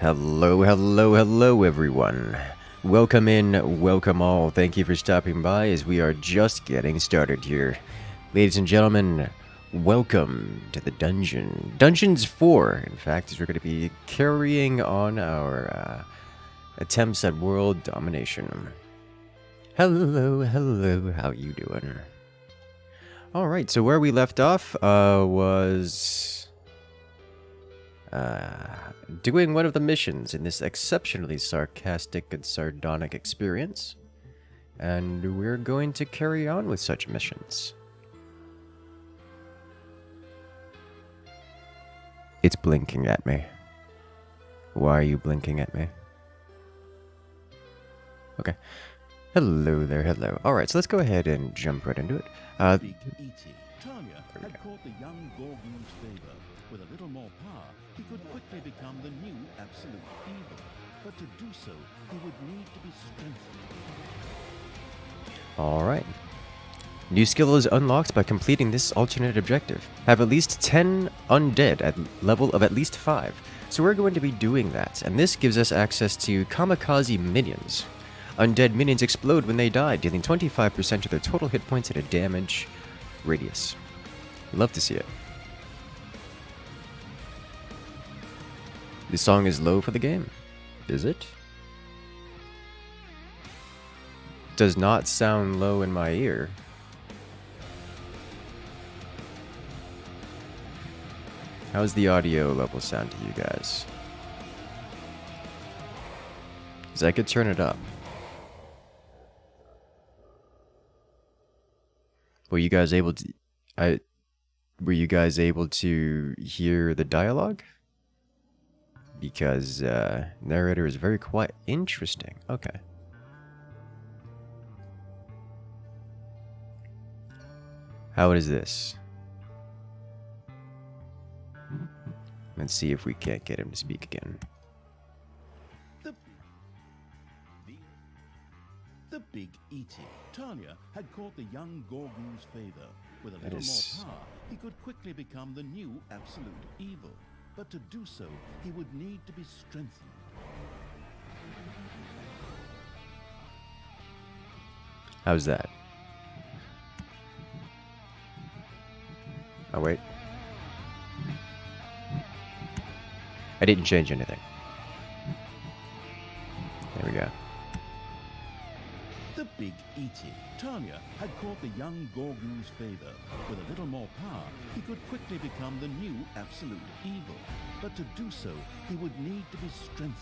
Hello, hello, hello, everyone. Welcome in, welcome all. Thank you for stopping by as we are just getting started here. Ladies and gentlemen, welcome to the dungeon. Dungeons 4, in fact, as we're going to be carrying on our attempts at world domination. Hello, hello, how you doing? Alright, so where we left off was doing one of the missions in this exceptionally sarcastic and sardonic experience. And we're going to carry on with such missions. It's blinking at me. Why are you blinking at me? Okay. Hello there, hello. Alright, so let's go ahead and jump right into it. Talia had caught the young Gorgu's favor. With a little more power, he could quickly become the new absolute evil. But to do so, he would need to be strengthened. Alright. New skill is unlocked by completing this alternate objective. Have at least 10 undead at level of at least 5. So we're going to be doing that, and this gives us access to kamikaze minions. Undead minions explode when they die, dealing 25% of their total hit points at a damage radius. Love to see it. This song is low for the game. Is it? Does not sound low in my ear. How's the audio level sound to you guys? Because I could turn it up. Were you guys able to... Were you guys able to hear the dialogue? Because narrator is very quiet. Interesting. Okay. How is this? Let's see if we can't get him to speak again. The big eating. Talia had caught the young Gorgu's favor. With a little more power, he could quickly become the new absolute evil. But to do so, he would need to be strengthened. How's that? Oh, wait. I didn't change anything. There we go. The big eating. Talia had caught the young Gorgu's favor. With a little more power, he could quickly become the new absolute evil. But to do so, he would need to be strengthened.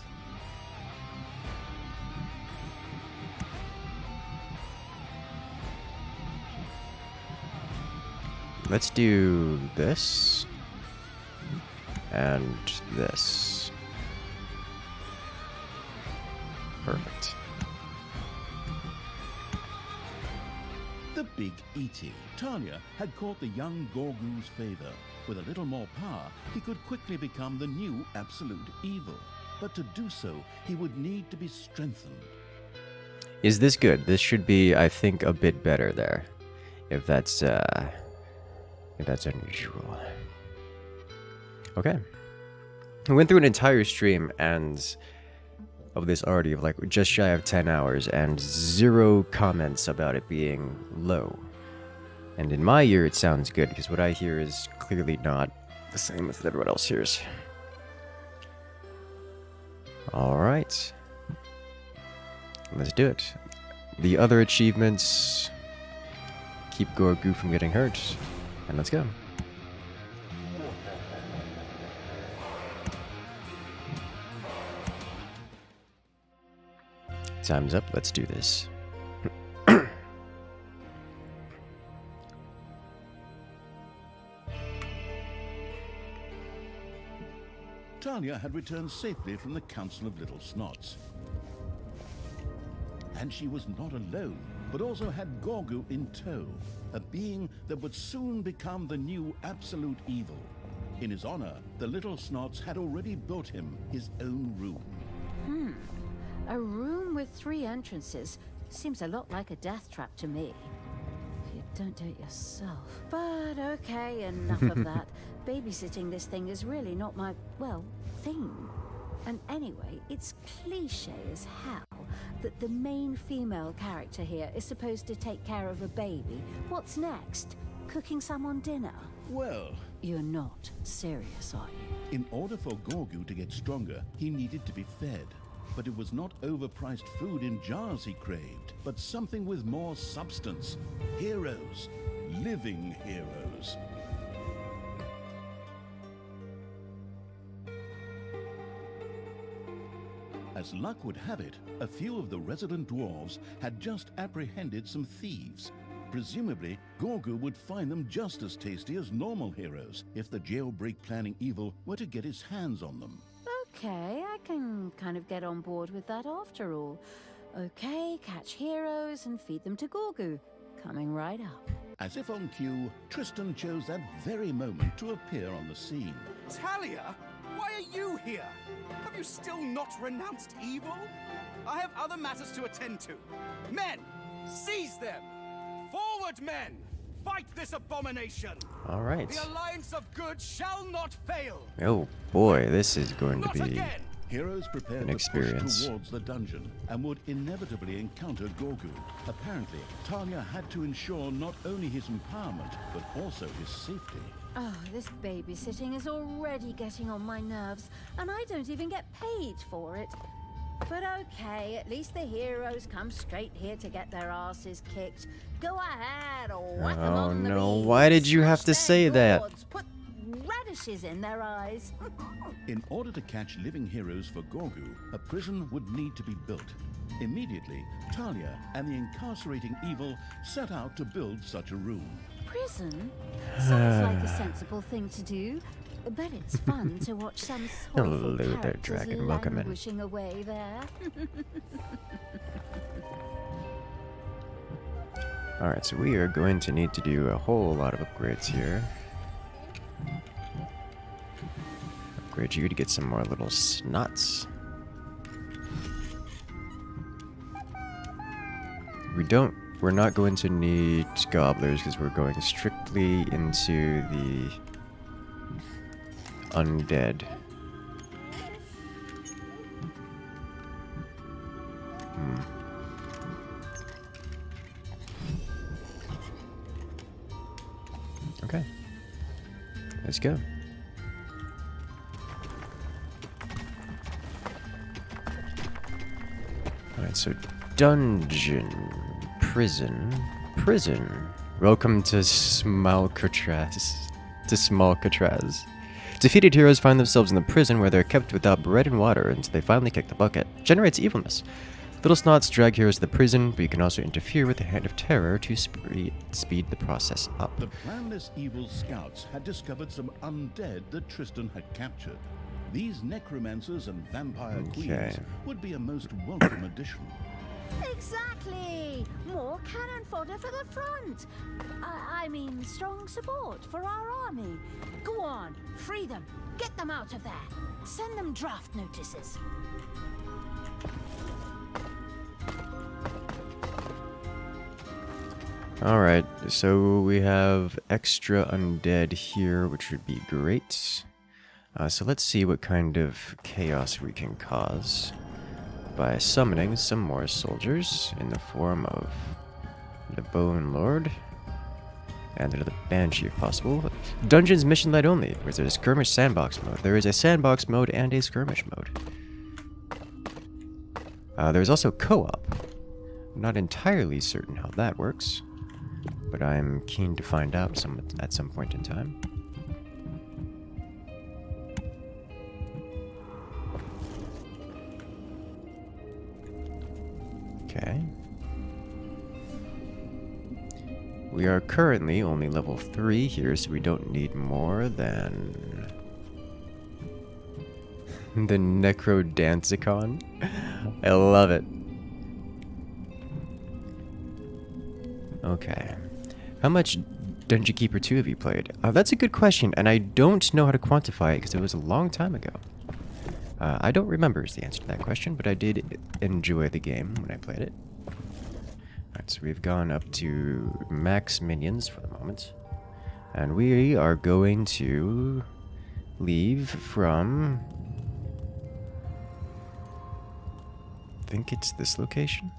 Let's do this. And this. Perfect. The big eating. Talia had caught the young Gorgu's favor. With a little more power, he could quickly become the new absolute evil. But to do so, he would need to be strengthened. Is this good? This should be, I think, a bit better there. If that's unusual. Okay. I went through an entire stream and of this already of like just shy of 10 hours and 0 comments about it being low. And in my ear it sounds good because what I hear is clearly not the same as everyone else hears. Alright. Let's do it. The other achievements keep Gorgu from getting hurt. And let's go. Time's up. Let's do this. Talia had returned safely from the Council of Little Snots. And she was not alone, but also had Gorgu in tow, a being that would soon become the new absolute evil. In his honor, the Little Snots had already built him his own room. A room with 3 entrances seems a lot like a death trap to me. If you don't do it yourself. But okay, enough of that. Babysitting this thing is really not my, well, thing. And anyway, it's cliche as hell that the main female character here is supposed to take care of a baby. What's next? Cooking someone dinner? Well, You're not serious, are you? in order for Gorgu to get stronger, he needed to be fed. But it was not overpriced food in jars he craved, but something with more substance. Heroes. Living heroes. As luck would have it, a few of the resident dwarves had just apprehended some thieves. Presumably, Gorgu would find them just as tasty as normal heroes if the jailbreak planning evil were to get his hands on them. Okay, I can kind of get on board with that after all. Okay, catch heroes and feed them to Gorgu. Coming right up. As if on cue, Tristan chose that very moment to appear on the scene. Talia? Why are you here? Have you still not renounced evil? I have other matters to attend to. Men, seize them! Forward, men! Fight this abomination! Alright. The alliance of good shall not fail! Oh boy, this is going to Not be... again! Heroes prepared An to experience. push towards the dungeon and would inevitably encounter Gorgu. Apparently, Talia had to ensure not only his empowerment, but also his safety. Oh, this babysitting is already getting on my nerves, and I don't even get paid for it. But okay, at least the heroes come straight here to get their asses kicked. Go ahead, whack 'em Oh on the no, bean, why did you have smash to their say that? gourds, put radishes in their eyes. In order to catch living heroes for Gorgu, a prison would need to be built. Immediately, Talia and the incarcerating evil set out to build such a room. Prison? Sounds like a sensible thing to do. But it's fun to watch some Hello soulful there, characters dragon. Welcome in. languishing away there. Alright, so we are going to need to do a whole lot of upgrades here. Upgrade you to get some more little snots. We're not going to need gobblers because we're going strictly into the undead. Okay. Let's go. Alright, so dungeon, prison. Welcome to Smalcatraz. Defeated heroes find themselves in the prison where they're kept without bread and water until they finally kick the bucket. Generates evilness. Little snots drag heroes to the prison, but you can also interfere with the Hand of Terror to speed the process up. The planless evil scouts had discovered some undead that Tristan had captured. These necromancers and vampire queens would be a most welcome addition. Exactly! More cannon fodder for the front! I mean, strong support for our army. Go on, free them. Get them out of there. Send them draft notices. Alright, so we have extra undead here, which would be great. So let's see what kind of chaos we can cause by summoning some more soldiers in the form of the Bone Lord and the Banshee if possible. Dungeons mission light only, where there's a skirmish sandbox mode. There is a sandbox mode and a skirmish mode. There's also co-op. I'm not entirely certain how that works, but I'm keen to find out at some point in time. Okay. We are currently only level 3 here, so we don't need more than the Necrodancicon. I love it. Okay. How much Dungeon Keeper 2 have you played? That's a good question, and I don't know how to quantify it because it was a long time ago. I don't remember is the answer to that question, but I did enjoy the game when I played it. Alright, so we've gone up to max minions for the moment. And we are going to leave from think it's this location.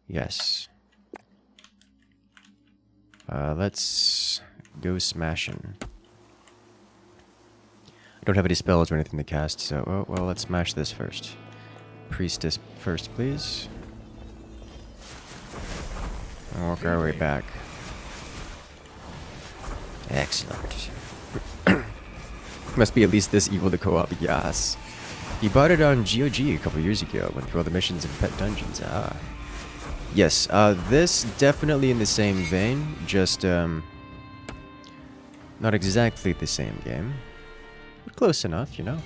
Yes. Let's go smashing. I don't have any spells or anything to cast, so well, let's smash this first. Priestess first, please. And work our way back. Excellent. Must be at least this evil to co-op, yes. You bought it on GOG a couple years ago, went through all the missions in Pet Dungeons, ah. Yes, this definitely in the same vein, just, not exactly the same game. But close enough, you know.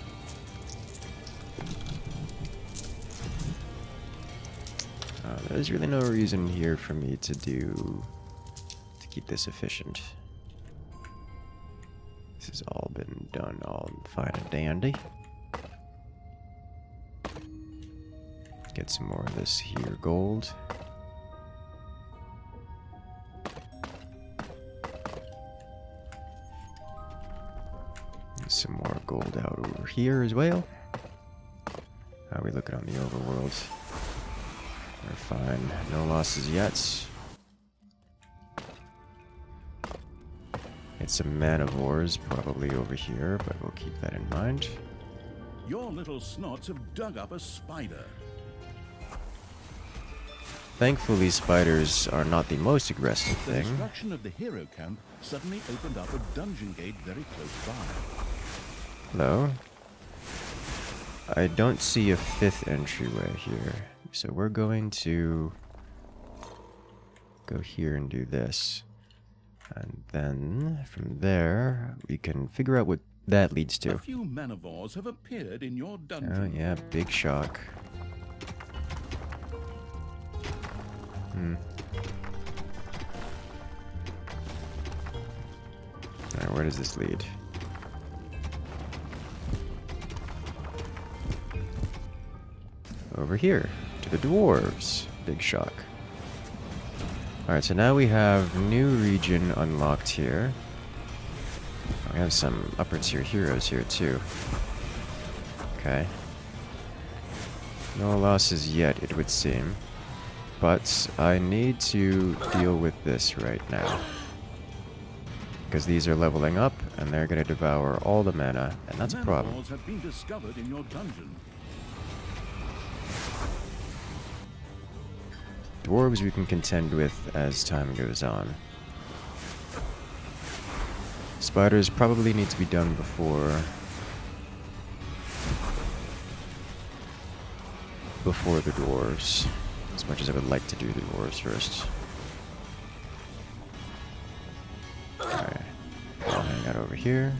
There's really no reason here for me to keep this efficient. This has all been done all fine and dandy. Get some more of this here gold. Some more gold out over here as well. How are we looking on the overworld? We're fine. No losses yet. Get some man-of-wars probably over here, but we'll keep that in mind. Your little snots have dug up a spider. Thankfully, spiders are not the most aggressive The thing. destruction of the hero camp suddenly opened up a dungeon gate very close by. Hello? I don't see a 5th entryway here. So we're going to go here and do this. And then from there, we can figure out what that leads to. A few man-of-wars have appeared in your dungeon. Oh yeah, big shock. Alright, where does this lead? Over here, to the dwarves. Big shock. Alright, so now we have new region unlocked here. We have some upper tier heroes here too. Okay. No losses yet, it would seem. But I need to deal with this right now. Because these are leveling up, and they're going to devour all the mana, and that's a problem. Man-of-wars have been discovered in your dungeon. Dwarves we can contend with as time goes on. Spiders probably need to be done before the dwarves. As much as I would like to do the dwarves first. Alright. I'll hang out over here.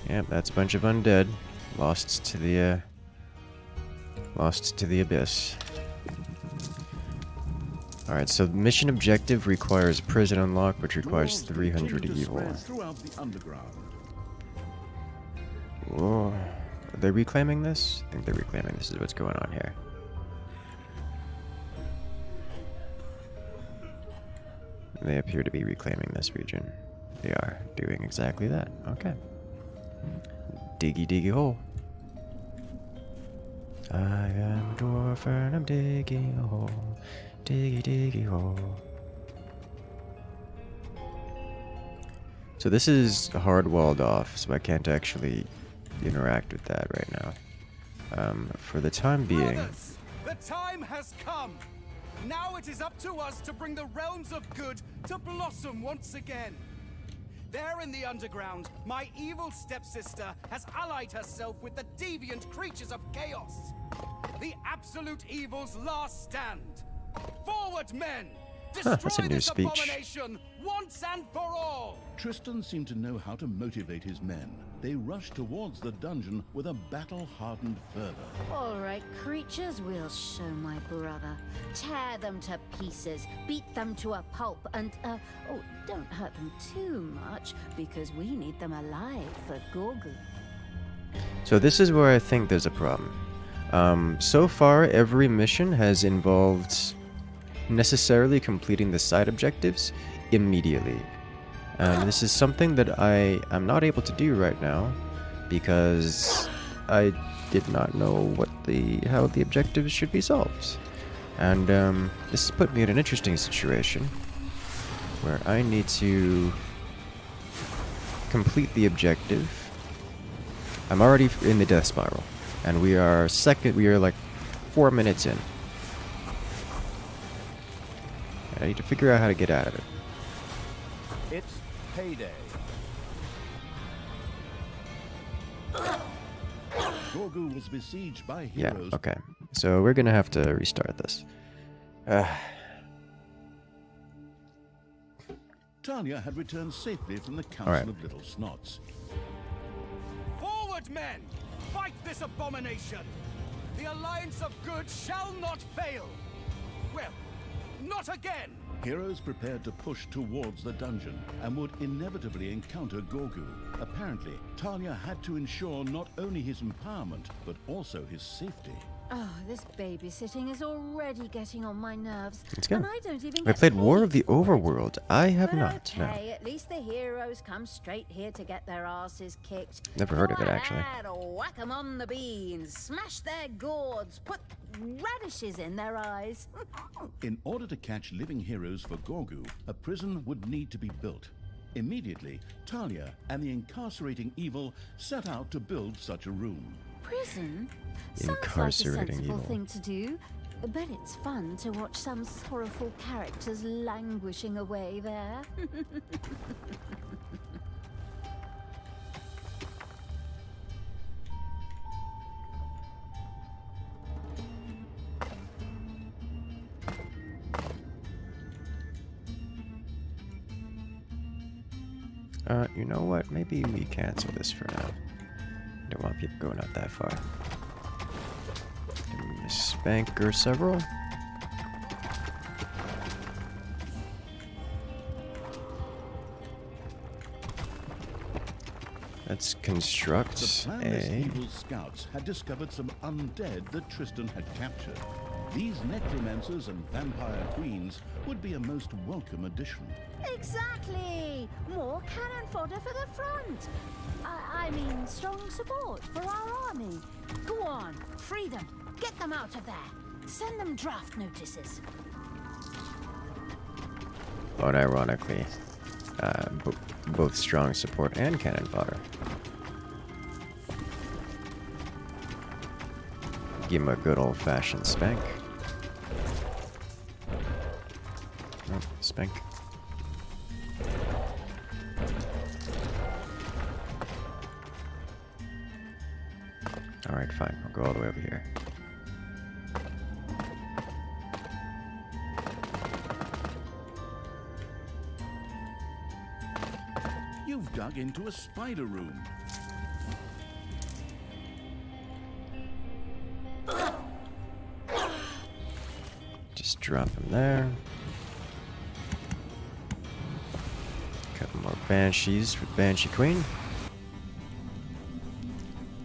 Yep, that's a bunch of undead. Lost to the abyss. Alright, so mission objective requires prison unlock, which requires Dwarves 300 continue to evil. spread throughout the underground. Whoa. Are they reclaiming this? I think they're reclaiming this is what's going on here. They appear to be reclaiming this region. They are doing exactly that. Okay. Diggy diggy hole. I am a dwarf and I'm digging a hole. Diggy diggy hole. So this is hard walled off, so I can't actually interact with that right now. For the time being... Brothers, the time has come! Now it is up to us to bring the realms of good to blossom once again. There in the underground, my evil stepsister has allied herself with the deviant creatures of chaos. The absolute evil's last stand. Forward, men! Destroy that's a new this speech. abomination once and for all! Tristan seemed to know how to motivate his men. They rushed towards the dungeon with a battle-hardened fervor. All right, creatures, we'll show my brother. Tear them to pieces, beat them to a pulp, and, oh, don't hurt them too much, because we need them alive for Gorgu. So this is where I think there's a problem. So far, every mission has involved necessarily completing the side objectives immediately. This is something that I am not able to do right now because I did not know how the objectives should be solved. And this has put me in an interesting situation where I need to complete the objective. I'm already in the death spiral, and we are like 4 minutes in. And I need to figure out how to get out of it. It's payday. Gorgu was besieged by heroes. Yeah, okay. So we're gonna have to restart this. Talia had returned safely from the Council of Little Snots. Forward, men! Fight this abomination! The alliance of good shall not fail! Well, not again! Heroes prepared to push towards the dungeon and would inevitably encounter Gorgu. Apparently, Talia had to ensure not only his empowerment, but also his safety. Oh, this babysitting is already getting on my nerves. It's good. And I don't even I get played War of paid the for it. Overworld. I have But not. No. okay, at least the heroes come straight here to get their asses kicked. Never heard of it, Go actually. ahead, whack 'em on the beans, smash their gourds, put radishes in their eyes. In order to catch living heroes for Gorgu, a prison would need to be built. Immediately, Talia and the incarcerating evil set out to build such a room. Prison? Sounds Incarcerating like a sensible evil. thing to do. But it's fun to watch some sorrowful characters languishing away there. You know what? Maybe we cancel this for now. Don't want people going out that far. Give me a spank or several. Let's construct The planless a... evil scouts had discovered some undead that Tristan had captured. These necromancers and vampire queens would be a most welcome addition. Exactly! More cannon fodder for the front. I mean, strong support for our army. Go on, free them. Get them out of there. Send them draft notices. unironically, both strong support and cannon fodder. Give him a good old-fashioned spank. Oh, spank. Alright, fine. I'll go all the way over here. You've dug into a spider room. Just drop him there. Couple more banshees for Banshee Queen.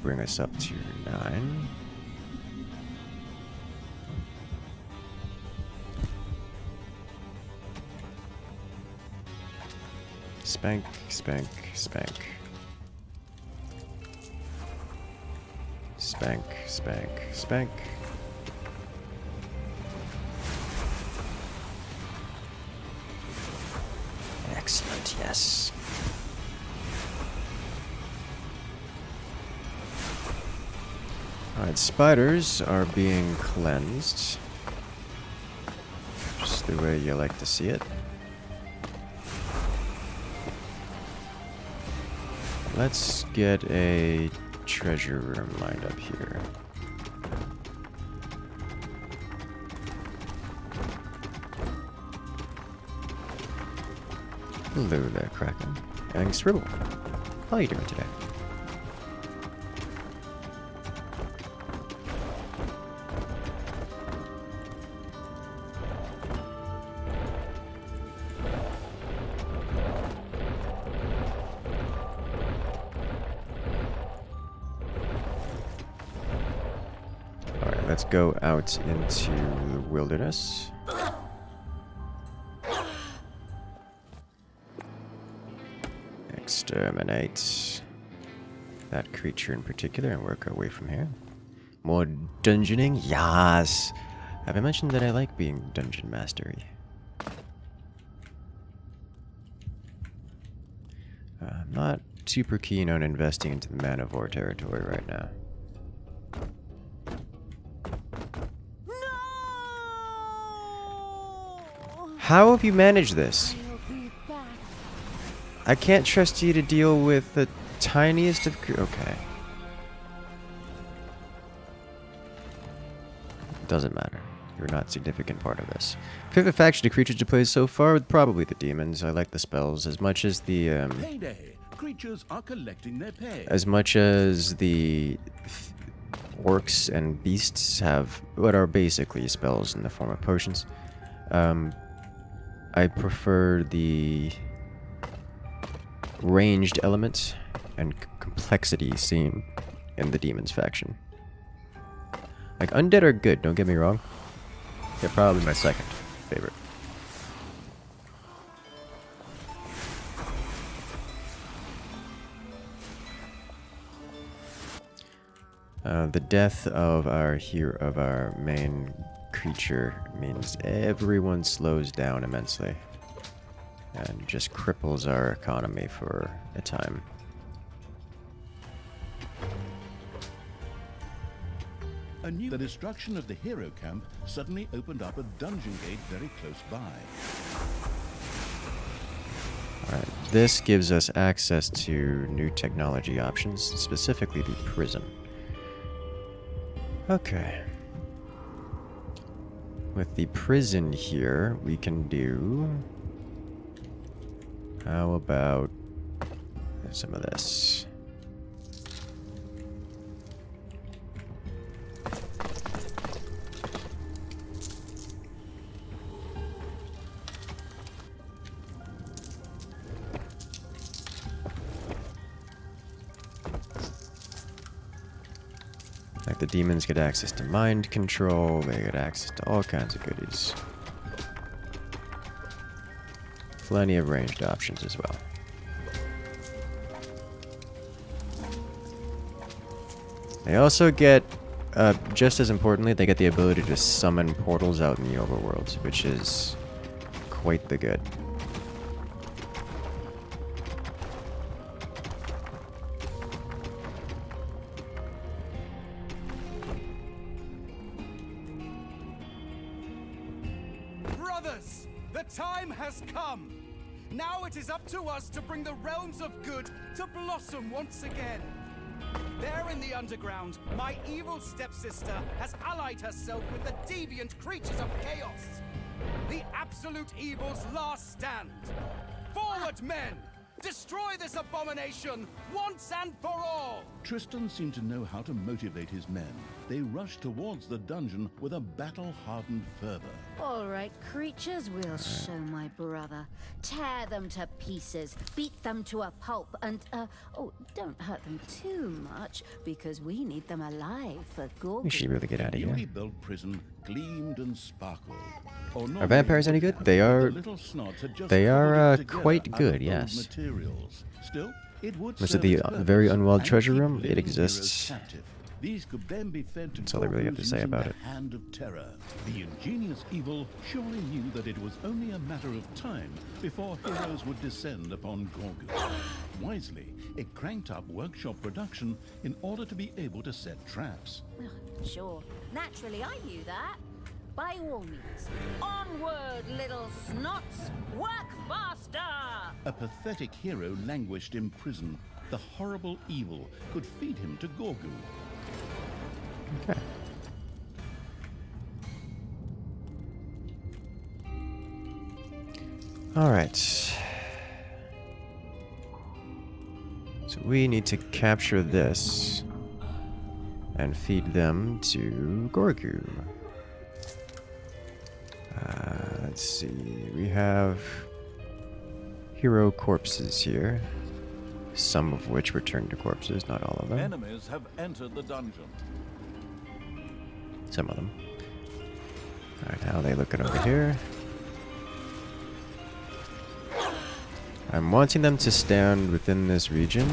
Bring us up to 9. Spank, spank, spank. Spank, spank, spank. Excellent, yes. Alright, spiders are being cleansed. Just the way you like to see it. Let's get a treasure room lined up here. Hello there, Kraken. And Scribble. How are you doing today? Alright, let's go out into the wilderness. exterminate that creature in particular and work our way from here. More dungeoning? Yes! Have I mentioned that I like being dungeon mastery? I'm not super keen on investing into the Man of War territory right now. No! How have you managed this? I'll be back. I can't trust you to deal with the tiniest of... Okay. Doesn't matter. You're not a significant part of this. Favorite faction of creatures to play so far? Probably the demons. I like the spells as much as the... Payday. Creatures are collecting their pay. As much as the orcs and beasts have what are basically spells in the form of potions. I prefer the ranged elements and complexity seen in the demons faction. Like, undead are good, don't get me wrong. They're probably my second favorite. The death of our main creature means everyone slows down immensely and just cripples our economy for a time. The destruction of the hero camp suddenly opened up a dungeon gate very close by. Alright, this gives us access to new technology options, specifically the prison. Okay. With the prison here, we can do... How about some of this? Like the demons get access to mind control, they get access to all kinds of goodies. Plenty of ranged options as well. They also get, just as importantly, they get the ability to summon portals out in the Overworld, which is quite the good. Brothers, the time has come. Now it is up to us to bring the realms of good to blossom once again. There in the underground, my evil stepsister has allied herself with the deviant creatures of chaos. The absolute evil's last stand. Forward, men! Destroy this abomination once and for all! Tristan seemed to know how to motivate his men. They rushed towards the dungeon with a battle-hardened fervor. All right, creatures, we'll show my brother. Tear them to pieces, beat them to a pulp, and, oh, don't hurt them too much, because we need them alive for Gorgu. We should really get out of Newly here. built prison gleamed and sparkled. Are vampires any good? They are. They are quite good. Yes. Materials. Still, it would Was it serve the its purpose very unwalled and treasure keep room? It living exists. heroes captive. These could then be fed to That's all I really have to Gorgus say using about the it. Hand of terror. The ingenious evil surely knew that it was only a matter of time before heroes would descend upon Gorgu. Wisely, it cranked up workshop production in order to be able to set traps. Sure. Naturally, I knew that. By all means, onward, little snots! Work faster! A pathetic hero languished in prison. The horrible evil could feed him to Gorgu. Okay. All right. So we need to capture this and feed them to Gorgu. Let's see. We have hero corpses here. Some of which return to corpses, not all of them. Enemies have entered the dungeon. Some of them. Alright, how are they looking over here? I'm wanting them to stand within this region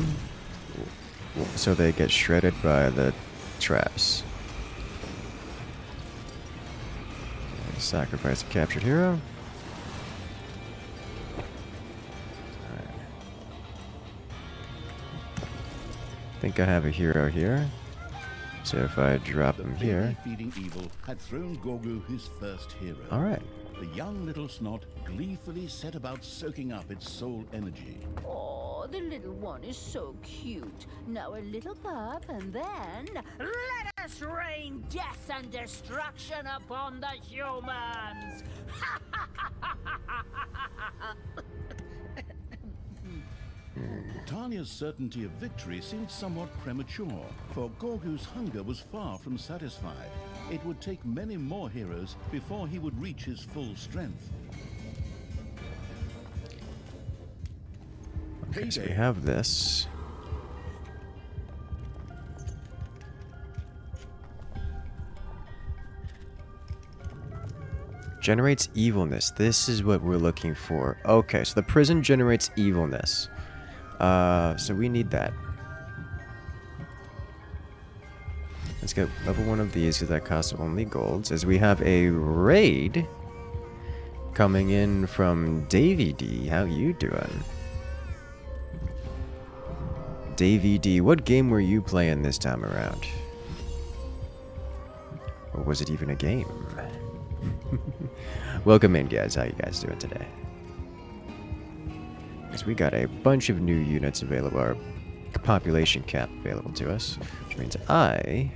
so they get shredded by the traps. Sacrifice a captured hero. Alright. Think I have a hero here. So if I drop him here. Feeding evil had thrown Gorgu his first hero. Alright. The young little snot gleefully set about soaking up its soul energy. Oh, the little one is so cute. Now a little pup, and then let us rain death and destruction upon the humans. Talia's certainty of victory seemed somewhat premature, for Gorgu's hunger was far from satisfied. It would take many more heroes before he would reach his full strength. Okay, so we have this. Generates evilness. This is what we're looking for. Okay, so the prison generates evilness. So we need that. Let's get level 1 of these because that costs only golds. As we have a raid coming in from Davey D. How you doing? Davey D, what game were you playing this time around? Or was it even a game? Welcome in, guys. How you guys doing today? Because we got a bunch of new units available, our population cap available to us, which means I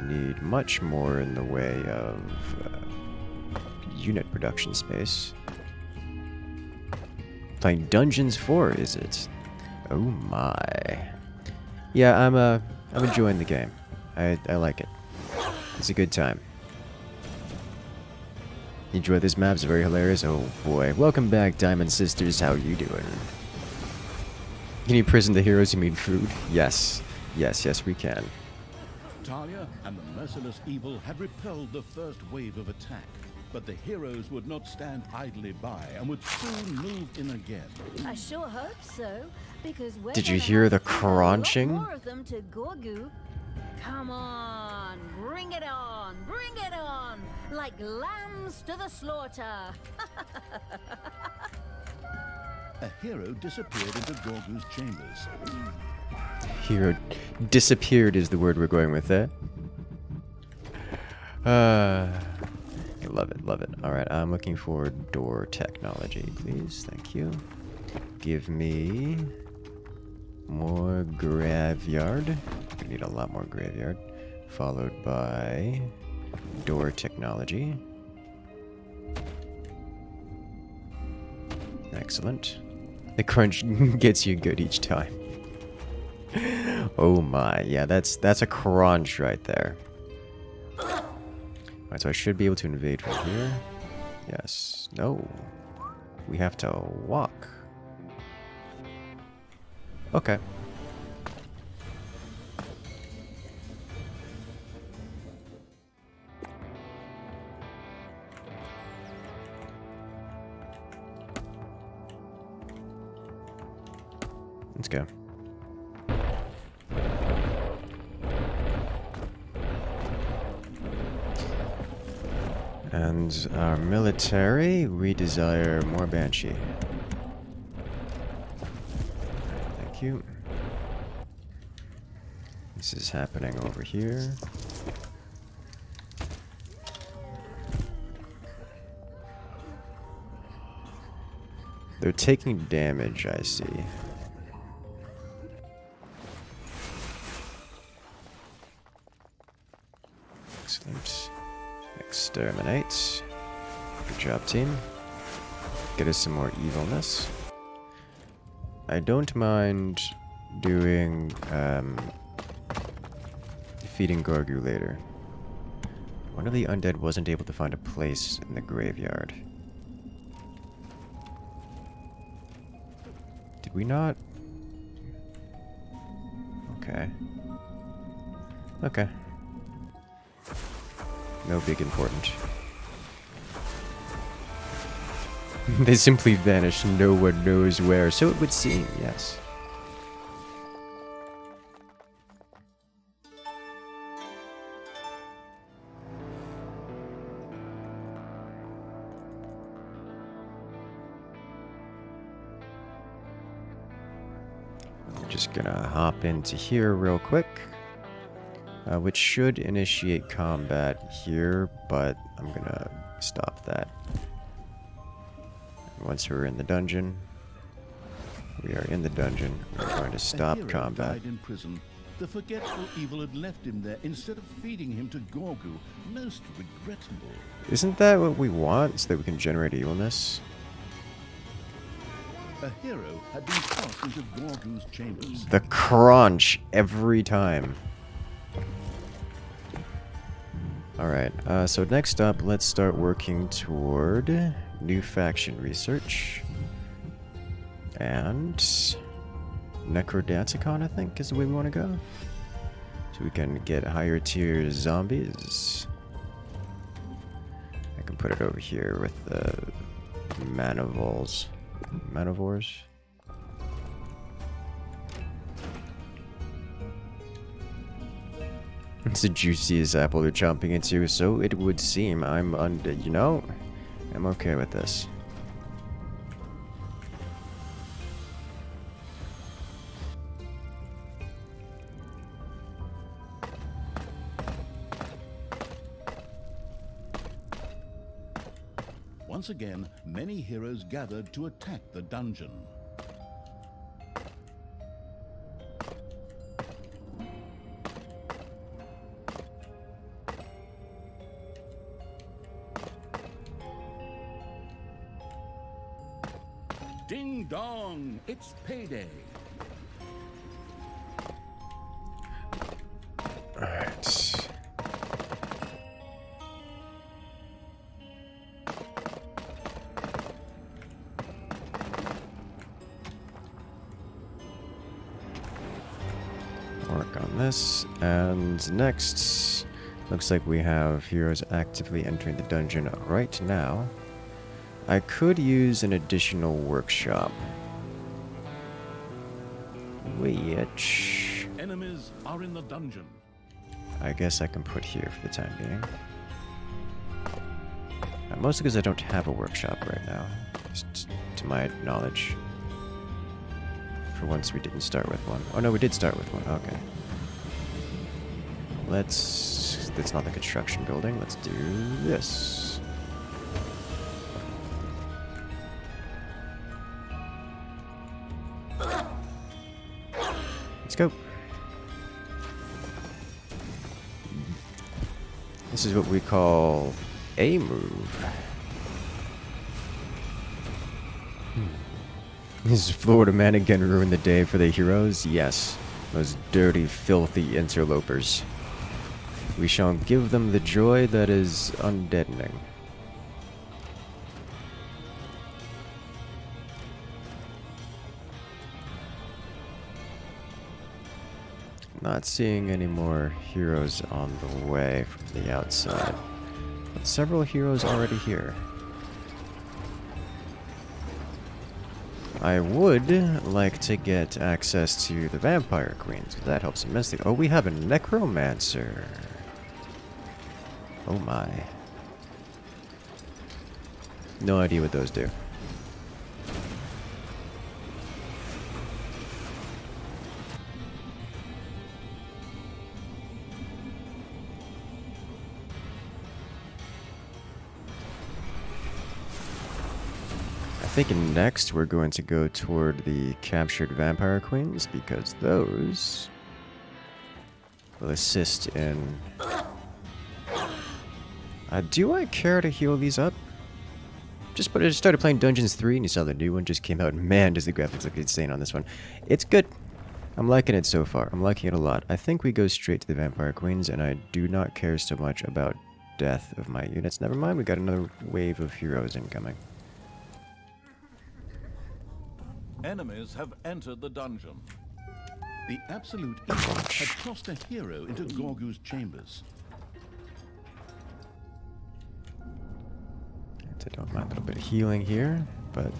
need much more in the way of unit production space. Playing Dungeons 4, is it? Oh my. Yeah, I'm enjoying the game. I like it. It's a good time. Enjoy this map, it's very hilarious. Oh boy. Welcome back, Diamond Sisters. How you doing? Can you prison the heroes who need food? Yes. Yes, we can. Talia and the merciless evil had repelled the first wave of attack, but the heroes would not stand idly by and would soon move in again. I sure hope so, because we're Did you gonna hear have the to feed a lot crunching? more of them to Gorgu. Come on, bring it on, like lambs to the slaughter. A hero disappeared into Gorgu's chambers. Hero disappeared is the word we're going with there. Love it. Alright, I'm looking for door technology, please. Thank you. Give me more graveyard. We need a lot more graveyard. Followed by door technology. Excellent. The crunch gets you good each time. Oh my, yeah, that's a crunch right there. Alright, so I should be able to invade from here. Yes. No. We have to walk. Okay. Let's go. And our military, we desire more Banshee. Thank you. This is happening over here. They're taking damage, I see. Excellent. Exterminate. Good job, team. Get us some more evilness. I don't mind doing defeating Gorgu later. One of the undead wasn't able to find a place in the graveyard. Did we not? Okay. Okay. No big important. They simply vanish, no one knows where, so it would seem, yes. I'm just gonna hop into here real quick. Which should initiate combat here, but I'm gonna stop that. Once we're in the dungeon, we are in the dungeon. We're going to stop A hero combat. died in prison. The forgetful evil had left him there instead of feeding him to Gorgu. Most regrettable. Isn't that what we want, so that we can generate evilness? A hero had been tossed into Gorgu's chambers. The crunch every time. Alright, so next up, let's start working toward new faction research. And Necrodanticon, I think, is the way we want to go. So we can get higher tier zombies. I can put it over here with the Manivores. It's the juiciest apple they're chomping into, so it would seem. I'm undead, you know? I'm okay with this. Once again, many heroes gathered to attack the dungeon. Ding dong, it's payday. Alright. Work on this, and next, looks like we have heroes actively entering the dungeon right now. I could use an additional workshop, which Enemies are in the dungeon. I guess I can put here for the time being. Mostly because I don't have a workshop right now, just to my knowledge. For once we didn't start with one. Oh no, we did start with one, okay. That's not the construction building, let's do this. Let's go. This is what we call a move. Is Florida Man again ruin the day for the heroes? Yes. Those dirty, filthy interlopers. We shall give them the joy that is undeadening. Not seeing any more heroes on the way from the outside, but several heroes already here. I would like to get access to the Vampire Queens, because that helps immensely. Oh, we have a Necromancer. Oh my. No idea what those do. I think next we're going to go toward the captured Vampire Queens, because those will assist in... do I care to heal these up? Just started playing Dungeons 3 and you saw the new one just came out, and man, does the graphics look insane on this one. It's good. I'm liking it so far. I'm liking it a lot. I think we go straight to the Vampire Queens, and I do not care so much about death of my units. Never mind, we got another wave of heroes incoming. Enemies have entered the dungeon. The absolute evil had tossed a hero into Gorgu's chambers. I don't mind a little bit of healing here. but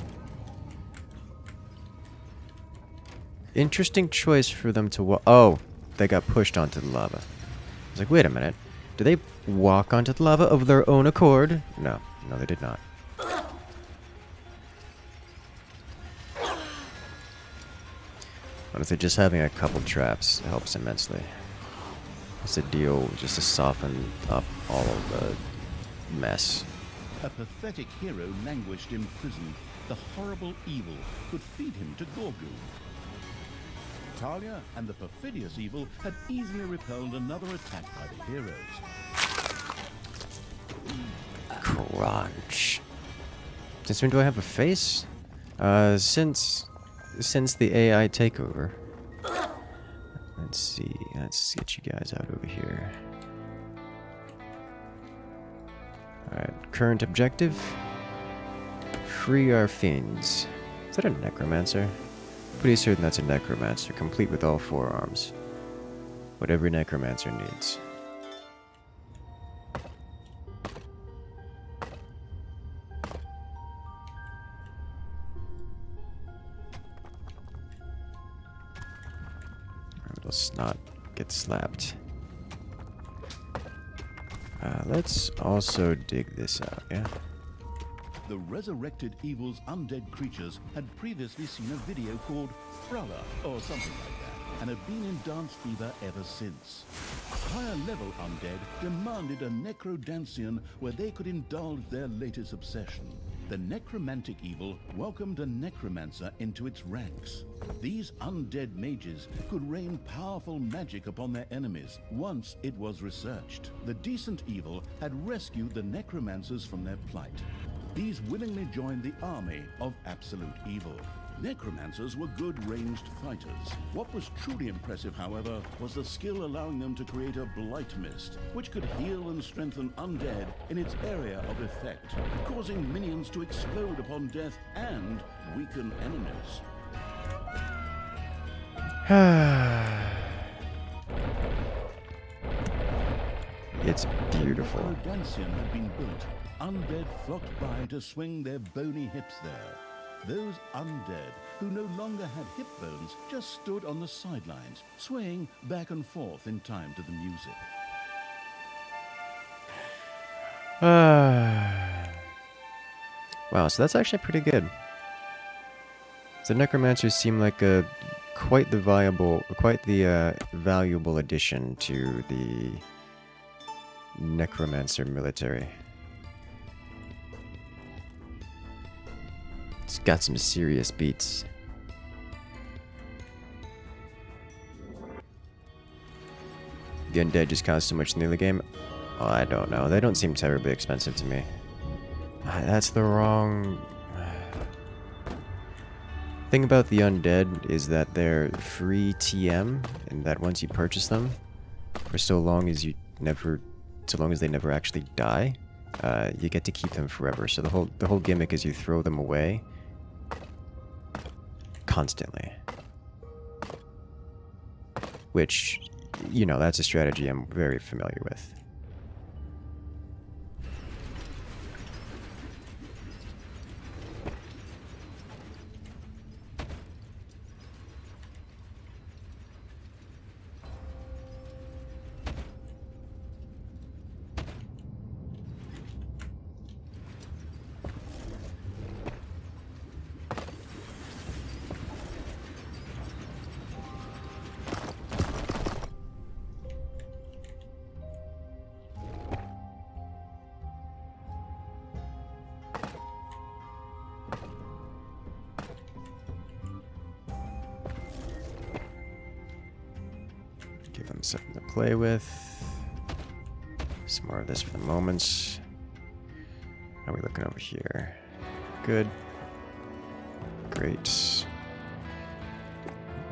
interesting choice for them to oh, they got pushed onto the lava. I was like, wait a minute. Did they walk onto the lava of their own accord? No, no, they did not. Honestly, just having a couple traps helps immensely. It's a deal just to soften up all of the mess. A pathetic hero languished in prison. The horrible evil could feed him to Gorgu. Talia and the perfidious evil had easily repelled another attack by the heroes. Crunch. Since when do I have a face? Since the AI takeover. Let's see. Let's get you guys out over here. Alright, current objective. Free our fiends. Is that a necromancer? Pretty certain that's a necromancer, complete with all 4 arms. What every necromancer needs. Let's not get slapped. Let's also dig this out, yeah? The resurrected evil's undead creatures had previously seen a video called Thrala, or something like that, and have been in dance fever ever since. Higher level undead demanded a necrodancian where they could indulge their latest obsession. The necromantic evil welcomed a necromancer into its ranks. These undead mages could rain powerful magic upon their enemies once it was researched. The decent evil had rescued the necromancers from their plight. These willingly joined the army of absolute evil. Necromancers were good ranged fighters. What was truly impressive, however, was the skill allowing them to create a blight mist, which could heal and strengthen undead in its area of effect, causing minions to explode upon death and weaken enemies. It's beautiful. A necrodancian had been built. Undead flocked by to swing their bony hips there. Those undead who no longer had hip bones just stood on the sidelines, swaying back and forth in time to the music. Wow, so that's actually pretty good. The necromancers seem like quite the valuable addition to the necromancer military. It's got some serious beats. The undead just cost so much in the early game? Oh, I don't know. They don't seem terribly expensive to me. That's the wrong... thing about the undead is that they're free TM, and that once you purchase them, for so long as they never actually die, you get to keep them forever. So the whole gimmick is you throw them away constantly. Which, you know, that's a strategy I'm very familiar with. Give them something to play with. Some more of this for the moments. How are we looking over here? Good. Great.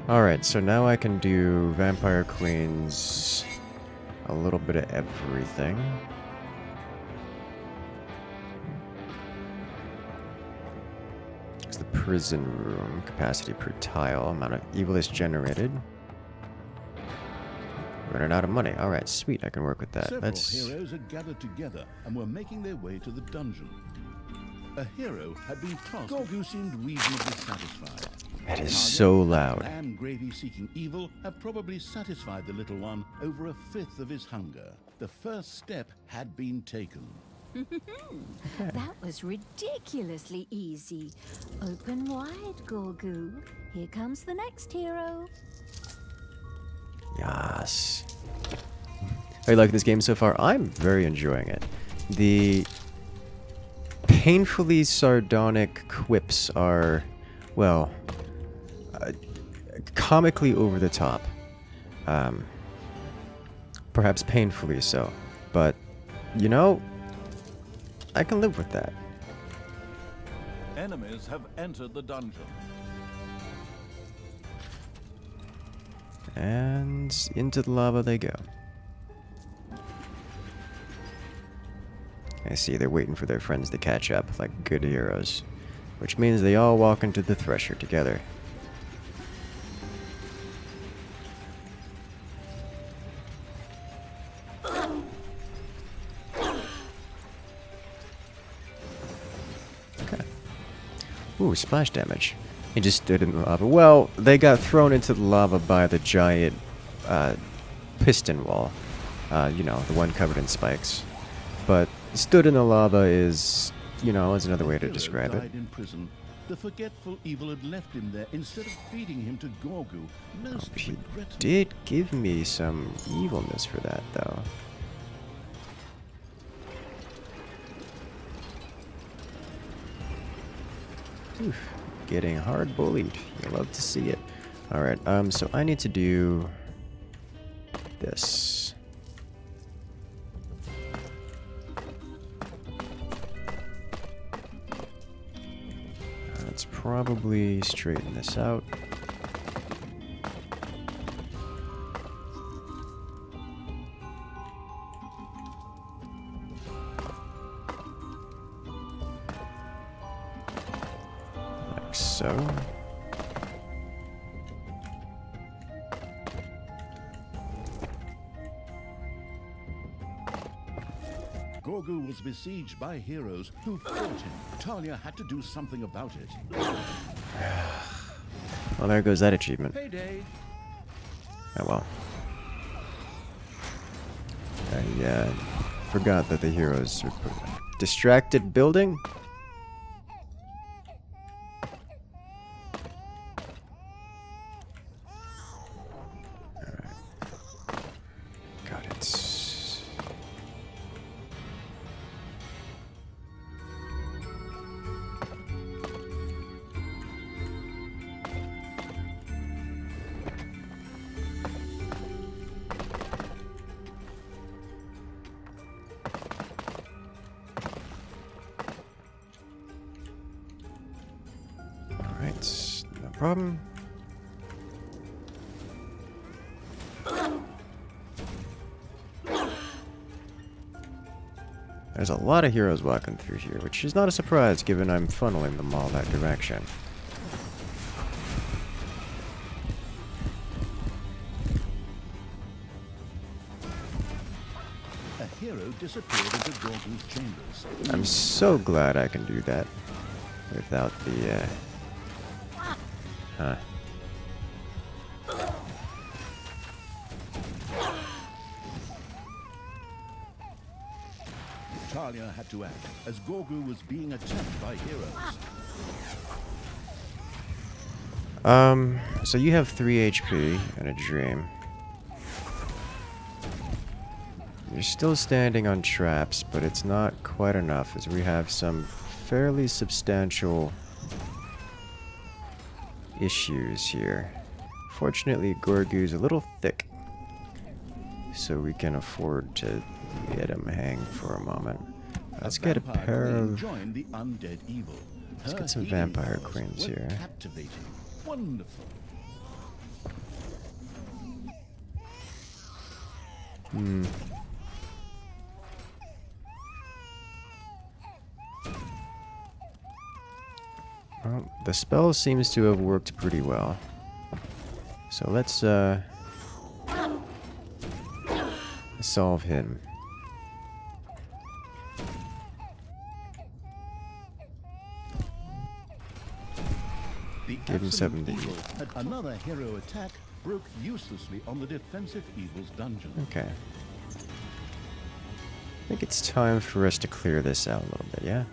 Alright, so now I can do Vampire Queens, a little bit of everything. It's the prison room, capacity per tile, amount of evil is generated. Running out of money. Alright, sweet, I can work with that. Several heroes had gathered together and were making their way to the dungeon. A hero had been tossed. Gorgu seemed reasonably satisfied. That is Talia so and loud. Land gravy-seeking evil have probably satisfied the little one over a fifth of his hunger. The first step had been taken. That was ridiculously easy. Open wide, Gorgu. Here comes the next hero. Yes. How you like this game so far? I'm very enjoying it. The painfully sardonic quips are, well, comically over the top. Perhaps painfully so. But, you know, I can live with that. Enemies have entered the dungeon. And into the lava they go. I see they're waiting for their friends to catch up like good heroes. Which means they all walk into the Thresher together. Okay. Ooh, splash damage. He just stood in the lava. Well, they got thrown into the lava by the giant piston wall. You know, the one covered in spikes. But stood in the lava is, you know, is another way to Hero describe it. died in prison. The forgetful evil had left him there instead of feeding him to Gorgu. Most He regrettably. did give me some evilness for that, though. Oof, getting hard bullied. You love to see it. Alright, so I need to do this. Let's probably straighten this out. Like so. Gorgu was besieged by heroes who fought him. Talia had to do something about it. Well, there goes that achievement. Payday! Oh well. I forgot that the heroes are distracted building. Alright. Got it. Alright, no problem. There's a lot of heroes walking through here, which is not a surprise given I'm funneling them all that direction. A hero disappeared into Gorgu's chambers. I'm so glad I can do that without the, huh. Talia had to act as Gorgu was being attacked by heroes. So you have 3 HP and a dream. You're still standing on traps, but it's not quite enough as we have some fairly substantial issues here. Fortunately, Gorgu's a little thick, so we can afford to let him hang for a moment. Let's get a vampire pair queen of... joined the undead evil. Let's Her get some healing vampire powers queens were here. Captivating. Wonderful. Well, the spell seems to have worked pretty well. So let's solve him. The Give him absolute something to evil eat. had another hero attack broke uselessly on the defensive evil's dungeon. Okay. I think it's time for us to clear this out a little bit, yeah?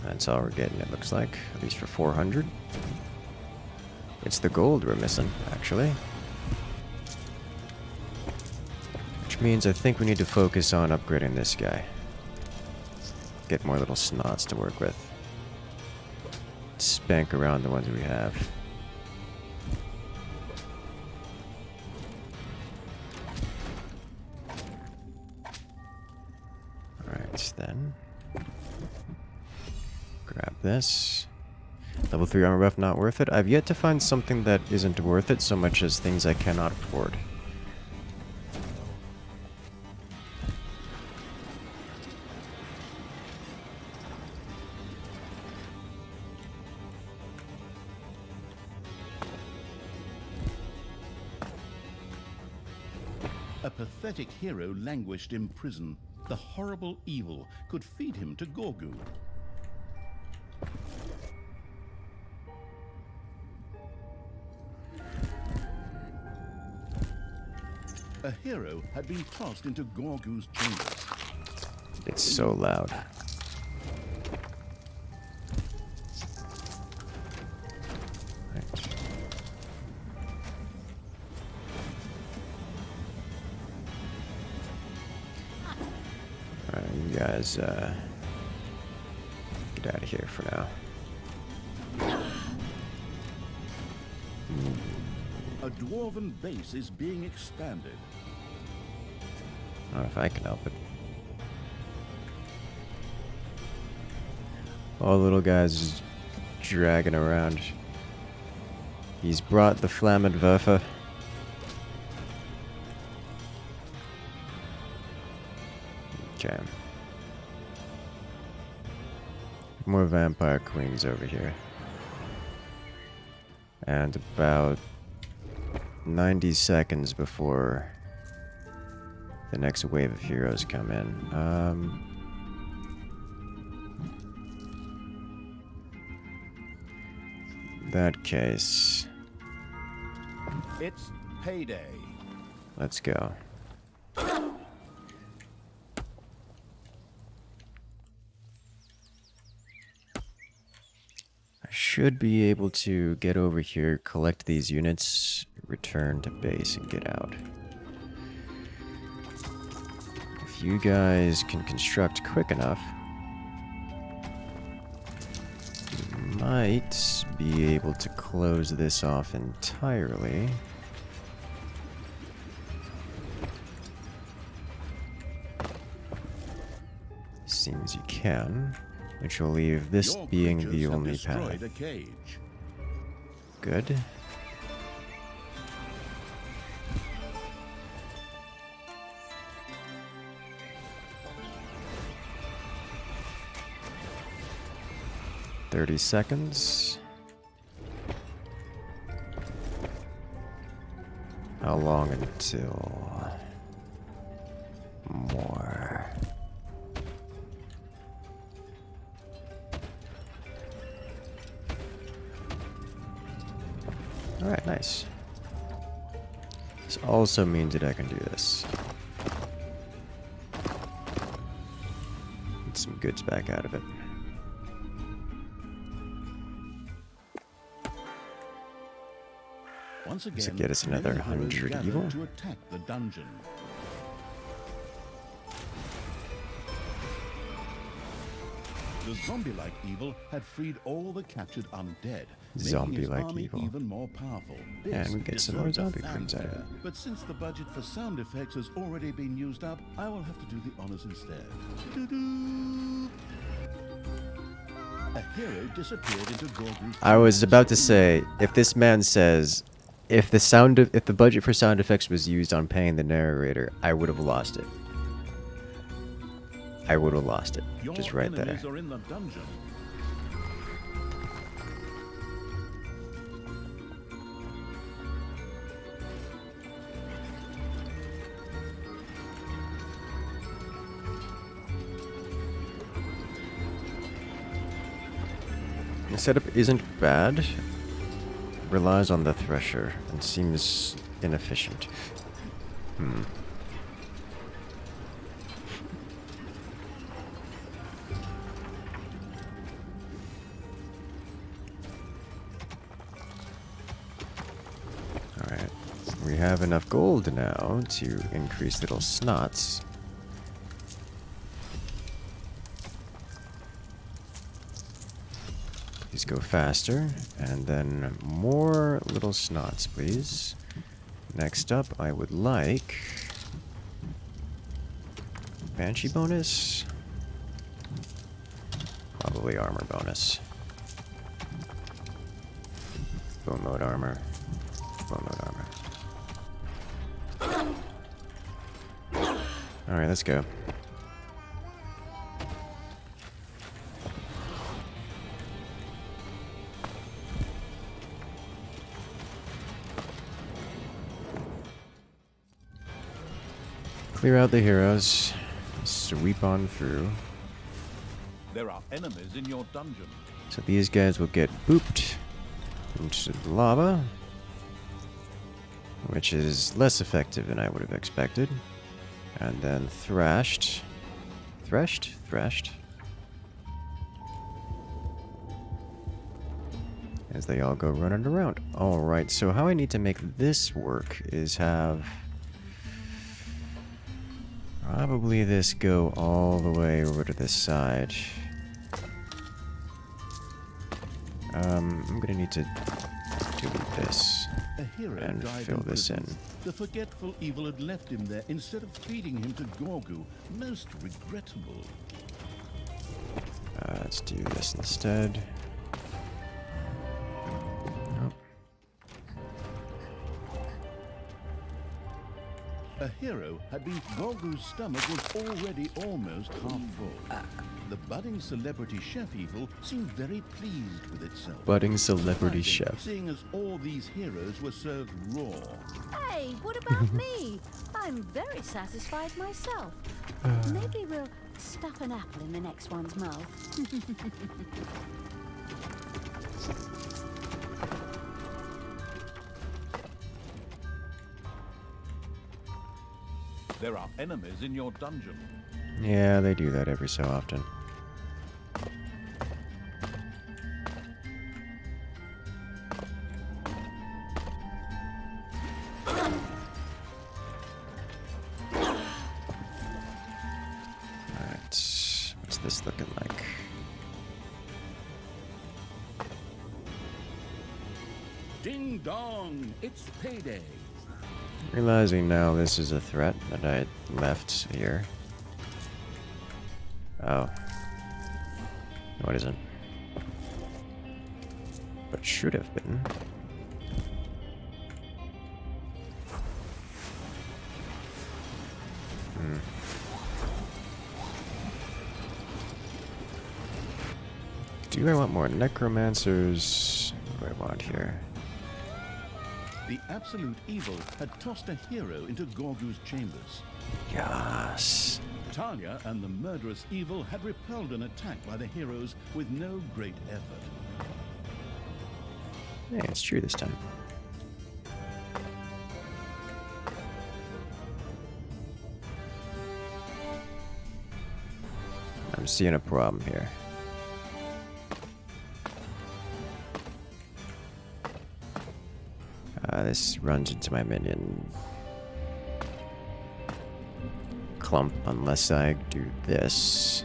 That's all we're getting, it looks like. At least for 400. It's the gold we're missing, actually. Which means I think we need to focus on upgrading this guy. Get more little snots to work with. Spank around the ones we have. Alright, then. Grab this. Level 3 armor buff, not worth it. I've yet to find something that isn't worth it so much as things I cannot afford. A pathetic hero languished in prison. The horrible evil could feed him to Gorgu. A hero had been tossed into Gorgu's chambers. It's so loud. Right. Alright, you guys, get out of here for now. A Dwarven base is being expanded. I don't know if I can help it. All the little guys just dragging around. He's brought the Flammenwerfer. Okay. More vampire queens over here. And about 90 seconds before the next wave of heroes come in. That case, It's payday. let's go. I should be able to get over here, collect these units, return to base, and get out. If you guys can construct quick enough, you might be able to close this off entirely. Seems you can, which will leave this Your being creatures the have only destroyed path. a cage. Good. $30. How long until more? Alright, nice. This also means that I can do this. Get some goods back out of it. Once again, Does it get us another many heroes 100 gathered evil? to attack the dungeon. The zombie-like evil had freed all the captured undead, making his Zombie-like army evil. even more powerful. And we get some more deserved a zombie queens out of it. fanfare. But since the budget for sound effects has already been used up, I will have to do the honors instead. Doo-doo. A hero disappeared into Gorgu's. I was about to say, if this man says, if the budget for sound effects was used on paying the narrator, I would have lost it. I would have lost it. Your Just right there. enemies are in the dungeon. The setup isn't bad. Relies on the thresher and seems inefficient. Alright. We have enough gold now to increase little snots. Please go faster, and then more little snots, please. Next up, I would like Banshee bonus. Probably armor bonus. Bone mode armor. Bone mode armor. Alright, let's go. Clear out the heroes. Sweep on through. There are enemies in your dungeon. So these guys will get booped into the lava, which is less effective than I would have expected. And then thrashed. Thrashed. As they all go running around. Alright, so how I need to make this work is have probably this go all the way over to this side. I'm gonna need to delete this A hero and died fill this in. prison. The forgetful evil had left him there instead of feeding him to Gorgu. Most regrettable. Let's do this instead. Nope. A hero had been Gorgu's stomach was already almost half full. The budding celebrity chef evil seemed very pleased with itself. Budding celebrity Surprising, chef. Seeing as all these heroes were served raw. Hey, what about me? I'm very satisfied myself. Maybe we'll stuff an apple in the next one's mouth. There are enemies in your dungeon. Yeah, they do that every so often. Alright, what's this looking like? Ding dong, it's payday. Realizing now this is a threat that I left here. Oh. No, it isn't. But should have been. Do I want more necromancers? What do I want here? The absolute evil had tossed a hero into Gorgu's chambers. Yes. Talia and the murderous evil had repelled an attack by the heroes with no great effort. Hey, it's true this time. I'm seeing a problem here. This runs into my minion clump unless I do this.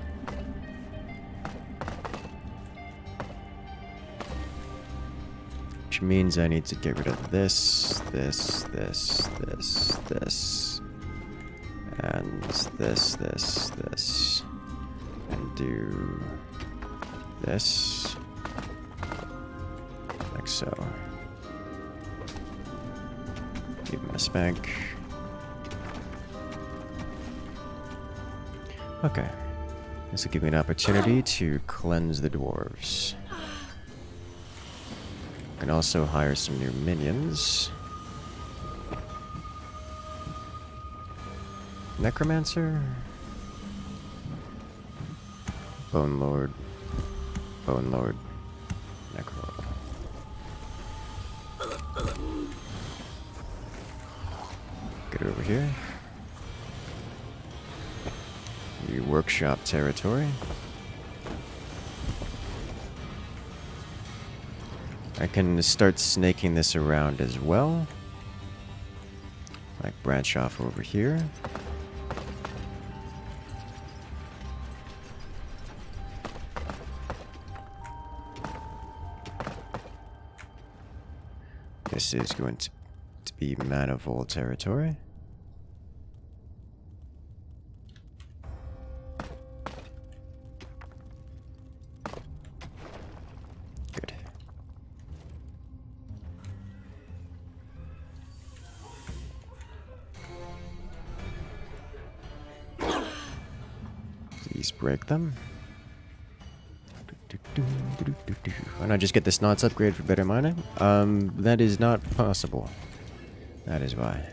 Which means I need to get rid of this, and this, and do this, like so. Give him a spank. Okay. This will give me an opportunity to cleanse the dwarves. I can also hire some new minions. Necromancer? Bone Lord. Bone Lord. Necro. Get over here. New workshop territory. I can start snaking this around as well. Like branch off over here. This is going to be manifold territory. Good. Please break them. Why not just get the snots upgrade for better mining? That is not possible. That is why.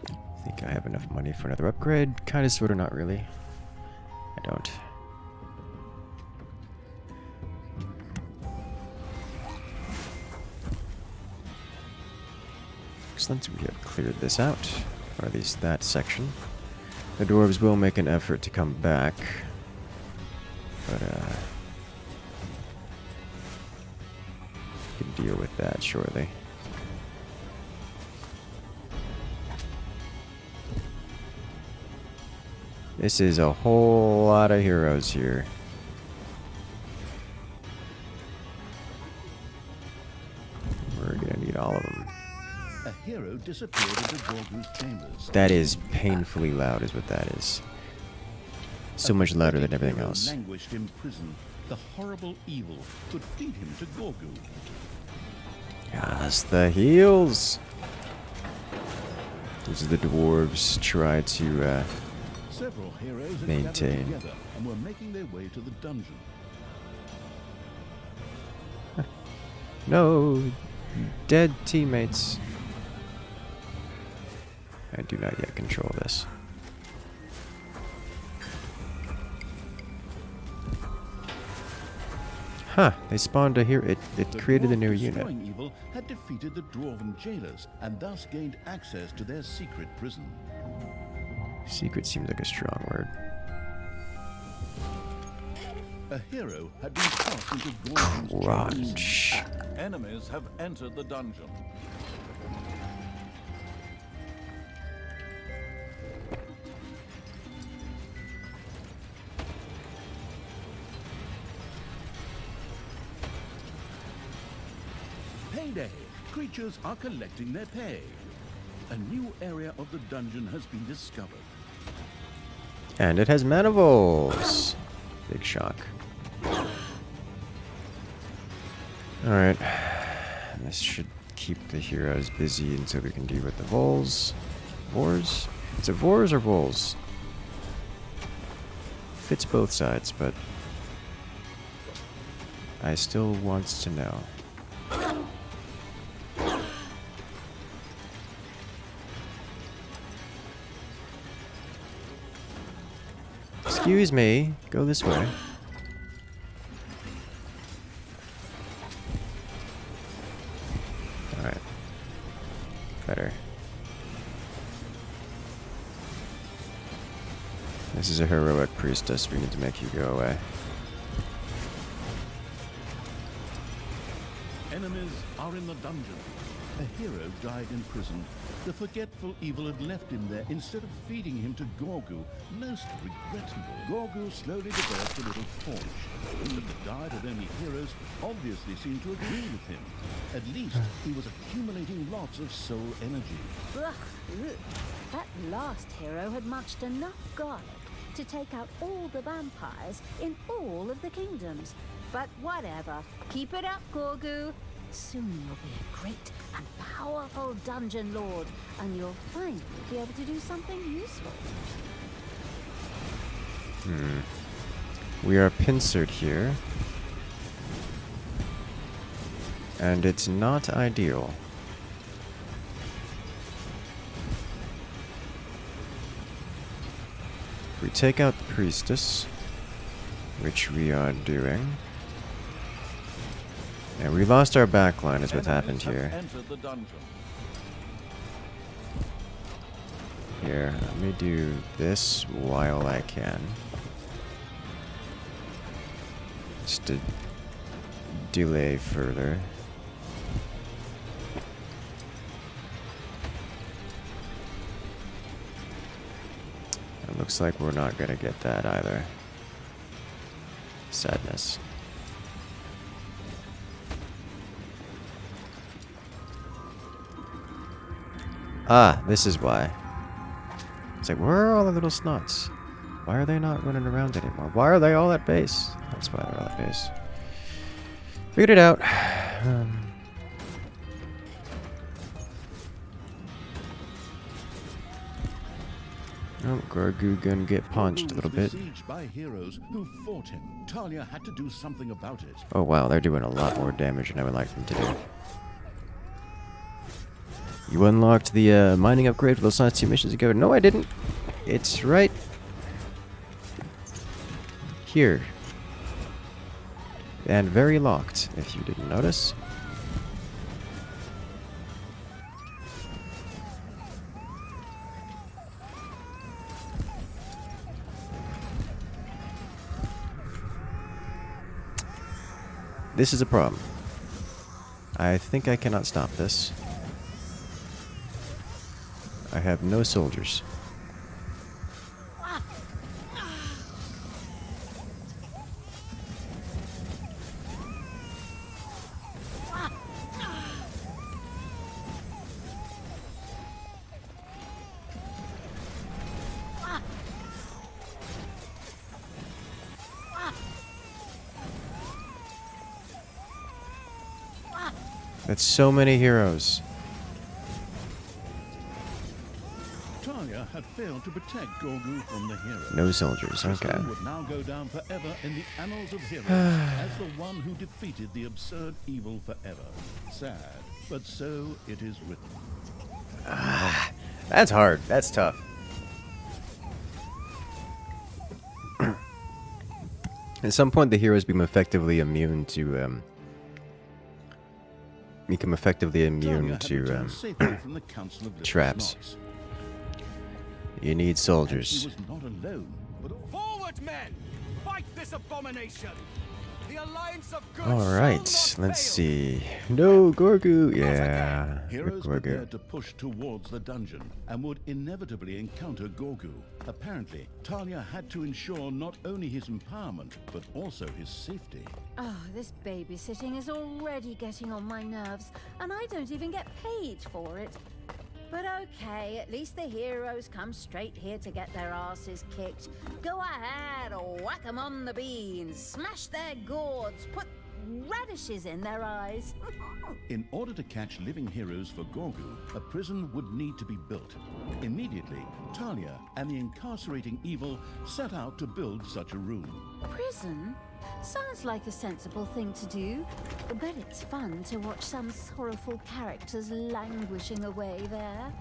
I think I have enough money for another upgrade. Kinda, sorta, not really. I don't. Excellent, we have cleared this out. Or at least that section. The dwarves will make an effort to come back. But, we can deal with that shortly. This is a whole lot of heroes here. We're gonna need all of them. A hero disappeared into Gorgu's chambers. That is painfully loud, is what that is. So much louder than everything else. Languished in prison. The horrible evil could feed him to Gorgu. Yes, the heals. These are the dwarves try to Several heroes had maintain. gathered together and were making their way to the dungeon. No, dead teammates. I do not yet control this. Huh, they spawned a here. It created a new unit. The evil had defeated the Dwarven jailers and thus gained access to their secret prison. Secret seems like a strong word. A hero had been cast into Gorgu's chambers. Crunch. Enemies have entered the dungeon. Payday! Creatures are collecting their pay. A new area of the dungeon has been discovered. And it has manifolds. Big shock. Alright. This should keep the heroes busy until we can deal with the vols. Vors? Is it vors or vols? Fits both sides, but I still want to know. Excuse me, go this way. Alright. Better. This is a heroic priestess, we need to make you go away. Enemies are in the dungeon. A hero died in prison. The forgetful evil had left him there instead of feeding him to Gorgu. Most regrettable. Gorgu slowly developed a little paunch. But the diet of enemy heroes obviously seemed to agree with him. At least he was accumulating lots of soul energy. Ugh, ugh. That last hero had munched enough garlic to take out all the vampires in all of the kingdoms. But whatever. Keep it up, Gorgu. Soon you'll be a great and powerful dungeon lord, and you'll finally be able to do something useful. We are pincered here. And it's not ideal. We take out the priestess, which we are doing. And we lost our backline is what happened here. Entered the dungeon. Here, let me do this while I can. Just to delay further. It looks like we're not gonna get that either. Sadness. Ah, this is why. It's like, where are all the little snots? Why are they not running around anymore? Why are they all at base? That's why they're all at base. Figured it out. Oh, Gorgu gonna get punched a little bit. Besieged by heroes who fought him. Talia had to do something about it. Oh wow, they're doing a lot more damage than I would like them to do. You unlocked the mining upgrade for those last 2 missions ago. No, I didn't. It's right here. And very locked, if you didn't notice. This is a problem. I think I cannot stop this. I have no soldiers. That's so many heroes. Talia had failed to protect Gorgu from the heroes. No soldiers, okay. Tristan would now go down forever in the annals of heroes as the one who defeated the absurd evil forever. Sad, but so it is written. That's hard. That's tough. At some point, the heroes become effectively immune to Talia had returned safely from the Council of Little traps. Snots. You need And soldiers. she was not alone, but Forward, men! Fight this abomination! The alliance of good All shall right, not let's fail. see. No, Gorgu. Yeah, heroes Gorgu. prepared to push towards the dungeon and would inevitably encounter Gorgu. Apparently, Talia had to ensure not only his empowerment, but also his safety. Oh, this babysitting is already getting on my nerves, and I don't even get paid for it. But okay, at least the heroes come straight here to get their asses kicked. Go ahead, whack 'em on the beans, smash their gourds, put radishes in their eyes. In order to catch living heroes for Gorgu, a prison would need to be built. Immediately, Talia and the incarcerating evil set out to build such a room. Prison? Sounds like a sensible thing to do, but it's fun to watch some sorrowful characters languishing away there.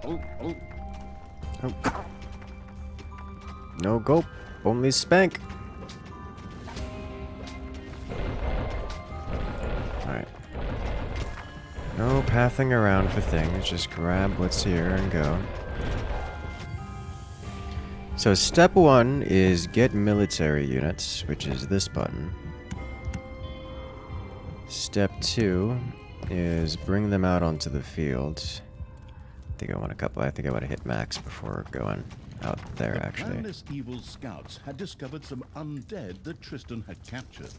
Oh. No gulp, only spank. Alright. No pathing around for things, just grab what's here and go. So step 1 is get military units, which is this button. Step 2 is bring them out onto the field. I think I want a couple. I think I want to hit max before going out there, The actually. planless evil scouts had discovered some undead that Tristan had captured.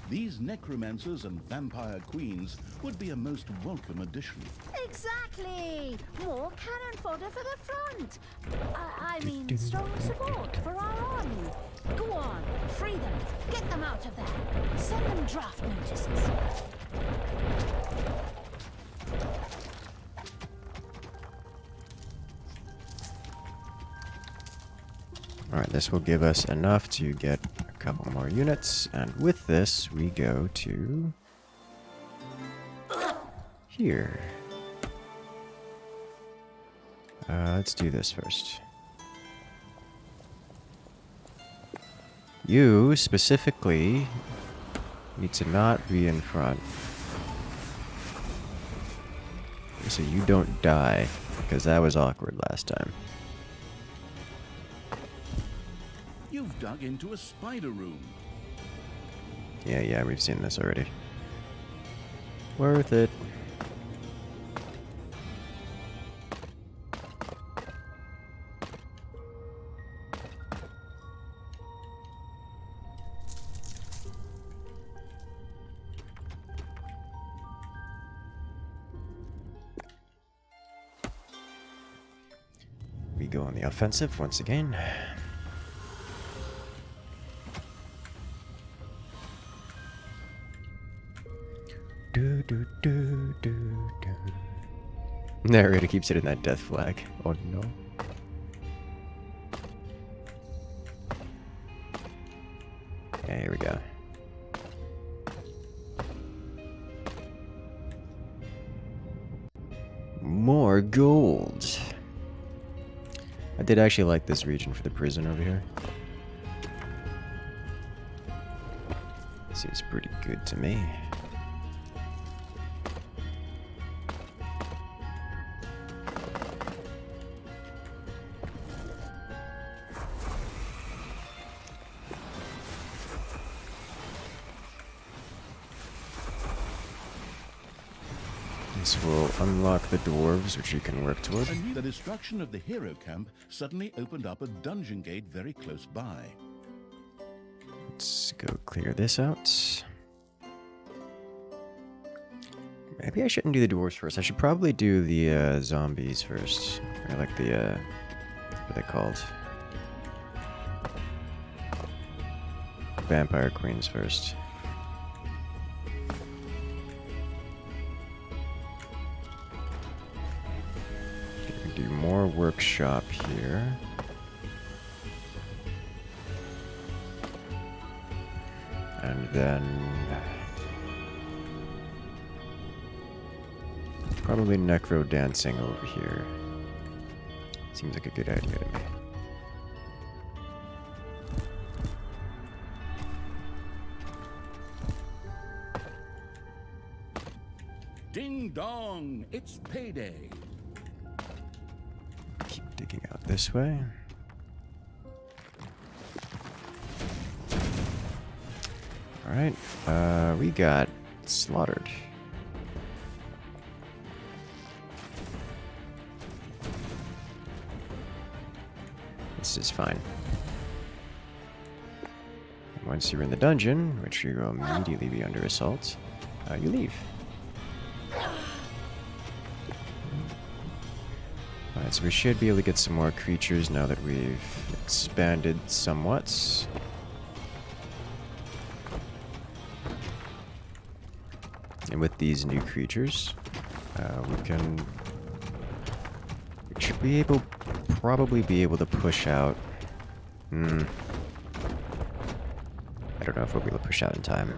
These necromancers and vampire queens would be a most welcome addition. Exactly! More cannon fodder for the front! I mean, strong support for our army. Go on, free them. Get them out of there. Send them draft notices. Alright, this will give us enough to get a couple more units, and with this we go to here. Let's do this first. You specifically need to not be in front, so you don't die, because that was awkward last time. You've dug into a spider room. Yeah, we've seen this already. Worth it. We go on the offensive once again. Narrator keeps hitting that death flag. Oh no. Okay, here we go. More gold. I did actually like this region for the prison over here. Seems pretty good to me. This will unlock the dwarves, which you can work toward. The destruction of the hero camp suddenly opened up a dungeon gate very close by. Let's go clear this out. Maybe I shouldn't do the dwarves first. I should probably do the zombies first. Or like the, what are they called? Vampire queens first. Do more workshop here. And then probably necro dancing over here. Seems like a good idea to me. Ding dong, it's payday. Keep digging out this way. Alright, we got slaughtered. This is fine. Once you're in the dungeon, which you will immediately be under assault, you leave. Alright, so we should be able to get some more creatures now that we've expanded somewhat. And with these new creatures, we should be able, probably be able to push out. I don't know if we'll be able to push out in time.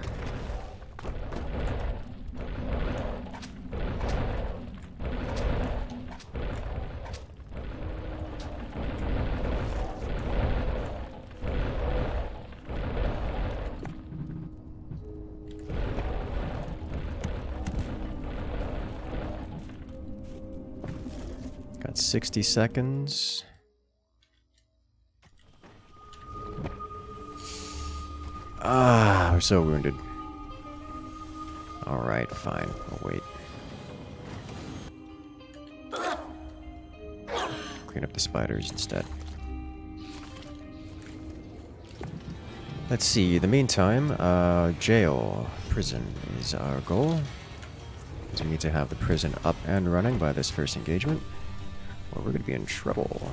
Got 60 seconds. Ah, we're so wounded. Alright, fine. I'll wait. Clean up the spiders instead. Let's see. In the meantime, jail, prison is our goal. Because we need to have the prison up and running by this first engagement, or we're going to be in trouble.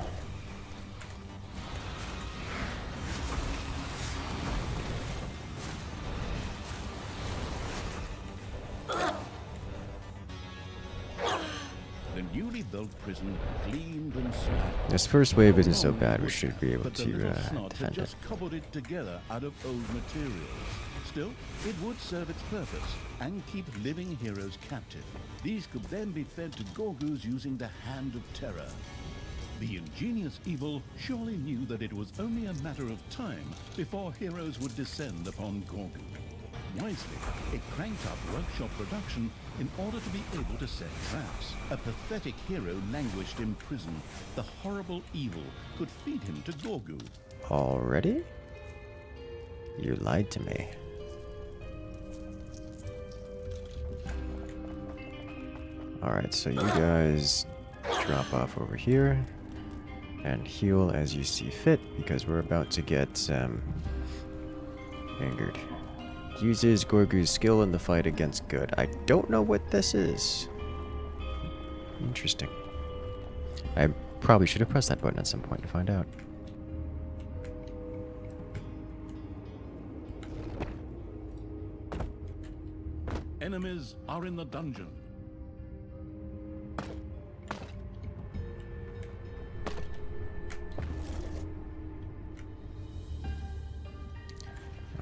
The newly built prison gleamed and sparkled. This first wave isn't so bad. We should be able But the to little snots had defend it. just cobbled it together out of old materials. Still, it would serve its purpose and keep living heroes captive. These could then be fed to Gorgus using the Hand of Terror. The ingenious evil surely knew that it was only a matter of time before heroes would descend upon Gorgu. Wisely, it cranked up workshop production in order to be able to set traps. A pathetic hero languished in prison. The horrible evil could feed him to Gorgu. Already? You lied to me. Alright, so you guys drop off over here and heal as you see fit, because we're about to get angered. Uses Gorgu's skill in the fight against good. I don't know what this is. Interesting. I probably should have pressed that button at some point to find out. Enemies are in the dungeon.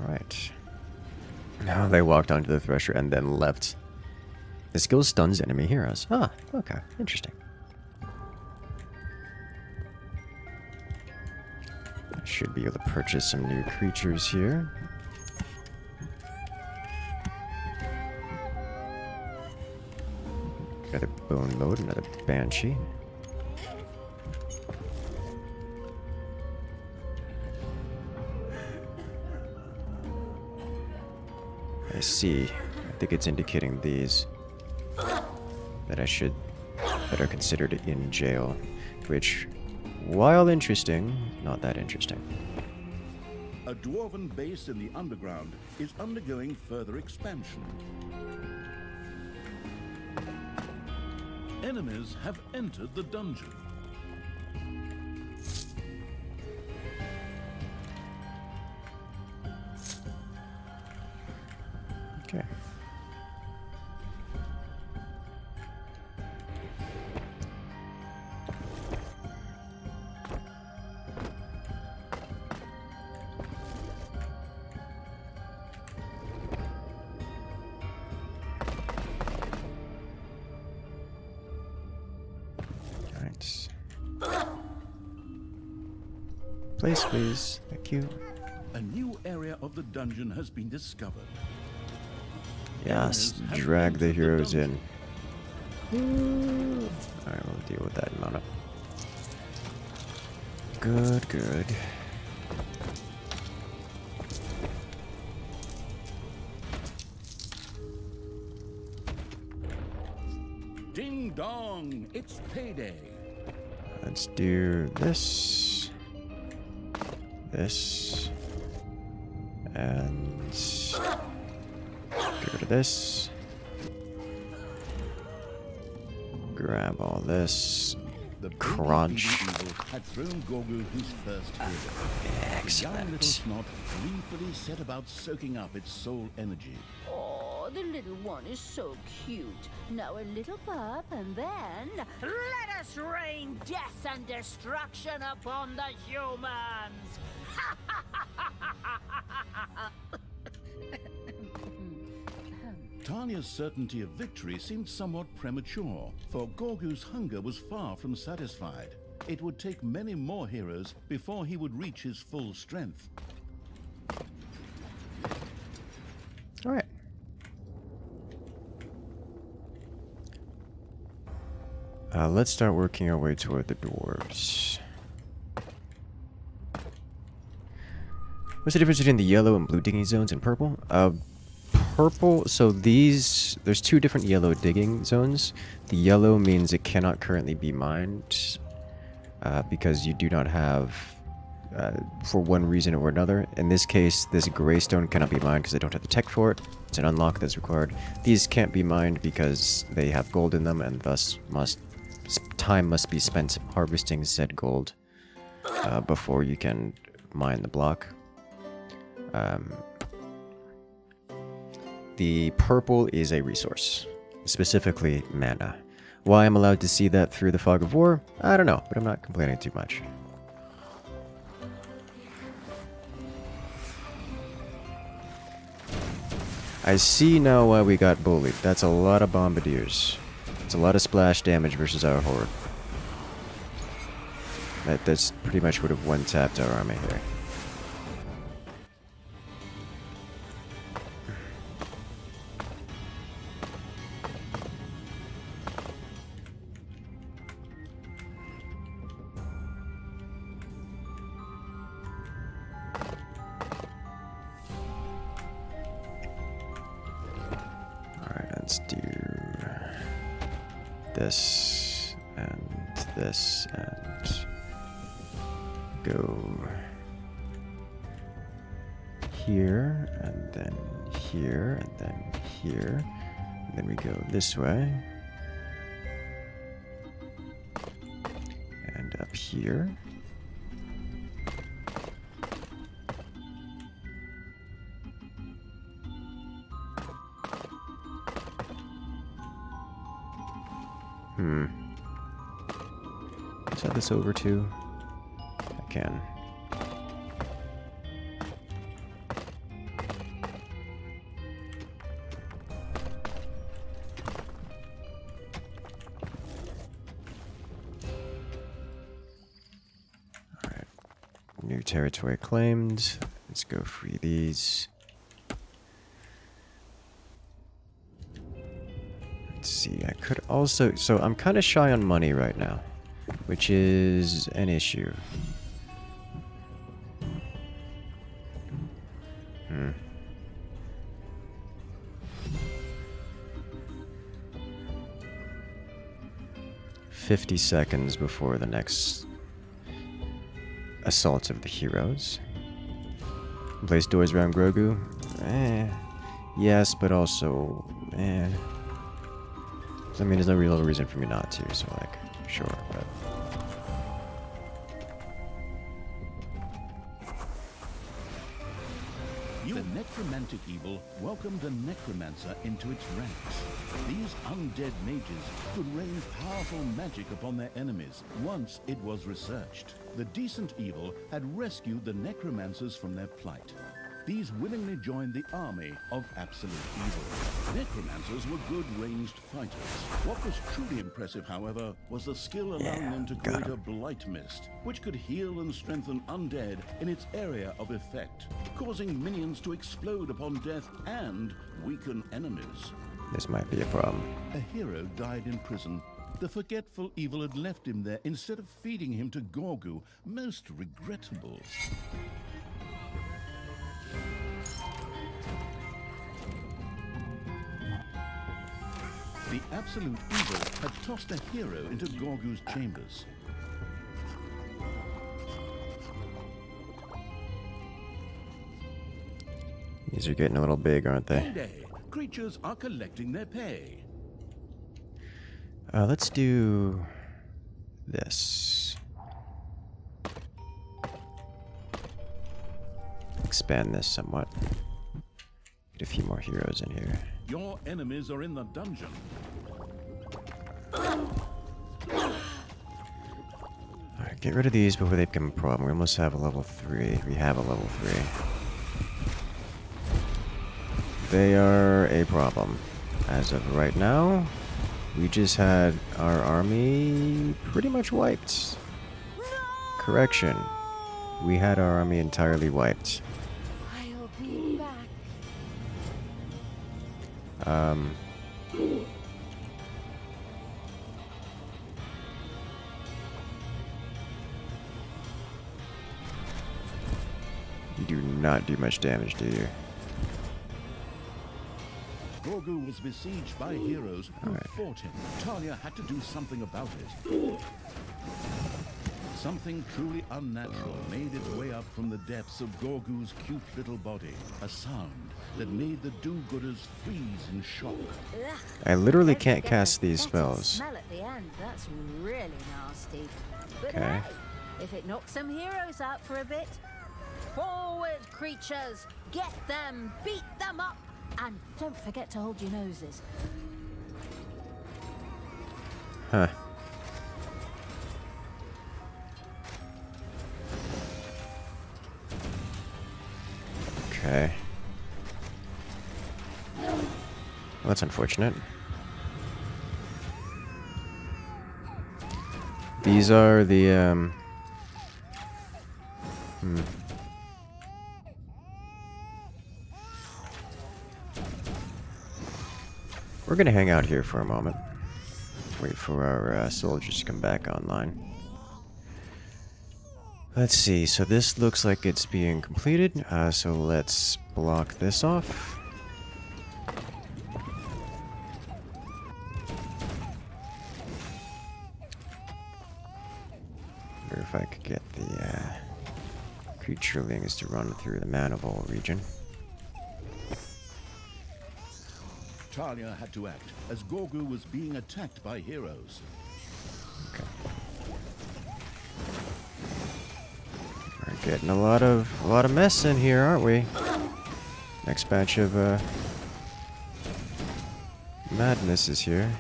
Alright. Now they walked onto the thresher and then left. The skill stuns enemy heroes. Ah, okay. Interesting. I should be able to purchase some new creatures here. Another bone mode, another banshee. I see. I think it's indicating these that that are considered in jail, which, while interesting, not that interesting. A Dwarven base in the underground is undergoing further expansion. Enemies have entered the dungeon. Okay. Alright. Place, please. Thank you. A new area of the dungeon has been discovered. Yes, drag the heroes in. Alright, we'll deal with that in a moment. Good, good. Ding dong, it's payday. Let's do this. This. And get rid of this. Grab all this. The baby Crunch. feeding evil had thrown Gorgu his first hero. The young little Excellent. snot gleefully set about soaking up its soul energy. Oh, the little one is so cute. Now a little pup, and then let us rain death and destruction upon the humans. Talia's certainty of victory seemed somewhat premature, for Gorgu's hunger was far from satisfied. It would take many more heroes before he would reach his full strength. Alright. Let's start working our way toward the dwarves. What's the difference between the yellow and blue digging zones and purple? Purple, so there's two different yellow digging zones. The yellow means it cannot currently be mined because you do not have, for one reason or another. In this case, this gray stone cannot be mined because I don't have the tech for it. It's an unlock that's required. These can't be mined because they have gold in them, and thus time must be spent harvesting said gold before you can mine the block. The purple is a resource, specifically mana. Why I'm allowed to see that through the fog of war, I don't know, but I'm not complaining too much. I see now why we got bullied. That's a lot of bombardiers. It's a lot of splash damage versus our horde. That's pretty much would have one-tapped our army here. Let's do this and go here and then here and then here and then we go this way and up here. Let's have this over too. I can. Alright. New territory claimed. Let's go free these. Let's see, I could also... So I'm kind of shy on money right now, which is an issue. Hmm. "50 seconds before the next assault of the heroes. Place doors around Gorgu? Yes, but also, I mean, there's no real reason for me not to, so like, sure, but... The necromantic evil welcomed a necromancer into its ranks. These undead mages could rain powerful magic upon their enemies once it was researched. The decent evil had rescued the necromancers from their plight. These willingly joined the army of absolute evil. Necromancers were good ranged fighters. What was truly impressive, however, was the skill allowing them to create a blight mist, which could heal and strengthen undead in its area of effect, causing minions to explode upon death and weaken enemies. This might be a problem. A hero died in prison. The forgetful evil had left him there instead of feeding him to Gorgu. Most regrettable. The absolute evil had tossed a hero into Gorgu's chambers. These are getting a little big, aren't they? One day, creatures are collecting their pay. Let's do this. Expand this somewhat. Get a few more heroes in here. Your enemies are in the dungeon. Alright, get rid of these before they become a problem. We almost have a level 3. We have a level 3. They are a problem. As of right now, we just had our army pretty much wiped. Correction. We had our army entirely wiped. I'll be back. You do not do much damage, do you? Gorgu was besieged by heroes who fought him. Talia had to do something about it. Something truly unnatural made its way up from the depths of Gorgu's cute little body. A sound that made the do-gooders freeze in shock. I literally Don't can't forget cast the these better spells. Smell at the end. That's really nasty. But Okay. hey, if it knocks some heroes out for a bit, forward, creatures! Get them! Beat them up! And don't forget to hold your noses. Huh. Okay. Well, that's unfortunate. These are the, We're gonna hang out here for a moment. Wait for our soldiers to come back online. Let's see, so this looks like it's being completed, so let's block this off. Wonder if I could get the creaturelings to run through the Manival region. Talia had to act as Gorgu was being attacked by heroes. Okay. We're getting a lot of mess in here, aren't we? Next batch of madness is here.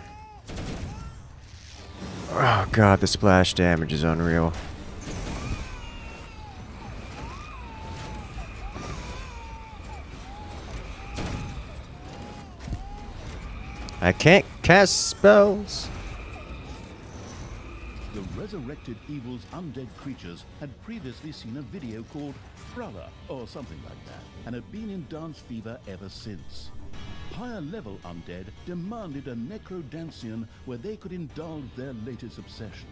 Oh god, the splash damage is unreal. I can't cast spells. The resurrected evil's undead creatures had previously seen a video called Thralla, or something like that, and had been in dance fever ever since. Higher level undead demanded a necrodancian where they could indulge their latest obsession.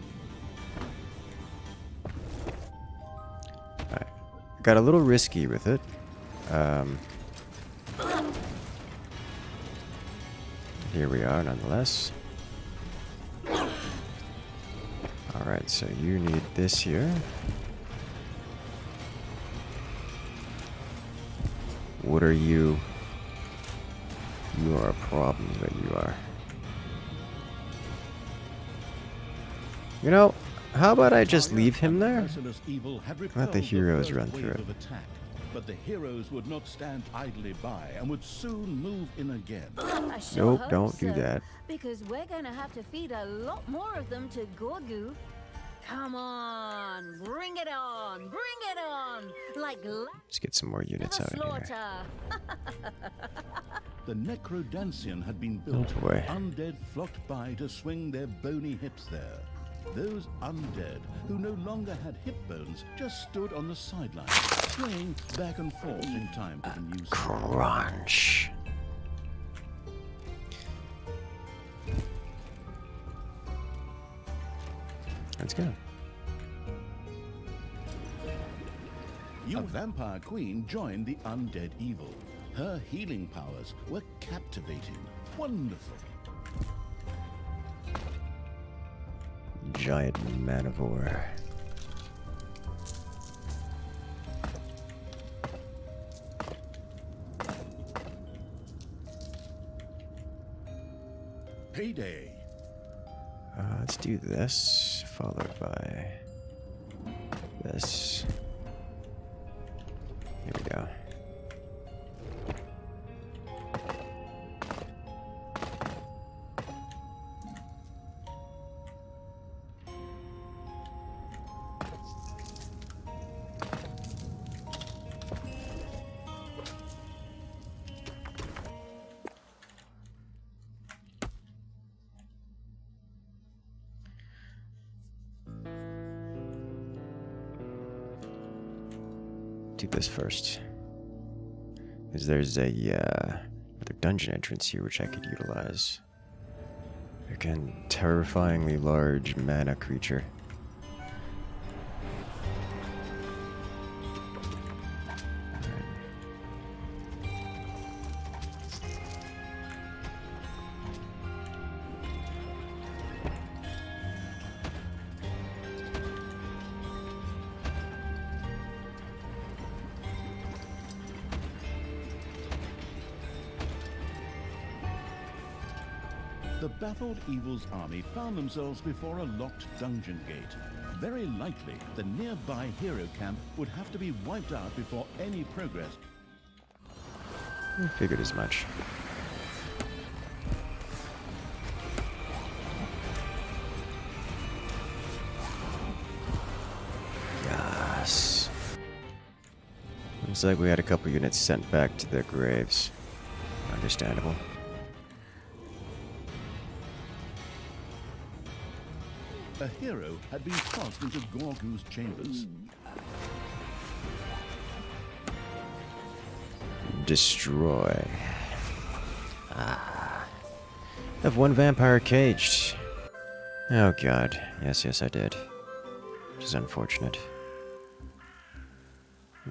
Alright. Got a little risky with it. Here we are, nonetheless. Alright, so you need this here. What are you? You are a problem, but you are. You know, how about I just leave him there? Let the heroes run through it. But the heroes would not stand idly by and would soon move in again. I sure Nope, hope don't do so, that. Because we're gonna have to feed a lot more of them to Gorgu. Come on, bring it on, bring it on! Like Let's get some more units out of here. The necrodancian had been built. Oh boy. Undead flocked by to swing their bony hips there. Those undead, who no longer had hip bones, just stood on the sidelines, swaying back and forth in time to the new sound. Crunch. Let's go. A vampire queen joined the undead evil. Her healing powers were captivating, wonderful. Giant manivore. Payday. Let's do this, followed by this. Here we go. Do this first, because there's a another dungeon entrance here which I could utilize. Again, terrifyingly large mana creature. The baffled evil's army found themselves before a locked dungeon gate. Very likely, the nearby hero camp would have to be wiped out before any progress. I figured as much. Looks like we had a couple units sent back to their graves. Understandable. A hero had been tossed into Gorgu's chambers. Destroy. Ah. I have one vampire caged. Oh god. Yes, I did. Which is unfortunate.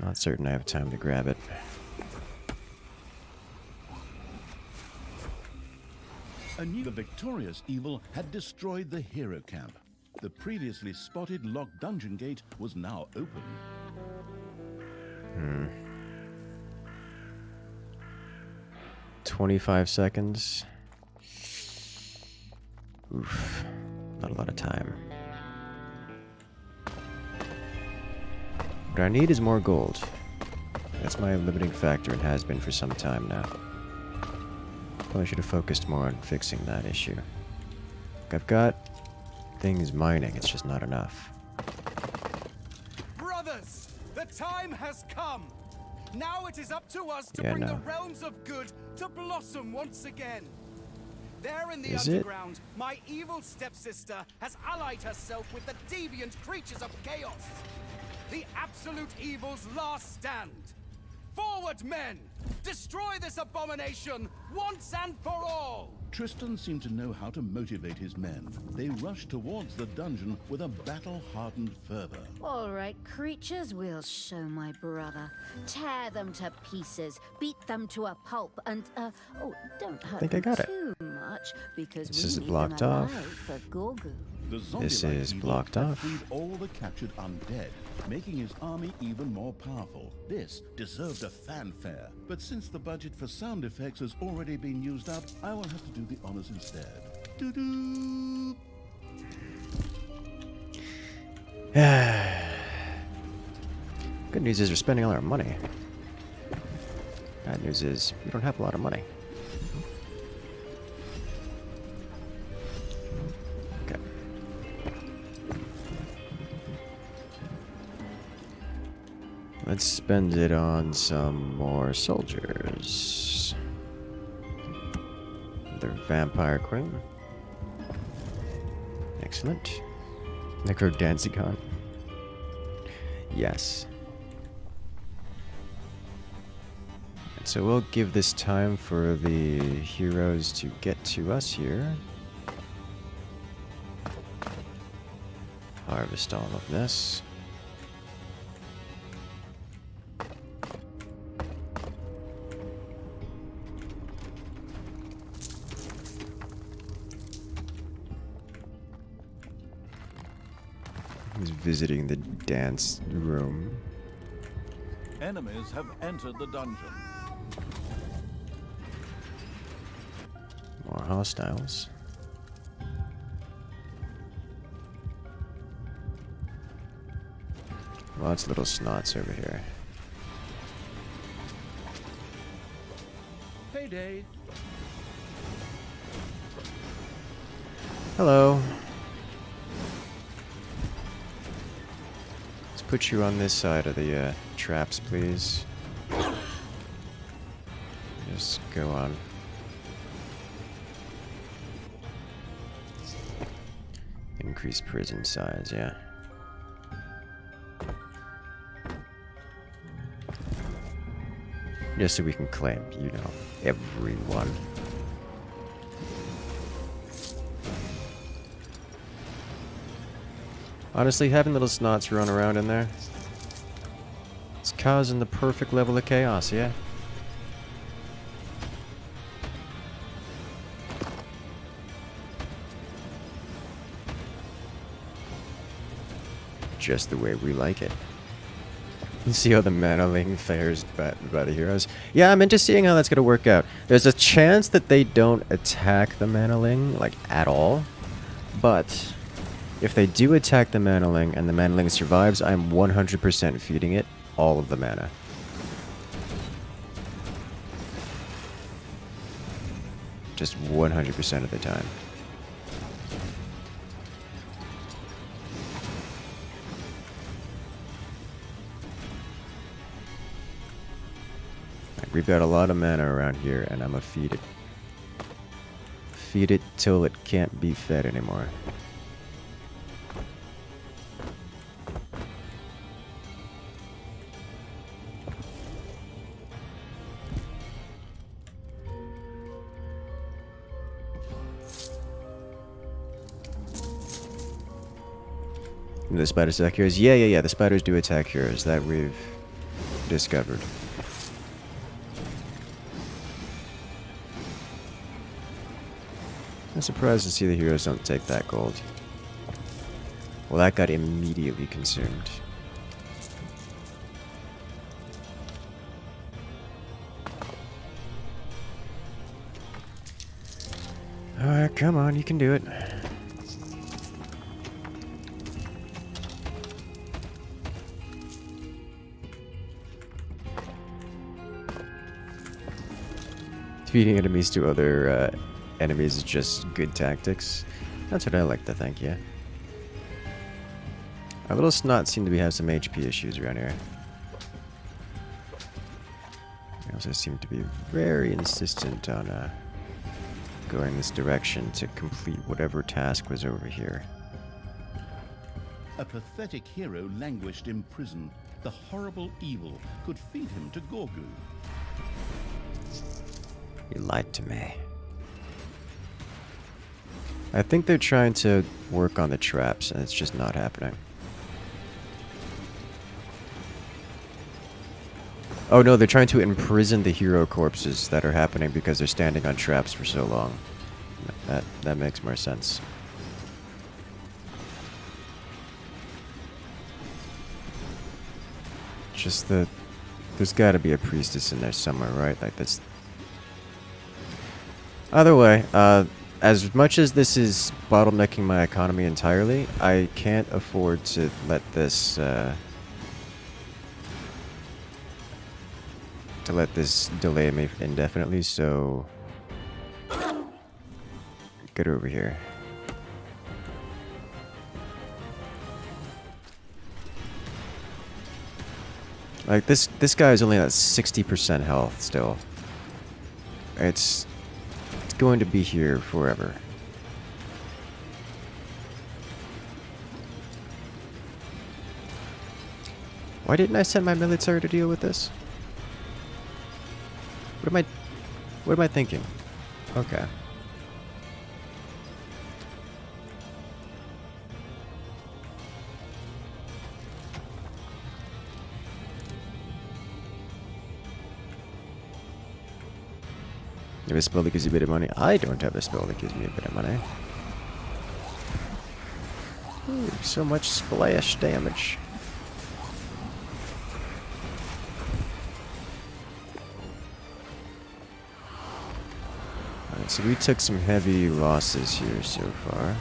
Not certain I have time to grab it. The victorious evil had destroyed the hero camp. The previously spotted locked dungeon gate was now open. 25 seconds. Oof. Not a lot of time. What I need is more gold. That's my limiting factor and has been for some time now. Probably should have focused more on fixing that issue. I've got things mining, it's just not enough. Brothers, the time has come. Now it is up to us to Yeah, bring no. the realms of good to blossom once again. There in the Is it? underground, my evil stepsister has allied herself with the deviant creatures of chaos. The absolute evil's last stand. Forward, men! Destroy this abomination once and for all! Tristan seemed to know how to motivate his men. They rushed towards the dungeon with a battle-hardened fervor. All right, creatures, we'll show my brother. Tear them to pieces, beat them to a pulp, and, oh, don't hurt think I got it. them too much, because This we is need blocked them off. alive for Gorgu. The This zombie-like is evil blocked had off. freed all the captured undead, making his army even more powerful. This deserved a fanfare, but since the budget for sound effects has already been used up, I will have to do the honors instead. Doo-doo! Good news is we're spending all our money. Bad news is we don't have a lot of money. Okay. Let's spend it on some more soldiers. Another vampire queen. Excellent. Necrodancicon. Yes. And so we'll give this time for the heroes to get to us here. Harvest all of this. He's visiting the dance room. Enemies have entered the dungeon. More hostiles. Lots of little snots over here. Payday! Hello. Let's put you on this side of the traps, please. Just go on. Increase prison size, yeah. Just so we can claim, you know, everyone. Honestly, having little snots run around in there, it's causing the perfect level of chaos, yeah? Just the way we like it. See how the manaling fares by the heroes. Yeah, I'm into seeing how that's going to work out. There's a chance that they don't attack the manaling, like, at all. But if they do attack the manaling and the manaling survives, I'm 100% feeding it all of the mana. Just 100% of the time. We've got a lot of mana around here, and I'm gonna feed it. Feed it till it can't be fed anymore. The spiders attack heroes? Yeah. The spiders do attack heroes. That we've discovered. I'm surprised to see the heroes don't take that gold. Well, that got immediately consumed. Alright, come on, you can do it. Defeating enemies to other enemies is just good tactics. That's what I like to think, yeah. Our little snot seem to have some HP issues around here. They also seem to be very insistent on going this direction to complete whatever task was over here. A pathetic hero languished in prison. The horrible evil could feed him to Gorgu. You lied to me. I think they're trying to work on the traps, and it's just not happening. Oh no, they're trying to imprison the hero corpses that are happening because they're standing on traps for so long. That makes more sense. Just there's gotta be a priestess in there somewhere, right? Like that's... Either way, as much as this is bottlenecking my economy entirely, I can't afford to let this delay me indefinitely, so get over here. Like this guy is only at 60% health still. It's going to be here forever. Why didn't I send my military to deal with this? What am I thinking? Okay. You have a spell that gives you a bit of money? I don't have a spell that gives me a bit of money. Ooh, so much splash damage. Alright, so we took some heavy losses here so far.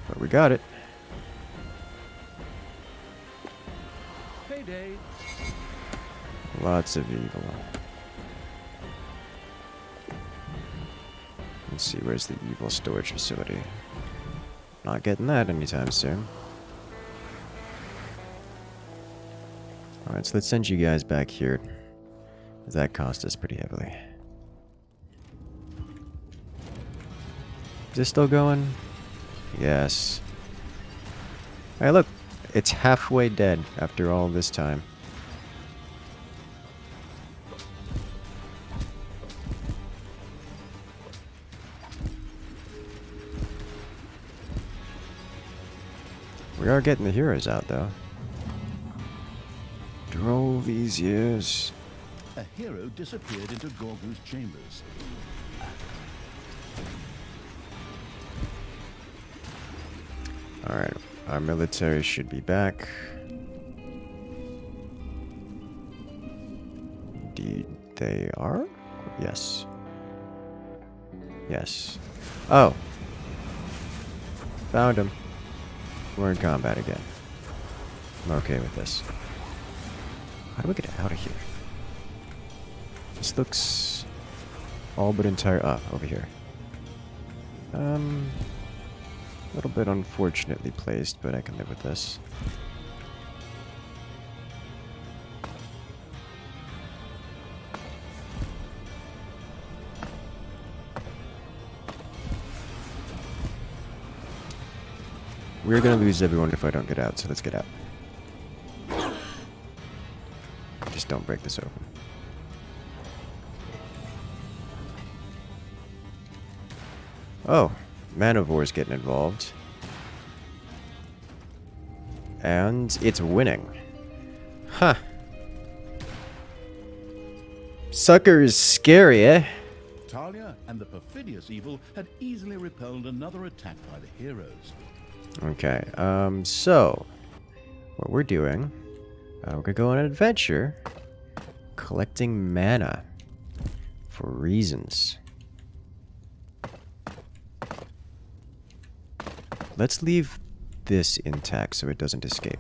But we got it. Lots of evil. Let's see, where's the evil storage facility? Not getting that anytime soon. Alright, so let's send you guys back here. That cost us pretty heavily. Is this still going? Yes. Hey, look! It's halfway dead after all this time. We are getting the heroes out, though. After all these years. A hero disappeared into Gorgu's chambers. Alright, our military should be back. Indeed, they are? Yes. Yes. Oh! Found him. We're in combat again. I'm okay with this. How do we get out of here? This looks all but entire. Ah, over here. A little bit unfortunately placed, but I can live with this. We're gonna lose everyone if I don't get out, so let's get out. Just don't break this open. Oh, Manovor's getting involved. And it's winning. Huh. Sucker is scary, eh? Talia and the perfidious evil had easily repelled another attack by the heroes. Okay, so what we're doing, we're gonna go on an adventure collecting mana for reasons. Let's leave this intact so it doesn't escape.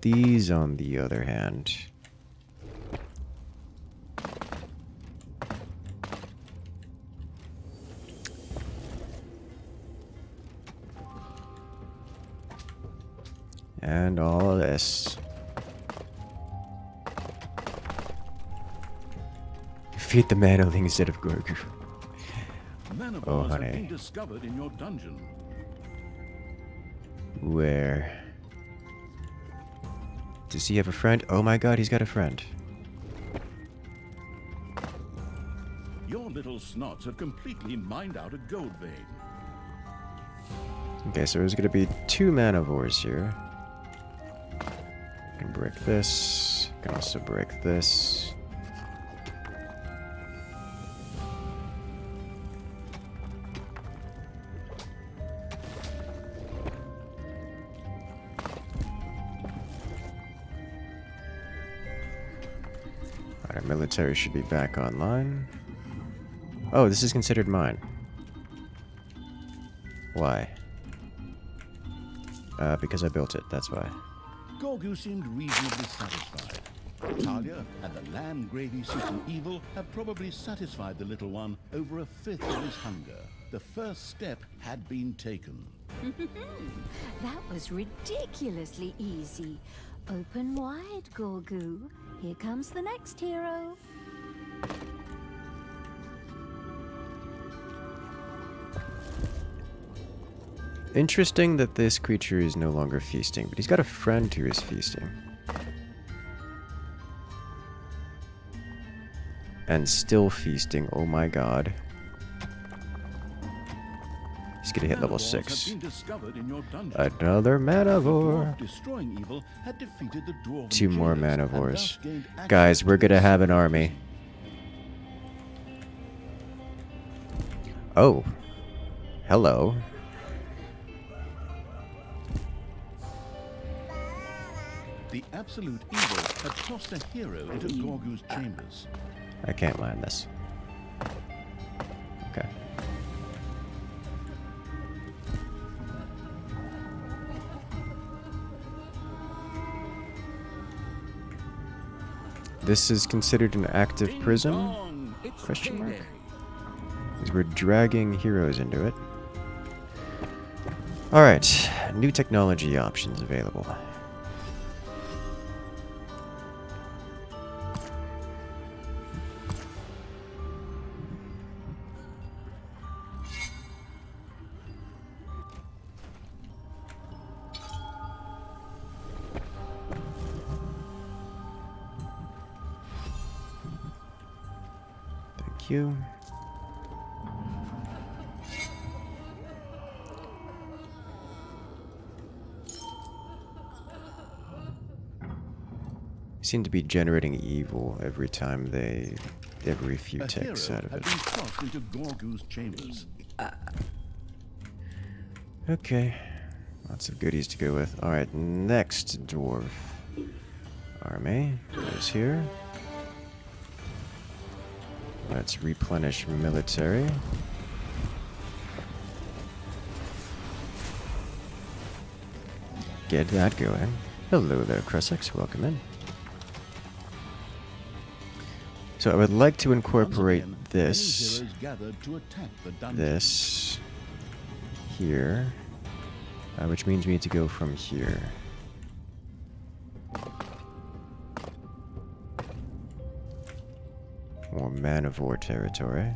These, on the other hand, and all of this. Feed the manaling instead of Gorgu. Oh, Manivores have honey. been discovered in your dungeon. Where? Does he have a friend? Oh my god, he's got a friend. Your little snots have completely mined out a gold vein. Okay, so there's gonna be 2 Manivores here. Can break this. Can also break this. Our military should be back online. Oh, this is considered mine. Why? Because I built it, that's why. Gorgu seemed reasonably satisfied. Talia and the land-gravy-seeking evil have probably satisfied the little one over a fifth of his hunger. The first step had been taken. That was ridiculously easy. Open wide, Gorgu. Here comes the next hero. Interesting that this creature is no longer feasting, but he's got a friend who is feasting. And still feasting, oh my god. He's gonna hit level Manivores 6. have been discovered in your dungeon. Another Manivore. Destroying evil had defeated the Dwarven 2 more jailers and Manivores. thus gained access Guys, we're to gonna its have an secrets. army. Oh. Hello. The absolute evil had tossed a hero into Gorgu's chambers. I can't land this. Okay. This is considered an active Ding prison? dong, it's Question mark? payday. Because we're dragging heroes into it. Alright, new technology options available. Thank you. Seem to be generating evil every few A ticks hero out of had it. been tossed into Gorgu's chambers. Okay. Lots of goodies to go with. Alright, next dwarf army goes here. Let's replenish military. Get that going. Hello there, Cressex. Welcome in. So I would like to incorporate Once again, this, many heroes gathered to attack the dungeon. this, here, which means we need to go from here. More Manivore territory.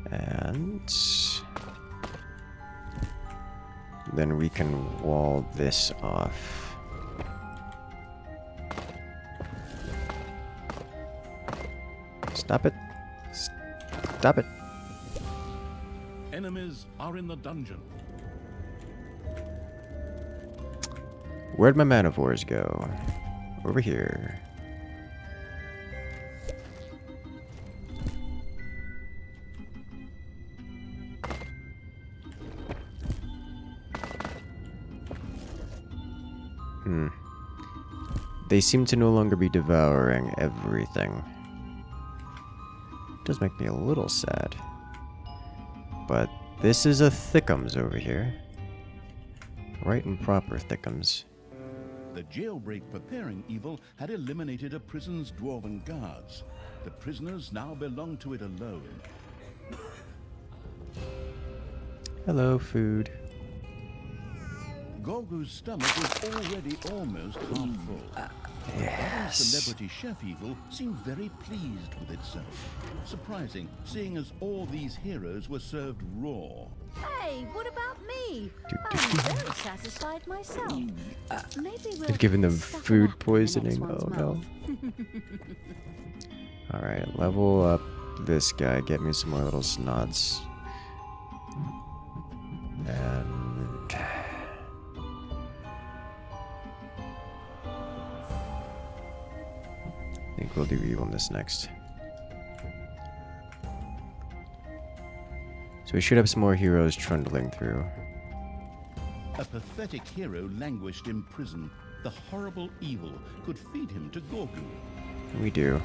And then we can wall this off. Stop it. Stop it. Enemies are in the dungeon. Where'd my Manivores go? Over here. They seem to no longer be devouring everything. Does make me a little sad. But this is a thickums over here. Right and proper thickums. The jailbreak preparing evil had eliminated a prison's dwarven guards. The prisoners now belong to it alone. Hello, food. Gorgu's stomach was already almost half full. Yes. Celebrity chef evil seemed very pleased with itself. Surprising, seeing as all these heroes were served raw. Hey, what about me? I'm very satisfied myself. Maybe we'll They've given them stuff food that in the poisoning. next Oh one's no. mouth. Alright, level up this guy. Get me some more little snots. And I think we'll do evilness next. So we should have some more heroes trundling through. A pathetic hero languished in prison. The horrible evil could feed him to Gorgu. We do.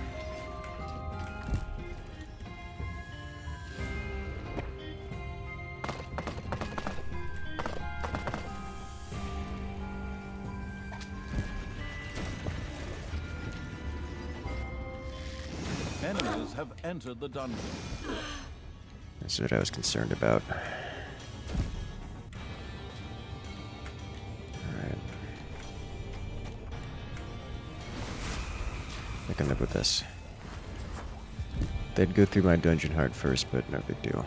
Enemies have entered the dungeon. That's what I was concerned about. Alright. I can live with this. They'd go through my dungeon hard first, but no big deal.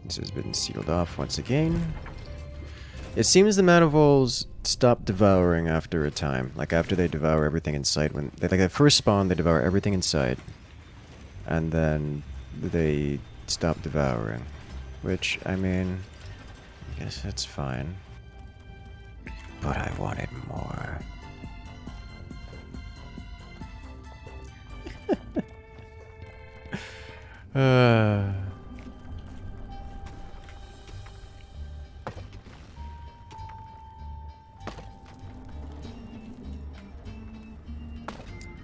This has been sealed off once again. It seems the Manifolds stop devouring after a time. Like after they devour everything in sight. When they first spawn, they devour everything in sight. And then they stop devouring. Which, I mean, I guess that's fine. But I wanted more.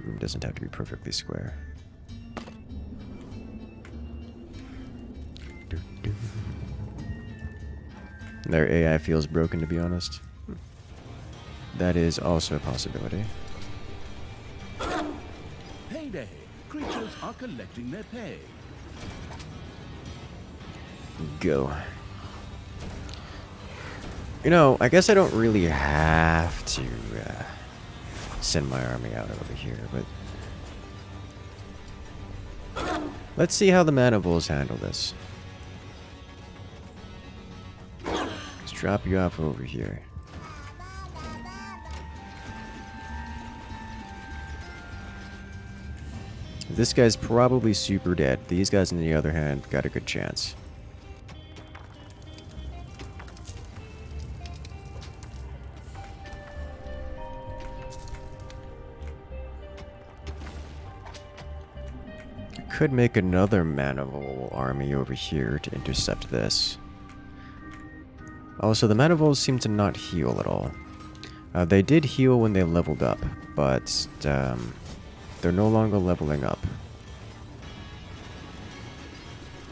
Room doesn't have to be perfectly square. Their AI feels broken, to be honest. That is also a possibility. Payday! Creatures are collecting their pay. Go. You know, I guess I don't really have to send my army out over here, but let's see how the Manifolds handle this. Let's drop you off over here. This guy's probably super dead. These guys, on the other hand, got a good chance. Could make another Manivore army over here to intercept this. Also, the Manifolds seem to not heal at all. They did heal when they leveled up, but they're no longer leveling up.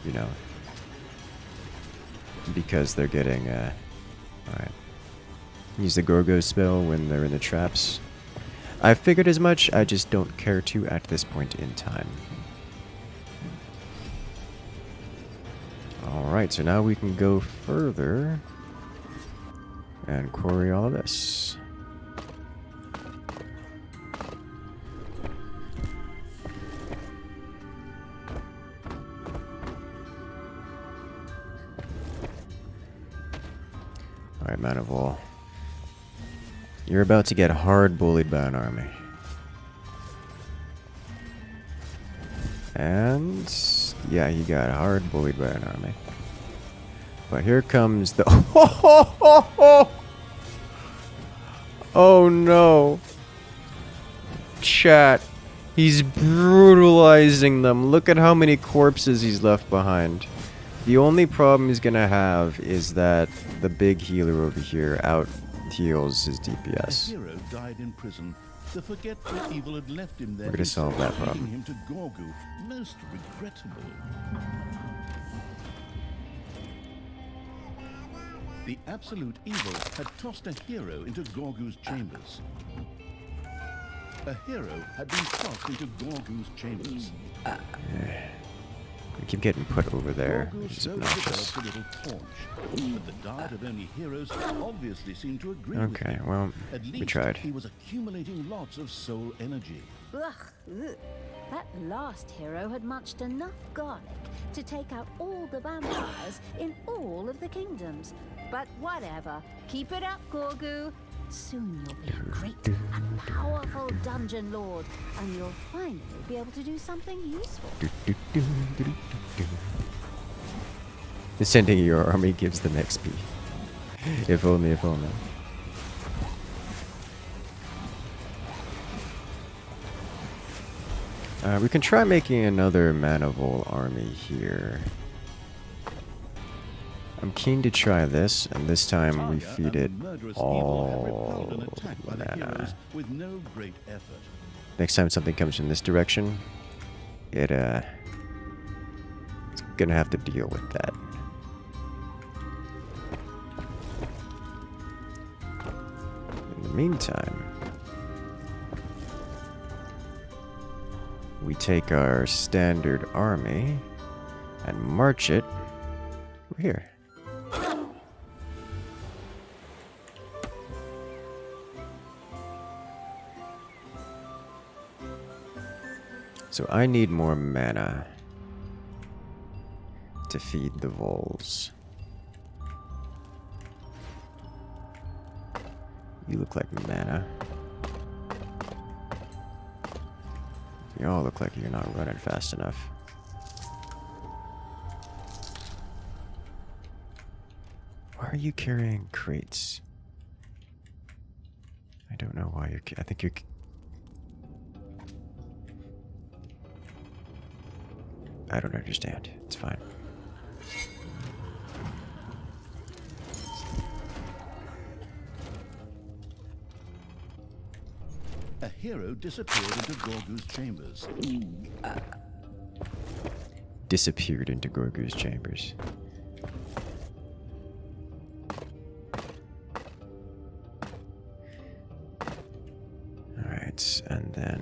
You know. Because they're getting, alright. Use the Gorgu spell when they're in the traps. I figured as much, I just don't care to at this point in time. Alright, so now we can go further and quarry all of this. Alright, Man of War. You're about to get hard bullied by an army. And yeah, you got hard bullied by an army. But here comes the oh no. Chat. He's brutalizing them. Look at how many corpses he's left behind. The only problem he's gonna have is that the big healer over here out heals his DPS. A hero died in prison. The forgetful evil had left him there. We're gonna solve that problem. Him to Gorgu. Most regrettable. The absolute evil had tossed a hero into Gorgu's chambers. A hero had been tossed into Gorgu's chambers. We keep getting put over there, Gorgu which is so obnoxious. developed a little paunch, but the diet of only heroes obviously seemed to agree with Okay, him. well, At least we tried. he was accumulating lots of soul energy. Ugh, ugh. That last hero had munched enough garlic to take out all the vampires in all of the kingdoms. But whatever. Keep it up, Gorgu. Soon you'll be a great and powerful dungeon lord, and you'll finally be able to do something useful. Sending your army gives them XP. If only, if only. We can try making another Manivol army here. I'm keen to try this, and this time we Talia feed and it the murderous all evil had repelled an attack by the mana. heroes with no great effort. Next time something comes from this direction, it's gonna have to deal with that. In the meantime, we take our standard army and march it over here. So I need more mana to feed the voles. You look like mana. You all look like you're not running fast enough. Why are you carrying crates? I don't know why you're... I think you're... I don't understand. It's fine. A hero disappeared into Gorgu's chambers. Disappeared into Gorgu's chambers. Alright, and then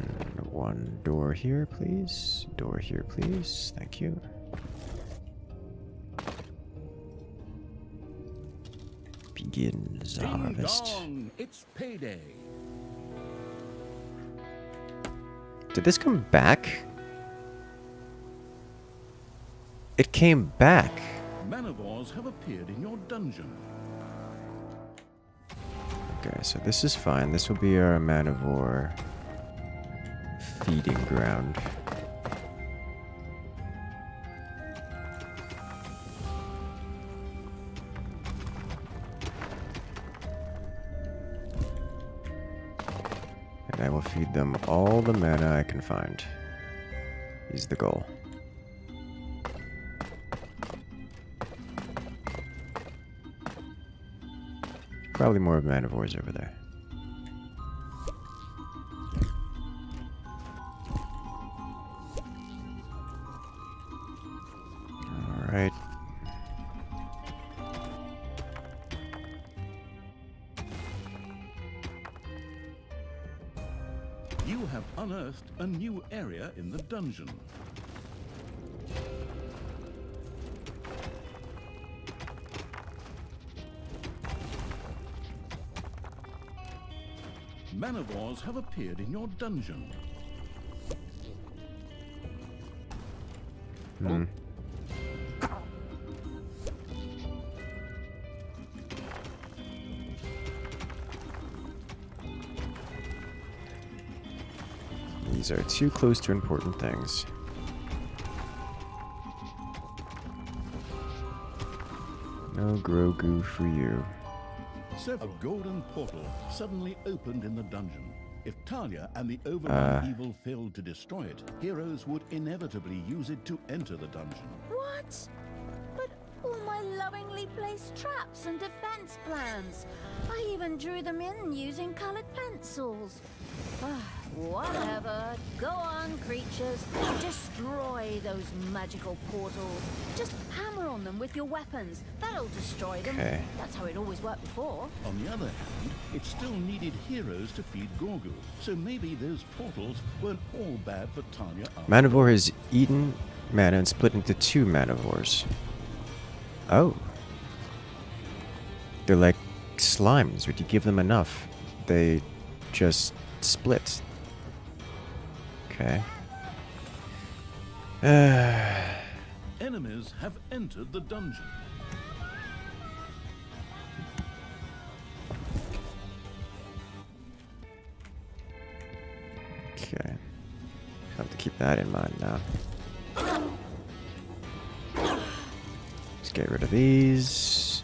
one door here, please. Door here, please. Thank you. Begins the Ding harvest. dong, it's payday. Did this come back? It came back. Manivores have appeared in your dungeon. Okay, so this is fine. This will be our Manivore feeding ground. And I will feed them all the mana I can find. Is the goal. Probably more manivores over there. Alright. You have unearthed a new area in the dungeon. Manivores have appeared in your dungeon. Hmm. These are too close to important things. No Gorgu for you. A golden portal suddenly opened in the dungeon. If Talia and the Overworld evil failed to destroy it, heroes would inevitably use it to enter the dungeon. What? But all my lovingly placed traps and defense plans. I even drew them in using colored pencils. Whatever. Go on, creatures. Destroy those magical portals. Just hammer on them with your weapons. That'll destroy them. Okay. That's how it always worked before. On the other hand, it still needed heroes to feed Gorgu, so maybe those portals weren't all bad for Talia after. Manivore has eaten mana and split into 2 manivores. Oh. They're like slimes. Would you give them enough? They just split. Okay. Enemies have entered the dungeon. Okay. Have to keep that in mind now. Let's get rid of these.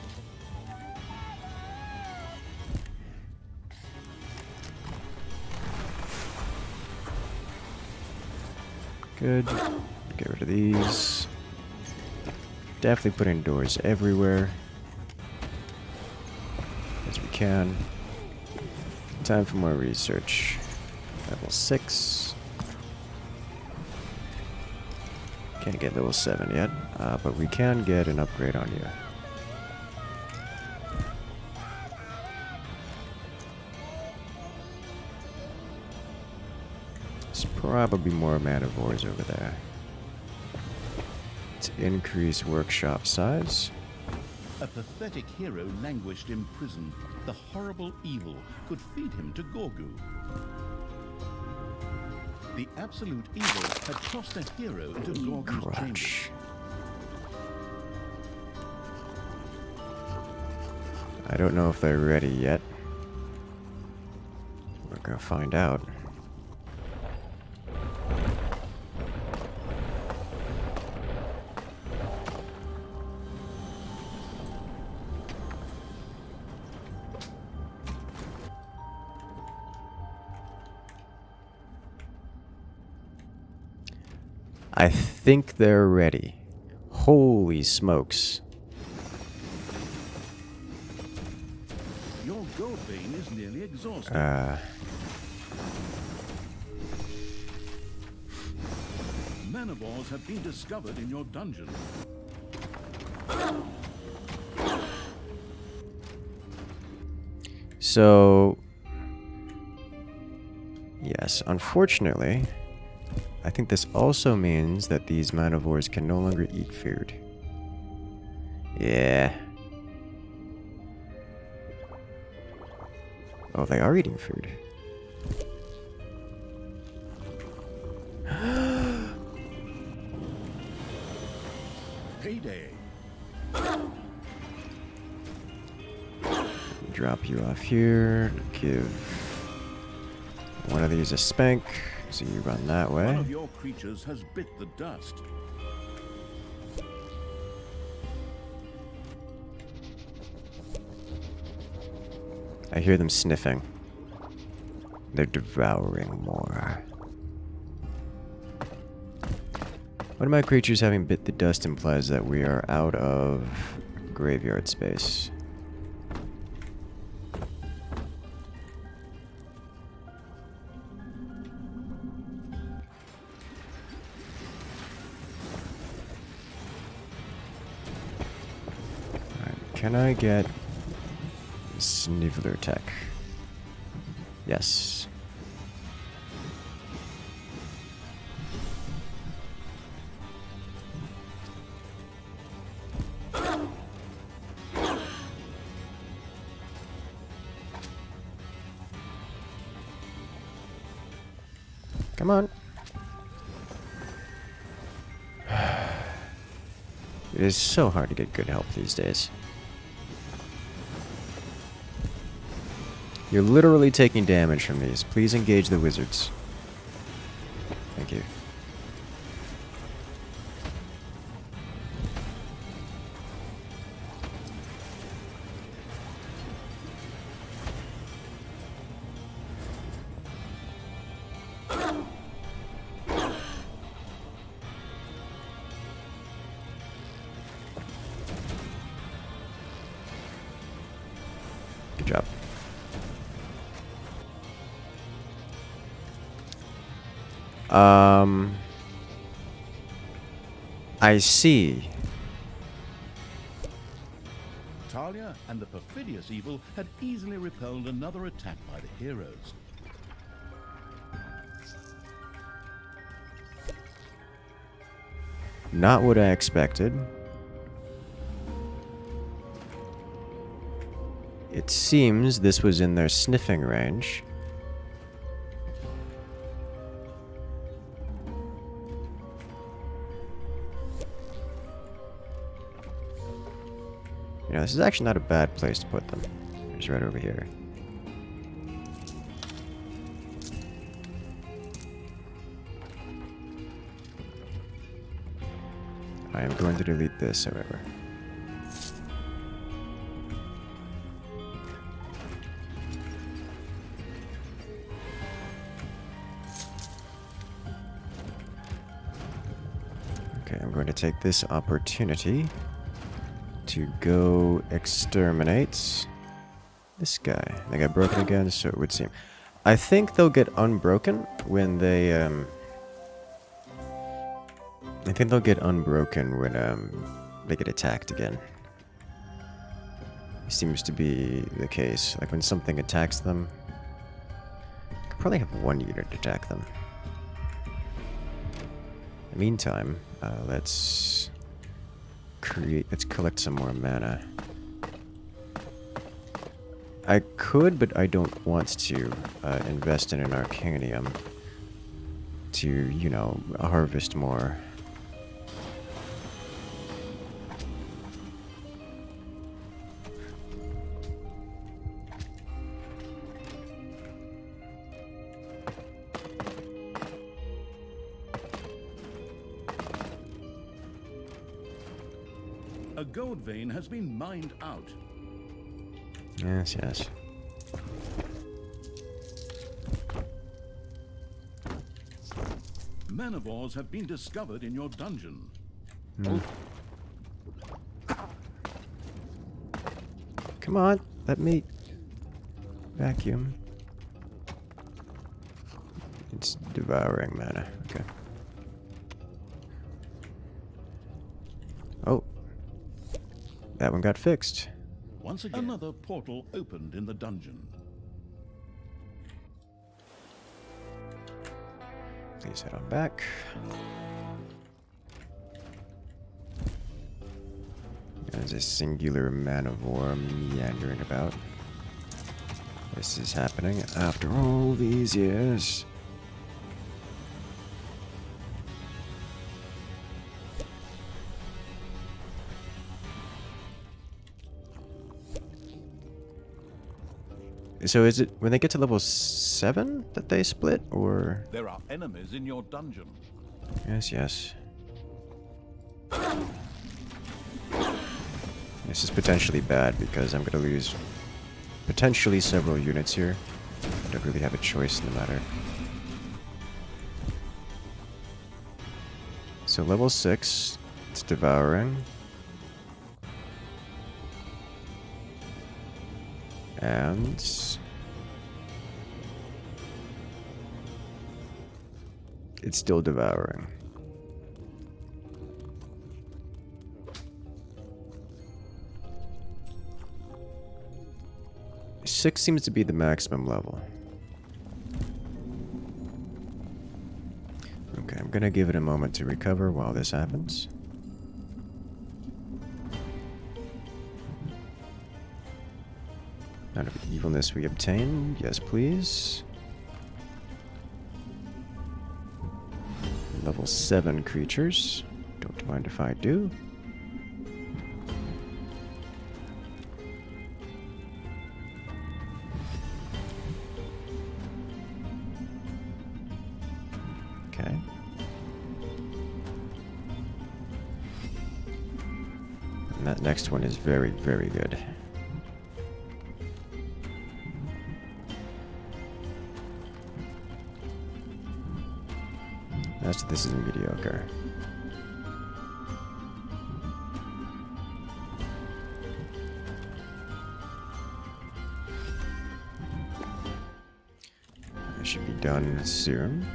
Good. Get rid of these. Definitely putting doors everywhere as we can. Time for more research. Level 6. Can't get level 7 yet, but we can get an upgrade on you. There's probably more manivores over there. To increase workshop size. A pathetic hero languished in prison. The horrible evil could feed him to Gorgu. The absolute evil had tossed a hero into Gorgu's chamber. I don't know if they're ready yet. We're gonna find out. I think they're ready. Holy smokes. Your gold vein is nearly exhausted. Manivores have been discovered in your dungeon. So, yes, unfortunately, I think this also means that these manivores can no longer eat food. Yeah. Oh, they are eating food. Payday. Drop you off here. Give one of these a spank. So you run that way. One of your creatures has bit the dust. I hear them sniffing. They're devouring more. One of my creatures having bit the dust implies that we are out of graveyard space. Can I get Sniveler Tech? Yes. Come on. It is so hard to get good help these days. You're literally taking damage from these. Please engage the wizards. Thank you. Good job. I see. Talia and the perfidious evil had easily repelled another attack by the heroes. Not what I expected. It seems this was in their sniffing range. You know, this is actually not a bad place to put them. Just right over here. I am going to delete this, however. Okay, I'm going to take this opportunity to go exterminate this guy. They got broken again, so it would seem. I think they'll get unbroken when they, I think they'll get unbroken when, they get attacked again. Seems to be the case. Like when something attacks them, could probably have one unit attack them. In the meantime, let's collect some more mana. I could, but I don't want to invest in an Arcanium to, you know, harvest more. A gold vein has been mined out. Yes, yes. Man-of-wars have been discovered in your dungeon. Come on, let me vacuum. It's devouring mana. Okay. Oh. That one got fixed. Once again, another portal opened in the dungeon. Please head on back. There's a singular man-of-war meandering about. This is happening after all these years. So is it when they get to level 7 that they split, or? There are enemies in your dungeon. Yes, yes. This is potentially bad because I'm going to lose potentially several units here. I don't really have a choice in the matter. So level 6, it's devouring. And it's still devouring. 6 seems to be the maximum level. Okay, I'm gonna give it a moment to recover while this happens. Out of evilness we obtain. Yes, please. Level 7 creatures. Don't mind if I do. Okay. And that next one is very, very good. This is mediocre. I should be done soon.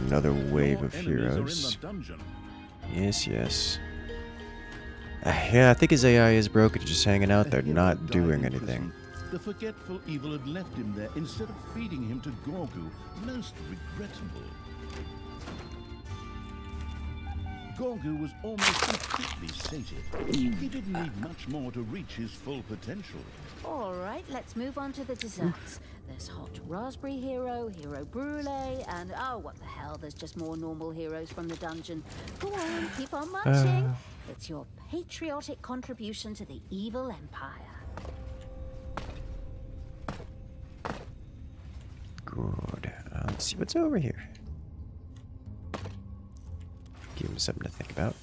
Another wave of heroes. Yes, yes. Yeah, I think his AI is broken, just hanging out there, not doing anything. The forgetful evil had left him there instead of feeding him to Gorgu. Most regrettable. Gorgu was almost completely sated. He didn't need much more to reach his full potential. All right, let's move on to the desserts. There's hot raspberry hero, hero brulee, and oh, what the hell, there's just more normal heroes from the dungeon. Go on, keep on munching. It's your patriotic contribution to the evil empire. Good. Let's see what's over here. Give him something to think about.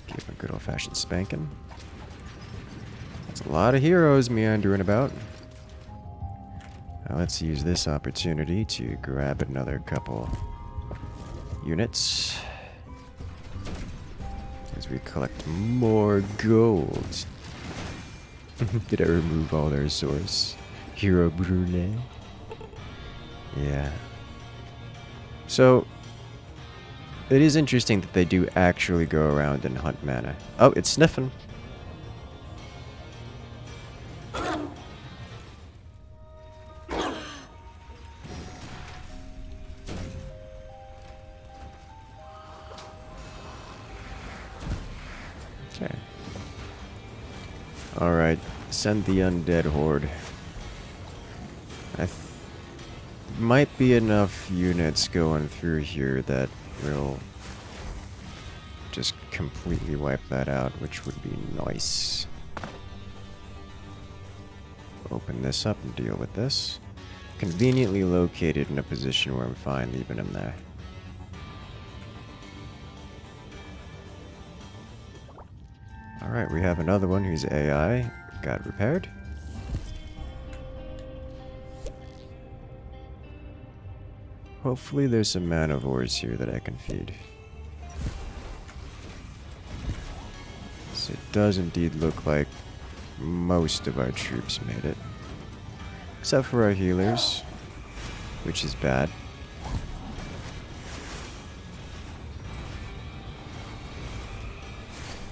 Give him a good old-fashioned spanking. That's a lot of heroes meandering about. Now let's use this opportunity to grab another couple units as we collect more gold. Did I remove all their source? Hero Brulee. Yeah. So, it is interesting that they do actually go around and hunt mana. Oh, it's sniffing. Okay. Alright, send the undead horde. Might be enough units going through here that will just completely wipe that out, which would be nice. Open this up and deal with this. Conveniently located in a position where I'm fine leaving him there. Alright, we have another one whose AI got repaired. Hopefully there's some manivores here that I can feed. So it does indeed look like most of our troops made it. Except for our healers, which is bad.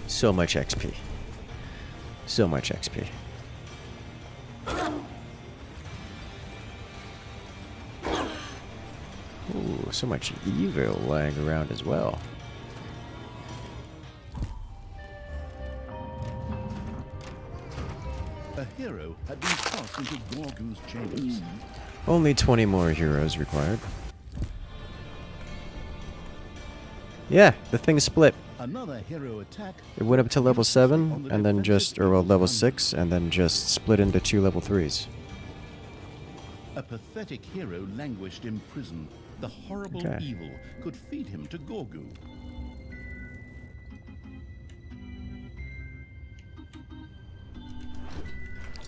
So much XP. So much XP. Ooh, so much evil lying around as well. A hero had been tossed into Gorgu's chambers. Only 20 more heroes required. Yeah, the thing split. Another hero attack. It went up to level 7, and then just, or well, level 6, and then just split into 2 level 3s. A pathetic hero languished in prison. The horrible evil could feed him to Gorgu.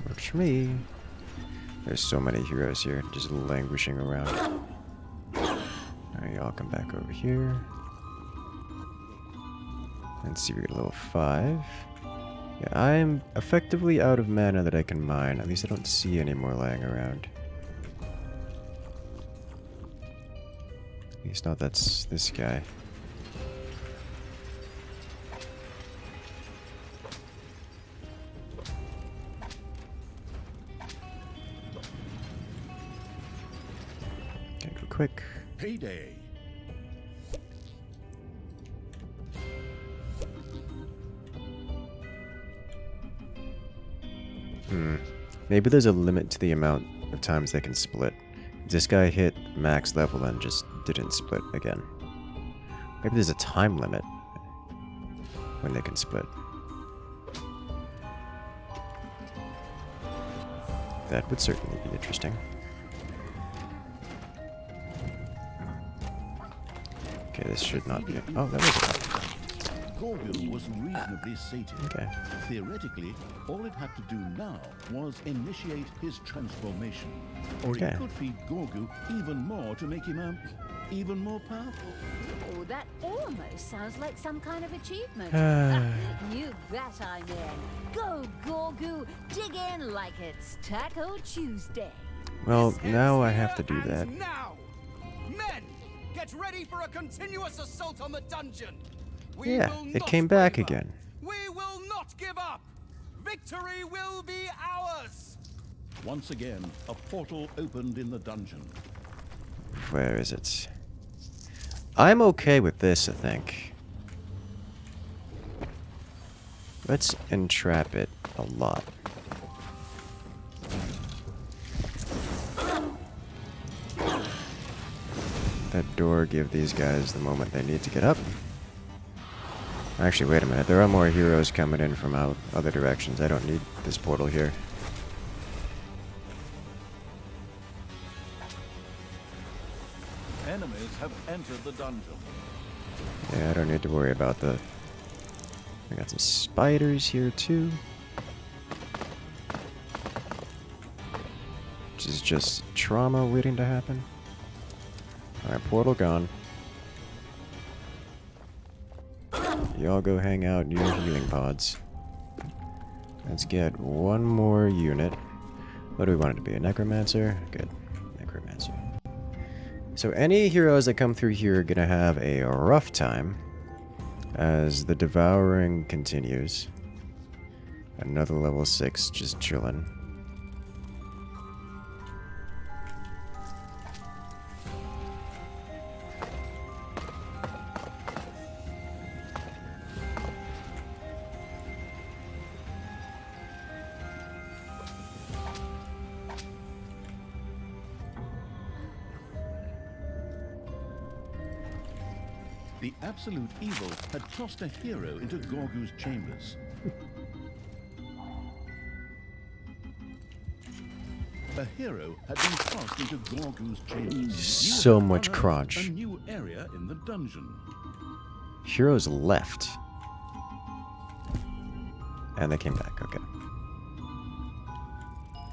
Works for me. There's so many heroes here, just languishing around. Alright, y'all come back over here. Let's see, we get level 5. Yeah, I'm effectively out of mana that I can mine. At least I don't see any more lying around. At least not that's this guy. quick. Payday. Maybe there's a limit to the amount of times they can split. This guy hit max level and just didn't split again. Maybe there's a time limit when they can split. That would certainly be interesting. Okay, this should not be... Oh, that was enough. Gorgu was reasonably sated. Okay. Theoretically, all it had to do now was initiate his transformation. Or Okay. he could feed Gorgu even more to make him even more powerful. Oh, that almost sounds like some kind of achievement. You bet I'm in. Go, Gorgu, dig in like it's Taco Tuesday. Well, This now ends I here have to do and that. Now, men, get ready for a continuous assault on the dungeon. We Yeah, will it not came back waver. again. We will not give up. Victory will be ours. Once again, a portal opened in the dungeon. Where is it? I'm okay with this, I think. Let's entrap it a lot. That door give these guys the moment they need to get up. Actually, wait a minute. There are more heroes coming in from out other directions. I don't need this portal here. Enemies have entered the dungeon. Yeah, I don't need to worry about the... I got some spiders here too. Which is just trauma waiting to happen. Alright, portal gone. Y'all go hang out in your healing pods. Let's get one more unit. What do we want it to be? A necromancer? Good. Necromancer. So any heroes that come through here are gonna have a rough time as the devouring continues. Another level 6 just chilling. The absolute evil had tossed a hero into Gorgu's chambers. A hero had been tossed into Gorgu's chambers. So You had much unearthed crotch. A new area in the dungeon. Heroes left. And they came back, okay.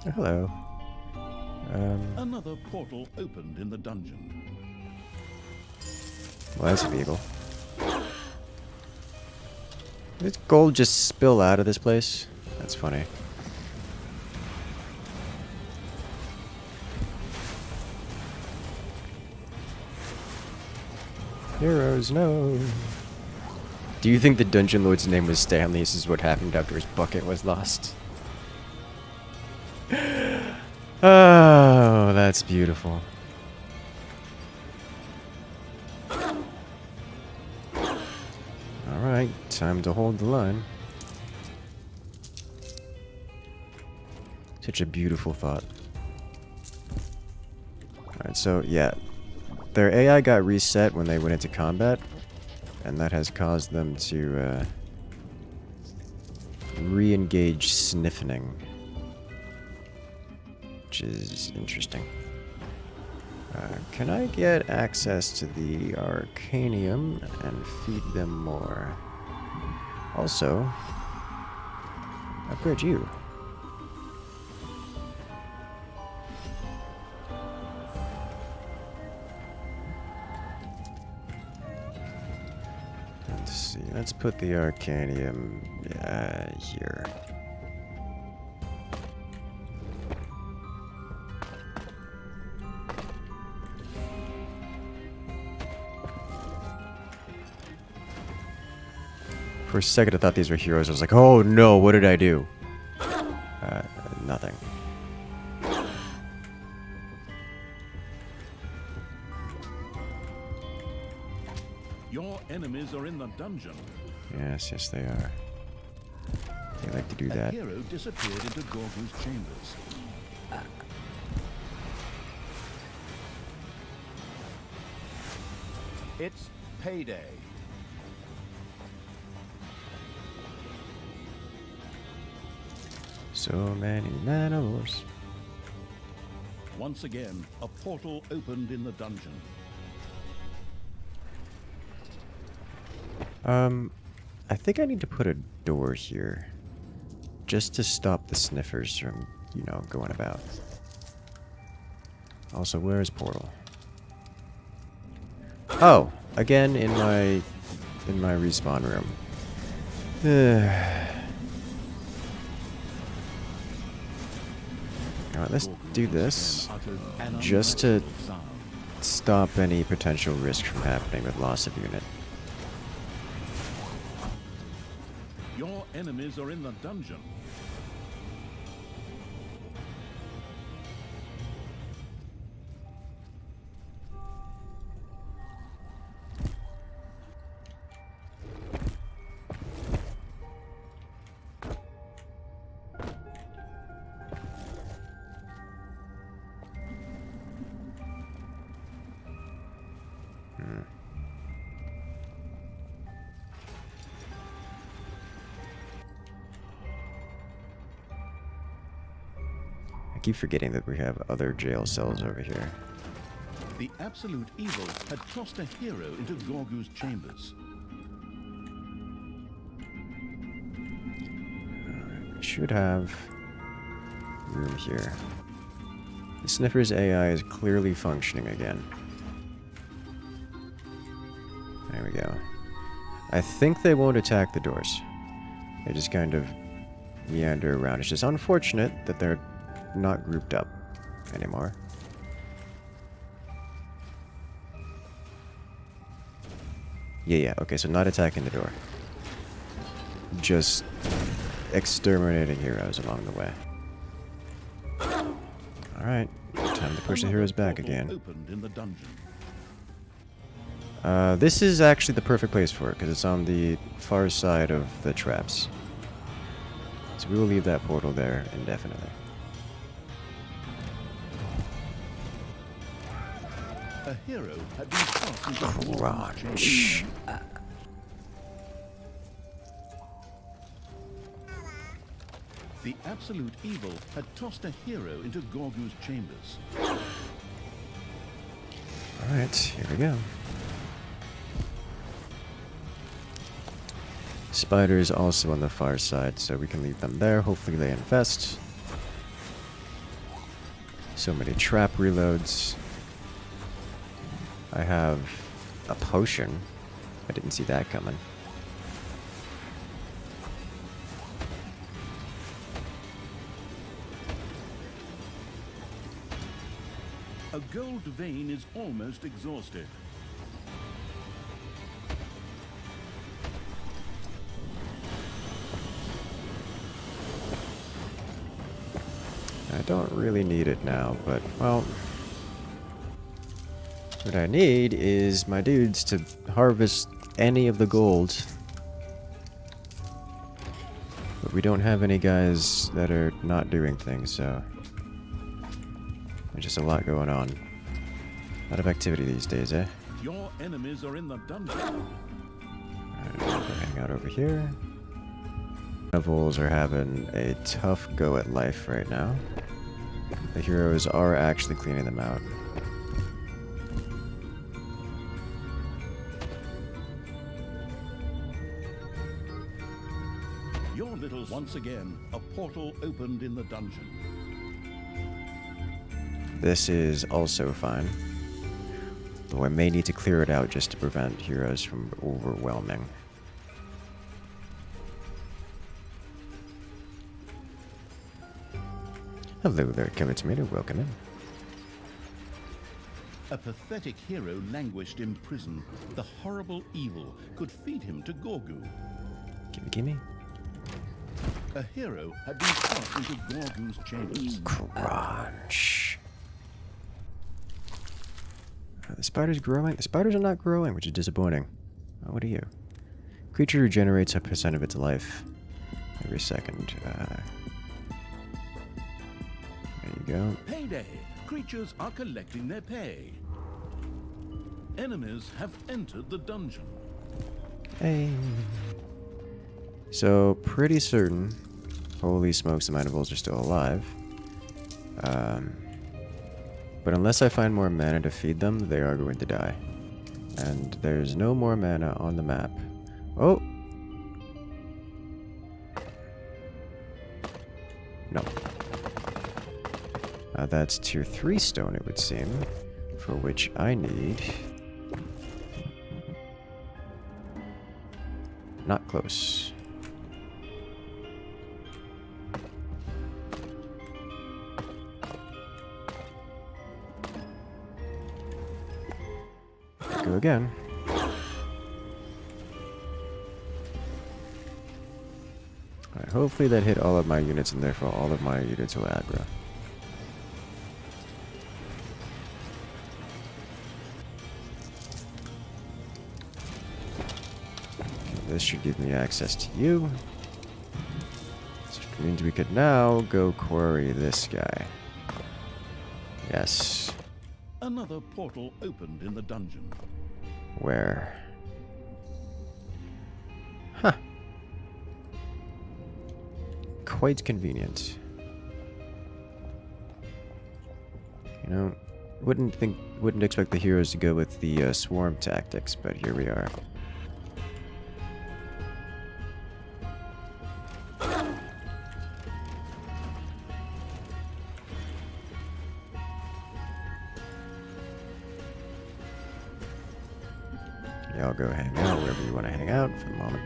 Oh, hello. Another portal opened in the dungeon. Well, that's illegal. Did gold just spill out of this place? That's funny. Heroes, no. Do you think the Dungeon Lord's name was Stanley? This is what happened after his bucket was lost. Oh, that's beautiful. Alright, time to hold the line. Such a beautiful thought. Alright, so yeah. Their AI got reset when they went into combat, and that has caused them to re-engage sniffing, which is interesting. Can I get access to the Arcanium and feed them more? Also, upgrade you. Let's see, let's put the Arcanium here. For a second I thought these were heroes. I was like, oh no, what did I do? Nothing. Your enemies are in the dungeon. Yes, yes they are. They like to do A that. hero disappeared into Gorgu's chambers. It's payday. So many man-o'-wars. Once again, a portal opened in the dungeon. I think I need to put a door here. Just to stop the sniffers from, you know, going about. Also, where is portal? Oh, again in my respawn room. Alright, let's do this just to stop any potential risk from happening with loss of unit. Your enemies are in the dungeon. I keep forgetting that we have other jail cells over here. The absolute evil had tossed a hero into Gorgu's chambers. We should have room here. The Sniffer's AI is clearly functioning again. There we go. I think they won't attack the doors. They just kind of meander around. It's just unfortunate that they're not grouped up anymore. Yeah, okay, so not attacking the door. Just exterminating heroes along the way. Alright, time to push the heroes back again. Opened in the dungeon. This is actually the perfect place for it, because it's on the far side of the traps. So we will leave that portal there indefinitely. A hero had been tossed into Gorgu's Crunch. chambers. The absolute evil had tossed a hero into Gorgu's chambers. Alright, here we go. Spiders also on the far side, so we can leave them there. Hopefully they infest. So many trap reloads. I have a potion. I didn't see that coming. A gold vein is almost exhausted. I don't really need it now, but, well... What I need is my dudes to harvest any of the gold. But we don't have any guys that are not doing things, so... There's just a lot going on. A lot of activity these days, eh? Your enemies are in the dungeon. Alright, we'll hang out over here. Devils are having a tough go at life right now. The heroes are actually cleaning them out. Your little... Once again, a portal opened in the dungeon. This is also fine. Though I may need to clear it out just to prevent heroes from overwhelming. Hello there, Tomato. Welcome in. A pathetic hero languished in prison. The horrible evil could feed him to Gorgu. Gimme. A hero had been tossed into Gorgu's chambers. Crunch. Are the spiders growing? The spiders are not growing, which is disappointing. What are you? Creature regenerates a percent of its life every second. There you go. Payday! Creatures are collecting their pay. Enemies have entered the dungeon. Hey. So, pretty certain. Holy smokes, the mandibles are still alive. But unless I find more mana to feed them, they are going to die. And there's no more mana on the map. Oh! No. That's tier 3 stone, it would seem. For which I need... Not close. Go again. Alright, hopefully that hit all of my units and therefore all of my units will aggro. This should give me access to you. Which means we could now go quarry this guy. Yes. Another portal opened in the dungeon. Where? Huh. Quite convenient. You know, wouldn't expect the heroes to go with the swarm tactics, but here we are. Y'all go hang out wherever you want to hang out for the moment.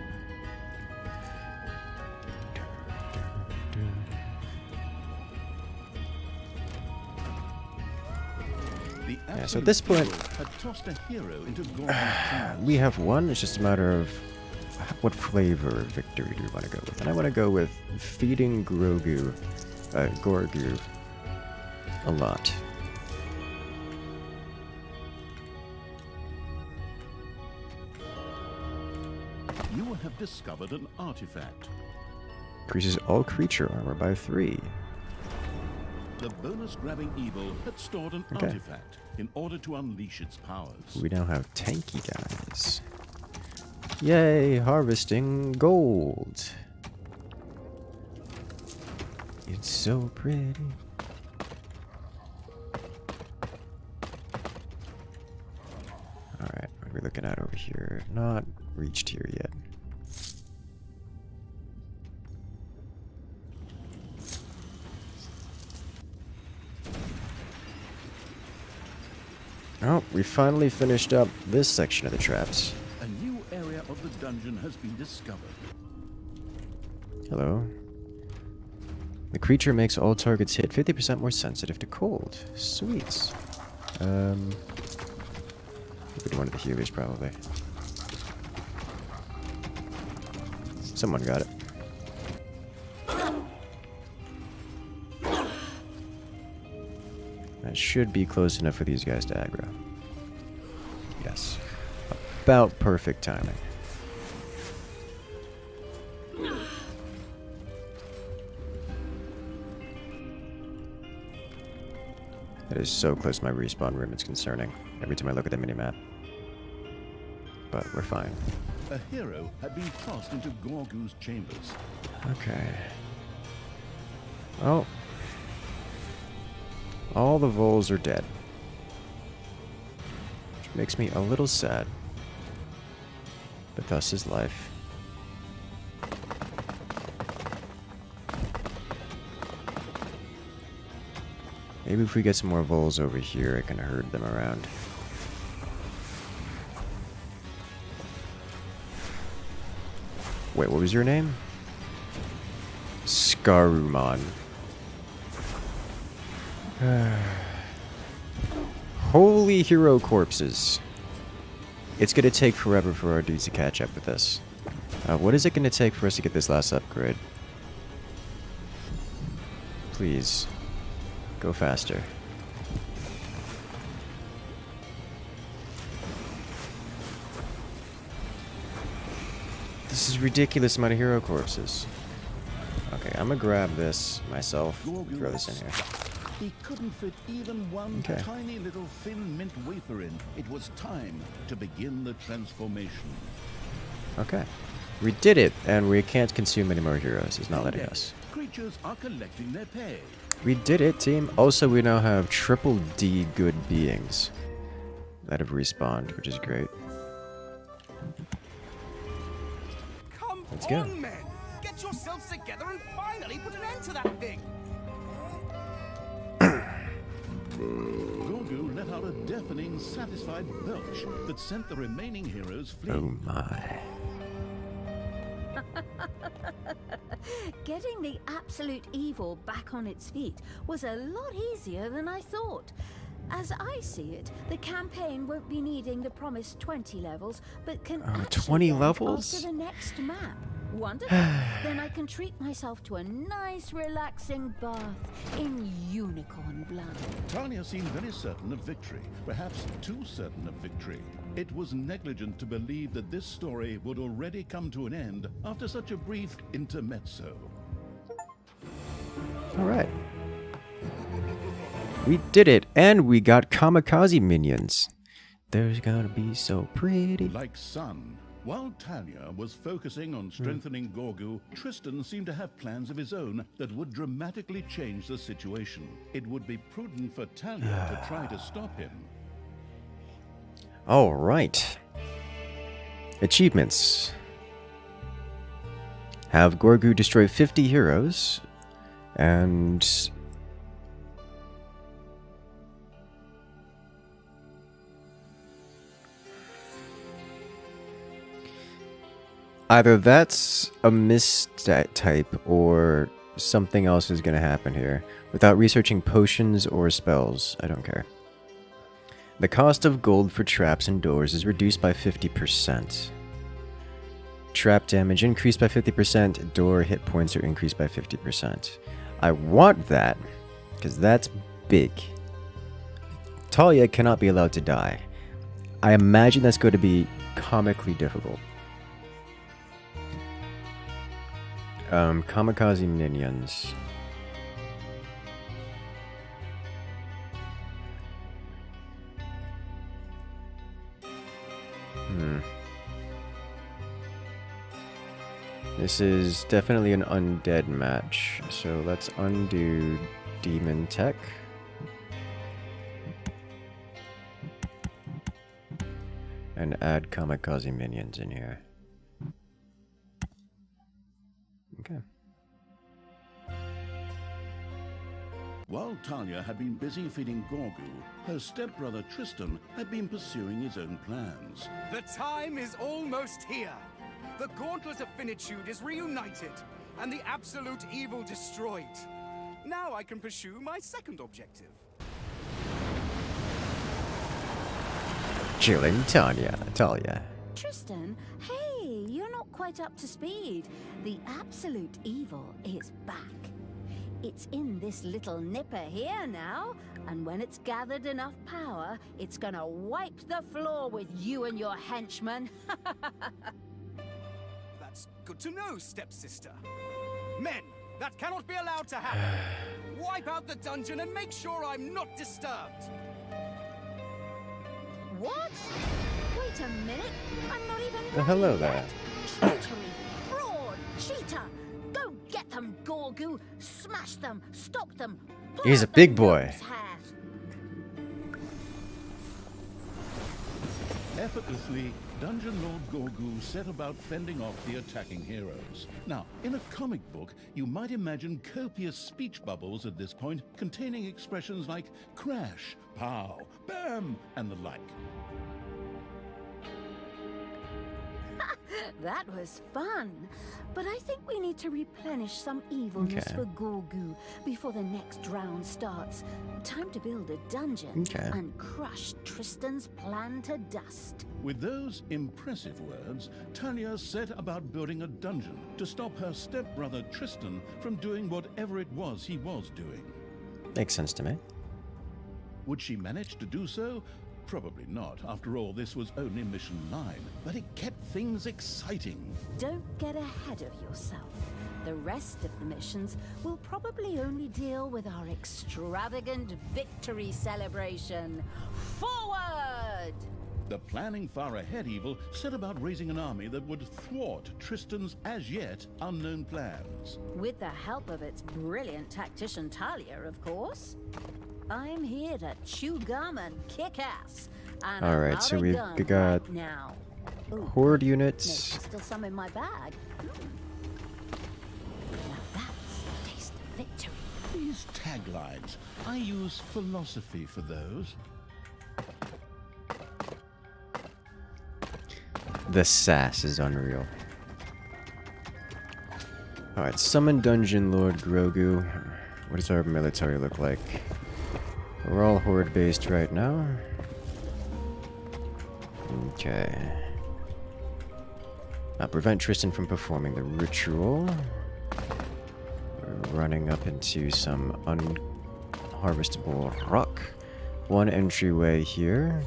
Yeah, so at this point, had tossed a hero into Gorgu. we have one. It's just a matter of what flavor of victory do we want to go with. And I want to go with feeding Gorgu a lot. You have discovered an artifact. Increases all creature armor by 3. The bonus-grabbing evil had stored an artifact in order to unleash its powers. We now have tanky guys. Yay, harvesting gold. It's so pretty. Alright, what are we looking at over here? Not reached here yet. Oh, we finally finished up this section of the traps. A new area of the dungeon has been discovered. Hello. The creature makes all targets hit 50% more sensitive to cold. Sweet. One of the healers, probably. Someone got it. That should be close enough for these guys to aggro. Yes. About perfect timing. That is so close to my respawn room, it's concerning. Every time I look at the minimap. But we're fine. A hero had been tossed into Gorgu's chambers. Okay. Oh. All the voles are dead. Which makes me a little sad. But thus is life. Maybe if we get some more voles over here, I can herd them around. Wait, what was your name? Scaruman. Holy hero corpses. It's gonna take forever for our dudes to catch up with this. What is it gonna take for us to get this last upgrade? Please. Go faster. This is ridiculous amount of hero corpses. Okay, I'm gonna grab this myself. Gorgu Throw this in here. He couldn't fit even one Okay. tiny little thin mint wafer in. It was time to begin the transformation. Okay. We did it, and we can't consume any more heroes. He's not letting Undead us. creatures are collecting their pay. We did it, team. Also, we now have triple D good beings that have respawned, which is great. Come Let's on, go. men! Get yourselves together and finally put an end to that thing! Gorgu let out a deafening, satisfied belch that sent the remaining heroes Oh fleeing. my. Getting the absolute evil back on its feet was a lot easier than I thought. As I see it, the campaign won't be needing the promised 20 levels, but can actually 20 end levels? after the next map. Wonderful. Then I can treat myself to a nice, relaxing bath in unicorn blood. Talia seemed very certain of victory, perhaps too certain of victory. It was negligent to believe that this story would already come to an end after such a brief intermezzo. Alright. We did it, and we got kamikaze minions. They're gonna be so pretty. Like Sun, while Talia was focusing on strengthening Gorgu, Tristan seemed to have plans of his own that would dramatically change the situation. It would be prudent for Talia to try to stop him. Alright. Achievements. Have Gorgu destroy 50 heroes, and either that's a misstat type or something else is going to happen here. Without researching potions or spells, I don't care. The cost of gold for traps and doors is reduced by 50%. Trap damage increased by 50%. Door hit points are increased by 50%. I want that, because that's big. Talia cannot be allowed to die. I imagine that's going to be comically difficult. Kamikaze minions. This is definitely an undead match, so let's undo demon tech. And add kamikaze minions in here. Okay. While Talia had been busy feeding Gorgu, her stepbrother Tristan had been pursuing his own plans. The time is almost here! The Gauntlet of Finitude is reunited, and the absolute evil destroyed. Now I can pursue my second objective. Killing Talia. Tristan, hey, you're not quite up to speed. The absolute evil is back. It's in this little nipper here now, and when it's gathered enough power, it's gonna wipe the floor with you and your henchmen. That's good to know, stepsister. Men, that cannot be allowed to happen. Wipe out the dungeon and make sure I'm not disturbed. What? Wait a minute, I'm not even Well, hello ready there. yet. Treachery, fraud, cheater. Go get them, Gorgu. Smash them, stop them. Pull He's a out big the boy. nose hair. Effortlessly, Dungeon Lord Gorgu set about fending off the attacking heroes. Now, in a comic book, you might imagine copious speech bubbles at this point containing expressions like crash, pow, bam, and the like. That was fun. But I think we need to replenish some evilness Okay. for Gorgu before the next round starts. Time to build a dungeon Okay. and crush Tristan's plan to dust. With those impressive words, Talia set about building a dungeon to stop her stepbrother Tristan from doing whatever it was he was doing. Makes sense to me. Would she manage to do so? Probably not. After all, this was only mission 9, but it kept things exciting. Don't get ahead of yourself. The rest of the missions will probably only deal with our extravagant victory celebration. Forward! The planning far ahead evil set about raising an army that would thwart Tristan's as yet unknown plans. With the help of its brilliant tactician Talia, of course. I'm here to chew gum and kick ass. And I'm Alright, out so of we've gun got right now. Ooh, Horde no, units. there's still some in my bag. Now that's the taste of victory. These taglines, I use philosophy for those. The sass is unreal. Alright, summon Dungeon Lord Gorgu. What does our military look like? We're all Horde based right now. Okay. Prevent Tristan from performing the ritual. We're running up into some unharvestable rock. One entryway here.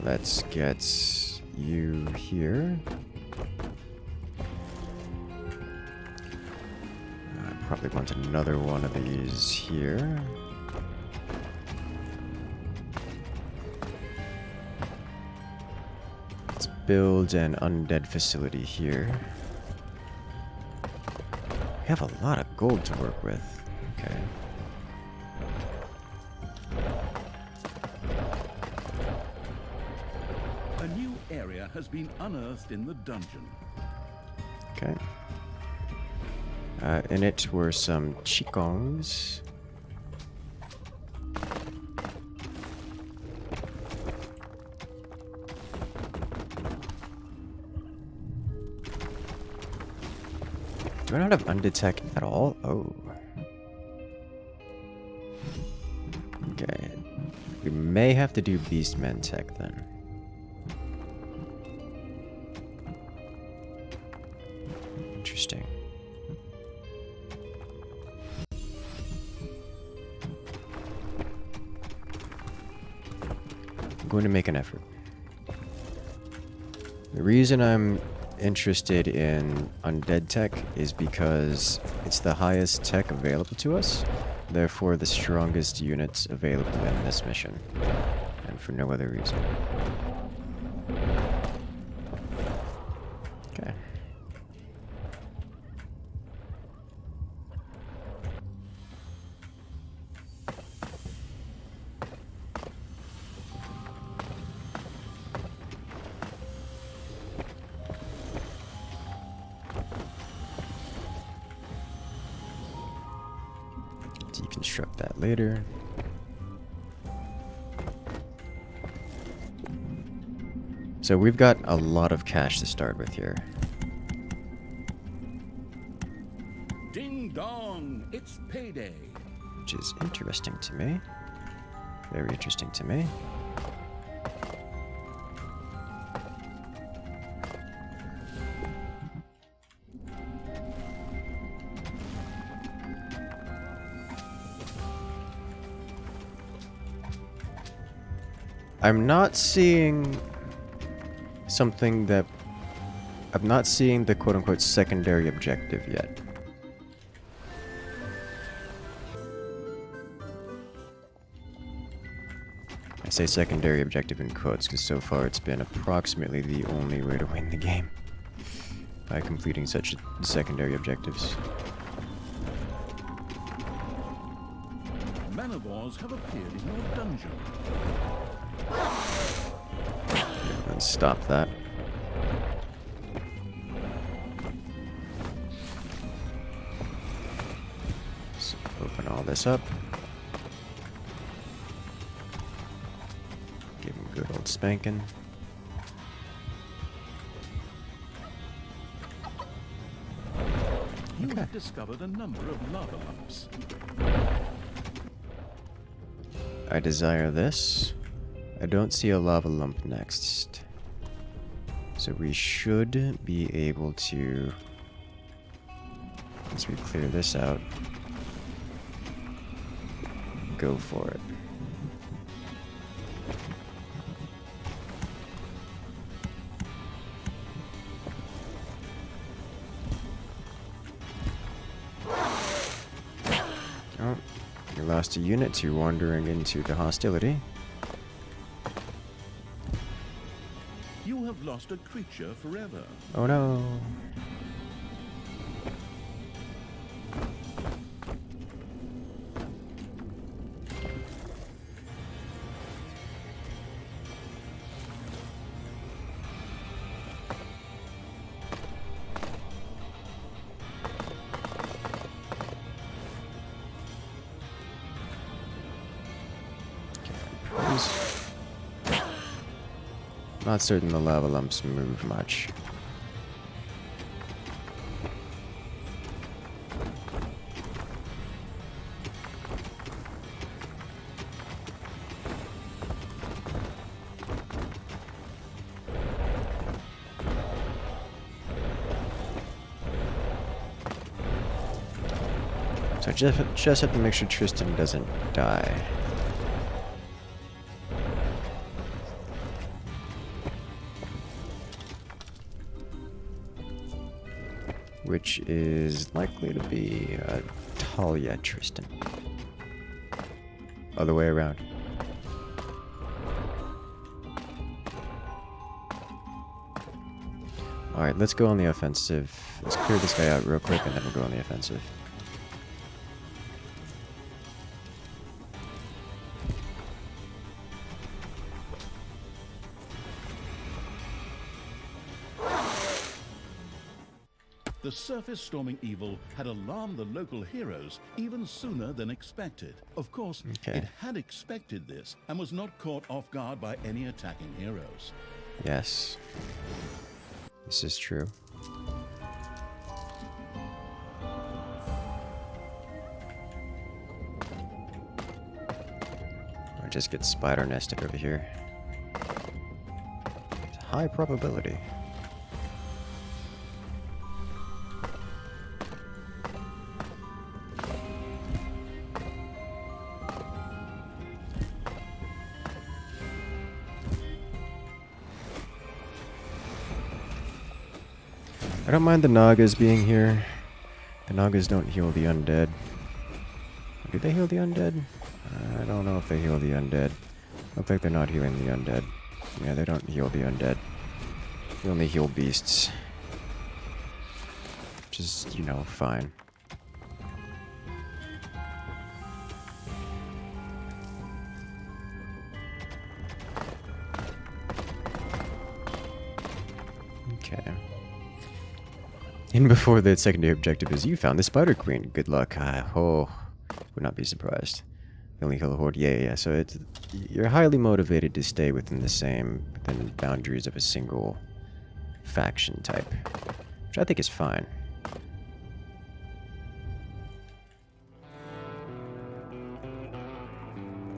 Let's get you here. I probably want another one of these here. Let's build an undead facility here. We have a lot of gold to work with. Okay. A new area has been unearthed in the dungeon. Okay. In it were some chikongs. Do I not have undetect at all? Oh. Okay. We may have to do Beastman tech then. Interesting. I'm going to make an effort. The reason I'm interested in undead tech is because it's the highest tech available to us, therefore the strongest units available in this mission, and for no other reason. Okay. Deconstruct that later. So we've got a lot of cash to start with here. Ding dong, it's payday. Which is interesting to me. Very interesting to me. I'm not seeing something that... I'm not seeing the quote-unquote secondary objective yet. I say secondary objective in quotes because so far it's been approximately the only way to win the game by completing such secondary objectives. Manivores have appeared in your dungeon. Let's stop that. So open all this up. Give him a good old spanking. You have discovered a number of lava lumps. I desire this. I don't see a lava lump next. So we should be able to Once we clear this out, go for it. Oh, you lost a unit to wandering into the hostility. You have lost a creature forever. Oh no. Not certain the lava lumps move much. So I just have to make sure Tristan doesn't die. Which is likely to be Talia Tristan. Other way around. Alright, let's go on the offensive. Let's clear this guy out real quick and then we'll go on the offensive. The surface storming evil had alarmed the local heroes even sooner than expected. Of course, it had expected this and was not caught off guard by any attacking heroes. Yes. This is true. Or just get spider nested over here. It's a high probability. I don't mind the Nagas being here. The Nagas don't heal the undead. Do they heal the undead? I don't know if they heal the undead. Looks like they're not healing the undead. Yeah, they don't heal the undead. They only heal beasts. Which is, you know, fine. Okay. And before the secondary objective is you found the Spider Queen. Good luck. Would not be surprised. You only kill a horde. Yeah. So it's you're highly motivated to stay within the boundaries of a single faction type, which I think is fine.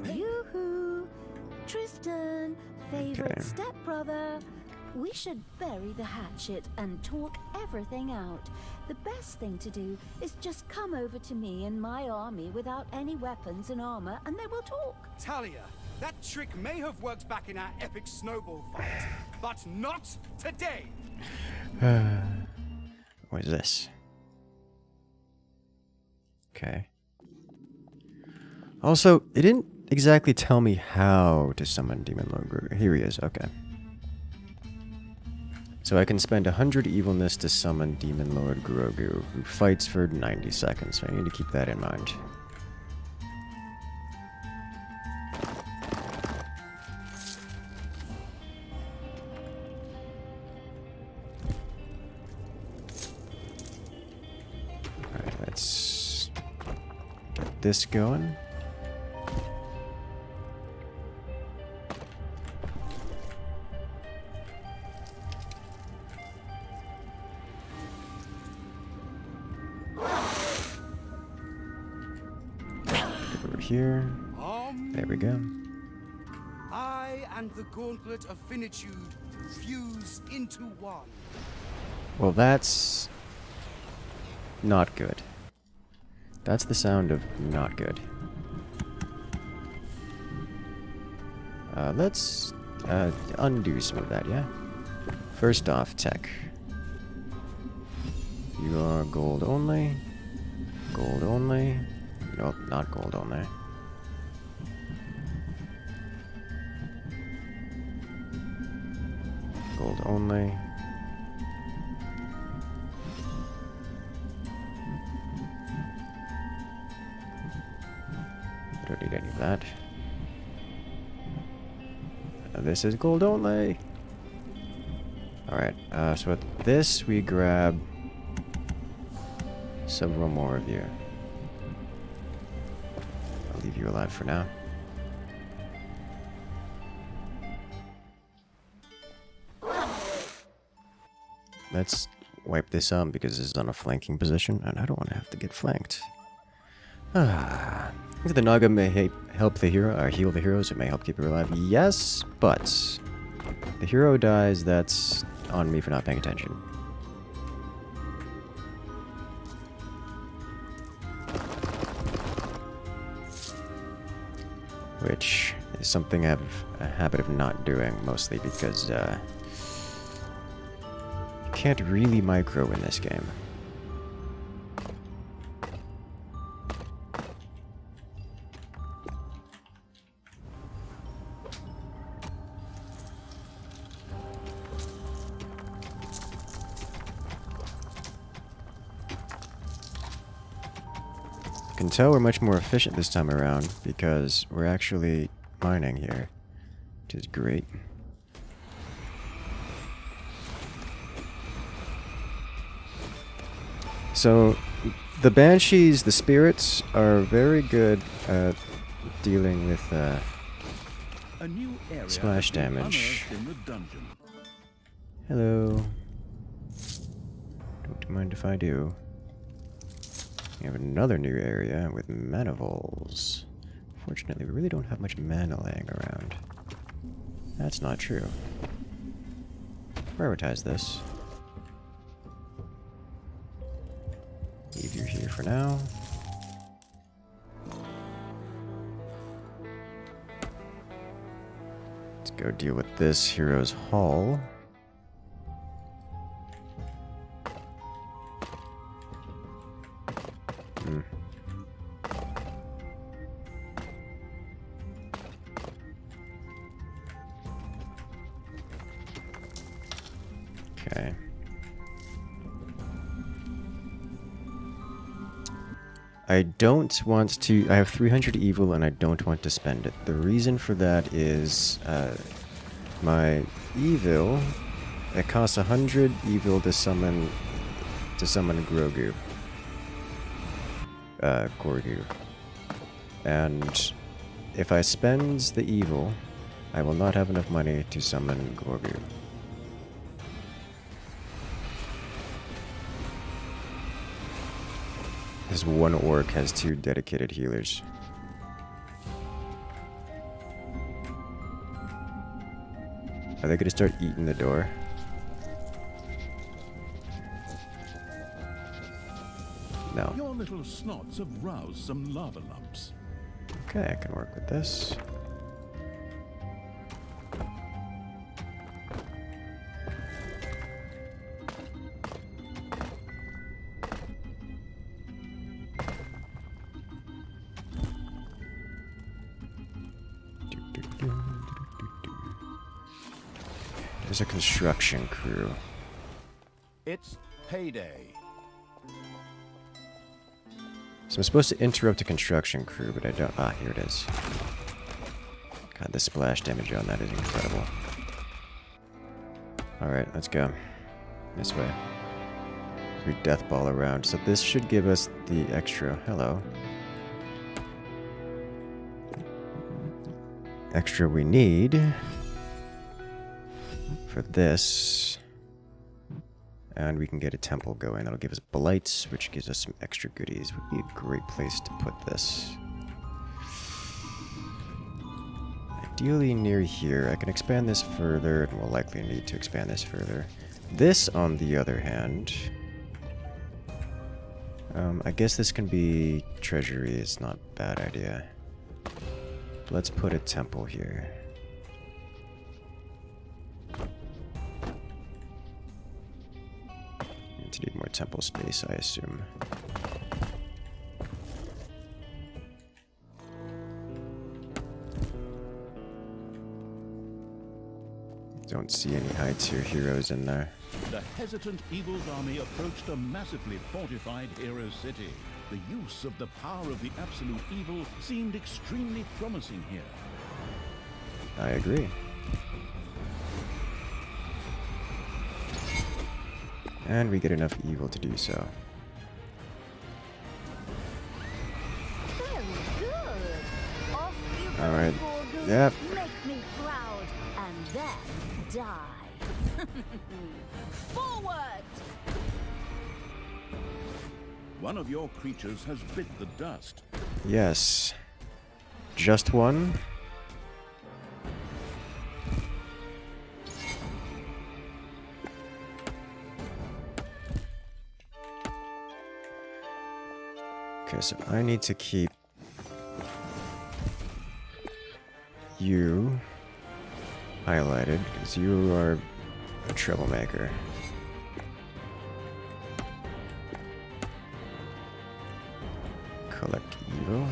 Yoo-hoo! Tristan, favorite stepbrother. We should bury the hatchet and talk everything out. The best thing to do is just come over to me and my army without any weapons and armor, and then we'll talk. Talia, that trick may have worked back in our epic snowball fight, but not today. What is this? Okay. Also, it didn't exactly tell me how to summon Demon Lord Gorgu. Here he is. Okay. So I can spend 100 evilness to summon Demon Lord Gorgu, who fights for 90 seconds, so I need to keep that in mind. Alright, let's get this going. Here. There we go. I and the Gauntlet of Finitude fuse into one. Well, that's not good. That's the sound of not good. Let's undo some of that, yeah? First off, tech. You are gold only. Gold only. Nope, not gold only. Gold only. I don't need any of that. This is gold only. Alright, so with this we grab several more of you. I'll leave you alive for now. Let's wipe this out because this is on a flanking position and I don't want to have to get flanked. If the Naga may help the hero, or heal the heroes, it may help keep her alive. Yes, but the hero dies, that's on me for not paying attention. Which is something I have a habit of not doing, mostly because you can't really micro in this game. You can tell we're much more efficient this time around because we're actually mining here, which is great. So, the Banshees, the spirits, are very good at dealing with A new area splash has been damage. unearthed in the dungeon. Hello. Don't mind if I do. We have another new area with manivals. Fortunately, we really don't have much mana laying around. That's not true. Prioritize this. Leave you here for now. Let's go deal with this hero's hall. Okay. I don't want to... I have 300 evil and I don't want to spend it. The reason for that is my evil... It costs 100 evil to summon Gorgu. Gorgu. And if I spend the evil, I will not have enough money to summon Gorgu. This one orc has 2 dedicated healers. Are they gonna start eating the door? No. Your little snots have roused some lava lumps. Okay, I can work with this. There's a construction crew. It's payday. So I'm supposed to interrupt a construction crew, but I don't... Ah, here it is. God, the splash damage on that is incredible. Alright, let's go. This way. We death ball around. So this should give us the extra... Hello. Extra we need... for this. And we can get a temple going. That'll give us blights, which gives us some extra goodies. Would be a great place to put this. Ideally near here. I can expand this further, and we'll likely need to expand this further. This, on the other hand... I guess this can be treasury is not a bad idea. Let's put a temple here. Need more temple space, I assume. Don't see any high tier heroes in there. The hesitant Evil's army approached a massively fortified hero city. The use of the power of the absolute evil seemed extremely promising here. I agree. And we get enough evil to do so. Very good. Off you go, Alright. Gorgu. Yep. Make me proud and then die. Forward! One of your creatures has bit the dust. Yes. Just one? Okay, so I need to keep you highlighted because you are a troublemaker. Collect evil.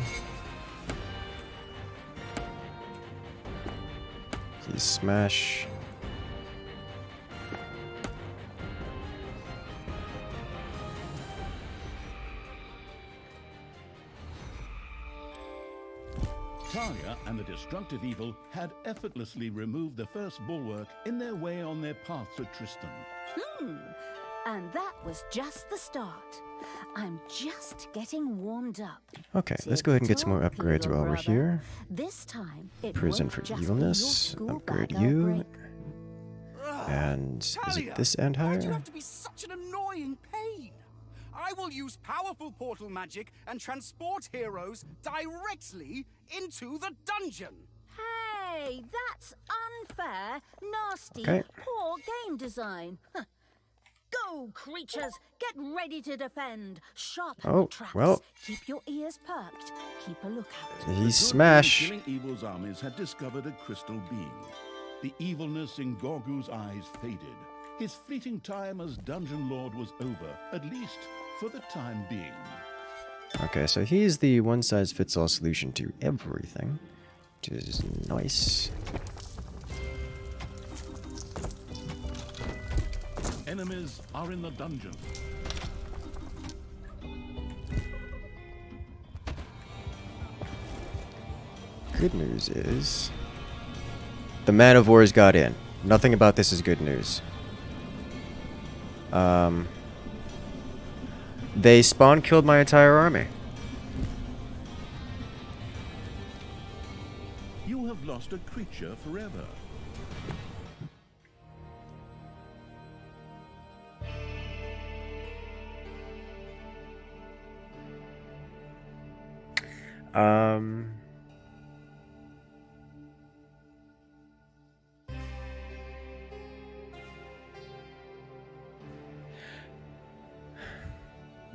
Please smash. Talia and the destructive evil had effortlessly removed the first bulwark in their way on their path to Tristan. And that was just the start. I'm just getting warmed up. Okay, let's go ahead and get some more Tip-top, upgrades while we're little here. This time, it Prison won't for just be your evilness. school Upgrade bag I'll you. break. And is Talia, it this end why do you higher? have to be such an annoying pain? I will use powerful portal magic and transport heroes directly into the dungeon. Hey, that's unfair, nasty, Okay. poor game design. Huh. Go, creatures! Get ready to defend. Sharpen Oh, the traps. well. Keep your ears perked. Keep a lookout. The He good smash. men killing evil's armies had discovered a crystal being. The evilness in Gorgu's eyes faded. His fleeting time as dungeon lord was over, at least for the time being. Okay, so he's the one-size-fits-all solution to everything, which is nice. Enemies are in the dungeon. Good news is the Man of Wars got in. Nothing about this is good news. They spawn killed my entire army. You have lost a creature forever.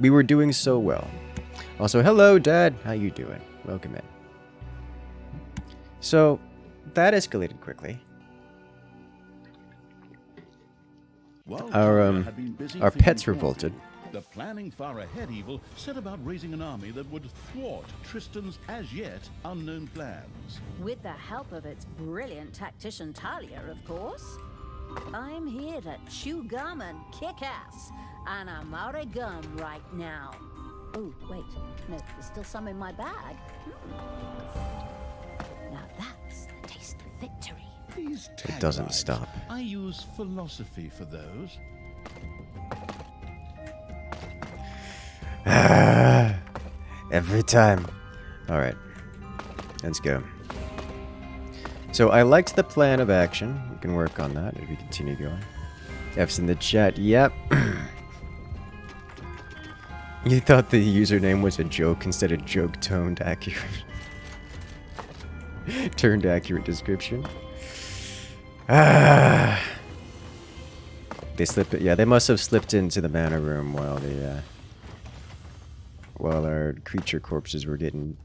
We were doing so well. Also, hello, Dad. How you doing? Welcome in. So, that escalated quickly. While Our, Talia had been busy our thinking pets forward, revolted. The planning far ahead evil set about raising an army that would thwart Tristan's as yet unknown plans. With the help of its brilliant tactician Talia, of course. I'm here to chew gum and kick ass, and I'm out of gum right now. Oh, wait, no, there's still some in my bag. Now that's the taste of victory. These It doesn't taglines, stop. I use philosophy for those. Every time. Alright. Let's go. So I liked the plan of action. We can work on that if we continue going. F's in the chat. Yep. You thought the username was a joke instead of joke toned accurate. Turned accurate description. They slipped it. Yeah, they must have slipped into the mana room while our creature corpses were getting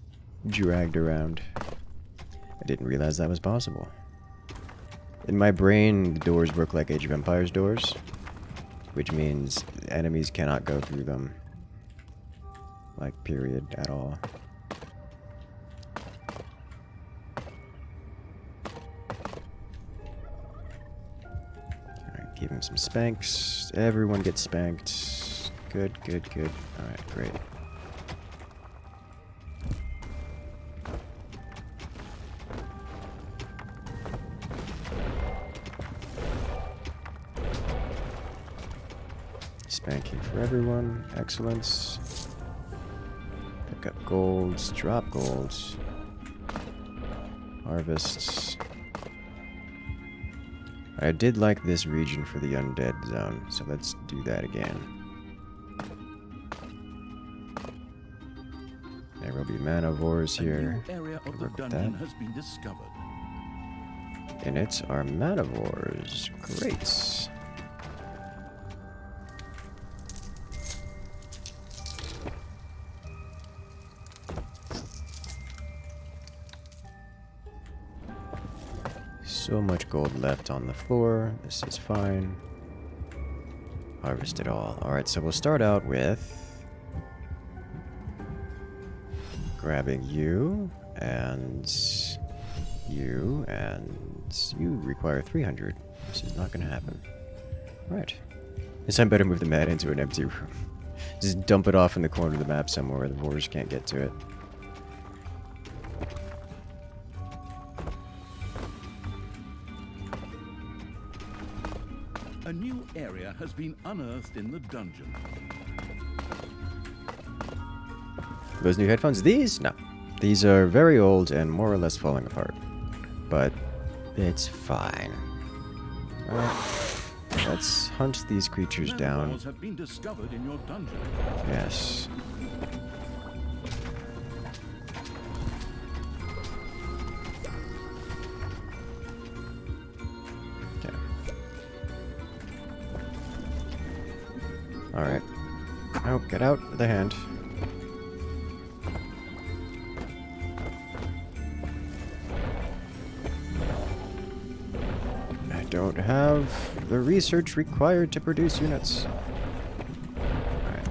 dragged around. I didn't realize that was possible. In my brain, the doors work like Age of Empires doors, which means enemies cannot go through them. Like, period, at all. Alright, give him some spanks. Everyone gets spanked. Good, good, good. Alright, great. Spanking for everyone. Excellence. Pick up golds. Drop golds. Harvests. I did like this region for the Undead zone, so let's do that again. There will be manivores here. A new area of the Work with dungeon that. has been discovered. And it's our manivores. Great. So much gold left on the floor. This is fine. Harvest it all. Alright, so we'll start out with grabbing you, and you require 300. This is not going to happen. Alright. This time better move the mat into an empty room. Just dump it off in the corner of the map somewhere where the boars can't get to it. A new area has been unearthed in the dungeon. Those new headphones? These? No. These are very old and more or less falling apart. But it's fine. Alright. Let's hunt these creatures down. Manivores have been discovered in your dungeon. Yes. Okay. Alright. Oh, get out of the hand. I don't have the research required to produce units. Alright.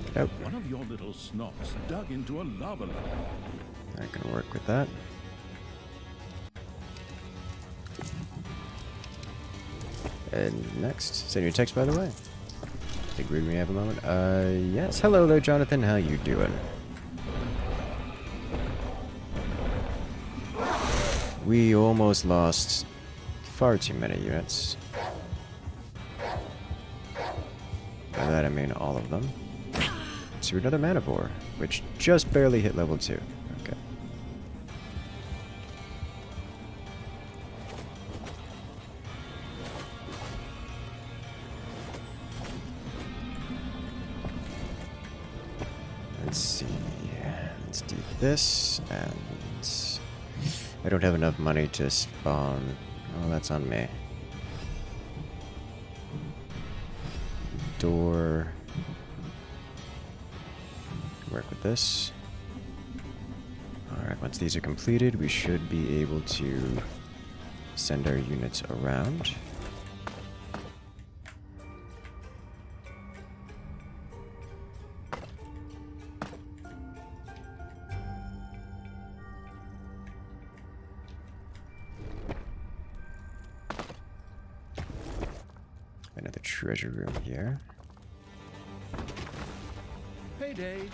Get out. One of your little snots dug into a lava lamp. I can work with that. And next, send your text, by the way. Think we have a moment. Yes. Hello there, Jonathan. How you doing? We almost lost far too many units. By that I mean all of them. To another manivore, which just barely hit level 2. Okay. Let's see. Let's do this, and I don't have enough money to spawn. Oh, that's on me. Door. Work with this. Alright, once these are completed, we should be able to send our units around. Another treasure room here. Payday.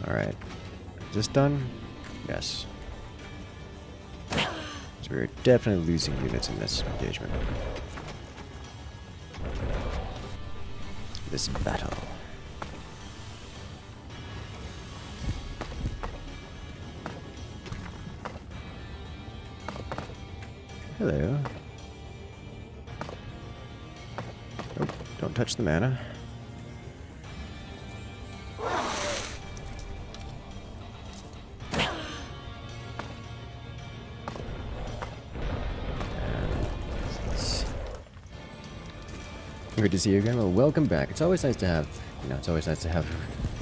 Alright. Is this done? Yes. So we're definitely losing units in this engagement. This battle. Hello. Oh, don't touch the mana. Good to see you again. Well, welcome back. It's always nice to have, it's always nice to have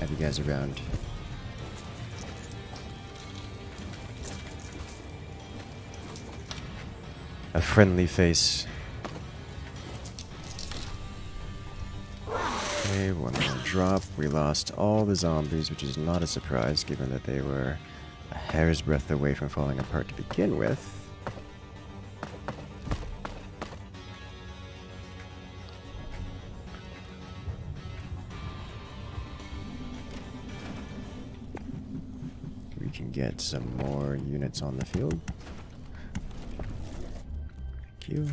you guys around. A friendly face. Okay, one more drop. We lost all the zombies, which is not a surprise, given that they were a hair's breadth away from falling apart to begin with. We can get some more units on the field. Thank you.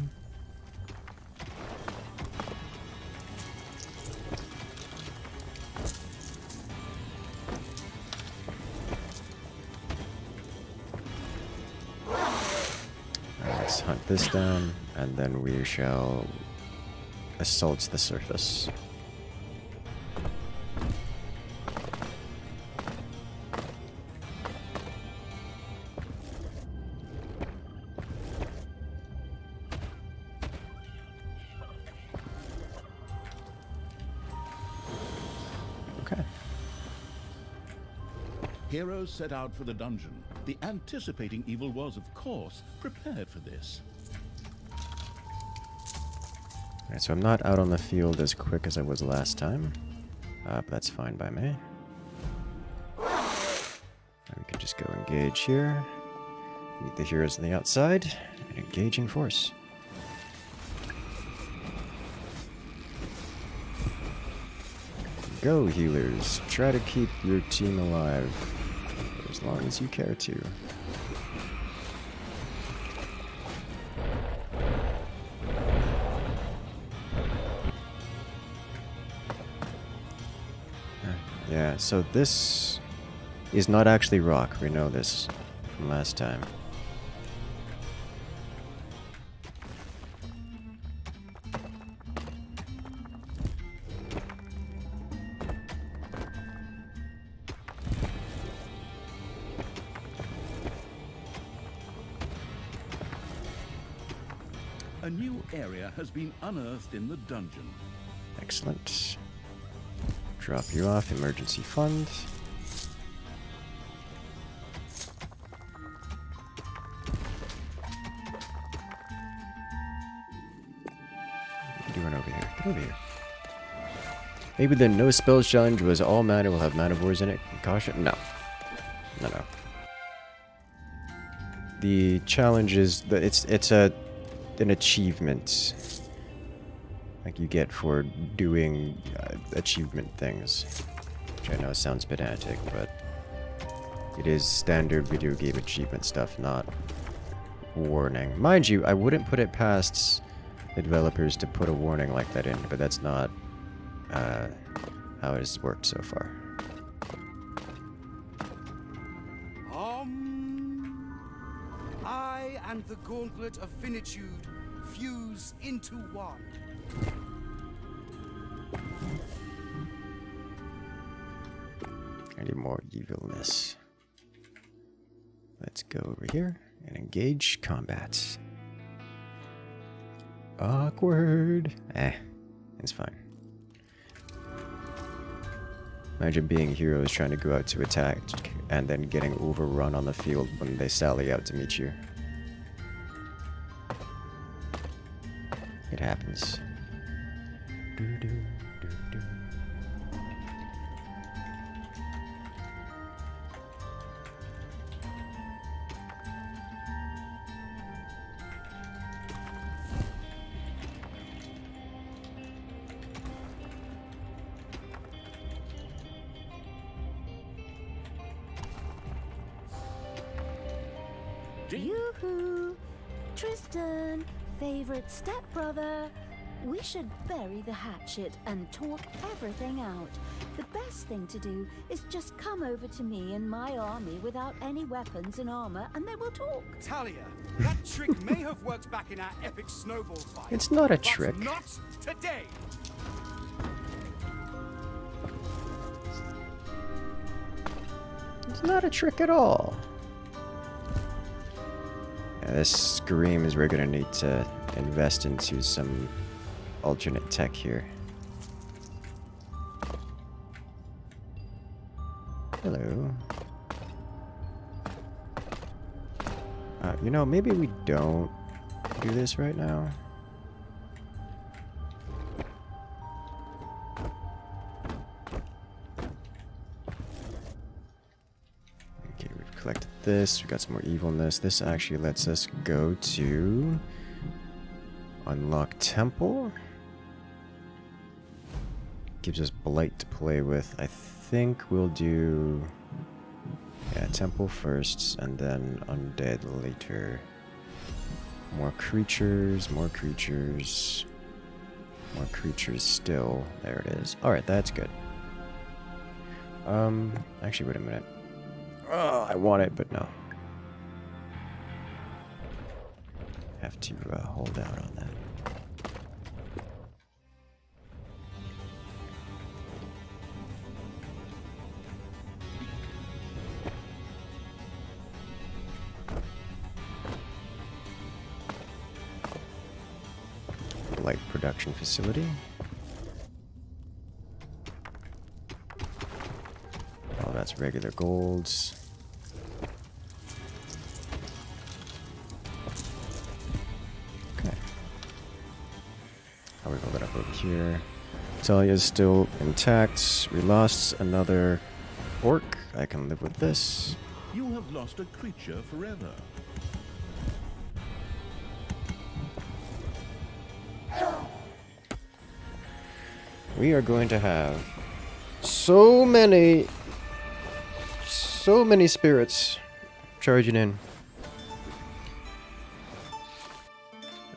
Let's hunt this down, and then we shall assault the surface. Okay. Heroes set out for the dungeon. The anticipating evil was, of course, prepared for this. Alright, so I'm not out on the field as quick as I was last time. But that's fine by me. And we can just go engage here. Meet the heroes on the outside. And engage in force. Go, healers. Try to keep your team alive. For as long as you care to. Yeah, so this is not actually rock. We know this from last time. A new area has been unearthed in the dungeon. Excellent. Drop you off, emergency fund. What are you doing over here? Get over here. Maybe the no spells challenge was all mana will have manivores in it. Caution? No. No. The challenge is that it's an achievement. Like you get for doing achievement things. Which I know sounds pedantic, but it is standard video game achievement stuff, not warning. Mind you, I wouldn't put it past the developers to put a warning like that in, but that's not how it has worked so far. I and the gauntlet of finitude fuse into one. I need more evilness. Let's go over here and engage combat. Awkward. It's fine. Imagine being heroes trying to go out to attack and then getting overrun on the field when they sally out to meet you. It happens. Yoo-hoo! Tristan, favorite stepbrother. We should bury the hatchet and talk everything out. The best thing to do is just come over to me and my army without any weapons and armor, and then we'll talk. Talia, that trick may have worked back in our epic snowball fight. It's not a but trick. Not today. It's not a trick at all. Yeah, this scream is we're gonna need to invest into some alternate tech here. Hello. You know, maybe we don't do this right now. Okay, we've collected this. We got some more evilness. This actually lets us go to unlock temple. Gives us blight to play with. I think we'll do temple first and then undead later. More creatures, more creatures, more creatures still. There it is. Alright, that's good. Actually, wait a minute. Oh, I want it, but no. Have to hold out on that. Light production facility. Oh, that's regular golds. Okay. How we roll that up over here. Talia is still intact. We lost another orc. I can live with this. You have lost a creature forever. We are going to have so many spirits charging in.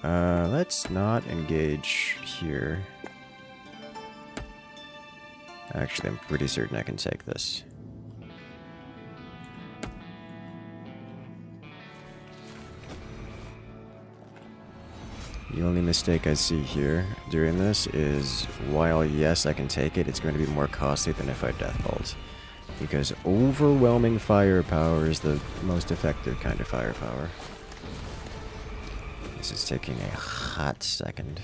Let's not engage here. Actually, I'm pretty certain I can take this. The only mistake I see here doing this is, while yes, I can take it, it's going to be more costly than if I deathbolt. Because overwhelming firepower is the most effective kind of firepower. This is taking a hot second.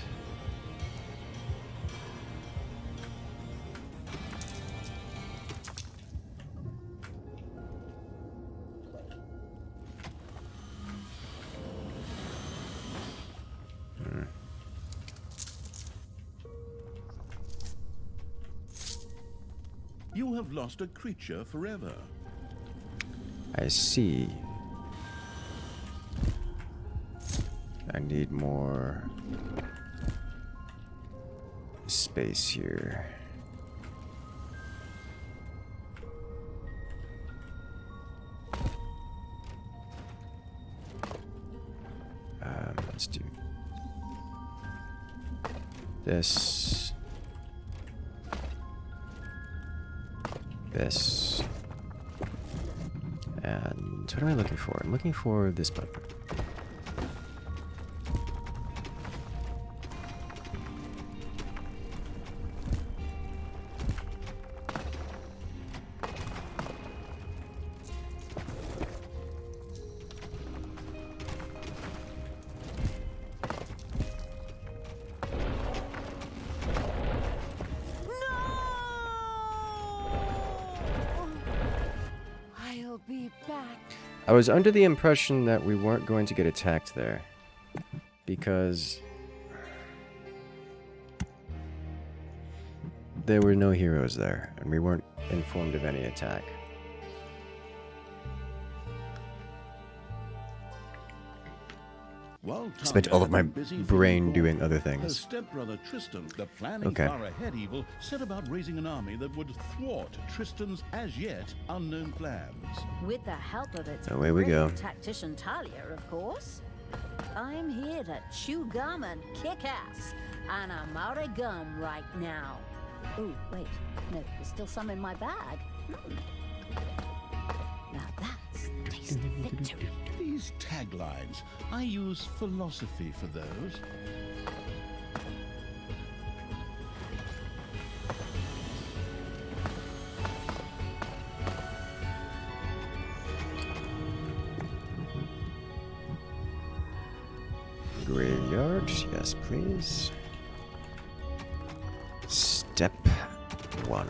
You have lost a creature forever. I see. I need more space here. Let's do this. This. And what am I looking for? I'm looking for this button. I was under the impression that we weren't going to get attacked there, because there were no heroes there, and we weren't informed of any attack. While Spent Talia all of my had been busy brain feeding doing Gorgu, other her things. stepbrother Tristan, the planning Okay. far ahead evil, set about raising an army that would thwart Tristan's as yet unknown plans. With the help of its Away we go. brilliant tactician Talia, of course. I'm here to chew gum and kick ass, and I'm out of gum right now. Ooh, wait, no, there's still some in my bag. Now that's the taste of victory. These taglines, I use philosophy for those. Graveyard, yes please. Step 1.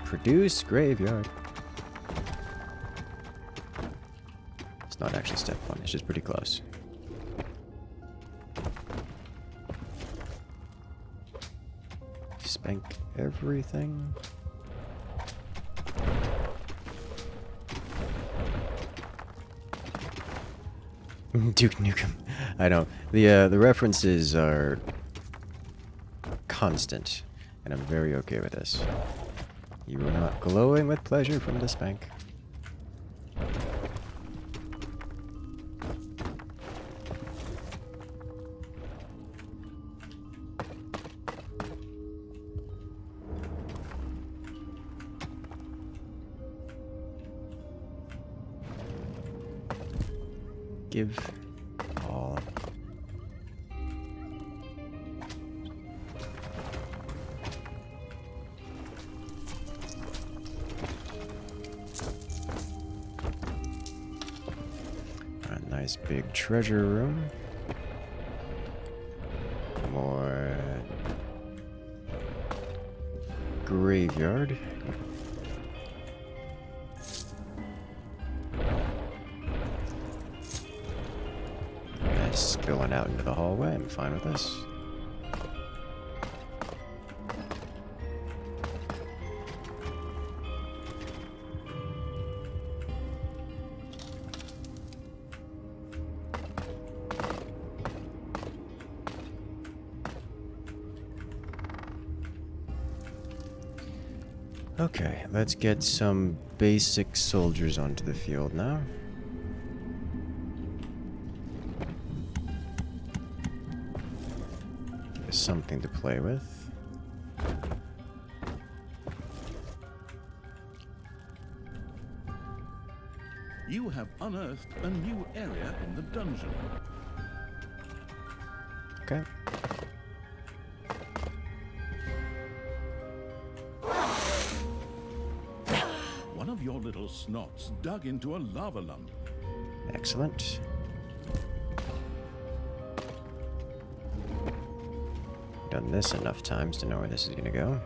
Produce graveyard. It's not actually step 1, it's just pretty close. Spank everything. Duke Nukem. I know. The references are constant, and I'm very okay with this. You are not glowing with pleasure from the spank. Give all. A nice big treasure room. More graveyard. Spilling out into the hallway. I'm fine with this. Okay, let's get some basic soldiers onto the field now. Something to play with. You have unearthed a new area in the dungeon. Okay. One of your little snots dug into a lava lump. Excellent. Done this enough times to know where this is gonna go.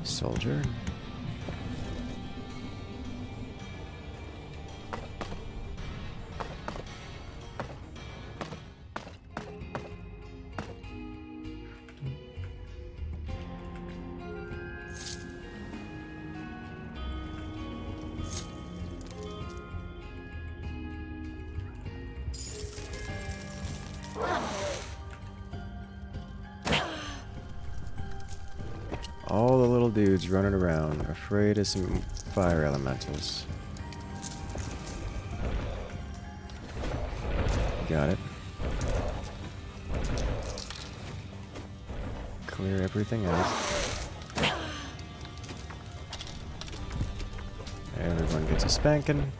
Soldier. All the little dudes running around, afraid of some fire elementals. Got it. Clear everything out. Everyone gets a spanking.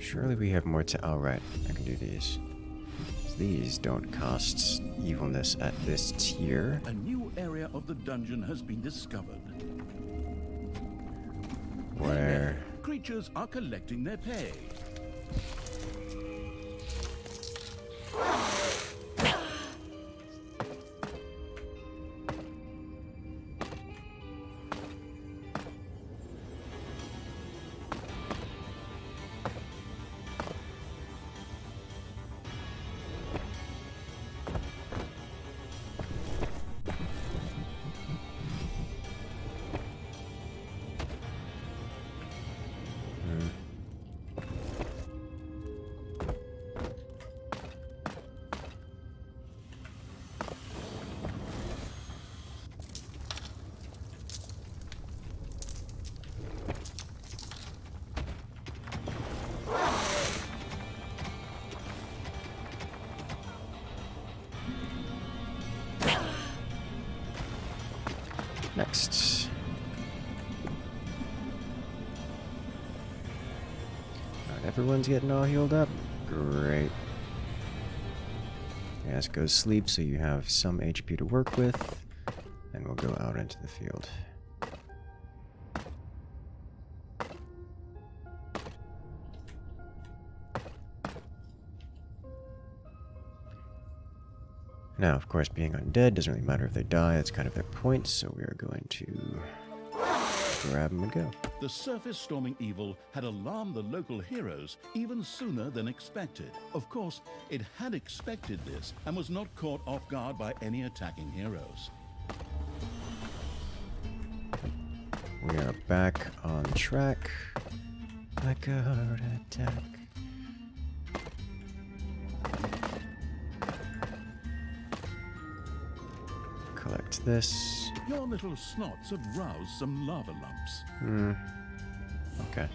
Surely we have more to... Oh, right. I can do these. These don't cost evilness at this tier. A new area of the dungeon has been discovered. Where? Creatures are collecting their pay. next? Alright, everyone's getting all healed up. Great. Yeah, let's go sleep so you have some HP to work with. And we'll go out into the field. Now, of course, being undead doesn't really matter if they die. It's kind of their point, so we are going to grab them and go. The surface storming evil had alarmed the local heroes even sooner than expected. Of course, it had expected this and was not caught off guard by any attacking heroes. We are back on track. Like a heart attack. Collect this. Your little snots have roused some lava lumps. Okay.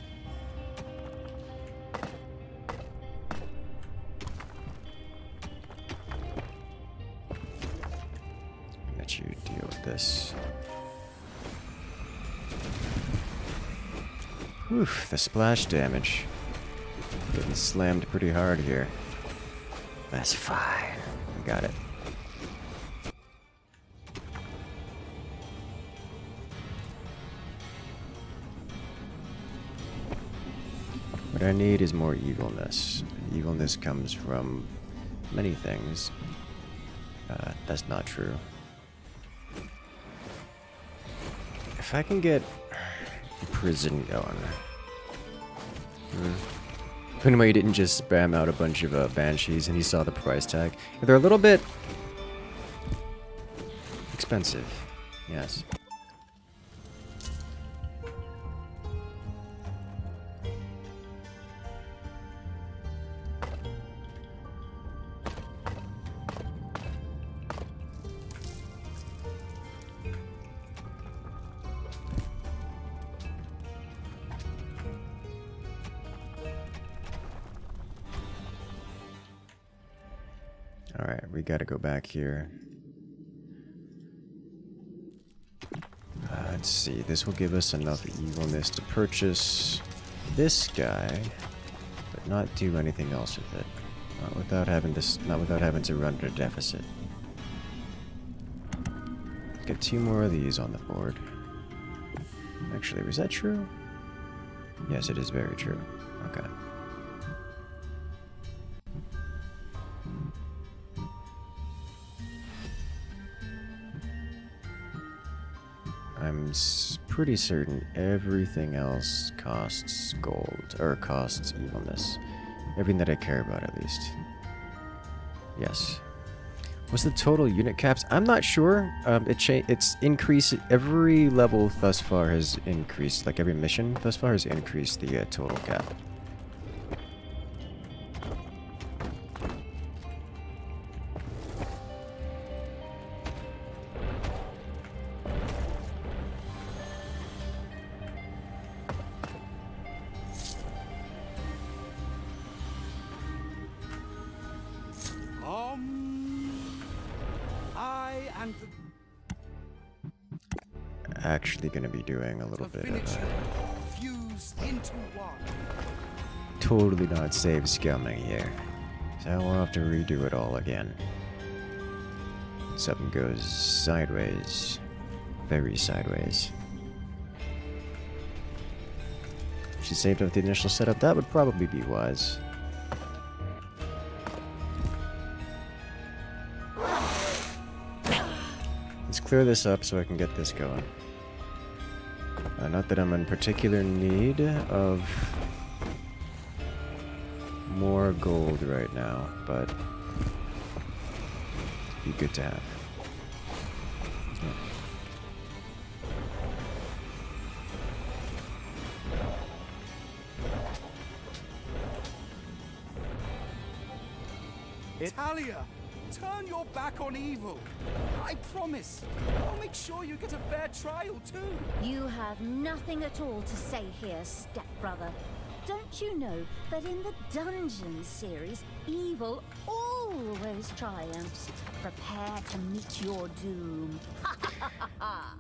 Let you deal with this. Oof, the splash damage. Getting slammed pretty hard here. That's fine. I got it. What I need is more evilness. Evilness comes from many things. That's not true. If I can get prison going. Anyway, he didn't just spam out a bunch of banshees and he saw the price tag. They're a little bit expensive. Yes. Alright, we gotta go back here. Let's see, this will give us enough evilness to purchase this guy, but not do anything else with it. Not without having to run at a deficit. Get 2 more of these on the board. Actually, was that true? Yes, it is very true. Okay. I'm pretty certain everything else costs gold, or costs evilness. Everything that I care about, at least. Yes. What's the total unit caps? I'm not sure. It's increased. Every level thus far has increased. Like every mission thus far has increased the total cap. Actually going to be doing a little bit of fused into one. Totally not save scumming here. So I'll have to redo it all again. Something goes sideways. Very sideways. Should save up the initial setup. That would probably be wise. Let's clear this up so I can get this going. Not that I'm in particular need of more gold right now, but it'd be good to have. Talia, turn your back on evil. I promise. I'll make sure you get a fair trial too. You have nothing at all to say here, stepbrother. Don't you know that in the Dungeon series, evil always triumphs? Prepare to meet your doom. Ha ha ha ha!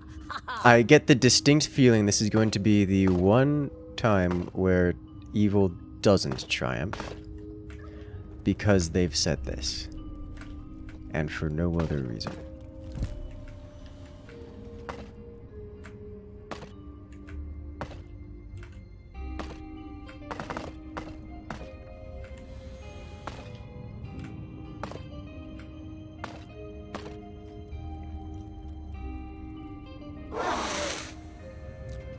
I get the distinct feeling this is going to be the one time where evil doesn't triumph. Because they've said this. And for no other reason.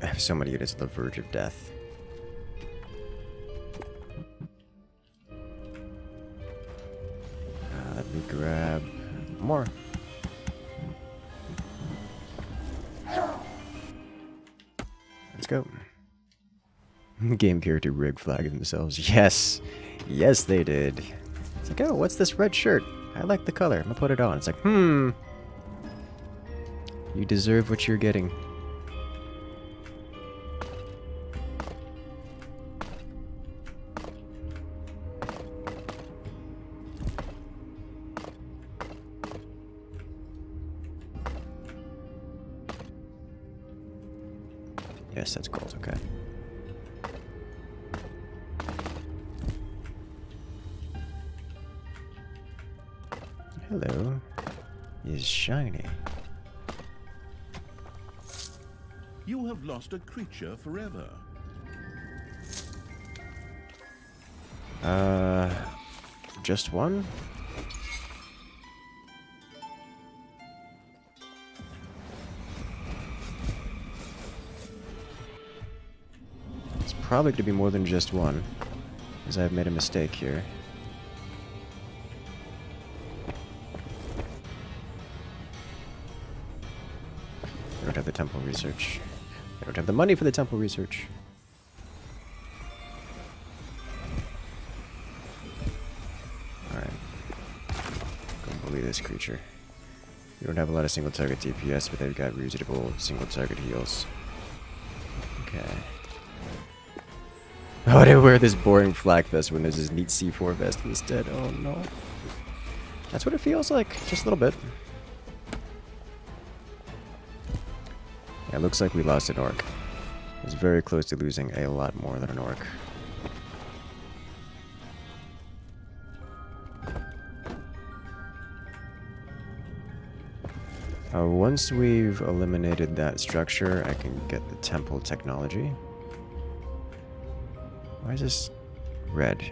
I have so many units on the verge of death. Let me grab more. Let's go. Game character rig flagging themselves. Yes. Yes, they did. It's like, oh, what's this red shirt? I like the color. I'm gonna put it on. It's like, You deserve what you're getting. Yes, that's gold, okay. Hello. Is shiny. You have lost a creature forever. Just one? Probably going to be more than just one, because I've made a mistake here. I don't have the temple research. I don't have the money for the temple research. Alright. Don't bully this creature. We don't have a lot of single target DPS, but they've got reasonable single target heals. Okay. Oh, I didn't wear this boring flak vest when there's this neat C4 vest instead. Oh no. That's what it feels like, just a little bit. Yeah, it looks like we lost an orc. It was very close to losing a lot more than an orc. Once we've eliminated that structure, I can get the temple technology. Why is this red?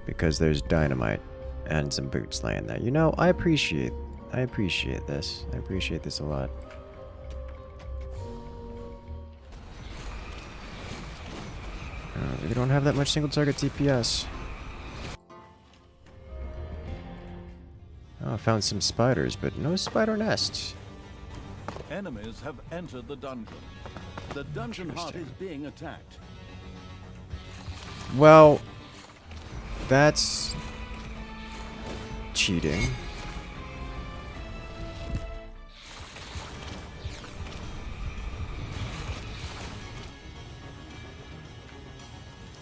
Because there's dynamite and some boots laying there. You know, I appreciate this. I appreciate this a lot. We don't have that much single target TPS. Oh, I found some spiders, but no spider nests. Enemies have entered the dungeon. The dungeon heart is being attacked. Well, that's cheating.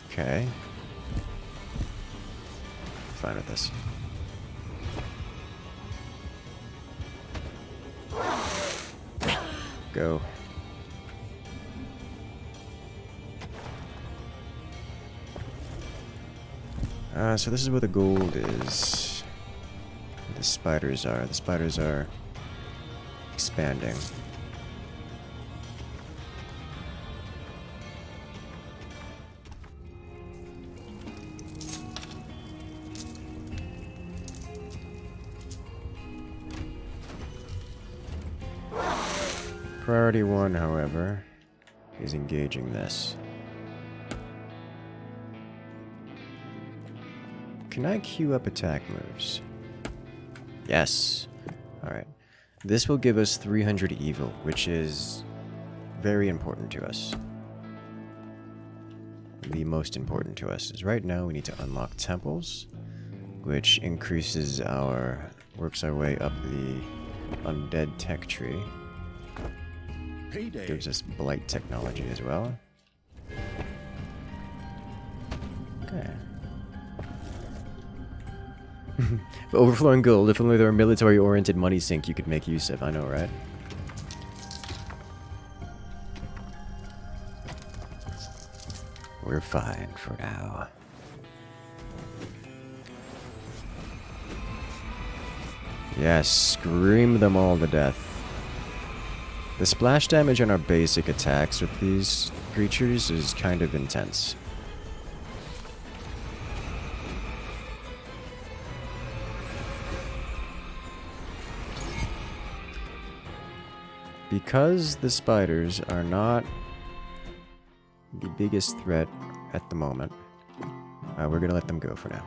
Okay. Fine with this. Go. So this is where the gold is. The spiders are. The spiders are expanding. Priority 1, however, is engaging this. Can I queue up attack moves? Yes. Alright. This will give us 300 evil, which is very important to us. The most important to us is right now we need to unlock temples, which increases works our way up the undead tech tree. Payday. Gives us blight technology as well. Okay. Overflowing gold. If only there were military-oriented money sink you could make use of. I know, right? We're fine for now. Yes, scream them all to death. The splash damage on our basic attacks with these creatures is kind of intense. Because the spiders are not the biggest threat at the moment, we're gonna let them go for now.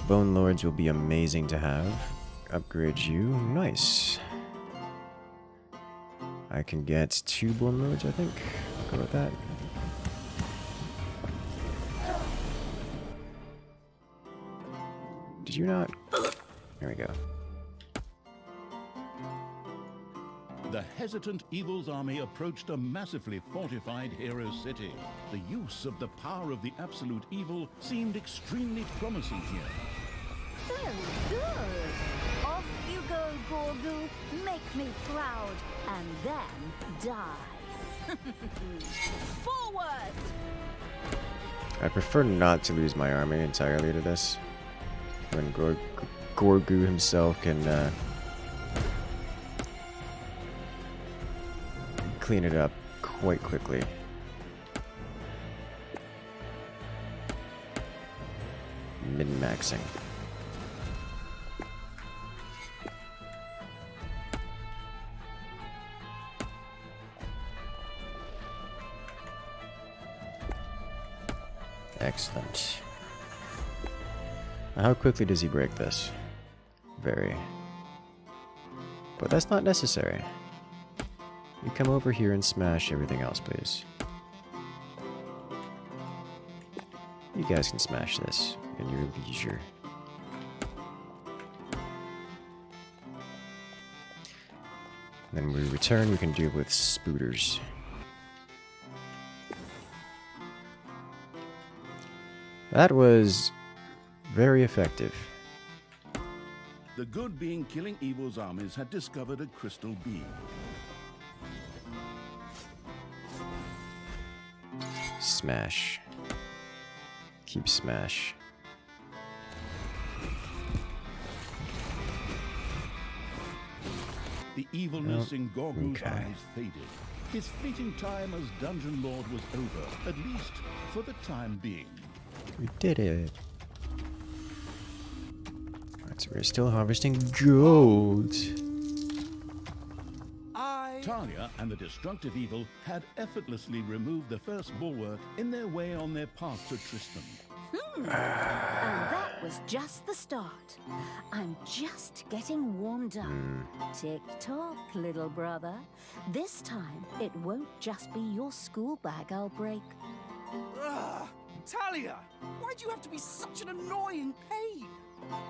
Bone Lords will be amazing to have. Upgrade you. Nice. I can get 2 Bone Lords, I think. I'll go with that. Did you not? There we go. The hesitant Evil's army approached a massively fortified hero city. The use of the power of the absolute evil seemed extremely promising here. Very good. Off you go, Gorgu. Make me proud, and then die. Forward! I prefer not to lose my army entirely to this. When Gorgu himself can clean it up quite quickly. Min-maxing. Excellent. How quickly does he break this? Very. But that's not necessary. You come over here and smash everything else, please. You guys can smash this in your leisure. And then when we return, we can deal with spooters. That was very effective. The good being killing Evil's armies had discovered a crystal beam. Smash. Keep smash. The evilness in Gorgu's okay. eyes faded. His fleeting time as Dungeon Lord was over, at least for the time being. We did it. Alright, so we're still harvesting gold. Talia and the destructive evil had effortlessly removed the first bulwark in their way on their path to Tristan. And that was just the start. I'm just getting warmed up. Tick-tock, little brother. This time, it won't just be your school bag I'll break. Ugh, Talia, why do you have to be such an annoying pain?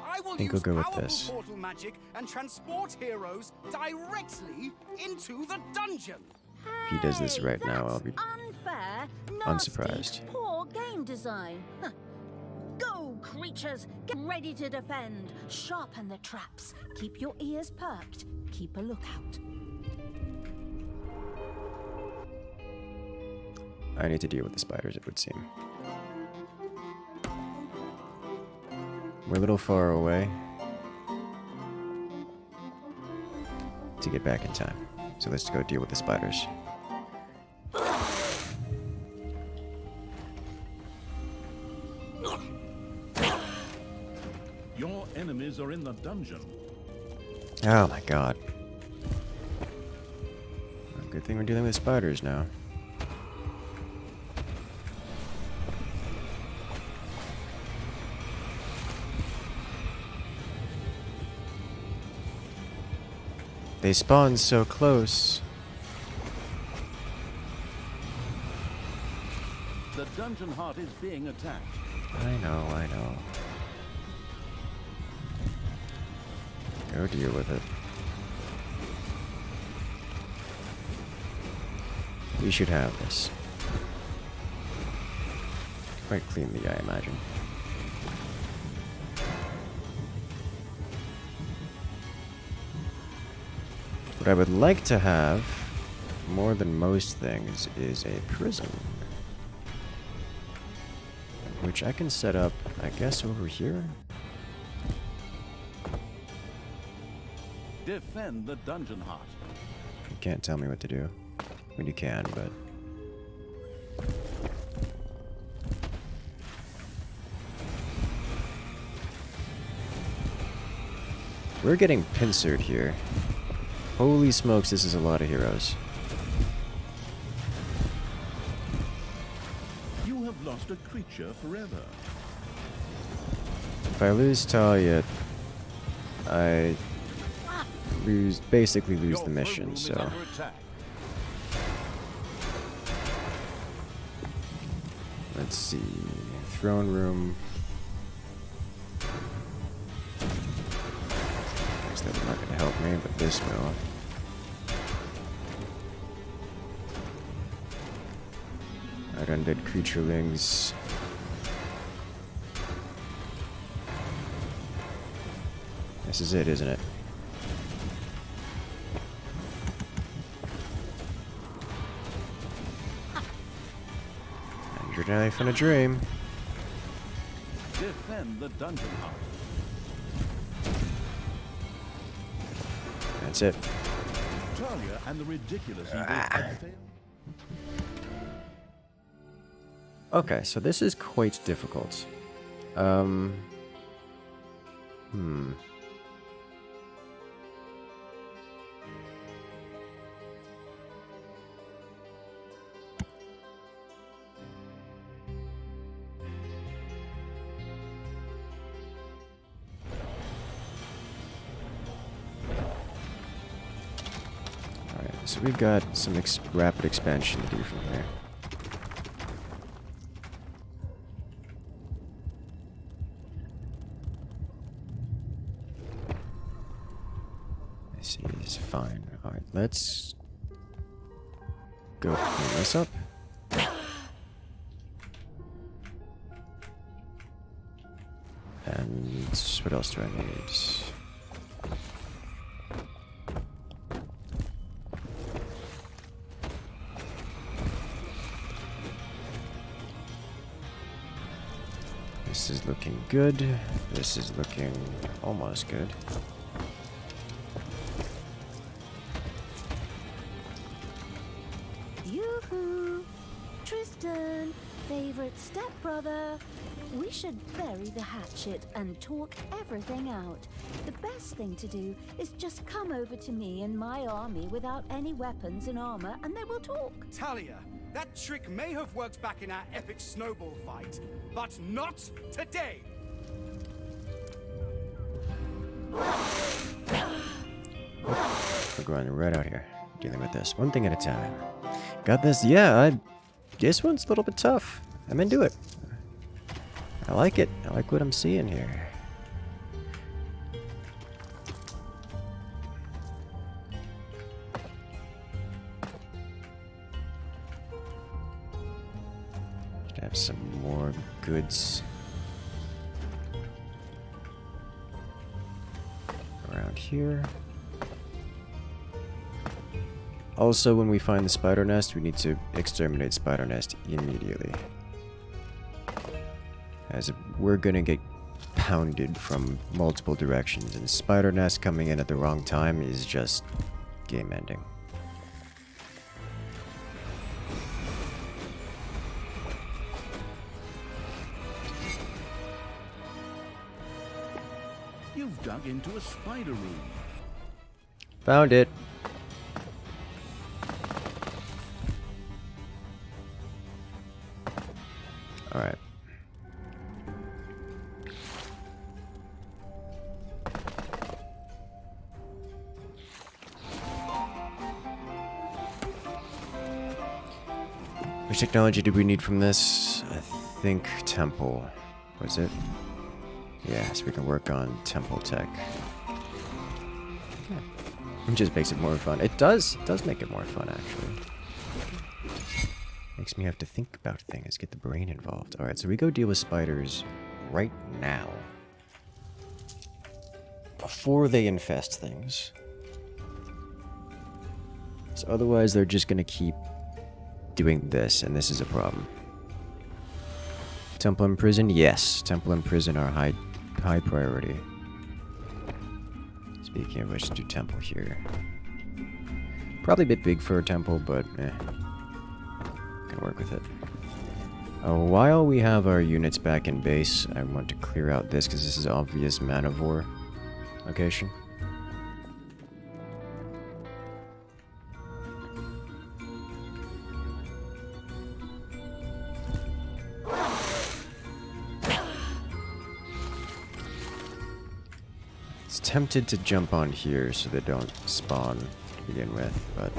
I will think use we'll go with powerful this. portal magic and transport heroes directly into the dungeon. If he does this right now, I'll be unfair, nasty, unsurprised. Poor game design. Huh. Go, creatures! Get ready to defend. Sharpen the traps. Keep your ears perked. Keep a lookout. I need to deal with the spiders, it would seem. We're a little far away to get back in time. So let's go deal with the spiders. Your enemies are in the dungeon. Oh my god. Well, good thing we're dealing with spiders now. They spawn so close. The dungeon heart is being attacked. I know, I know. Go deal with it. We should have this. Quite cleanly, I imagine. What I would like to have more than most things, is a prison. Which I can set up, I guess, over here? Defend the dungeon heart. You can't tell me what to do. I mean, you can, but... We're getting pincered here. Holy smokes, this is a lot of heroes. You have lost a creature forever. If I lose Talia, I basically lose the mission, so... Let's see... Throne room... That's not going to help me, but this will. Alright, undead creaturelings. This is it, isn't it? And your life in a dream. Defend the dungeon heart. That's it. Talia and the ridiculous evil have failed. Okay, so this is quite difficult. So we've got some rapid expansion to do from here. This is fine. Alright, let's go clean this up. And what else do I need? This is looking good. This is looking almost good. Yoo-hoo! Tristan, favorite stepbrother. We should bury the hatchet and talk everything out. The best thing to do is just come over to me and my army without any weapons and armor, and then we'll talk. Talia, that trick may have worked back in our epic snowball fight, but not today! We're going right out here, dealing with this one thing at a time. Got this? Yeah, this one's a little bit tough. I'm into it. I like it. I like what I'm seeing here. Have some more goods around here. Also, when we find the spider nest, we need to exterminate spider nest immediately, as we're gonna get pounded from multiple directions, and spider nest coming in at the wrong time is just game ending. You've dug into a spider room. Found it. Alright. Which technology do we need from this? I think temple. Was it? Yeah, so we can work on temple tech. Yeah. It just makes it more fun. It does make it more fun, actually. Makes me have to think about things, get the brain involved. Alright, so we go deal with spiders right now. Before they infest things. So otherwise they're just gonna keep doing this, and this is a problem. Temple and prison? Yes, temple and prison are high priority. Speaking of which, do temple here. Probably a bit big for a temple, but can work with it. While we have our units back in base, I want to clear out this because this is obvious Manivore location. It's tempted to jump on here so they don't spawn to begin with, but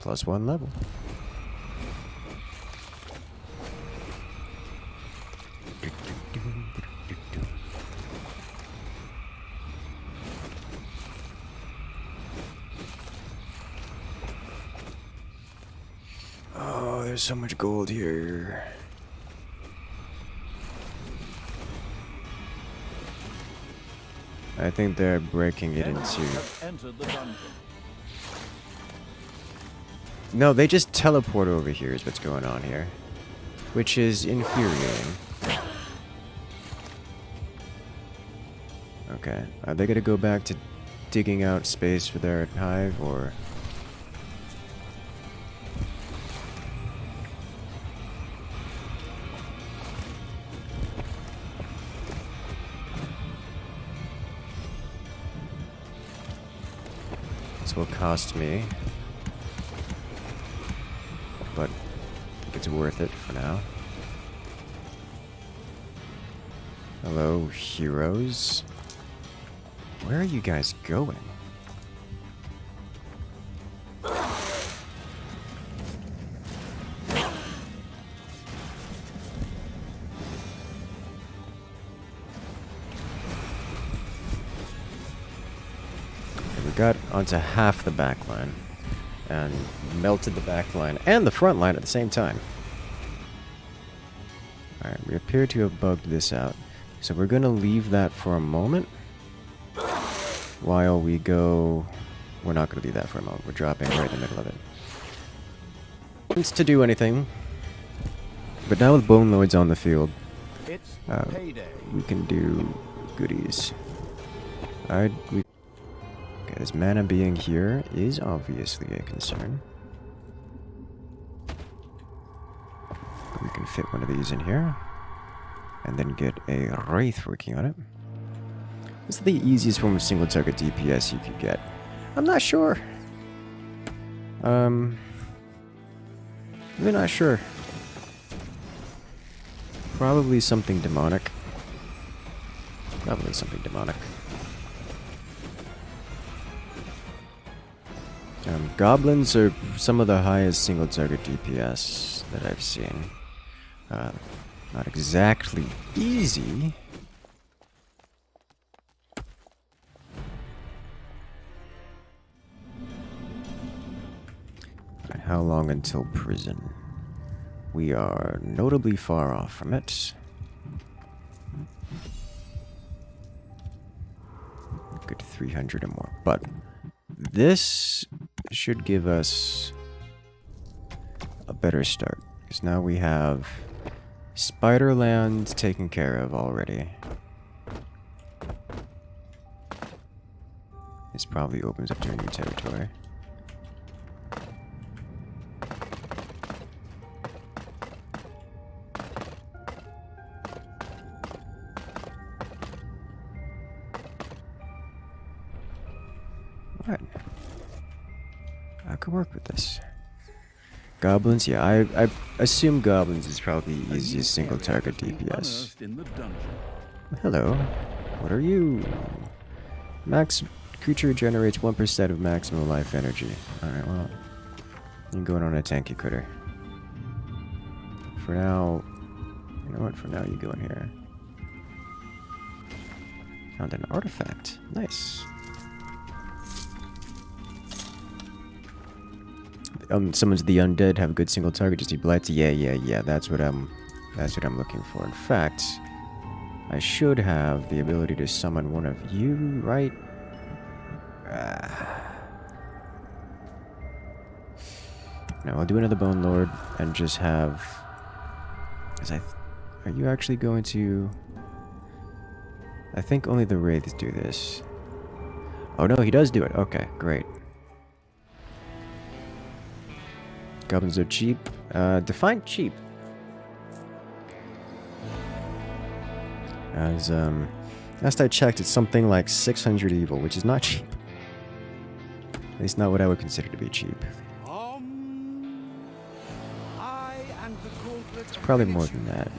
+1 level. Oh, there's so much gold here. I think they're breaking it into... Entered the dungeon. No, they just teleport over here is what's going on here. Which is infuriating. Okay, are they gonna go back to digging out space for their hive, or... This will cost me, but I think it's worth it for now. Hello, heroes. Where are you guys going? We got onto half the back line and melted the back line and the front line at the same time. Alright, we appear to have bugged this out. So we're going to leave that for a moment. While we go... We're not going to leave that for a moment. We're dropping right in the middle of it. It's to do anything. But now with Bone Lords on the field, It's payday. we can do goodies. Okay, this mana being here is obviously a concern. But we can fit one of these in here. And then get a Wraith working on it. This is the easiest form of single target DPS you could get. I'm not sure. We're not sure. Probably something demonic. Probably something demonic. Goblins are some of the highest single target DPS that I've seen. Not exactly easy. And how long until prison? We are notably far off from it. Good 300 or more. But this should give us a better start. Because now we have Spiderland taken care of already. This probably opens up to a new territory. Alright. I could work with this. Goblins, yeah, I assume goblins is probably the easiest single target DPS. Hello. What are you? Max creature generates 1% of maximum life energy. Alright, well, you're going on a tanky critter. For now, you know what? For now, you go in here. Found an artifact. Nice. summons the undead, have a good single target, just do blights. Yeah. That's what I'm looking for. In fact, I should have the ability to summon one of you, right? No, I'll do another Bone Lord and just have. Are you actually going to? I think only the Wraiths do this. Oh no, he does do it. Okay, great. Goblins are cheap. Define cheap. As last I checked, it's something like 600 evil, which is not cheap. At least not what I would consider to be cheap. It's probably more than that.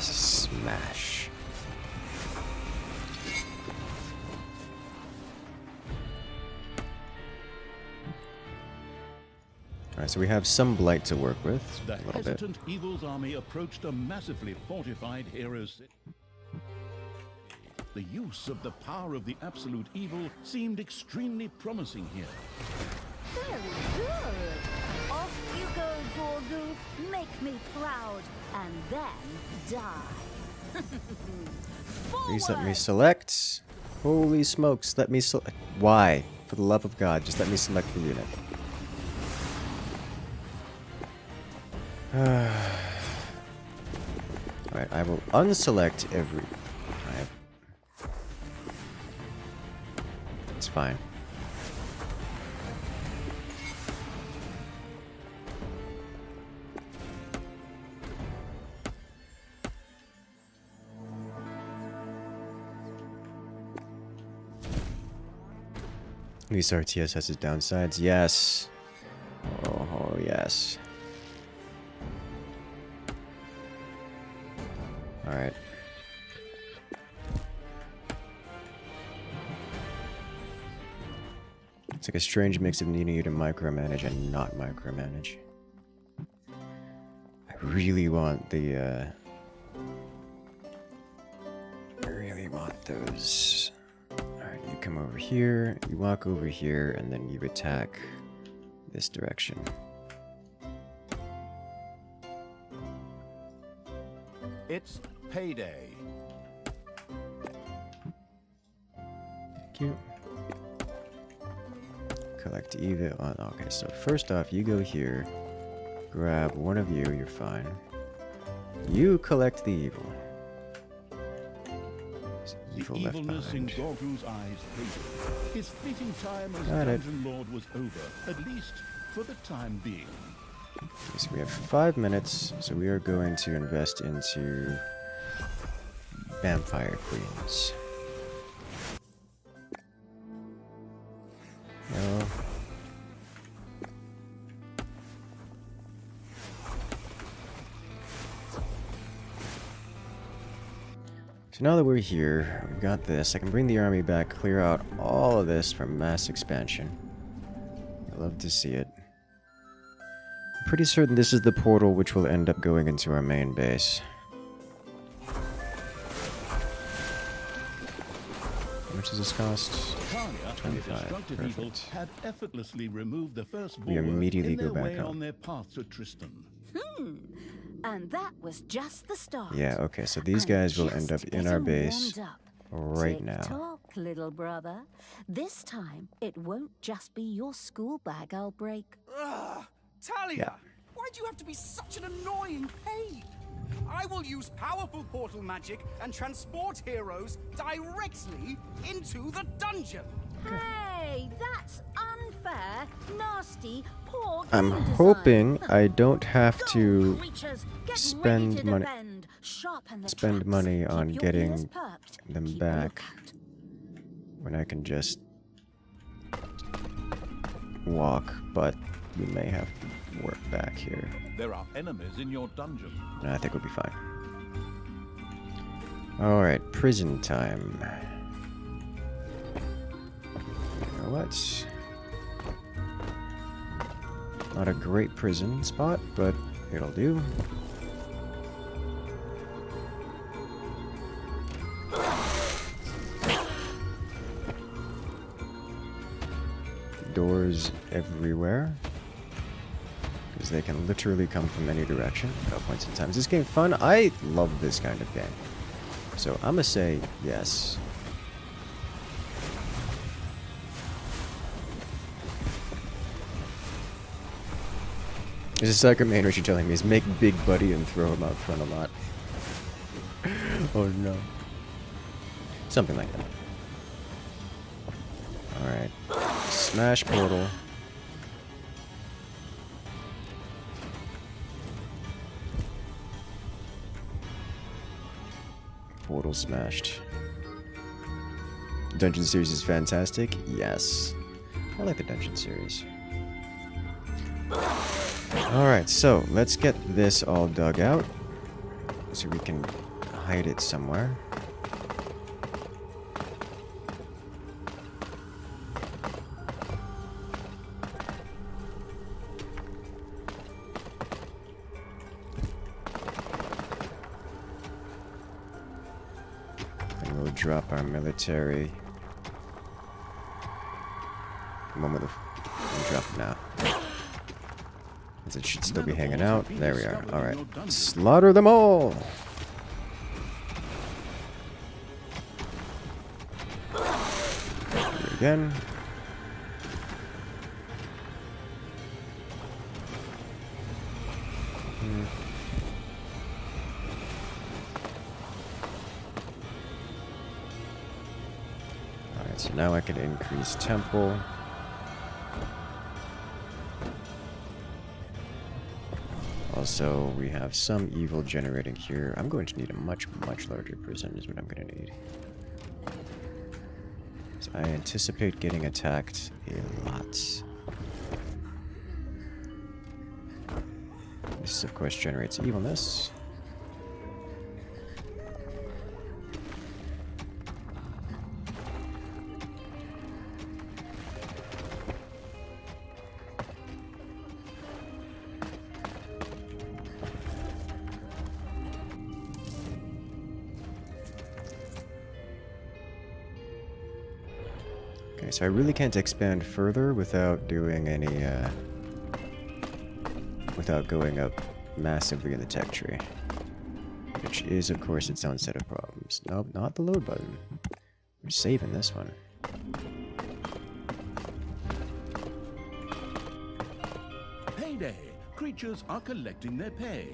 Smash. Alright, so we have some blight to work with. The a little hesitant Evil's army approached a massively fortified hero city. The use of the power of the absolute evil seemed extremely promising here. Very good. Off you go, Gorgu. Make me proud, and then die. Please let me select. Holy smokes, let me select. Why? For the love of God, just let me select the unit. Alright, I will unselect every... It's fine. At least RTS has its downsides. Yes. Oh, yes. Alright. It's like a strange mix of needing you to micromanage and not micromanage. I really want the, I really want those. Alright, you come over here, you walk over here, and then you attack this direction. It's payday. Thank you. Collect evil. Oh, okay, so first off, you go here, grab one of you, you're fine. You collect the evil. The evilness in Gorgu's eyes faded. His fleeting time as Got it. Dungeon Lord was over, at least for the time being. Okay, so we have 5 minutes, so we are going to invest into Vampire Queens. No. So now that we're here, we've got this. I can bring the army back, clear out all of this for mass expansion. I'd love to see it. I'm pretty certain this is the portal which will end up going into our main base. How much does this cost? Talia and the 25. destructive evil Perfect. had effortlessly removed the first We bulwark immediately in their go back way up. on their path to Tristan. And that was just the start. Yeah, okay, so these I'm guys will just end up in getting our base warmed up. right now. Tick-tock, little brother. This time, it won't just be your school bag I'll break. Ugh, Talia! Yeah. Why'd you have to be such an annoying pain? I will use powerful portal magic and transport heroes directly into the dungeon. Hey, that's unfair, nasty, poor I'm game hoping design. I don't have Go, to creatures, get spend ready to money- defend. Sharpen the spend traps. money Keep on your getting ears perked. them Keep a back. lookout. when I can just walk, but we may have to work back here. There are enemies in your dungeon. No, I think we'll be fine. Alright, prison time. You know what? Not a great prison spot, but It'll do. Doors everywhere. Because they can literally come from any direction at all points in time. Is this game fun? I love this kind of game. So I'm gonna say yes. There's a second main which you're telling me is make Big Buddy and throw him out front a lot. Oh no. Something like that. Alright. Smash portal. Portal smashed. Dungeon series is fantastic. Yes. I like the dungeon series. Alright, so let's get this all dug out so we can hide it somewhere. And we'll drop our military. Moment of. We'll drop it now. It should still be hanging out. There we are. Alright. Slaughter them all! Here again. Alright, so now I can increase temple. Also, we have some evil generating here. I'm going to need a much, much larger prison is what I'm going to need. So I anticipate getting attacked a lot. This, of course, generates evilness. Okay, so I really can't expand further without doing any, without going up massively in the tech tree. Which is, of course, its own set of problems. Nope, not the load button. We're saving this one. Payday! Creatures are collecting their pay.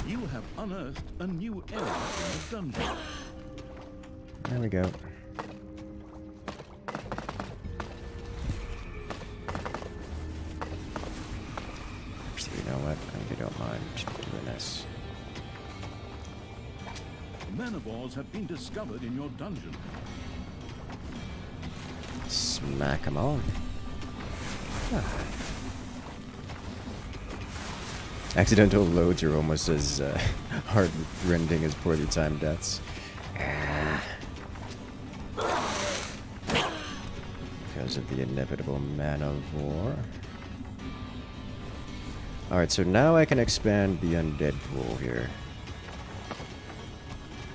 You have unearthed a new area in the dungeon. There we go. Actually, you know what? I really don't mind doing this. Manivores have been discovered in your dungeon. Smack them all. Ah. Accidental loads are almost as heart-rending as poorly timed deaths. Because of the inevitable Manivore. Alright, so now I can expand the Undead pool here.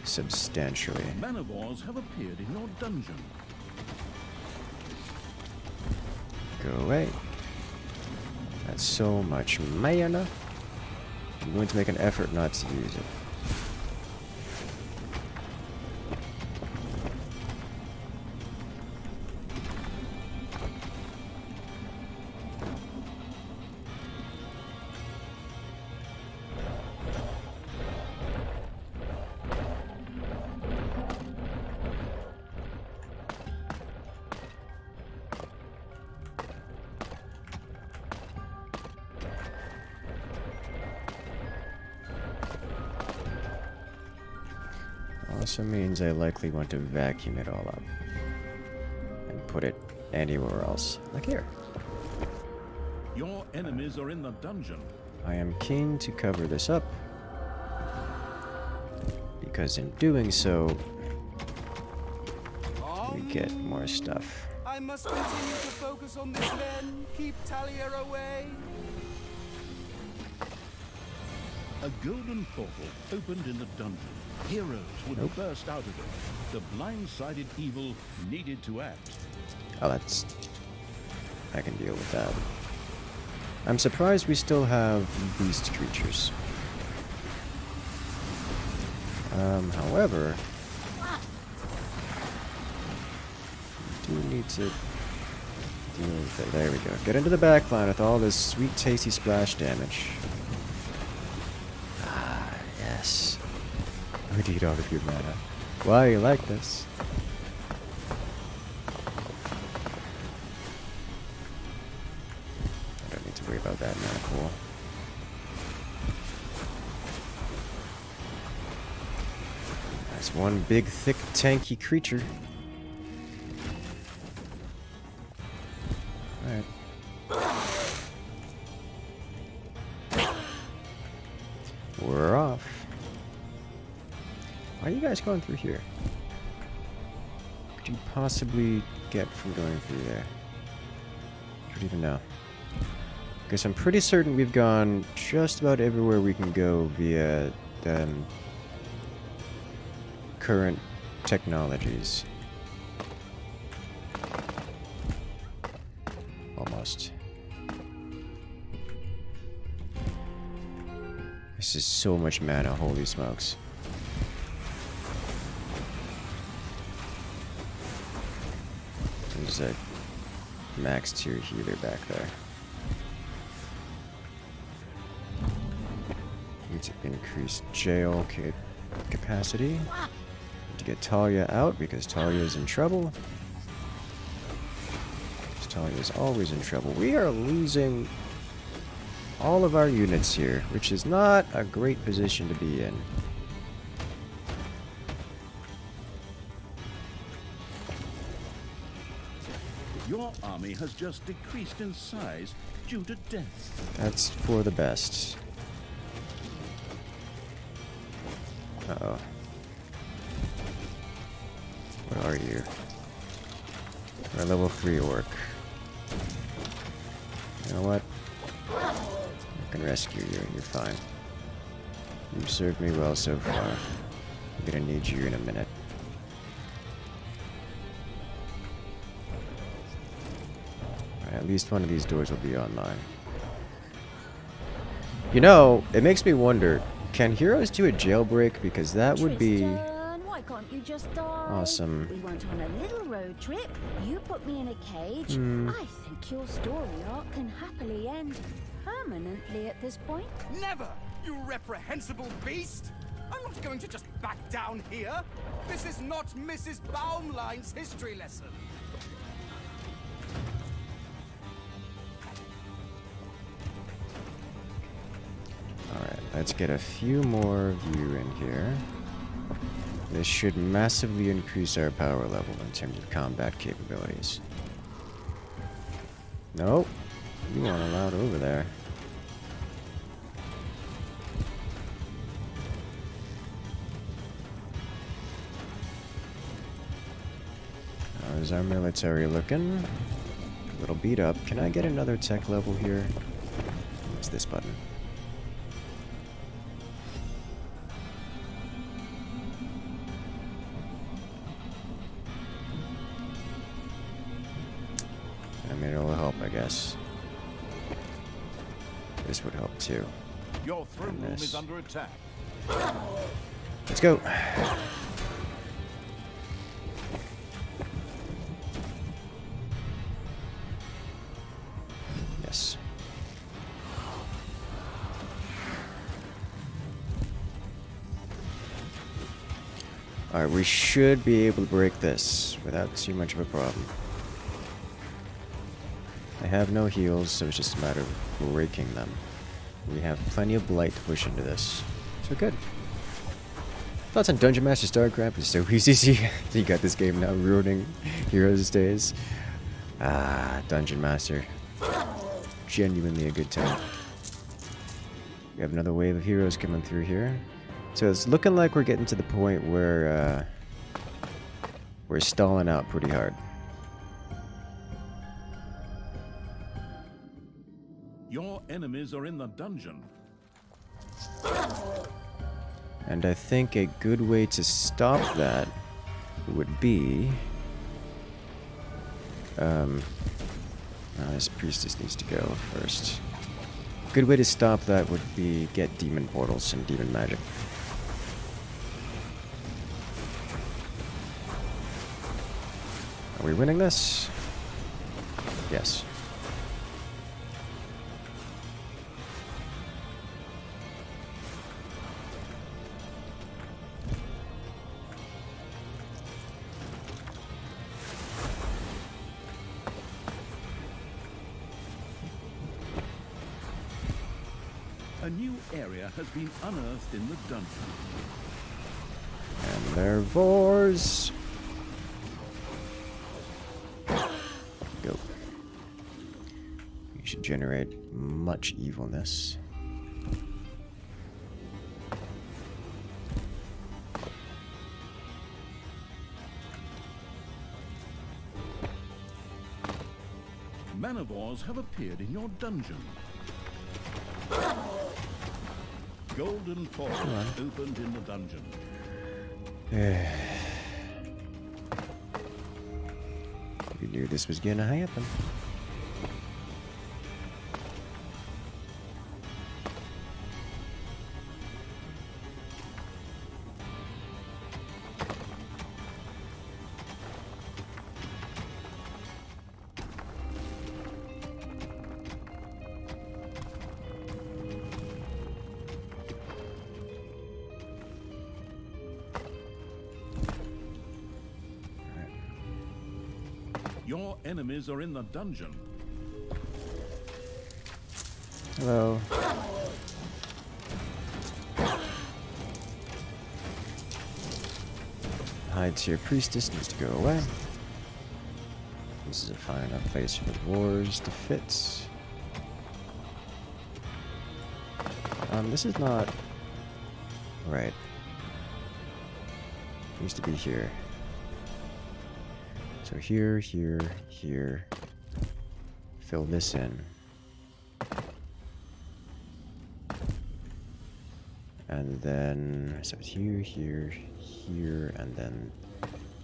Substantially. Manivores have appeared in your dungeon. Go away. That's so much mana. I'm going to make an effort not to use it. Also means I likely want to vacuum it all up and put it anywhere else, like here. Your enemies are in the dungeon. I am keen to cover this up. because in doing so, we get more stuff. I must continue to focus on this then. Keep Talia away. A golden portal opened in the dungeon. Heroes would burst out of it. The blind-sided evil needed to act. Oh, I can deal with that. I'm surprised we still have beast creatures. However, we do need to deal with it. There we go. Get into the back line with all this sweet, tasty splash damage. Ah, yes. We need all the good mana. Why you like this? I don't need to worry about that mana pool. That's one big, thick, tanky creature. Alright. We're off. Why are you guys going through here? What could you possibly get from going through there? I don't even know. Because I'm pretty certain we've gone just about everywhere we can go via current technologies. Almost. This is so much mana, holy smokes. There's a max tier healer back there. Need to increase jail capacity. Need to get Talia out because Talia is in trouble. Talia is always in trouble. We are losing all of our units here, which is not a great position to be in. Your army has just decreased in size due to death. That's for the best. Uh-oh. What are you? You're a level 3 orc. You know what? I can rescue you. You're fine. You've served me well so far. I'm gonna need you in a minute. Alright, at least one of these doors will be online. You know, it makes me wonder, can heroes do a jailbreak? Because that would be Why can't you just die? awesome. We went on a little road trip. You put me in a cage. I think your story arc can happily end permanently at this point. Never, you reprehensible beast! I'm not going to just back down here. This is not Mrs. Baumlein's history lesson. Alright, let's get a few more of you in here. This should massively increase our power level in terms of combat capabilities. Nope. You aren't allowed over there. How's our military looking? A little beat up. Can I get another tech level here? What's this button? I mean, it'll help, I guess. This would help too. Your throne room this. is under attack. Let's go. Yes. Alright, we should be able to break this without too much of a problem. I have no heals, so it's just a matter of breaking them. We have plenty of blight to push into this. So good. Thoughts on Dungeon Master StarCraft is so easy. So you got this game now ruining Heroes' days. Ah, Dungeon Master. Genuinely a good time. We have another wave of heroes coming through here. So it's looking like we're getting to the point where we're stalling out pretty hard. Your enemies are in the dungeon. And I think a good way to stop that would be... this priestess needs to go first. A good way to stop that would be get demon portals and demon magic. Are we winning this? Yes. A new area has been unearthed in the dungeon. And they're Vors. Go. You should generate much evilness. Manivores have appeared in your dungeon. Golden portal opened in the dungeon. We knew this was gonna happen. Your enemies are in the dungeon. Hello. Hide tier priestess needs to go away. This is a fine enough place for the wars to fit. This is not right. It used to be here. So here, here, here. Fill this in. And then, so it's here, here, here, and then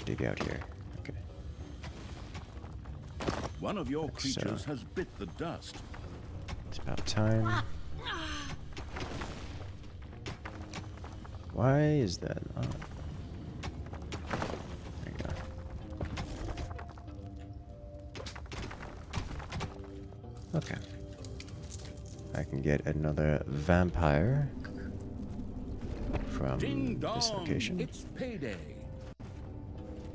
dig out here. Okay. One of your creatures has bit the dust. It's about time. Why is that not? There you go. Okay. I can get another vampire from Ding dong, this location. it's payday.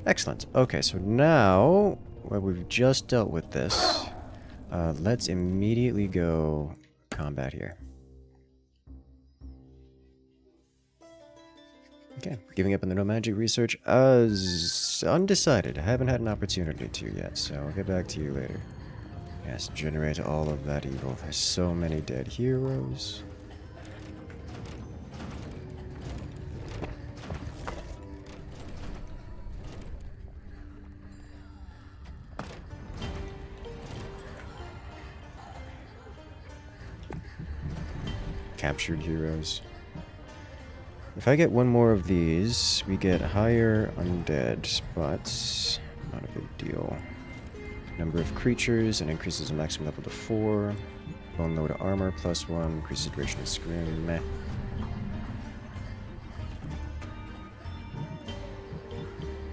Excellent. Okay, so now, well, we've just dealt with this. Let's immediately go combat here. Okay, giving up on the no magic research. Undecided. I haven't had an opportunity to yet, so I'll get back to you later. Yes, generate all of that evil. There's so many dead heroes. Captured heroes. If I get one more of these, we get higher undead, but not a big deal. Number of creatures and increases the maximum level to 4. Bone load armor +1, increases duration of scrim. Meh.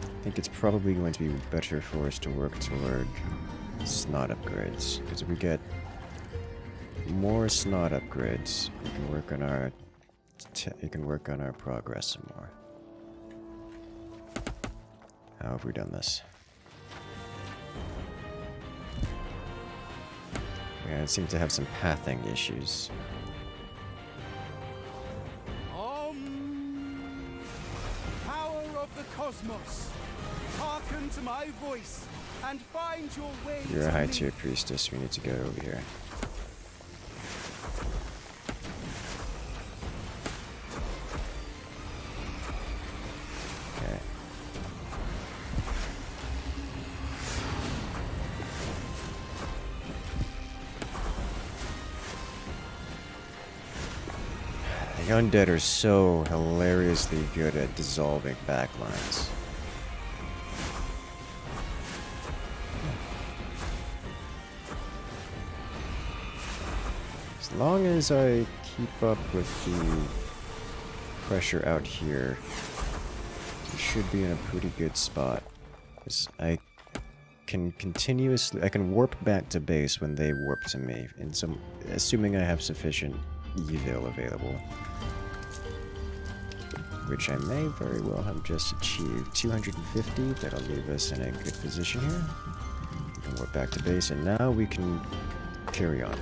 I think it's probably going to be better for us to work toward snot upgrades, because if we get more snot upgrades, we can work on our progress some more. How have we done this? Yeah, it seems to have some pathing issues. Power of the cosmos, hearken to my voice and find your way. You're a high tier priestess. We need to go over here. The Undead are so hilariously good at dissolving backlines. As long as I keep up with the pressure out here, we should be in a pretty good spot. Because I can warp back to base when they warp to me, assuming I have sufficient evil available. Which I may very well have just achieved. 250, that'll leave us in a good position here. We can warp back to base, and now we can carry on.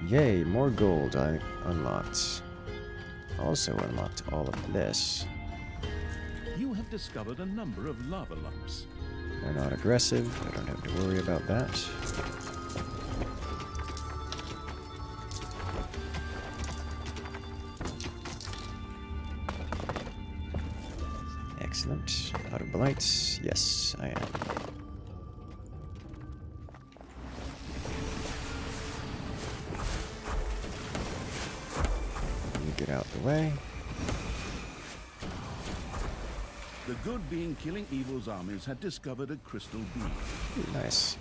Yay, more gold I unlocked. Also unlocked all of this. You have discovered a number of lava lumps. They're not aggressive, I don't have to worry about that. Excellent. Out of blights? Yes, I am. Let me get out the way. The good being killing evil's armies had discovered a crystal bead. Ooh, nice.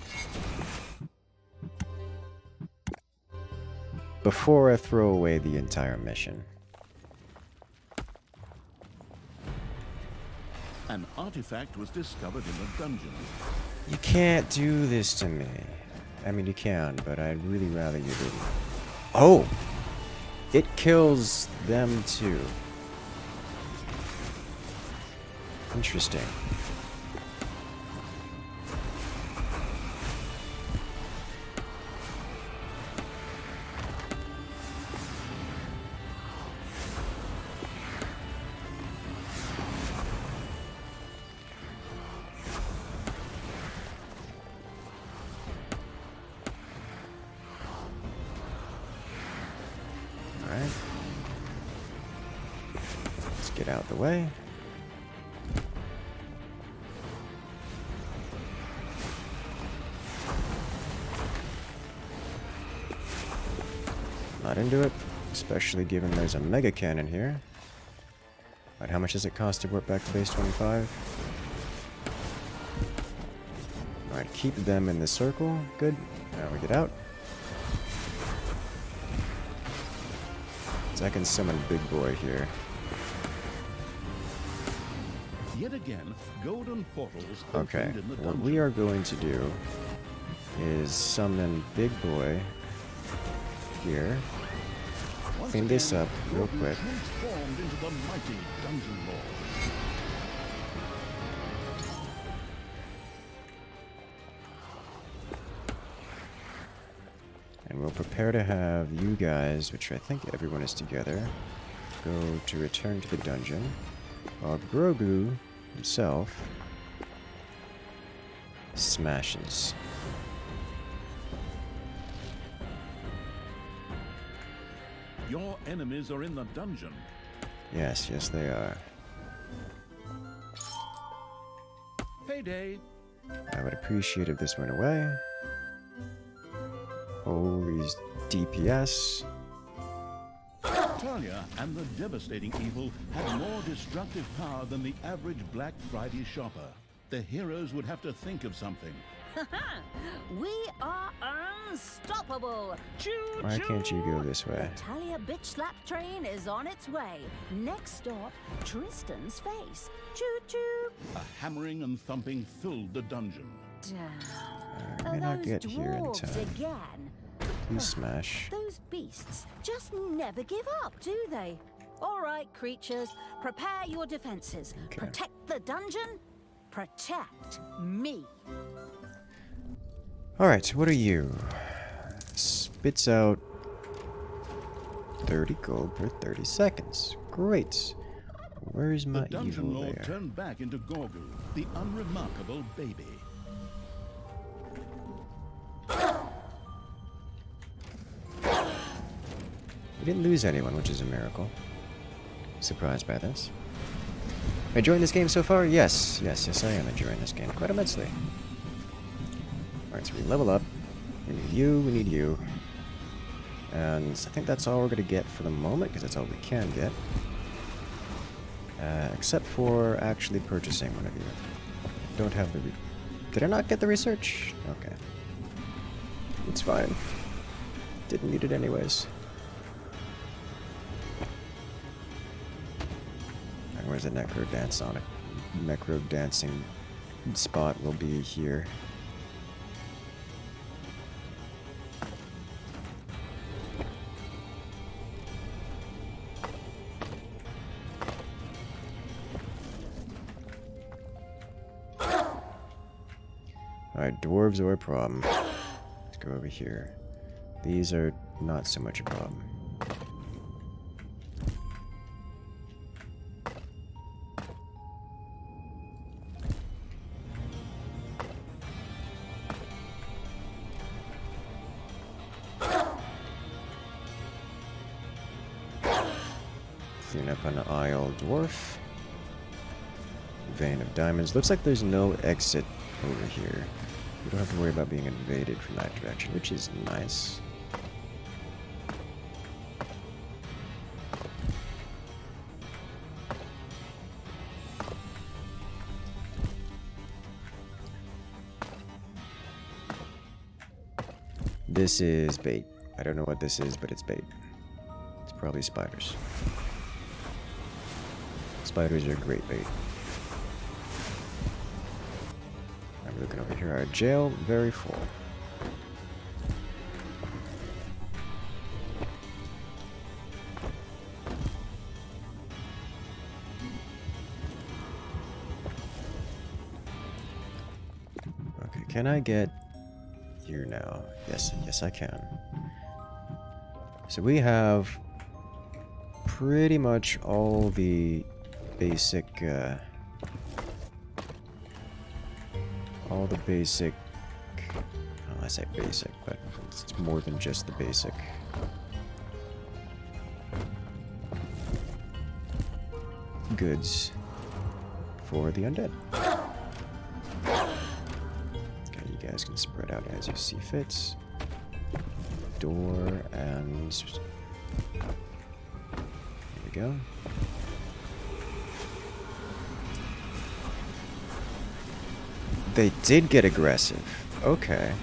Before I throw away the entire mission. An artifact was discovered in the dungeon. You can't do this to me. I mean, you can, but I'd really rather you didn't. Oh! It kills them too. Interesting. Alright. Let's get out the way. Not into it, especially given there's a mega cannon here. Alright, how much does it cost to warp back to base 25? Alright, keep them in the circle. Good. Now we get out. So I can summon Big Boy here. Yet again, golden portals Okay, opened in the what dungeon. we are going to do is summon Big Boy here. Once Clean this again, up real Gorgu quick. transformed into the mighty dungeon lord. And we'll prepare to have you guys, which I think everyone is together, go to return to the dungeon, while Gorgu himself smashes. Your enemies are in the dungeon. Yes, yes they are. Payday. I would appreciate if this went away. Holy DPS. Talia and the devastating evil had more destructive power than the average Black Friday shopper. The heroes would have to think of something. We are unstoppable. Choo choo. Why can't you go this way? The Talia bitch slap train is on its way. Next stop, Tristan's face. Choo choo. A hammering and thumping filled the dungeon. Damn. I may not Those get here in dwarves time. again. Please smash. Those beasts just never give up, do they? All right, creatures, prepare your defenses. Okay. Protect the dungeon. Protect me. Alright, what are you? Spits out 30 gold per 30 seconds. Great. Where's The my dungeon evil lord there? turned back into Gorgu, the unremarkable baby. We didn't lose anyone, which is a miracle. Surprised by this. Enjoying this game so far? Yes, yes, I am enjoying this game quite immensely. Alright, so we level up. We need you, we need you. And I think that's all we're going to get for the moment, because that's all we can get. Except for actually purchasing one of you. Don't have the... Did I not get the research? Okay. It's fine. Didn't need it anyways. And where's the necro dance on it? Necro dancing spot will be here. Alright, dwarves are a problem. Let's go over here. These are not so much a problem. Clean up an Isle Dwarf. Vein of Diamonds. Looks like there's no exit over here. We don't have to worry about being invaded from that direction, which is nice. This is bait. I don't know what this is, but it's bait. It's probably spiders. Spiders are great bait. I'm looking over here. Our jail, very full. Okay, can I get here now? Yes I can. So we have pretty much all the basic I say basic, but it's more than just the basic. Goods for the undead. Okay, you guys can spread out as you see fit. Door and here we go. They did get aggressive. Okay.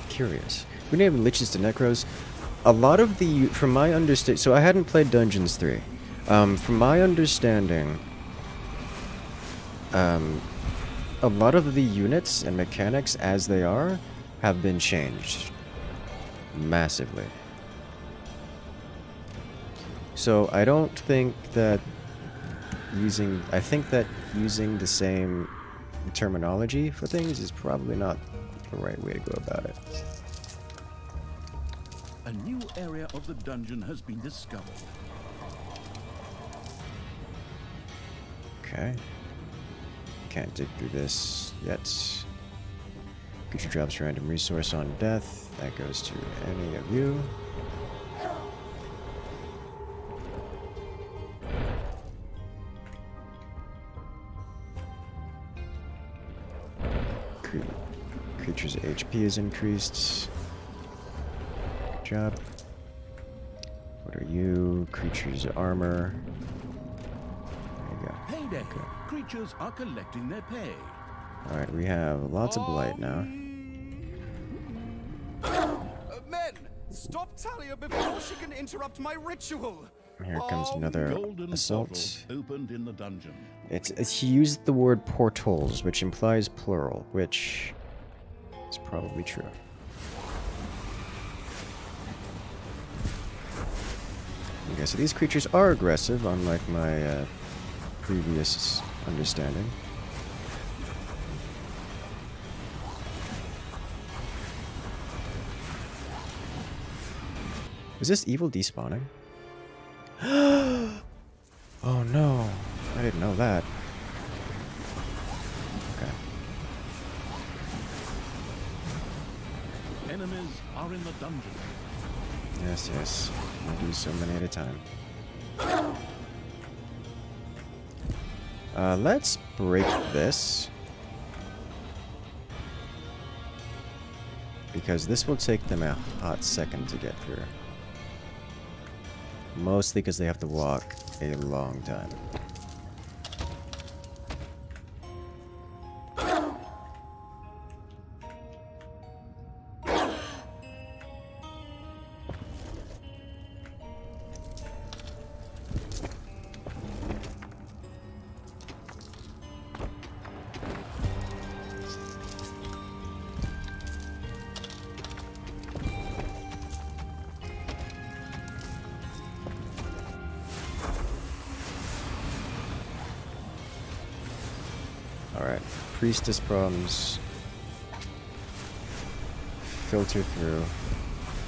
Curious. We named liches to necros. A lot of the, from my understanding, so I hadn't played Dungeons 3. From my understanding, a lot of the units and mechanics as they are have been changed massively. So I don't think that I think that using the same terminology for things is probably not the right way to go about it. A new area of the dungeon has been discovered. Okay. Can't dig through this yet. Creature drops random resource on death. That goes to any of you. Creature's HP is increased. Good job. What are you? Creature's armor. There you go. Payday. Okay. Creatures are collecting their pay. Alright, we have lots of blight now. Men, stop Talia before she can interrupt my ritual. Here comes another Golden assault. portal opened in the dungeon. He used the word portals, which implies plural, which is probably true. Okay, so these creatures are aggressive, unlike my previous understanding. Is this evil despawning? Oh no, I didn't know that. Okay. Enemies are in the dungeon. Yes, yes. I'll do so many at a time. Let's break this. because this will take them a hot second to get through. Mostly because they have to walk a long time. Alright, priestess problems. Filter through.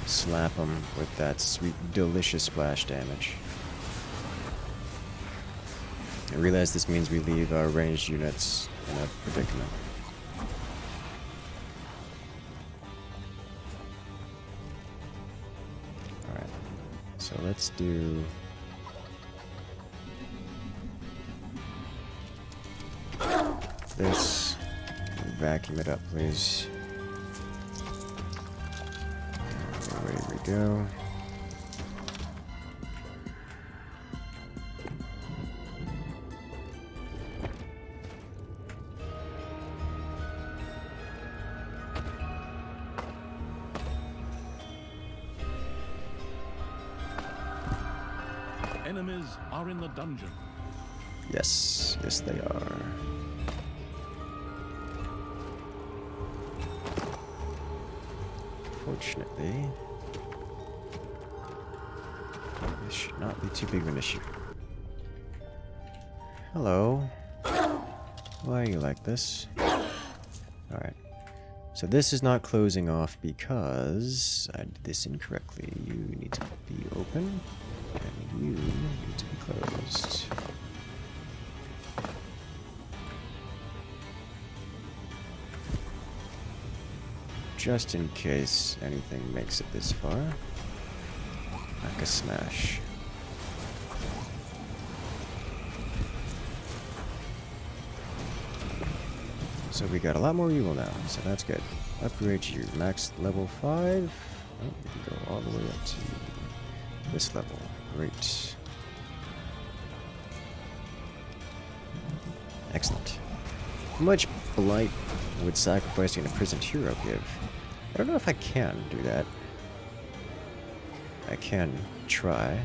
Slap them with that sweet, delicious splash damage. I realize this means we leave our ranged units in a predicament. Alright, so let's do... this. Vacuum it up, please. Away we go. Enemies are in the dungeon. Yes, yes they are. Fortunately, this should not be too big of an issue. Hello. Why are you like this? Alright. So this is not closing off because I did this incorrectly. You need to be open, and you need to be closed. Just in case anything makes it this far. Like a smash. So we got a lot more evil now, so that's good. Upgrade you. Max level 5. Oh, we can go all the way up to this level. Great. Excellent. How much blight would sacrificing an imprisoned hero give? I don't know if I can do that. I can try.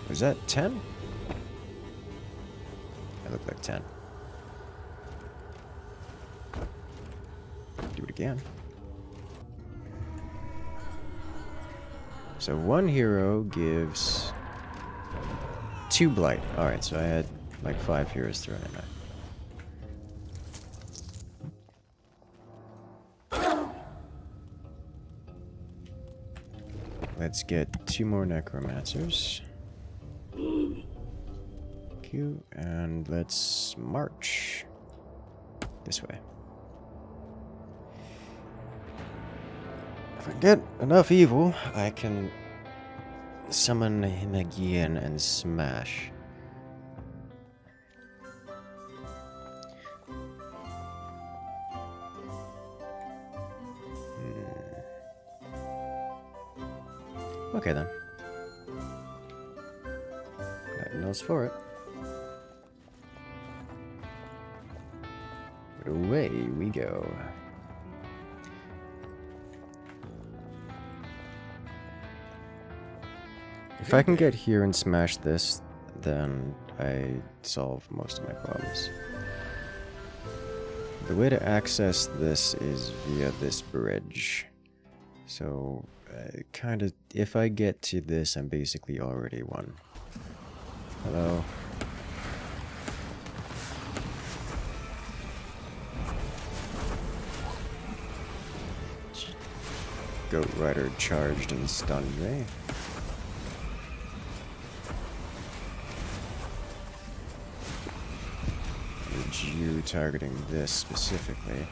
Was that 10? That looked like 10. Do it again. So one hero gives 2 blight. Alright, so I had like 5 heroes thrown in there. Let's get 2 more necromancers. Q, and let's march this way. If I get enough evil, I can summon him again and smash. Okay then. Nothing else for it. But away we go. If I can get here and smash this, then I solve most of my problems. The way to access this is via this bridge. So, kind of, if I get to this, I'm basically already won. Hello. Goat Rider charged and stunned me. Need you targeting this specifically.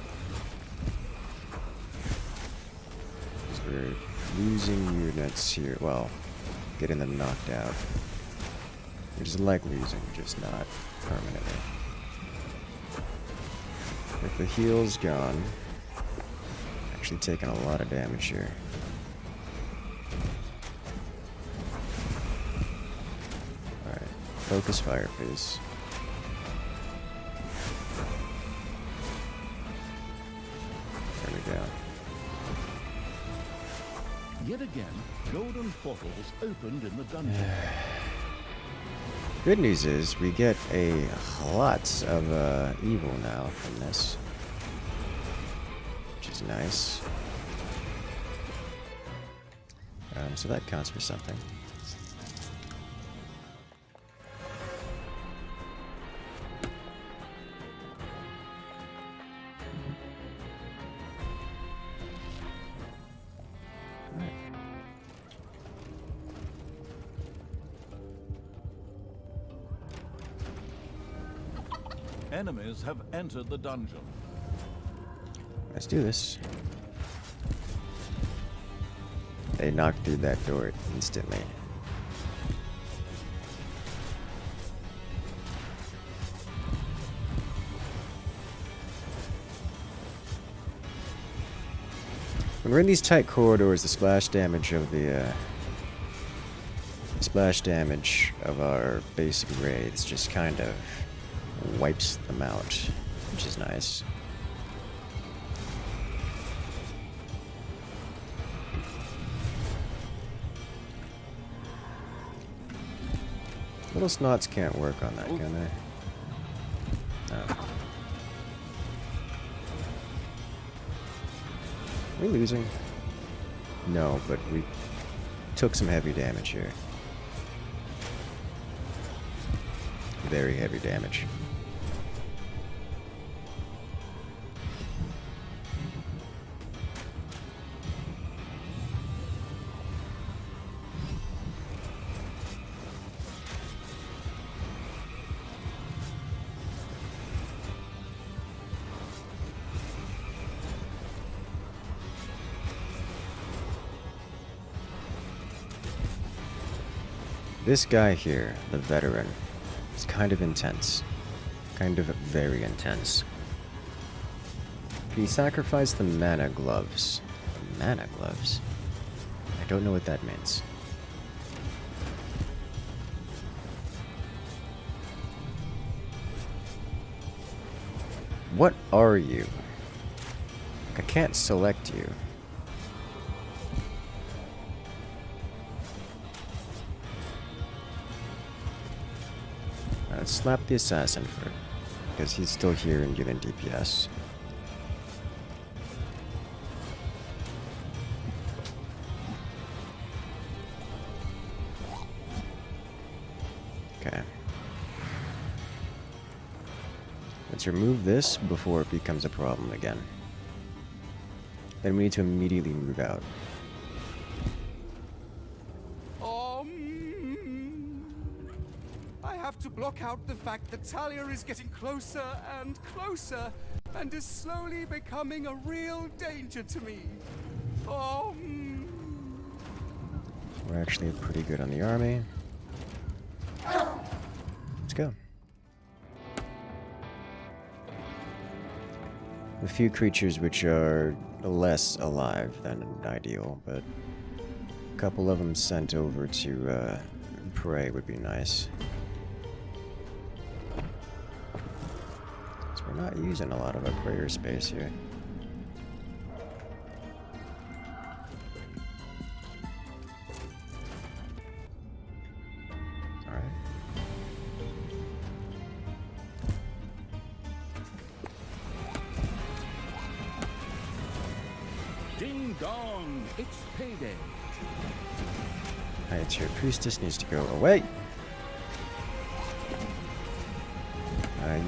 We're losing units here. Well, getting them knocked out. Which is like losing, just not permanently. With the heals gone, actually taking a lot of damage here. Alright, focus fire, please. There we go. Yet again, golden portals opened in the dungeon. Good news is we get a lot of evil now from this, which is nice. So that counts for something. Enemies have entered the dungeon. Let's do this. They knocked through that door instantly. When we're in these tight corridors, the splash damage of our basic wraiths just kind of wipes them out, which is nice. Little snots can't work on that, can they? No. Are we losing? No, but we took some heavy damage here. Very heavy damage. This guy here, the veteran, is kind of intense. Kind of very intense. He sacrificed the mana gloves. The mana gloves? I don't know what that means. What are you? I can't select you. Let's slap the assassin for, because he's still here and giving DPS. Okay. Let's remove this before it becomes a problem again. Then we need to immediately move out. I have to block out the fact that Talia is getting closer and closer and is slowly becoming a real danger to me. We're actually pretty good on the army. Let's go. A few creatures which are less alive than ideal, but a couple of them sent over to prey would be nice. So we're not using a lot of our prayer space here. Ding dong, it's payday. Alright, so your priestess needs to go away.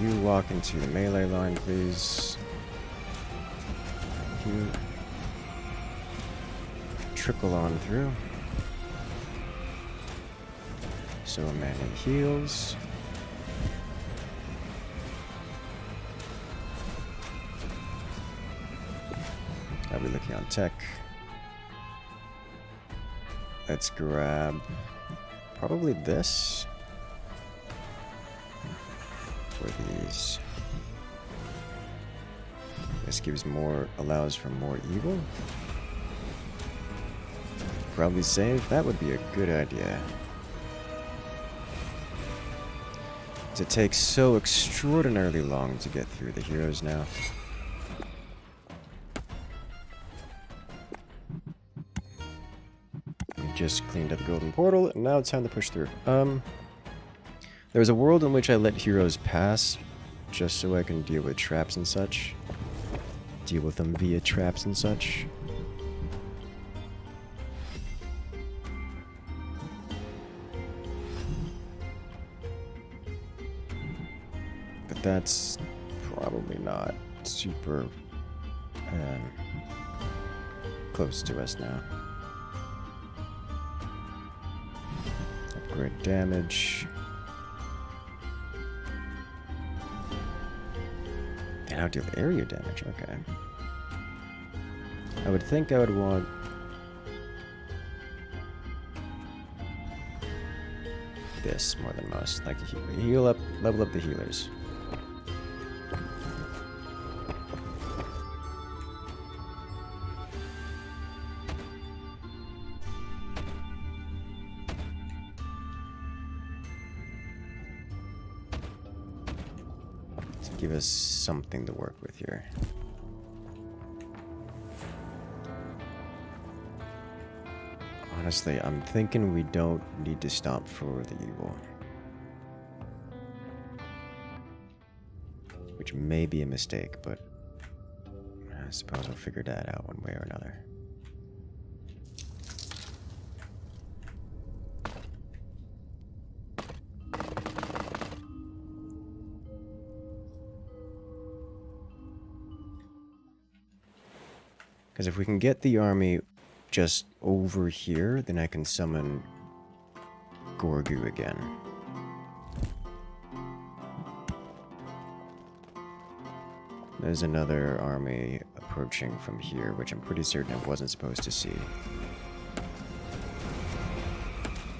You walk into the melee line, please. Thank you. Trickle on through. So many heals. I'll be looking on tech. Let's grab probably this for these. This allows for more evil. Probably save. That would be a good idea. It takes so extraordinarily long to get through the heroes now. We just cleaned up the golden portal, and now it's time to push through. There's a world in which I let heroes pass, just so I can deal with traps and such. Deal with them via traps and such. That's probably not super close to us now. Upgrade damage. They now deal area damage, okay. I would think I would want this more than most. Like heal up, level up the healers. Give us something to work with here. Honestly, I'm thinking we don't need to stop for the evil. Which may be a mistake, but I suppose we'll figure that out one way or another. Because if we can get the army just over here, then I can summon Gorgu again. There's another army approaching from here, which I'm pretty certain I wasn't supposed to see.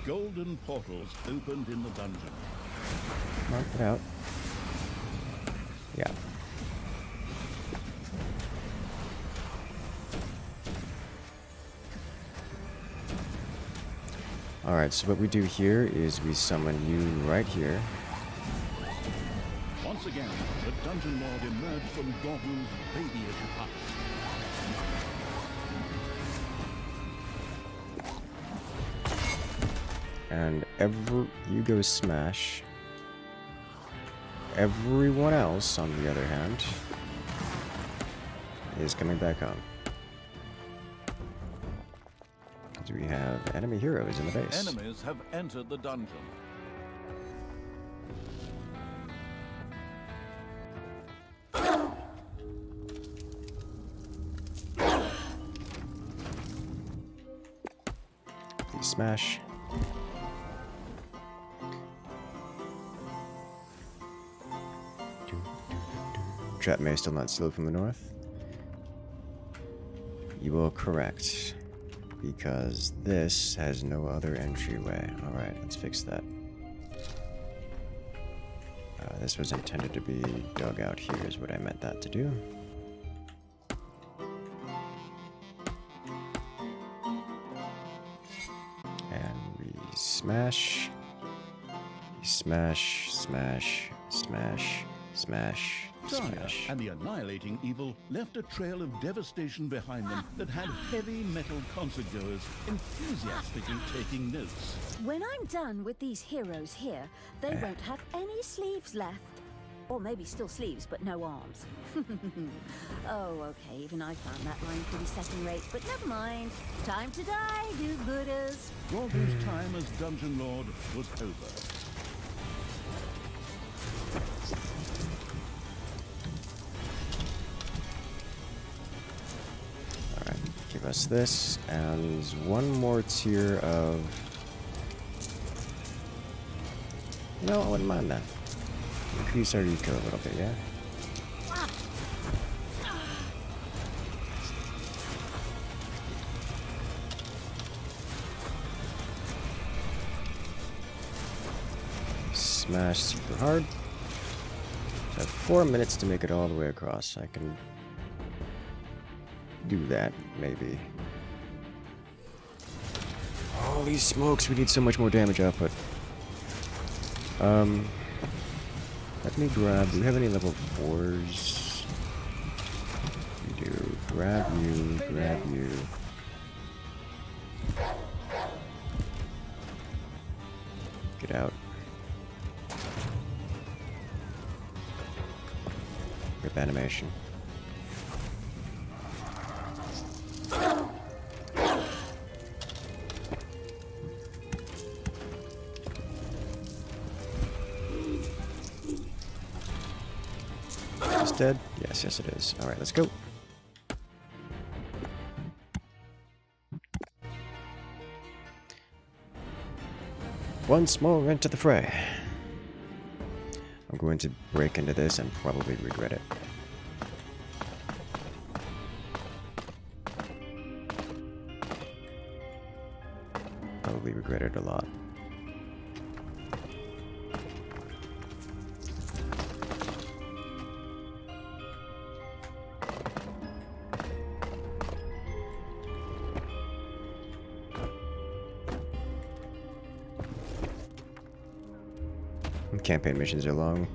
Golden portals opened in the dungeon. Mark it out. Yeah. Alright, so what we do here is we summon you right here. Once again, the Dungeon Lord emerged from Gorgu's babyish hut. And you go smash. Everyone else, on the other hand, is coming back home. We have enemy heroes in the base. Enemies have entered the dungeon. Please smash. Trap may still not sealed from the north. You are correct. Because this has no other entryway. Alright, let's fix that. This was intended to be dug out here is what I meant that to do. And we smash. We smash, smash, smash, smash, Talia smash. and the annihilating evil left a trail of devastation behind them that had heavy metal concert-goers enthusiastically taking notes. When I'm done with these heroes here, they won't have any sleeves left. Or maybe still sleeves, but no arms. Oh, okay, even I found that line pretty second-rate, but never mind. Time to die, do-gooders. Gorgu's time as Dungeon Lord was over. Give us this, and one more tier of... No, I wouldn't mind that. Increase our eco a little bit, yeah? Smash super hard. I have 4 minutes to make it all the way across. I can do that, maybe. Holy smokes, we need so much more damage output. Let me grab... Do we have any level 4s? We do. Grab you, grab you. Get out. Rip animation. Is this dead? Yes, yes it is. Alright, let's go. Once more into the fray. I'm going to break into this and probably regret it. Probably regret it a lot. Campaign missions are long.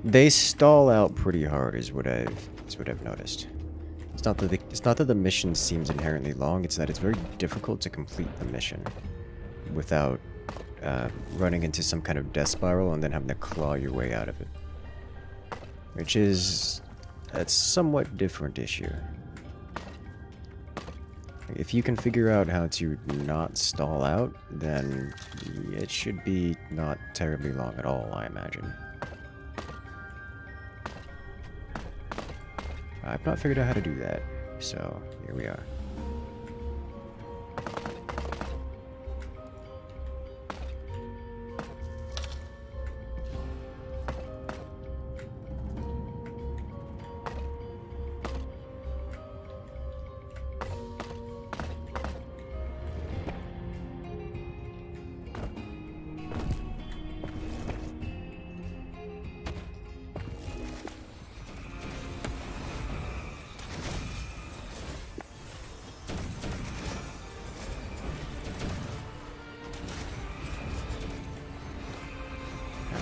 They stall out pretty hard, is what I've noticed. It's not that the mission seems inherently long. It's that it's very difficult to complete the mission without running into some kind of death spiral and then having to claw your way out of it, which is a somewhat different issue. If you can figure out how to not stall out, then it should be not terribly long at all, I imagine. I've not figured out how to do that, so here we are.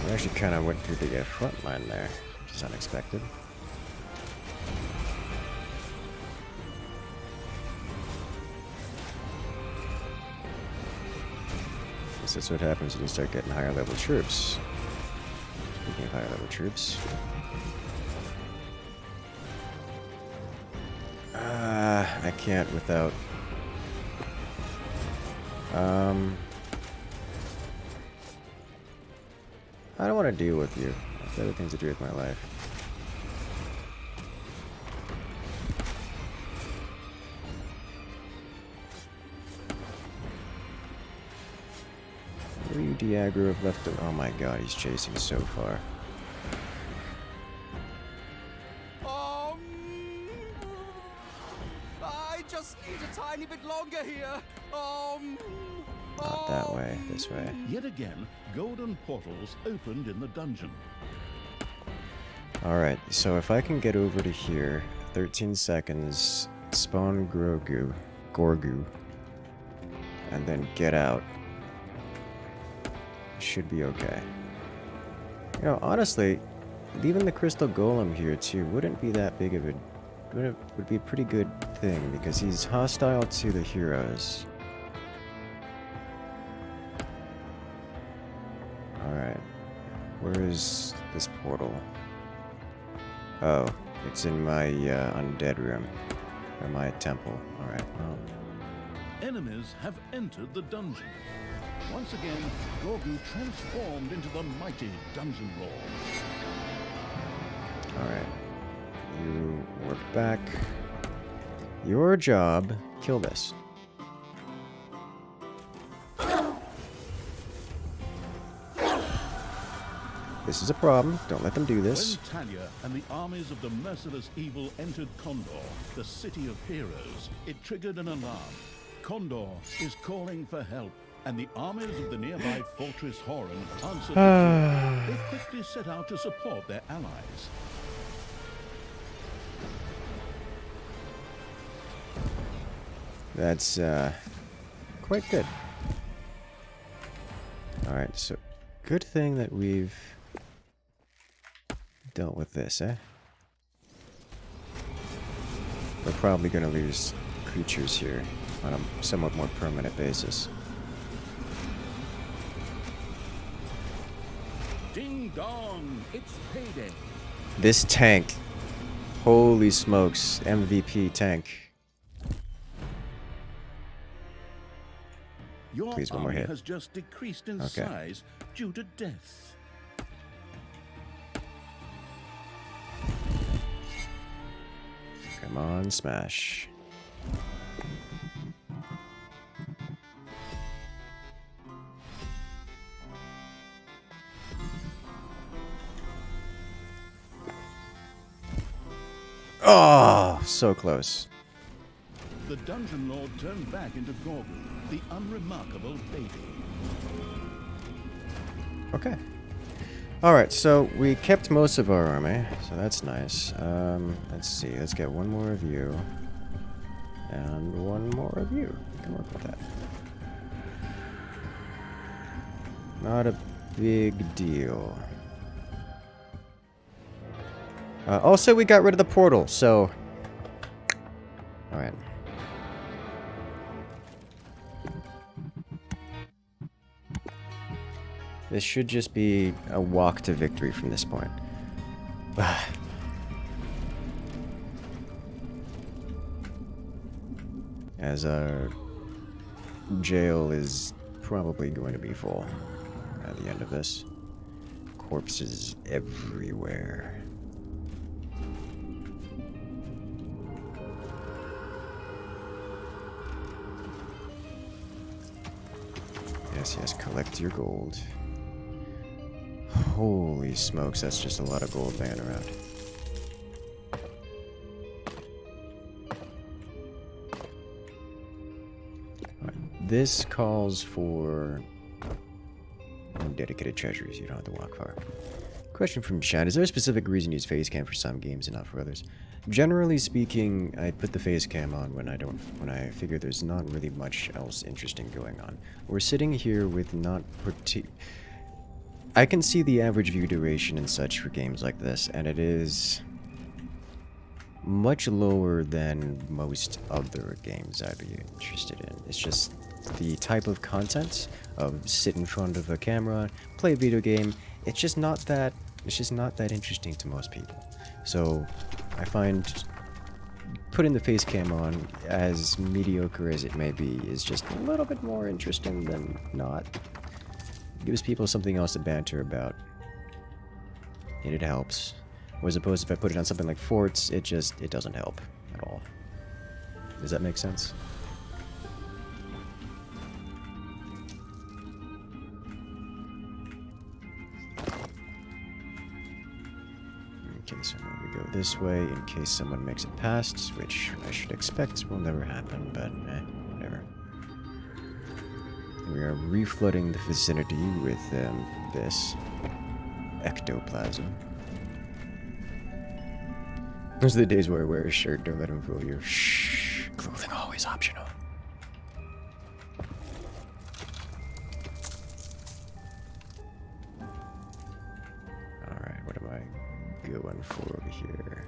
We actually kind of went through the front line there, which is unexpected. Guess that's what happens when you start getting higher level troops. Speaking of higher level troops. I can't without... I don't want to deal with you. I have other things to do with my life. What do you Diagro have left? Oh my god, he's chasing so far. I just need a tiny bit longer here. Not that way, this way. Yet again, golden portals opened in the dungeon. Alright, so if I can get over to here, 13 seconds, spawn Gorgu, and then get out, should be okay. You know, honestly, leaving the crystal golem here too wouldn't be that big of a... would be a pretty good thing, because he's hostile to the heroes. Alright, where is this portal? Oh, it's in my undead room, or my temple. Alright, well. Enemies have entered the dungeon. Once again, Gorgu transformed into the mighty dungeon lord. Alright, you work back. Your job, kill this. This is a problem. Don't let them do this. When Talia and the armies of the merciless evil entered Condor, the city of heroes, it triggered an alarm. Condor is calling for help, and the armies of the nearby fortress Horan answered the call. They quickly set out to support their allies. That's quite good. Alright, so good thing that we've dealt with this, eh? We're probably going to lose creatures here on a somewhat more permanent basis. Ding dong, it's payday. This tank. Holy smokes. MVP tank. Your Please, one more army hit. has just decreased in Okay. size due to death. Come on, smash. Oh, so close. The Dungeon Lord turned back into Gorgu, the unremarkable baby. Okay. Alright, so we kept most of our army, so that's nice. Let's see, let's get one more of you. And one more of you. Can work with that. Not a big deal. Also, we got rid of the portal, so... Alright. This should just be a walk to victory from this point. As our jail is probably going to be full at the end of this. Corpses everywhere. Yes, yes, collect your gold. Holy smokes, that's just a lot of gold laying around. Right, this calls for dedicated treasuries. You don't have to walk far. Question from Shad. Is there a specific reason you use face cam for some games and not for others? Generally speaking, I put the face cam on when I figure there's not really much else interesting going on. We're sitting here with not I can see the average view duration and such for games like this, and it is much lower than most other games I'd be interested in. It's just the type of content of sit in front of a camera, play a video game. It's just not that interesting to most people. So I find putting the face cam on, as mediocre as it may be, is just a little bit more interesting than not. It gives people something else to banter about, and it helps. As opposed to if I put it on something like forts, it doesn't help at all. Does that make sense? Okay, so now we go this way in case someone makes it past, which I should expect will never happen, but whatever. We are reflooding the vicinity with this ectoplasm. Those are the days where I wear a shirt, don't let him fool you. Shh, clothing always optional. Alright, what am I going for over here?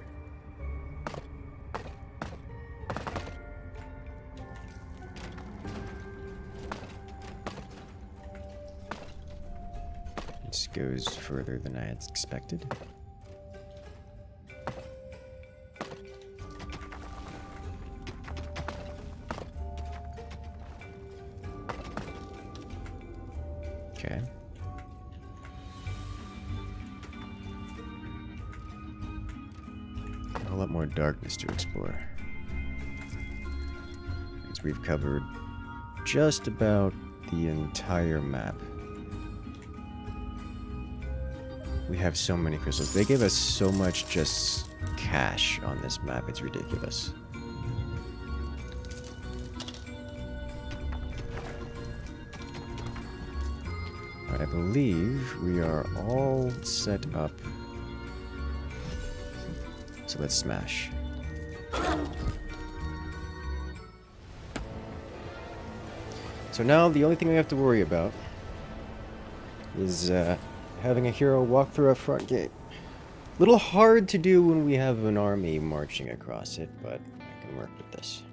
This goes further than I had expected. Okay. A lot more darkness to explore. As we've covered just about the entire map. We have so many crystals. They give us so much just cash on this map, it's ridiculous. But I believe we are all set up. So let's smash. So now the only thing we have to worry about is having a hero walk through our front gate. Little hard to do when we have an army marching across it, but I can work with this.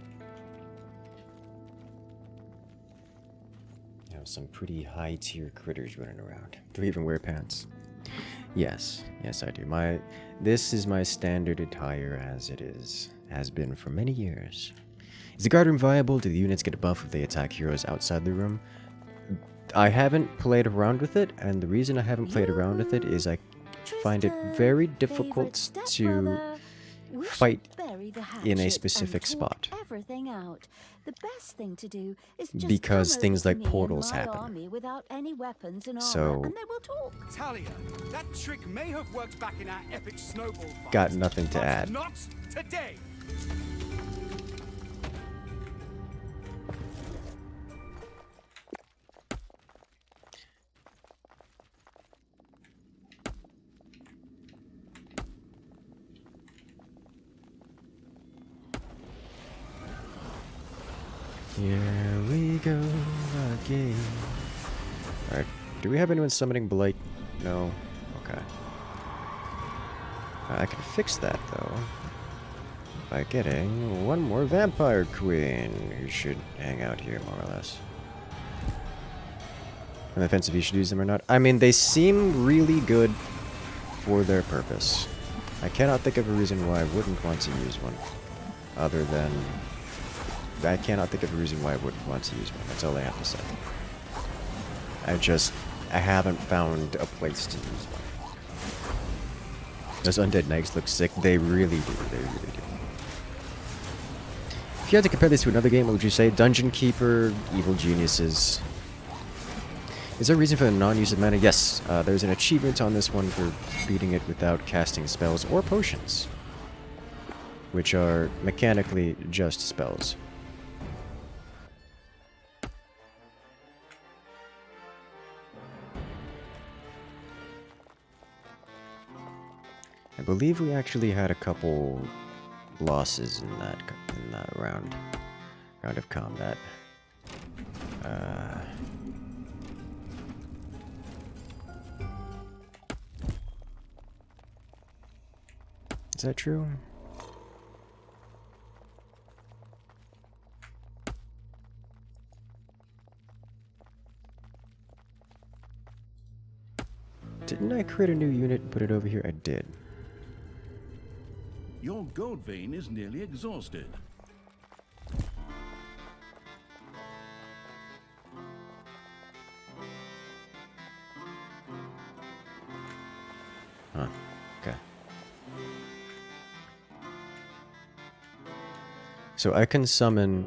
Have some pretty high tier critters running around. Do we even wear pants? Yes, yes I do. This is my standard attire as it has been for many years. Is the guard room viable? Do the units get a buff if they attack heroes outside the room? I haven't played around with it, and the reason I haven't played around with it is I find it very difficult to fight in a specific spot. Everything out. The best thing to do is just because things like portals happen. Any weapons and so, and they will talk. Talia, that trick may have worked back in our epic snowball fight. Got nothing to add. Not today. Here we go again. Alright, do we have anyone summoning Blight? No? Okay. I can fix that, though, by getting one more Vampire Queen, who should hang out here, more or less. On the offensive, you should use them or not? I mean, they seem really good for their purpose. I cannot think of a reason why I wouldn't want to use one, other than... I cannot think of a reason why I wouldn't want to use one. That's all I have to say. I haven't found a place to use one. Those Undead Knights look sick. They really do. They really do. If you had to compare this to another game, what would you say? Dungeon Keeper, Evil Geniuses. Is there a reason for the non-use of mana? Yes. There's an achievement on this one for beating it without casting spells or potions, which are mechanically just spells. I believe we actually had a couple losses in that round of combat. Is that true? Didn't I create a new unit and put it over here? I did. Your gold vein is nearly exhausted. Huh. Okay. So I can summon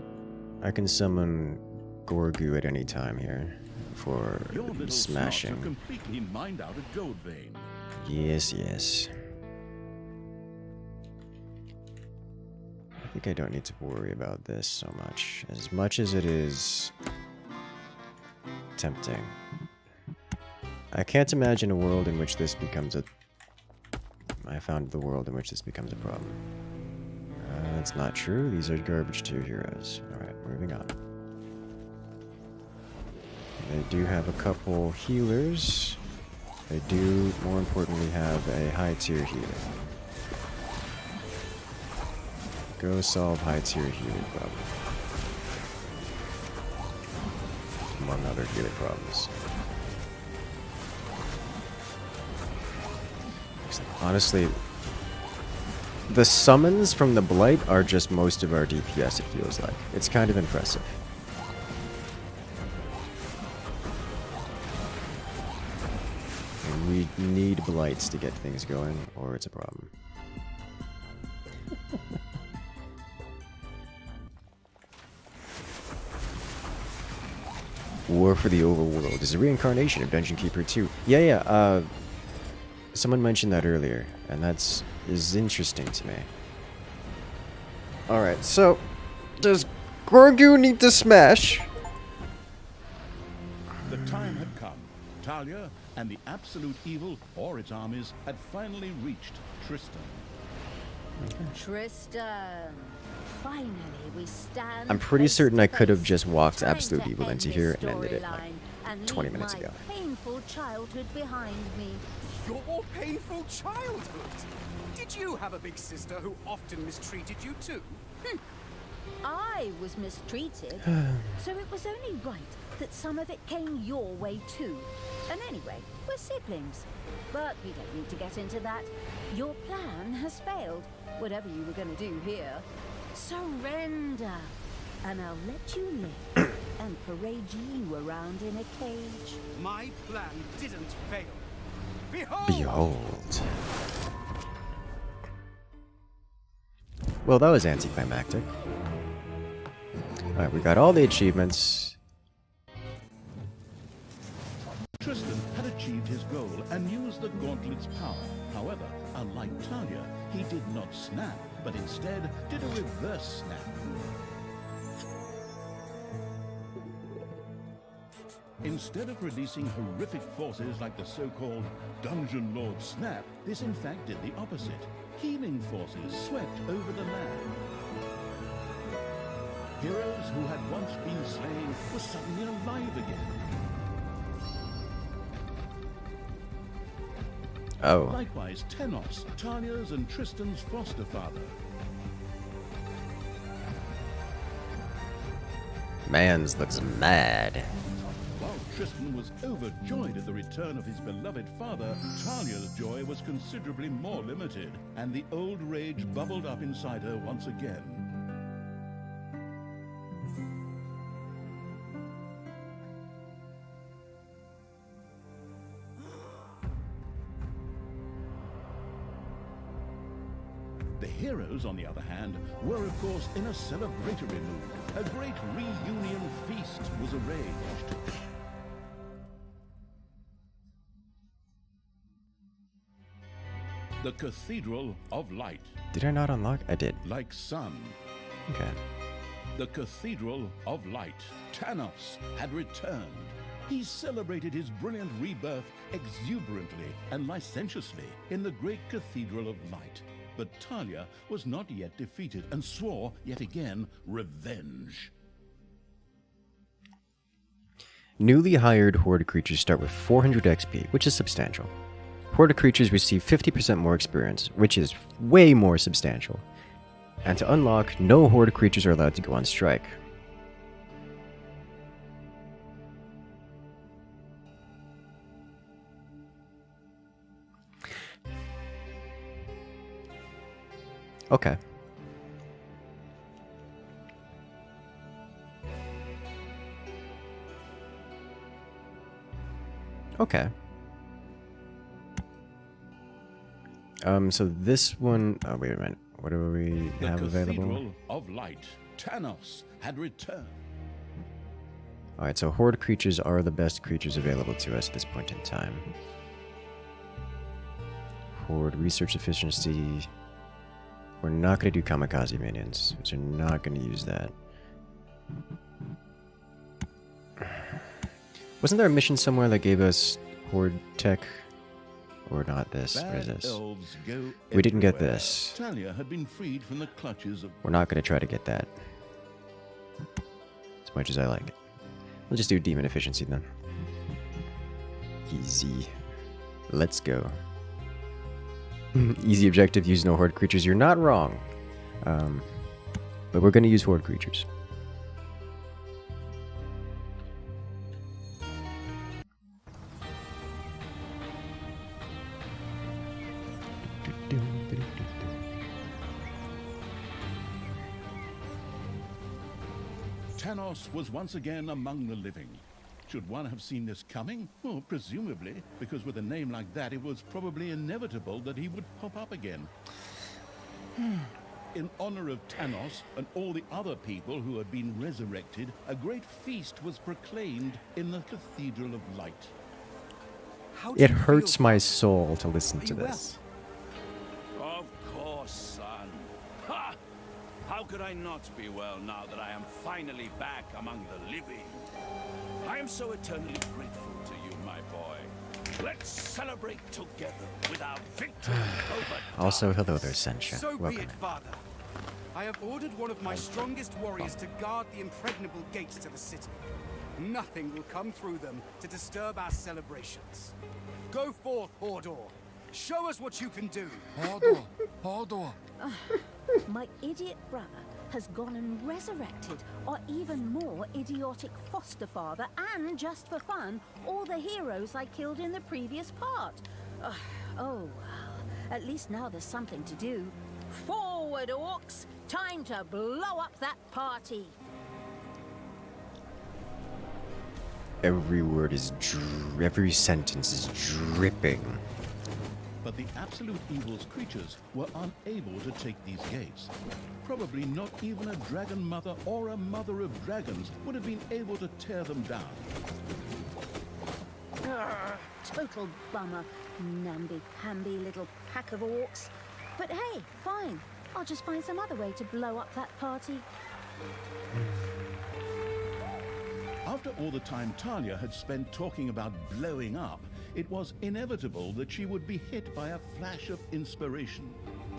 Gorgu at any time here for Your little smashing. snots have completely mined out a gold vein. Yes, yes. I think I don't need to worry about this so much as it is tempting. I can't imagine a world in which this becomes a... I found the world in which this becomes a problem. That's not true. These are garbage tier heroes. Alright, moving on. They do have a couple healers. They do, more importantly, have a high tier healer. Go solve high tier healer problem. Among other healer problems. Honestly, the summons from the Blight are just most of our DPS, it feels like. It's kind of impressive. And we need Blights to get things going, or it's a problem. War for the Overworld is a reincarnation of Dungeon Keeper 2. Yeah. Someone mentioned that earlier, and is interesting to me. Alright, so does Gorgu need to smash? The time had come. Talia and the absolute evil, or its armies, had finally reached Tristan. Tristan, Finally, we stand. I'm pretty face certain to I could have face. just walked Time absolute to evil end into this here and ended it like storyline and 20 leave minutes my ago. painful childhood behind me. Your painful childhood. Did you have a big sister who often mistreated you too? I was mistreated, so it was only right that some of it came your way too. And anyway, we're siblings. But we don't need to get into that. Your plan has failed, whatever you were going to do here. Surrender, and I'll let you live and parade you around in a cage. My plan didn't fail. Behold! Behold. Well, that was anticlimactic. Alright, we got all the achievements. Tristan had achieved his goal and used the gauntlet's power. However, unlike Talia, he did not snap, but instead did a reverse snap. Instead of releasing horrific forces like the so-called Dungeon Lord Snap, this in fact did the opposite. Healing forces swept over the land. Heroes who had once been slain were suddenly alive again. Oh. Likewise, Tenos, Talia's and Tristan's foster father. Mans looks mad. While Tristan was overjoyed at the return of his beloved father, Talia's joy was considerably more limited, and the old rage bubbled up inside her once again. The heroes, on the other hand, were of course in a celebratory mood. A great reunion feast was arranged. The Cathedral of Light. Did I not unlock? I did. Like sun. Okay. The Cathedral of Light. Tanos had returned. He celebrated his brilliant rebirth exuberantly and licentiously in the great Cathedral of Light. But Talia was not yet defeated and swore, yet again, revenge. Newly hired Horde creatures start with 400 XP, which is substantial. Horde creatures receive 50% more experience, which is way more substantial. And to unlock, no Horde creatures are allowed to go on strike. Okay. Okay. So this one... Oh, wait a minute. What do we have available? The Cathedral of Light. Tanos had returned. Alright, so Horde creatures are the best creatures available to us at this point in time. Horde research efficiency... We're not going to do kamikaze minions, so we're not going to use that. Wasn't there a mission somewhere that gave us Horde tech? Or not this? What is Bad this? elves go We didn't get everywhere. this. Talia had been freed from the clutches of... We're not going to try to get that. As much as I like it. We'll just do demon efficiency then. Easy. Let's go. Easy objective, use no Horde creatures. You're not wrong. But we're going to use Horde creatures. Tanos was once again among the living. Should one have seen this coming? Well, presumably, because with a name like that, it was probably inevitable that he would pop up again. In honor of Tanos and all the other people who had been resurrected, a great feast was proclaimed in the Cathedral of Light. How do It you hurts feel, my Father? soul to listen Are to you well? this. Of course, son. Ha! How could I not be well now that I am finally back among the living? I am so eternally grateful to you, my boy. Let's celebrate together with our victory over Also, hello darkness. there, Sencha. So be Welcome. it, Father. I have ordered one of my strongest warriors to guard the impregnable gates to the city. Nothing will come through them to disturb our celebrations. Go forth, Horde. Show us what you can do. Horde. My idiot brother has gone and resurrected our even more idiotic foster father, and just for fun, all the heroes I killed in the previous part. Oh, well, at least now there's something to do. Forward, orcs! Time to blow up that party! Every word is every sentence is dripping. But the absolute evil's creatures were unable to take these gates. Probably not even a dragon mother or a mother of dragons would have been able to tear them down. Total bummer, namby-pamby little pack of orcs. But hey, fine. I'll just find some other way to blow up that party. After all the time Talia had spent talking about blowing up, it was inevitable that she would be hit by a flash of inspiration.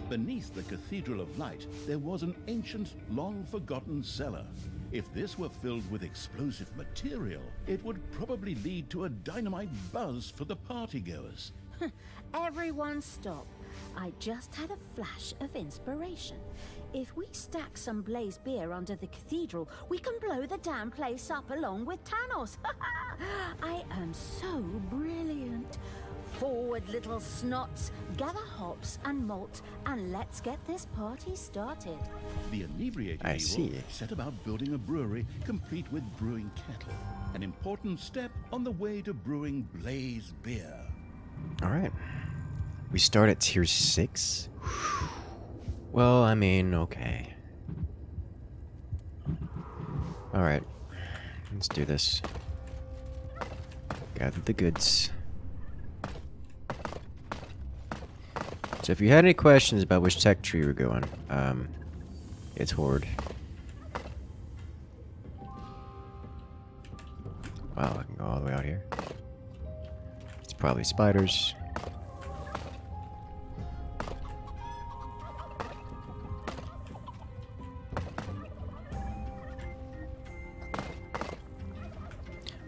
Beneath the Cathedral of Light, there was an ancient, long-forgotten cellar. If this were filled with explosive material, it would probably lead to a dynamite buzz for the partygoers. Everyone stop. I just had a flash of inspiration. If we stack some blaze beer under the cathedral, we can blow the damn place up along with Thanos. I am so brilliant. Forward, little snots. Gather hops and malt, and let's get this party started. The inebriated I evil see. set about building a brewery complete with brewing kettle. An important step on the way to brewing blaze beer. Alright. We start at tier 6? Well, I mean, okay. Alright. Let's do this. Gather the goods. So if you had any questions about which tech tree we're going, it's Horde. Wow, I can go all the way out here. It's probably spiders.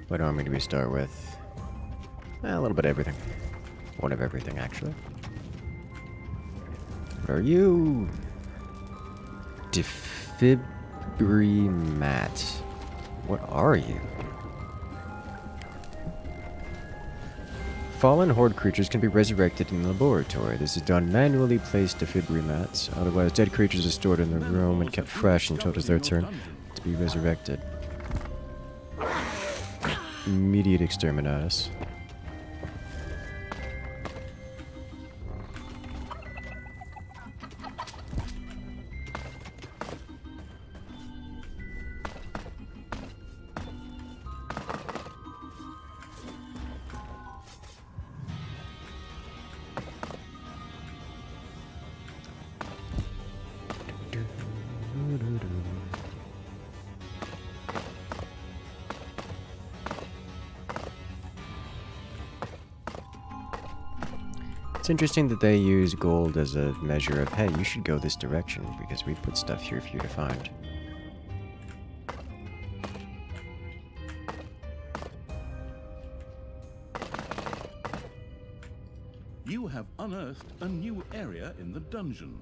What army do we start with? A little bit of everything. One of everything, actually. What are you? Defibrimat. What are you? Fallen Horde creatures can be resurrected in the laboratory. This is done manually. Place defibrimats. Otherwise, dead creatures are stored in the room and kept fresh until it is their turn to be resurrected. Immediate exterminatus. It's interesting that they use gold as a measure of, hey, you should go this direction, because we put stuff here for you to find. You have unearthed a new area in the dungeon.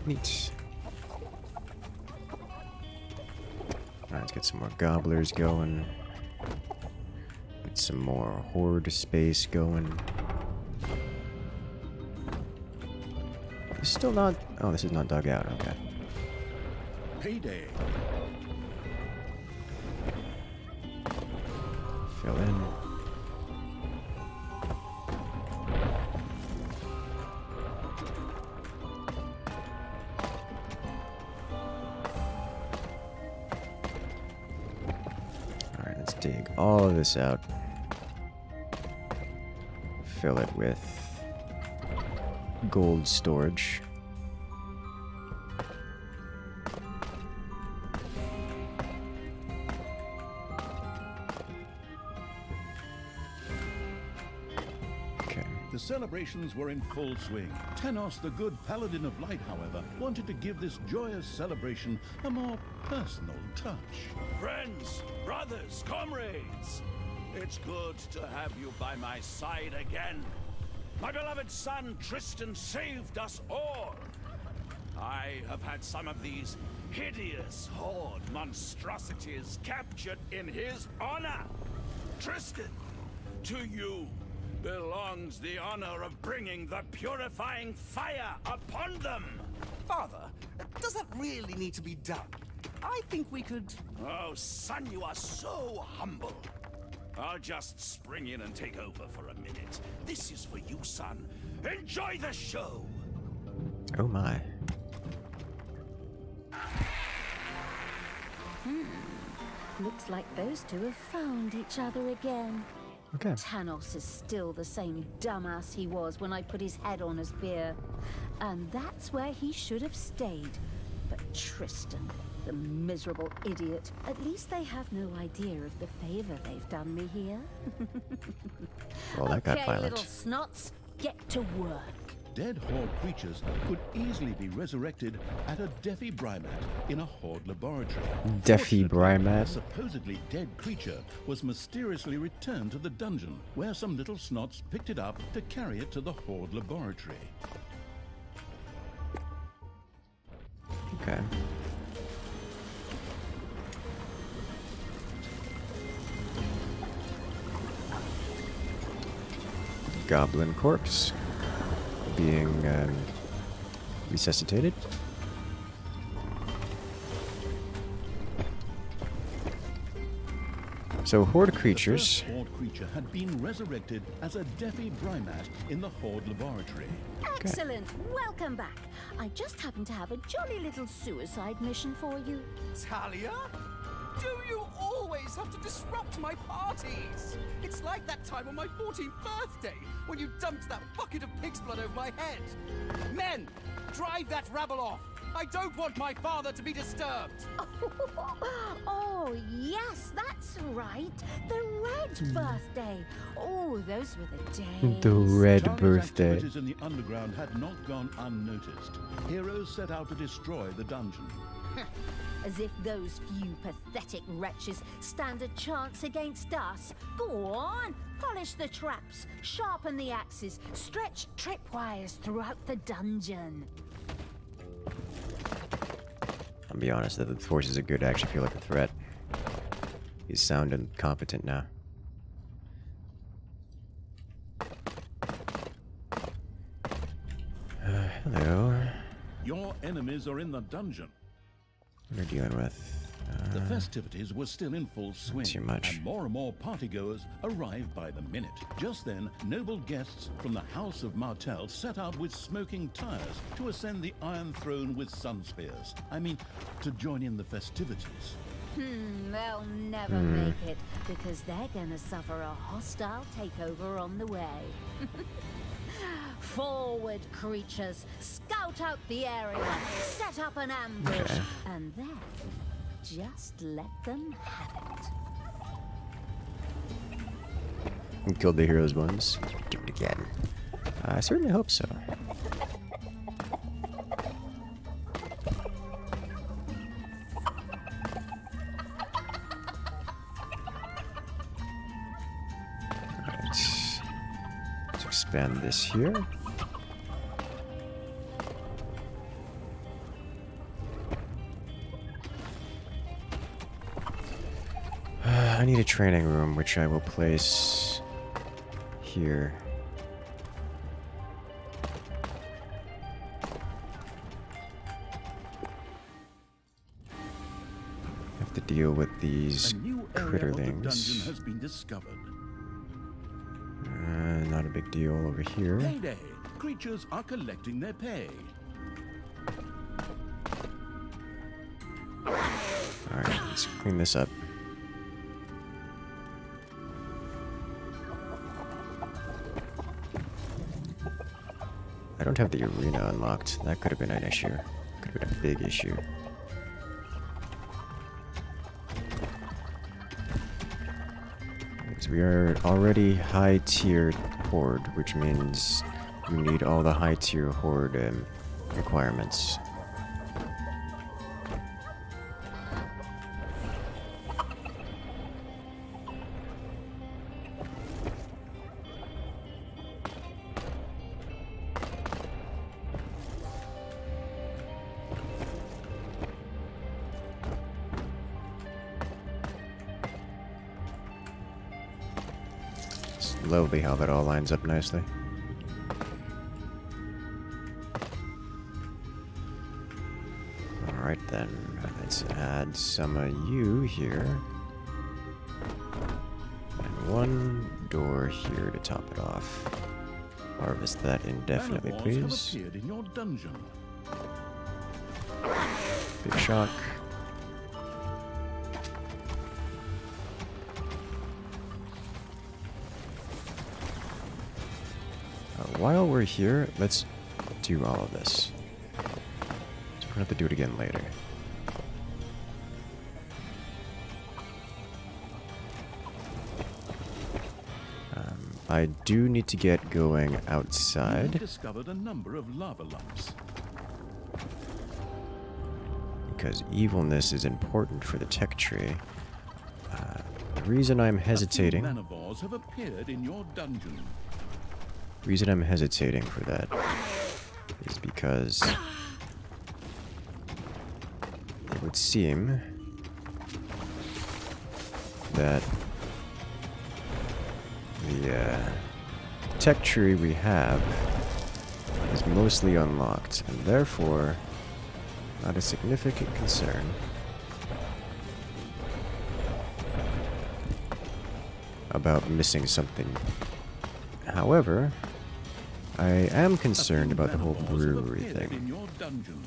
Neat. Alright, let's get some more gobblers going. Get some more horde space going. It's still not... Oh, this is not dug out, okay. Payday. Fill in. Alright, let's dig all of this out. Fill it with gold storage. The The celebrations were in full swing. Tenos, the good paladin of light, however, wanted to give this joyous celebration a more personal touch. Friends, brothers, comrades, it's good to have you by my side again. My beloved son Tristan saved us all. I have had some of these hideous Horde monstrosities captured in his honor. Tristan, to you belongs the honor of bringing the purifying fire upon them. Father, does that really need to be done? I think we could... Oh, son, you are so humble. I'll just spring in and take over for a minute. This is for you, son. Enjoy the show. Oh my. Looks like those two have found each other again. Okay. Tanos is still the same dumbass he was when I put his head on a spear. And that's where he should have stayed. But Tristan, the miserable idiot, at least they have no idea of the favor they've done me here. Well, that got Okay, violent. little snots, get to work. Dead Horde creatures could easily be resurrected at a defibrimat in a Horde laboratory. Fortunately, a Defibrimat. supposedly dead creature was mysteriously returned to the dungeon, where some little snots picked it up to carry it to the Horde laboratory. Okay. Goblin corpse being resuscitated. So Horde creatures. The first Horde creature had been resurrected as a defibrimat in the Horde laboratory. Excellent, welcome back. I just happen to have a jolly little suicide mission for you. Talia? Do you always have to disrupt my parties? It's like that time on my 14th birthday when you dumped that bucket of pig's blood over my head. Men, drive that rabble off. I don't want my father to be disturbed. Oh, yes, that's right. The red birthday. Oh, those were the days. The red Talia's birthday. activities in the underground had not gone unnoticed. Heroes set out to destroy the dungeon. As if those few pathetic wretches stand a chance against us. Go on, polish the traps, sharpen the axes, stretch tripwires throughout the dungeon. I'll be honest, the forces are good. I actually feel like a threat. He's sound and competent now. Hello. Your enemies are in the dungeon. What are we dealing with? The festivities were still in full swing, too much. and more partygoers arrived by the minute. Just then, noble guests from the House of Martell set out with smoking tires to ascend the Iron Throne with sun spears. I mean, to join in the festivities. They'll never make it, because they're gonna suffer a hostile takeover on the way. Forward, creatures! Scout out the area, set up an ambush, and then just let them have it. We killed the heroes once. Do it again. I certainly hope so. Alright. Let's expand this here. I need a training room, which I will place here. Have to deal with these A new area of the dungeon critterlings. has been discovered. Not a big deal over here. Payday! Creatures are collecting their pay. Alright, let's clean this up. I don't have the arena unlocked. That could have been an issue. Could have been a big issue. Because we are already high tier Horde, which means we need all the high tier Horde requirements. Lovely how that all lines up nicely. Alright then, let's add some of you here. And one door here to top it off. Harvest that indefinitely, Manivores please. have appeared in your dungeon. Big shock. While we're here, let's do all of this. So we're gonna have to do it again later. I do need to get going You outside discovered a number of lava lumps. because evilness is important for the tech tree. The reason I'm hesitating. A few manivores have appeared in your dungeon. Reason I'm hesitating for that is because it would seem that the tech tree we have is mostly unlocked, and therefore not a significant concern. About missing something. However, I am concerned about the whole brewery thing. In your dungeon.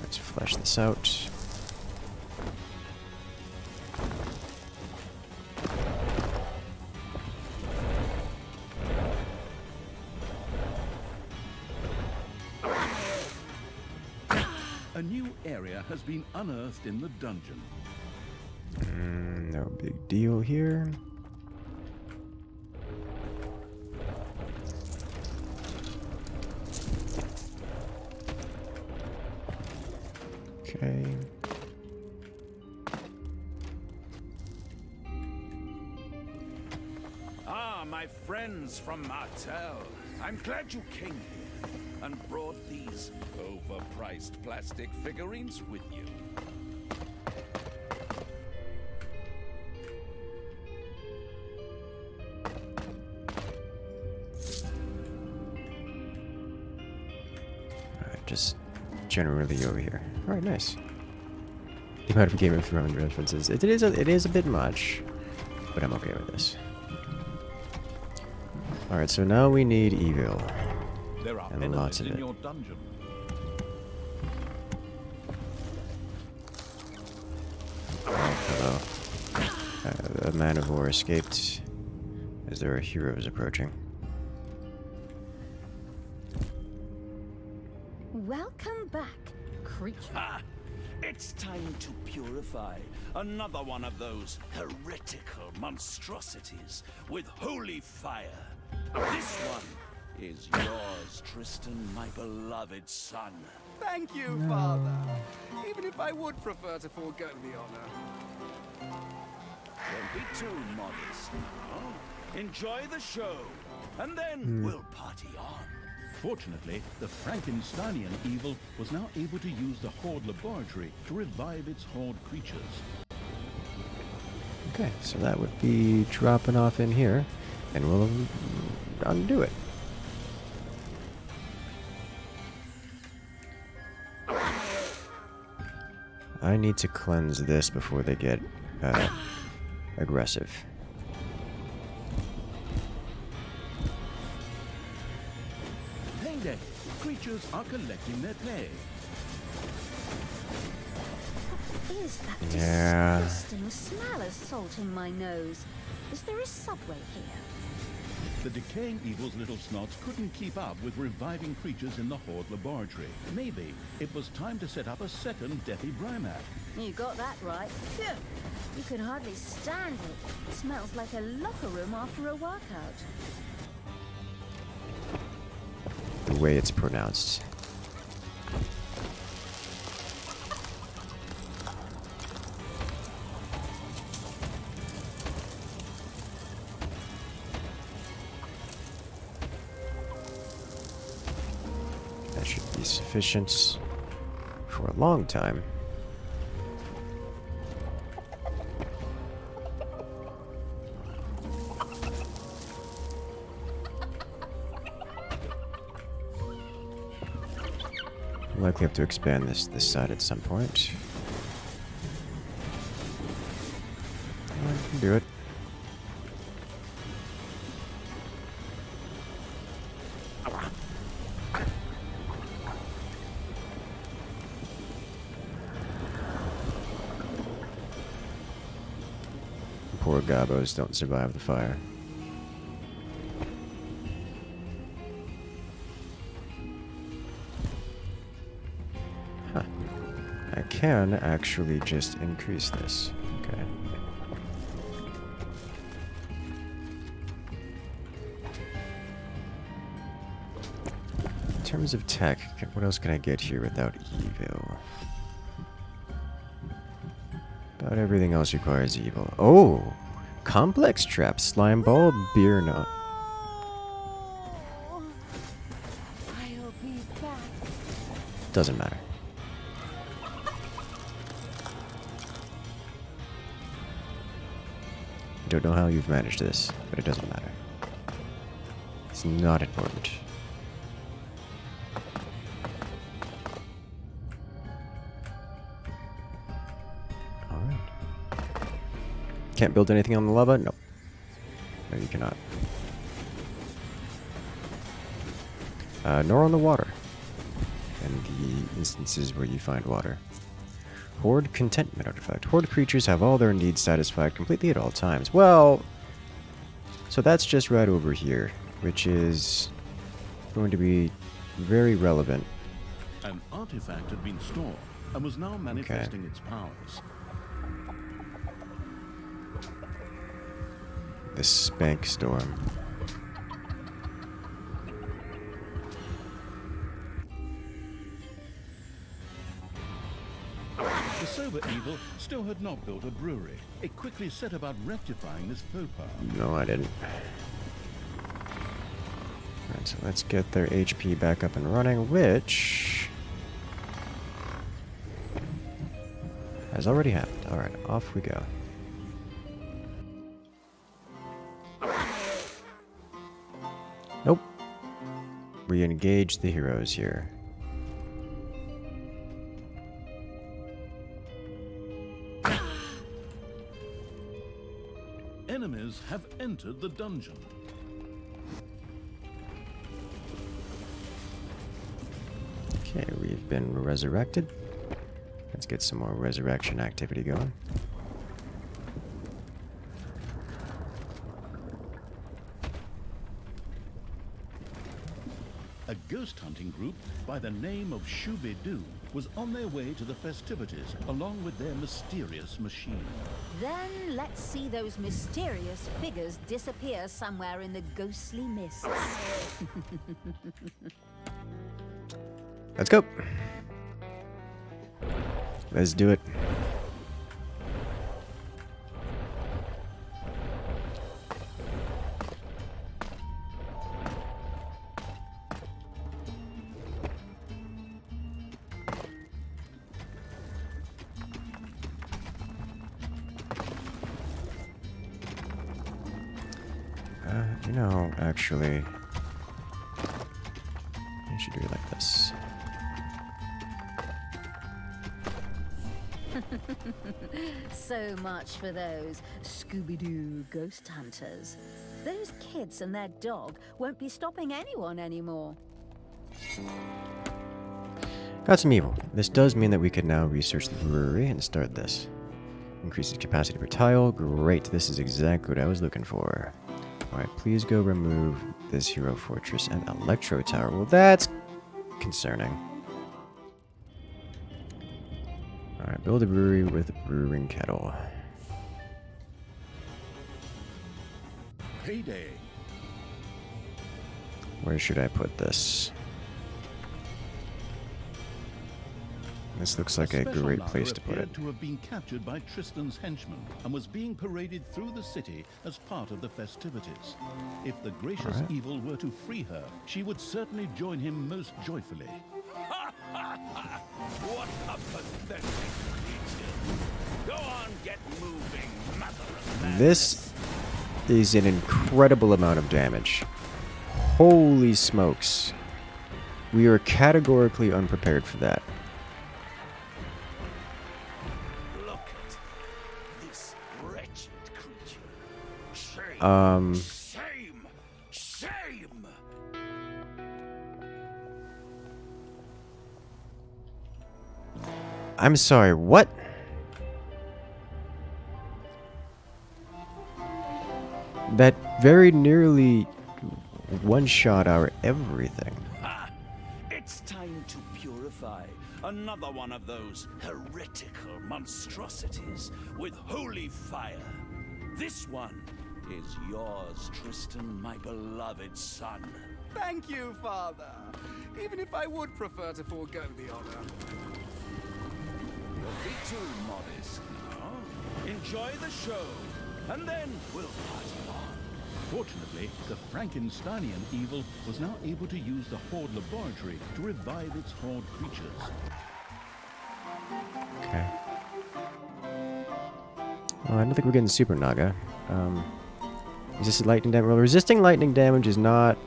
Let's flesh this out. A new area has been unearthed in the dungeon. No big deal here. Okay. Ah, my friends from Martel. I'm glad you came here and brought these overpriced plastic figurines with you. Just generally over here. Alright, nice. The amount of Game of Thrones references. It is a bit much, but I'm okay with this. Alright, so now we need evil. There are And lots of in it. your dungeon. Oh, hello. A man of war escaped as there are heroes approaching. Welcome back, creature. Ah, it's time to purify another one of those heretical monstrosities with holy fire. This one is yours, Tristan, my beloved son. Thank you, Father. Even if I would prefer to forego the honor. Don't be too modest now. Enjoy the show, and then we'll party on. Fortunately, the Frankensteinian evil was now able to use the Horde laboratory to revive its Horde creatures. Okay, so that would be dropping off in here, and we'll undo it. I need to cleanse this before they get aggressive. Payday! Creatures are collecting their pay. What is that Yeah. disgusting smell assaulting my nose? Is there a subway here? The decaying evil's little snots couldn't keep up with reviving creatures in the Horde laboratory. Maybe it was time to set up a second Deathy Brymat. You got that right. Phew. You can hardly stand it. It smells like a locker room after a workout. The way it's pronounced. That should be sufficient for a long time. Likely have to expand this side at some point. I can do it. Poor gobos don't survive the fire. I can actually just increase this. Okay. In terms of tech, what else can I get here without evil? About everything else requires evil. Oh! Complex trap, slime ball, beer nut. I'll be back. Doesn't matter. Don't know how you've managed this, but it doesn't matter. It's not important. Alright. Can't build anything on the lava? No. No, you cannot. Nor on the water. And the instances where you find water. Horde contentment artifact. Horde creatures have all their needs satisfied completely at all times. Well, so that's just right over here, which is going to be very relevant. An artifact had been stored and was now manifesting its powers. The Spank Storm. The sober evil still had not built a brewery. It quickly set about rectifying this faux pas. No, I didn't. Alright, so let's get their HP back up and running, which has already happened. Alright, off we go. Nope. We engage the heroes here. Enemies have entered the dungeon. Okay, we've been resurrected. Let's get some more resurrection activity going. A ghost hunting group by the name of Shooby-Doo was on their way to the festivities along with their mysterious machine. Then let's see those mysterious figures disappear somewhere in the ghostly mists. Let's go. Let's do it. You know, actually, I should do it like this. So much for those Scooby-Doo ghost hunters. Those kids and their dog won't be stopping anyone anymore. Got some evil. This does mean that we can now research the brewery and start this. Increases capacity per tile. Great, this is exactly what I was looking for. Alright, please go remove this hero fortress and electro tower. Well, that's concerning. Alright, build a brewery with a brewing kettle. Payday. Where should I put this? This looks like a great place to put it. To have been captured by Tristan's henchmen and was being paraded through the city as part of the festivities. If the gracious evil were to free her, she would certainly join him most joyfully. What a pathetic creature. Go on, get moving, mother of madness. This is an incredible amount of damage. Holy smokes. We are categorically unprepared for that. Look at this wretched creature. Shame. Shame. Shame. I'm sorry, what? That very nearly one-shot our everything. Ah, it's time to purify another one of those heretical monstrosities with holy fire. This one is yours, Tristan, my beloved son. Thank you, Father. Even if I would prefer to forego the honor. Don't be too modest now. Enjoy the show, and then we'll party on. Fortunately, the Frankensteinian evil was now able to use the Horde laboratory to revive its Horde creatures. Okay. Well, I don't think we're getting Super Naga. Resisted lightning damage. Well, resisting lightning damage is not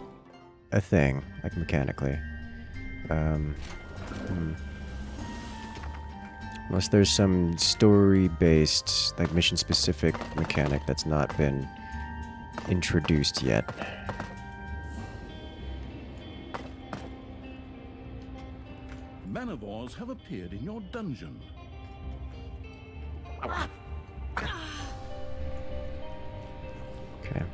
a thing, like mechanically. Unless there's some story-based, like mission-specific mechanic that's not been introduced yet. Manivores have appeared in your dungeon. Okay.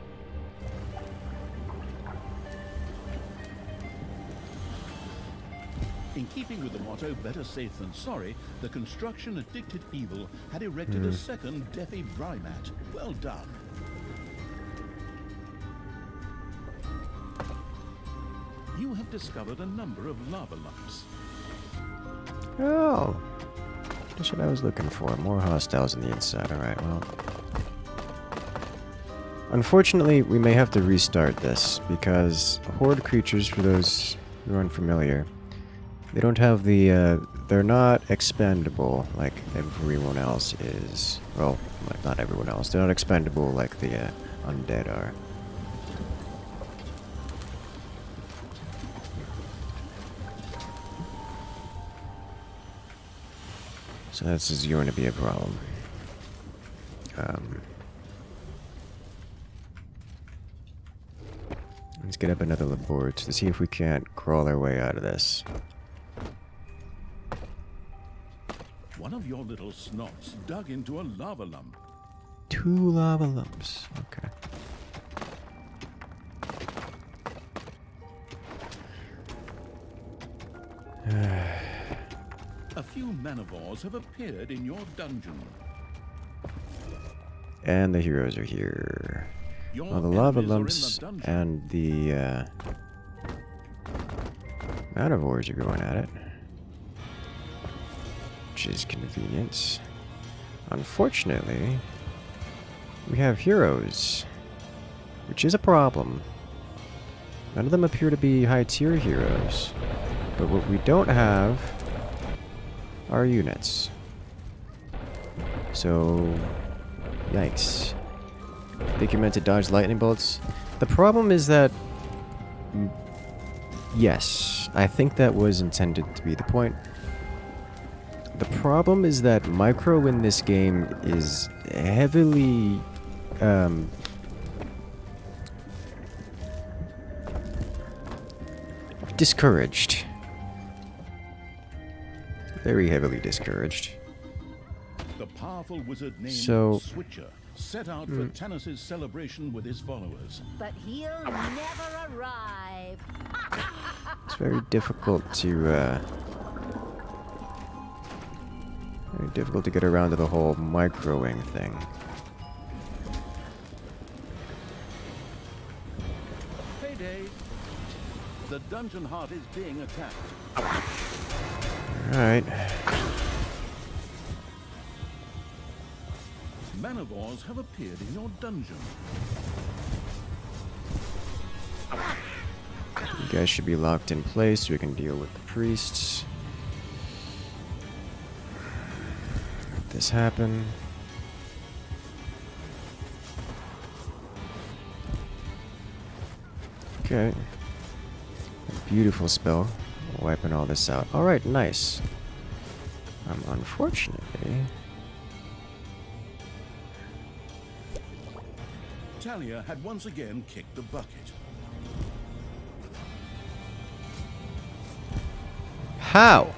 In keeping with the motto, better safe than sorry, the construction-addicted evil had erected a second Deathy Brymat. Well done. You have discovered a number of lava lumps. Oh! That's what I was looking for. More hostiles on the inside. Alright, well. Unfortunately, we may have to restart this, because Horde creatures, for those who are unfamiliar, they don't have the, they're not expendable like everyone else is. Well, not everyone else. They're not expendable like the Undead are. So this is going to be a problem. Let's get up another laboratory to see if we can't crawl our way out of this. One of your little snots dug into a lava lump. 2 lava lumps. Okay. A few manivores have appeared in your dungeon. And the heroes are here. Your Well, the lava enemies are in lumps the dungeon. and the manivores are going at it. Which is convenient. Unfortunately, we have heroes, which is a problem. None of them appear to be high-tier heroes. But what we don't have are units. So, yikes. I think you're meant to dodge lightning bolts. The problem is that... Yes, I think that was intended to be the point. The problem is that micro in this game is heavily... discouraged. Very heavily discouraged. The powerful wizard named So- Switcher set out for Tanis's celebration with his followers. But he'll never arrive. It's very difficult to get around to the whole microwing thing. Payday. The dungeon heart is being attacked. Alright. Manivores have appeared in your dungeon. You guys should be locked in place so we can deal with the priests. Let this happen. Okay. Beautiful spell. Wiping all this out. Alright, nice. Unfortunately... Talia had once again kicked the bucket. How?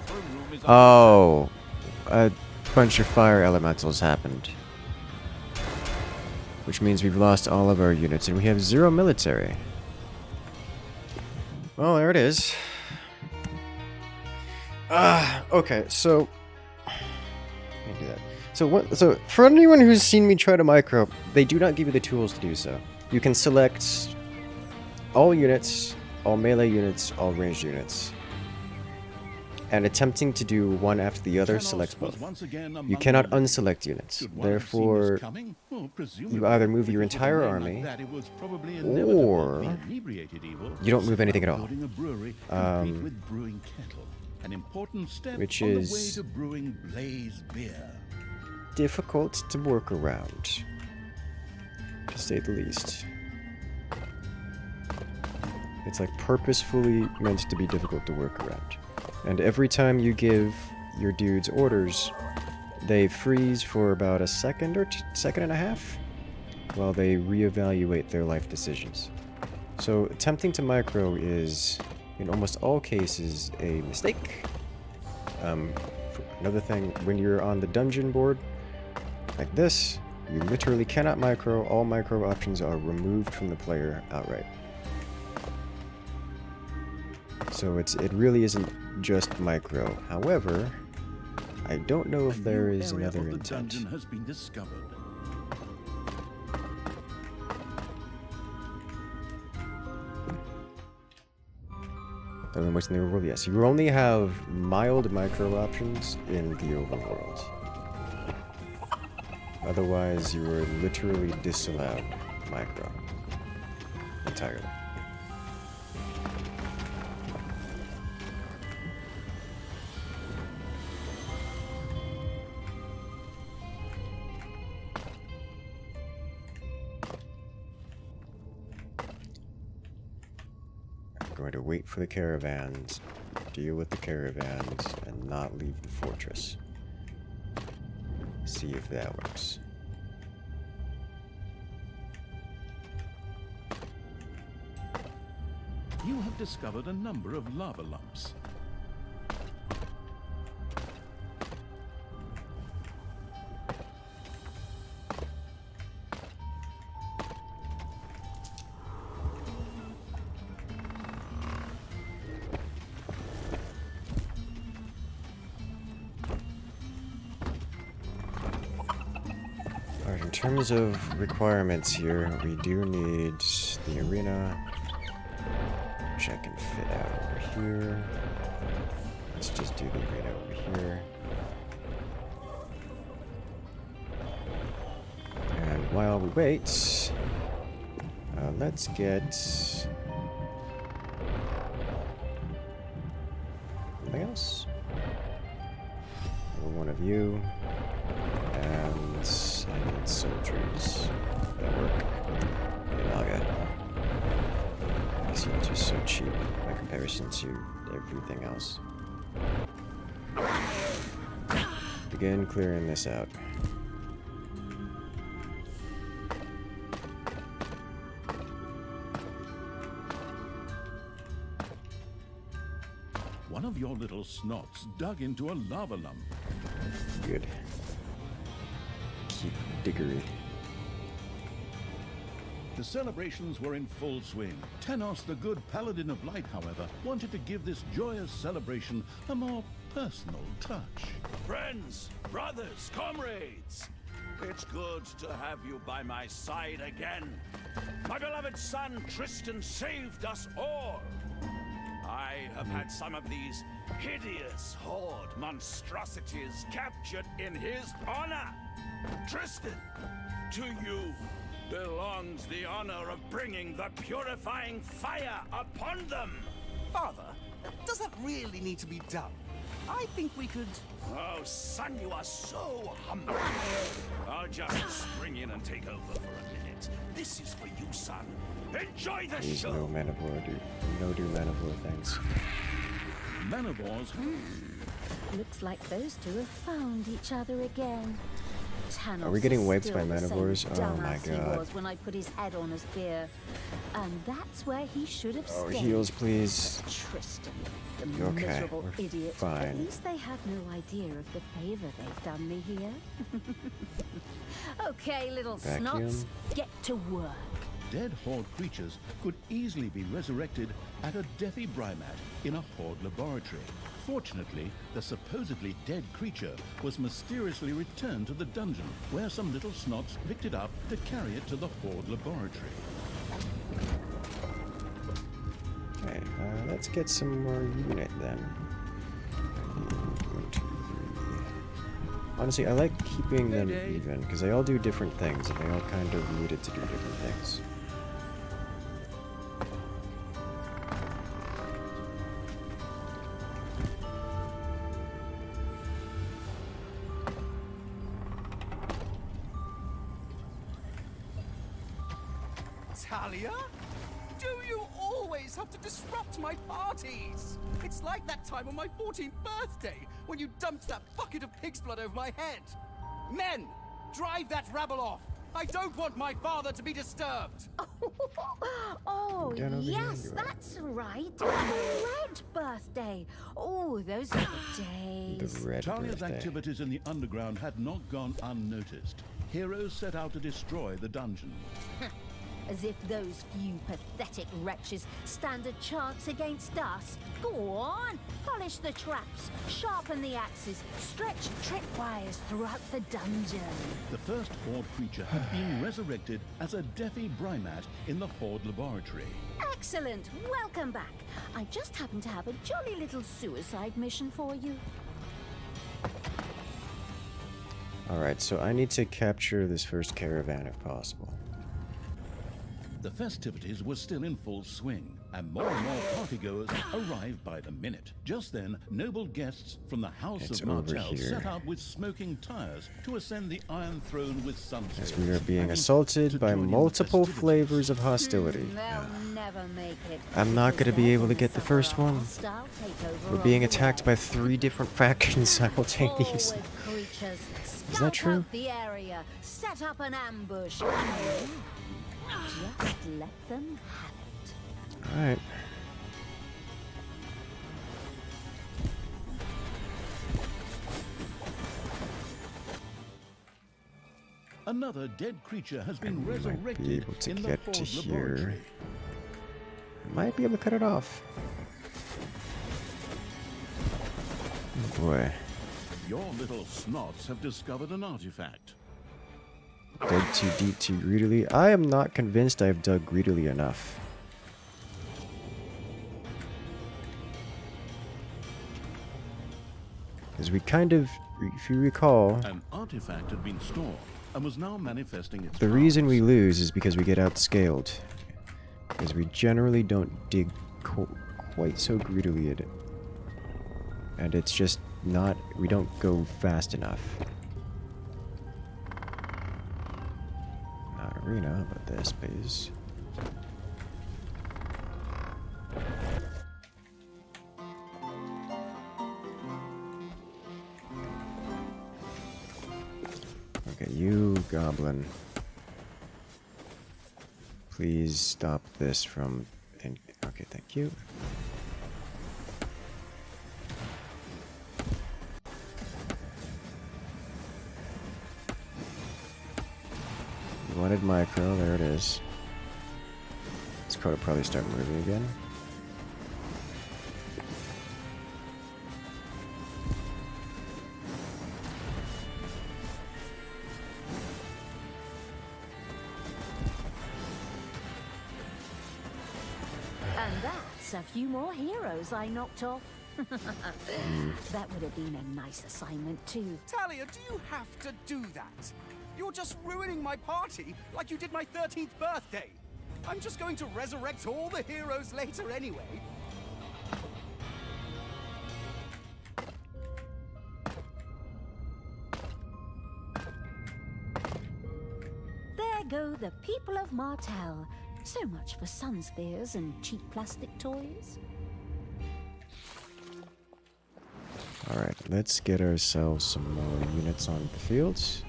Oh, a bunch of fire elementals happened. Which means we've lost all of our units and we have 0 military. Well, there it is. Okay, so... Let me do that. So for anyone who's seen me try to micro, they do not give you the tools to do so. You can select all units, all melee units, all ranged units. And attempting to do one after the other selects both. You cannot unselect units. Therefore, you either move your entire army, or you don't move anything at all. Which is difficult to work around, to say the least. It's like purposefully meant to be difficult to work around. And every time you give your dudes orders, they freeze for about a second or second and a half while they reevaluate their life decisions. So attempting to micro is, in almost all cases, a mistake. Another thing, when you're on the dungeon board, like this, you literally cannot micro. All micro options are removed from the player outright. So it really isn't just micro. However, I don't know if there is another intent. Dungeon has been discovered. Other than what's in the overworld, yes. You only have mild micro options in the overworld. Otherwise, you are literally disallowed micro entirely. Going to wait for the caravans, deal with the caravans, and not leave the fortress. See if that works. You have discovered a number of lava lumps. In terms of requirements here, we do need the arena, which I can fit out over here. Let's just do the arena over here. And while we wait, let's get something else. One of you. And I need soldiers that work. Naga. These units are so cheap by comparison to everything else. Begin clearing this out. One of your little snots dug into a lava lump. Good. Keep diggery. The celebrations were in full swing. Tenos, the good paladin of light, however, wanted to give this joyous celebration a more personal touch. Friends, brothers, comrades, it's good to have you by my side again. My beloved son Tristan saved us all. I have had some of these hideous Horde monstrosities captured in his honor. Tristan, to you belongs the honor of bringing the purifying fire upon them. Father, does that really need to be done? I think we could... Oh, son, you are so humble. I'll just spring in and take over for a minute. This is for you, son. Enjoy the Please, show. no Manivore, dude. No do Manivore things. Manivores. Looks like those two have found each other again. Tanos Are we getting is wiped still by the same Manivores? Oh my dumbass he god. was when I put his head on a spear. And that's where he should have Oh, stayed. heals, please. Tristan, the Okay, miserable we're idiot. At fine. least they have no idea of the favor they've done me here. Okay, little Vacuum. snots, get to work. Dead Horde creatures could easily be resurrected at a Defibrimat in a Horde laboratory. Fortunately, the supposedly dead creature was mysteriously returned to the dungeon, where some little snots picked it up to carry it to the Horde laboratory. Okay, let's get some more unit then. 1, 2, 3. Honestly, I like keeping them even, because they all do different things, and they all kind of needed to do different things. Talia? Do you always have to disrupt my parties? It's like that time on my 14th birthday when you dumped that bucket of pig's blood over my head. Men, drive that rabble off. I don't want my father to be disturbed. Oh, Down over here, yes, you are. that's right. The red birthday. Oh, those are the days. The red Talia's birthday. activities in the underground had not gone unnoticed. Heroes set out to destroy the dungeon. As if those few pathetic wretches stand a chance against us. Go on, polish the traps, sharpen the axes, stretch tripwires throughout the dungeon. The first Horde creature had been resurrected as a Defibrimat in the Horde laboratory. Excellent, welcome back. I just happen to have a jolly little suicide mission for you. Alright, so I need to capture this first caravan if possible. The festivities were still in full swing, and more partygoers arrived by the minute. Just then, noble guests from the House It's of over Martell here. set out with smoking tires to ascend the Iron Throne with sunsails. As we are being and assaulted to by join in the multiple festivities. flavors of hostility. They'll never make it. I'm not because gonna be they're able to gonna get the suffer first a one. hostile takeover We're of being the attacked by world. 3 different factions simultaneously. Forward, creatures. Is that Scout true? out the area. Set up an ambush. Just let them have it. Alright. Another dead creature has been might be resurrected able to in the get to Horde here. laboratory. Might be able to cut it off. Oh boy. Your little snots have discovered an artifact. Dug too deep too greedily. I am not convinced I've dug greedily enough. Because we kind of, if you recall, An artifact had been stored and was now manifesting its the reason we powers. lose is because we get outscaled. Because we generally don't dig quite so greedily at it. And it's just not, we don't go fast enough. Not arena, but this base. Okay, you goblin. Please stop this from... Okay, thank you. You wanted micro, there it is. card will probably start moving again. And that's a few more heroes I knocked off. That would have been a nice assignment too. Talia, do you have to do that? You're just ruining my party like you did my 13th birthday. I'm just going to resurrect all the heroes later anyway. There go the people of Martel. So much for sun spears and cheap plastic toys. Alright, let's get ourselves some more units on the fields.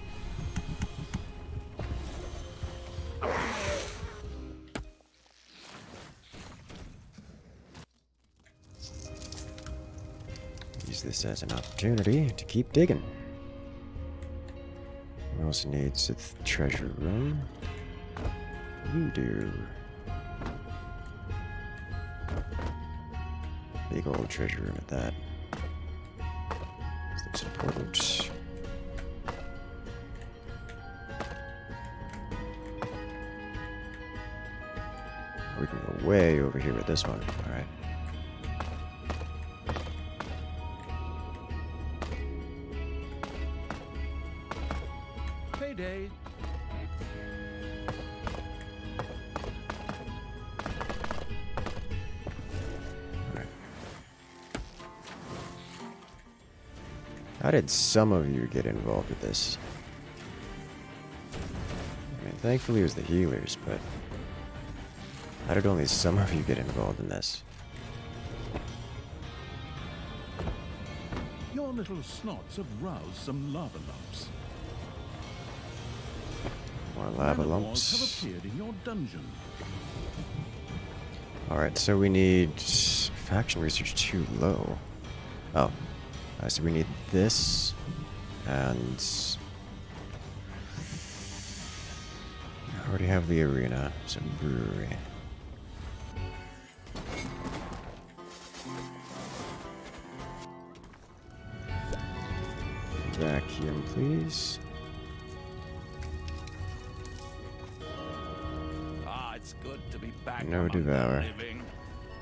Use this as an opportunity to keep digging. We also need a treasure room. You do. Big old treasure room at that. This looks important. We can go way over here with this one. Alright. Payday. How did some of you get involved with this? I mean, thankfully it was the healers, but how did only some of you get involved in this? Your little snots have roused some lava lumps. More lava Manowars lumps. have appeared in your dungeon. Alright, so we need faction research too low. Oh. So we need this, and I already have the arena, so brewery. Vacuum, please. Ah, it's good to be back. No among the devour. living.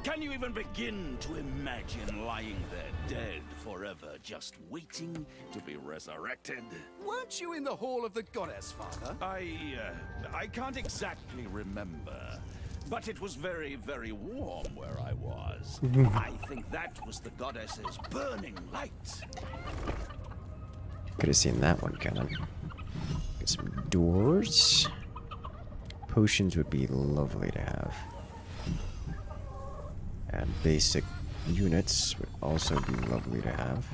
Can you even begin to imagine lying there dead forever, just waiting to be resurrected? Weren't you in the Hall of the Goddess, Father? I can't exactly remember, but it was very, very warm where I was. I think that was the goddess's burning light. Could have seen that one coming. Get some doors. Potions would be lovely to have. And basic units would also be lovely to have.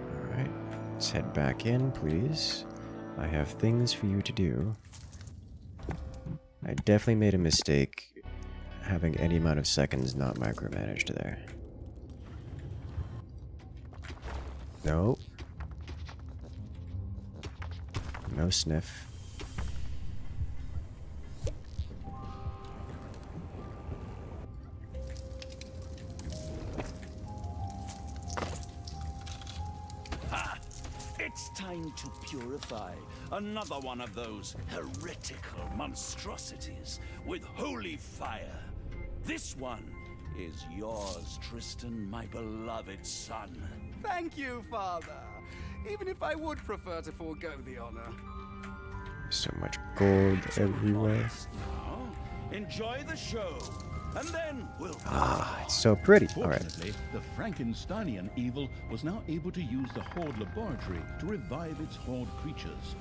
Alright, let's head back in, please. I have things for you to do. I definitely made a mistake having any amount of seconds not micromanaged there. Nope. No sniff. Ha! It's time to purify another one of those heretical monstrosities with holy fire. This one is yours, Tristan, my beloved son. Thank you, Father. Even if I would prefer to forego the honor. So much gold everywhere. Now, enjoy the show, and then we'll... Ah, it's so pretty. Alright. Fortunately, the Frankensteinian evil was now able to use the Horde laboratory to revive its Horde creatures.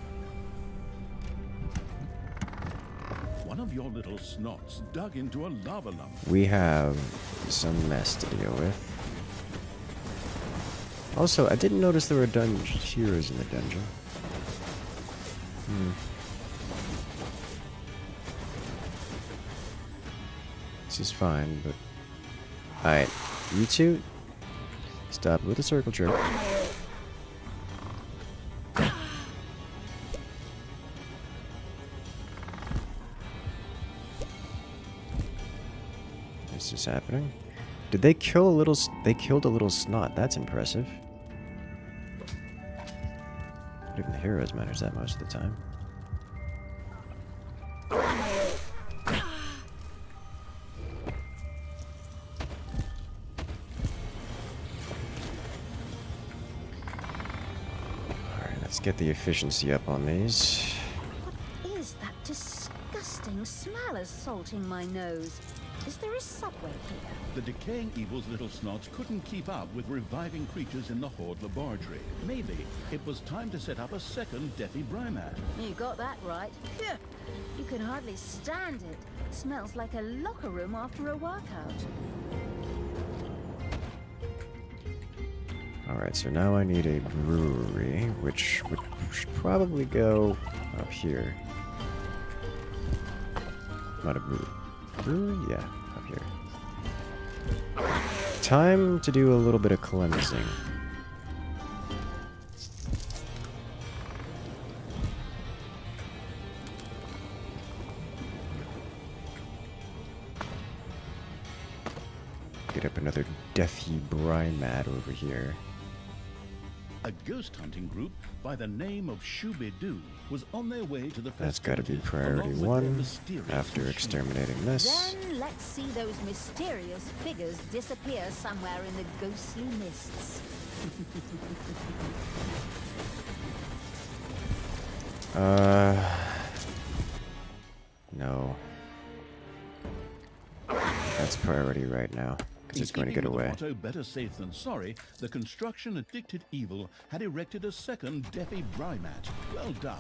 One of your little snots dug into a lava lump. We have some mess to deal with. Also, I didn't notice there were heroes in the dungeon. This is fine, but... Alright, you two, stop with the circle jerk. is this happening? Did they kill a little... They killed a little snot. That's impressive. Not even the heroes matters that most of the time. Alright, let's get the efficiency up on these. What is that disgusting smell assaulting my nose? Is there a subway here? The decaying evil's little snots couldn't keep up with reviving creatures in the Horde laboratory. Maybe it was time to set up a second Deathy Brymat. You got that right. Phew. You can hardly stand it. Smells like a locker room after a workout. Alright, so now I need a brewery, which should probably go up here. Not a brewery. Brewery? Yeah, up here. Time to do a little bit of cleansing. Get up another Deathy Brymat over here. A ghost hunting group by the name of Shooby-Doo was on their way to the That's got to be festivities, priority along with their 1 mysterious after machine. exterminating this. Then let's see those mysterious figures disappear somewhere in the ghostly mists. No. That's priority right now, because it's going to get In keeping with away. the motto, better safe than sorry, the construction-addicted evil had erected a second Deathy Brymat. Well done.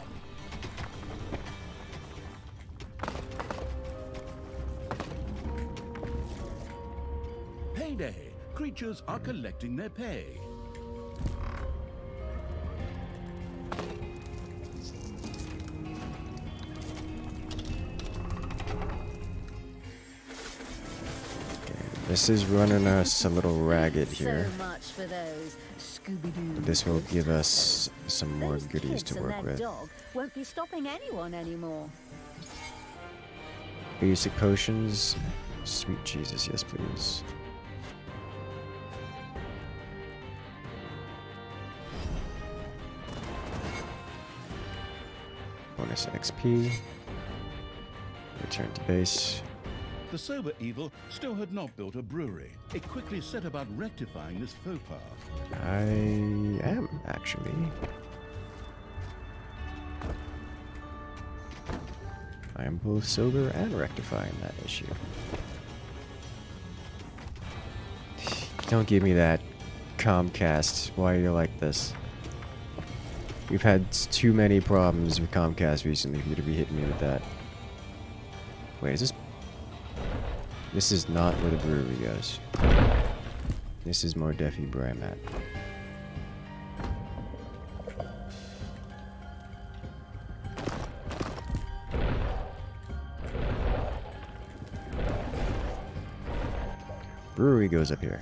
Payday! Creatures are collecting their pay. This is running us a little ragged here. So much for those Scooby-Doo. This will give us some more Those goodies kids to and work their with. dog won't be stopping anyone anymore. Basic potions. Sweet Jesus, yes please. Bonus XP. Return to base. The sober evil still had not built a brewery. It quickly set about rectifying this faux pas. I am, actually. I am both sober and rectifying that issue. Don't give me that, Comcast. Why are you like this? We've had too many problems with Comcast recently for you to be hitting me with that. Wait, is this... This is not where the brewery goes. This is more Deathy Brymat. Brewery goes up here.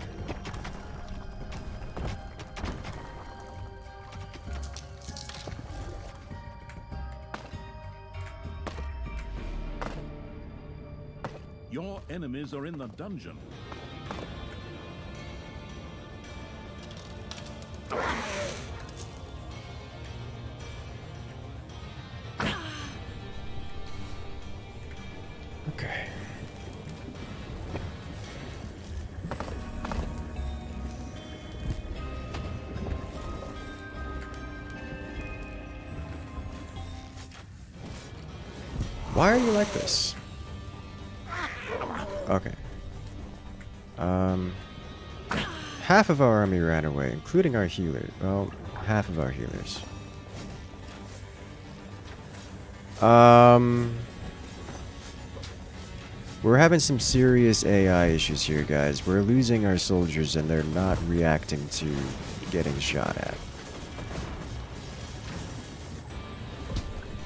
Your enemies are in the dungeon. Okay. Why are you like this? Okay. Half of our army ran away, including our healer. Well, half of our healers. We're having some serious AI issues here, guys. We're losing our soldiers and they're not reacting to getting shot at.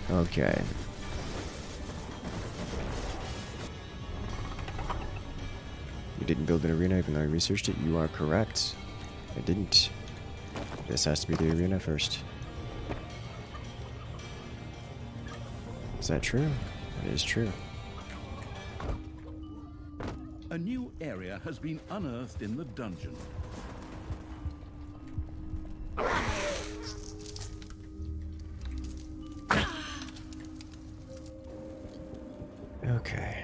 Okay. You didn't build an arena even though I researched it? You are correct. I didn't. This has to be the arena first. Is that true? It is true. A a new area has been unearthed in the dungeon. Okay.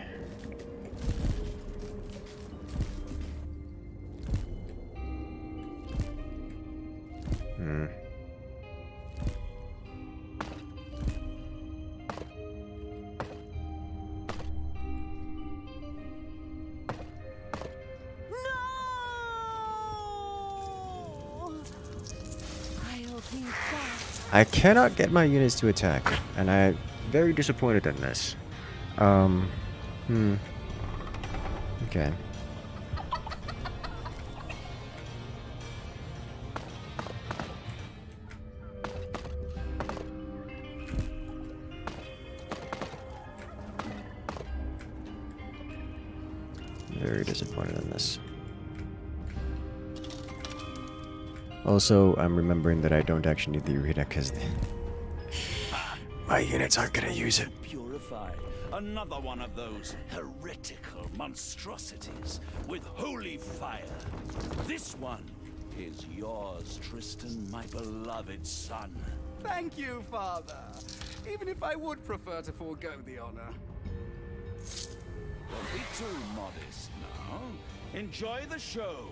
I cannot get my units to attack, and I'm very disappointed in this. Okay. Very disappointed in this. Also, I'm remembering that I don't actually need the arena because my units aren't going to use it. Purify another one of those heretical monstrosities with holy fire. This one is yours, Tristan, my beloved son. Thank you, Father. Even if I would prefer to forego the honor. Don't be too modest now. Enjoy the show,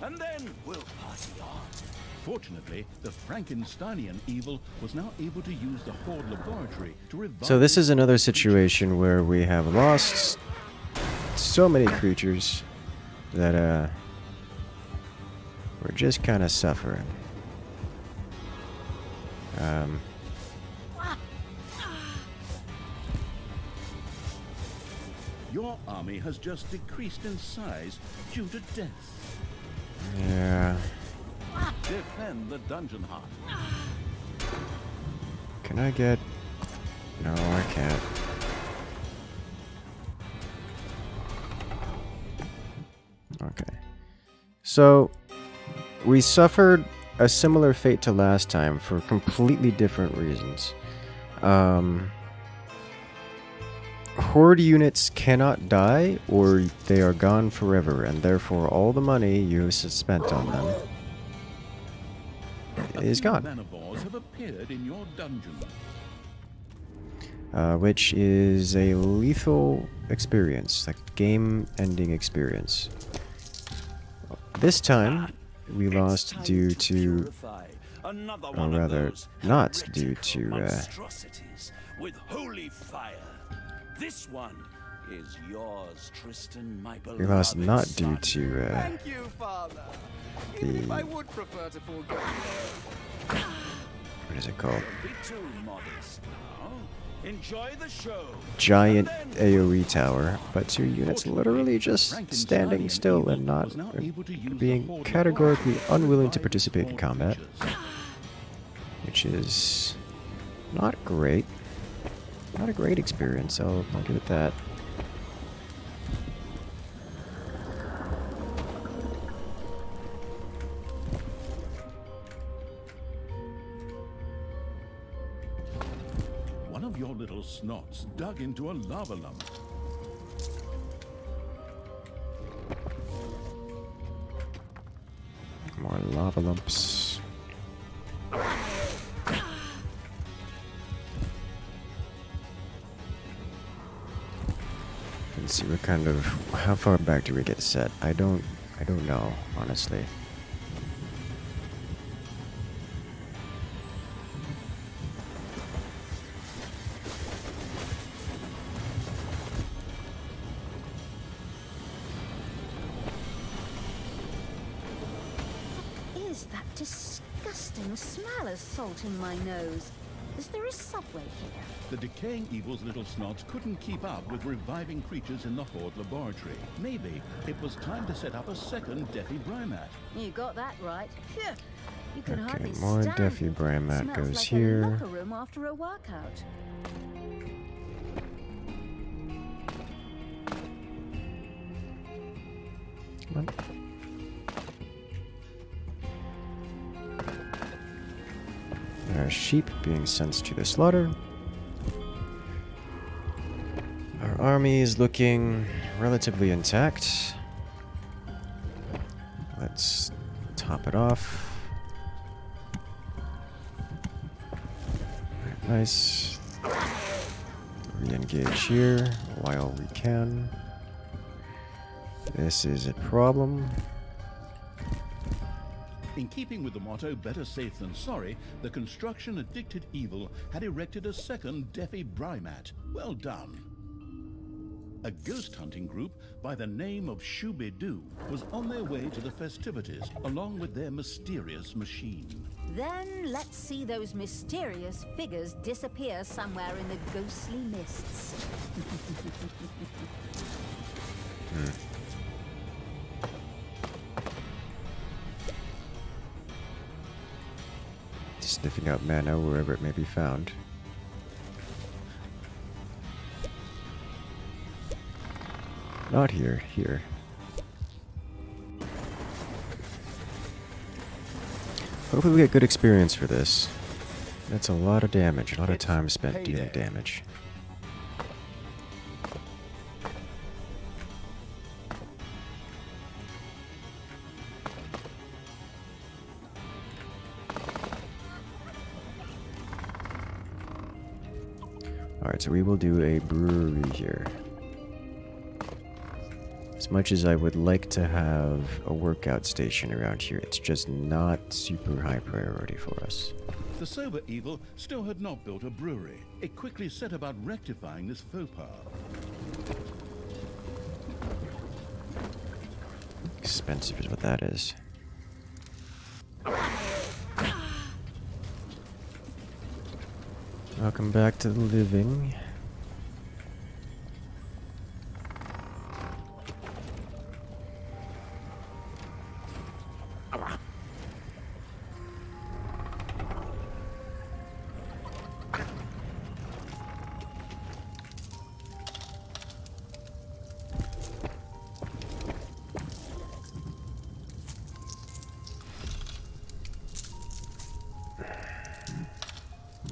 and then we'll party on. Fortunately, the Frankensteinian evil was now able to use the Horde laboratory to revive... So this is another situation where we have lost so many creatures that we're just kind of suffering. Your army has just decreased in size due to death. Yeah. Defend the dungeon heart. Can I get... No, I can't. Okay. So, we suffered a similar fate to last time for completely different reasons. Horde units cannot die, or they are gone forever, and therefore all the money you spent on them is gone. Manivores have appeared in your dungeon. Which is a lethal experience, like game-ending experience. This time, we lost due to, or rather, not due to, with holy fire. This one is yours, Tristan, my beloved we lost not son. due to, Thank you, Father. Even if I would prefer to forego. what is it called? Don't be too modest now. Enjoy the show. Giant AoE tower, but your units literally just standing still and not being categorically unwilling to participate in combat, which is not great. Not a great experience, I'll give it that. One of your little snots dug into a lava lump. More lava lumps. Let's see what kind of, how far back do we get set? I don't know, honestly. Is that disgusting smell assaulting my nose? Is there a subway here? The decaying evil's little snots couldn't keep up with reviving creatures in the Horde laboratory. Maybe it was time to set up a second defibrimat. You got that right. Phew. You can Okay, hardly more stand defibrimat it. goes Smells like here. a locker room after a workout. Come on. There are sheep being sent to the slaughter. Our army is looking relatively intact. Let's top it off. Nice. Re-engage here while we can. This is a problem. In keeping with the motto, better safe than sorry, the construction-addicted evil had erected a second Deafy Brymat. Well done. A ghost hunting group by the name of Shooby-Doo was on their way to the festivities, along with their mysterious machine. Then let's see those mysterious figures disappear somewhere in the ghostly mists. Sniffing out mana wherever it may be found. Not here, here. Hopefully we get good experience for this. That's a lot of damage, a lot of time spent dealing damage. Alright, so we will do a brewery here. As much as I would like to have a workout station around here, it's just not super high priority for us. The sober evil still had not built a brewery. It quickly set about rectifying this faux pas. Expensive is what that is. Welcome back to the living.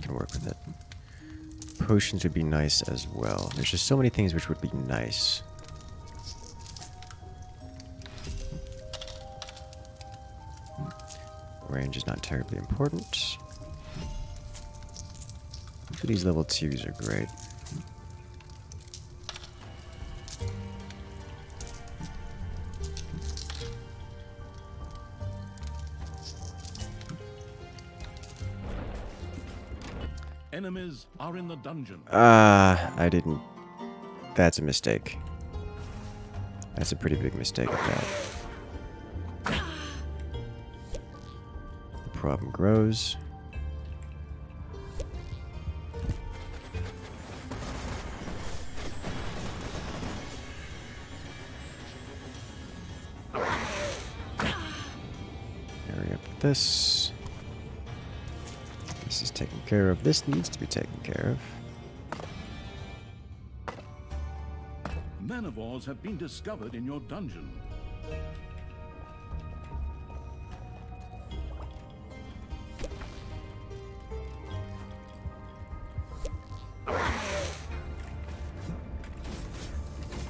Can work with it. Potions would be nice as well. There's just so many things which would be nice. Range is not terribly important. So these level 2s are great. Enemies are in the dungeon. I didn't. That's a mistake. That's a pretty big mistake at that. The problem grows. Hurry up with this. This is taken care of. This needs to be taken care of. Manivores have been discovered in your dungeon.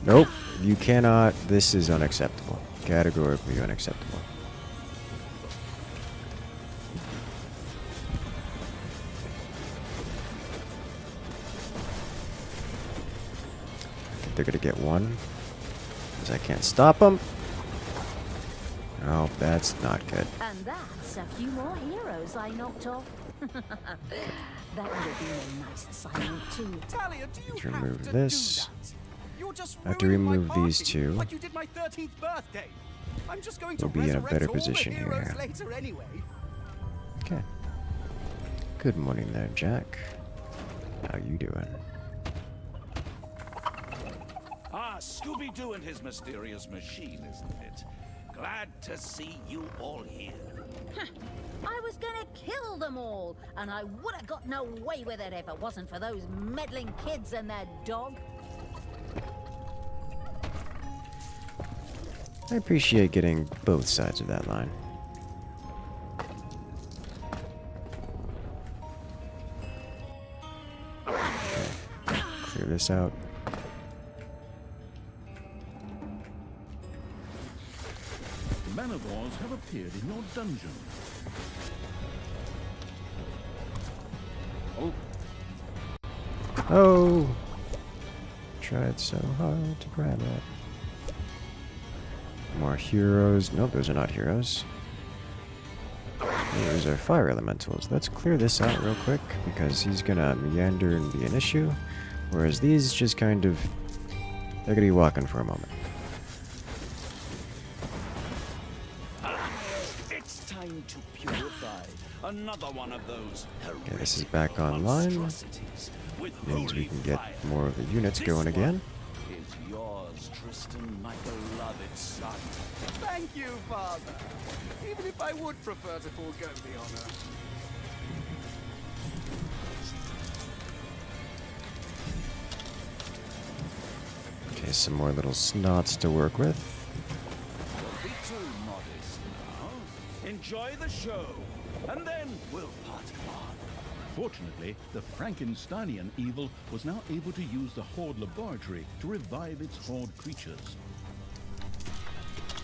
Nope, you cannot. This is unacceptable. Categorically unacceptable. I think they're gonna get one, because I can't stop them. Oh, that's not good. And that's a few more heroes I knocked off. That would have been a nice assignment too. Talia, do you Let's have remove to this. do that? You're just I have to ruining my remove these party, two. like you did my 13th birthday. I'm just going to We'll be in a resurrect better all the position heroes here. later anyway. Okay. Good morning there, Jack. How you doing? Ah, Scooby-Doo and his mysterious machine, isn't it? Glad to see you all here. I was gonna kill them all, and I would have gotten away with it if it wasn't for those meddling kids and their dog. I appreciate getting both sides of that line. Okay. Clear this out. Manivores have appeared in your dungeon. Oh! Tried so hard to grab it. More heroes. Nope, those are not heroes. Those are fire elementals. Let's clear this out real quick because he's gonna meander and be an issue. Whereas these just kind of... they're gonna be walking for a moment. It's time to purify another one of those. Okay, this is back online. Means we can get more of the units going again. Is yours, Tristan, my beloved son. Thank you, Father. Even if I would prefer to forego the honor. Okay, some more little snots to work with. Don't be too modest now. Enjoy the show, and then we'll party on. Fortunately, the Frankensteinian evil was now able to use the Horde laboratory to revive its Horde creatures.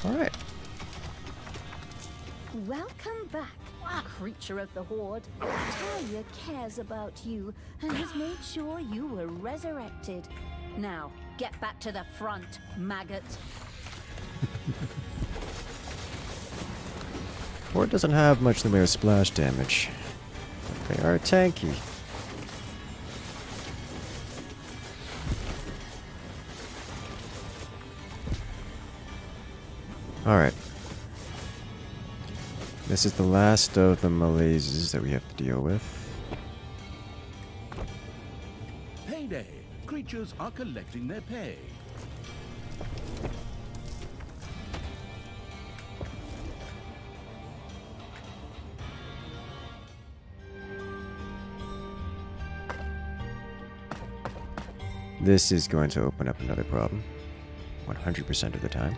Alright. Welcome back, creature of the Horde. Talia cares about you and has made sure you were resurrected. Now, get back to the front, maggot. Horde doesn't have much in the way of splash damage. They are tanky. Alright. This is the last of the malaises that we have to deal with. Payday! Creatures are collecting their pay. This is going to open up another problem. 100% of the time.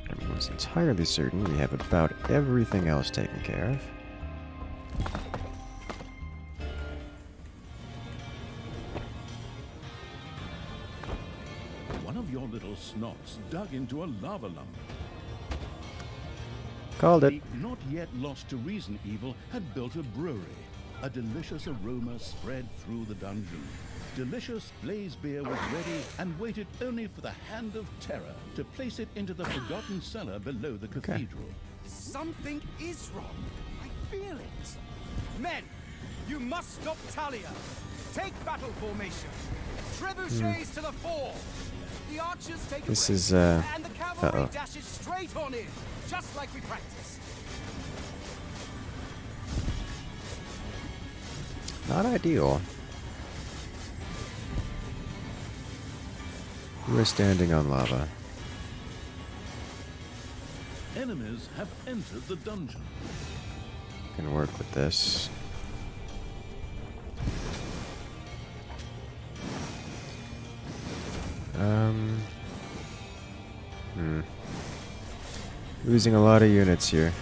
I'm almost entirely certain we have about everything else taken care of. One of your little snots dug into a lava lump. Called it. The not yet lost to reason evil had built a brewery. A delicious aroma spread through the dungeon. Delicious blaze beer was ready and waited only for the hand of terror to place it into the forgotten cellar below the cathedral. Something is wrong. I feel it. Men, you must stop Talia. Take battle formation. Trebuchets to the fore. The archers take This a is, break, and the cavalry uh-oh. dashes straight on in, just like we practiced. Not ideal. We're standing on lava. Enemies have entered the dungeon. Can work with this. Losing a lot of units here.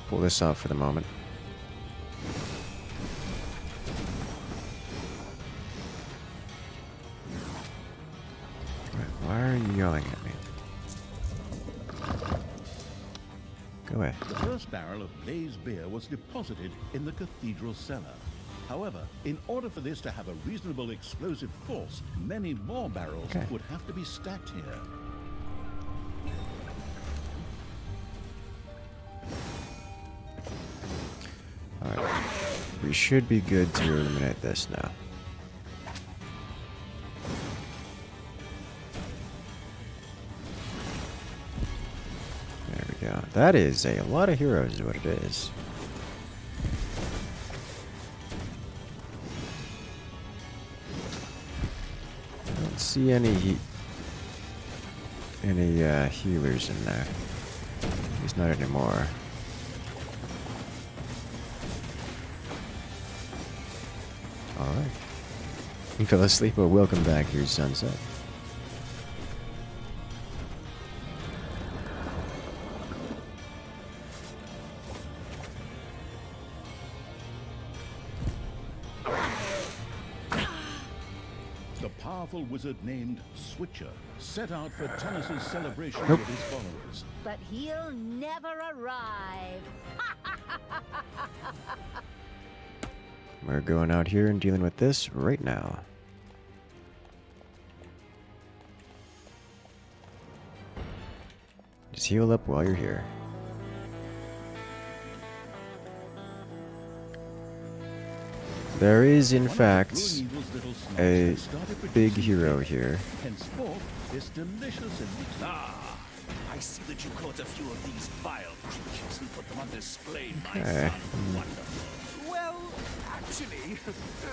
Pull this off for the moment. Why are you yelling at me? Go away. The first barrel of blaze beer was deposited in the cathedral cellar. However, in order for this to have a reasonable explosive force, many more barrels would have to be stacked here. Alright. We should be good to eliminate this now. There we go. That is a lot of heroes is what it is. I don't see any healers in there. At least not anymore. Alright. You fell asleep, but welcome back here, Sunset. powerful wizard named Switcher set out for Talis' celebration with his followers. But he'll never arrive. We're going out here and dealing with this right now. Just heal up while you're here. There is, in fact, a big hero here. Henceforth, this delicious elixir. Ah, I see that you caught a few of these vile creatures and put them on display, my Okay. son. Wonderful. Well, actually,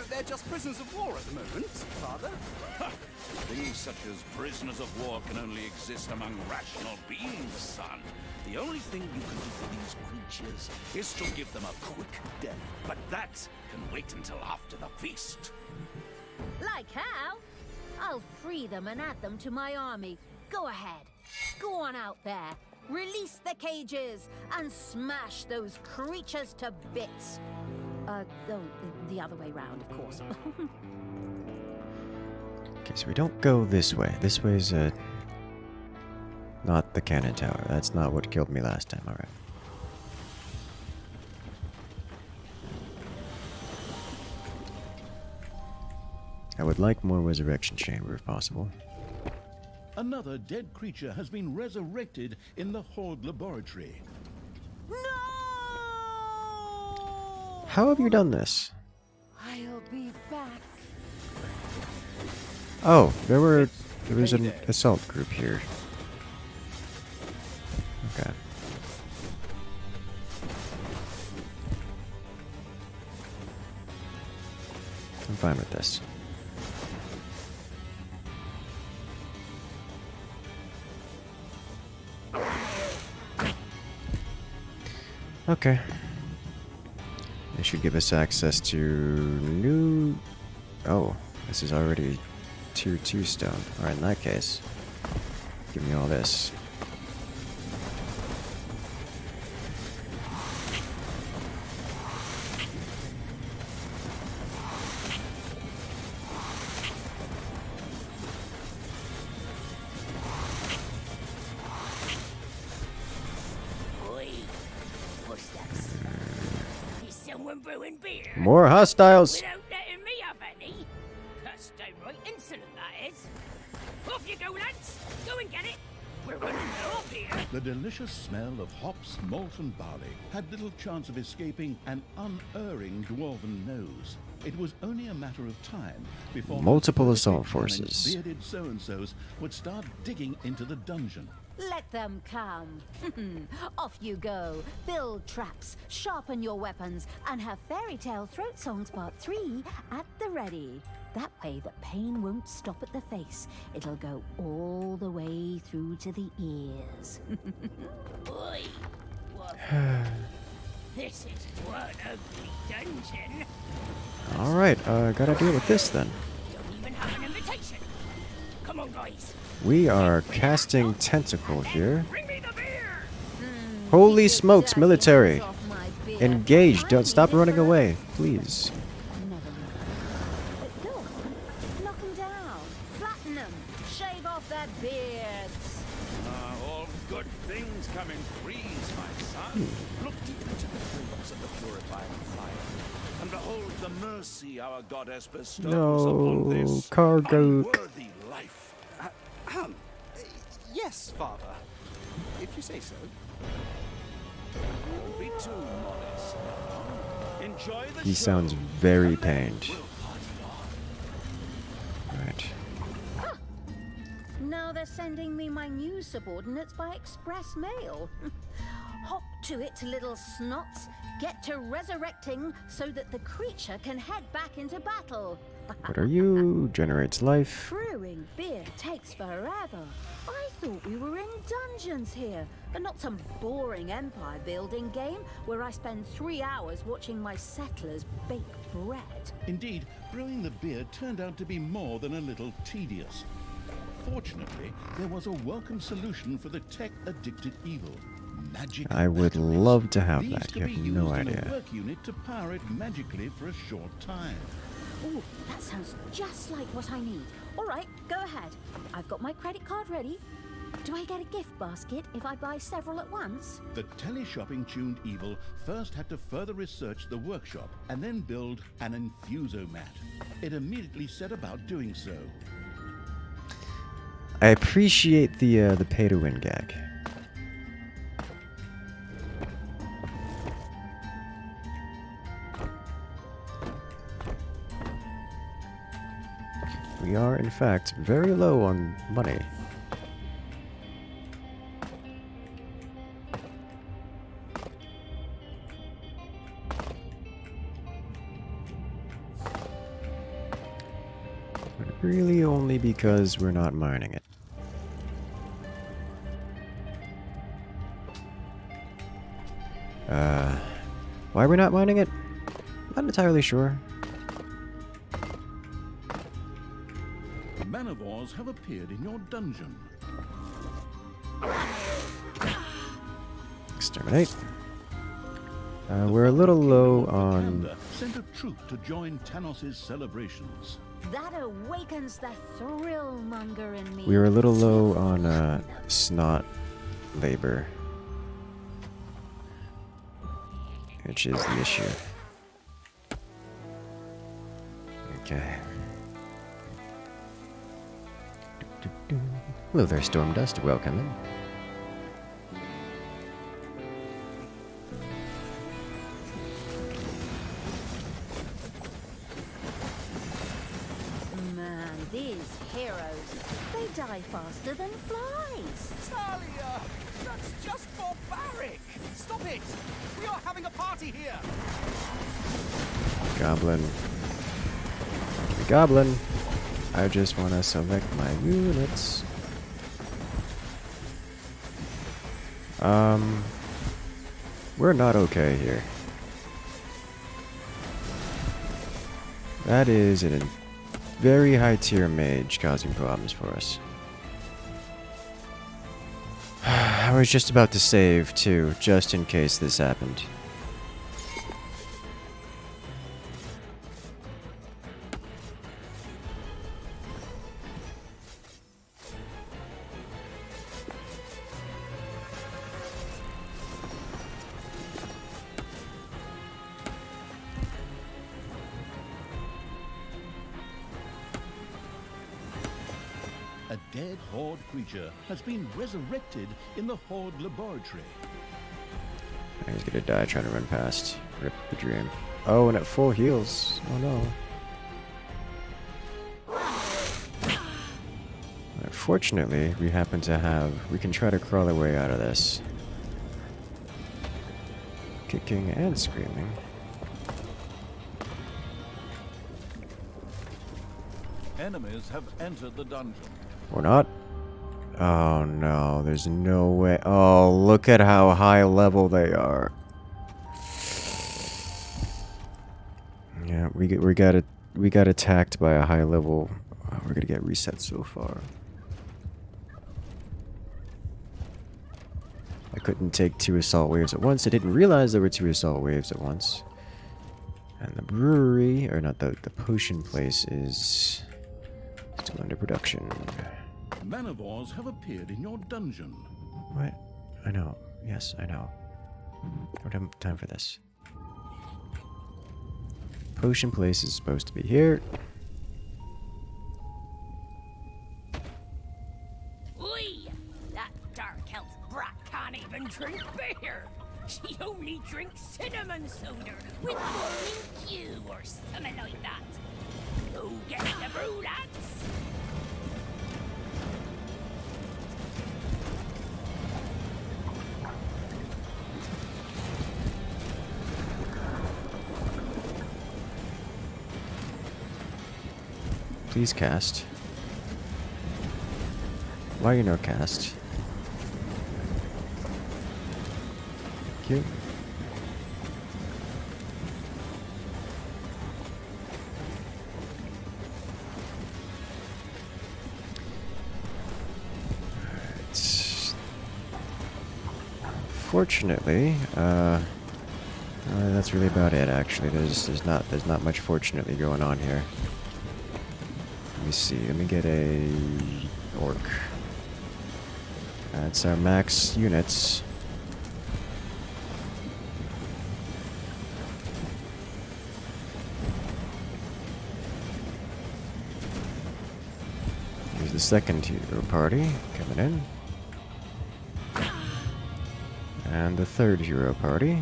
they're just prisoners of war at the moment, Father. Things such as prisoners of war can only exist among rational beings, son. The only thing you can do for these creatures is to give them a quick death. But that can wait until after the feast. Like how? I'll free them and add them to my army. Go ahead. Go on out there. Release the cages and smash those creatures to bits. The other way round, of course. Okay, so we don't go this way. This way's not the cannon tower. That's not what killed me last time. Alright. I would like more resurrection chamber if possible. Another dead creature has been resurrected in the Horde laboratory. No! How have you done this? I'll be back. Oh, there was an assault group here. Okay. I'm fine with this. Okay. This should give us access to new... Oh, this is already tier 2 stone. Alright, in that case, give me all this. More hostiles! Without letting me have any. That's downright insolent, that is. Off you go, lads. Go and get it. We're running up here. The delicious smell of hops, malt, and barley had little chance of escaping an unerring dwarven nose. It was only a matter of time before Multiple the assault perfectly forces. managed bearded so-and-sos would start digging into the dungeon. Let them come. Off you go. Build traps, sharpen your weapons, and have Fairy Tale Throat Songs Part 3 at the ready. That way the pain won't stop at the face. It'll go all the way through to the ears. Oi. What? This is one ugly dungeon. Alright, gotta deal with this then. Don't even have an invitation. Come on, guys. We are casting Tentacle here. Bring me the beer. Holy Keep your smokes, dirty military! hands off my beard. Engage, I don't need stop it running for away, please. Never mind. Go on, knock 'em down, flatten 'em, shave off their beards. All good things come in threes, my son. Look deep into the flames of the purifying fire, and behold the mercy our goddess bestows upon No, this cargo. unworthy life. Yes, Father. If you say so. Don't be too modest. Enjoy the He show, sounds very and then pained. we'll party on. Right. Now they're sending me my new subordinates by express mail. Hop to it, little snots. Get to resurrecting so that the creature can head back into battle. What are you? Generates life. Brewing beer takes forever. I thought we were in dungeons here, and not some boring empire building game where I spend 3 hours watching my settlers bake bread. Indeed, brewing the beer turned out to be more than a little tedious. Fortunately, there was a welcome solution for the tech-addicted evil. magic I would batteries. love to have These that. could You be have used no in idea. a work unit to power it magically for a short time. Oh, that sounds just like what I need. All right, go ahead. I've got my credit card ready. Do I get a gift basket if I buy several at once? The teleshopping tuned evil first had to further research the workshop and then build an infusomat. It immediately set about doing so. I appreciate the pay to win gag. We are, in fact, very low on money. But really only because we're not mining it. Why we're not mining it? Not entirely sure. Manivores have appeared in your dungeon. Exterminate. We're a little low on... Commander sent a troop to join Tanos's celebrations. That awakens the thrill monger in me. We were a little low on snot labor. Which is the issue. Okay. Hello there, Stormdust. Welcome in. Man, these heroes, they die faster than flies. Talia! That's just barbaric! Stop it! We are having a party here! Goblin. Goblin. I just want to select my units. We're not okay here. That is a very high tier mage causing problems for us. I was just about to save too, just in case this happened. A dead Horde creature has been resurrected in the Horde laboratory. He's gonna die trying to run past. Rip the dream. Oh, and at full heals. Oh no. Fortunately, we happen to have... We can try to crawl our way out of this. Kicking and screaming. Enemies have entered the dungeon. Or not. Oh no, there's no way. Oh, look at how high level they are. Yeah, we got attacked by a high level. Oh, we're gonna get reset so far. I couldn't take 2 assault waves at once. I didn't realize there were 2 assault waves at once. And the brewery, or not, the potion place is still under production. Manivores have appeared in your dungeon. What? I know. Yes, I know. I don't have time for this. Potion place is supposed to be here. Oi! That Dark Elf brat can't even drink beer! She only drinks cinnamon soda with morning dew or something like that! Go get the brew, lads! Please cast. Why you no cast? Thank you. unfortunately, that's really about it. Actually, there's not much fortunately going on here. Let me see. Let me get a orc. That's our max units. Here's the second hero party coming in. And the third hero party.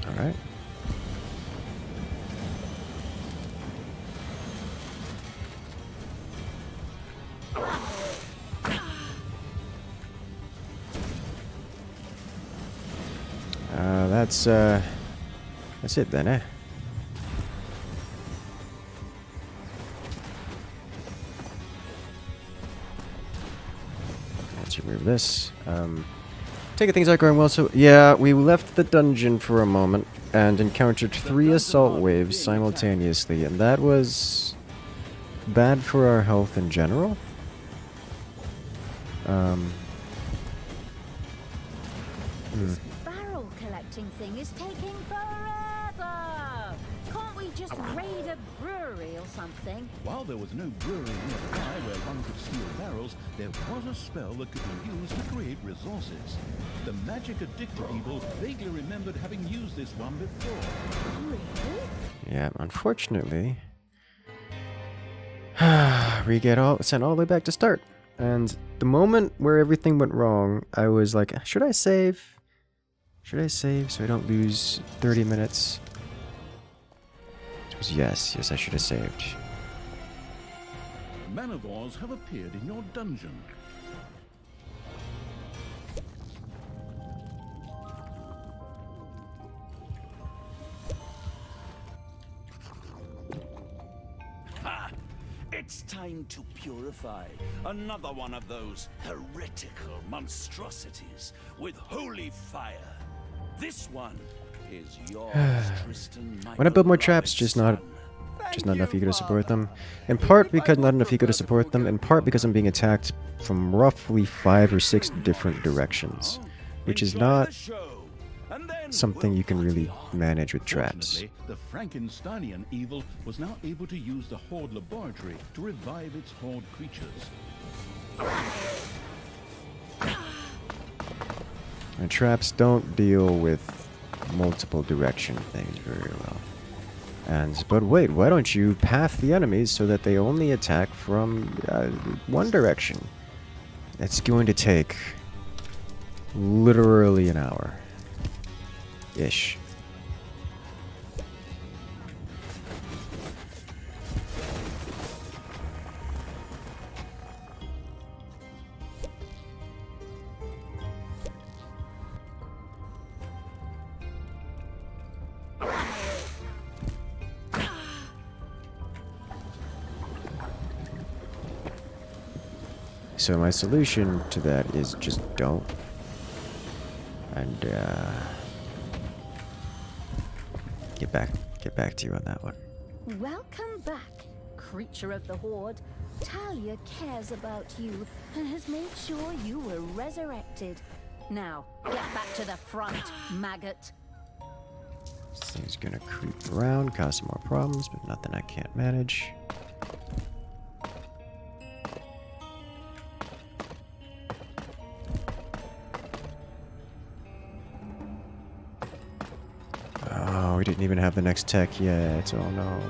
Alright. That's it then, eh? Let's remove this. Taking things aren't going well, so yeah, we left the dungeon for a moment and encountered 3 assault waves simultaneously, and that was bad for our health in general. This barrel collecting thing is taking forever. Can't we just raid a brewery or something? While there was no brewery nearby where one could steal barrels, there was a spell that could be used to create resources. The magic addicted evil vaguely remembered having used this one before. Really? Yeah, unfortunately, we get sent all the way back to start. And the moment where everything went wrong, I was like, should I save? Should I save so I don't lose 30 minutes? It was yes, I should have saved. Manivores have appeared in your dungeon. Ha! It's time to purify another one of those heretical monstrosities with holy fire. This one is yours, Tristan. When I build more traps, just not enough eco to support them. In part because not enough eco to support them, in part because I'm being attacked from roughly 5 or 6 different directions, which is not something you can really manage with traps. Fortunately, the Frankensteinian evil was now able to use the Horde laboratory to revive its Horde creatures. And traps don't deal with multiple direction things very well. But wait, why don't you path the enemies so that they only attack from one direction? It's going to take literally an hour. Ish. So my solution to that is just don't. And get back to you on that one. Welcome back, creature of the Horde. Talia cares about you and has made sure you were resurrected. Now, get back to the front, maggot. This thing's gonna creep around, cause some more problems, but nothing I can't manage. Oh, we didn't even have the next tech yet. Oh no.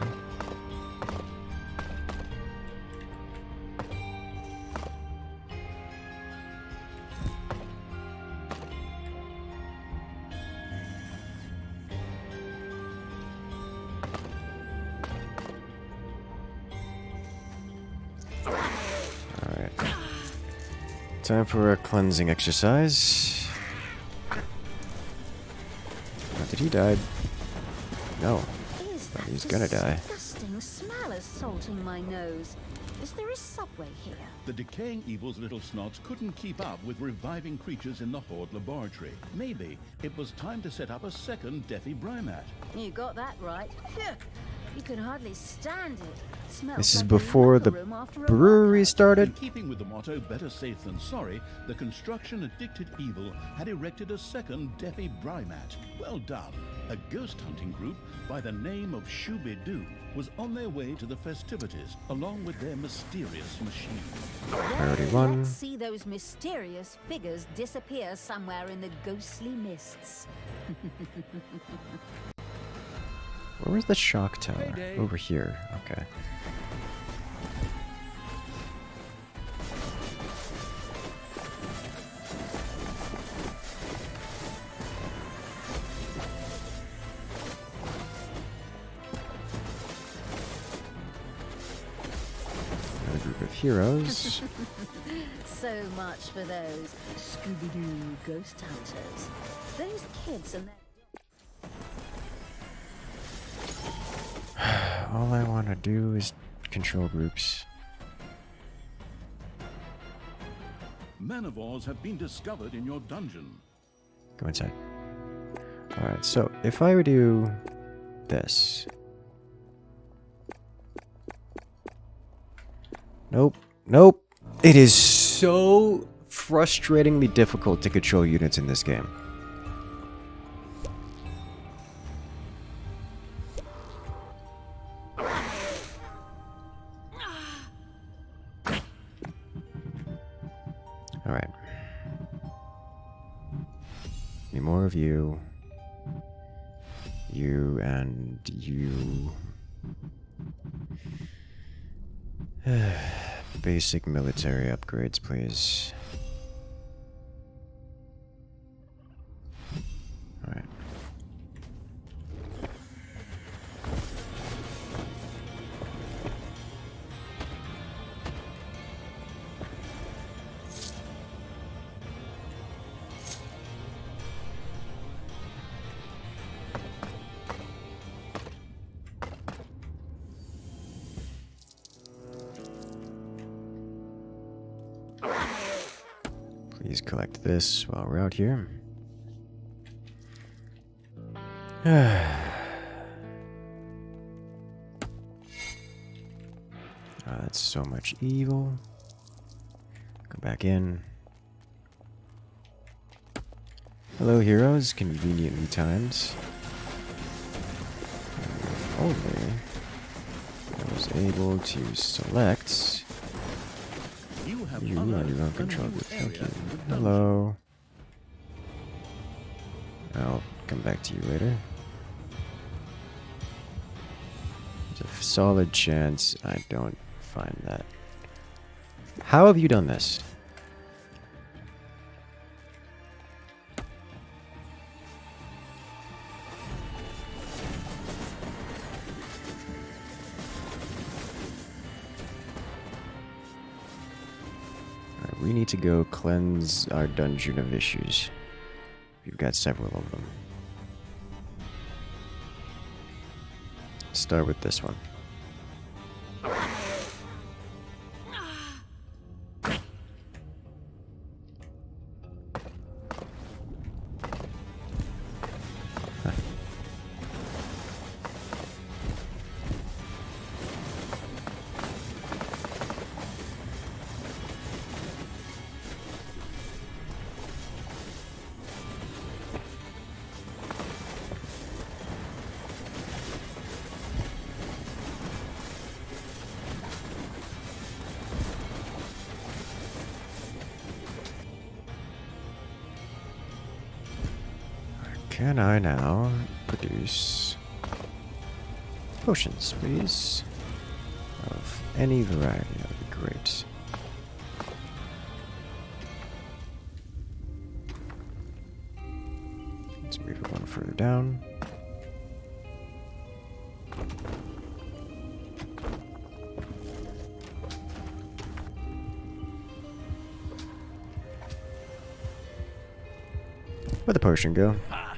Alright. Time for a cleansing exercise. Oh, did he die? No. But he's gonna die. Disgusting smell assaulting my nose. Is there a subway here? The decaying evil's little snots couldn't keep up with reviving creatures in the Horde laboratory. Maybe it was time to set up a second Deathy Brymat. You got that right. Phew. You could hardly stand it. Smells This is like a before locker the room after a brewery workout. started. In keeping with the motto, better safe than sorry, the construction-addicted evil had erected a second Deafy Brymat. Well done. A ghost hunting group by the name of Shooby-Doo was on their way to the festivities, along with their mysterious machine. Priority Well, 1. let's see those mysterious figures disappear somewhere in the ghostly mists. Where was the shock tower? Payday. Over here. Okay. Another group of heroes. So much for those Scooby-Doo ghost hunters. Those kids and their... All I want to do is control groups. Manivores have been discovered in your dungeon. Go inside. Alright, so if I were to do this. Nope. Nope. It is so frustratingly difficult to control units in this game. Alright. Need more of you. You and you. Basic military upgrades, please. Alright. Please collect this while we're out here. That's so much evil. Go back in. Hello, heroes. Conveniently timed. If only I was able to select. You have You are unearthed your own a control new group. Thank area you. in the dungeon. Hello. I'll come back to you later. There's a solid chance I don't find that. How have you done this? Alright, we need to go cleanse our dungeon of issues. We've got several of them. Start with this one. Can I now produce potions, please? Of any variety, that would be great. Let's move it one further down. Where'd the potion go? Ah,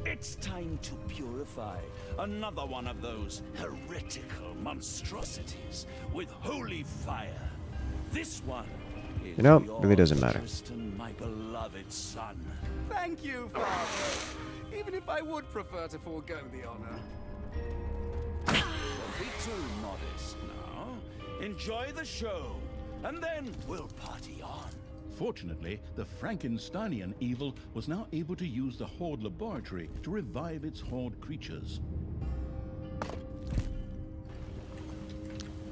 it's time to purify another one of those heretical monstrosities with holy fire. This one is You know, yours, really doesn't matter. Tristan, my beloved son. Thank you, Father. Even if I would prefer to forego the honor. too modest now. Enjoy the show, and then we'll party on. Fortunately, the Frankensteinian evil was now able to use the Horde laboratory to revive its Horde creatures.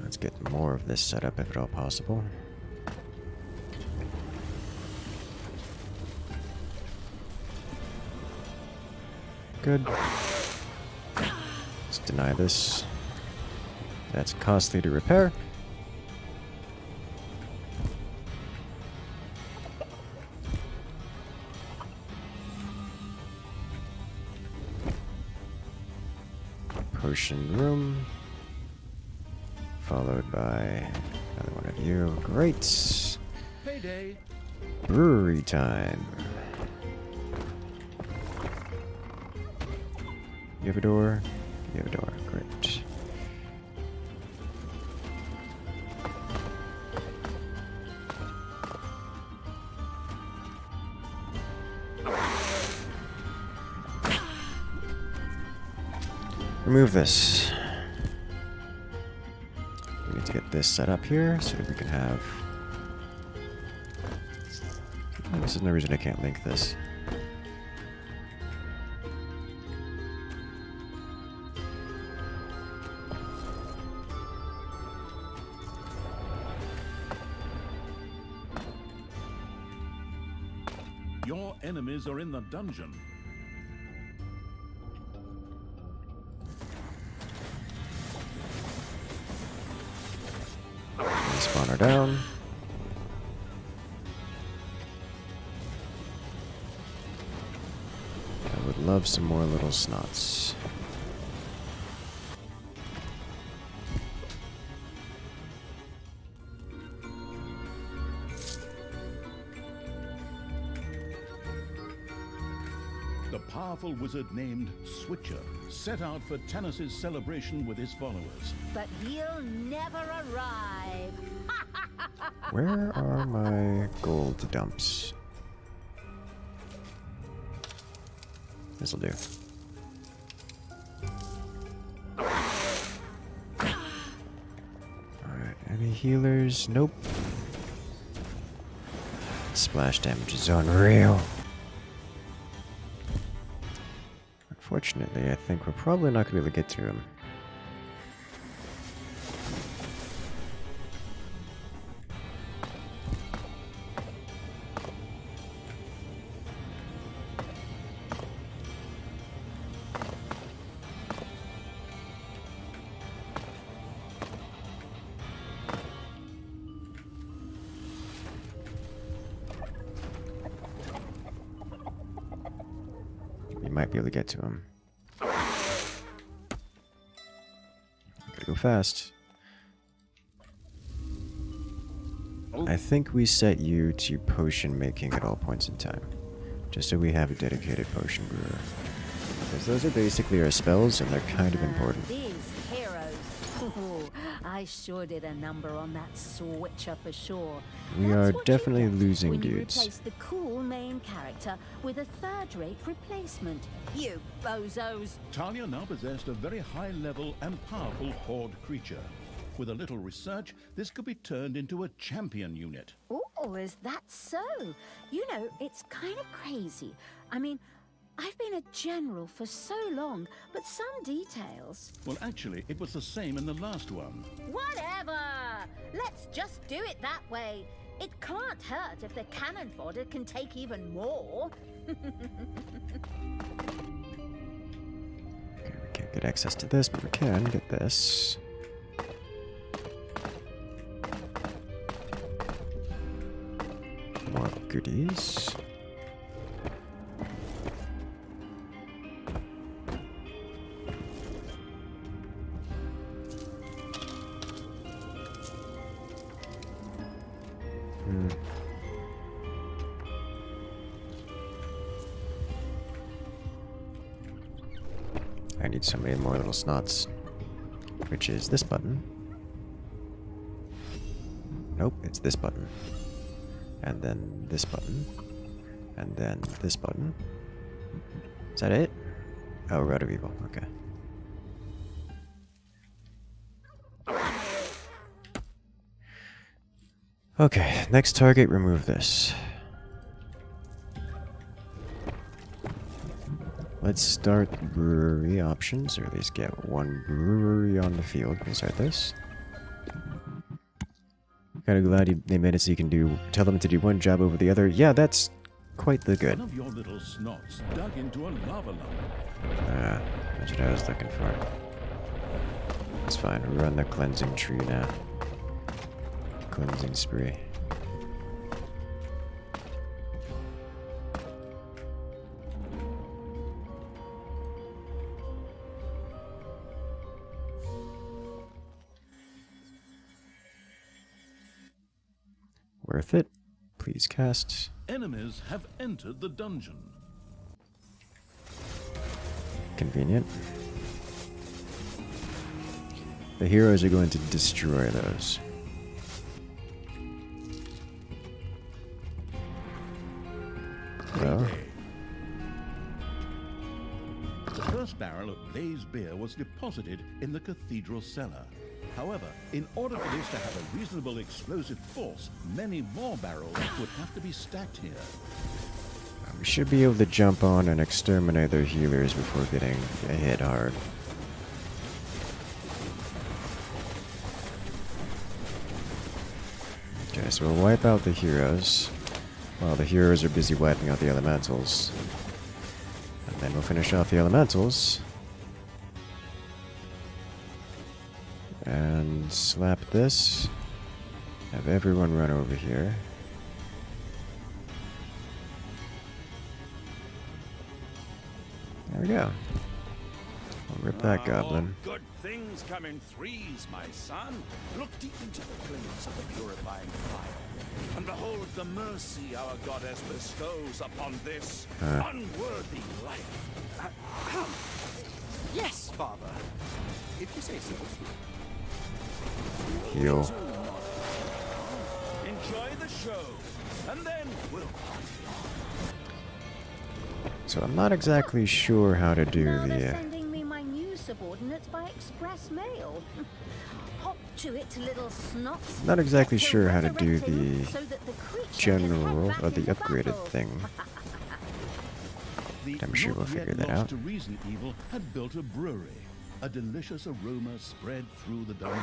Let's get more of this set up if at all possible. Good. Let's deny this. That's costly to repair. Potion room. Followed by another one of you. Great. Payday! Brewery time. You have a door? You have a door. Great. Remove this. We need to get this set up here so that we can have... Oh, this is no reason I can't link this. Your enemies are in the dungeon. Spawner down. I would love some more little snots. The powerful wizard named Switcher set out for Tanis's celebration with his followers. But he'll never arrive. Where are my gold dumps? This'll do. Alright, any healers? Nope. Splash damage is unreal. Unfortunately, I think we're probably not going to be able to get to him. Might be able to get to him. Gotta go fast. I think we set you to potion making at all points in time, just so we have a dedicated potion brewer. Because those are basically our spells, and they're kind of important. These heroes. Ooh, I sure did a number on that switcher for sure. We That's are what you definitely get losing when you dudes. replace the cool main character with a third-rate replacement. You bozos. Talia now possessed a very high-level and powerful Horde creature. With a little research, this could be turned into a champion unit. Oh, is that so? You know, it's kind of crazy. I mean, I've been a general for so long, but some details... Well, actually, it was the same in the last one. Whatever! Let's just do it that way. It can't hurt if the cannon fodder can take even more. Okay, we can't get access to this, but we can get this. More goodies. I need so many more little snots, which is this button. Nope, it's this button. And then this button. And then this button. Is that it? Oh, Rod of Evil, okay. Okay, next target, remove this. Let's start brewery options, or at least get one brewery on the field. We'll start this. Kinda glad they made it so you can tell them to do one job over the other. Yeah, that's quite the good. One of your little snots dug into a lava lump. That's what I was looking for. That's fine, we're on the cleansing tree now. Cleansing spree. Worth it. Please cast. Enemies have entered the dungeon. Convenient. The heroes are going to destroy those. Well, the first barrel of Blaze beer was deposited in the cathedral cellar. However, in order for this to have a reasonable explosive force, many more barrels would have to be stacked here. we should be able to jump on and exterminate their healers before getting hit hard. Okay, so we'll wipe out the heroes while the heroes are busy wiping out the elementals. And then we'll finish off the elementals. And slap this. Have everyone run over here. There we go. We'll rip that goblin. Good things come in threes, my son. Look deep into the glintz of the purifying fire, and behold the mercy our goddess bestows upon this unworthy life. Yes, Father. If you say so. Heal. Enjoy the show, and then we'll party on. So I'm not exactly sure how to do Now they're the... sending me my new subordinates by express mail. Hop to it, little snots. Not exactly Get to sure how to do resurrecting the so that the creature can general head back or the into upgraded battle. thing. The I'm sure we'll not yet figure that lost out. to reason evil had built a brewery. A delicious aroma spread through the dungeon.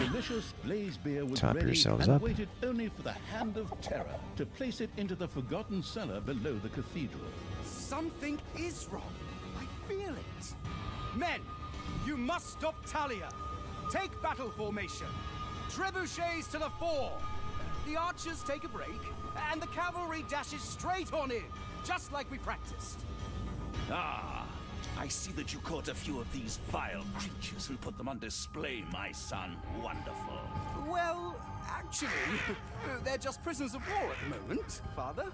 Delicious Blaze beer was Top ready yourselves and up. waited only for the hand of terror to place it into the forgotten cellar below the cathedral. Something is wrong. I feel it. Men, you must stop Talia. Take battle formation. Trebuchets to the fore. The archers take a break, and the cavalry dashes straight on in, just like we practiced. Ah, I see that you caught a few of these vile creatures and put them on display, my son. Wonderful. Well, actually, they're just prisoners of war at the moment, Father.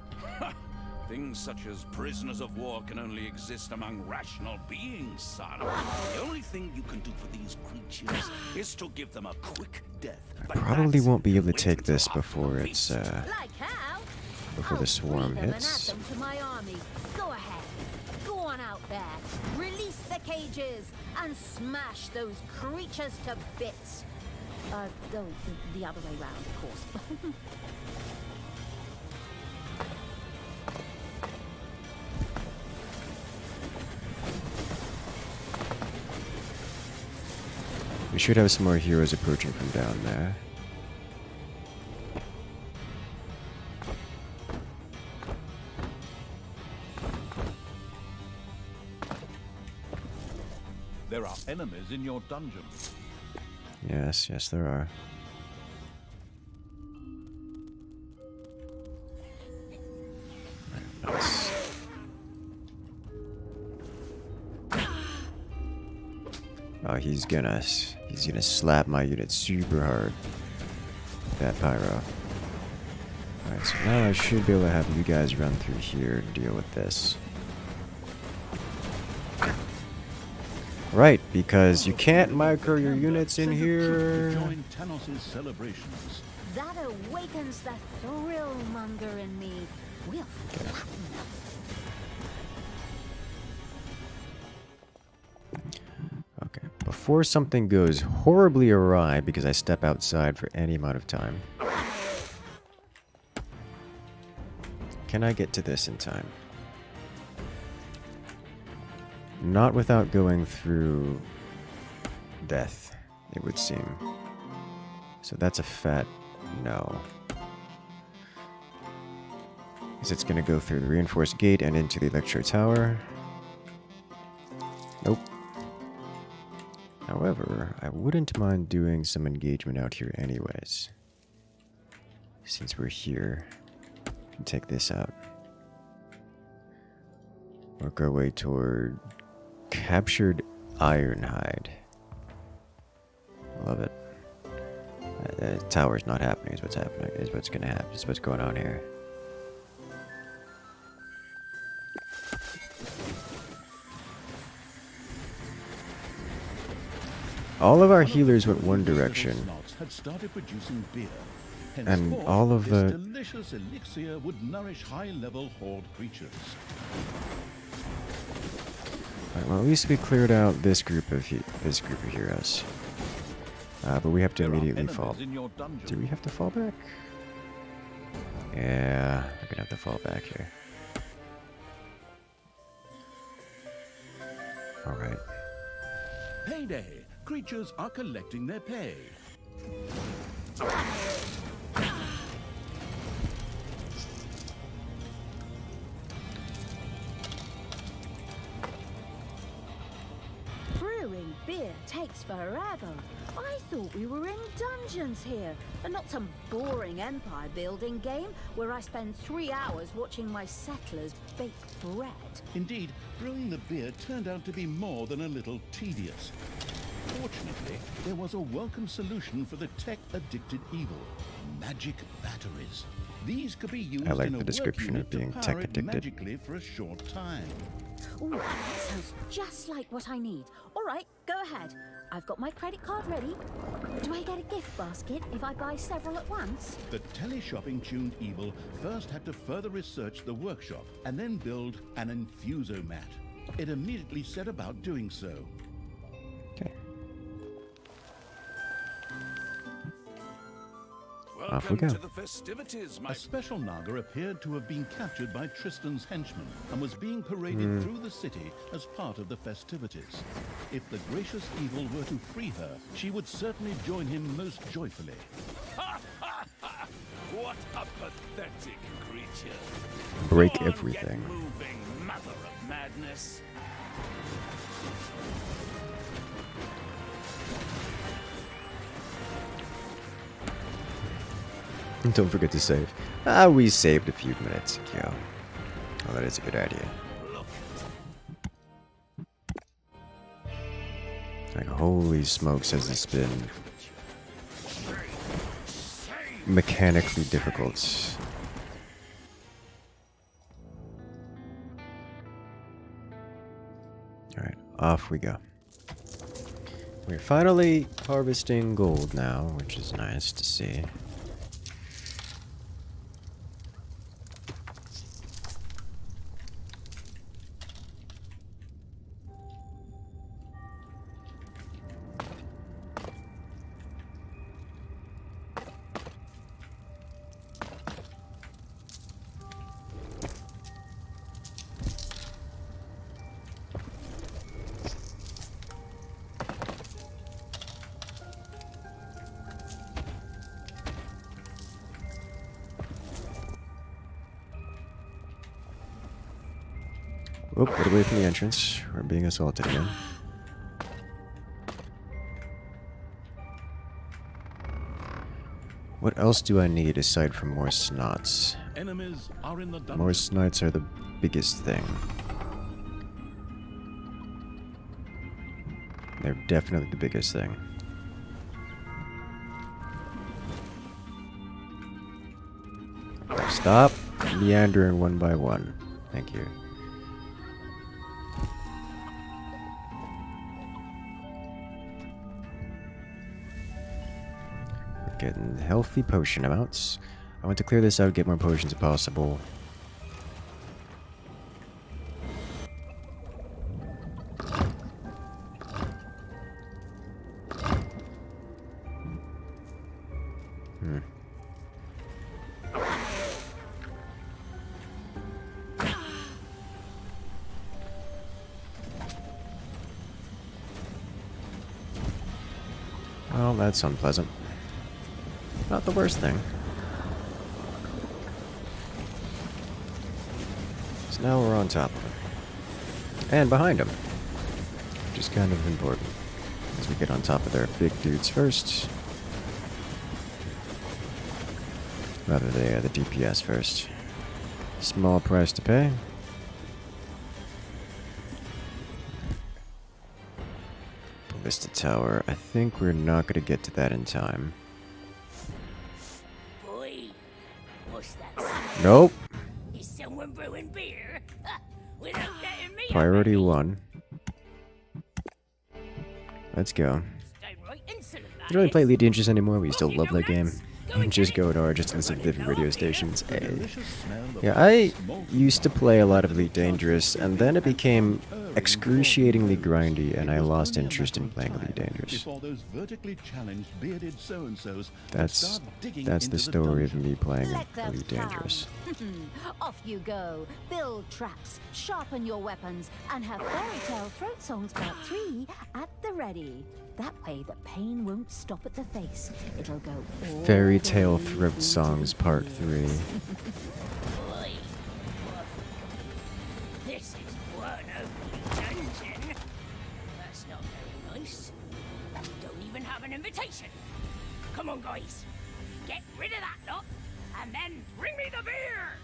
Things such as prisoners of war can only exist among rational beings, son. The only thing you can do for these creatures is to give them a quick death. I But probably that's won't be able to wait take until this after before the it's, feast. Like how? before the I'll swarm free them hits. And add them to my army. Go ahead. Go on out there. Release the cages and smash those creatures to bits. Go the other way round, of course. We should have some more heroes approaching from down there. There are enemies in your dungeon. Yes, yes there are. Nice. Oh, he's gonna slap my unit super hard. That pyro. Alright, so now I should be able to have you guys run through here and deal with this. Right, because you can't micro your units in Send a troop here. to join Tanos' celebrations. That awakens the thrill monger in me. We'll Okay, before something goes horribly awry because I step outside for any amount of time, can I get to this in time? Not without going through death, it would seem. So that's a fat no. Because it's going to go through the reinforced gate and into the electro tower. Nope. However, I wouldn't mind doing some engagement out here anyways. Since we're here, we can take this out. Work our way toward captured Ironhide. Love it. The tower's not happening is what's happening, is what's gonna happen, is what's going on here. All of our healers went one direction, Had started producing beer. and Henceforth, all of this the delicious elixir would nourish high-level Horde creatures. Alright, well, at least we cleared out this group of heroes. But we have to There are immediately enemies fall. in your dungeon. Do we have to fall back? Yeah, we're gonna have to fall back here. Alright. Payday! Creatures are collecting their pay. Brewing beer takes forever. I thought we were in dungeons here, and not some boring empire building game where I spend 3 hours watching my settlers bake bread. Indeed, brewing the beer turned out to be more than a little tedious. Fortunately, there was a welcome solution for the tech-addicted evil: magic batteries. These could be used I like in a the description work of unit to being power it tech-addicted. magically for a short time. Ooh, that sounds just like what I need. All right, go ahead. I've got my credit card ready. Do I get a gift basket if I buy several at once? The tele-shopping-tuned evil first had to further research the workshop and then build an infusomat. It immediately set about doing so. Okay. Off we Welcome go. to the festivities, my A special Naga appeared to have been captured by Tristan's henchmen and was being paraded through the city as part of the festivities. If the gracious evil were to free her, she would certainly join him most joyfully. What a pathetic creature. Break Go on, everything. Get moving, mother of madness. Don't forget to save. We saved a few minutes ago. Oh, that is a good idea. Look, Like, holy smokes, has this been mechanically difficult. Alright, off we go. We're finally harvesting gold now, which is nice to see. Oh, get away from the entrance. We're being assaulted again. What else do I need aside from more snots? Enemies are in the dungeon. More snots are the biggest thing. They're definitely the biggest thing. Stop meandering one by one. Thank you. We're getting healthy potion amounts. I want to clear this out, get more potions if possible. Well, that's unpleasant. Not the worst thing. So now we're on top of him. And behind him. Which is kind of important. As we get on top of their big dudes first. Rather, the DPS first. Small price to pay. Ballista tower. I think we're not going to get to that in time. Boy, what's that? Nope. Is someone brewing beer? Without letting me Priority 1. Let's go. downright insolent, I don't really play Elite Dangerous anymore. We still love that game. Just go to our just listen to different radio stations. Yeah, I used to play a lot of Elite Dangerous, and then it became excruciatingly grindy, and I lost interest in playing Elite Dangerous. That's the story of me playing Let them Elite come. Dangerous. Off you go. Build traps, sharpen your weapons, and have Fairy Tale Throat Songs Part 3 at the ready. That way the pain won't stop at the face. It'll go all Fairy the Tale way Throat through Songs to Part the 3. Boy, this is one ugly dungeon. That's not very nice. Don't even have an invitation. Come on, guys. Get rid of that lot, and then bring me the beer!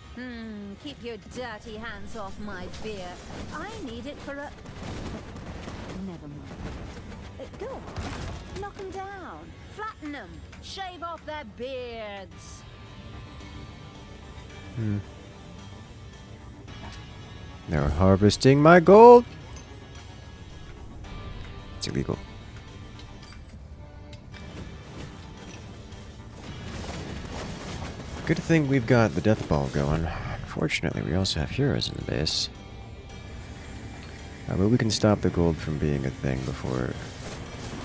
Keep your dirty hands off my beer. I need it for a... Never mind. Go on. Knock them down. Flatten them. Shave off their beards. They're harvesting my gold! It's illegal. Good thing we've got the death ball going. Unfortunately, we also have heroes in the base. But we can stop the gold from being a thing before...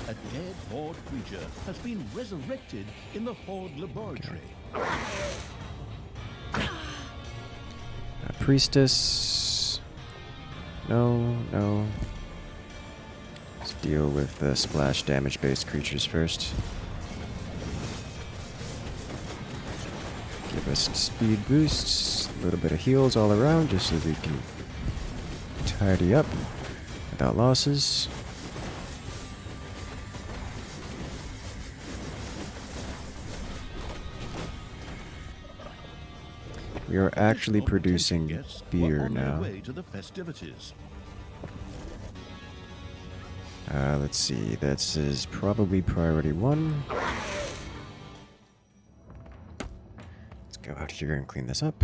A dead Horde creature has been resurrected in the Horde laboratory. Priestess... No. Let's deal with the splash damage-based creatures first. Give us some speed boosts, a little bit of heals all around, just so we can tidy up without losses. We are actually producing beer now. Let's see, this is probably priority 1. Let's go out here and clean this up.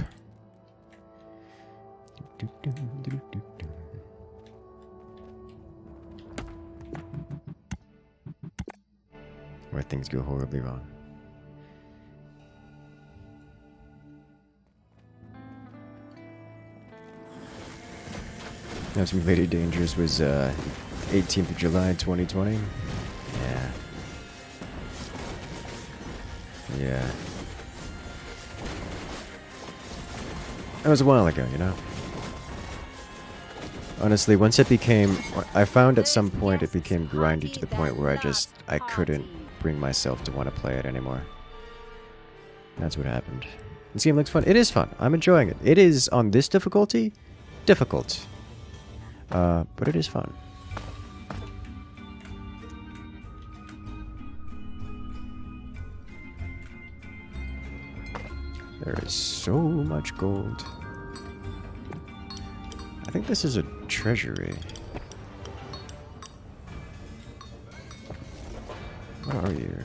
Where things go horribly wrong. Now, some Lady Dangerous was 18th of July 2020. Yeah. That was a while ago, you know? Honestly, once it became... I found at some point it became grindy to the point where I couldn't bring myself to want to play it anymore. That's what happened. This game looks fun. It is fun. I'm enjoying it. It is, on this difficulty, difficult. But it is fun. There is so much gold. I think this is a treasury. Where are you?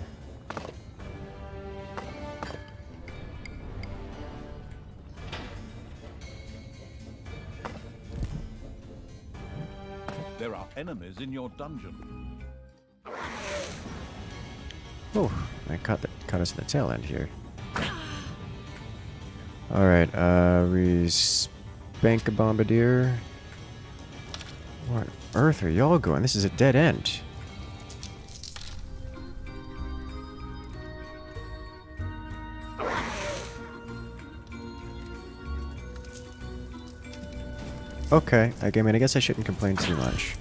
There are enemies in your dungeon. Oh, I caught us in the tail end here. Alright, we spank a bombardier. Where on earth are y'all going? This is a dead end. Okay, I mean, I guess I shouldn't complain too much.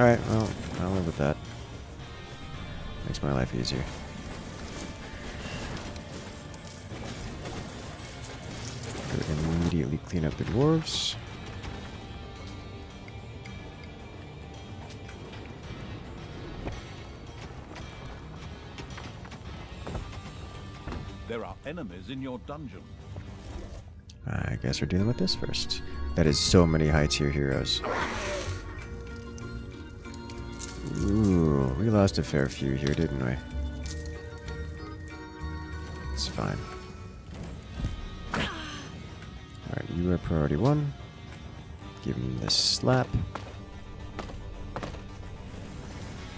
Alright, well, I'll live with that. Makes my life easier. Go immediately clean up the dwarves. There are enemies in your dungeon. I guess we're dealing with this first. That is so many high tier heroes. Ooh, we lost a fair few here, didn't we? It's fine. Alright, you are priority 1. Give him this slap.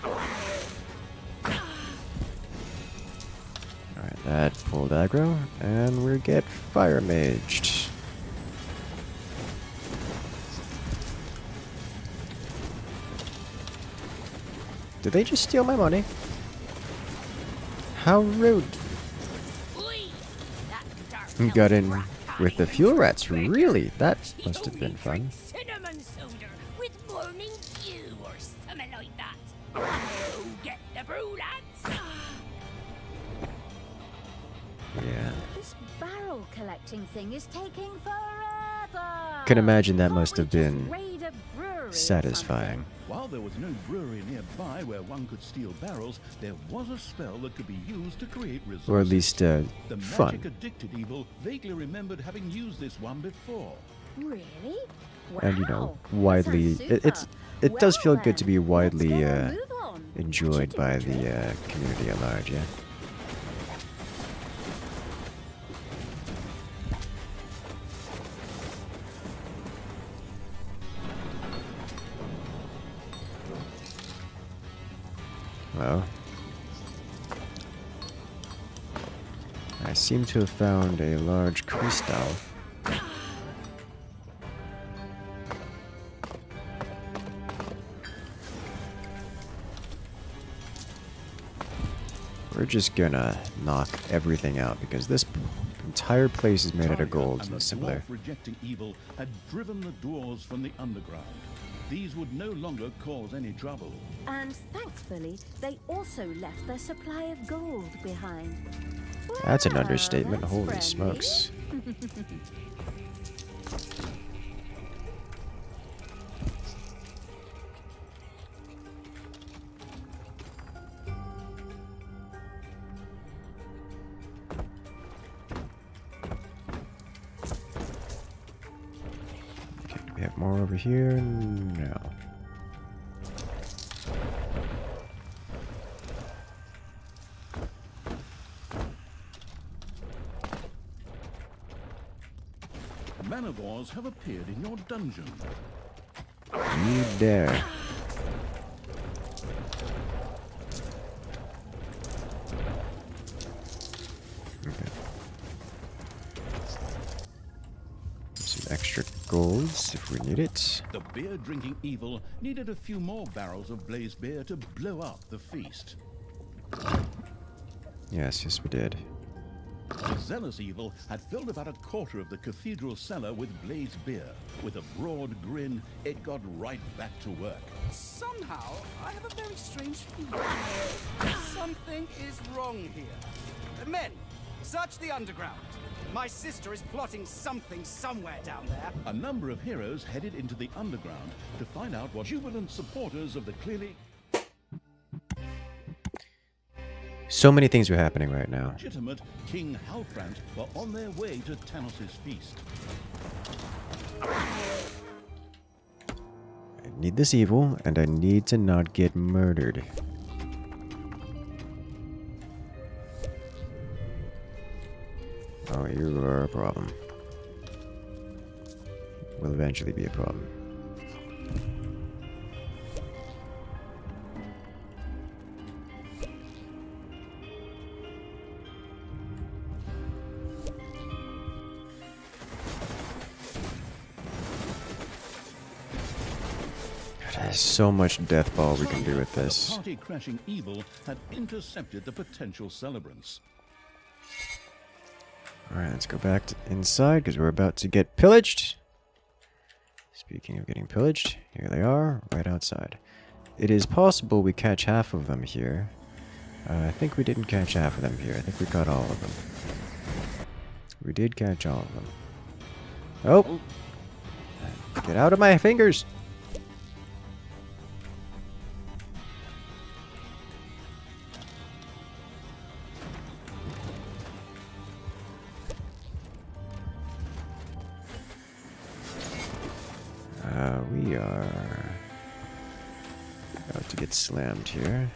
Alright, that pulled aggro, and we get fire maged. Did they just steal my money? How rude. You got in with the fuel rats, really? That must have been fun. Cinnamon soda with morning dew or something like that. Oh, get the brew, lads. Yeah. This barrel collecting thing is taking forever. Can imagine that must have Can't we been just raid a brewery or satisfying. While there was no brewery nearby where one could steal barrels, there was a spell that could be used to create resources. Or at least, the fun. magic-addicted evil vaguely remembered having used this one before. Really? Wow. And you know, That widely, sounds it does super. feel Well good to be then, widely let's go and move on. What you enjoyed by doing, the community at large, yeah. Well, I seem to have found a large crystal. We're just gonna knock everything out because this entire place is made out of gold Talia and the similar. dwarf rejecting evil had driven the dwarves from the underground. These would no longer cause any trouble. And thankfully, they also left their supply of gold behind. That's an Well, understatement. that's Holy friendly. smokes. Okay, do we have more over here? No. Manivores have appeared in your dungeon. You dare. Okay. Some extra golds if we need it. The beer-drinking evil needed a few more barrels of blazed beer to blow up the feast. Yes, we did. The zealous evil had filled about a quarter of the cathedral cellar with blazed beer. With a broad grin, it got right back to work. Somehow, I have a very strange feeling. Something is wrong here. Men, search the underground. My sister is plotting something somewhere down there. A number of heroes headed into the underground to find out what jubilant supporters of the clearly So many things are happening right now. legitimate King Halfrant were on their way to Tanos' feast. I need this evil, and I need to not get murdered. Oh, you are a problem. Will eventually be a problem. There's so much death ball we can do with this. The party-crashing evil had intercepted the potential celebrants. Alright, let's go back to inside because we're about to get pillaged. Speaking of getting pillaged, here they are, right outside. it is possible we catch half of them here. I think we didn't catch half of them here. I think we caught all of them. We did catch all of them. Oh! Get out of my fingers! We are about to get slammed here.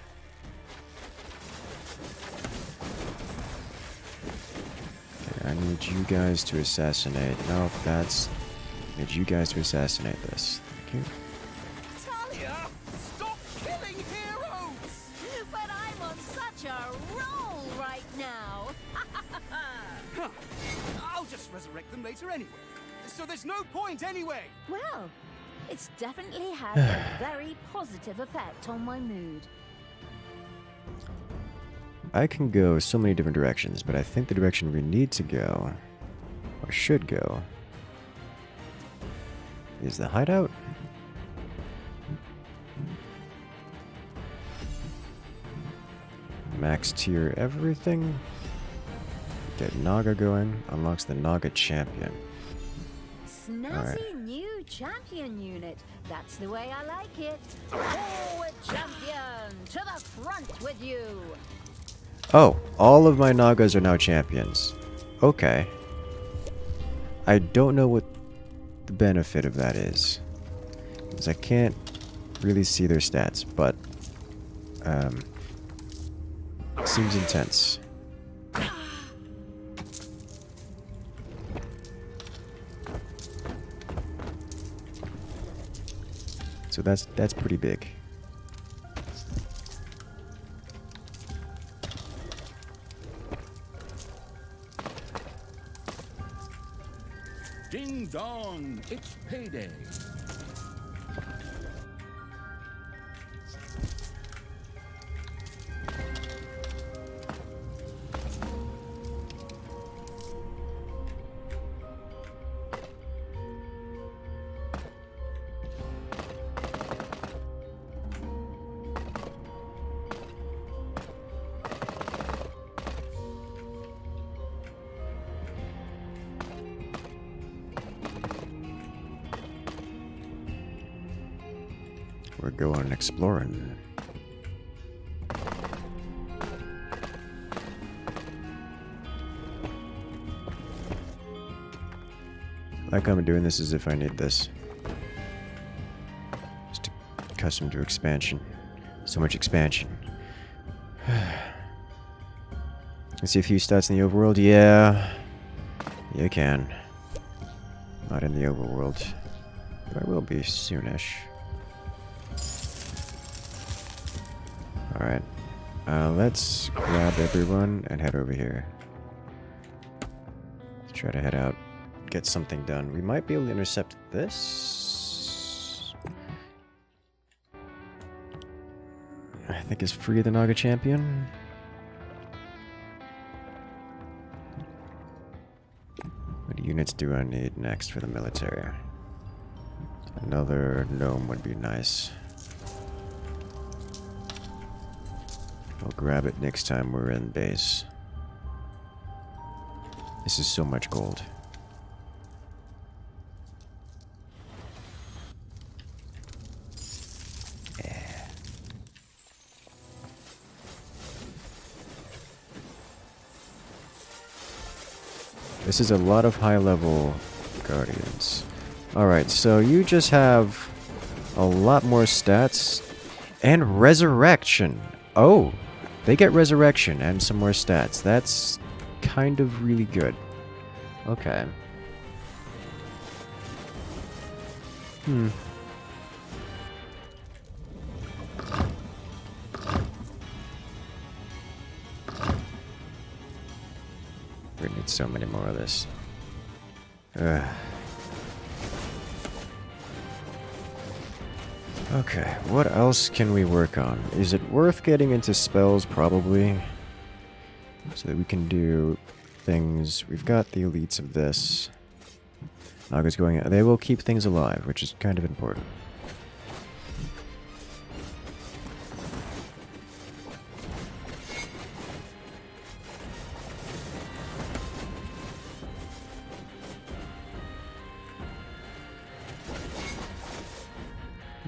Okay, I need you guys to assassinate. Nope, that's... I need you guys to assassinate this. Thank you. Talia, stop killing heroes! But I'm on such a roll right now. Huh. I'll just resurrect them later anyway. So there's no point anyway. Well, it's definitely had a very positive effect on my mood. I can go so many different directions, but I think the direction we need to go, or should go, is the hideout. Max tier everything. Get Naga going. Unlocks the Naga champion. Snazzy new champion unit. That's the way I like it. Forward champion! To the front with you! Oh, all of my Nagas are now champions. Okay. I don't know what the benefit of that is, because I can't really see their stats, but it seems intense. So that's pretty big. Ding dong, it's payday. We're going exploring. Like I'm doing this as if I need this. Just accustomed to expansion. So much expansion. I see a few stats in the overworld. Yeah. You can. Not in the overworld. But I will be soonish. Alright. Let's grab everyone and head over here. Let's try to head out. Get something done. We might be able to intercept this. I think is free the Naga champion. What units do I need next for the military? Another gnome would be nice. I'll grab it next time we're in base. This is so much gold. This is a lot of high-level guardians. Alright, so you just have a lot more stats and resurrection. Oh, they get resurrection and some more stats. That's kind of really good. Okay. We need so many more of this. Okay, what else can we work on? Is it worth getting into spells? Probably. So that we can do things. We've got the elites of this. Naga's going out. They will keep things alive, which is kind of important.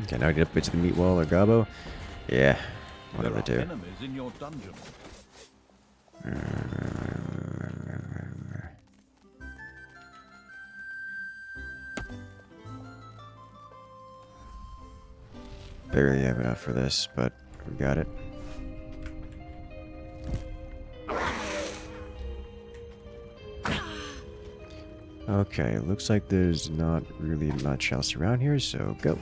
Okay, now get up to the meat wall or gobbo. Yeah, one of the two. Enemies in your dungeon. Barely have enough for this, but we got it. Okay, looks like there's not really much else around here, so go.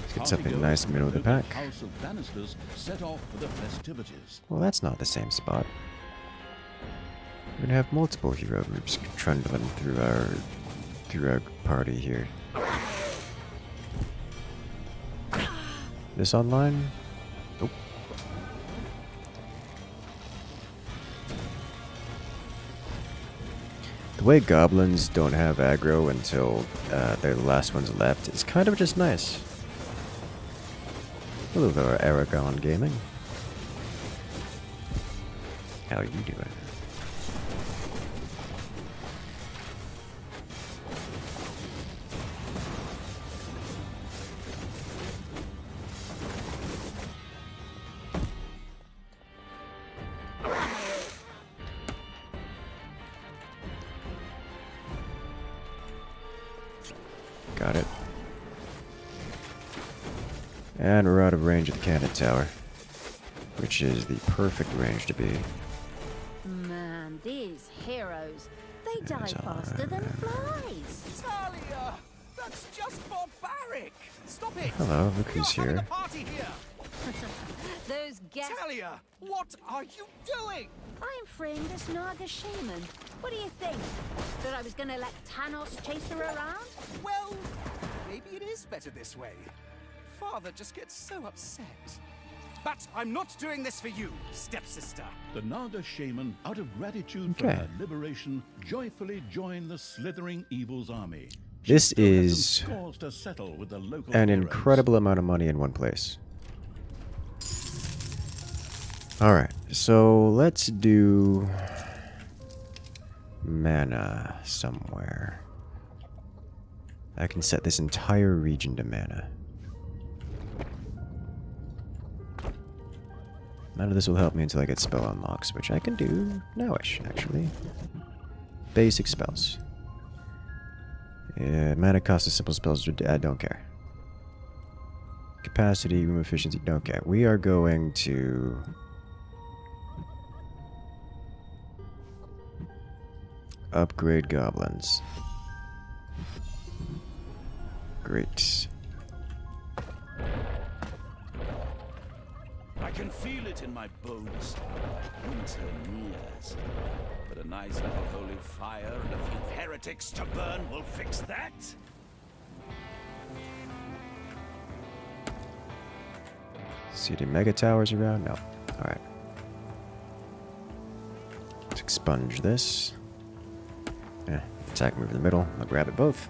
Let's get something nice middle of the pack. House of Bannisters set off for the festivities. Well, that's not the same spot. We're gonna have multiple hero groups trundling through our party here. This online? Nope. The way goblins don't have aggro until they're the last ones left is kind of just nice. Hello there, Aragon Gaming. How you doing? Got it. And we're out of range of the cannon tower, which is the perfect range to be. Man, these heroes, they die faster than flies. Talia! That's just barbaric! Stop it! Hello, look We who's are having here. a party here! Those guests. Talia! What are you doing? I'm freeing this Naga shaman. What do you think? That I was gonna let Thanos chase her around? Well, maybe it is better this way. Father just gets so upset. But I'm not doing this for you, stepsister. The Naga shaman, out of gratitude for Okay. her liberation, joyfully joined the slithering evil's army. This Still had some is scores to settle with the local an heroes. incredible amount of money in one place. Alright, so let's do mana somewhere. I can set this entire region to mana. None of this will help me until I get spell unlocks, which I can do nowish, actually. Basic spells. Yeah, mana cost of simple spells, I don't care. Capacity, room efficiency, don't care. We are going to... upgrade goblins. Great. I can feel it in my bones. Winter nears. But a nice little holy fire and a few heretics to burn will fix that. See any mega towers around? No. Alright. Let's expunge this. Yeah, attack move in the middle. I'll grab it both.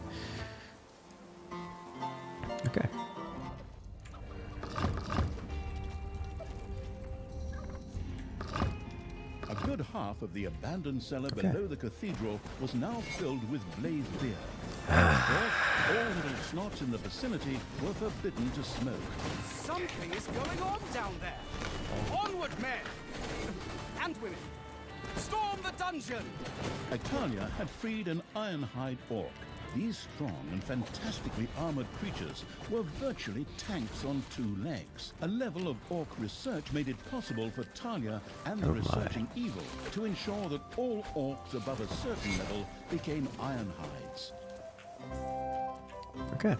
Okay. A good half of the abandoned cellar Okay. below the cathedral was now filled with blazed beer. Henceforth, all little snots in the vicinity were forbidden to smoke. Something is going on down there. Onward, men! And women! Storm the dungeon! Talia had freed an ironhide orc. These strong and fantastically armored creatures were virtually tanks on two legs. A level of orc research made it possible for Talia and the Oh my. researching evil to ensure that all orcs above a certain level became ironhides. Okay.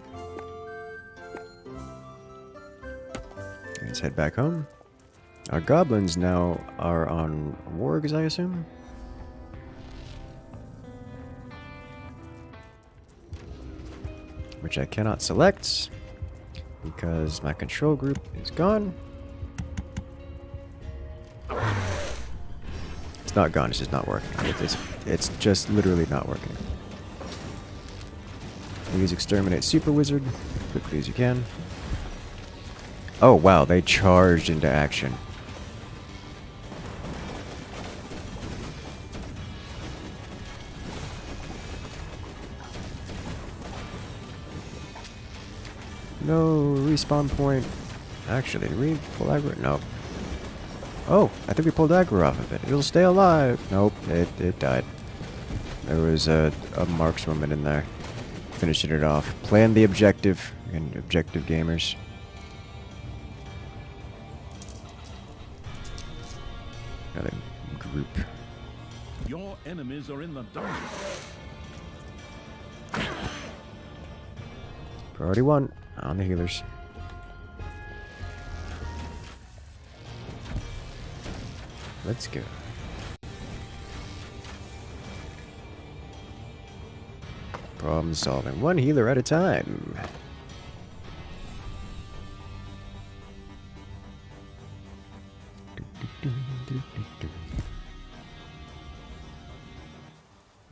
Let's head back home. Our goblins now are on wargs, I assume? Which I cannot select because my control group is gone. It's not gone, it's just not working. It's just literally not working. Use Exterminate Super Wizard as quickly as you can. Oh wow, they charged into action. No, respawn point. Actually, did we pull aggro? No. Oh, I think we pulled aggro off of it. It'll stay alive. Nope, it died. There was a markswoman in there. Finishing it off. Plan the objective. And objective gamers. Got a group. Your enemies are in the dungeon. Priority 1 on the healers. Let's go. Problem solving. One healer at a time.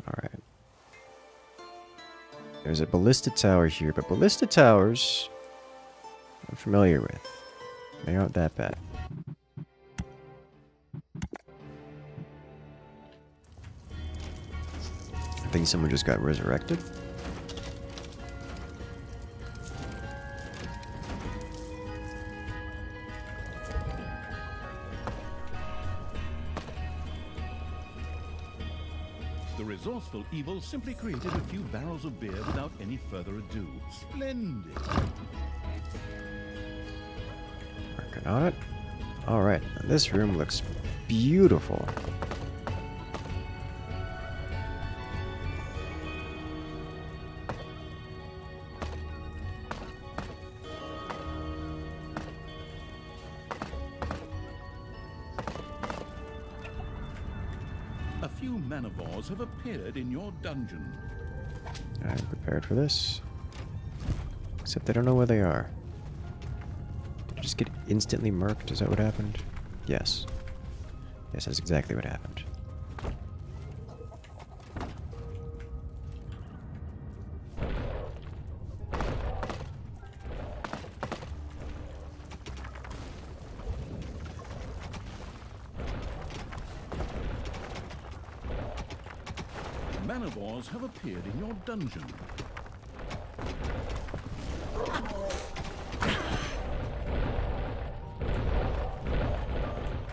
Alright. There's a ballista tower here, but ballista towers I'm familiar with. They aren't that bad. I think someone just got resurrected. The resourceful evil simply created a few barrels of beer without any further ado. Splendid. Working on it. Alright, this room looks beautiful. A few manivores have appeared in your dungeon. I'm prepared for this. Except I don't know where they are. Did I just get instantly murked? Is that what happened? Yes. Yes, that's exactly what happened. Manivores have appeared in your dungeon.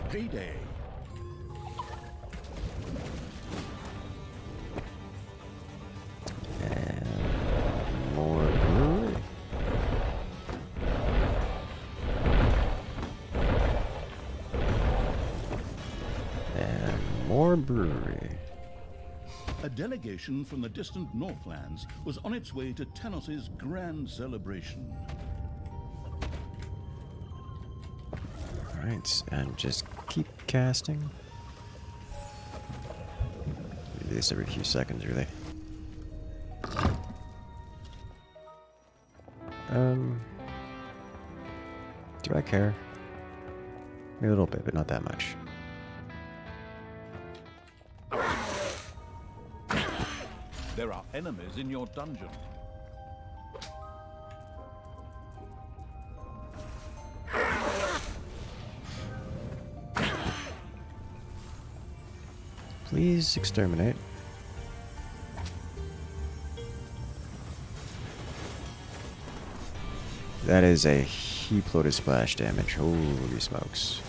Payday. And more brewery. And more brewery. A delegation from the distant Northlands was on its way to Tanos's grand celebration. Alright, and just keep casting. Do this every few seconds, really. Do I care? A little bit, but not that much. There are enemies in your dungeon. Please exterminate. That is a heap load of splash damage. Holy smokes.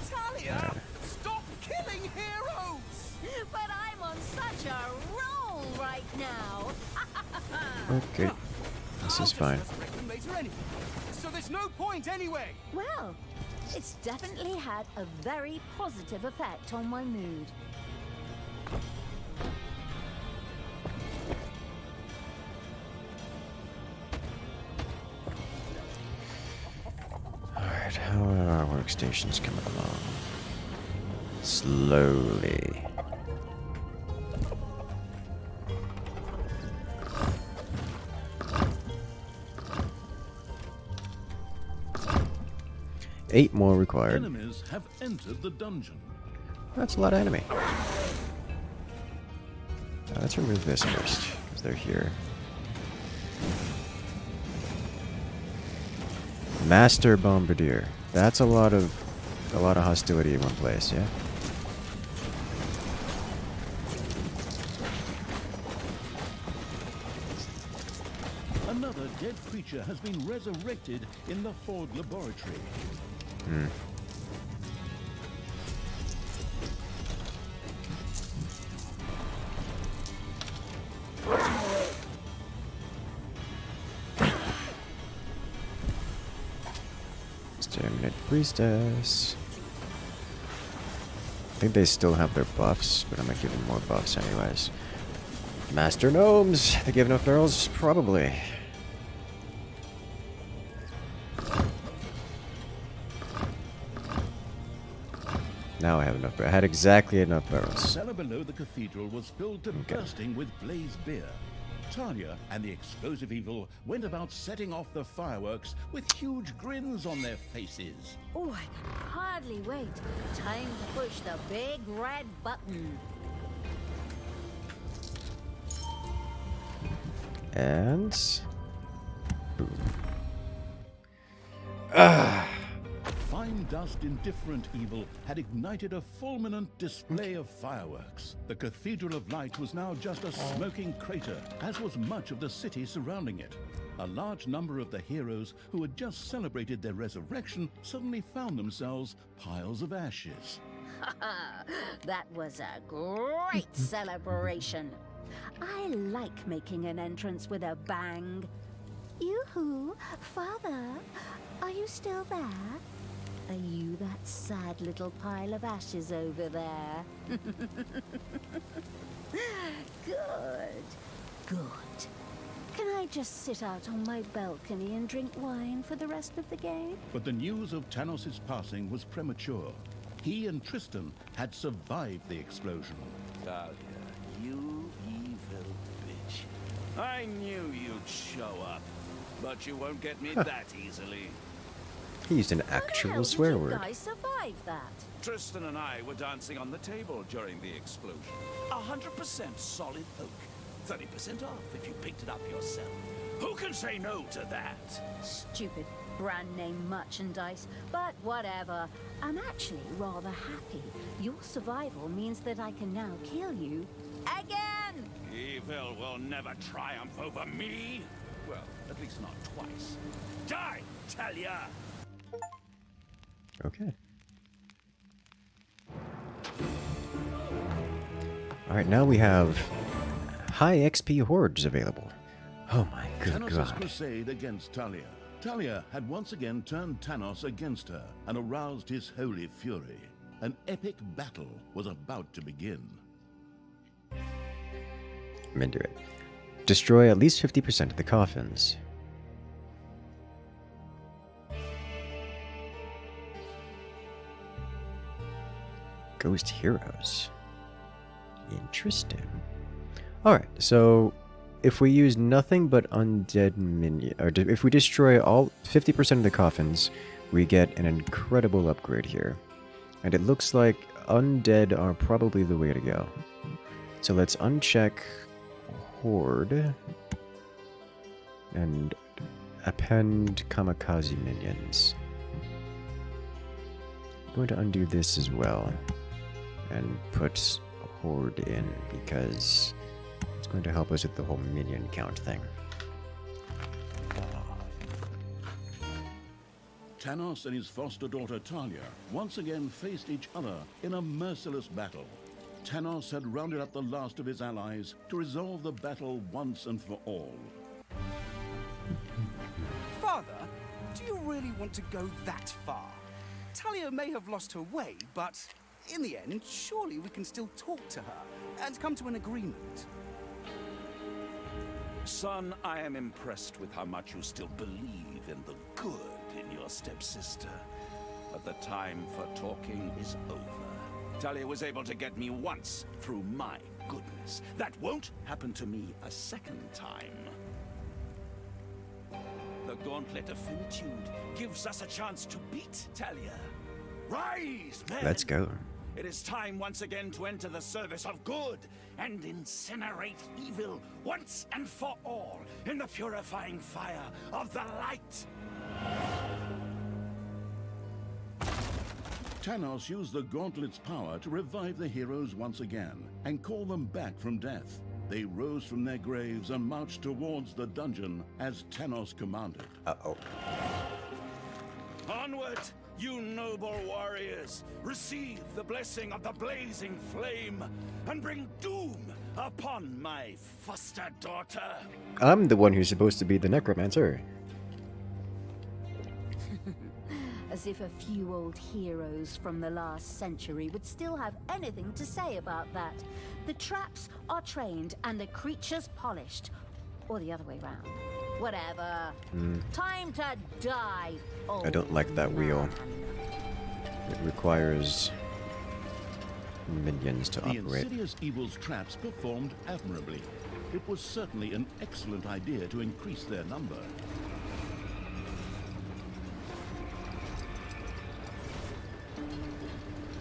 Talia, stop killing heroes! But I'm on such a roll right now. Okay. This is fine. Resurrect them later anyway. So there's no point anyway. Well, it's definitely had a very positive effect on my mood. Alright, how are our workstations coming along? Slowly. Eight more required. Enemies have entered the dungeon. That's a lot of enemy. Let's remove this first, because they're here. Master Bombardier. That's a lot of hostility in one place, yeah? Another dead creature has been resurrected in the Horde laboratory. Exterminate Priestess. I think they still have their buffs, but I'm gonna give them more buffs anyways. Master Gnomes! They give enough barrels? Probably. Now I have enough barrels. I had exactly enough The barrels. cellar below the cathedral was filled to bursting with blaze beer. Talia and the explosive evil went about setting off the fireworks with huge grins on their faces. Oh, I can hardly wait. Time to push the big red button. And... boom. Fine dust indifferent evil had ignited a fulminant display of fireworks. The Cathedral of Light was now just a smoking crater, as was much of the city surrounding it. A large number of the heroes who had just celebrated their resurrection suddenly found themselves piles of ashes. That was a great celebration. I like making an entrance with a bang. Yoo-hoo, Father, are you still there? Are you that sad little pile of ashes over there? Good, good. Can I just sit out on my balcony and drink wine for the rest of the game? But the news of Tanos' passing was premature. He and Tristan had survived the explosion. Talia, you evil bitch. I knew you'd show up, but you won't get me that easily. He used an How the actual hell swear did you word. guys survive that? Tristan and I were dancing on the table during the explosion. 100% solid oak. 30% off if you picked it up yourself. Who can say no to that? Stupid brand name merchandise, but whatever. I'm actually rather happy. Your survival means that I can now kill you again. Evil will never triumph over me. Well, at least not twice. Die, Talia! Okay. Alright, now we have high XP hordes available. Oh my good Tanos' god. crusade against Talia. Talia had once again turned Tanos against her and aroused his holy fury. An epic battle was about to begin. I'm into it. Destroy at least 50% of the coffins. Ghost heroes. Interesting. Alright, so if we use nothing but undead minion, or if we destroy all 50% of the coffins, we get an incredible upgrade here. And it looks like undead are probably the way to go. So let's uncheck Horde and append kamikaze minions. I'm going to undo this as well and put Horde in because it's going to help us with the whole minion count thing. Tanos and his foster daughter Talia once again faced each other in a merciless battle. Tanos had rounded up the last of his allies to resolve the battle once and for all. Father, do you really want to go that far? Talia may have lost her way, but in the end, surely we can still talk to her and come to an agreement. Son, I am impressed with how much you still believe in the good in your stepsister. But the time for talking is over. Talia was able to get me once through my goodness. That won't happen to me a second time. The Gauntlet of Finitude gives us a chance to beat Talia. Rise, men! Let's go. It is time once again to enter the service of good and incinerate evil once and for all in the purifying fire of the light. Tanos used the Gauntlet's power to revive the heroes once again and call them back from death. They rose from their graves and marched towards the dungeon as Tanos commanded. Uh-oh. Onward, you noble warriors! Receive the blessing of the blazing flame, and bring doom upon my foster daughter! I'm the one who's supposed to be the necromancer. As if a few old heroes from the last century would still have anything to say about that. The traps are trained and the creatures polished. Or the other way round. Whatever. Time to die. I don't like that wheel. It requires minions to The operate. insidious evil's traps performed admirably. It was certainly an excellent idea to increase their number.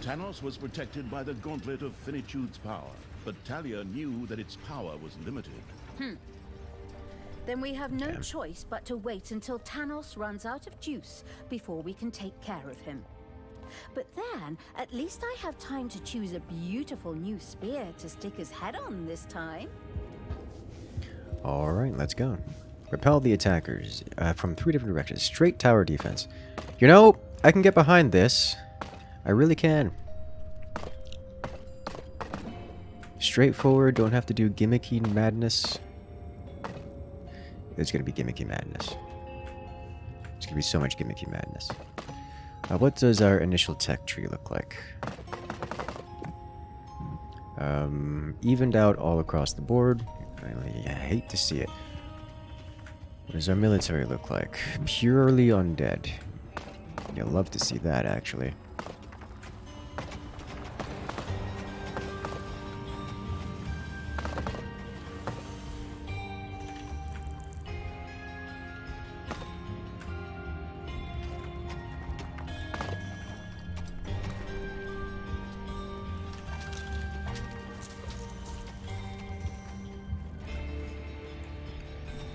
Tanos was protected by the gauntlet of Finitude's power, but Talia knew that its power was limited. Then we have no choice but to wait until Tanos runs out of juice before we can take care of him. But then, at least I have time to choose a beautiful new spear to stick his head on this time. Alright, let's go. Repel the attackers from 3 different directions. Straight tower defense. You know, I can get behind this. I really can. Straightforward, don't have to do gimmicky madness. There's gonna be gimmicky madness. There's gonna be so much gimmicky madness. What does our initial tech tree look like? Evened out all across the board. I hate to see it. What does our military look like? Purely undead. You'll love to see that, actually.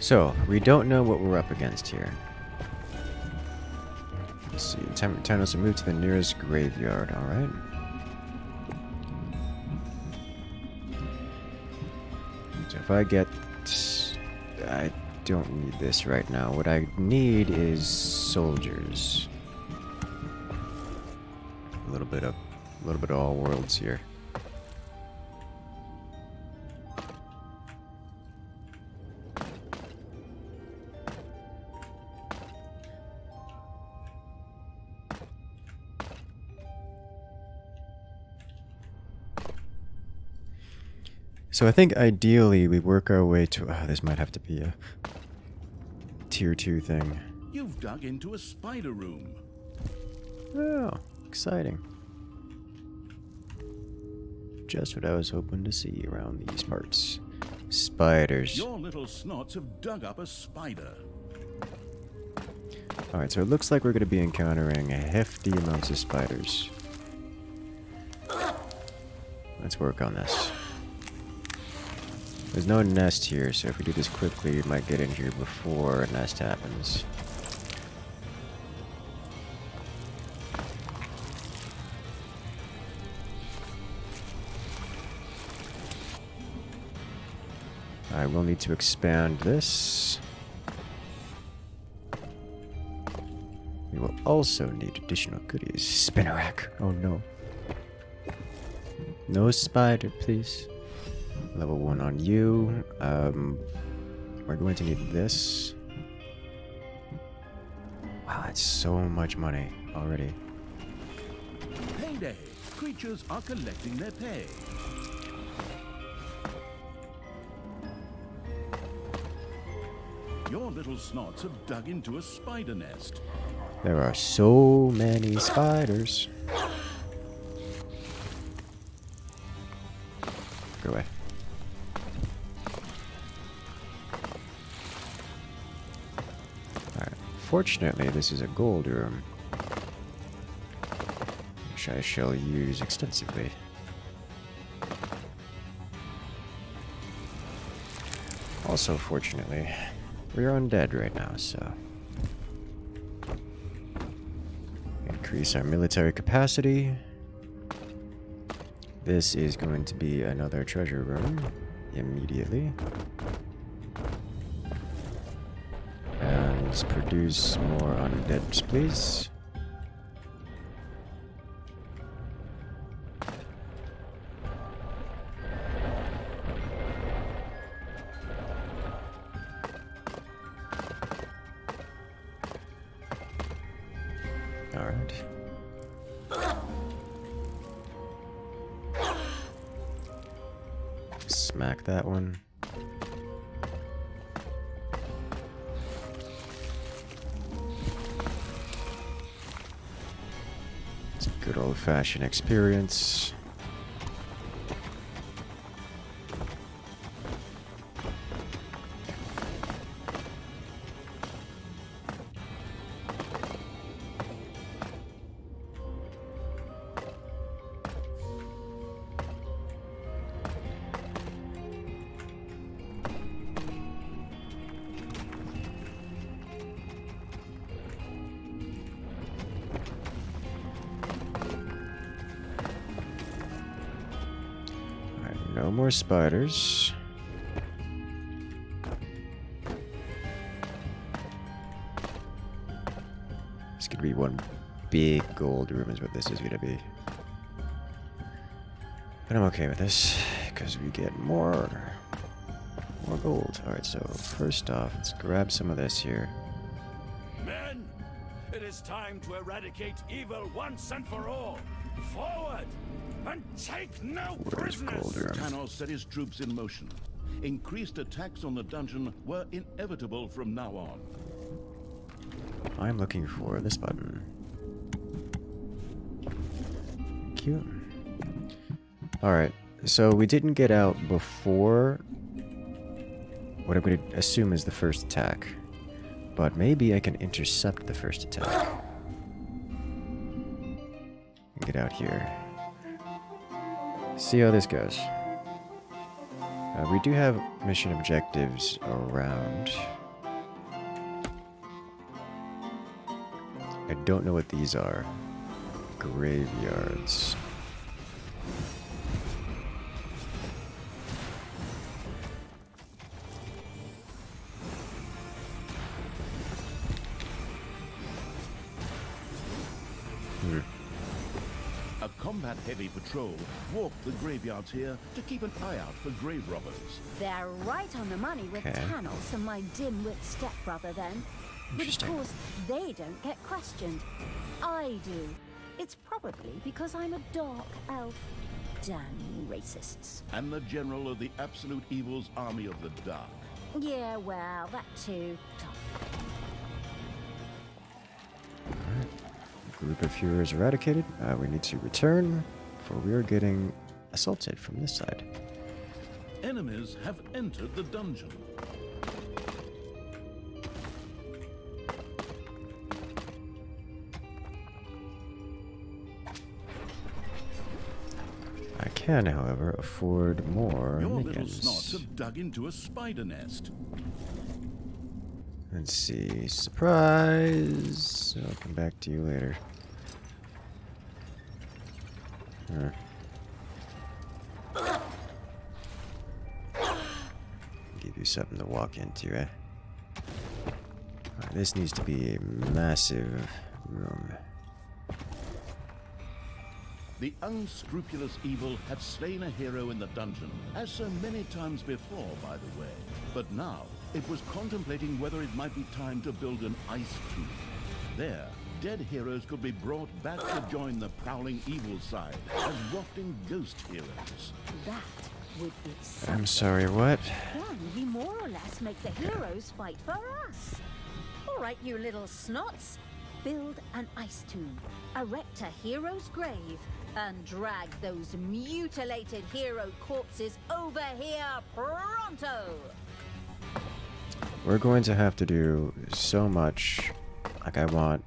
So, we don't know what we're up against here. Let's see. Time to move to the nearest graveyard, alright? So if I get... I don't need this right now. What I need is soldiers. A little bit of all worlds here. So I think ideally we work our way to... this might have to be a tier 2 thing. You've dug into a spider room. Oh, exciting. Just what I was hoping to see around these parts. Spiders. Your little snots have dug up a spider. Alright, so it looks like we're going to be encountering hefty amounts of spiders. Let's work on this. There's no nest here, so if we do this quickly, we might get in here before a nest happens. I will need to expand this. We will also need additional goodies. Spinner rack. Oh no. No spider, please. Level 1 on you. We're going to need this. Wow, that's so much money already. Payday! Creatures are collecting their pay. Your little snots have dug into a spider nest. There are so many spiders. Go away. Alright. Fortunately, this is a gold room, which I shall use extensively. Also, fortunately, we're undead right now, so... increase our military capacity. This is going to be another treasure room. immediately. And produce more undeads, please. Alright. Smack that one. It's a good old-fashioned experience. No more spiders. It's gonna be one big gold room is what this is gonna be. But I'm okay with this, because we get more gold. Alright, so first off, let's grab some of this here. Men, it is time to eradicate evil once and for all. Forward! And take no Where's prisoners! gold room? Tanos set his troops in motion. Increased attacks on the dungeon were inevitable from now on. I'm looking for this button. Thank you. Alright, so we didn't get out before what I'm going to assume is the first attack. But maybe I can intercept the first attack. And get out here. See how this goes. We do have mission objectives around. I don't know what these are. Graveyards. A combat-heavy patrol walked the graveyards here to keep an eye out for grave robbers. They're right on the money with Okay. Tanos and my dim-wit stepbrother then. But of Interesting. course, they don't get questioned. I do. It's probably because I'm a dark elf. Damn you racists. And the general of the absolute evil's army of the dark. Yeah, well, that too. Group of heroes eradicated. We need to return, for we are getting assaulted from this side. Enemies have entered the dungeon. I can, however, afford more Your little minions. snots have dug into a spider nest. Let's see. Surprise! I'll come back to you later. Give you something to walk into, eh? Alright, this needs to be a massive room. The unscrupulous evil had slain a hero in the dungeon, as so many times before, by the way. But now, it was contemplating whether it might be time to build an ice tomb. There, dead heroes could be brought back to join the prowling evil side as wafting ghost heroes. That would be I'm sorry, what? Then we more or less make the heroes fight for us. All right, you little snots. Build an ice tomb, erect a hero's grave, and drag those mutilated hero corpses over here pronto! We're going to have to do so much. Like, I want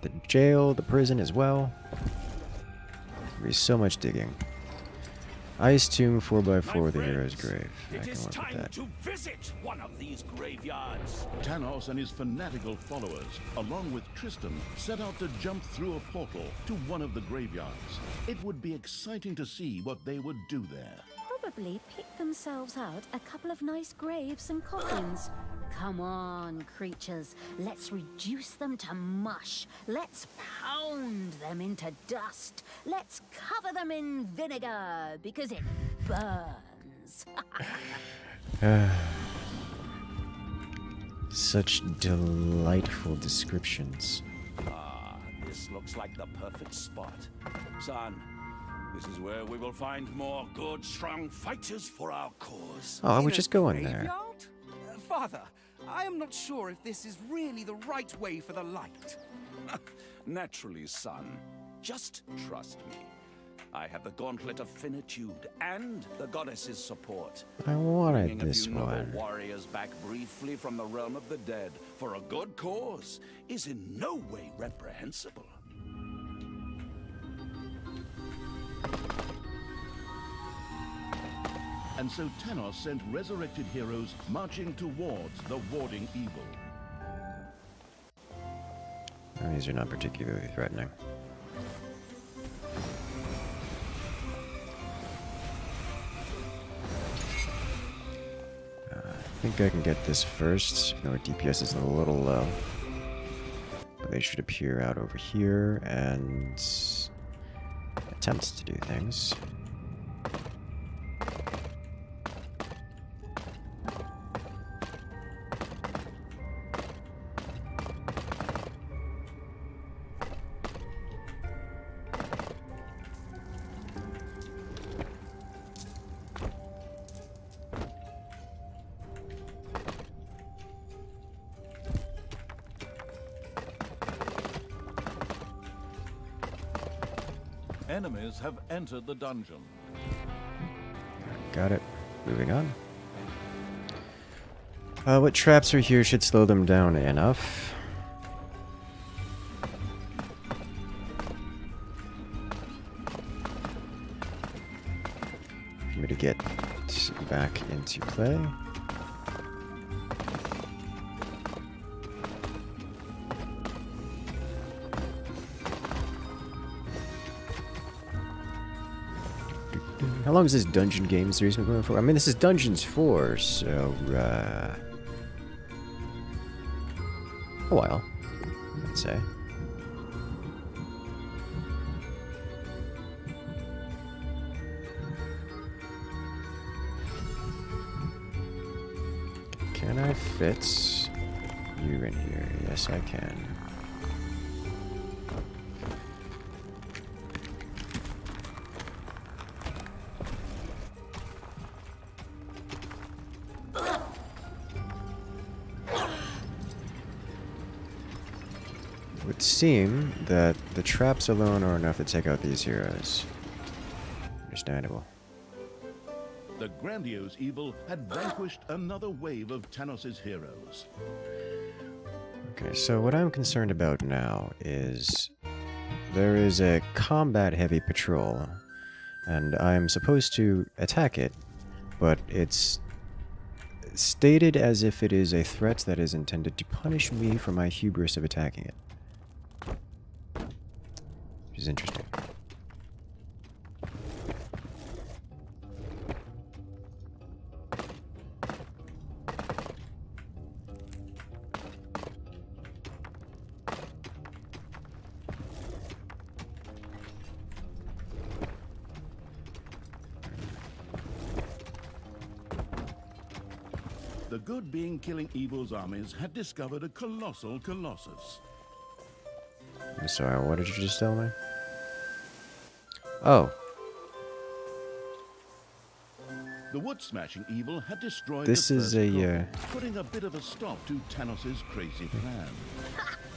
the jail, the prison as well. There'll be so much digging. Ice tomb 4x4, the hero's grave. I It can is work with time that. to visit one of these graveyards. Tanos and his fanatical followers, along with Tristan, set out to jump through a portal to one of the graveyards. It would be exciting to see what they would do there. probably picked themselves out a couple of nice graves and coffins. Come on, creatures. Let's reduce them to mush. Let's pound them into dust. Let's cover them in vinegar, because it burns. Such delightful descriptions. Ah, this looks like the perfect spot. Son, this is where we will find more good, strong fighters for our cause. Oh, I In was a just going there. graveyard? Father, I am not sure if this is really the right way for the light. Naturally, son. Just trust me. I have the Gauntlet of Finitude and the Goddess's support. I wanted Bringing a this few noble one. warriors back briefly from the realm of the dead for a good cause is in no way reprehensible. And so Tanos sent resurrected heroes marching towards the warding evil. And these are not particularly threatening. I think I can get this first. Our DPS is a little low. But they should appear out over here and attempt to do things. Enemies have entered the dungeon. Got it. Moving on. What traps are here should slow them down enough. For me to get back into play. How long has this dungeon game series been going for? I mean, this is Dungeons 4, so, a while, I'd say. Can I fit you in here? Yes, I can. It would seem that the traps alone are enough to take out these heroes. Understandable. The grandiose evil had vanquished another wave of Tanos' heroes. Okay, so what I'm concerned about now is there is a combat-heavy patrol, and I'm supposed to attack it, but it's stated as if it is a threat that is intended to punish me for my hubris of attacking it. Which is interesting. The good being killing evil's armies had discovered a colossal colossus. I'm sorry, what did you just tell me? Oh, The wood-smashing evil had destroyed this the is first a, coven, putting a bit of a stop to Tanos' crazy plan.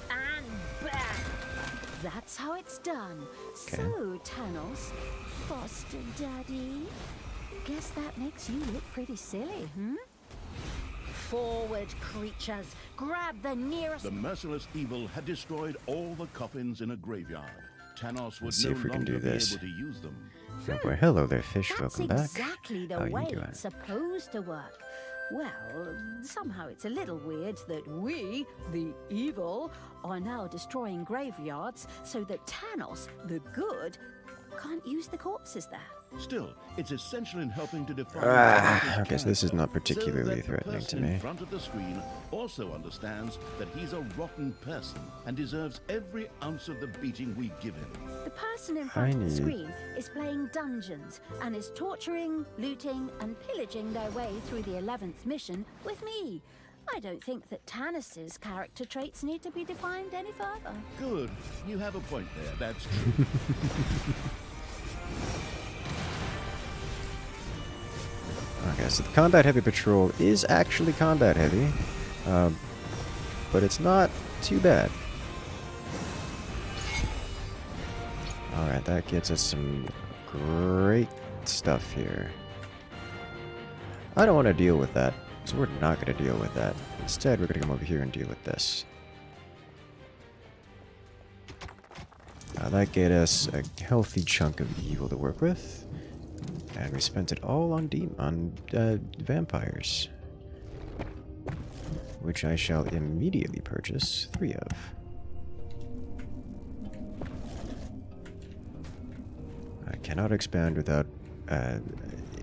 And back. That's how it's done. Okay. So, Tanos, foster daddy, guess that makes you look pretty silly, hmm? Forward, creatures. Grab the nearest... The merciless evil had destroyed all the coffins in a graveyard. Tanos would Let's see no if we can longer do be this. able to use them. oh boy, hello there, fish. That's Welcome back. exactly the How are way you doing? it's supposed to work. Well, somehow it's a little weird that we, the evil, are now destroying graveyards so that Tanos, the good, can't use the corpses there. Still, it's essential in helping to define. Okay, so this is not particularly so that threatening the to person me. in front of the screen also understands that he's a rotten person and deserves every ounce of the beating we give him. The person in front of the screen is playing dungeons and is torturing, looting, and pillaging their way through the 11th mission with me. I don't think that Tanis's character traits need to be defined any further. Good. You have a point there. That's true. Okay, so the combat heavy patrol is actually combat heavy, but it's not too bad. Alright, that gets us some great stuff here. I don't want to deal with that, so we're not going to deal with that. Instead, we're going to come over here and deal with this. That gave us a healthy chunk of evil to work with. And we spent it all on vampires. Which I shall immediately purchase 3 of. I cannot expand without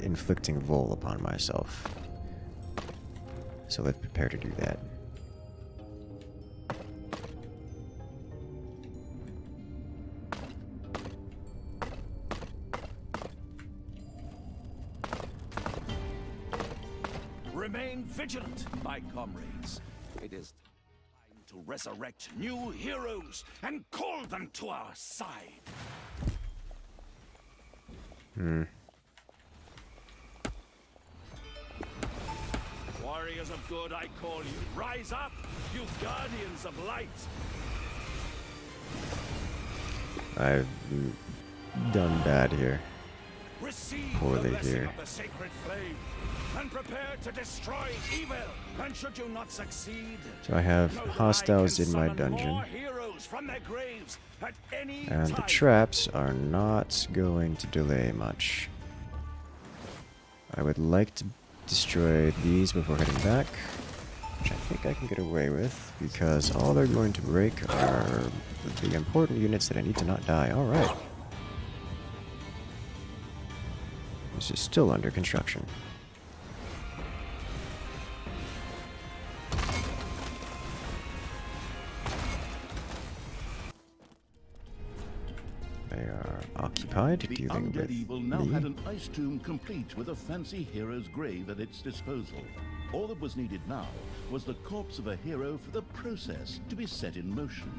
inflicting Vol upon myself. So let's prepare to do that. Remain vigilant, my comrades. It is time to resurrect new heroes and call them to our side. Warriors of good, I call you. Rise up, you guardians of light. I've done bad here. Receive Poorly the blessing here. of the sacred flame and prepare to destroy evil. And should you not succeed, So I have know that hostiles I can in my summon dungeon. more heroes from their graves at any And the time. traps are not going to delay much. I would like to destroy these before heading back, which I think I can get away with, because all they're going to break are the important units that I need to not die. Alright. This is still under construction. They are occupied The dealing undead with evil now me. had an ice tomb complete with a fancy hero's grave at its disposal. All that was needed now was the corpse of a hero for the process to be set in motion.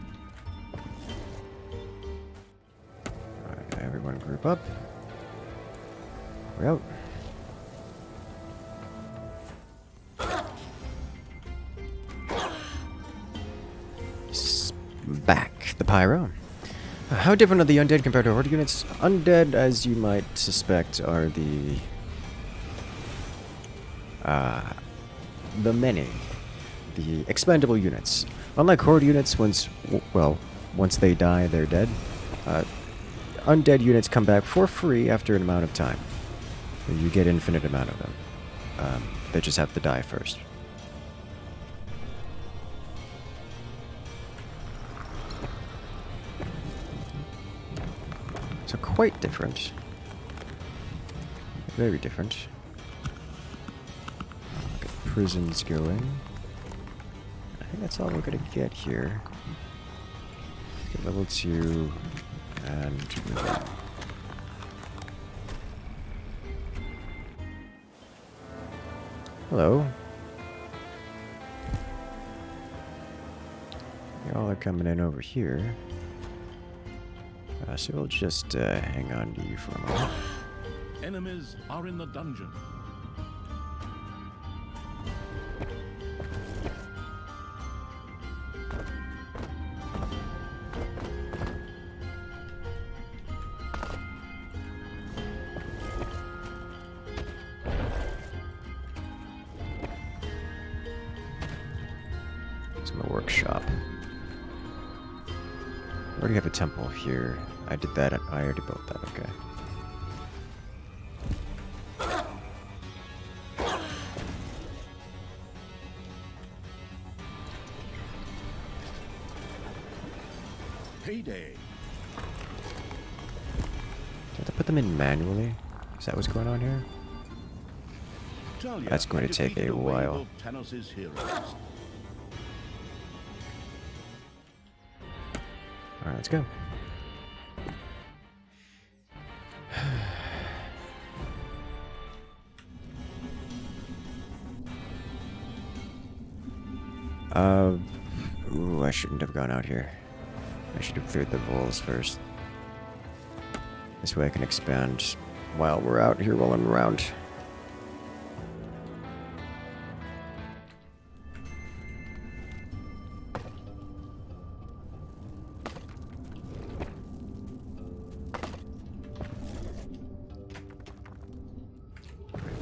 Alright, everyone group up. We're out. Back the pyro. How different are the undead compared to horde units? Undead, as you might suspect, are the many, the expendable units. Unlike horde units, once they die, they're dead. Undead units come back for free after an amount of time. You get infinite amount of them. They just have to die first. So quite different. Very different. Get prisons going. I think that's all we're gonna get here. Get level 2 and hello. Y'all are coming in over here. So we'll just hang on to you for a moment. Enemies are in the dungeon. It's my workshop. I already have a temple here. I did that. I already built that. Okay. Payday. Do I have to put them in manually? Is that what's going on here? Talia That's going to had take defeated a wave while. of Tanos' heroes. Alright, let's go. Ooh, I shouldn't have gone out here. I should have cleared the voles first. This way I can expand while we're out here rolling around.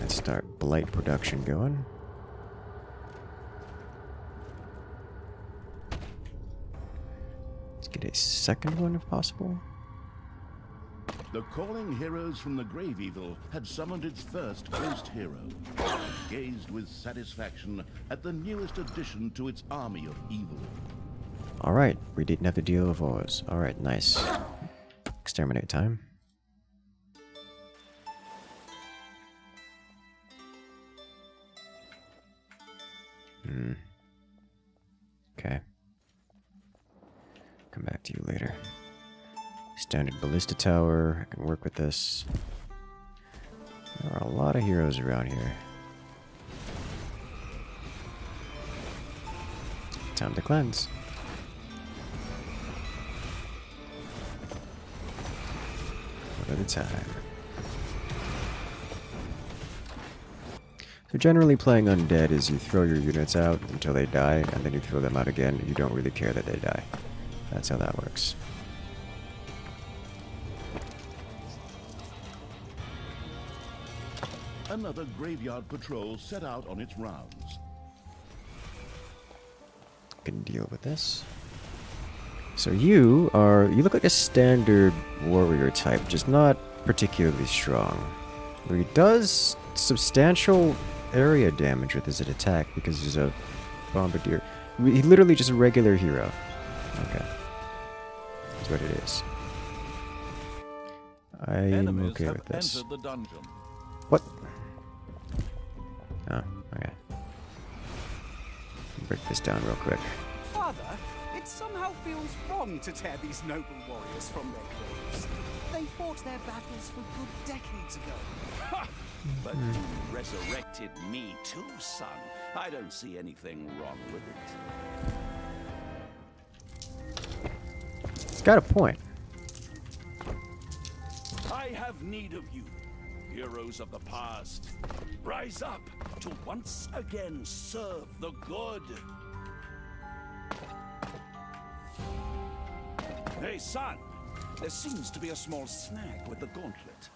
Let's start blight production going. Let's get a second one if possible. The calling heroes from the Grave Evil had summoned its first ghost hero, and gazed with satisfaction at the newest addition to its army of evil. Alright, we didn't have to deal with those. Alright, nice. Exterminate time. Okay. Come back to you later. Standard ballista tower. I can work with this. There are a lot of heroes around here. Time to cleanse. One at a time. So generally playing Undead is you throw your units out until they die, and then you throw them out again, and you don't really care that they die. That's how that works. Another graveyard patrol set out on its rounds. Can deal with this. So you look like a standard warrior type, just not particularly strong. He does substantial area damage with his attack because he's a bombardier. He literally just a regular hero. Okay. That's what it is. I'm Enemies okay have with this. entered the dungeon. What? Oh, okay. Break this down real quick. Father, it somehow feels wrong to tear these noble warriors from their graves. They fought their battles for good decades ago. Ha! But you resurrected me too, son. I don't see anything wrong with it. It's got a point. I have need of you, heroes of the past. Rise up to once again serve the good. Hey, son. There seems to be a small snag with the gauntlet.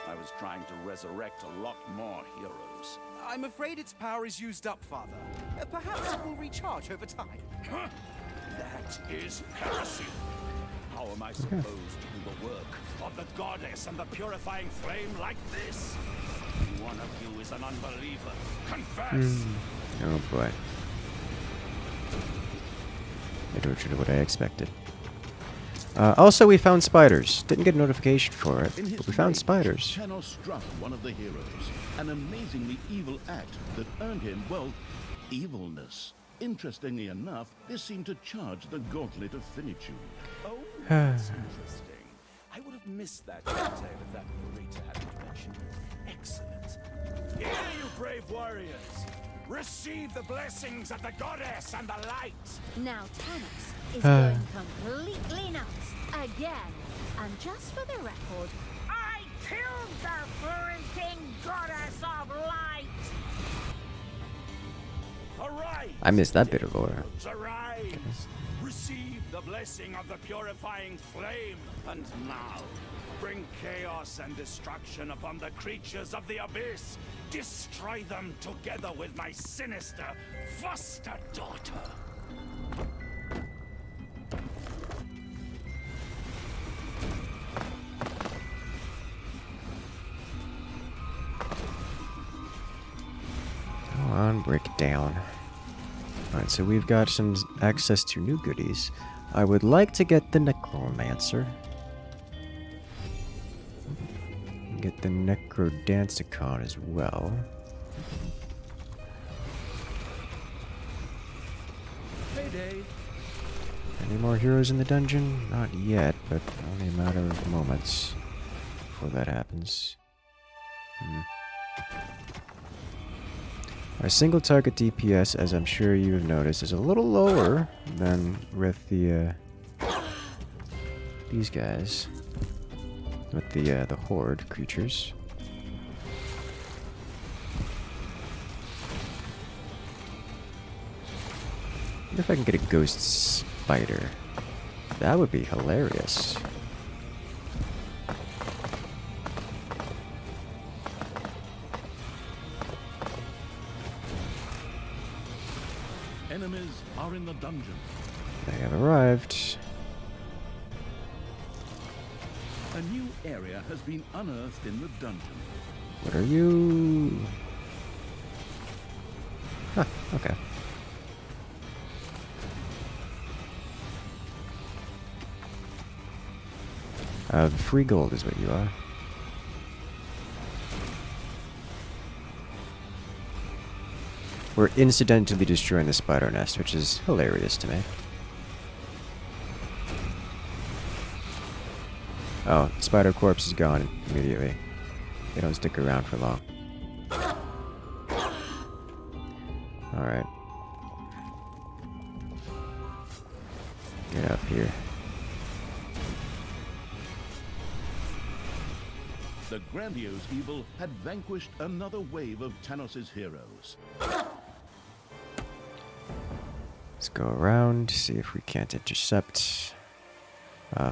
I was trying to resurrect a lot more heroes. I'm afraid its power is used up, Father. Perhaps it will recharge over time. Huh? That is heresy. How am I supposed to do the work of the goddess and the purifying flame like this? One of you is an unbeliever. Confess! Oh boy. I don't know what I expected. Also, we found spiders. Didn't get a notification for it, but we found spiders. Tanos struck one of the heroes, an amazingly evil act that earned him, well, evilness. Interestingly enough, this seemed to charge the gauntlet of finitude. Oh, that's interesting. I would have missed that detail if that narrator hadn't mentioned it. Excellent. Here, you brave warriors! Receive the blessings of the goddess and the light! Now Tanos is going completely nuts again. And just for the record, I killed the freaking goddess of light! Arise! I missed that bit of lore. Arise! Receive the blessing of the purifying flame! And now, bring chaos and destruction upon the creatures of the abyss! Destroy them together with my sinister foster daughter! Come on, break it down. Alright, so we've got some access to new goodies. I would like to get the Necromancer. Get the Necrodancicon as well. Payday. Any more heroes in the dungeon? Not yet, but only a matter of moments before that happens. Our single target DPS, as I'm sure you have noticed, is a little lower than with the these guys, with the Horde creatures. Wonder if I can get a ghost spider. That would be hilarious. Enemies are in the dungeon. They have arrived. A new area has been unearthed in the dungeon. What are you? Huh, okay. Free gold is what you are. We're incidentally destroying the spider nest, which is hilarious to me. Oh, spider corpse is gone immediately. They don't stick around for long. Alright. Get up here. The grandiose evil had vanquished another wave of Tanos' heroes. Let's go around, see if we can't intercept.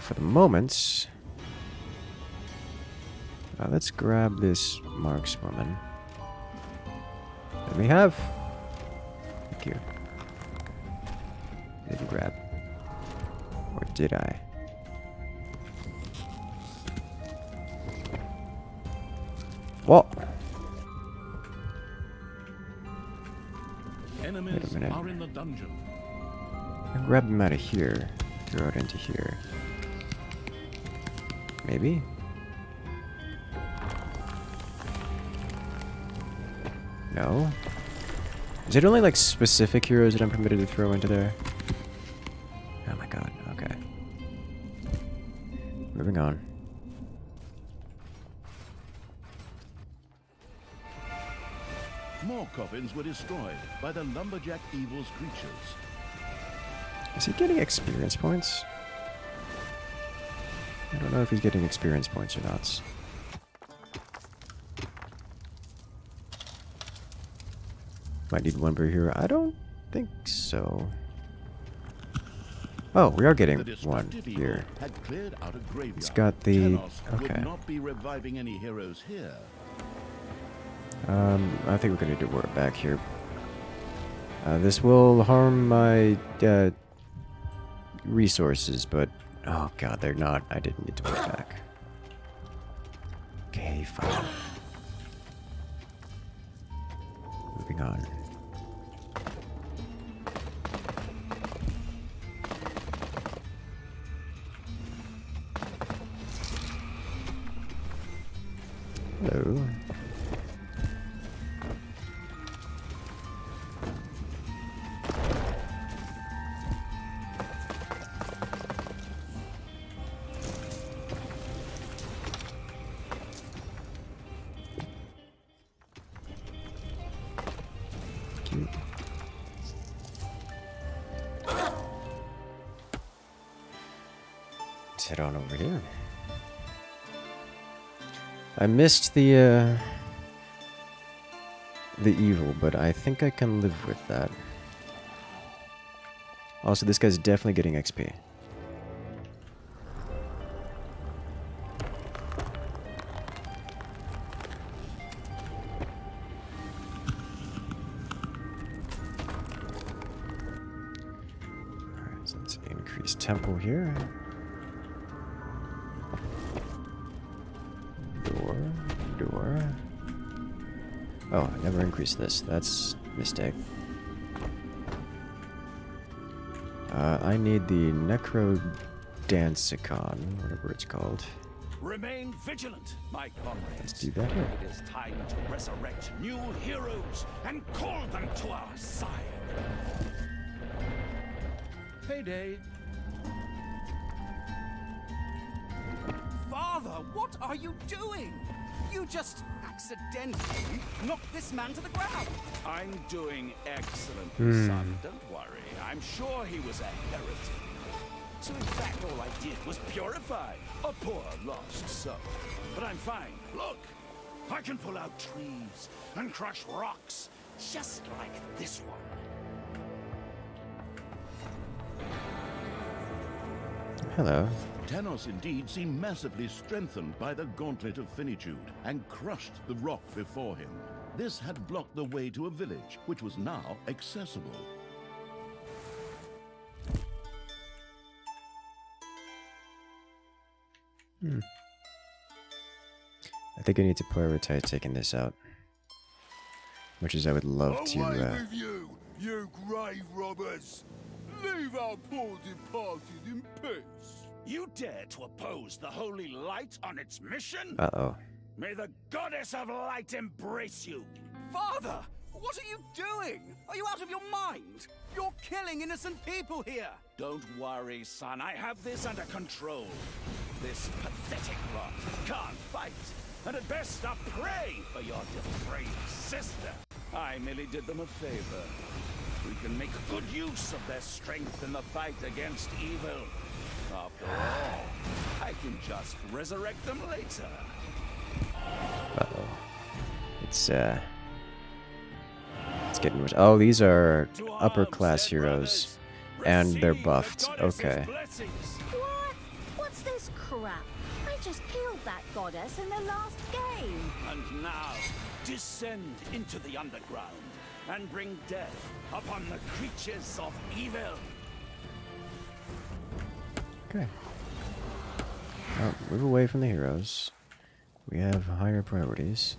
For the moment, let's grab this markswoman. Let me have. Thank you. Didn't grab. Or did I? What? Enemies are in the dungeon. I can grab them out of here, throw it into here. Maybe? No? Is it only like specific heroes that I'm permitted to throw into there? Oh my god, okay. Moving on. More coffins were destroyed by the lumberjack evil's creatures. Is he getting experience points? I don't know if he's getting experience points or not. Might need one per hero. I don't think so. Oh, we are getting one here. Had cleared out a graveyard. It's got the... Tanos okay. would not be reviving any heroes here. I think we're gonna do work back here. This will harm my resources, but oh god, they're not. I didn't need to work back. Okay, fine. Moving on. Hello. Cute. Let's head on over here. I missed the evil, but I think I can live with that. Also, this guy's definitely getting XP. Alright, so let's increase tempo here. Door. Oh, I never increased this. That's a mistake. I need the Necrodancicon, whatever it's called. Remain vigilant, my comrades. Let's do that here. It is time to resurrect new heroes and call them to our side. Payday. Father, what are you doing? You just accidentally knocked this man to the ground. I'm doing excellently, son. Don't worry. I'm sure he was a heretic. So in fact, all I did was purify a poor lost soul. But I'm fine. Look, I can pull out trees and crush rocks, just like this one. Hello. Tanos indeed seemed massively strengthened by the Gauntlet of Finitude and crushed the rock before him. This had blocked the way to a village, which was now accessible. I think I need to prioritize taking this out. Much as I would love to. Away with you, you grave robbers! Leave our poor departed in peace. You dare to oppose the holy light on its mission? Uh-oh. May the goddess of light embrace you! Father, what are you doing? Are you out of your mind? You're killing innocent people here. Don't worry, son. I have this under control. This pathetic lot can't fight, and at best a prey for your depraved sister. I merely did them a favor. We can make good use of their strength in the fight against evil. After all, I can just resurrect them later. Uh-oh. It's getting worse. Oh, these are upper class heroes. And they're buffed. Okay. What? What's this crap? I just killed that goddess in the last game. And now, descend into the underground and bring death upon the creatures of evil. Okay. Well, move away from the heroes. We have higher priorities.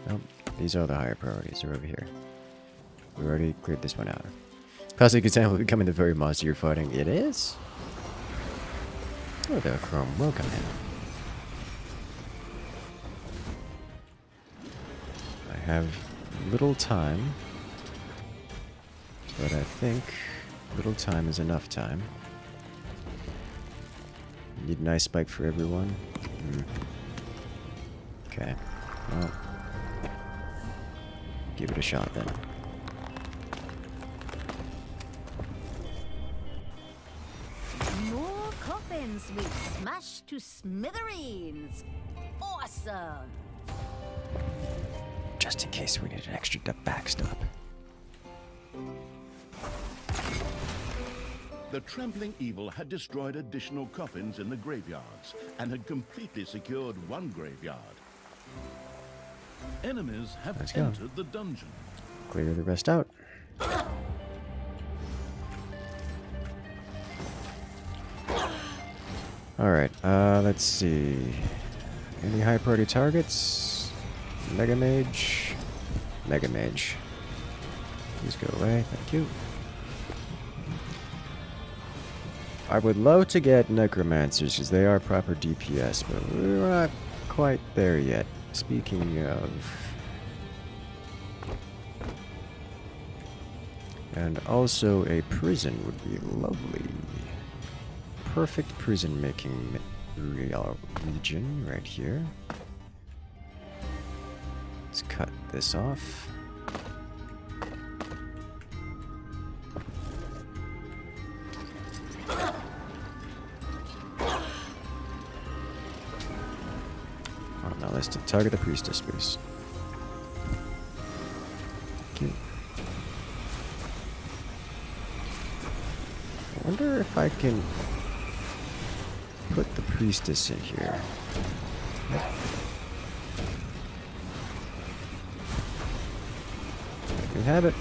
Nope, these are the higher priorities. They're over here. We already cleared this one out. Possibly example becoming the very monster you're fighting. It is? Oh, there, Chrome. Welcome in. I have little time, but I think little time is enough time. Need an ice spike for everyone. Okay. Well, give it a shot then. More coffins we've smashed to smithereens. Awesome. Just in case we need an extra backstop. The trampling evil had destroyed additional coffins in the graveyards and had completely secured one graveyard. Enemies have Let's go. entered the dungeon. Clear the rest out. Alright, let's see. Any high priority targets? Mega Mage. Mega Mage. Please go away, thank you. I would love to get Necromancers because they are proper DPS, but we're not quite there yet. Speaking of... And also a prison would be lovely. Perfect prison making region right here. Let's cut this off. Oh no, let's target the priestess, please. Thank you. I wonder if I can put the priestess in here. You have it.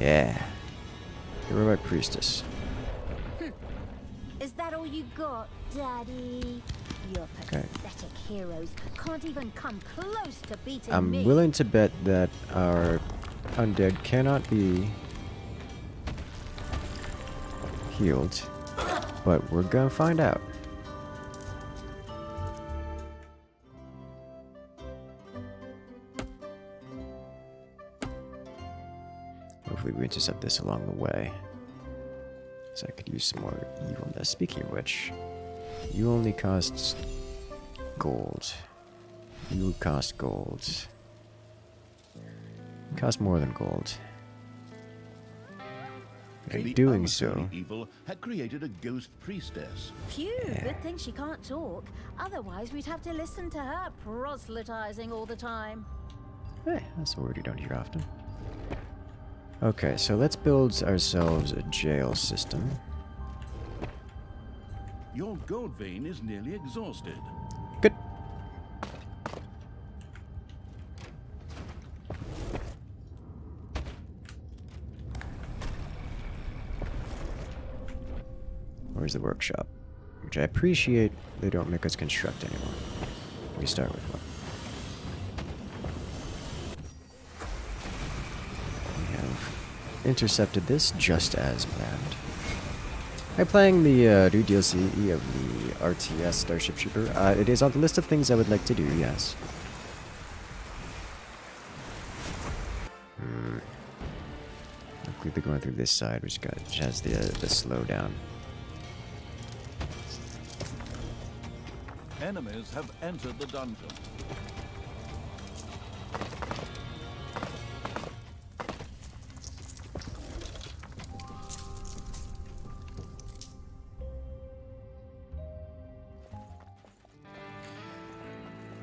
Yeah. Give her my priestess. Is that all you got, Daddy? Your pathetic heroes can't even come close to beating me. I'm willing to bet that our undead cannot be healed, but we're gonna find out. we intercept this along the way. So I could use some more evilness. Speaking of which, you only cost gold. You cost gold. You cost more than gold. In The doing unholy so, evil had created a ghost priestess. Phew, good thing she can't talk. Otherwise, we'd have to listen to her proselytizing all the time. hey, that's a word you don't hear often. Okay, so let's build ourselves a jail system. Your gold vein is nearly exhausted. Good. Where's the workshop? Which I appreciate they don't make us construct anymore. We start with one. We have intercepted this just as planned. I'm playing the new DLC of the RTS Starship Trooper. It is on the list of things I would like to do, yes. Quickly going through this side, which has the slowdown. Enemies have entered the dungeon.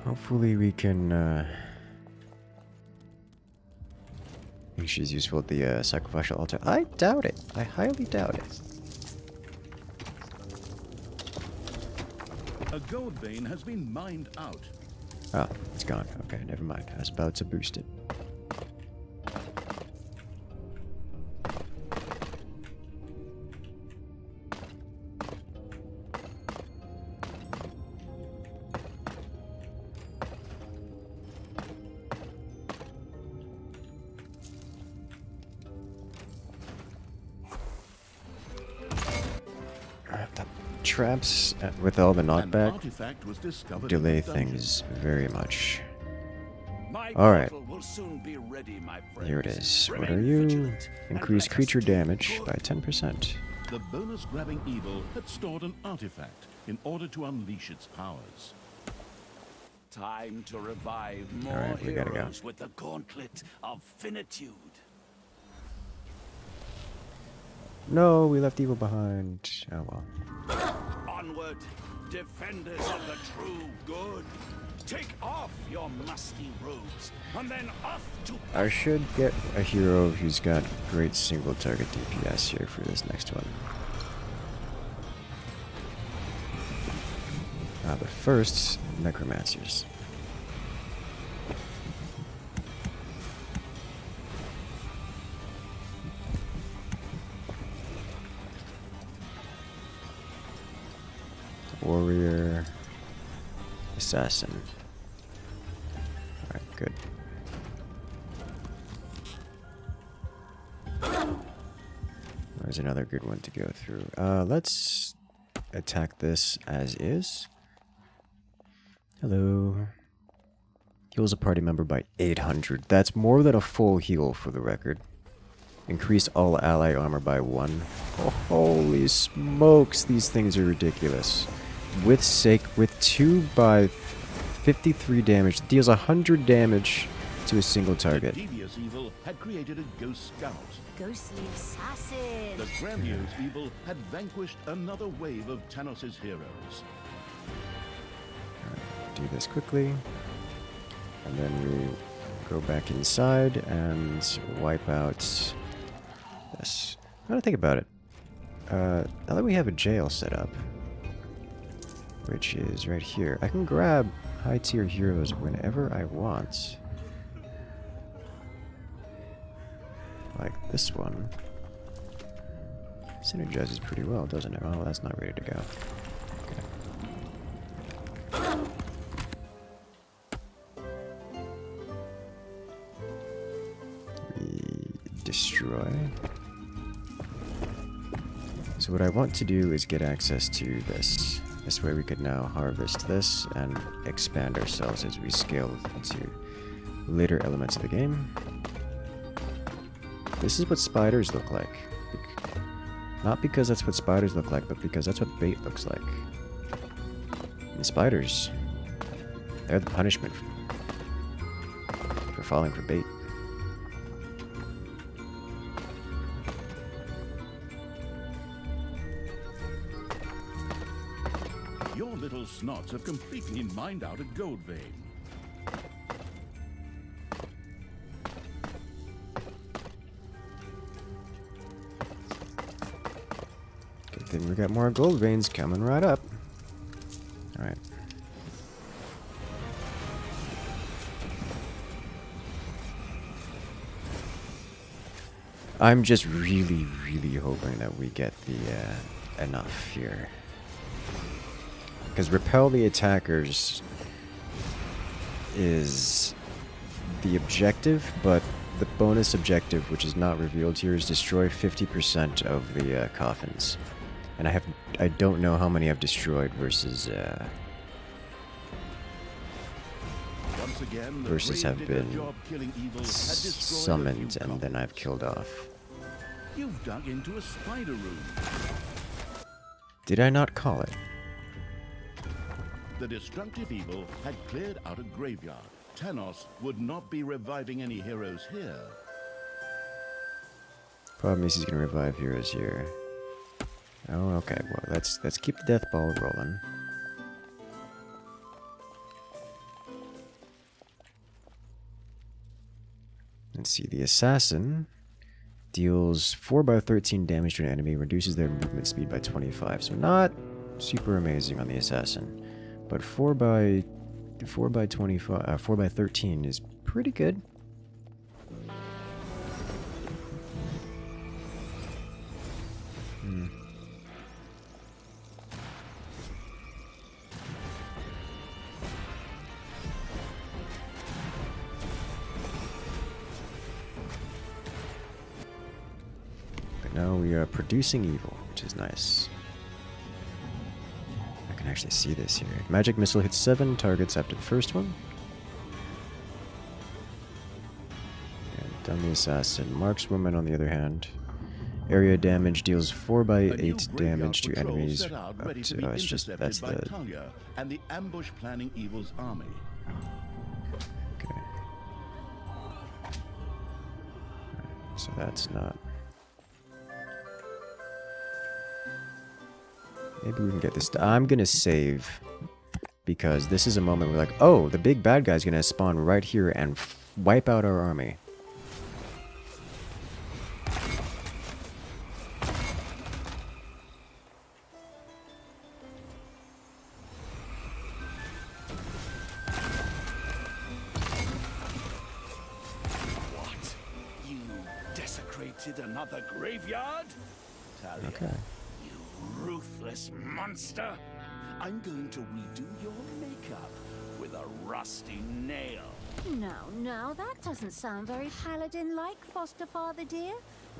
Hopefully we can, I think she's useful at the sacrificial altar. I doubt it. I highly doubt it. A gold vein has been mined out. Oh, it's gone. Okay, never mind. I was about to boost it. The traps, with all the An knockback, artifact was discovered delay in the dungeon. things very much. My Alright. portal will soon be ready, my friends. Here it is. What Remain are you? vigilant, and Increase let us creature do damage good. by 10%. The bonus-grabbing evil had stored an artifact in order to unleash its powers. Time to revive more Alright, we gotta go. heroes with the gauntlet of finitude. No, we left evil behind. Oh well. Onward, defenders of the true good. Take off your musty robes, and then off to... I should get a hero who's got great single target DPS here for this next one. But first, necromancers. Warrior, assassin. Alright, good. There's another good one to go through. Let's attack this as is. Hello. Heals a party member by 800. That's more than a full heal for the record. Increase all ally armor by 1. Oh, holy smokes, these things are ridiculous. With 2 by 53 damage, deals 100 damage to a single target. The devious evil had created a ghost scout. Ghostly assassin. The grandiose evil had vanquished another wave of Tanos' heroes. Do this quickly. And then we go back inside and wipe out this. How do I think about it? Now that we have a jail set up, which is right here, I can grab high tier heroes whenever I want. Like this one. Synergizes pretty well, doesn't it? Oh, that's not ready to go. Okay. We destroy. So what I want to do is get access to this. This way we could now harvest this and expand ourselves as we scale into later elements of the game. This is what spiders look like. Not because that's what spiders look like, but because that's what bait looks like. And spiders, they're the punishment for falling for bait. Your little snots have completely mined out a gold vein. Good thing we got more gold veins coming right up. Alright. I'm just really, really hoping that we get the enough here. Because repel the attackers is the objective, but the bonus objective, which is not revealed here, is destroy 50% of the coffins. And I don't know how many I've destroyed versus Once again, versus have been summoned and then I've killed off. You've dug into a spider room. Did I not call it? The destructive evil had cleared out a graveyard. Tanos would not be reviving any heroes here. Problem is he's gonna revive heroes here. Oh, okay. Well, let's keep the death ball rolling. Let's see. The assassin deals 4/13 damage to an enemy, reduces their movement speed by 25. So not super amazing on the assassin, but 4/13 is pretty good. Now we are producing evil, which is nice. I can actually see this here. Magic missile hits 7 targets after the first one. And done the assassin. Markswoman, on the other hand. Area damage deals 4/8 damage to enemies. It's just that's the. Talia and the ambush planning evil's army. Okay. So that's not. Maybe we can get this. I'm gonna save because this is a moment we're like, oh, the big bad guy's gonna spawn right here and wipe out our army. What? You desecrated another graveyard? Talia. Okay. Ruthless monster! I'm going to redo your makeup with a rusty nail. No, that doesn't sound very paladin-like, foster father dear.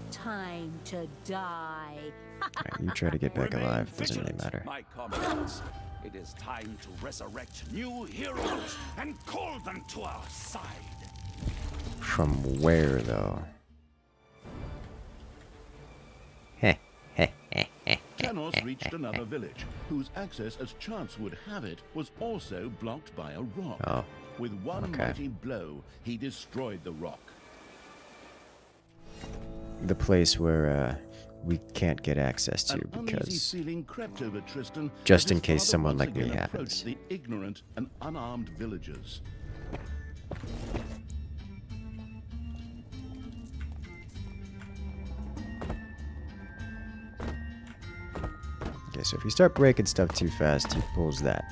Time to die. Right, you try to get back Remain alive, doesn't really vigilant, matter. my comrades. It is time to resurrect new heroes and call them to our side. From where, though? Heh. Tanos reached another village, whose access, as chance would have it, was also blocked by a rock. Oh, With one okay. mighty blow, he destroyed the rock. The place where we can't get access to An uneasy because feeling crept over Tristan just as in his case father someone once like me again happens. approached the ignorant and unarmed villagers. Okay, so if you start breaking stuff too fast, he pulls that.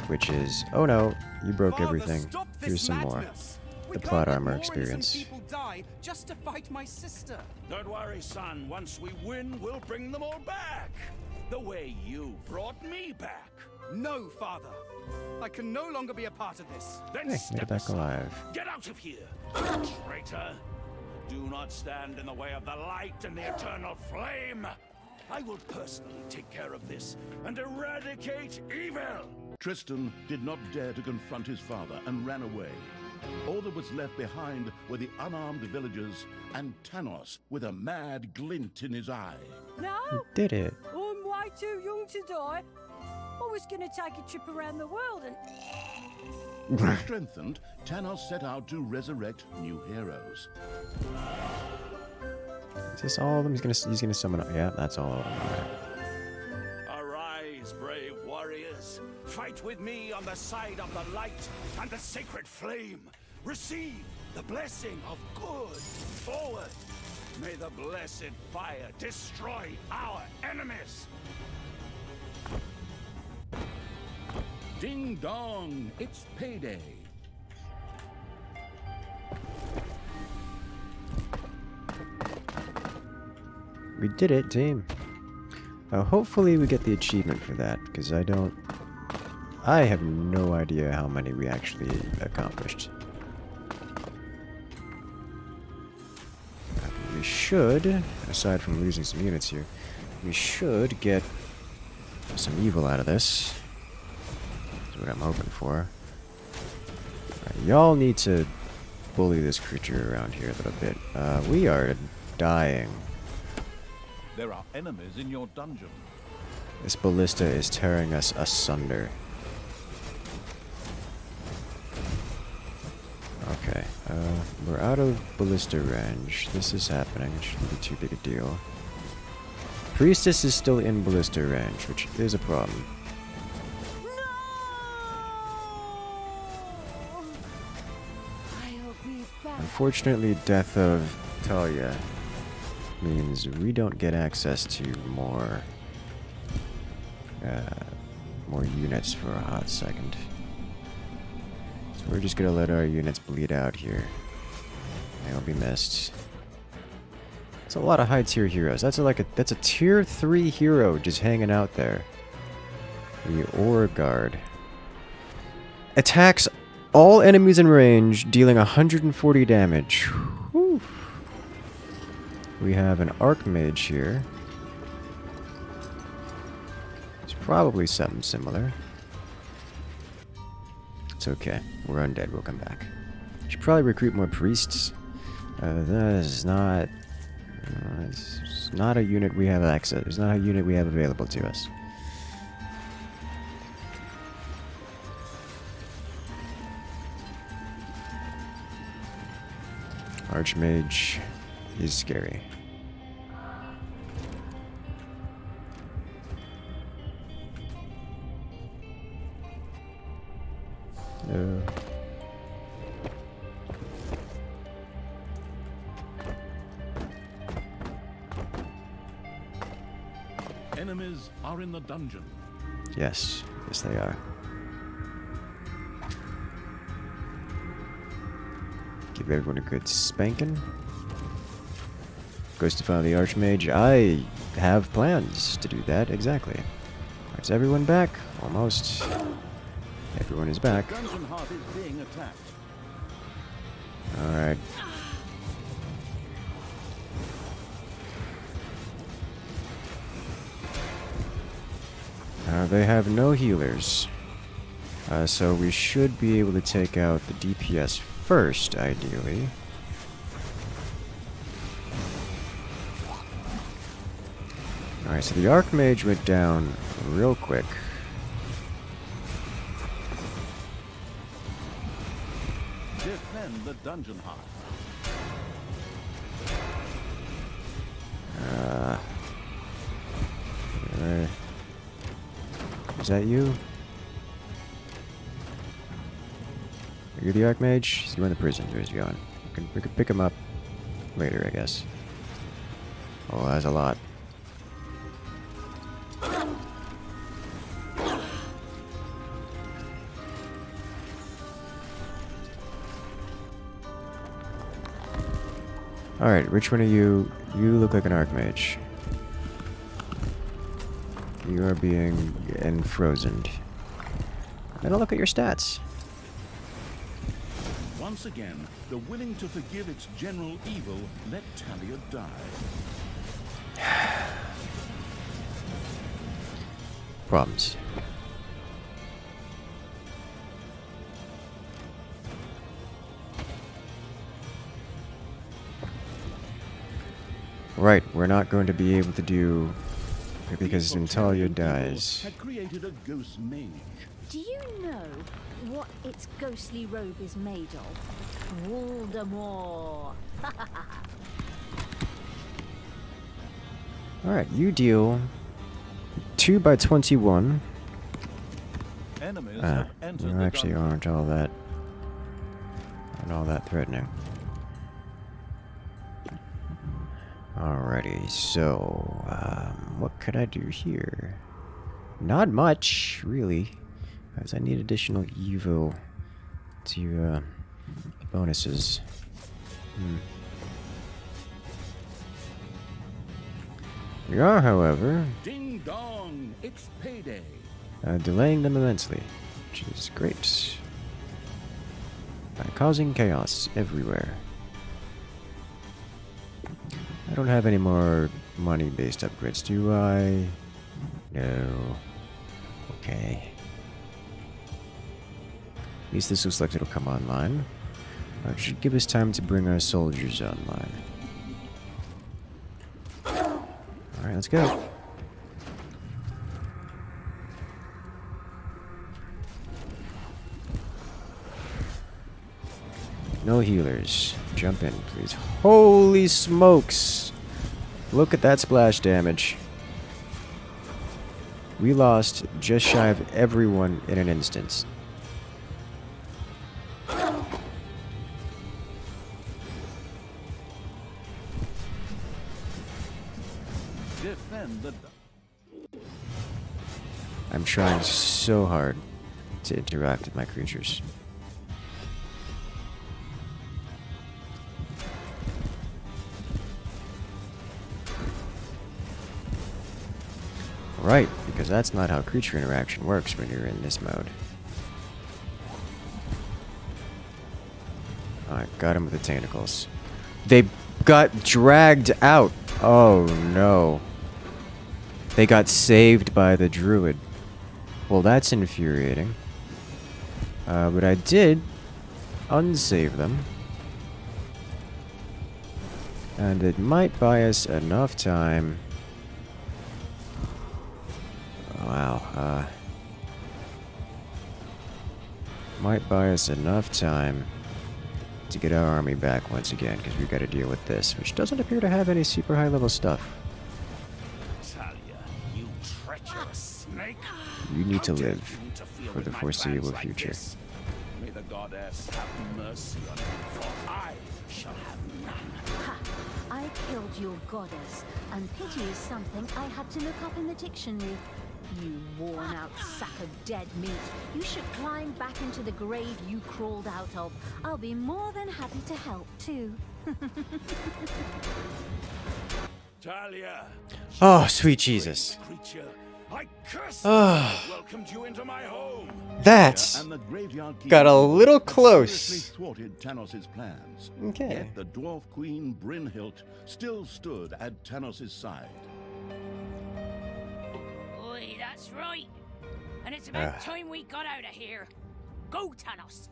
Which is, oh no, you broke Father, everything. stop this Here's some more. madness. We The can't plot let armor more innocent experience. people die just to fight my sister. Don't worry, son. Once we win, we'll bring them all back. The way you brought me back. No, Father. I can no longer be a part of this. Then Hey, made step it back aside. alive. Get out of here, traitor. Do not stand in the way of the light and the eternal flame. I will personally take care of this and eradicate evil. Tristan did not dare to confront his father and ran away. All that was left behind were the unarmed villagers and Tanos with a mad glint in his eye. No, Did it? I'm way too young to die. I was gonna take a trip around the world and... Strengthened, Tanos set out to resurrect new heroes. Is this all of them? He's gonna summon. Yeah, that's all of them. All right. Arise, brave warriors. Fight with me on the side of the light and the sacred flame. Receive the blessing of good. Forward. May the blessed fire destroy our enemies. Ding dong, it's payday. We did it, team. Hopefully we get the achievement for that, because I have no idea how many we actually accomplished. We should, aside from losing some units here, we should get some evil out of this. That's what I'm hoping for. Right, y'all need to bully this creature around here a little bit. We are dying. There are enemies in your dungeon. This ballista is tearing us asunder. Okay, we're out of ballista range. This is happening. It shouldn't be too big a deal. Priestess is still in ballista range, which is a problem. I'll be back. Unfortunately, death of Talia means we don't get access to more units for a hot second. So we're just gonna let our units bleed out here. They'll be missed. It's a lot of high tier heroes. That's a tier 3 hero just hanging out there. The Aura Guard attacks all enemies in range, dealing 140 damage. Whew. We have an Archmage here. It's probably something similar. It's okay. We're undead. We'll come back. Should probably recruit more priests. That is not... it's not a unit we have access. It's not a unit we have available to us. Archmage is scary. Enemies are in the dungeon. Yes, yes they are. Give everyone a good spanking. Goes to find the Archmage. I have plans to do that, exactly. Is everyone back? Almost. Everyone is back. Dungeon Heart is being attacked. Alright. They have no healers. So we should be able to take out the DPS first, ideally. Alright, so the Archmage went down real quick. Defend the Dungeon Heart. Is that you? Are you the Archmage? He's going to prison. Where's he going? We could pick him up later, I guess. Oh, that's a lot. Alright, which one of you? You look like an Archmage. You are being enfrozened. And I'll look at your stats. Once again, the willing to forgive its general evil let Talia die. Problems. Right, we're not going to be able to do... because when Talia Evil dies... had created a ghost mage. Do you know what its ghostly robe is made of? Voldemort. Alright, you deal 2 by 21. Enemies have entered You the actually dungeon. aren't all that threatening. Alrighty, so what could I do here? Not much, really, because I need additional Evo to bonuses. We are, however, Ding dong, it's payday. delaying them immensely, which is great, by causing chaos everywhere. I don't have any more money-based upgrades, do I? No. Okay. At least this looks like it'll come online. It should give us time to bring our soldiers online. Alright, let's go. No healers. Jump in, please. Holy smokes! Look at that splash damage. We lost just shy of everyone in an instant. Defend the I'm trying so hard to interact with my creatures. Right, because that's not how creature interaction works when you're in this mode. Alright, got him with the tentacles. They got dragged out! Oh no. They got saved by the druid. Well, that's infuriating. But I did unsave them. And it might buy us enough time. Wow, might buy us enough time to get our army back once again, because we've got to deal with this, which doesn't appear to have any super high level stuff. Talia, you treacherous snake! You need to How dare live you interfere for with the my foreseeable plans like future. this? May the goddess have mercy on you, for I shall have none. Ha! I killed your goddess, and pity is something I had to look up in the dictionary. You worn-out sack of dead meat. You should climb back into the grave you crawled out of. I'll be more than happy to help, too. Talia! Oh, sweet Jesus. Creature, I curse Ah. you. Welcomed you into my home. That And the graveyard keeper got a little had close. seriously thwarted Tanos' plans. Okay. Yet the dwarf queen Brynhild still stood at Tanos' side. Oi, that's right. And it's about time we got out of here. Go, Thanos.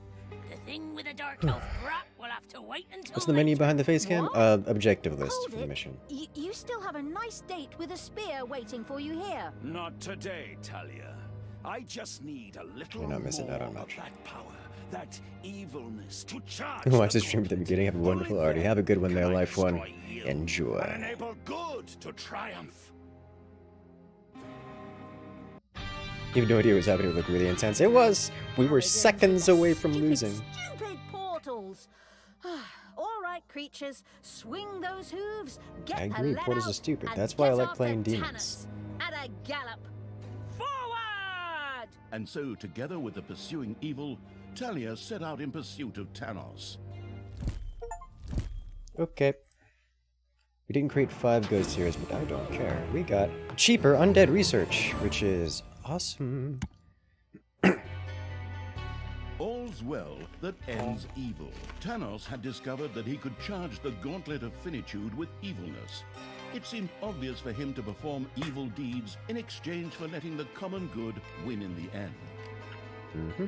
The thing with the Dark Elf brat will have to wait until What's the menu later. behind the face cam? What? Objective list Hold for the it. mission. You still have a nice date with a spear waiting for you here. Not today, Talia. I just need a little You're not missing more out on of much. that power, that evilness to charge. Watch the the stream at the good. beginning. Have a wonderful Only already. then Have a good one can there, I life one. destroy you Enjoy. and enable good to triumph. You have no idea what was happening. It looked really intense. It was. We were seconds away from Stupid, losing. Stupid portals. All right, creatures, swing those hooves. Get I agree, the lead portals are out, stupid. and That's why I get like after playing demons. Tanos. At a gallop. Forward! And so, together with the pursuing evil, Talia set out in pursuit of Tanos. Okay. We didn't create 5 ghost heroes, but I don't care. We got cheaper undead research, which is awesome. All's well that ends evil. Tanos had discovered that he could charge the gauntlet of finitude with evilness. It seemed obvious for him to perform evil deeds in exchange for letting the common good win in the end. Mm-hmm.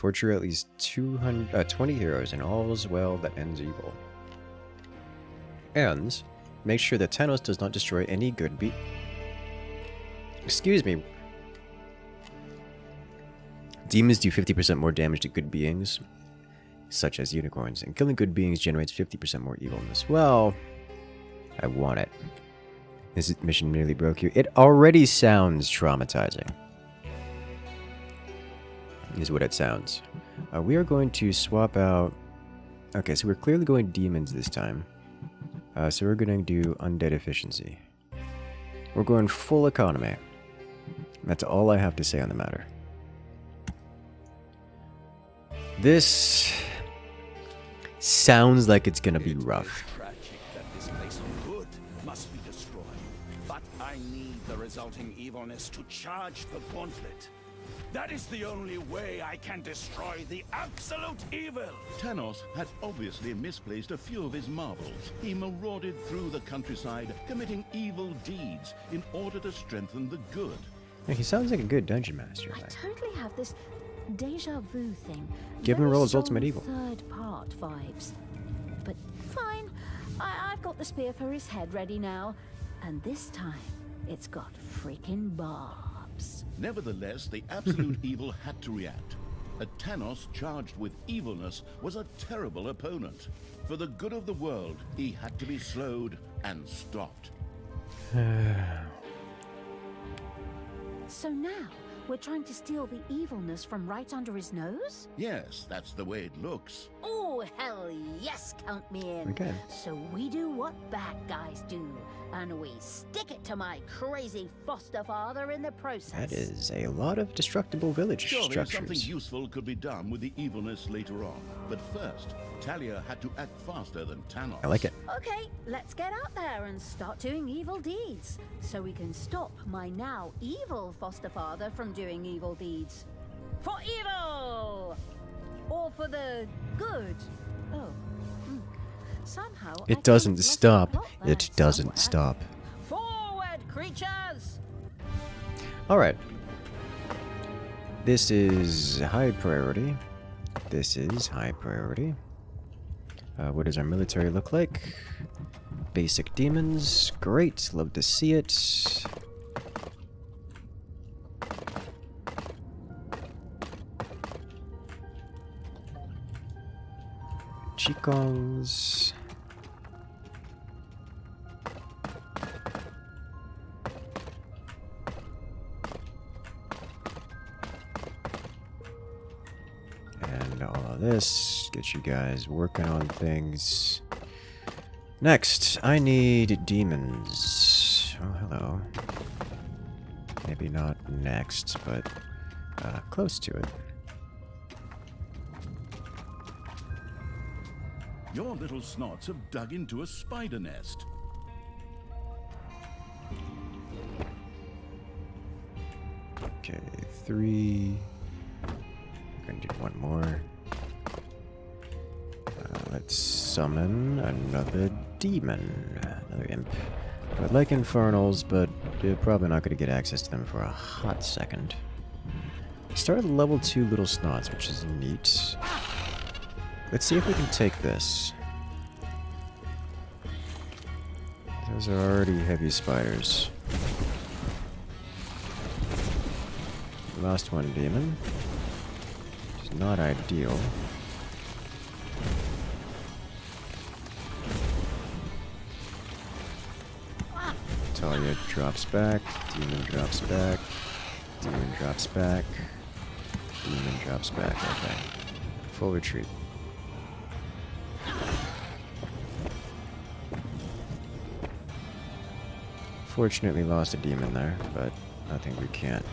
Torture at least 20 heroes, and all is well that ends evil. And make sure that Tanos does not destroy any good Excuse me. Demons do 50% more damage to good beings, such as unicorns, and killing good beings generates 50% more evilness. Well, I want it. This mission nearly broke you. It already sounds traumatizing. Is what it sounds. We are going to swap out... Okay, so we're clearly going demons this time. So we're going to do undead efficiency. We're going full economy. That's all I have to say on the matter. This sounds like it's going to be rough. Tragic that this place of good must be destroyed. But I need the resulting evilness to charge the gauntlet. That is the only way I can destroy the absolute evil. Tanos had obviously misplaced a few of his marbles. He marauded through the countryside, committing evil deeds in order to strengthen the good. Yeah, he sounds like a good dungeon master. I totally have this deja vu thing. Give him a Very roll as strong ultimate evil. Third part vibes. But fine. I've got the spear for his head ready now. And this time, it's got freaking barbs. Nevertheless, the absolute evil had to react. A Tanos charged with evilness was a terrible opponent. For the good of the world, he had to be slowed and stopped. So now, we're trying to steal the evilness from right under his nose? Yes, that's the way it looks. Oh, hell yes, count me in. Okay. So we do what bad guys do, and we stick it to my crazy foster father in the process. That is a lot of destructible village Surely structures. something useful could be done with the evilness later on. But first, Talia had to act faster than Tanos. I like it. Okay, let's get out there and start doing evil deeds, so we can stop my now evil foster father from doing evil deeds. For evil! Or for the good. Oh. Somehow I It doesn't lost the stop. plot there It doesn't somewhere. stop. Forward, creatures! Alright. This is high priority. This is high priority. What does our military look like? Basic demons. Great. Love to see it. Chikongs. And all of this. Get you guys working on things. Next, I need demons. Oh, hello. Maybe not next, but close to it. Your little snots have dug into a spider nest. Okay, 3. Gonna do one more. Let's summon another demon. Another imp. I like infernals, but you're probably not going to get access to them for a hot second. Start with level 2 little snots, which is neat. Let's see if we can take this. Those are already heavy spiders. Last one demon. Which is not ideal. Talia drops back, demon drops back, demon drops back, demon drops back, okay. Full retreat. Fortunately lost a demon there, but nothing we can't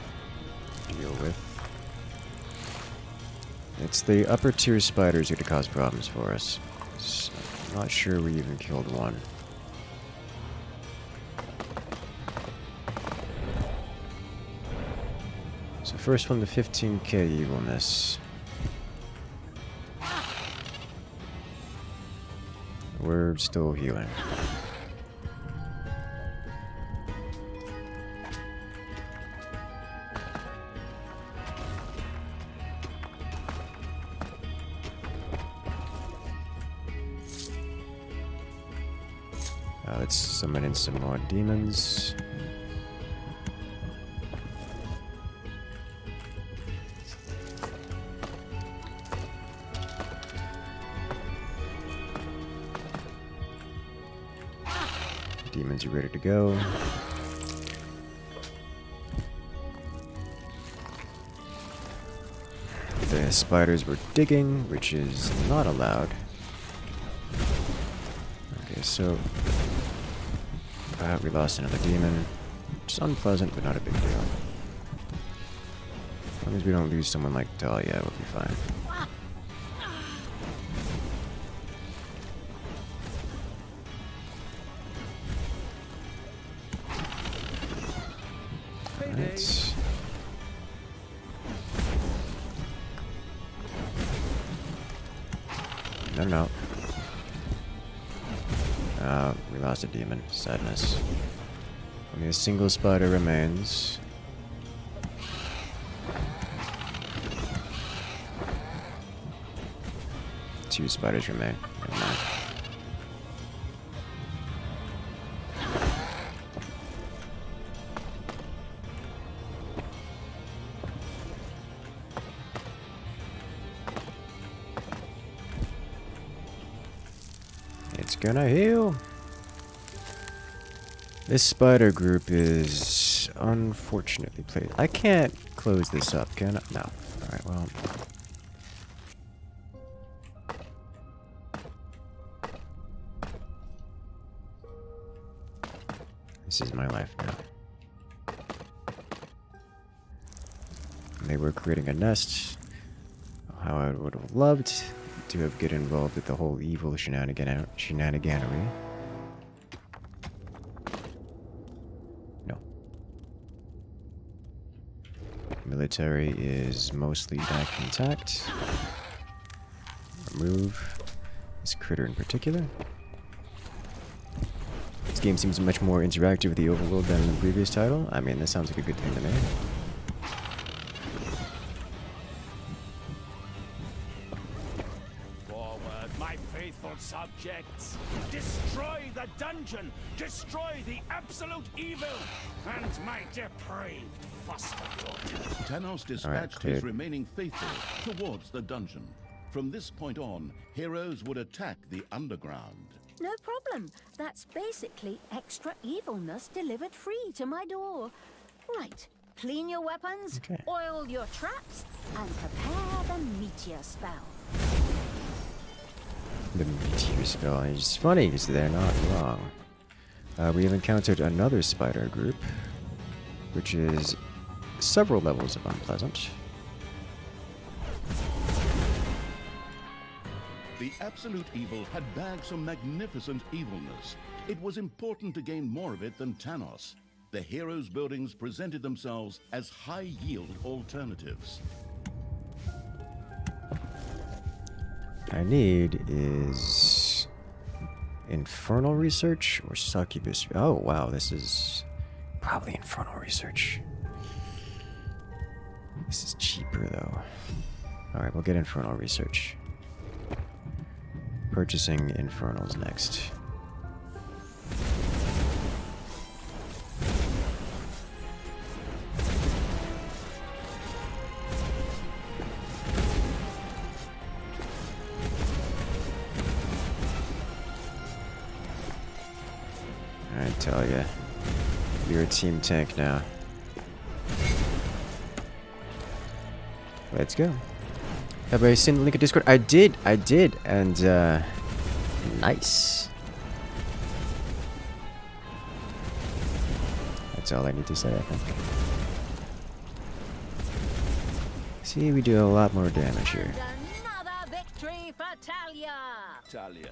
deal with. It's the upper tier spiders who cause problems for us. So I'm not sure we even killed one. So first one, the 15k evilness. We're still healing. Let's summon in some more demons. Demons are ready to go. The spiders were digging, which is not allowed. Okay, so we lost another demon. Which is unpleasant, but not a big deal. As long as we don't lose someone like Talia, we'll be fine. Alright. No. We lost a demon. Sadness. Only a single spider remains. Two spiders remain. Never mind. It's gonna heal. This spider group is unfortunately placed. I can't close this up, can I? No. Alright, well. This is my life now. They were creating a nest. How I would have loved to have get involved with the whole evil shenaniganery. No. Military is mostly back intact. Remove this critter in particular. This game seems much more interactive with the overworld than the previous title. I mean, this sounds like a good thing to me. Subjects, destroy the dungeon, destroy the absolute evil, and my depraved foster daughter. Tanos dispatched his remaining faithful towards the dungeon. From this point on, heroes would attack the underground. No problem. That's basically extra evilness delivered free to my door. Right. Clean your weapons, oil your traps, and prepare the meteor spell. The meteor spell is funny because they're not wrong. We have encountered another spider group, which is several levels of unpleasant. The absolute evil had bagged some magnificent evilness. It was important to gain more of it than Tanos. The heroes' buildings presented themselves as high-yield alternatives. I need is infernal research or succubus. Oh wow, this is probably infernal research. This is cheaper though. All right, we'll get infernal research. Purchasing infernals next. Talia, you're a team tank now. Let's go. Have I seen the link in Discord? I did, and nice. That's all I need to say, I think. See, we do a lot more damage here. Another victory for Talia! Talia,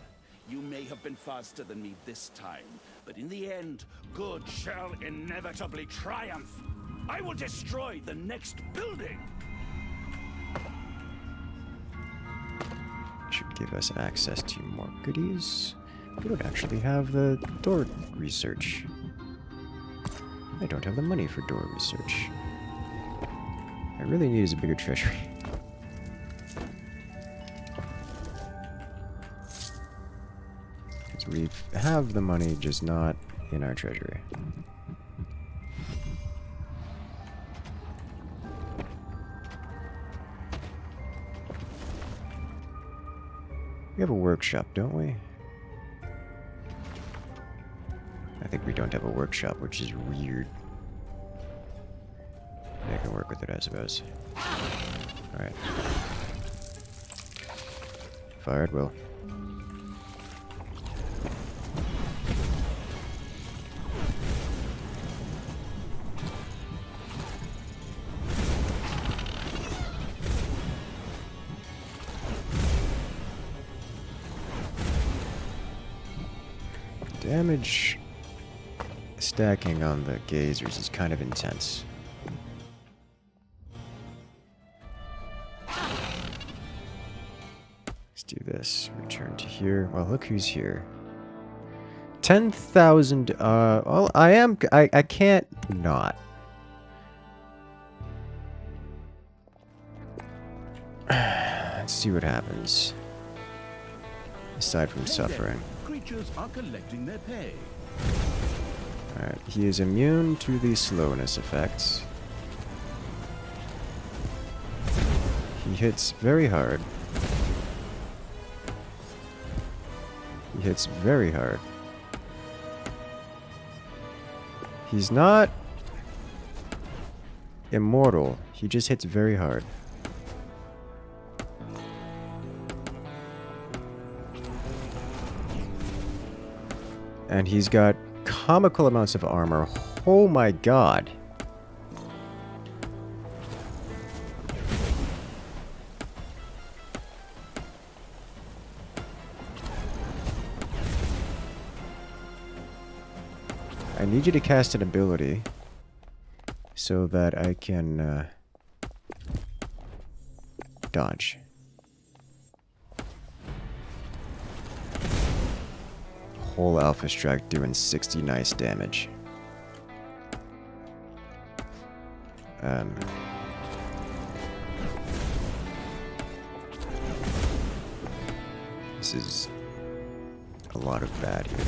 you may have been faster than me this time, but in the end, good shall inevitably triumph. I will destroy the next building. Should give us access to more goodies. We don't actually have the door research. I don't have the money for door research. I really need is a bigger treasury. We have the money, just not in our treasury. We have a workshop, don't we? I think we don't have a workshop, which is weird. I can work with it, I suppose. Alright. Fire at will. Damage stacking on the gazers is kind of intense. Let's do this. Return to here. Well, look who's here. 10,000. Well, I can't not. Let's see what happens. Aside from suffering. Creatures are collecting their pay. Alright, he is immune to the slowness effects. He hits very hard. He hits very hard. He's not immortal. He just hits very hard. And he's got comical amounts of armor. Oh my god. I need you to cast an ability so that I can dodge. Whole Alpha Strike doing 60 nice damage. This is a lot of bad here.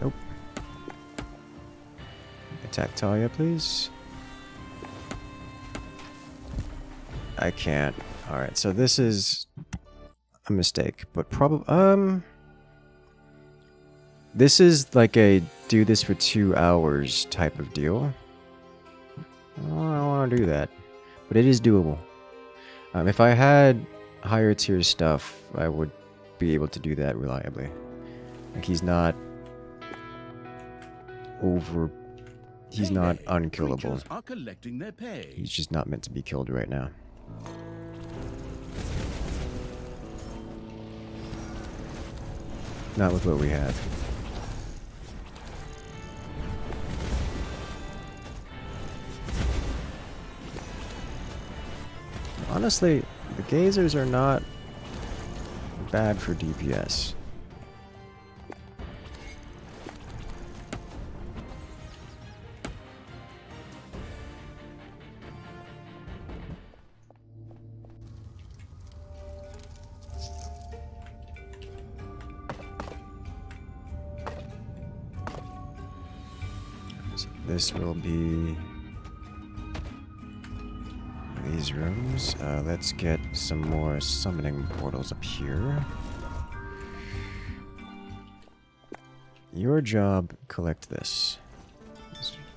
Nope. Attack Talia, please. I can't. Alright, so this is a mistake, but probably, this is like a do this for 2 hours type of deal. I don't want to do that, but it is doable. If I had higher tier stuff, I would be able to do that reliably. Like, he's not he's not unkillable. Are collecting their pay. He's just not meant to be killed right now. Not with what we have. Honestly, the gazers are not bad for DPS. So this will be these rooms. Let's get some more summoning portals up here. Your job, collect this.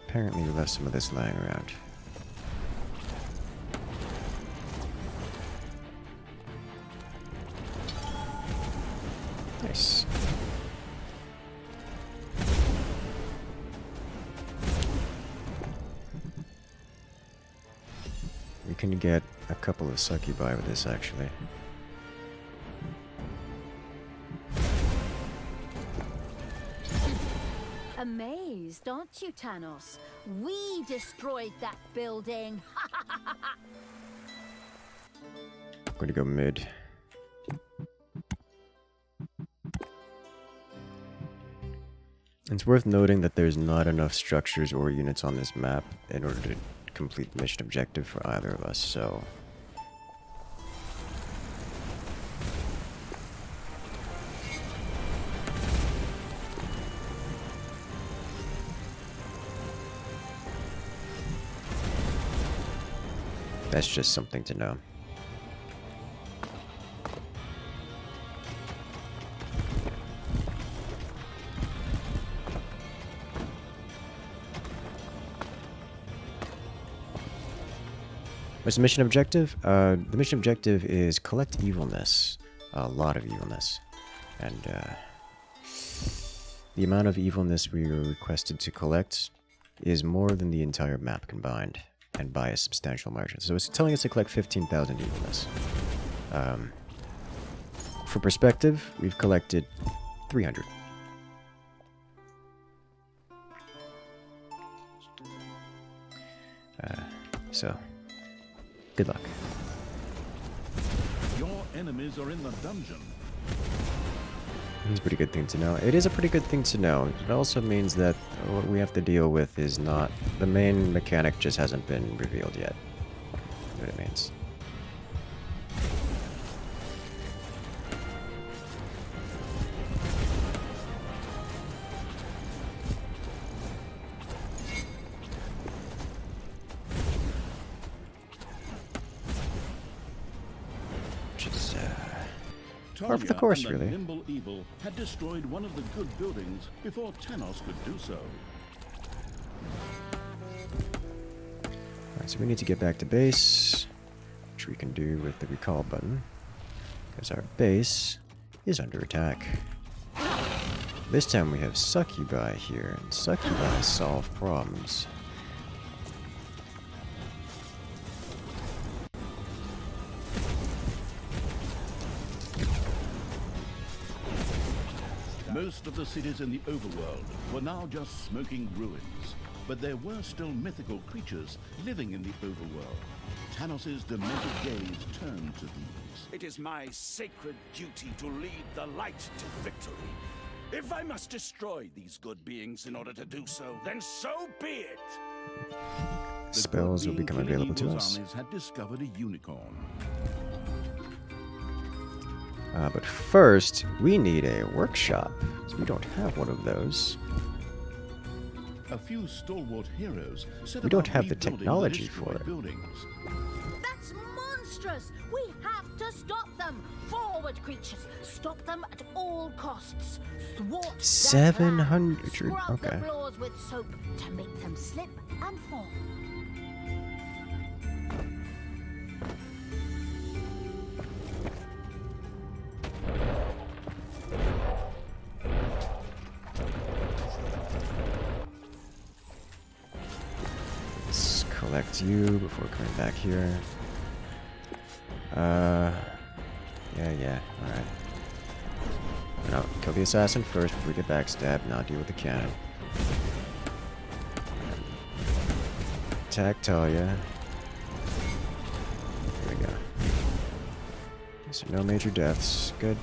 Apparently you left some of this lying around. Nice. We can get a couple of succubi with this, actually. Amazed, aren't you, Tanos? We destroyed that building. I'm going to go mid. It's worth noting that there's not enough structures or units on this map in order to complete the mission objective for either of us, so... That's just something to know. What's the mission objective? The mission objective is collect evilness. A lot of evilness. And the amount of evilness we were requested to collect is more than the entire map combined, and by a substantial margin. So it's telling us to collect 15,000 evilness. For perspective, we've collected 300. So, good luck. Your enemies are in the dungeon. It's a pretty good thing to know. It is a pretty good thing to know. It also means that what we have to deal with is not... The main mechanic just hasn't been revealed yet. You know what it means. Par for the course, and the really. nimble evil had destroyed one of the good buildings before Tanos could do so. Alright, so we need to get back to base, which we can do with the recall button, because our base is under attack. This time we have succubi here, and succubi solve problems. Most of the cities in the Overworld were now just smoking ruins, but there were still mythical creatures living in the Overworld. Tanos' demented gaze turned to these. It is my sacred duty to lead the light to victory. If I must destroy these good beings in order to do so, then so be it! Spells will become available to us. Armies had discovered a unicorn. But first, we need a workshop. So we don't have one of those. A few stalwart heroes set We don't about have the rebuilding technology destroyed for it. buildings. That's monstrous! We have to stop them! Forward, creatures! Stop them at all costs! Thwart their 700. plan. Scrub Okay. the floors with soap to make them slip and fall. Let's collect you before coming back here. Yeah, alright. No, kill the assassin first before we get backstabbed, now deal with the cannon. Attack Talia. Here we go. So no major deaths. Good.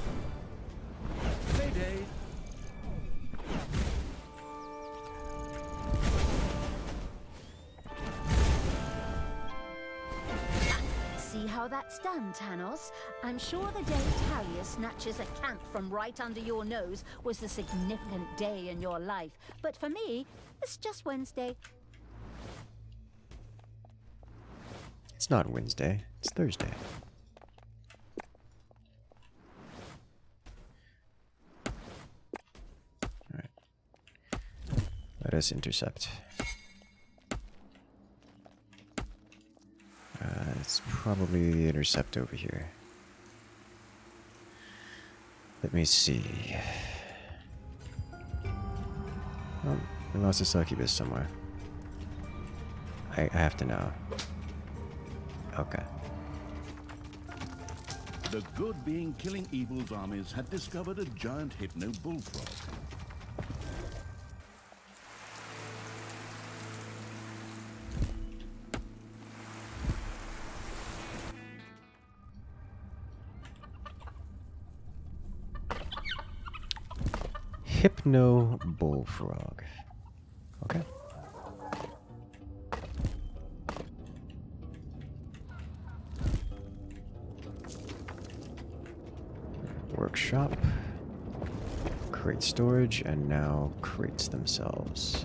Payday. See how that's done, Tanos? I'm sure the day Talia snatches a camp from right under your nose was a significant day in your life. But for me, it's just Wednesday. It's not Wednesday, it's Thursday. Alright. Let us intercept. It's probably the intercept over here. Let me see. Oh, we lost a succubus somewhere. I have to know. Okay. The good being killing evil's armies had discovered a giant hypno bullfrog. Hypno Bullfrog. Okay. Workshop. Crate storage, and now crates themselves.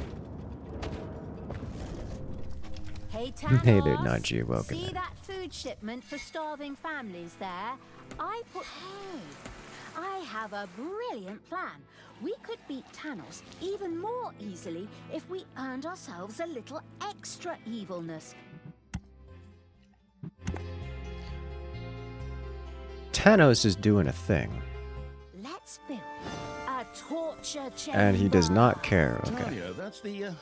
Hey, Talos. Hey there, Najee. Welcome See in. that food shipment for starving families there? I have a brilliant plan. We could beat Tanos even more easily if we earned ourselves a little extra evilness. Tanos is doing a thing. Let's build a torture chamber. And he does not care, okay. Talia, that's the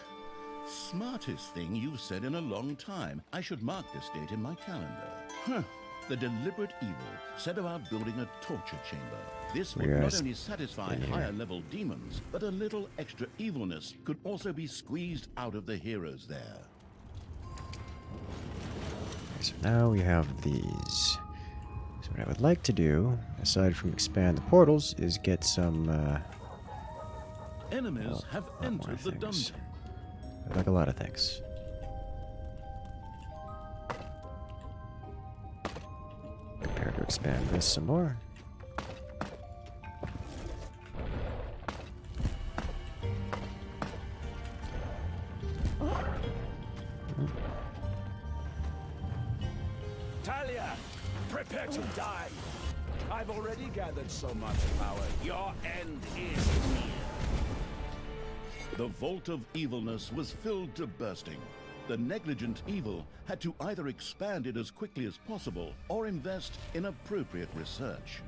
smartest thing you've said in a long time. I should mark this date in my calendar. Huh. The deliberate evil set about building a torture chamber. This would not only satisfy higher level demons, but a little extra evilness could also be squeezed out of the heroes there. Okay, so now we have these. So what I would like to do, aside from expand the portals, is get some Enemies have entered the dungeon. Like a lot of things. Prepare to expand this some more. Talia, prepare to die. I've already gathered so much power. Your end is near. The vault of evilness was filled to bursting. The negligent evil had to either expand it as quickly as possible or invest in appropriate research.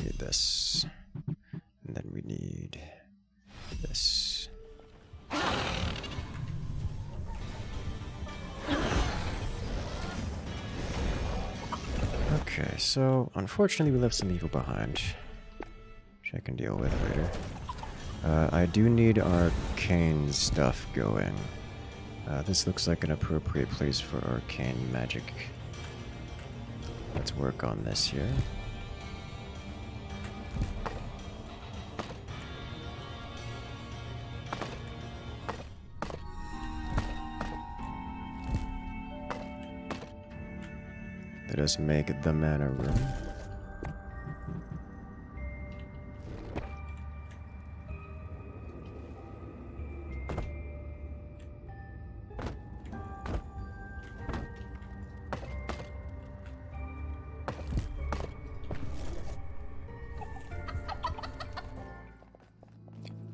Need this. And then we need this. Okay, so unfortunately we left some evil behind, which I can deal with later. I do need arcane stuff going. This looks like an appropriate place for arcane magic. Let's work on this here. Let us make the mana room.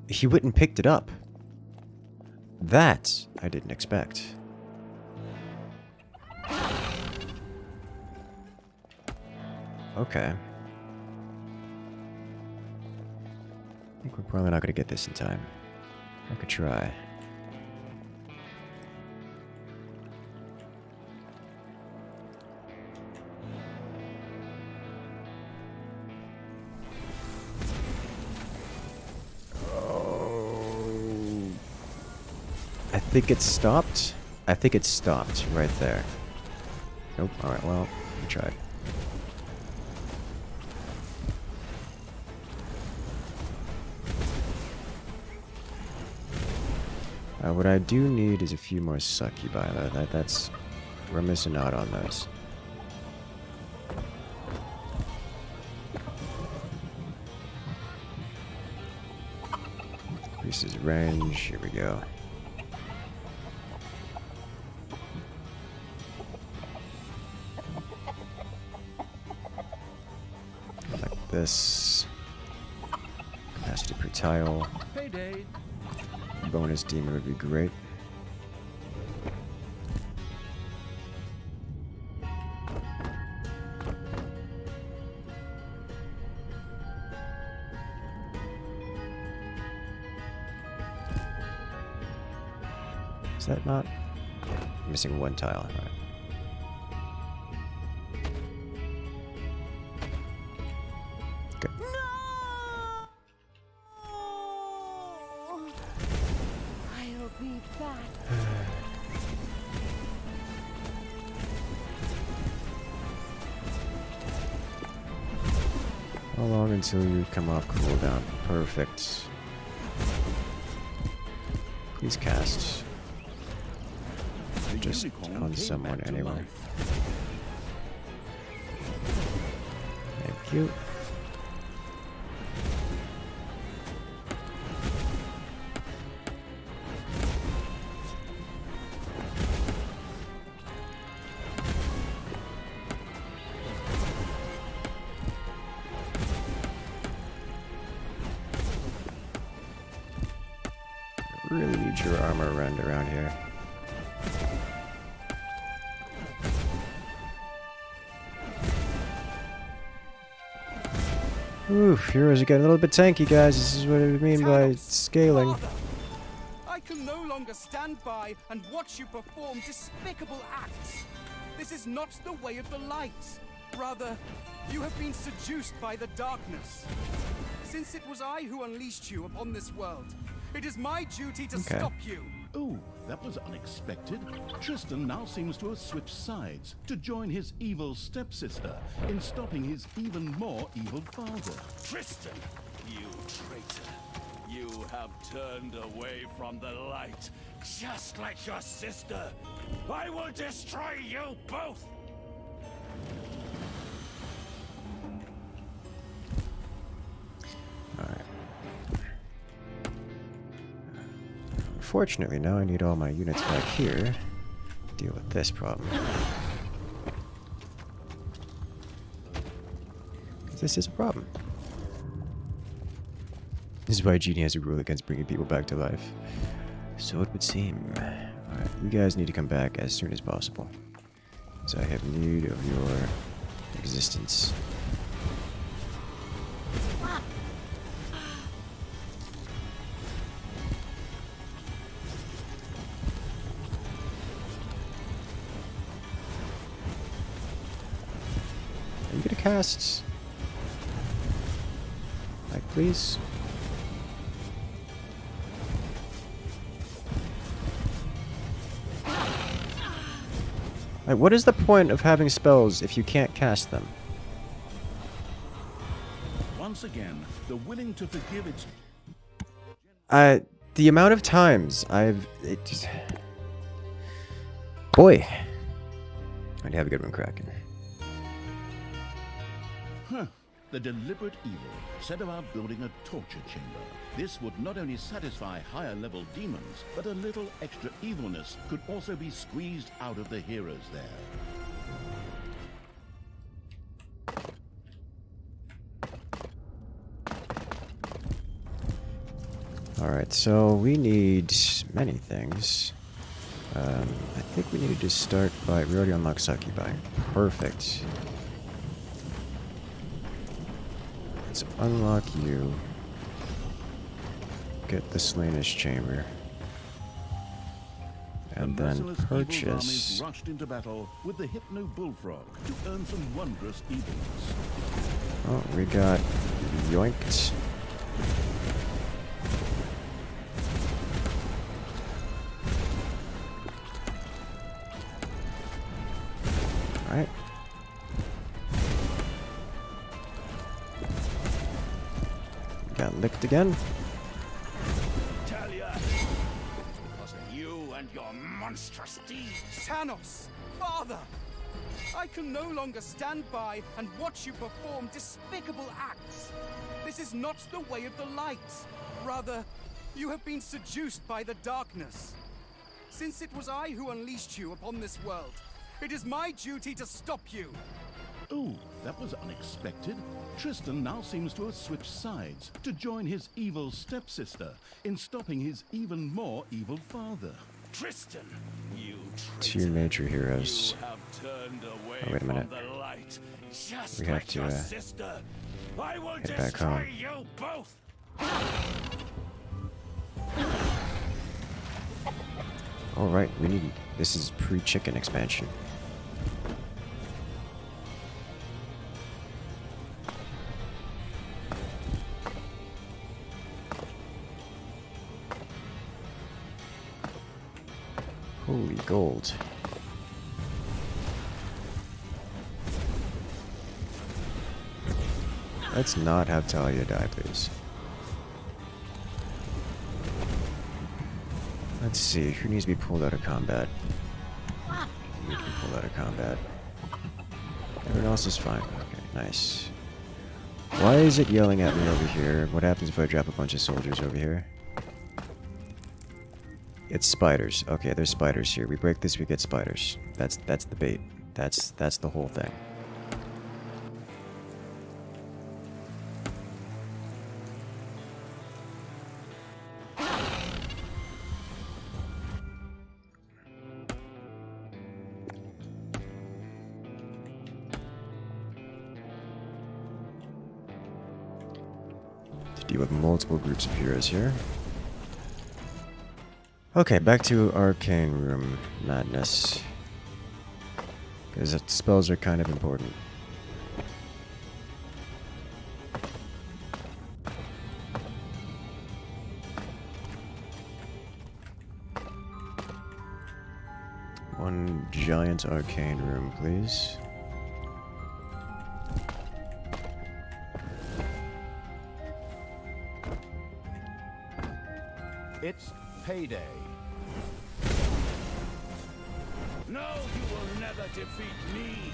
He went and picked it up. That I didn't expect. Okay. I think we're probably not going to get this in time. I could try. I think it stopped. I think it stopped right there. Nope. Alright, well, we tried. What I do need is a few more succubi. That's we're missing out on those. Increases range. Here we go. Like this. Capacity per tile. Payday. Bonus demon would be great. Is that not? Missing one tile. All right. Good. I'll be back. How long until you come off cooldown? Perfect. Please cast. The Just unicorn on came someone back to anyway. life. Thank you. Really need your armor around here. Oof, heroes are getting a little bit tanky, guys. This is what I mean by Talos, scaling. Father, I can no longer stand by and watch you perform despicable acts. This is not the way of the light. Rather, you have been seduced by the darkness. Since it was I who unleashed you upon this world, it is my duty to stop you. Ooh, that was unexpected. Tristan now seems to have switched sides to join his evil stepsister in stopping his even more evil father. Tristan, you traitor. You have turned away from the light, just like your sister. I will destroy you both! Alright. Unfortunately, now I need all my units back here to deal with this problem. This is a problem. This is why Genie has a rule against bringing people back to life. So it would seem. Alright, you guys need to come back as soon as possible. So I have need of your existence. Are you gonna cast? Like, please? Like, what is the point of having spells if you can't cast them? Once again, the willing to forgive its... The amount of times boy. I'd have a good one, Kraken. Huh. The deliberate evil set about building a torture chamber. This would not only satisfy higher level demons, but a little extra evilness could also be squeezed out of the heroes there. Alright, so we need many things. I think we need to start by... We already unlocked Succubi. Perfect. Let's unlock you. Get the Slainish Chamber. And The then merciless evil's purchase... armies rushed into battle with the Hypno Bullfrog to earn some wondrous evilness. Oh, we got yoinked. Alright. Got licked again. Talia, because of you and your monstrous deeds. Tanos, Father! I can no longer stand by and watch you perform despicable acts. This is not the way of the light. Rather, you have been seduced by the darkness. Since it was I who unleashed you upon this world, it is my duty to stop you. Ooh, that was unexpected. Tristan now seems to have switched sides to join his evil stepsister in stopping his even more evil father. Tristan, you Two traitor. major heroes. You have turned away Oh, wait a minute. from the light, just We have like to, your sister. I will head back destroy home. you both. Alright, we need... This is pre-chicken expansion. Holy gold. Let's not have Talia die, please. Let's see, who needs to be pulled out of combat? You can be pulled out of combat. Everyone else is fine. Okay, nice. Why is it yelling at me over here? What happens if I drop a bunch of soldiers over here? It's spiders. Okay, there's spiders here. We break this, we get spiders. That's the bait. That's the whole thing. You have multiple groups of heroes here. Okay, back to Arcane Room madness. Because spells are kind of important. One giant arcane room, please. It's payday. No, you will never defeat me.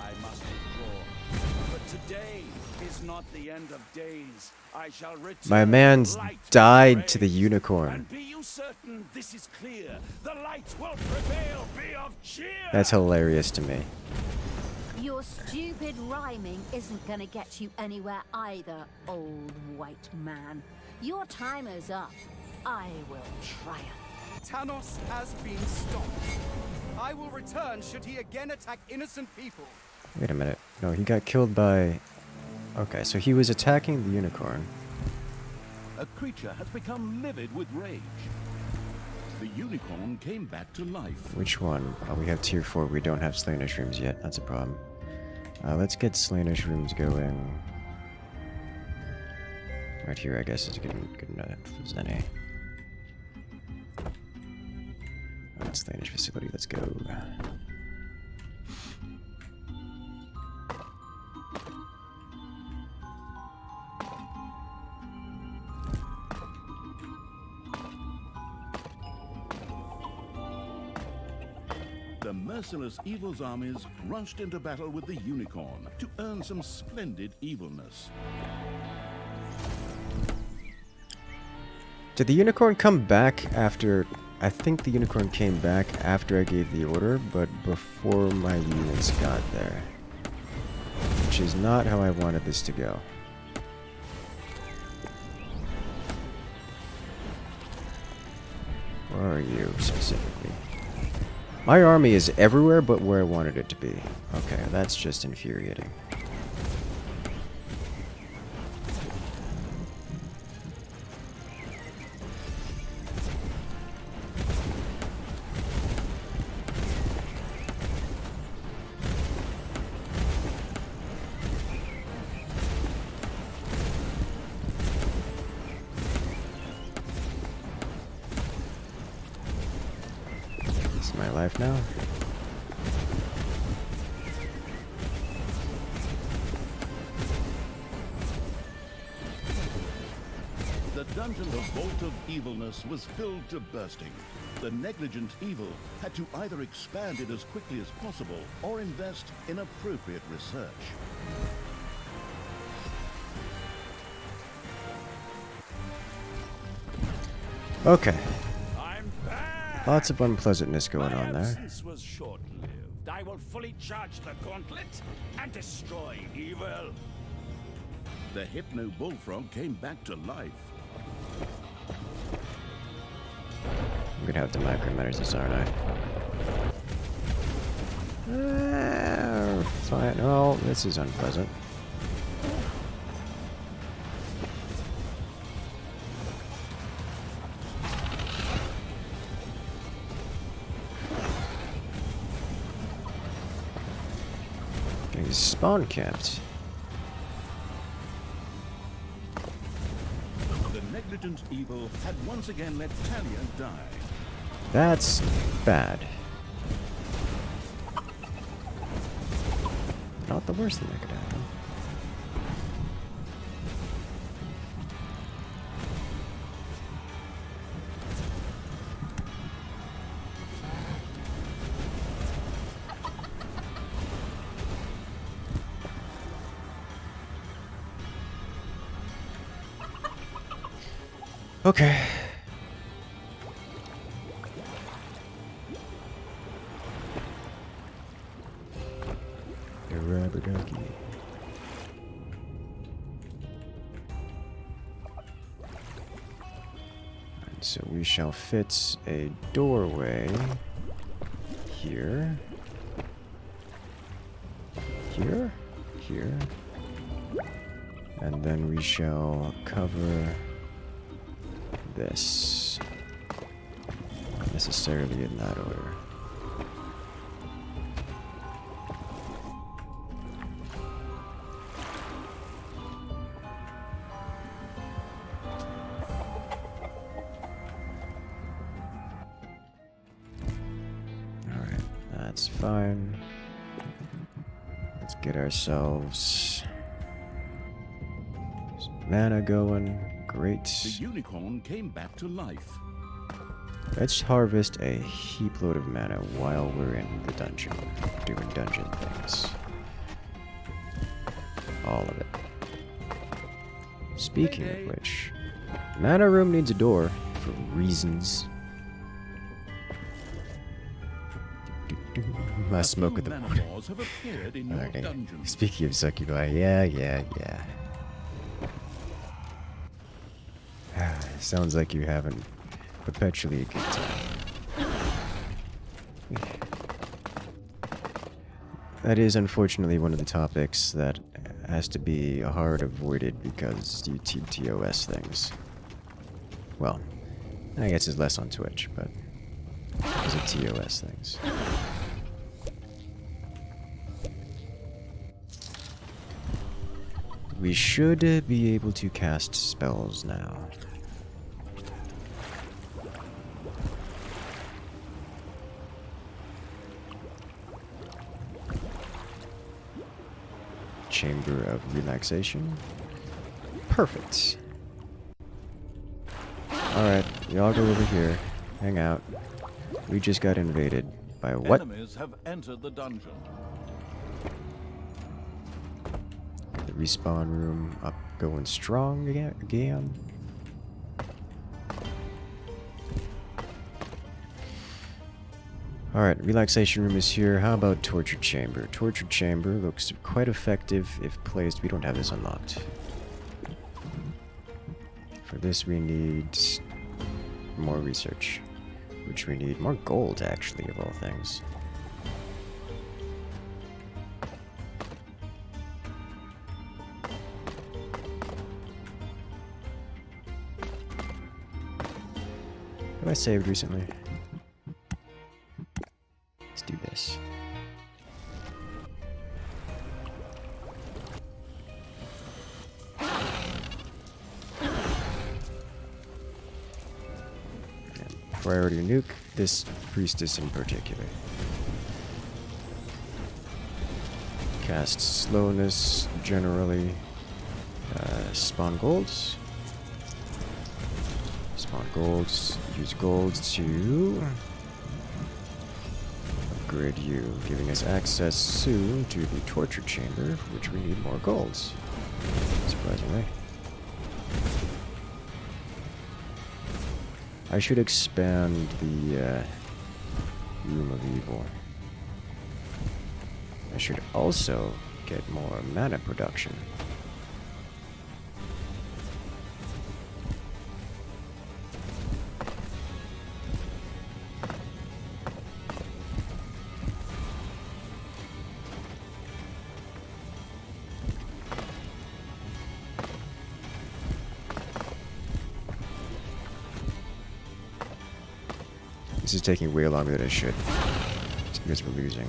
I must withdraw. But today is not the end of days. I shall return. My man's died to the unicorn. And be you certain this is clear. The light will prevail. Be of cheer. That's hilarious to me. Your stupid rhyming isn't gonna get you anywhere either, old white man. Your timer's up. I will triumph. Tanos has been stopped. I will return should he again attack innocent people. Wait a minute. No, he got killed by... Okay, so he was attacking the unicorn. A creature has become livid with rage. The unicorn came back to life. Which one? Oh, we have tier 4. We don't have Slainish rooms yet. That's a problem. Let's get Slainish rooms going. Right here, I guess, is good enough as any. Slainish facility, let's go. The merciless evil's armies rushed into battle with the unicorn to earn some splendid evilness. Did the unicorn come back after... I think the unicorn came back after I gave the order, but before my units got there. Which is not how I wanted this to go. Where are you, specifically? My army is everywhere but where I wanted it to be. Okay, that's just infuriating. My life now. The dungeon of Vault of Evilness was filled to bursting. The negligent evil had to either expand it as quickly as possible or invest in appropriate research. Okay. I'm back. Lots of unpleasantness going My on there. absence was short-lived. I will fully charge the gauntlet and destroy evil. The Hypno Bullfrog came back to life. I'm gonna have to micromanage this, aren't I? Fine. Oh, this is unpleasant. He's spawn camped. The negligent evil had once again let Talia die. That's bad. Not the worst thing that could happen. Okay. The rubber ducky. And so we shall fit a doorway here. Here? Here. And then we shall cover this. Not necessarily in that order. Alright, that's fine. Let's get ourselves some mana going. Great. The unicorn came back to life. Let's harvest a heap load of mana while we're in the dungeon, doing dungeon things. All of it. Speaking of which, mana room needs a door for reasons. I smoke with the Mana laws have appeared in your Okay. dungeon. Speaking of succubi, yeah. Sounds like you're having perpetually a good time. That is unfortunately one of the topics that has to be hard avoided because YouTube TOS things. Well, I guess it's less on Twitch, but because of TOS things. We should be able to cast spells now. Chamber of Relaxation. Perfect. Alright, y'all go over here. Hang out. We just got invaded by what? Enemies have entered the dungeon. The respawn room up going strong again. Alright, relaxation room is here. How about torture chamber? Torture chamber looks quite effective if placed. We don't have this unlocked. For this we need more research. Which we need more gold, actually, of all things. Have I saved recently? Let's do this. And priority nuke this priestess in particular. Cast slowness generally. Spawn golds. Spawn golds. Use golds to upgrade you, giving us access soon to the torture chamber, for which we need more golds. Surprisingly. I should expand the Room of Evil. I should also get more mana production. This is taking way longer than it should. It's because we're losing.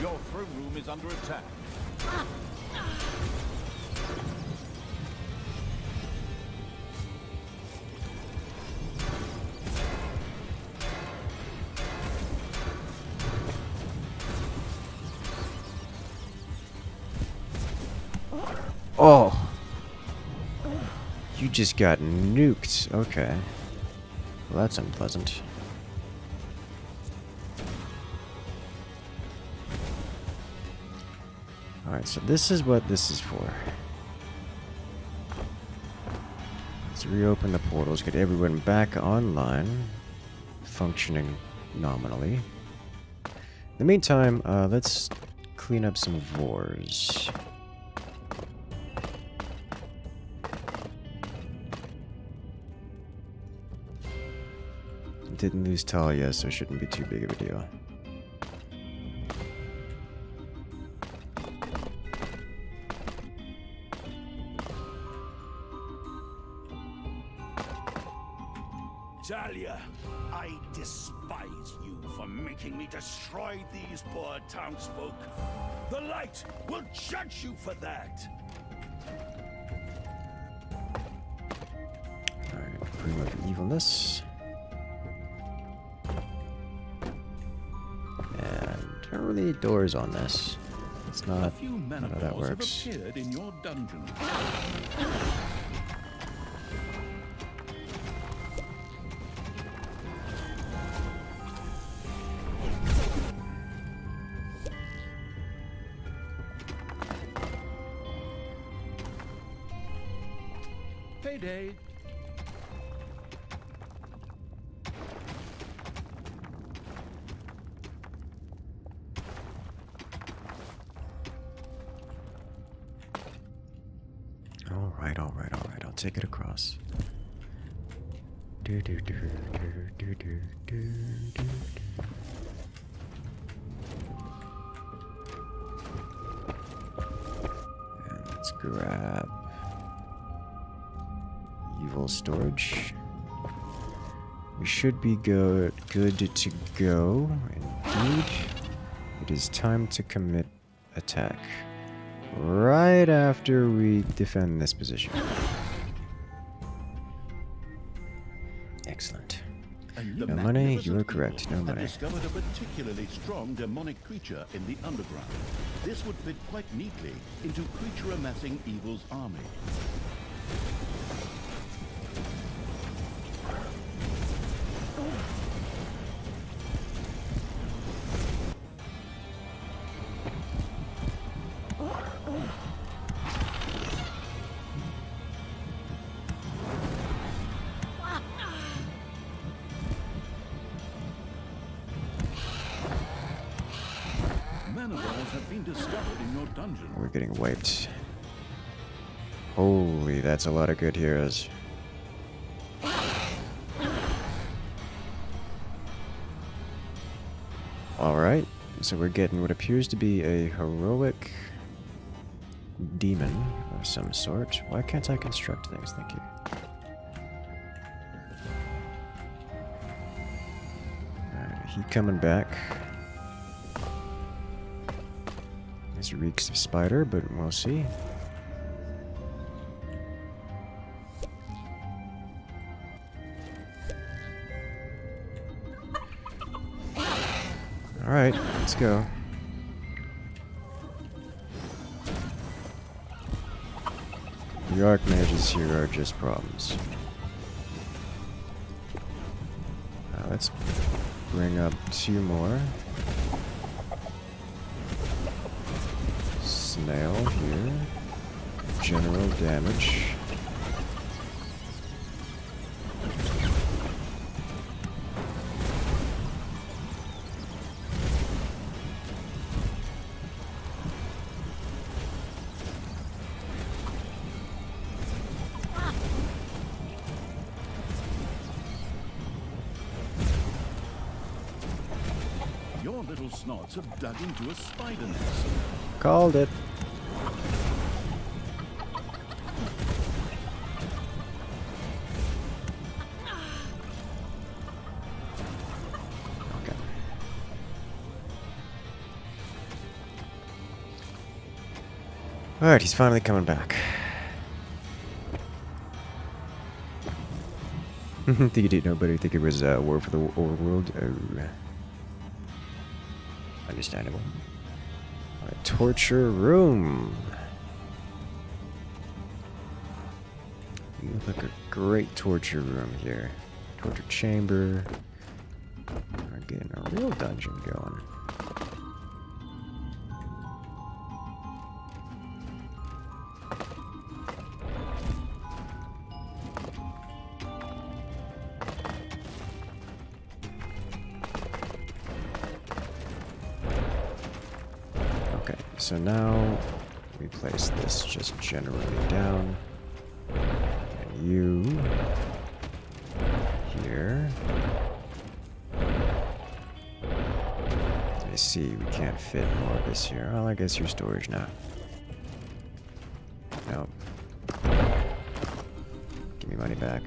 Your throne room is under attack. Oh! You just got nuked. Okay. Well, that's unpleasant. Alright, so this is what this is for. Let's reopen the portals, get everyone back online, functioning nominally. In the meantime, let's clean up some Vors. Didn't lose Talia, so it shouldn't be too big of a deal. Talia, I despise you for making me destroy these poor townsfolk. The light will judge you for that. Alright, bring up evilness. And there are really doors on this. It's not A few mana how that balls have works. appeared in your dungeon. Payday. Alright, I'll take it across. Do do do do do do do do. And let's grab evil storage. We should be good to go. Indeed. It is time to commit attack. Right after we defend this position. Excellent. The No money, you are magnificent correct. evil No had money. discovered a particularly strong demonic creature in the underground. This would fit quite neatly into creature amassing evil's army. Mana balls have been discovered in your dungeon. We're getting wiped. Holy, that's a lot of good heroes. Alright, so we're getting what appears to be a heroic demon of some sort. Why can't I construct things? Thank you. Alright, he coming back. This reeks of spider, but we'll see. Alright, let's go. The archmages here are just problems. Let's bring up 2 more. Snail here. General damage. Your little snots have dug into a spider nest. Called it. Okay. Alright, he's finally coming back. Think you didn't know, but I think it was War for the Overworld. Oh. Understandable. Alright, torture room. You look like a great torture room here. Torture chamber. We're getting a real dungeon going. Okay, so now we place this just generally down. And you here. I see, we can't fit more of this here. Well, I guess your storage now. Nope. Give me money back.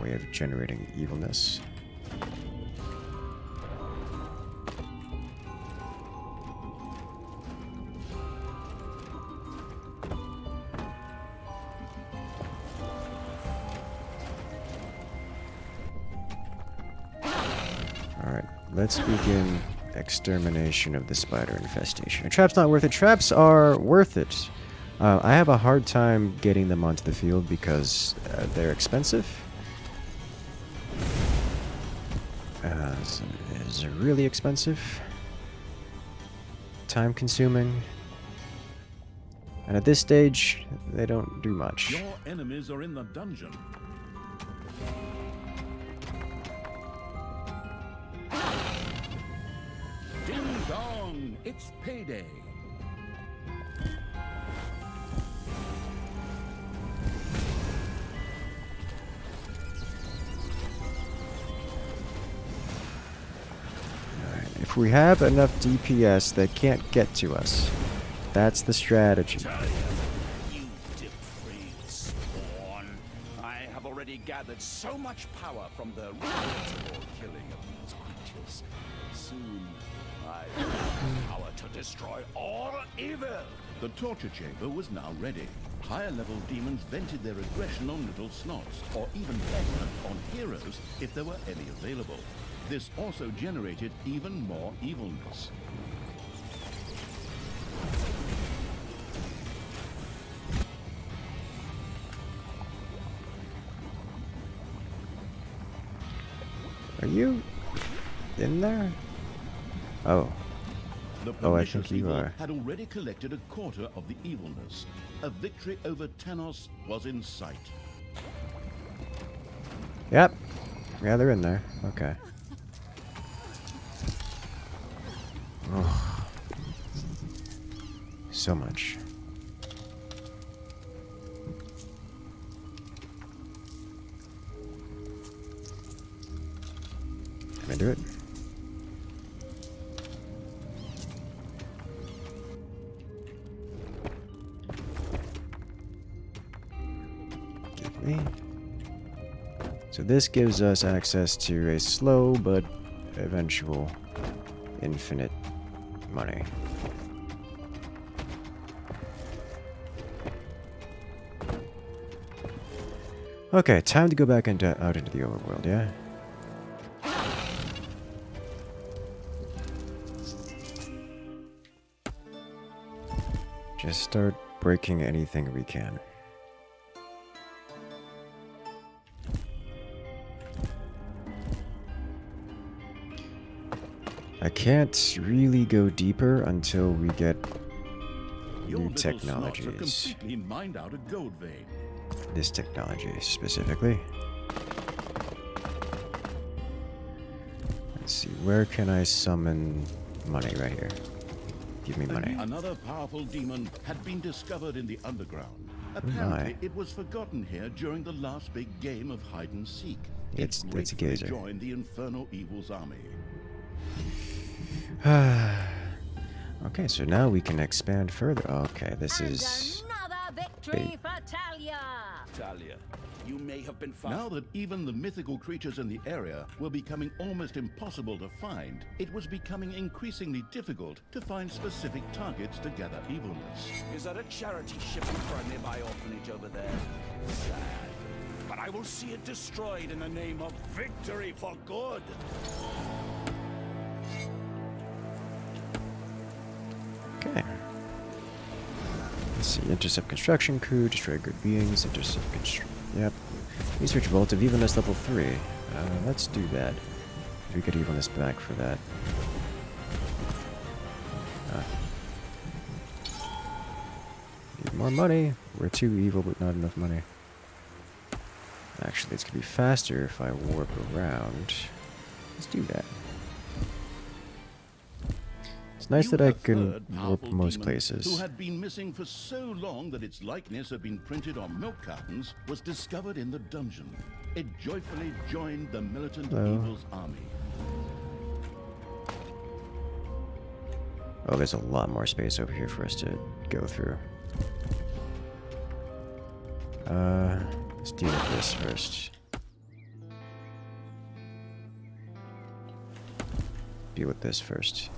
Way of generating evilness. Let's begin extermination of the spider infestation. A trap's not worth it. Traps are worth it. I have a hard time getting them onto the field because they're expensive. It's really expensive. Time consuming. And at this stage, they don't do much. Your enemies are in the dungeon. Ding dong! It's payday! Alright, if we have enough DPS, they can't get to us. That's the strategy. Talia, you depraved spawn. I have already gathered so much power from the ritual killing of these creatures. Soon, I will have power to destroy all evil. The torture chamber was now ready. Higher level demons vented their aggression on little snots, or even better, on heroes if there were any available. This also generated even more evilness. Are you in there? Oh. The Oh, I pernicious think you evil are. had already collected a quarter of the evilness. A victory over Tanos was in sight. Yep. Yeah, they're in there. Okay. Oh. So much. Can I do it? Give me. So this gives us access to a slow but eventual infinite money. Okay, time to go back out into the overworld, yeah? Just start breaking anything we can. I can't really go deeper until we get Your new little snots technologies. have completely mined out a gold vein. This technology specifically. Let's see, where can I summon money? Right here. Give me money. Another powerful demon had been discovered in the underground. Apparently, it was forgotten here during the last big game of hide and seek. It's a gratefully gazer. joined the Inferno Evil's army. Okay, so now we can expand further. Okay, this And is... another victory for Talia. Talia, you may have been found. Now that even the mythical creatures in the area were becoming almost impossible to find, it was becoming increasingly difficult to find specific targets to gather evilness. Is that a charity shipping for a nearby orphanage over there? Sad. But I will see it destroyed in the name of victory for good. Okay. Let's see, intercept construction crew, destroy good beings, intercept yep. Research vault of evilness level 3. Let's do that. We could evilness back for that. Need more money. We're too evil, but not enough money. Actually, it's gonna be faster if I warp around. Let's do that. It's nice that I can warp most places. Who had been missing for so long that its likeness had been printed on milk cartons was discovered in the dungeon. It joyfully joined the militant evil's army. Oh, there's a lot more space over here for us to go through. Let's deal with this first. Deal with this first.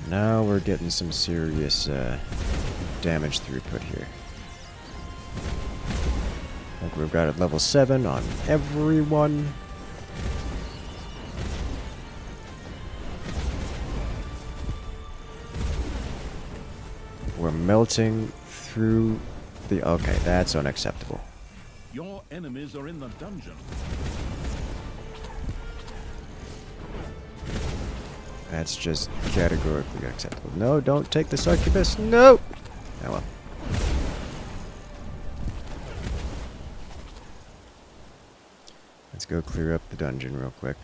Now we're getting some serious damage throughput here. I think we've got at level 7 on everyone. We're melting through the... Okay, that's unacceptable. Your enemies are in the dungeon. That's just categorically unacceptable. No, don't take the succubus. No! Oh well. Let's go clear up the dungeon real quick.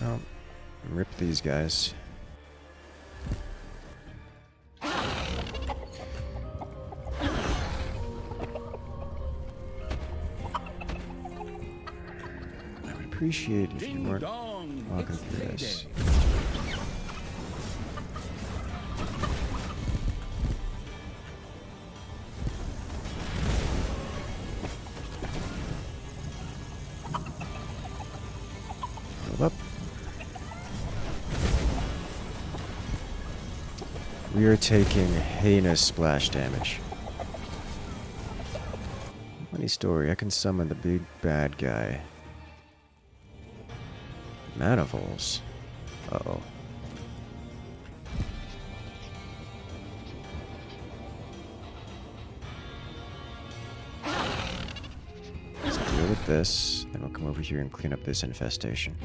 Oh, rip these guys. I would appreciate if you weren't walking through this. Up. We are taking heinous splash damage. Funny story, I can summon the big bad guy. Manifolds. Uh-oh. Let's deal with this, then we'll come over here and clean up this infestation.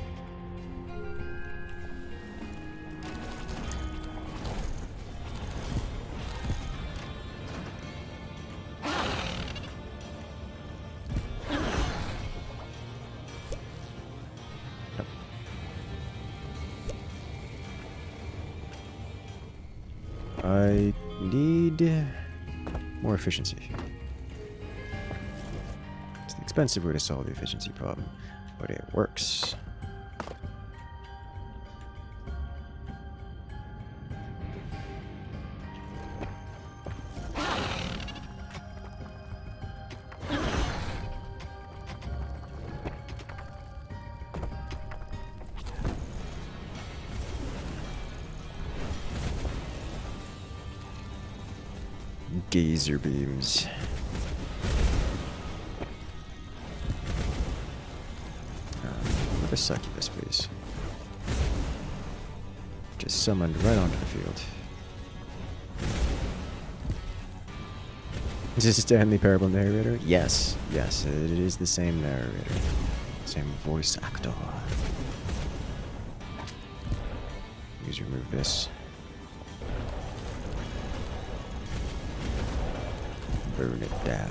I need more efficiency. It's the expensive way to solve the efficiency problem, but it works. Gazer beams. Another succubus, please. Just summoned right onto the field. Is this a Stanley Parable narrator? Yes, yes, it is the same narrator. Same voice actor. Please remove this. Burn it down.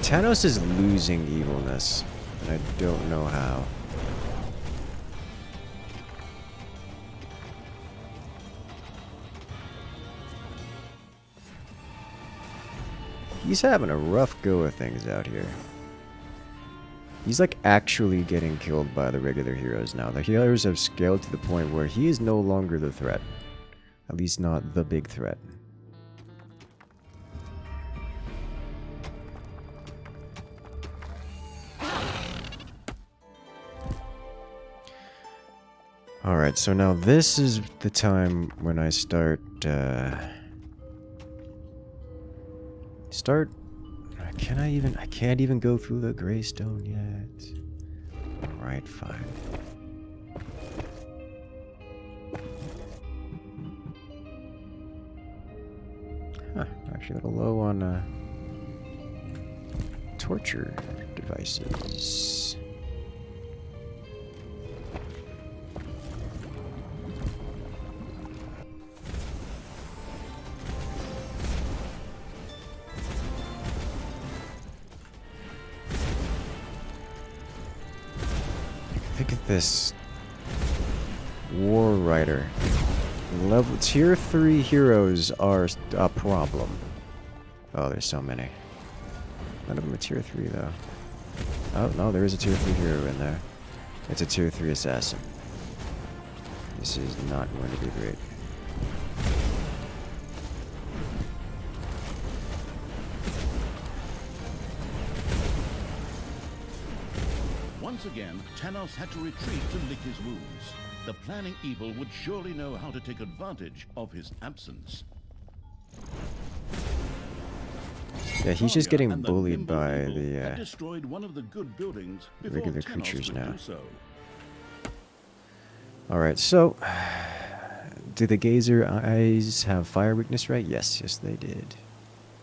Tanos is losing evilness, and I don't know how. He's having a rough go of things out here. He's like actually getting killed by the regular heroes now. The healers have scaled to the point where he is no longer the threat. At least not the big threat. Alright, so now this is the time when I start, I can't even go through the Greystone yet. Alright, fine. Huh, actually a little low on, torture devices. Look at this War Rider. Level tier 3 heroes are a problem. Oh, there's so many. None of them are tier 3 though. Oh, no, there is a tier 3 hero in there. It's a tier 3 assassin. This is not going to be great. Once again, Tanos had to retreat to lick his wounds. The planning evil would surely know how to take advantage of his absence. Yeah, he's just Talia getting and the bullied nimble by evil the had destroyed one of the good buildings before regular Tanos creatures could now. do so. Alright, so do the gazer eyes have fire weakness, right? Yes, yes they did.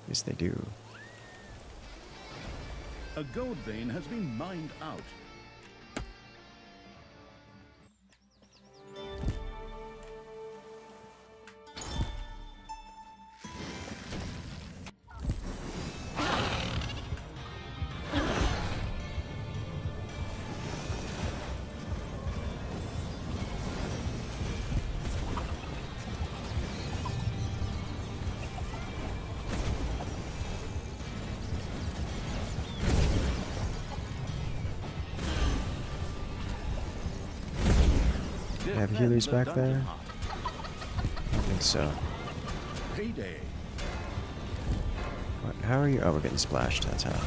Yes they do. A gold vein has been mined out. Have healers back there? I don't think so. Payday. What, how are you? Oh, we're getting splashed, that's how.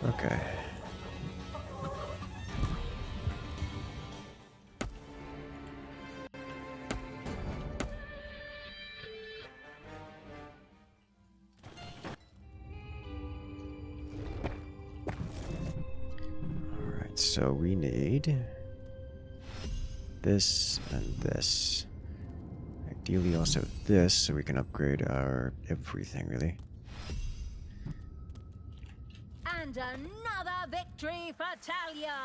Okay. So we need this and this. Ideally also this, so we can upgrade our everything, really. And another victory for Talia!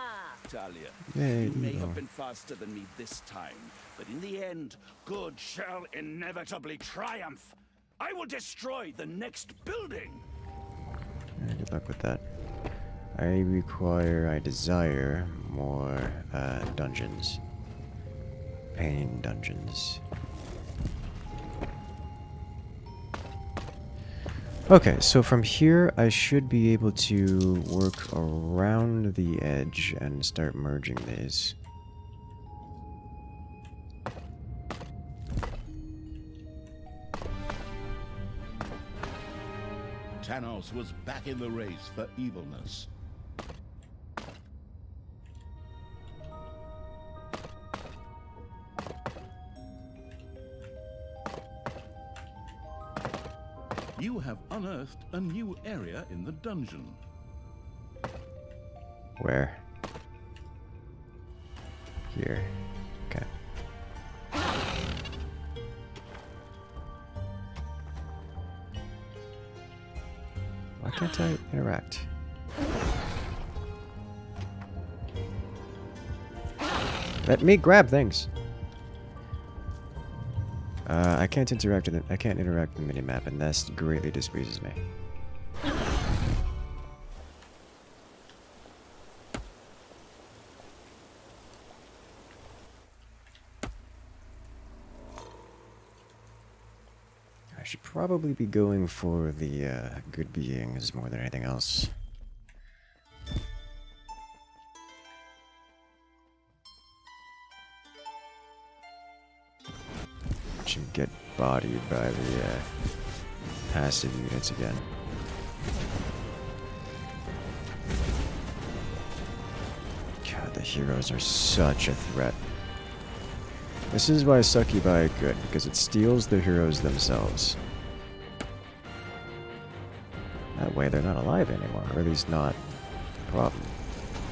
Talia, There you may you go. have been faster than me this time, but in the end, good shall inevitably triumph. I will destroy the next building. Good luck with that. I desire more dungeons. Pain dungeons. Okay, so from here I should be able to work around the edge and start merging these. Tanos was back in the race for evilness. You have unearthed a new area in the dungeon. Where? Here. Okay. Why can't I interact? Let me grab things. I can't interact with it. I can't interact with the minimap, and that greatly displeases me. I should probably be going for the good beings more than anything else. Should get bodied by the passive units again. God, the heroes are such a threat. This is why Succubi are good, because it steals the heroes themselves. That way they're not alive anymore, or at least not a problem.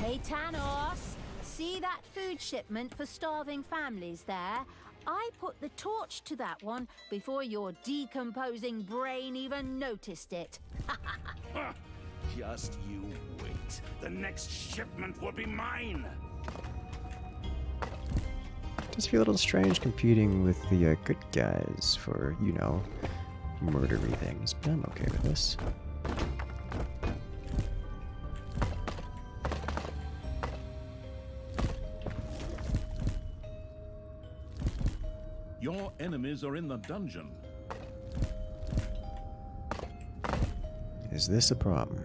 Hey Tanos, see that food shipment for starving families there? I put the torch to that one before your decomposing brain even noticed it. Just you wait. The next shipment will be mine. Does feel a little strange competing with the good guys for, you know, murdery things, but I'm okay with this. Your enemies are in the dungeon. Is this a problem?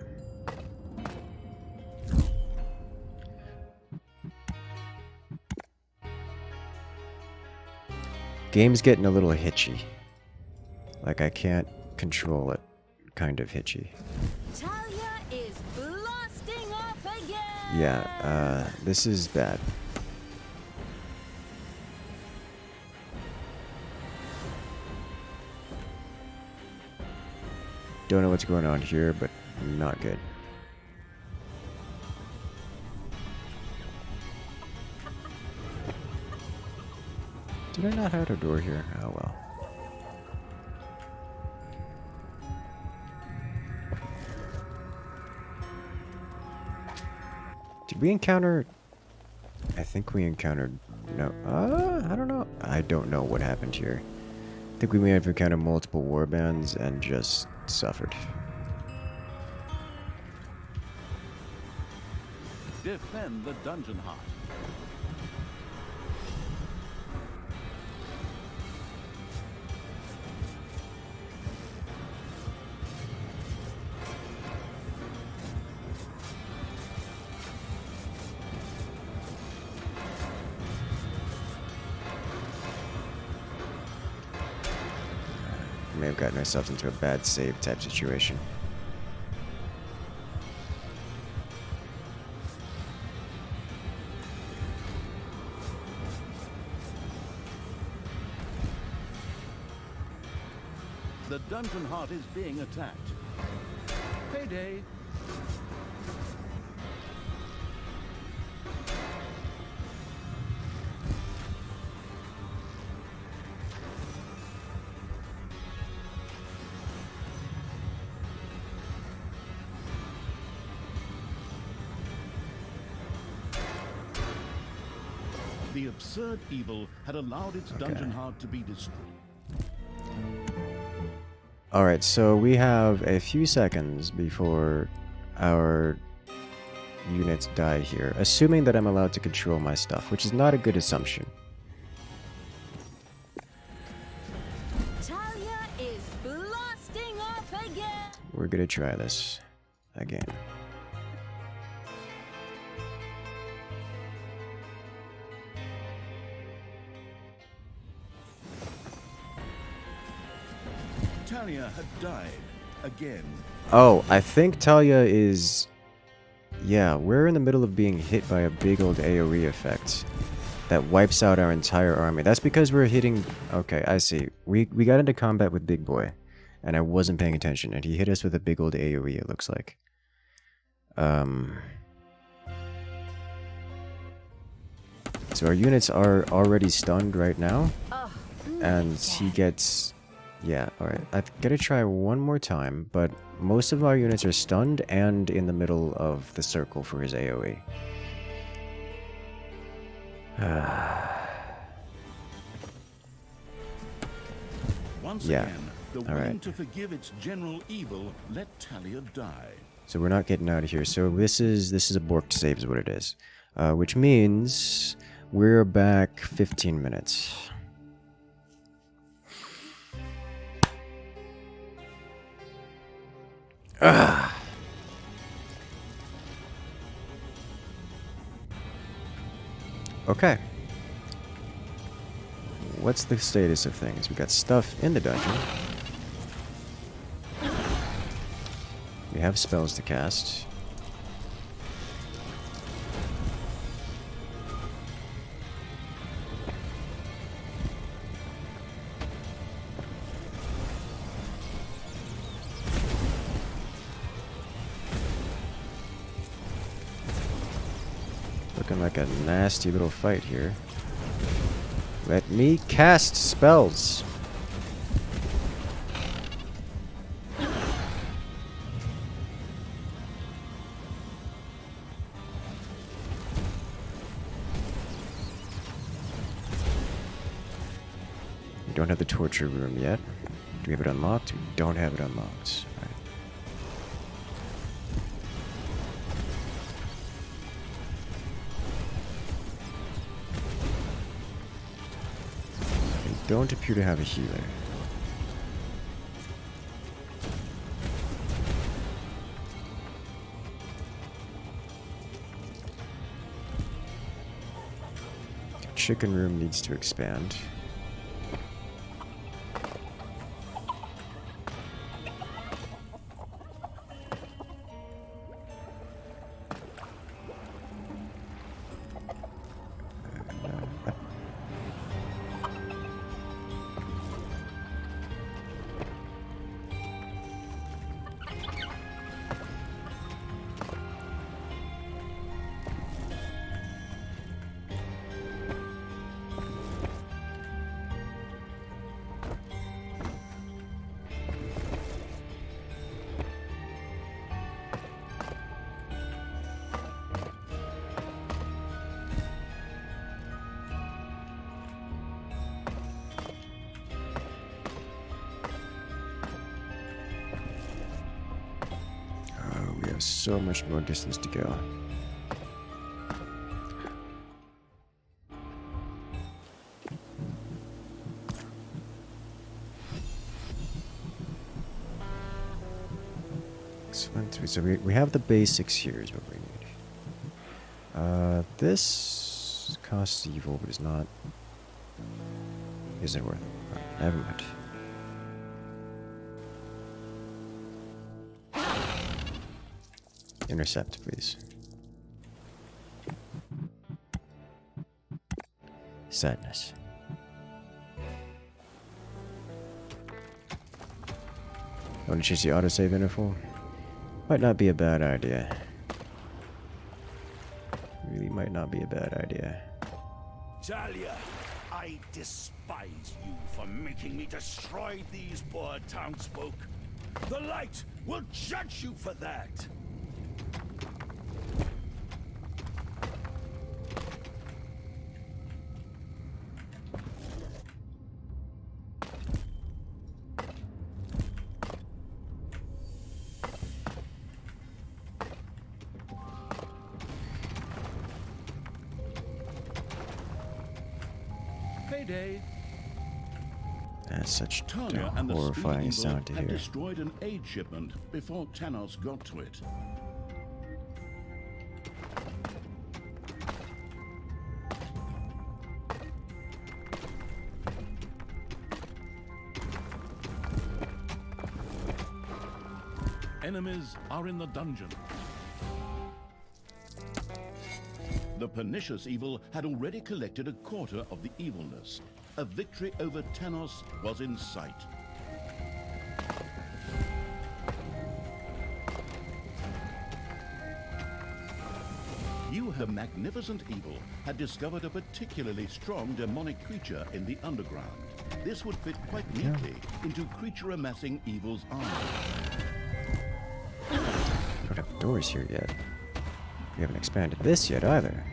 Game's getting a little hitchy. Like I can't control it. Kind of hitchy. Talia is blasting off again! Yeah, this is bad. Don't know what's going on here, but not good. Did I not have a door here? Oh well. Did we encounter... I think we encountered... No. I don't know. I don't know what happened here. I think we may have encountered multiple warbands and just suffered. Defend the dungeon heart. May have gotten ourselves into a bad save type situation. The dungeon heart is being attacked. Payday! The absurd evil had allowed its dungeon heart to be destroyed. Alright, so we have a few seconds before our units die here, assuming that I'm allowed to control my stuff, which is not a good assumption. Talia is blasting off again! We're gonna try this again. Talia had died again. Oh, I think Talia is... Yeah, we're in the middle of being hit by a big old AoE effect that wipes out our entire army. That's because we're hitting... Okay, I see. We got into combat with Big Boy, and I wasn't paying attention, and he hit us with a big old AoE, it looks like. So our units are already stunned right now, and he gets... Yeah, alright. I've got to try one more time, but most of our units are stunned and in the middle of the circle for his AoE. Once Yeah. again, the willing to forgive its general evil let Talia die. So we're not getting out of here. So this is a borked save is what it is. Which means we're back 15 minutes. Okay. What's the status of things? We got stuff in the dungeon. We have spells to cast. looking like a nasty little fight here. Let me cast spells. We don't have the torture room yet. Do we have it unlocked? We don't have it unlocked. All right. They don't appear to have a healer. The chicken room needs to expand. So much more distance to go. So we have the basics here is what we need. This costs evil, but is not. Isn't worth it. Never mind. Intercept, please. Sadness. Want to change the autosave interval? Might not be a bad idea. Really might not be a bad idea. Talia, I despise you for making me destroy these poor townsfolk. The light will judge you for that. That's such Talia a and the horrifying Speed Eagle sound to had hear. destroyed an aid shipment before Tanos got to it. Enemies are in the dungeon. The pernicious evil had already collected a quarter of the evilness. A victory over Tanos was in sight. You, her magnificent evil, had discovered a particularly strong demonic creature in the underground. This would fit quite neatly into creature amassing evil's armor. We don't have doors here yet. We haven't expanded this yet either.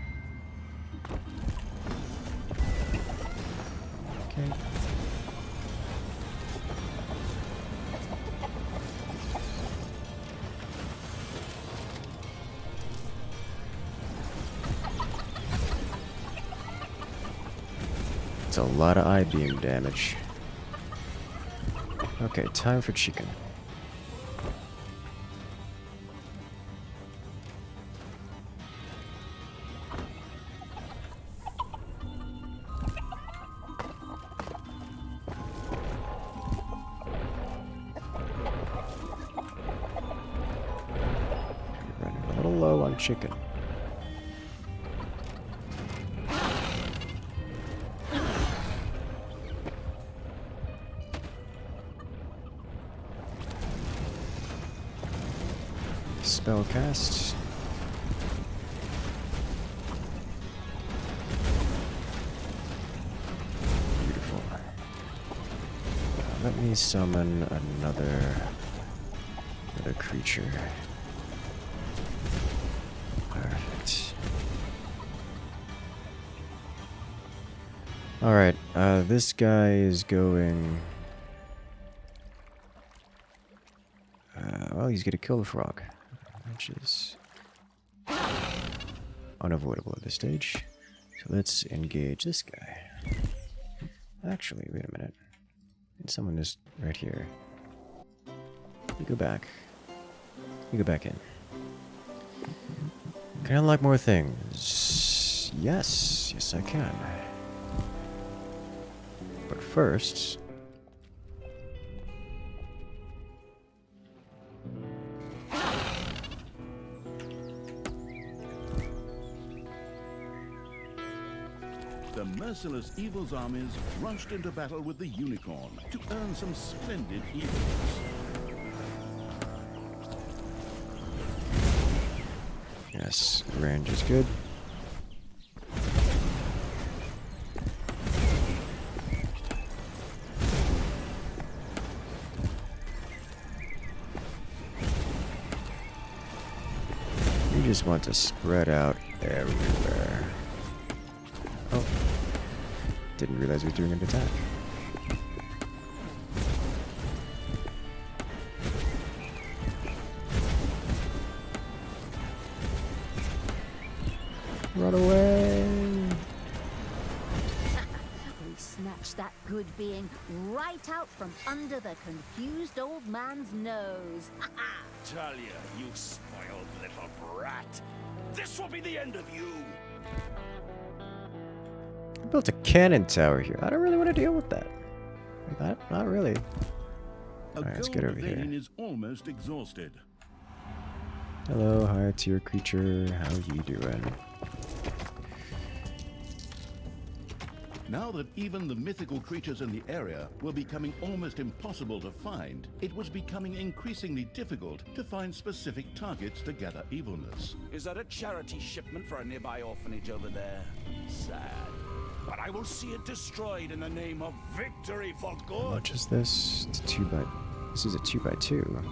Okay. It's a lot of eye beam damage. Okay, time for chicken. Running a little low on chicken. Spell cast. Let me summon another creature. Perfect. Alright, this guy is going... well, he's gonna kill the frog, which is unavoidable at this stage. So let's engage this guy. Actually, wait a minute. Let's summon this right here. You go back. You go back in. Can I unlock more things? Yes. Yes, I can. But first... The merciless Evil's armies rushed into battle with the Unicorn to earn some splendid evils. Yes, range is good. You just want to spread out everywhere. Oh. Didn't realize we were doing an attack. Run away! We snatched that good being right out from under the confused old man's nose. Talia, you spoiled little brat. This will be the end of you. I built a cannon tower here. I don't really want to deal with that. Not really. Alright, let's get over here. Is almost exhausted. Hello, higher tier creature. How you doing? Now that even the mythical creatures in the area were becoming almost impossible to find, it was becoming increasingly difficult to find specific targets to gather evilness. Is that a charity shipment for a nearby orphanage over there? Sad. But I will see it destroyed in the name of victory for good. How much is this? It's This is a 2x2.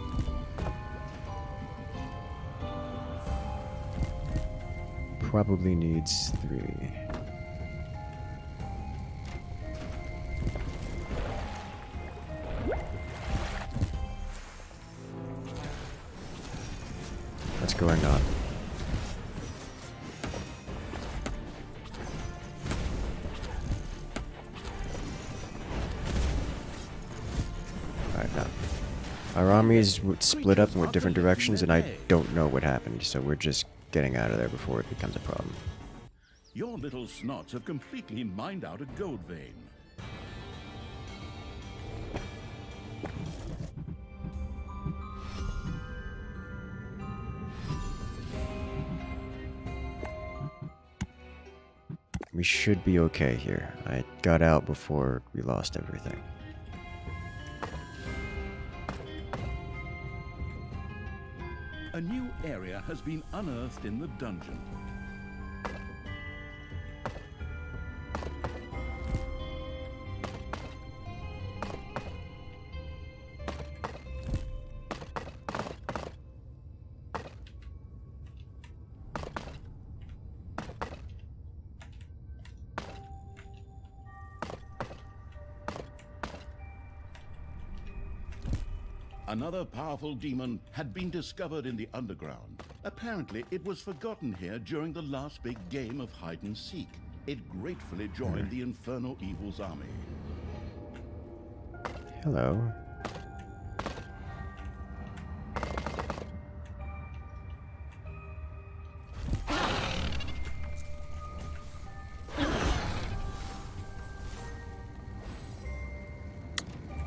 Probably needs 3. What's going on? Alright, now. Our armies would split up and went different directions, and I don't know what happened, so we're just getting out of there before it becomes a problem. Your little snots have completely mined out a gold vein. We should be okay here. I got out before we lost everything. A new area has been unearthed in the dungeon. Another powerful demon had been discovered in the underground. Apparently, it was forgotten here during the last big game of hide and seek. It gratefully joined the Infernal Evil's army. Hello.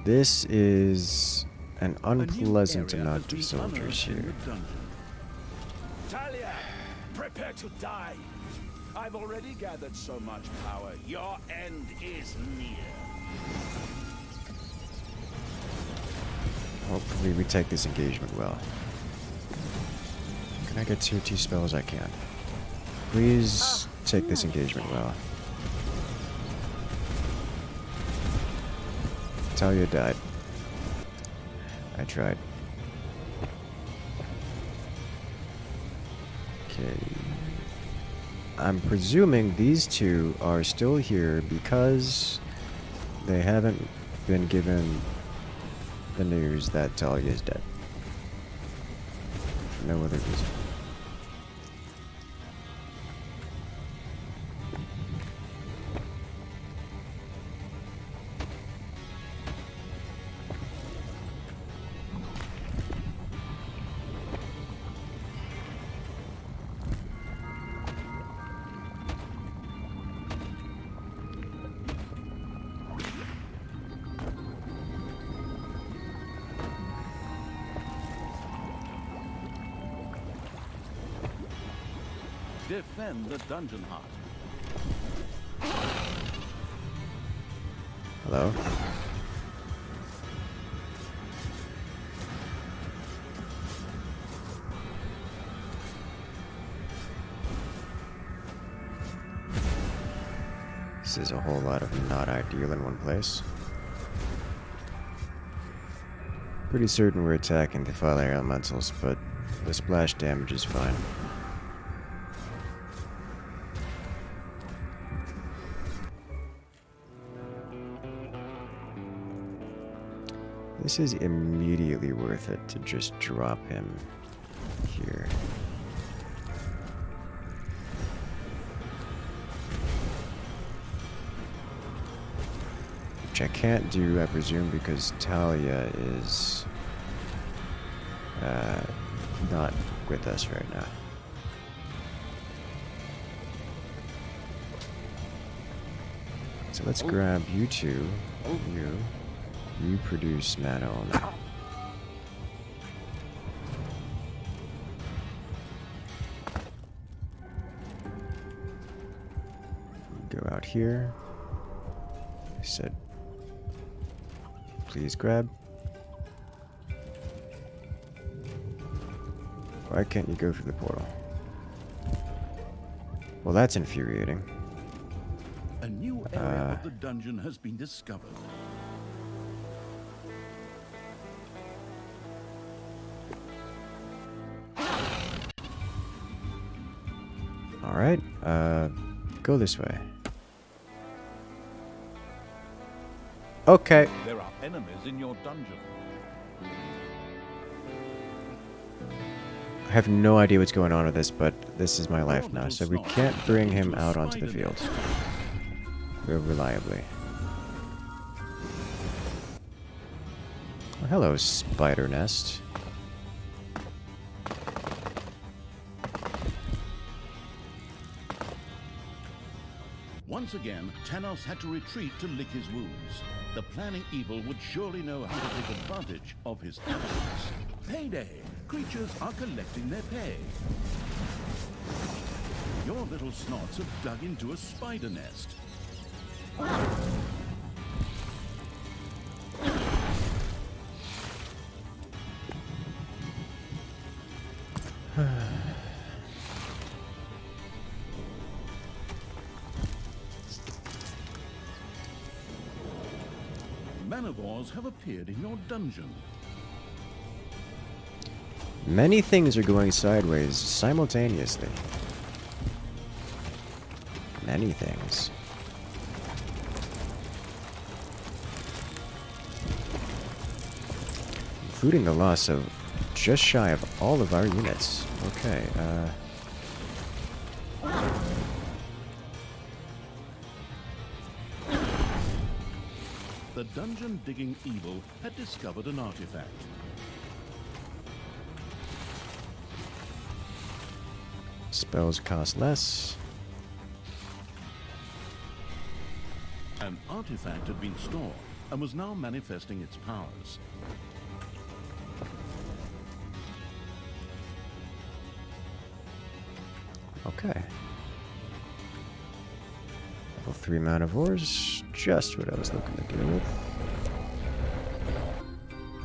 This is an unpleasant amount of soldiers here. Talia, prepare to die. I've already gathered so much power. Your end is near. Hopefully we take this engagement well. Can I get tier 2 spells? I can. Please take this engagement well. Talia died. I tried. Okay. I'm presuming these two are still here because they haven't been given the news that Talia is dead. For no other reason. Defend the dungeon heart. Hello? This is a whole lot of not ideal in one place. Pretty certain we're attacking the fire elementals, but the splash damage is fine. This is immediately worth it to just drop him here. Which I can't do, I presume, because Talia is not with us right now. So let's grab you two. You produce mana only. Go out here. I said, please grab. Why can't you go through the portal? Well, that's infuriating. A new area of the dungeon has been discovered. Alright, go this way. Okay. There are enemies in your dungeon. I have no idea what's going on with this, but this is my life now, so we can't bring him out onto the field. Reliably. Oh, hello, spider nest. Once again, Tanos had to retreat to lick his wounds. The planning evil would surely know how to take advantage of his absence. Payday! Creatures are collecting their pay. Your little snots have dug into a spider nest. Manivores have appeared in your dungeon. Many things are going sideways simultaneously. Many things. Including the loss of just shy of all of our units. Okay, The dungeon-digging evil had discovered an artifact. spells cost less. An artifact had been stored and was now manifesting its powers. Okay. Level 3 Manivores, just what I was looking to deal with.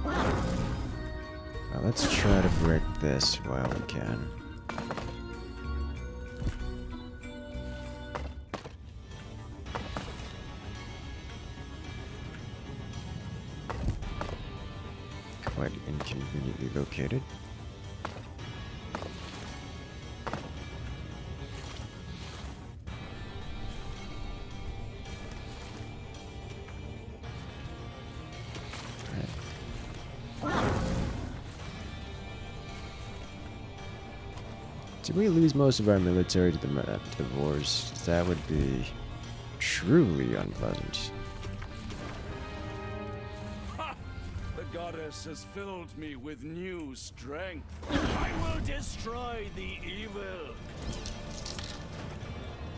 Now let's try to break this while we can. Quite Conveniently located. Did we lose most of our military to the wars? That would be truly unpleasant. Ha! The goddess has filled me with new strength. I will destroy the evil.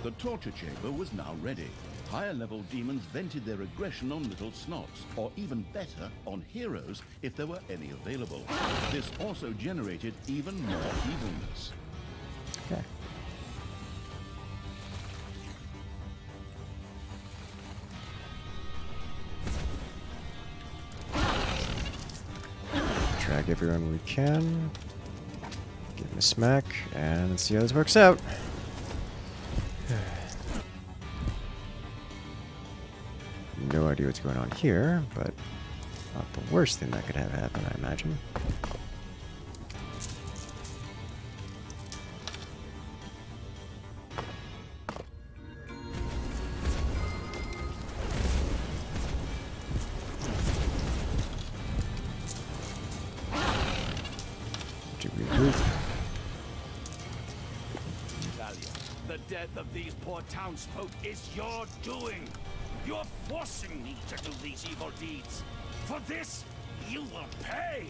The torture chamber was now ready. Higher level demons vented their aggression on little snots, or even better, on heroes if there were any available. This also generated even more evilness. Okay. Drag everyone we can. Give them a smack, and let's see how this works out. No idea what's going on here, but not the worst thing that could have happened, I imagine. Talia, the death of these poor townsfolk is your doing. You're forcing me to do these evil deeds. For this, you will pay.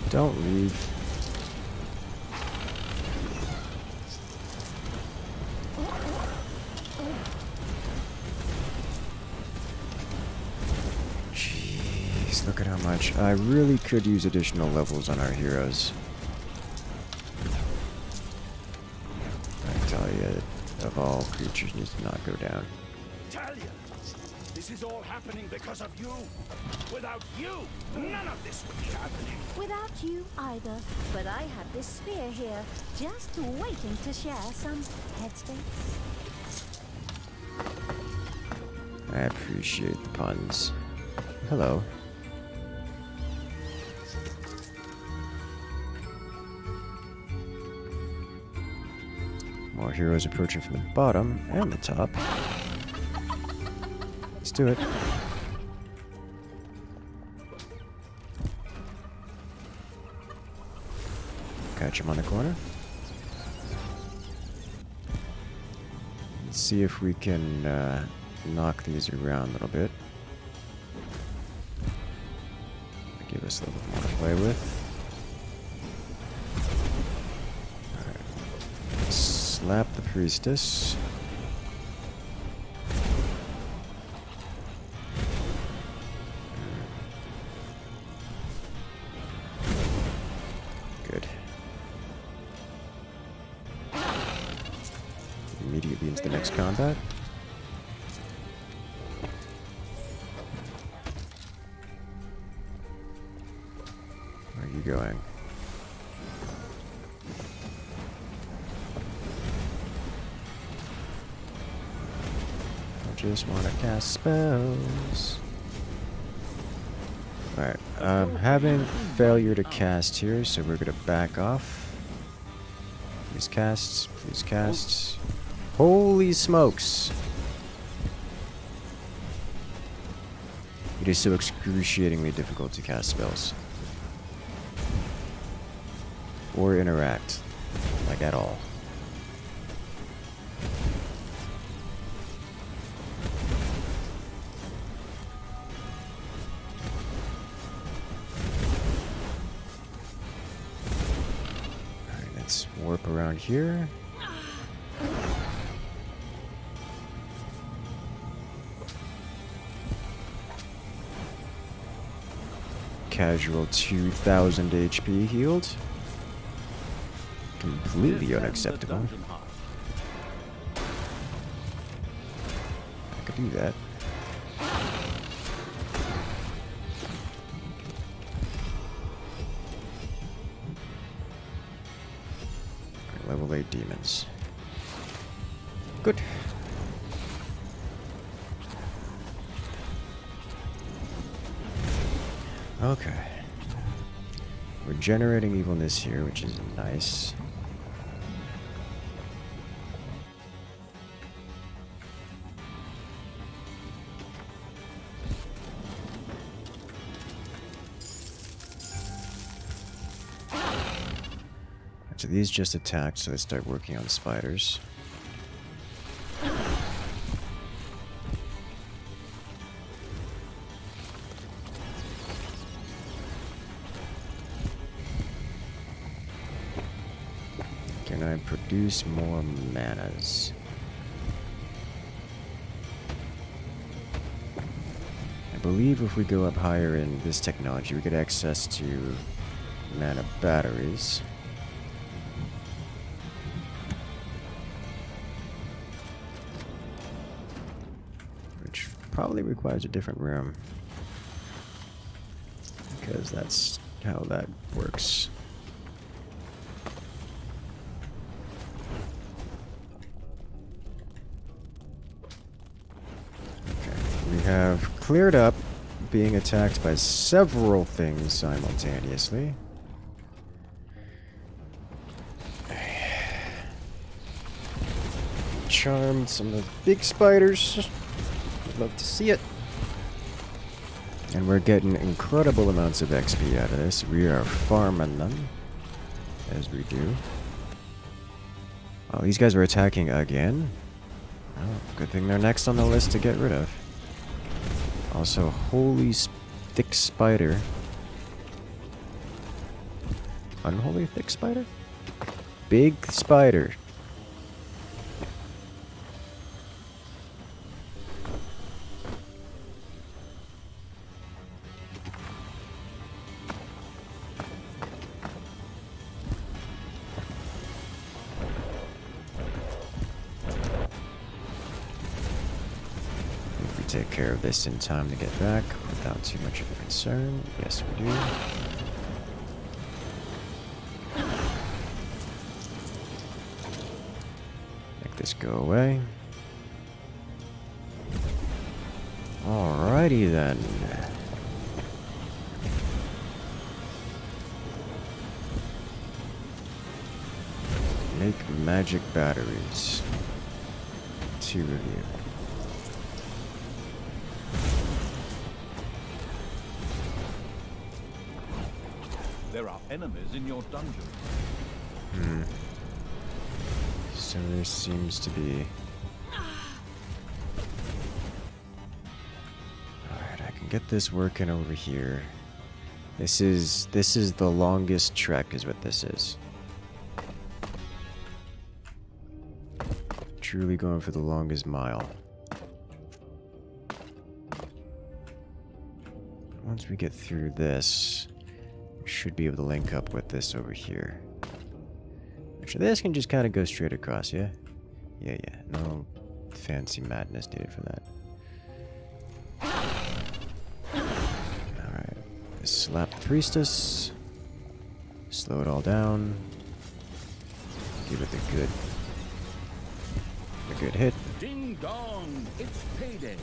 Don't leave. Jeez, look at how much. I really could use additional levels on our heroes. Talia, of all creatures, needs to not go down. Talia, this is all happening because of you. Without you, none of this would be happening. Without you either, but I have this spear here, just waiting to share some headspace. I appreciate the puns. Hello. More heroes approaching from the bottom and the top. Let's do it. Catch him on the corner. Let's see if we can knock these around a little bit. Give us a little more to play with. Alright. Slap the priestess. Good. Immediately into the next combat. Where are you going? I just want to cast spells. Alright, I'm having failure to cast here, so we're gonna back off. Please cast, please cast. Holy smokes! It is so excruciatingly difficult to cast spells. Or interact. Like at all. Alright, let's warp around here. Casual 2000 HP healed. Completely unacceptable. I could do that. Level 8 demons. Good. Okay. We're generating evilness here, which is nice. So these just attacked, so let's start working on spiders. Can I produce more manas? I believe if we go up higher in this technology, we get access to mana batteries. Which probably requires a different room, because that's how that works. We have cleared up being attacked by several things simultaneously. Charmed some of the big spiders. Love to see it. And we're getting incredible amounts of XP out of this. We are farming them, as we do. Oh, these guys are attacking again. Oh, good thing they're next on the list to get rid of. Also, holy thick spider. Unholy thick spider? Big spider. Take care of this in time to get back without too much of a concern. Yes, we do. Make this go away. Alrighty then. Make magic batteries. 2 of you. There are enemies in your dungeon. So there seems to be... Alright, I can get this working over here. This is the longest trek is what this is. Truly going for the longest mile. Once we get through this, we should be able to link up with this over here. Actually, this can just kind of go straight across, yeah? Yeah. No fancy madness needed for that. Alright. Slap the priestess. Slow it all down. Give it a good hit. Ding dong, it's payday.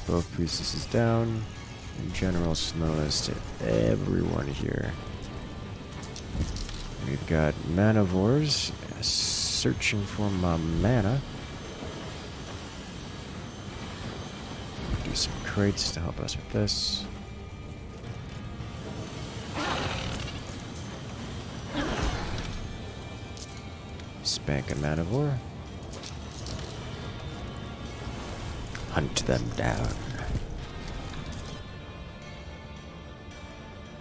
Both priestesses down. And general slowness to everyone here. We've got manivores searching for my mana. Do some crates to help us with this. Spank a manivore. Hunt them down.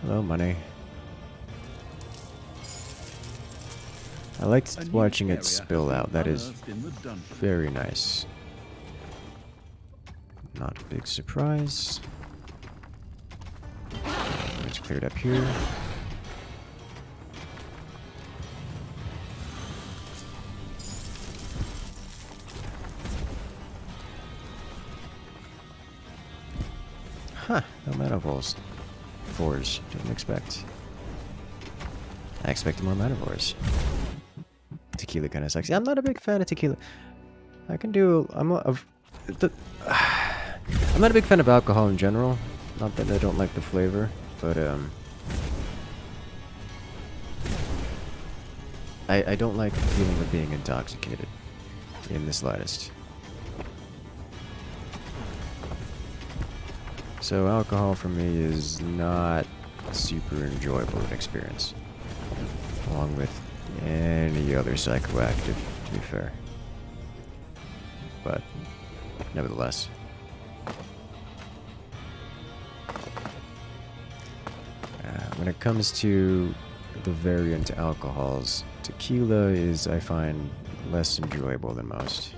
Hello, money. I like watching it spill out. That is very nice. Not a big surprise. It's cleared up here. Huh, no manivores. Fours. Didn't expect. I expected more manivores. Tequila kind of sucks. I'm not a big fan of tequila. I can do. I'm not a big fan of alcohol in general. Not that I don't like the flavor, but I don't like the feeling of being intoxicated in the slightest. So alcohol for me is not a super enjoyable experience, along with any other psychoactive, to be fair. But nevertheless. When it comes to the variant alcohols, tequila is, I find, less enjoyable than most.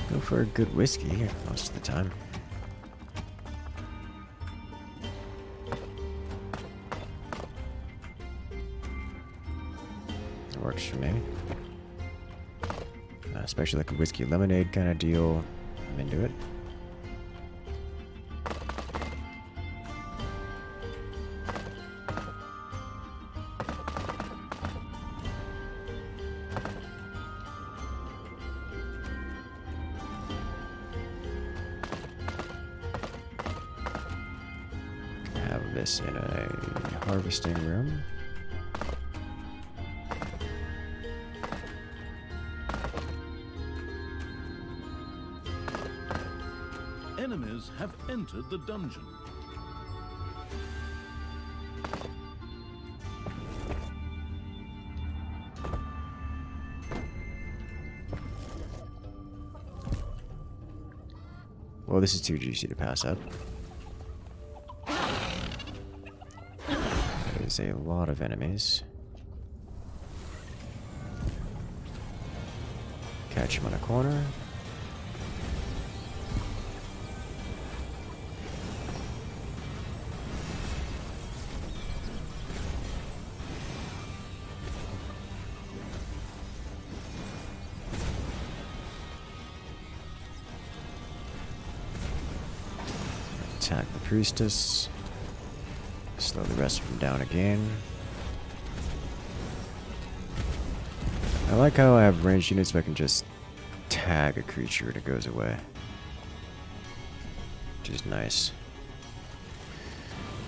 Go for a good whiskey most of the time. Works for me. Especially like a whiskey lemonade kind of deal. I'm into it. Have this in a harvesting room. Enemies have entered the dungeon. Well, this is too juicy to pass up. There's a lot of enemies. Catch him on a corner. Attack the priestess. Slow the rest of them down again. I like how I have ranged units so I can just tag a creature and it goes away. Which is nice.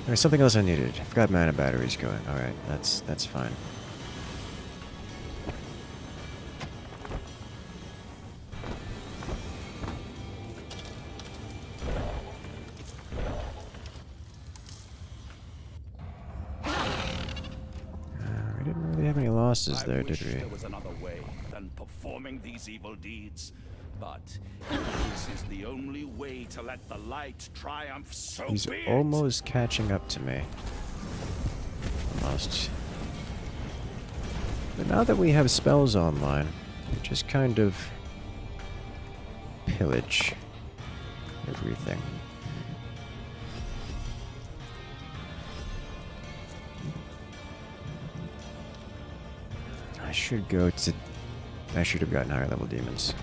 There's something else I needed. I forgot mana batteries going. Alright, that's fine. There, did we? There was another way than performing these evil deeds, but this is the only way to let the light triumph. So He's be it. almost catching up to me. Almost. But now that we have spells online, we just kind of pillage everything. I should go to... I should have gotten higher level demons.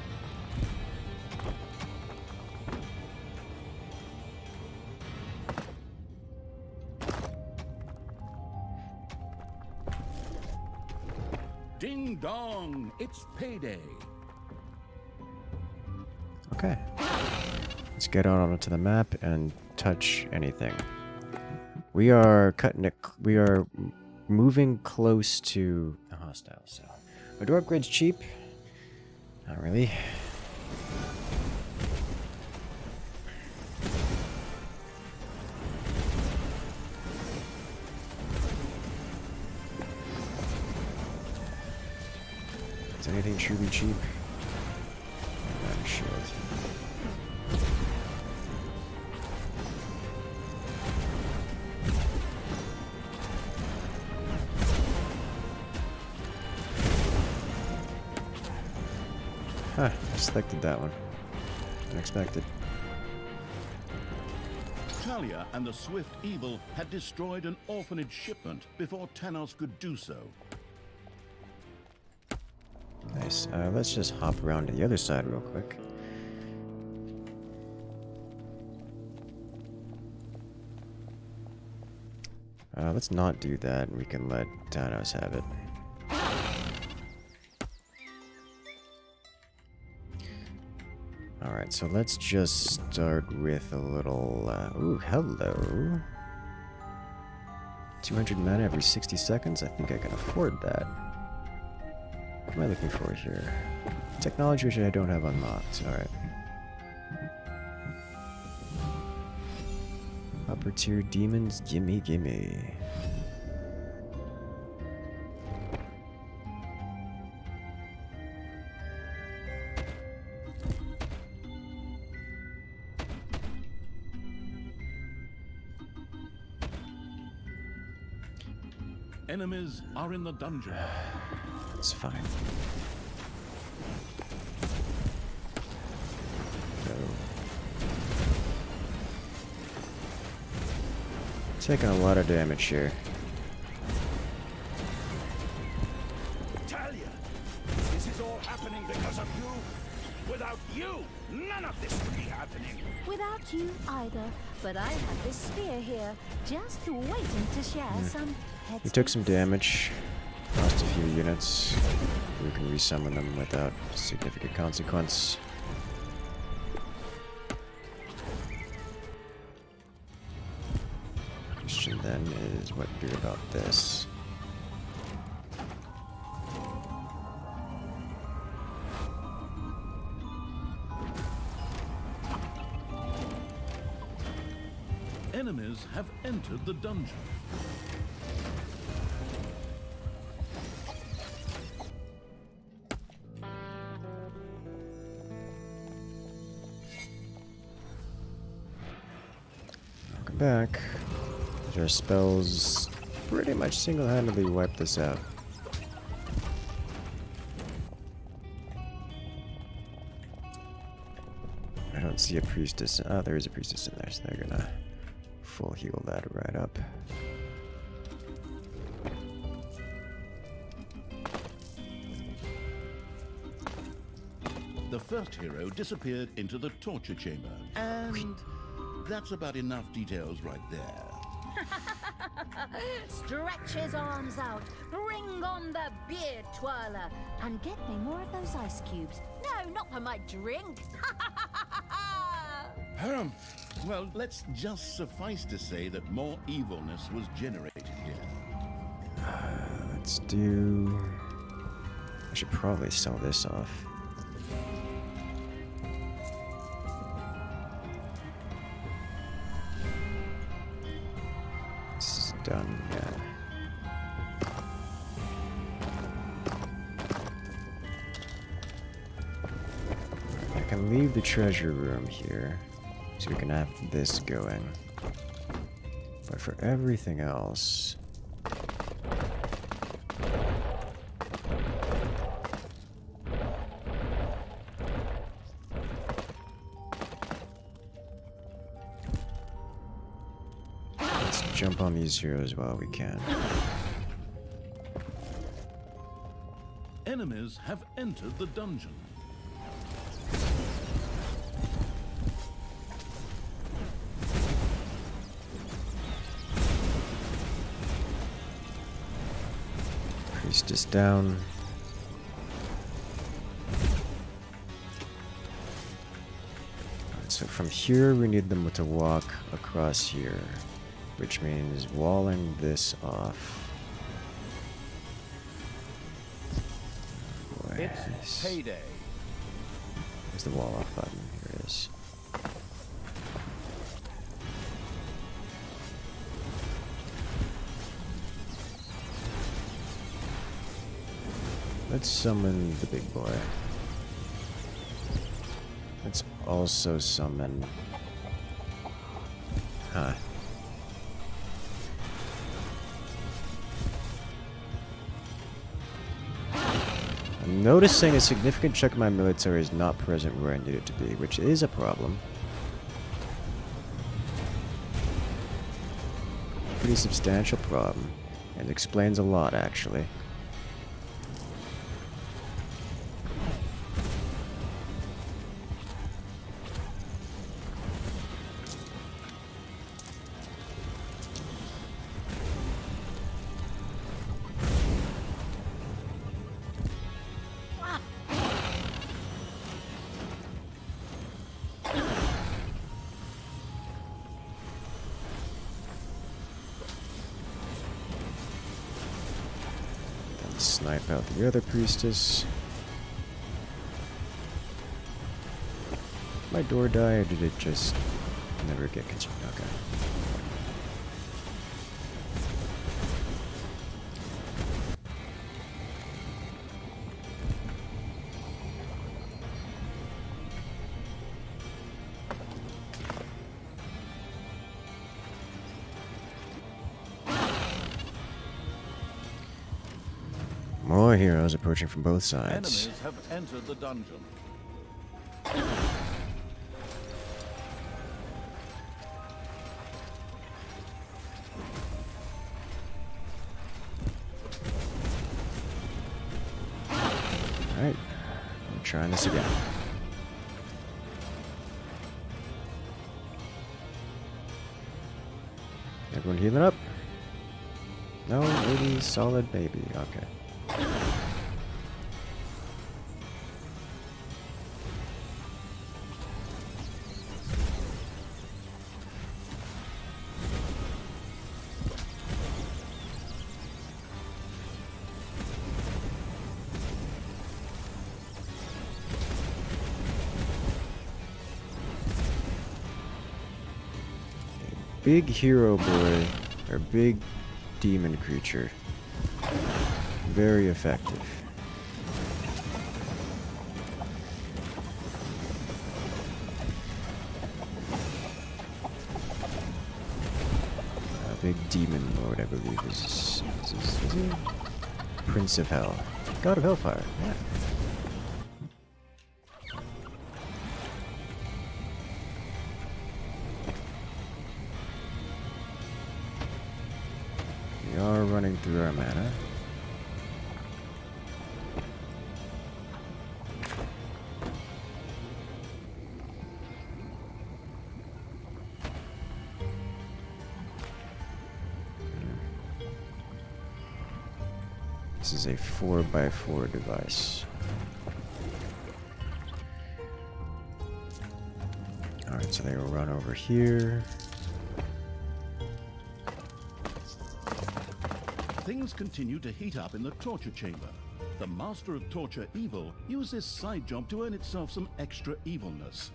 Ding dong, it's payday. Okay. Let's get out onto the map and touch anything. We are cutting it... We are moving close to a hostile, so... Are door upgrades cheap? Not really. Is anything truly cheap? I'm sure. Huh, I selected that one. Unexpected. Talia and the Swift Evil had destroyed an orphanage shipment before Tanos could do so. Nice. Let's just hop around to the other side real quick. Let's not do that, and we can let Thanos have it. Alright, so let's just start with a little... ooh, hello. 200 mana every 60 seconds? I think I can afford that. What am I looking for here? Technology which I don't have unlocked. Alright. Upper tier demons, gimme, gimme. Enemies are in the dungeon. It's fine. Go. Taking a lot of damage here. Talia, this is all happening because of you. Without you, none of this would be happening. Without you either, but I have this spear here, just waiting to share some headspace. We took some damage, lost a few units. We can resummon them without significant consequence. Question then is what to do about this. Enemies have entered the dungeon. Welcome back. Our spells pretty much single-handedly wipe this out. I don't see a priestess. Oh, there is a priestess in there, so they're gonna full heal that right up. The first hero disappeared into the torture chamber, and that's about enough details right there. Stretch his arms out, bring on the beard twirler, and get me more of those ice cubes. No, not for my drink. Well, let's just suffice to say that more evilness was generated here. Let's do... I should probably sell this off. This is done, yeah. I can leave the treasure room here, so we can have this going. But for everything else... let's jump on these heroes while we can. Enemies have entered the dungeon. Priestess down. Alright, so from here we need them to walk across here, which means walling this off. It's payday. Where's the wall off button? Here it is. Let's summon the big boy. Let's also summon... Huh. I'm noticing a significant chunk of my military is not present where I need it to be, which is a problem. Pretty substantial problem, and explains a lot, actually. snipe out the other priestess. Did my door die, or did it just never get consumed? Okay. More heroes approaching from both sides. Enemies have entered the dungeon. Alright, I'm trying this again. Everyone healing up? No, maybe solid baby. Okay. Big hero boy, or big demon creature. Very effective. Big demon lord, I believe, is he? Prince of Hell. God of Hellfire, yeah. We are running through our mana. This is a 4x4 device. Alright, so they will run over here. Things continue to heat up in the torture chamber. The master of torture evil used this side job to earn itself some extra evilness.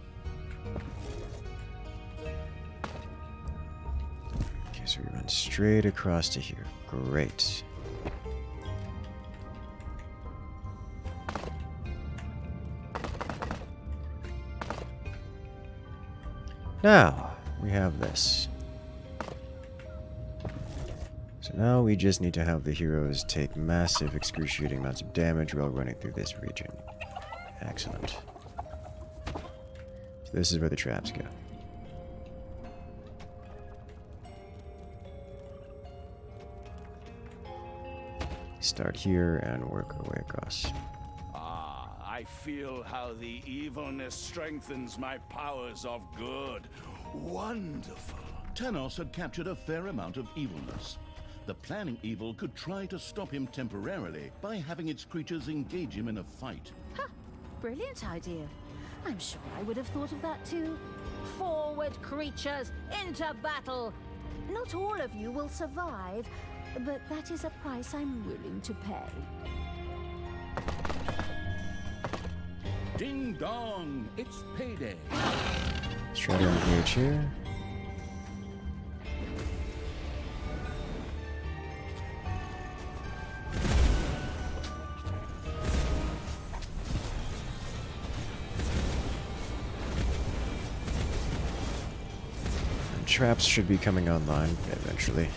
Okay, so we run straight across to here. Great. Now, we have this. So now we just need to have the heroes take massive, excruciating amounts of damage while running through this region. Excellent. So this is where the traps go. Start here and work our way across. I feel how the evilness strengthens my powers of good. Wonderful. Tenos had captured a fair amount of evilness. The planning evil could try to stop him temporarily by having its creatures engage him in a fight. Ha! Brilliant idea. I'm sure I would have thought of that too. Forward, creatures, into battle! Not all of you will survive, but that is a price I'm willing to pay. Ding dong! It's payday! Let's try to engage here. And traps should be coming online eventually.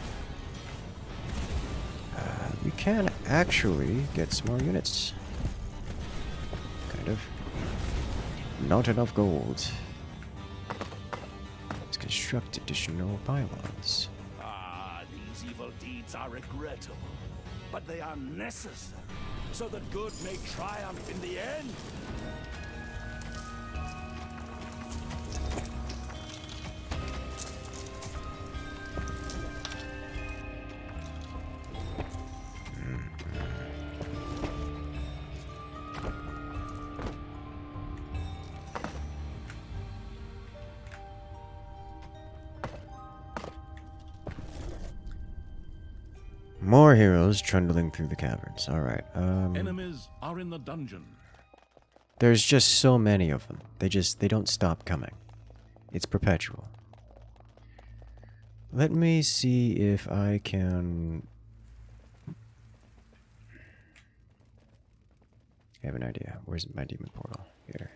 We can actually get some more units. Kind of. Not enough gold. Let's construct additional pylons. These evil deeds are regrettable, but they are necessary, so that good may triumph in the end. More More heroes trundling through the caverns. Alright, Enemies are in the dungeon. there's just so many of them. They don't stop coming. It's perpetual. Let me see if I can... I have an idea. Where's my demon portal? Here.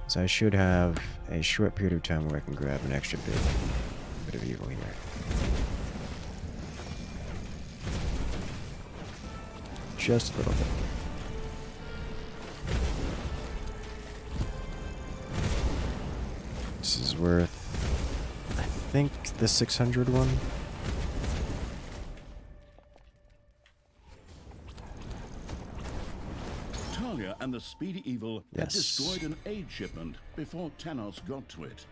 So I should have a short period of time where I can grab an extra bit of evil here. Just a little bit. This is worth, I think, the 600 one. Talia and the Speedy Evil had Yes. destroyed an aid shipment before Tanos got to it.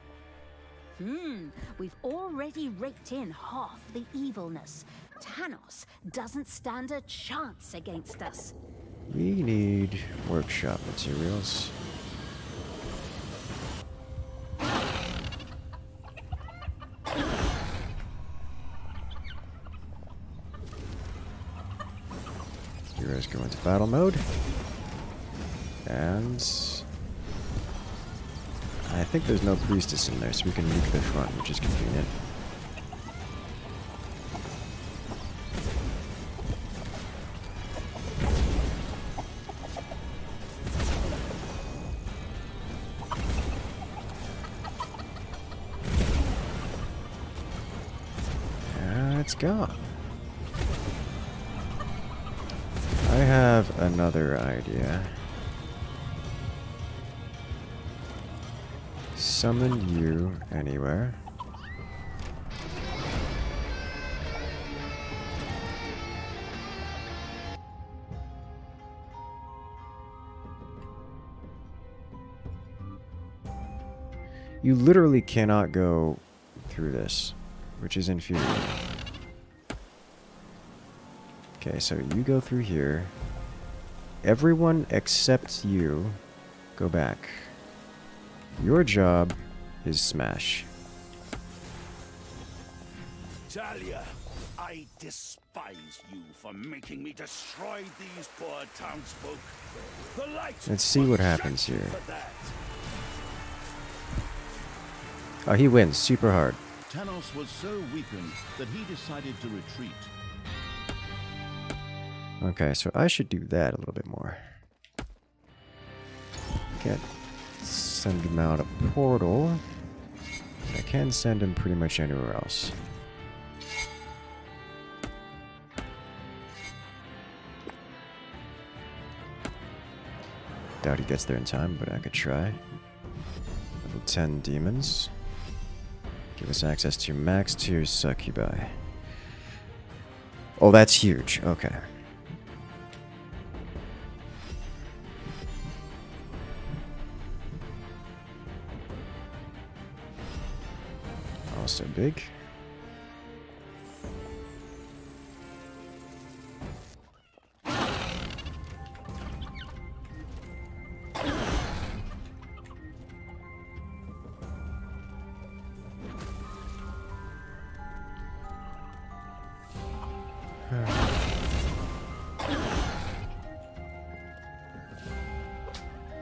We've already raked in half the evilness. Tanos doesn't stand a chance against us. We need workshop materials. Heroes go into battle mode. And I think there's no priestess in there, so we can nuke the front, which is convenient. It's gone. I have another idea. Summon you anywhere. You literally cannot go through this, which is infuriating. Okay, so you go through here. Everyone except you go back. Your job is smash. Talia, I despise you for making me destroy these poor townsfolk. The light Let's see what happens here. for that. Oh, he wins super hard. Tanos was so weakened that he decided to retreat. Okay, so I should do that a little bit more. Can't send him out a portal. I can send him pretty much anywhere else. Doubt he gets there in time, but I could try. Level 10 demons. Give us access to max tier succubi. Oh, that's huge. Okay. Also big.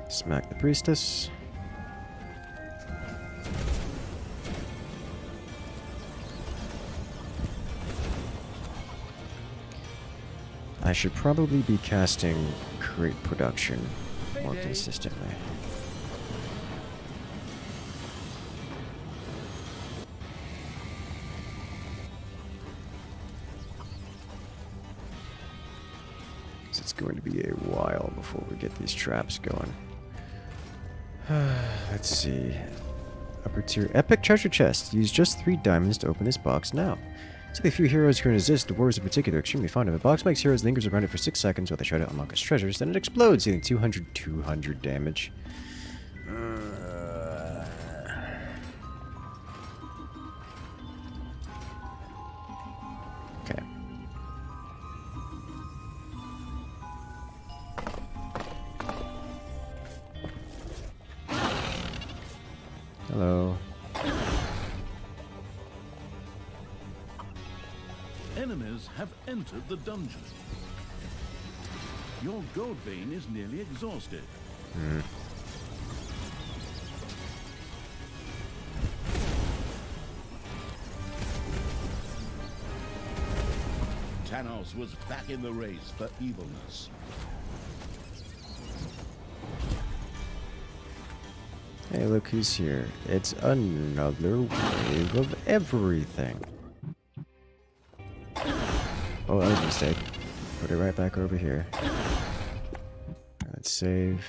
Smack the priestess. I should probably be casting crate production more consistently. It's going to be a while before we get these traps going. Let's see. Upper tier epic treasure chest. Use just 3 diamonds to open this box now. So the few heroes who can resist, the dwarves in particular, are extremely fond of it. Box makes heroes lingers around it for 6 seconds while they try to unlock its treasures, then it explodes, dealing 200 damage. Okay. Enemies have entered the dungeon. Your gold vein is nearly exhausted. Thanos was back in the race for evilness. Hey, look who's here. It's another wave of everything. Oh, that was a mistake. Put it right back over here. Let's save.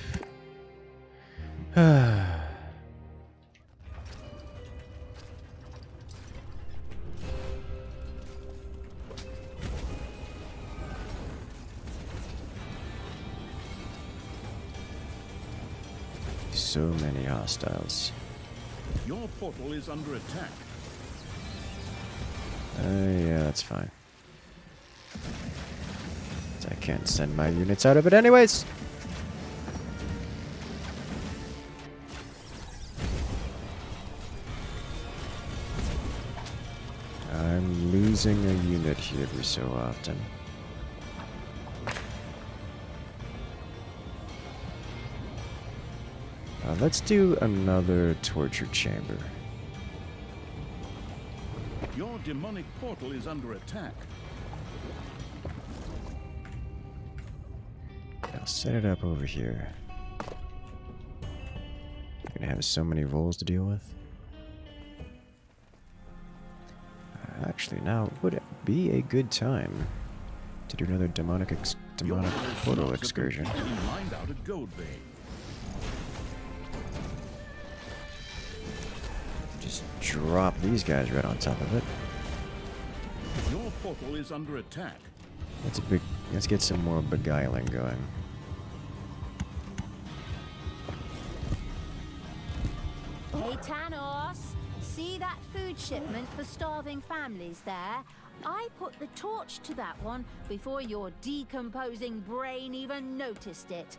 So many hostiles. Your portal is under attack. Yeah, that's fine. I can't send my units out of it anyways. I'm losing a unit here every so often. Let's do another torture chamber. Your demonic portal is under attack. I'll set it up over here. I'm gonna have so many rolls to deal with. Actually, now would it be a good time to do another demonic portal excursion? Mined out a gold vein. Just drop these guys right on top of it. Your portal is under attack. Let's get some more beguiling going. Hey, Thanos, see that food shipment for starving families there? I put the torch to that one before your decomposing brain even noticed it.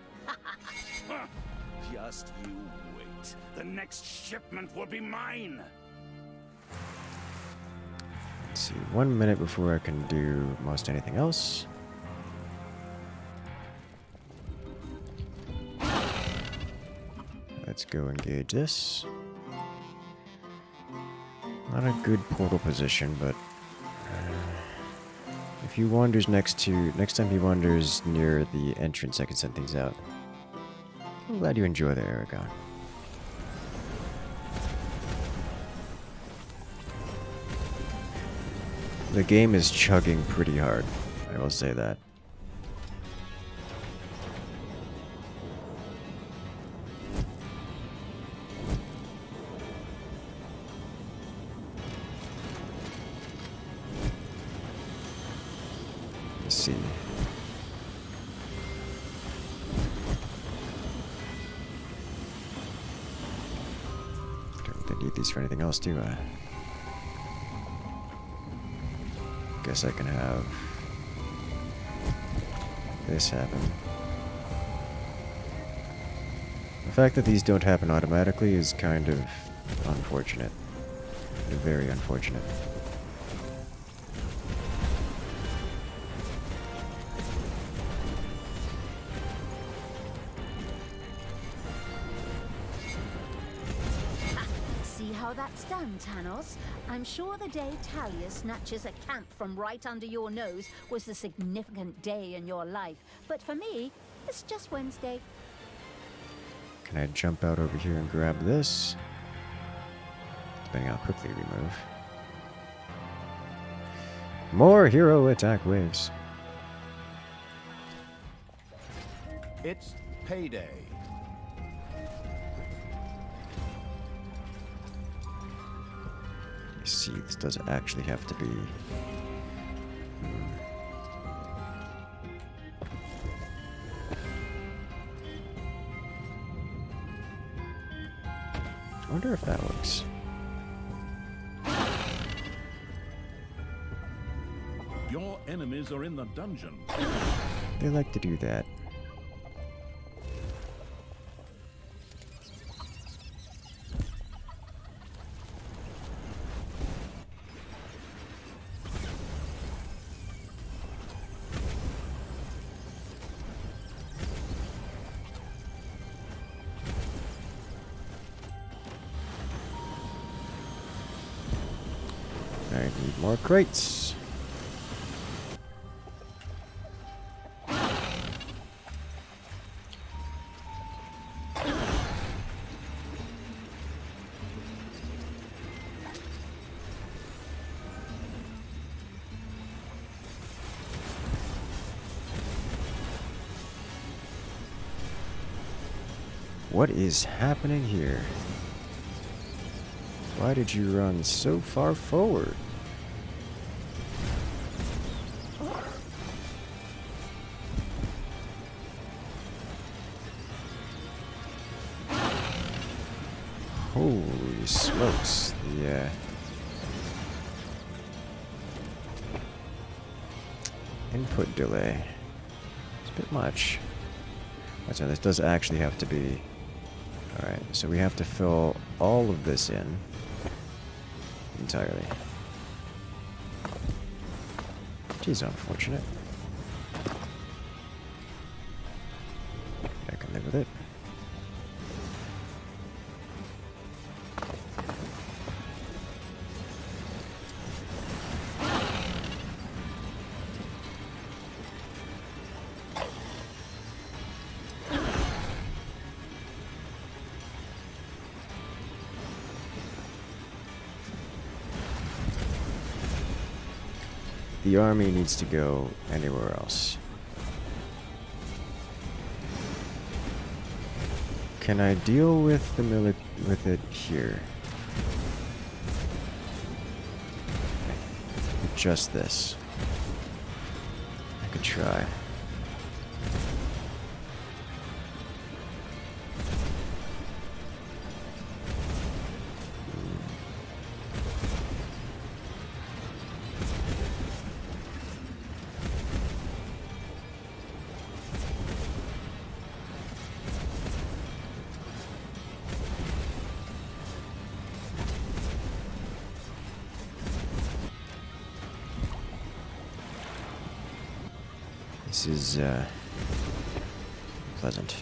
Just you wait. The next shipment will be mine. Let's see, 1 minute before I can do most anything else. Let's go engage this. Not a good portal position, but if he wanders next time he wanders near the entrance, I can send things out. I'm glad you enjoy the Aragon. The game is chugging pretty hard, I will say that. Let's see. Don't really need these for anything else, do I? Guess I can have this happen. The fact that these don't happen automatically is kind of unfortunate. Very unfortunate. See how that's done, Thanos? I'm sure the day Talia snatches a camp from right under your nose was a significant day in your life. But for me, it's just Wednesday. Can I jump out over here and grab this? Depending how quickly we move. More hero attack waves. It's payday. Let's see, this doesn't actually have to be. I wonder if that works. Your enemies are in the dungeon. They like to do that. More crates. What is happening here? Why did you run so far forward? Holy smokes, the input delay. It's a bit much. So this does actually have to be... Alright, so we have to fill all of this in entirely. Which is unfortunate. I can live with it. The army needs to go anywhere else. Can I deal with the with it here? Just this. I could try. This is, pleasant.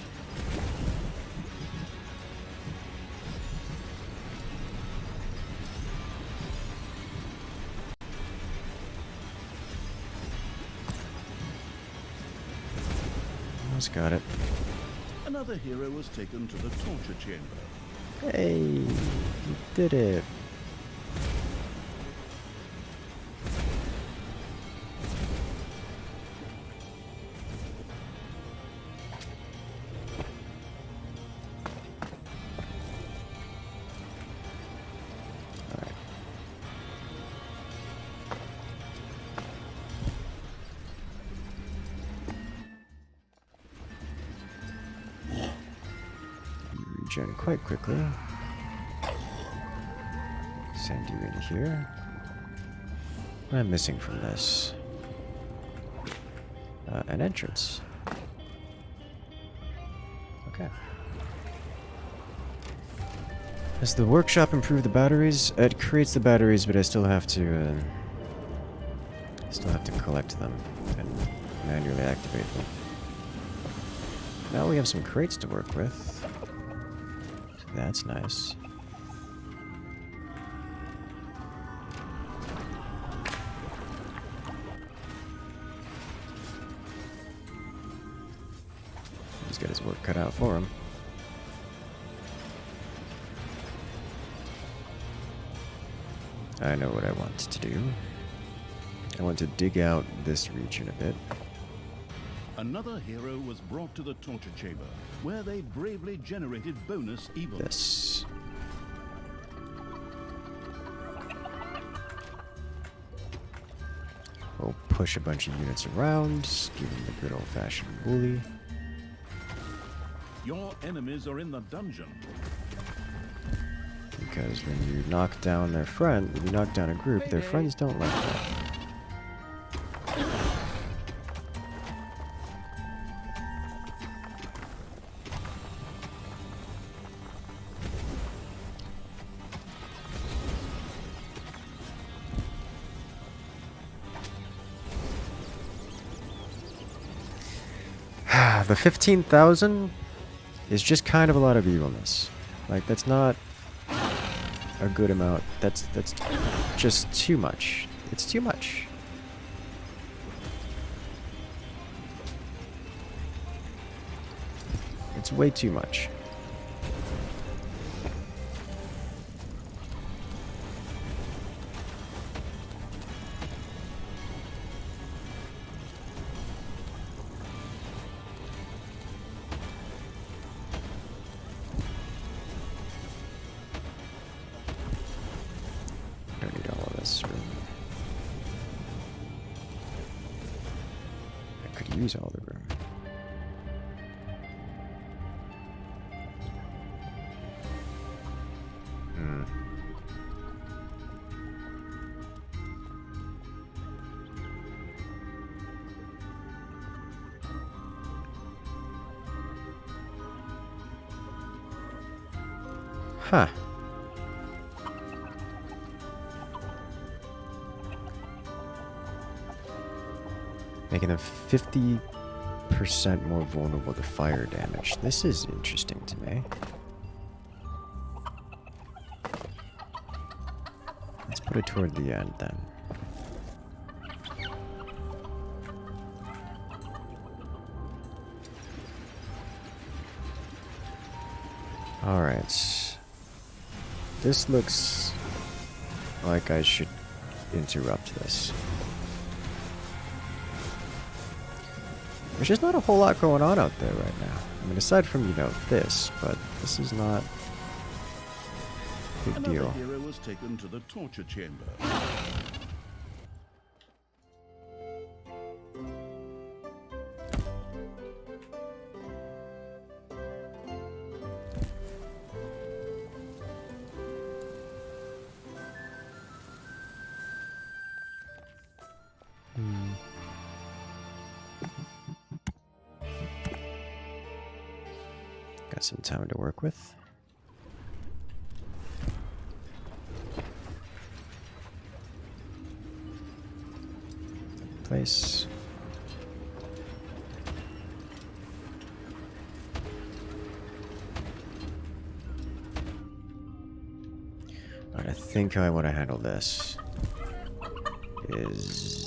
Almost got it. Another hero was taken to the torture chamber. Hey, you did it. Regen quite quickly. Send you in here. What am I missing from this? An entrance. Okay. Does the workshop improve the batteries? It creates the batteries, but I still have to collect them and manually activate them. Now we have some crates to work with. That's nice. He's got his work cut out for him. I know what I want to do. I want to dig out this region a bit. Another hero was brought to the torture chamber, where they bravely generated bonus evil. This. We'll push a bunch of units around, give them the good old-fashioned bully. Your enemies are in the dungeon. Because when you knock down their friend, when you knock down a group, their friends don't like that. The 15,000 is just kind of a lot of evilness. Like, that's not a good amount. That's just too much. It's too much. It's way too much. Don't need all of this room. I could use all the room. Huh. Making them 50% more vulnerable to fire damage. This is interesting to me. Let's put it toward the end then. Alright. This looks like I should interrupt this. There's just not a whole lot going on out there right now. I mean, aside from, you know, this, but this is not a big deal. Another hero was taken to the torture chamber. Got some time to work with. Place. Alright, I think how I want to handle this is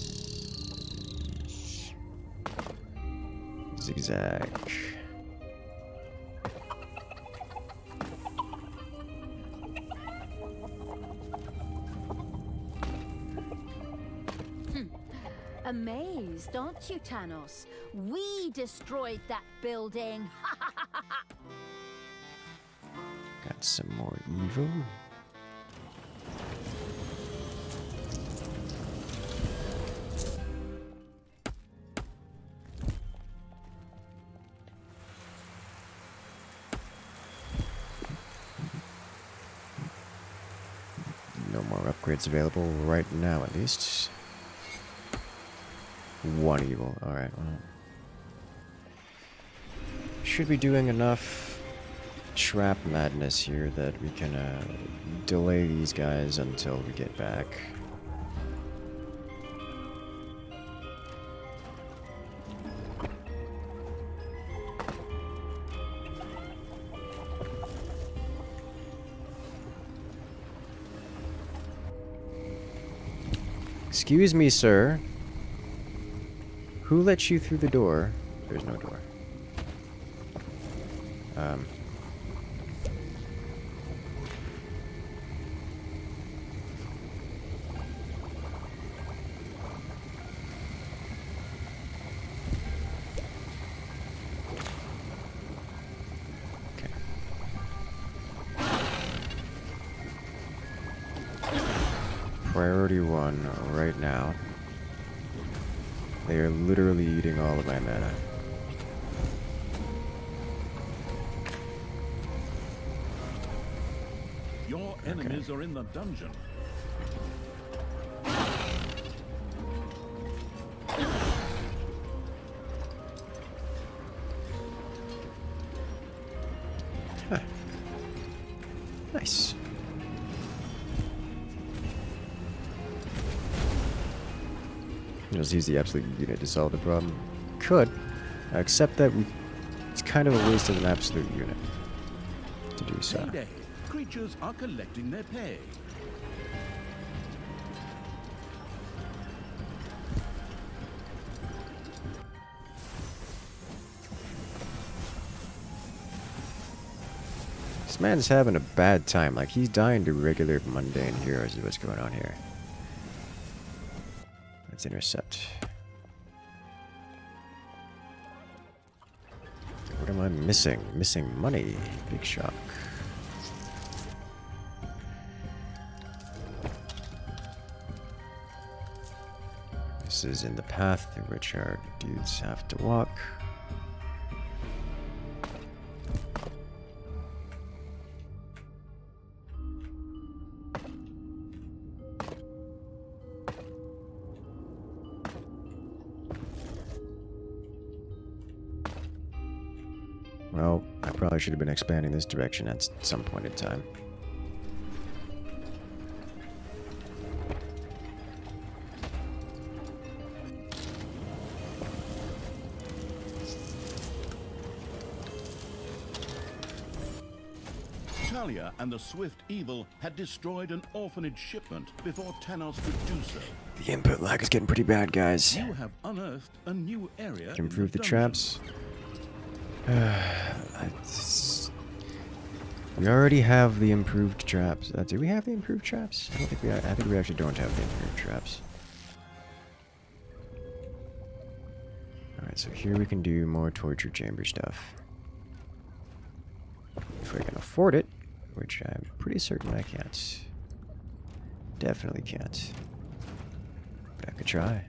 zigzag. Amazed, aren't you, Tanos? We destroyed that building. Got some more evil. No more upgrades available right now, at least. One evil. Alright, well. Should be doing enough trap madness here that we can delay these guys until we get back. Excuse me, sir. Who let you through the door? There's no door. Okay. Priority 1 right now. They are literally eating all of my mana. Your enemies are in the dungeon. Huh. Nice. Just use the absolute unit to solve the problem. Could, except that it's kind of a waste of an absolute unit to do so. Payday. Creatures are collecting their pay. This man's having a bad time. Like, he's dying to regular mundane heroes is what's going on here. Let's intercept. What am I missing? Missing money. Big shock. This is in the path through which our dudes have to walk. Well, I probably should have been expanding this direction at some point in time. Talia and the Swift Evil had destroyed an orphanage shipment before Tanos could do so. The input lag is getting pretty bad, guys. You have unearthed a new area. Improve the dungeon. traps. We already have the improved traps. Do we have the improved traps? I don't think we. I think we actually don't have the improved traps. All right, so here we can do more torture chamber stuff. If we can afford it, which I'm pretty certain I can't. Definitely can't. But I could try.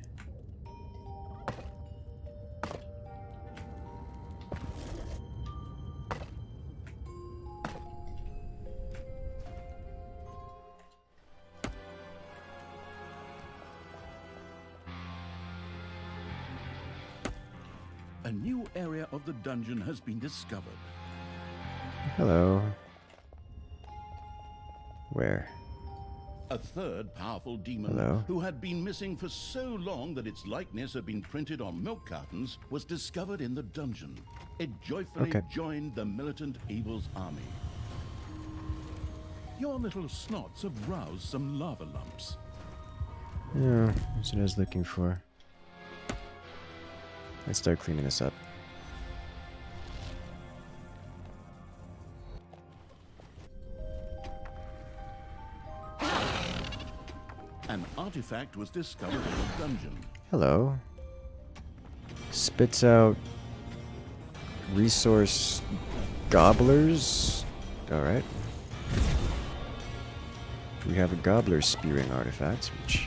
A new area of the dungeon has been discovered. Hello. Where? A third powerful demon Hello? who had been missing for so long that its likeness had been printed on milk cartons was discovered in the dungeon. It joyfully joined the militant evil's army. Your little snots have roused some lava lumps. Yeah, that's what I was looking for. Let's start cleaning this up. An artifact was discovered in the dungeon. Hello. Spits out resource gobblers. Alright. We have a gobbler spearing artifact, which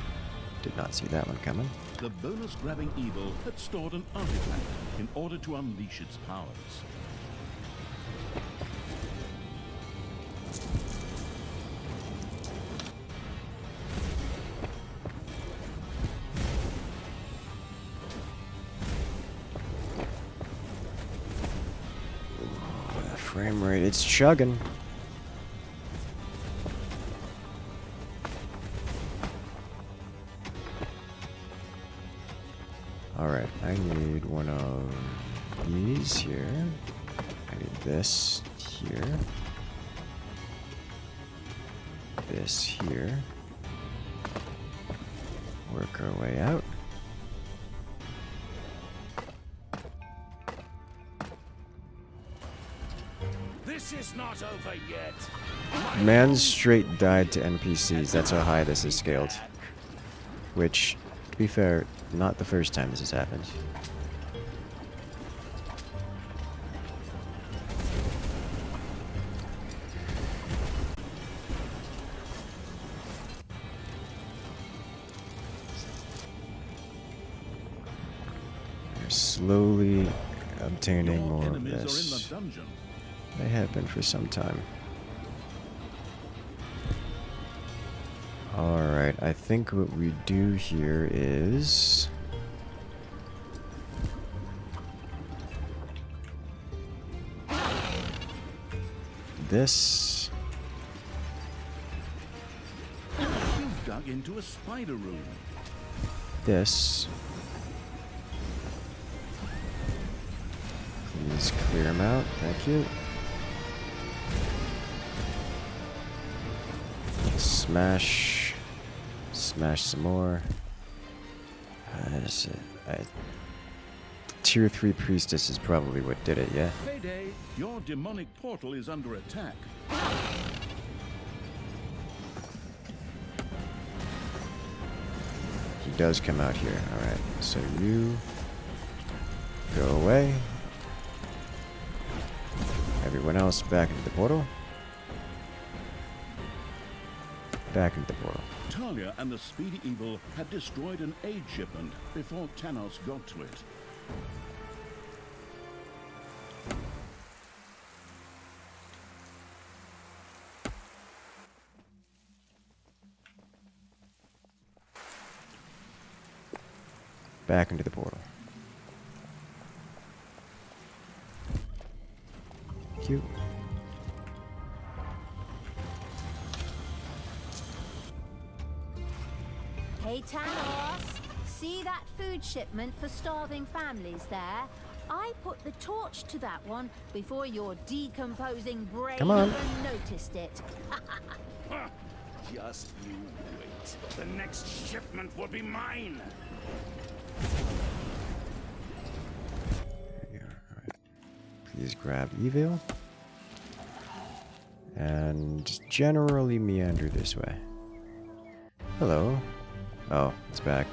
did not see that one coming. The bonus-grabbing evil had stored an artifact in order to unleash its powers. The frame rate, it's chugging. Alright, I need one of these here. I need this here. This here. Work our way out. This is not over yet. Man straight died to NPCs. That's how high this is scaled. Which, to be fair, not the first time this has happened. We're slowly obtaining more of Enemies are in this. the dungeon. They have been for some time. Alright, I think what we do here is... this. You've dug into a spider room. This. Please clear them out. Thank you. Smash. Smash some more. tier 3 priestess is probably what did it, yeah? Payday, your demonic portal is under attack. He does come out here. Alright, so you go away. Everyone else back into the portal. Back into the portal. Talia and the Speedy Evil had destroyed an aid shipment before Tanos got to it. Back into the portal. Cute. Hey Tanos, see that food shipment for starving families there? I put the torch to that one before your decomposing brain Come on. even noticed it. Just you wait. The next shipment will be mine. There you are. Alright. Please grab evil. And just generally meander this way. Hello. Oh, it's back.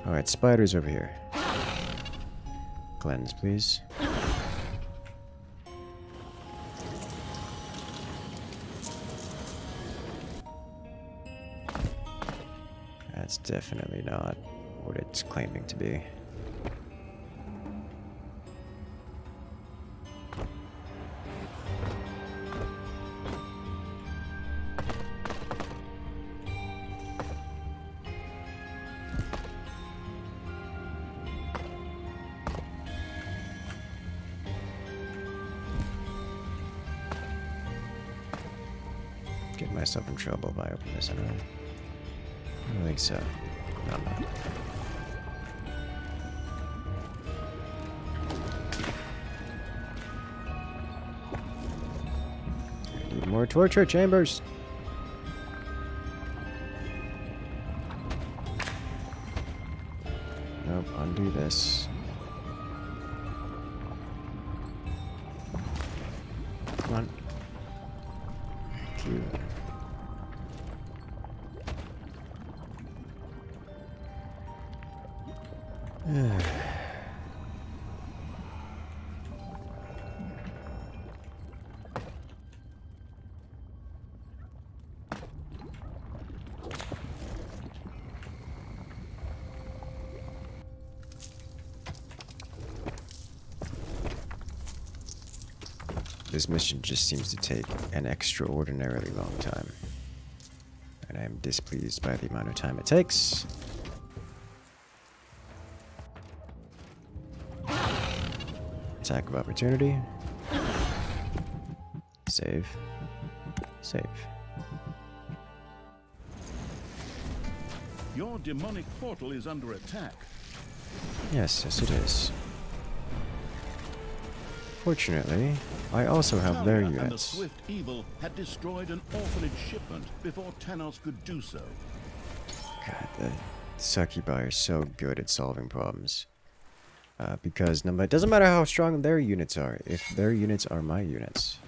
Alright, spiders over here. Cleanse, please. That's definitely not what it's claiming to be. Get myself in trouble if I open this anyway. I don't think so. No, I'm not. I need more torture chambers. Nope, undo this. Come on. Thank you. This mission just seems to take an extraordinarily long time. And I am displeased by the amount of time it takes. Attack of opportunity. Save. Save. Your demonic portal is under attack. Yes, yes it is. Fortunately, I also have their Talia and the units. Swift Evil had destroyed an orphanage shipment before Tanos could do so. God, the succubi are so good at solving problems. Because it doesn't matter how strong their units are, if their units are my units.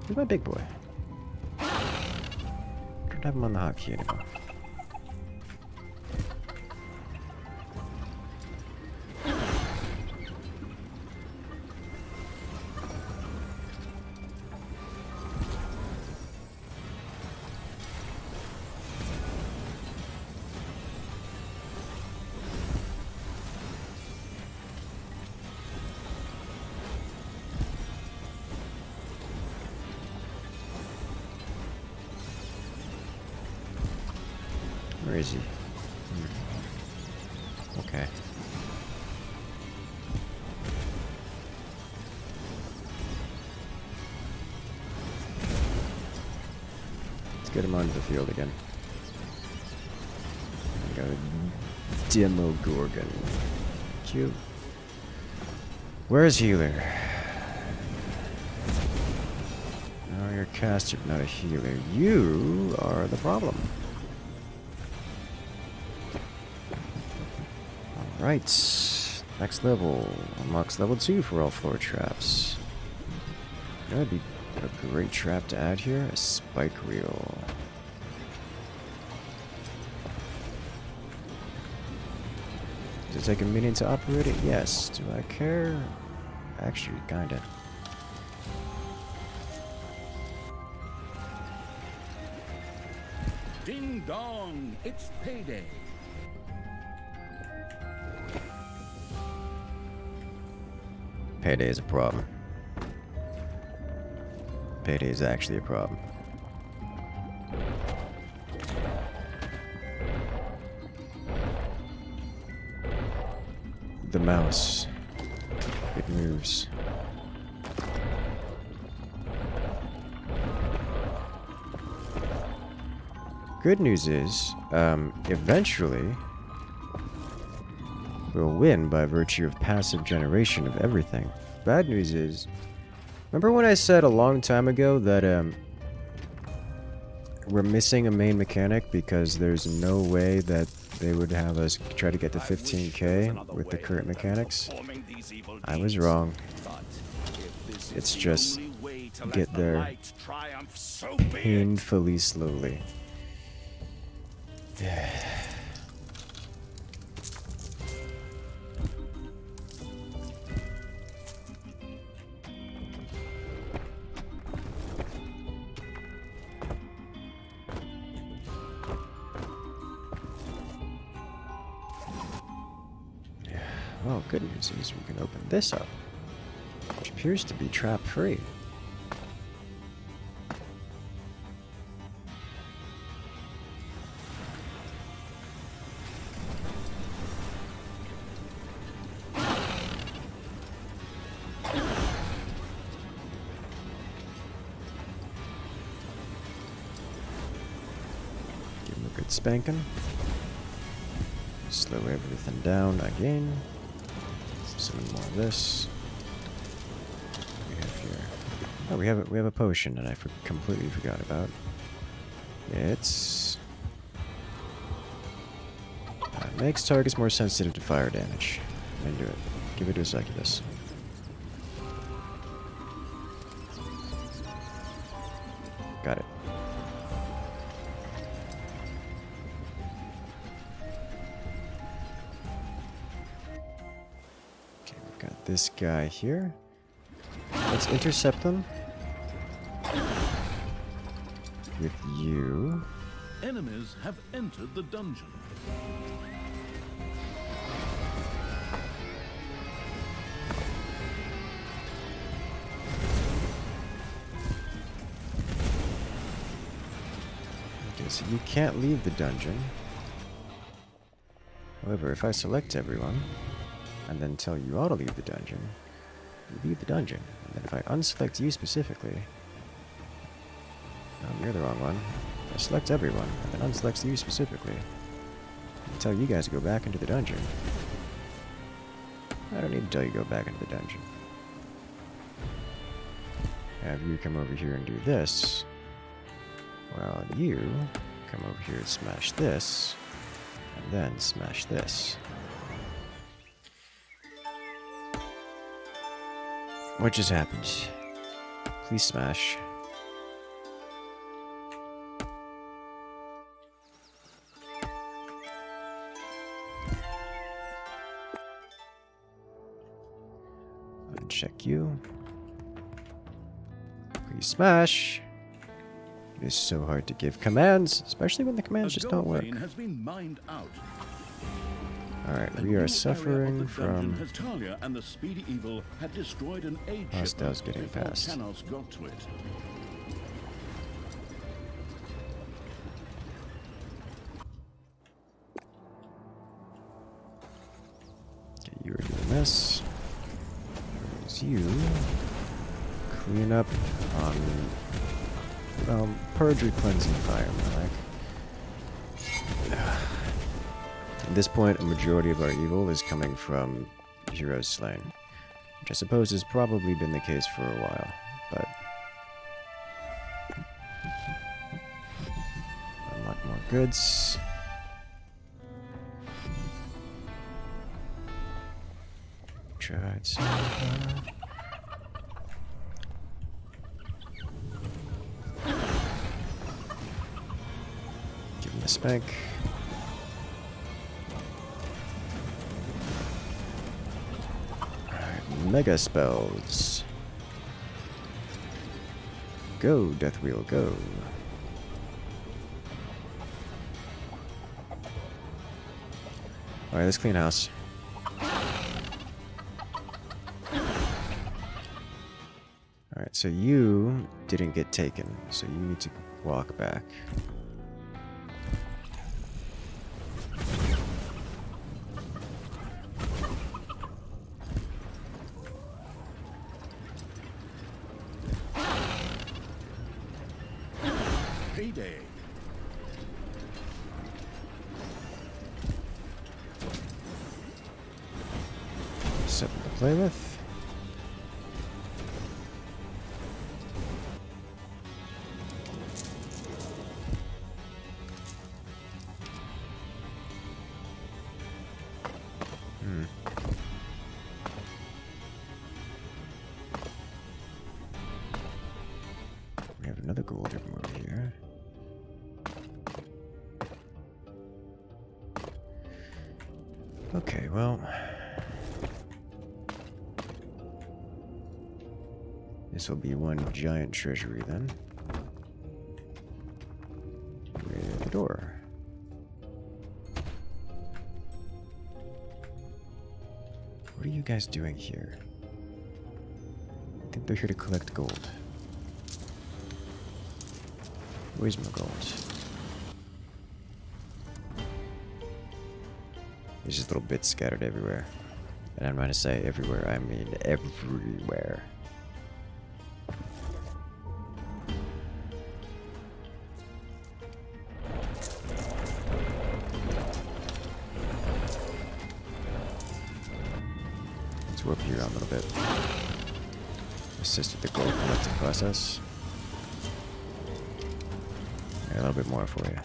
Where's my big boy? Don't have him on the hotkey anymore. Where is he? Okay. Let's get him onto the field again. Go Demo Gorgon. Cute. Where's healer? Oh, you're a caster, but not a healer. You are the problem. Alright. Next level. Unlocks level 2 for all floor traps. That would be a great trap to add here. A spike wheel. Does it take a minute to operate it? Yes. Do I care? Actually, kinda. Ding dong, it's payday. Payday is a problem. Payday is actually a problem. The mouse. It moves. Good news is, eventually, we'll win by virtue of passive generation of everything. Bad news is, remember when I said a long time ago that, we're missing a main mechanic because there's no way that they would have us try to get to 15k with the current mechanics? I was wrong. It's just get there painfully slowly. Well, good news is we can open this up, which appears to be trap-free. Give him a good spanking. Slow everything down again. Some more of this. What do we have here? Oh, we have a potion that I completely forgot about. It's makes targets more sensitive to fire damage. Into it. Give it to a succubus. Got it. Got this guy here. Let's intercept them with you. Enemies have entered the dungeon. Okay, so you can't leave the dungeon. However, if I select everyone and then tell you all to leave the dungeon, you leave the dungeon. And then if I unselect you specifically, no, you're the wrong one. I select everyone and then unselect you specifically and tell you guys to go back into the dungeon. I don't need to tell you to go back into the dungeon. Have you come over here and do this, while you come over here and smash this, and then smash this. What just happened? Please smash. Uncheck you. Please smash. It is so hard to give commands, especially when the commands just don't work. Has been mined out. Alright, we are suffering from as Talia and the speedy evil had destroyed an aid hostiles getting before past. Tanos got to it. Okay, you are doing this. There's you. Clean up on purge cleansing fire, more like. At this point, a majority of our evil is coming from heroes slain, which I suppose has probably been the case for a while, but unlock more goods. Tried so far. Give him a spank. Mega spells. Go, Death Wheel, go. Alright, let's clean house. Alright, so you didn't get taken, so you need to walk back. Payday. Something to play with. We have another gold over here. Okay, well, this will be one giant treasury then. With a door. What are you guys doing here? I think they're here to collect gold. Where's my gold? There's just little bits scattered everywhere. And I'm going to say everywhere, I mean everywhere. Let's warp you around a little bit. Assist with the gold collecting process. A little bit more for you.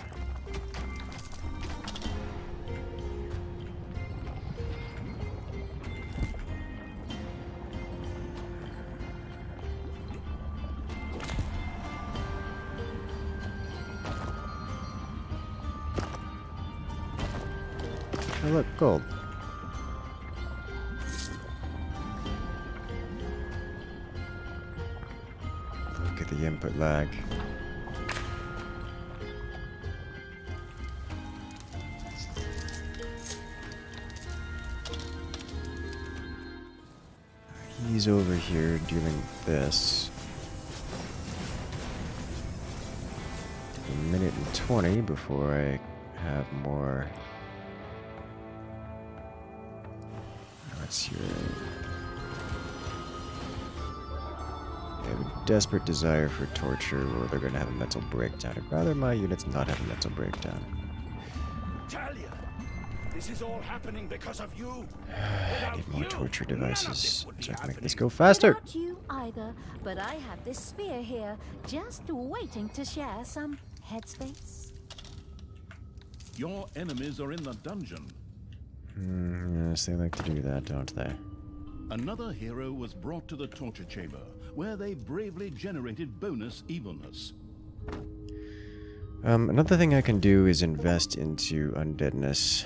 Oh look, gold. Look at the input lag. He's over here doing this. A minute and 20 before I have more. Let's see. I have a desperate desire for torture, or they're going to have a mental breakdown. I'd rather my units not have a mental breakdown. Talia, this is all happening because of you. I need more torture devices would be so I can make this happening. go faster. Not you either, but I have this spear here, just waiting to share some headspace. Your enemies are in the dungeon. Yes, they like to do that, don't they? Another hero was brought to the torture chamber, where they bravely generated bonus evilness. Another thing I can do is invest into undeadness.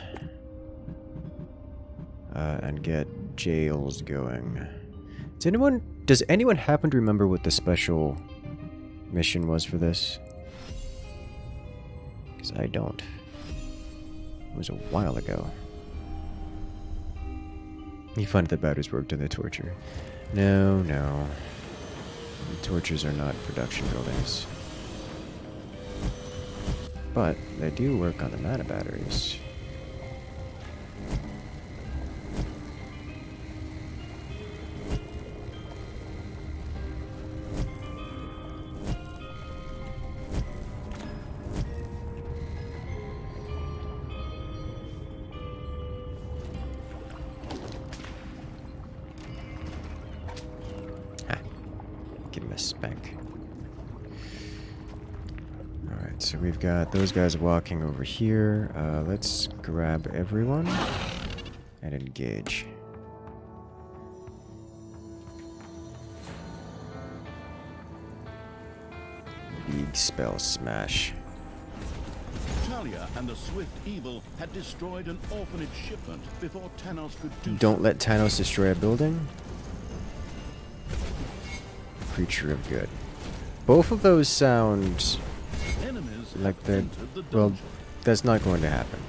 And get jails going. Does anyone happen to remember what the special mission was for this? Because I don't. It was a while ago. You find that batteries worked on the torture. No. The tortures are not production buildings. But they do work on the mana batteries. spank. Alright, so we've got those guys walking over here. Let's grab everyone and engage. Big spell smash. Talia and the Swift Evil had destroyed an orphanage shipment before Tanos could do Don't let Tanos destroy a building. Creature of good. Both of those sound enemies like have they're... entered the Well, dungeon. that's not going to happen.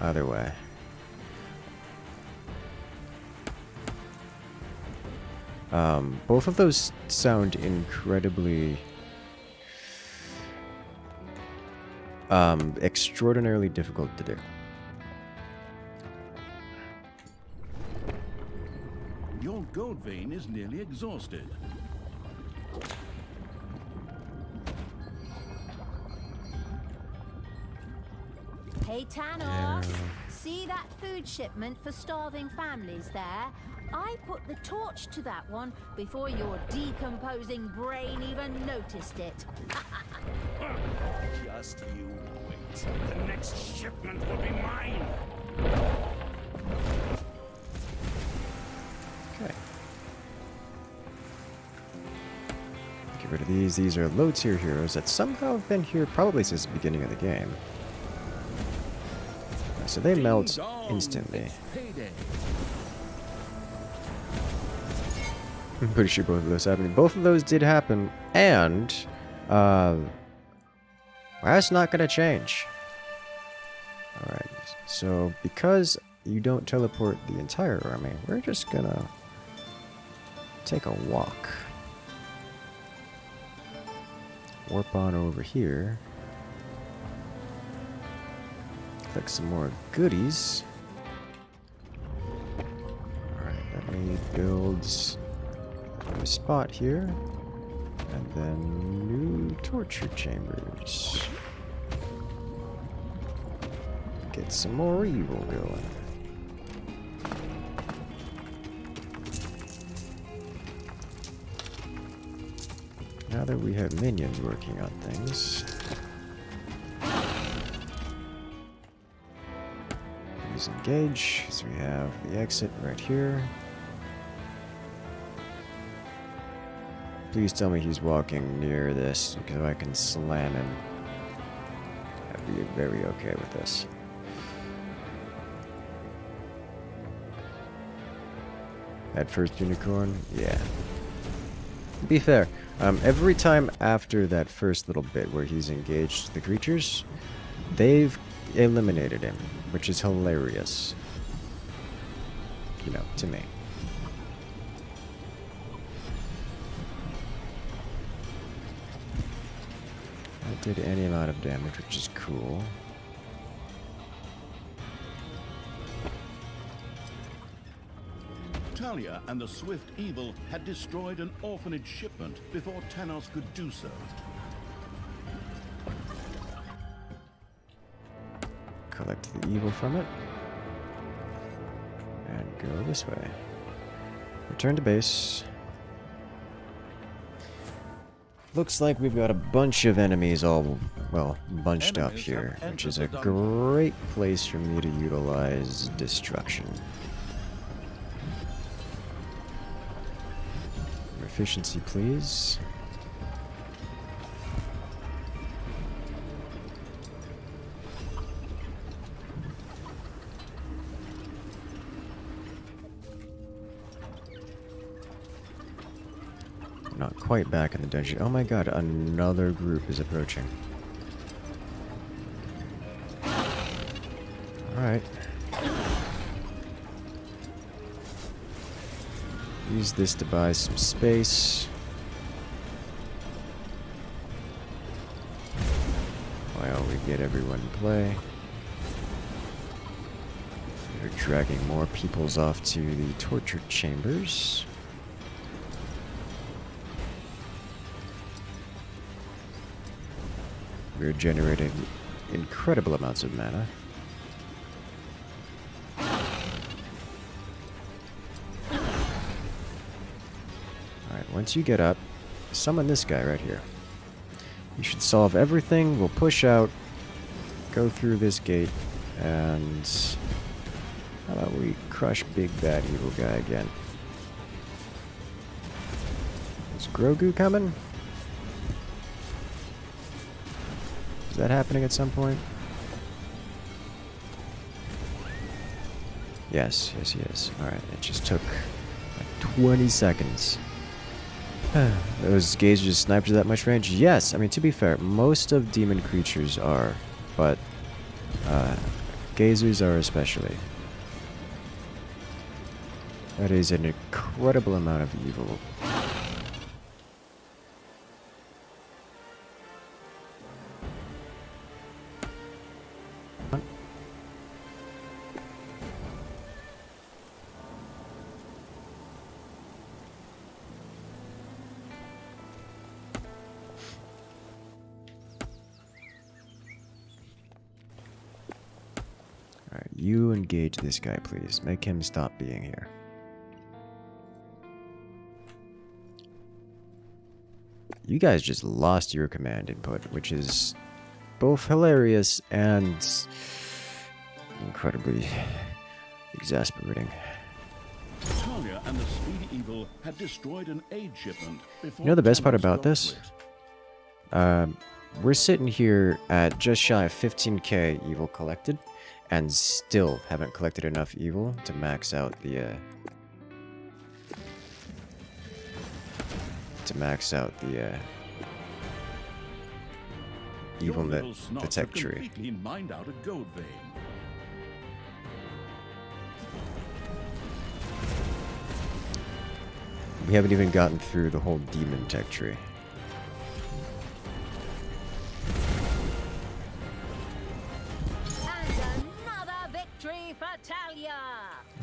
Either way. Both of those sound incredibly... extraordinarily difficult to do. Your gold vein is nearly exhausted. Hey, Tanos, see that food shipment for starving families there? I put the torch to that one before your decomposing brain even noticed it. Just you wait. The next shipment will be mine. Okay. Get rid of these. These are low-tier heroes that somehow have been here probably since the beginning of the game. So they melt Ding-dong, instantly. it's payday. I'm pretty sure both of those happened. Both of those did happen, and that's not going to change. Alright, so because you don't teleport the entire army, we're just going to take a walk. Warp on over here. Collect some more goodies. Alright, let me build a spot here. And then new torture chambers. Get some more evil going. Now that we have minions working on things. Please engage. So we have the exit right here. Please tell me he's walking near this, because I can slam him. I'd be very okay with this. That first unicorn? Yeah. To be fair, every time after that first little bit where he's engaged the creatures, they've eliminated him, which is hilarious. You know, to me. That did any amount of damage, which is cool. Talia and the Swift Evil had destroyed an orphanage shipment before Tanos could do so. Collect the evil from it. And go this way. Return to base. Looks like we've got a bunch of enemies all, well, bunched up Enemies here, have which is entered a the dungeon. great place for me to utilize destruction. Efficiency, please. Not quite back in the dungeon. Oh my god, another group is approaching. Alright. Use this to buy some space. While we get everyone in play. We're dragging more peoples off to the torture chambers. We're generating incredible amounts of mana. Alright, once you get up, summon this guy right here. You should solve everything. We'll push out, go through this gate, and how about we crush big bad evil guy again? Is Gorgu coming? Is that happening at some point? Yes, yes, yes. Alright, it just took like 20 seconds. Those gazers snipers at that much range? Yes, I mean, to be fair, most of demon creatures are, but gazers are especially. That is an incredible amount of evil. Alright, you engage this guy, please. Make him stop being here. You guys just lost your command input, which is both hilarious and incredibly exasperating. Talia and the Speedy Evil had destroyed an aid shipment before. You know the best part Tanos about got this? to it. We're sitting here at just shy of 15k evil collected, and still haven't collected enough evil to max out the evil Your net little snots the tech have tree. completely mined out a gold vein. We haven't even gotten through the whole demon tech tree. And another victory for Talia!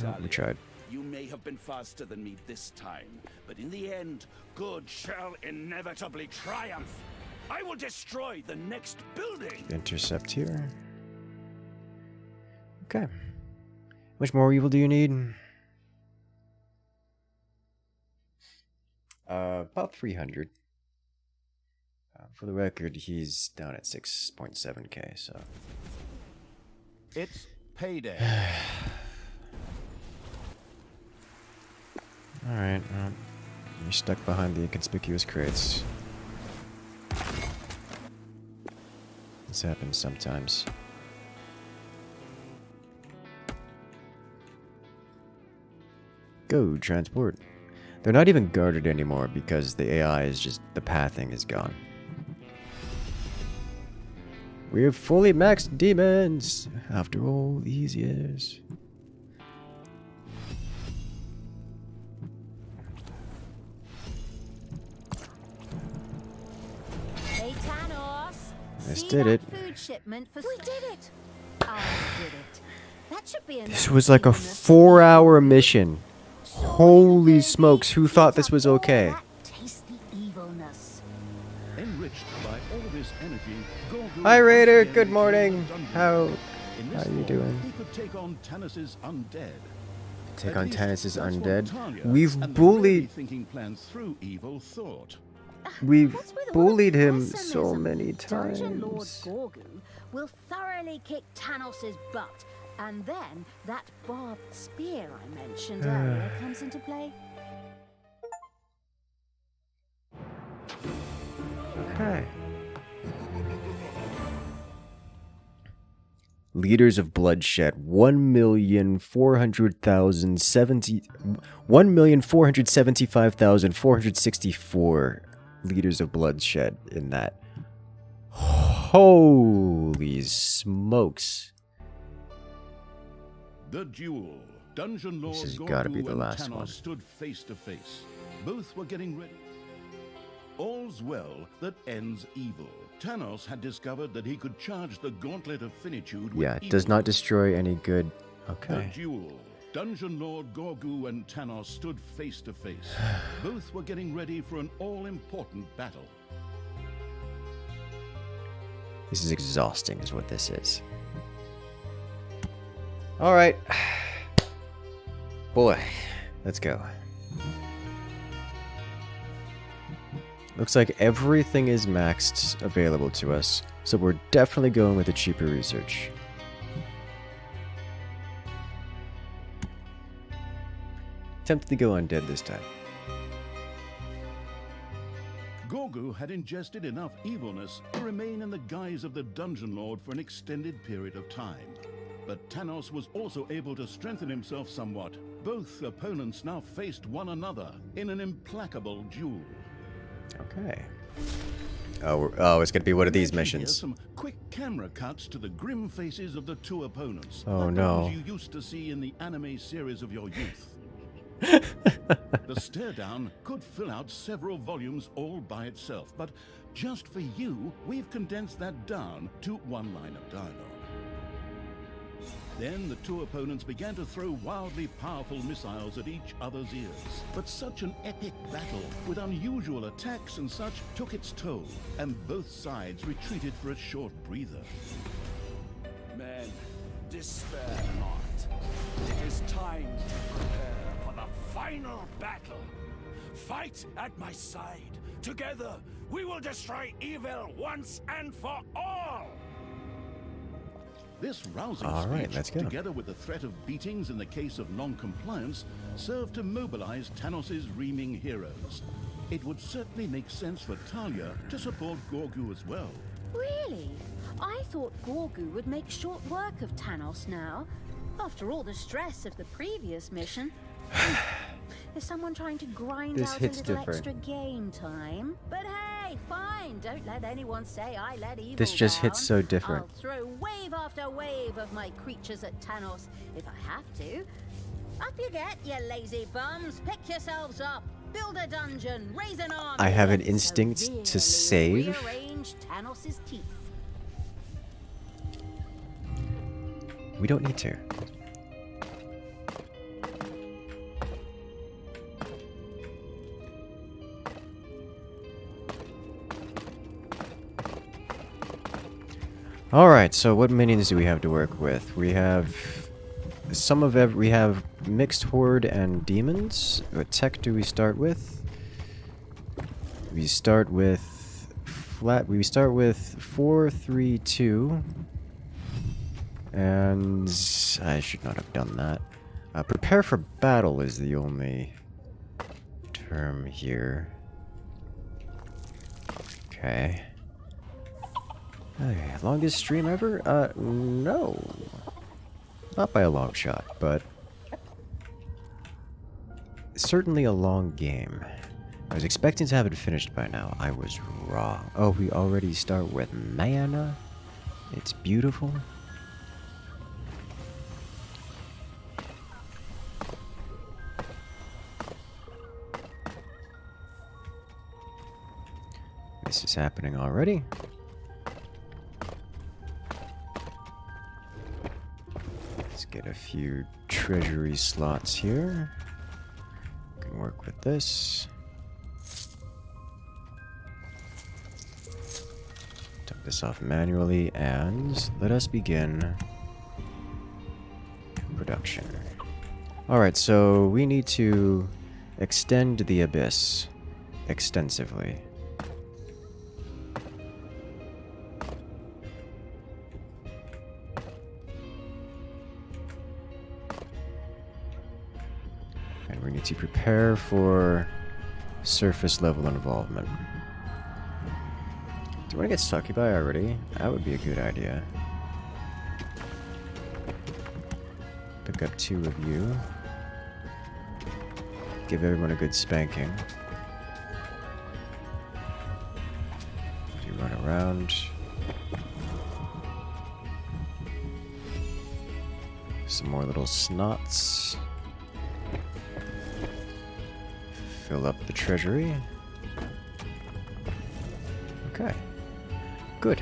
Oh, we tried. You may have been faster than me this time, but in the end, good shall inevitably triumph. I will destroy the next building. Intercept here. Okay. How much more evil do you need? About 300. For the record, he's down at 6.7k, so. It's payday. Alright, you're stuck behind the inconspicuous crates. This happens sometimes. Go, transport. They're not even guarded anymore because the AI is just, the pathing is gone. We're fully maxed demons after all these years. Hey, Thanos! This See did that it. Food shipment for we did it! I did it. That should be enough. This was like a evilness. 4-hour mission. So Holy baby, smokes, who thought this was eat up okay? all that tasty evilness. Enriched by all this energy, Gorgu Hi, once Raider. again Good became morning. a dungeon How master. In this are you form, doing? He could take on Tanis's undead. Take At on least Tanis's that's what undead. Talia We've and the bullied really thinking plans through evil thought. We've What's with all the bullied him so pessimism? many Dungeon Lord times. Gorgu will thoroughly kick Tanos' butt, and then that barbed spear I mentioned earlier comes into play. Okay. Leaders of bloodshed, 1,475,464 liters of bloodshed in that. Holy smokes. The duel. Dungeon Lord has Gorgu gotta be the and last Tanos one. stood face to face. Both were getting ready. All's well that ends evil. Tanos had discovered that he could charge the gauntlet of finitude with Yeah, it does not evilness. destroy any good. The Okay. duel. Dungeon Lord Gorgu and Tanos stood face to face. Both were getting ready for an all-important battle. This is exhausting, is what this is. Alright. Boy, let's go. Looks like everything is maxed available to us, so we're definitely going with the cheaper research. Tempted to go undead this time. Gorgu had ingested enough evilness to remain in the guise of the Dungeon Lord for an extended period of time. But Tanos was also able to strengthen himself somewhat. Both opponents now faced one another in an implacable duel. Okay. Oh, it's gonna be one of these missions. Some quick camera cuts to the grim faces of the two opponents. Oh like no. those you used to see in the anime series of your youth. The stare down could fill out several volumes all by itself, but just for you, we've condensed that down to one line of dialogue. Then the two opponents began to throw wildly powerful missiles at each other's ears. But such an epic battle with unusual attacks and such took its toll, and both sides retreated for a short breather. Men, despair not. It is time to prepare for the final battle. Fight at my side. Together, we will destroy evil once and for all. This rousing Alright, speech, let's go. together with the threat of beatings in the case of non-compliance, served to mobilize Tanos' reaming heroes. It would certainly make sense for Talia to support Gorgu as well. Really? I thought Gorgu would make short work of Tanos now. After all the stress of the previous mission. Is someone trying to grind This out a hits little different. extra game time? But hey, fine, don't let anyone say I let evil This just hits down. so different. I'll throw wave after wave of my creatures at Tanos if I have to. Up you get, you lazy bums. Pick yourselves up. Build a dungeon. Raise an army. I have an and instinct to severely save. rearrange Tanos' teeth. We don't need to. Alright, so what minions do we have to work with? We have we have mixed horde and demons. What tech do we start with? We start with 4-3-2. And I should not have done that. Prepare for battle is the only term here. Okay. Hey, longest stream ever? No. Not by a long shot, but certainly a long game. I was expecting to have it finished by now. I was wrong. Oh, we already start with mana? It's beautiful. This is happening already. Let's get a few treasury slots here. Can work with this. Take this off manually and let us begin production. Alright, so we need to extend the abyss extensively. And we need to prepare for surface level involvement. Do you want to get succubi already? That would be a good idea. Pick up 2 of you. Give everyone a good spanking. You run around. Some more little snots. Fill up the treasury. Okay. Good.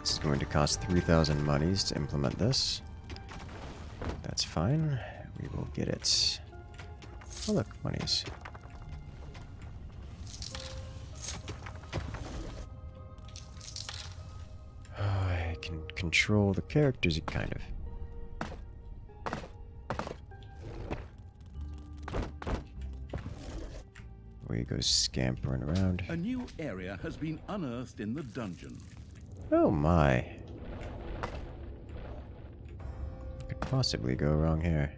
This is going to cost 3,000 monies to implement this. That's fine. We will get it. Oh look, monies. control the characters, kind of. Where he goes scampering around. A new area has been unearthed in the dungeon. Oh my. What could possibly go wrong here?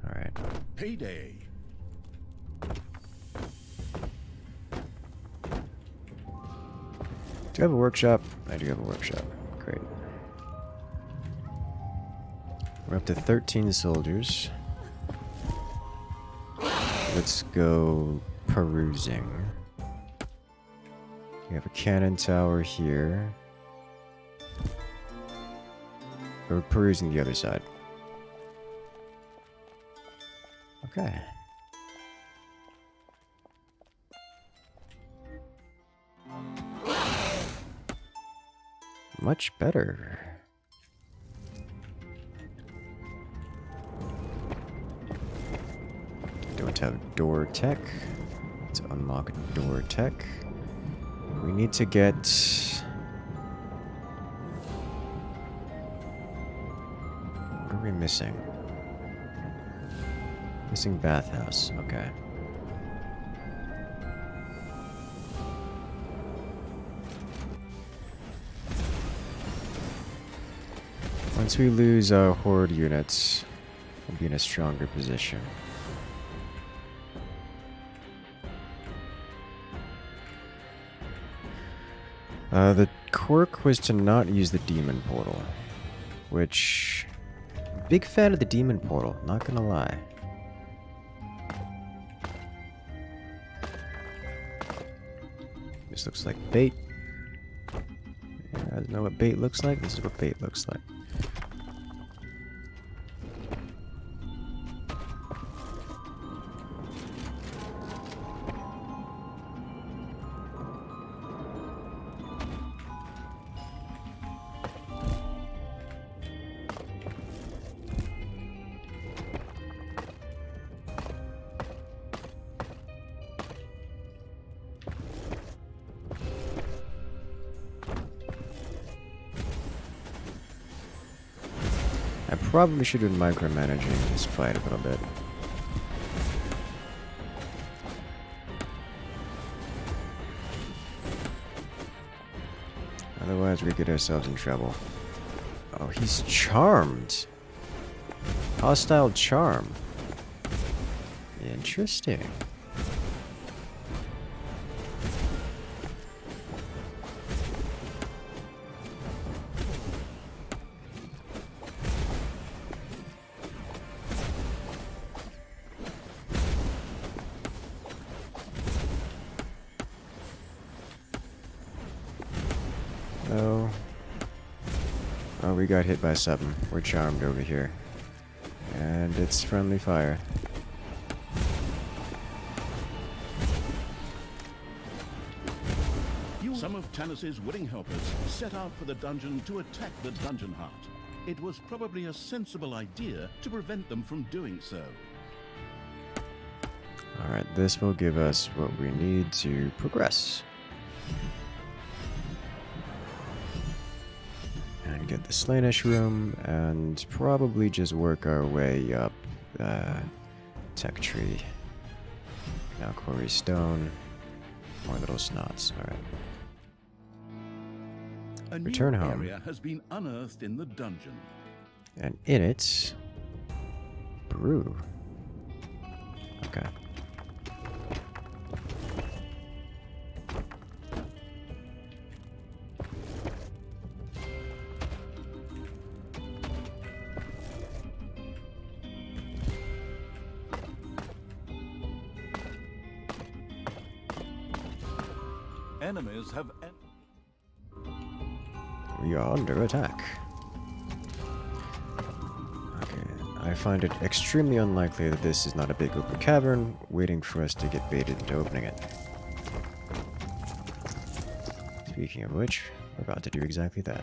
Alright. Payday. Do you have a workshop? I do have a workshop. Great. We're up to 13 soldiers. Let's go perusing. We have a cannon tower here. We're perusing the other side. Okay. Much better. Don't have door tech. Let's unlock door tech. We need to get... What are we missing? Missing bathhouse. Okay. Once we lose our Horde units, we'll be in a stronger position. The quirk was to not use the demon portal, which... Big fan of the demon portal, not gonna lie. This looks like bait. You guys know what bait looks like? This is what bait looks like. Probably should have been micromanaging this fight a little bit. Otherwise we get ourselves in trouble. Oh, he's charmed. Hostile charm. Interesting. Oh. Oh, we got hit by something. We're charmed over here. And it's friendly fire. Some of Tanis's willing helpers set out for the dungeon to attack the dungeon heart. It was probably a sensible idea to prevent them from doing so. Alright, this will give us what we need to progress. And get the Slaanesh room, and probably just work our way up tech tree. Now quarry stone. More little snots, alright. A Return new home. area has been unearthed in the dungeon. And in it, brew. Okay. Enemies have... We are under attack. Okay, I find it extremely unlikely that this is not a big open cavern waiting for us to get baited into opening it. Speaking of which, we're about to do exactly that.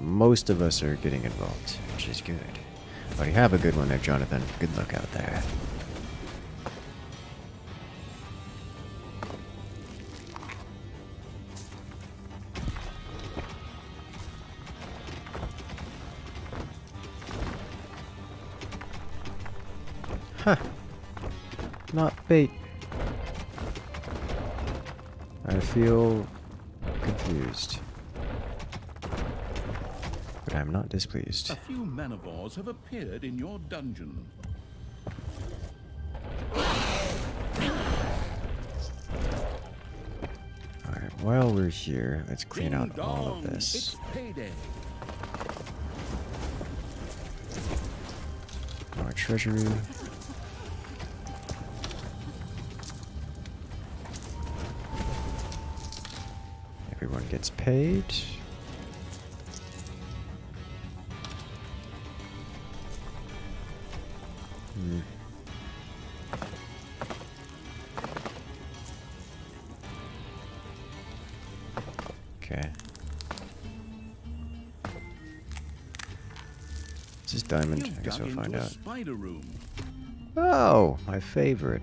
most of us are getting involved, which is good. But you have a good one there, Jonathan. Good luck out there. Huh. Not bait. I feel confused. But I'm not displeased. A few manivores have appeared in your dungeon. Alright, while we're here, let's clean Ding out all of dong, this. It's payday. More treasury. Everyone gets paid. Okay. This is diamond. You've I guess dug we'll find into a out. spider room. Oh, my favorite.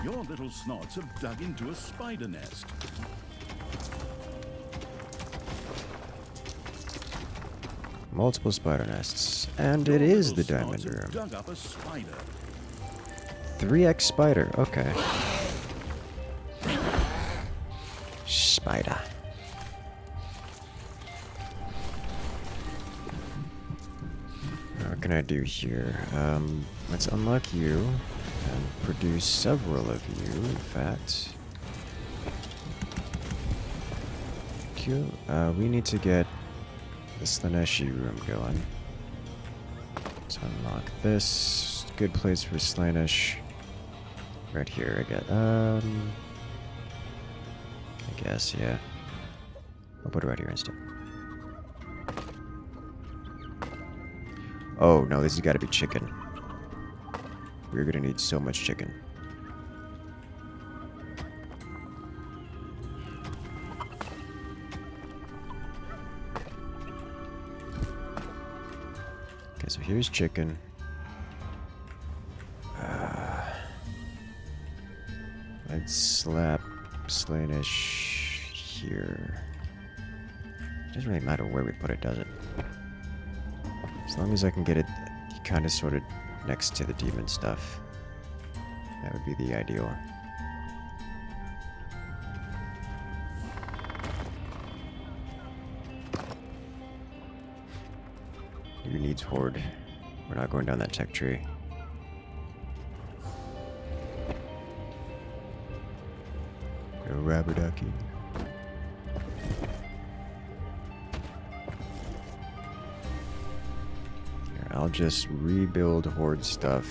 Your little snots have dug into a spider nest. Multiple spider nests. And it Your is the little diamond snots have room. dug up a spider. 3x spider. Okay. Spider. What can I do here? Let's unlock you and produce several of you, in fact. Cool. We need to get the Slaneshi room going. Let's unlock this. Good place for Slaanesh. Right here, I guess, yeah. I'll put it right here instead. Oh, no, this has got to be chicken. We're gonna need so much chicken. Okay, so here's chicken. Let's slap Slanesh here. It doesn't really matter where we put it, does it? As long as I can get it kind of sort of next to the demon stuff. That would be the ideal. Who needs Horde? We're not going down that tech tree. No rubber ducky. Here, I'll just rebuild Horde stuff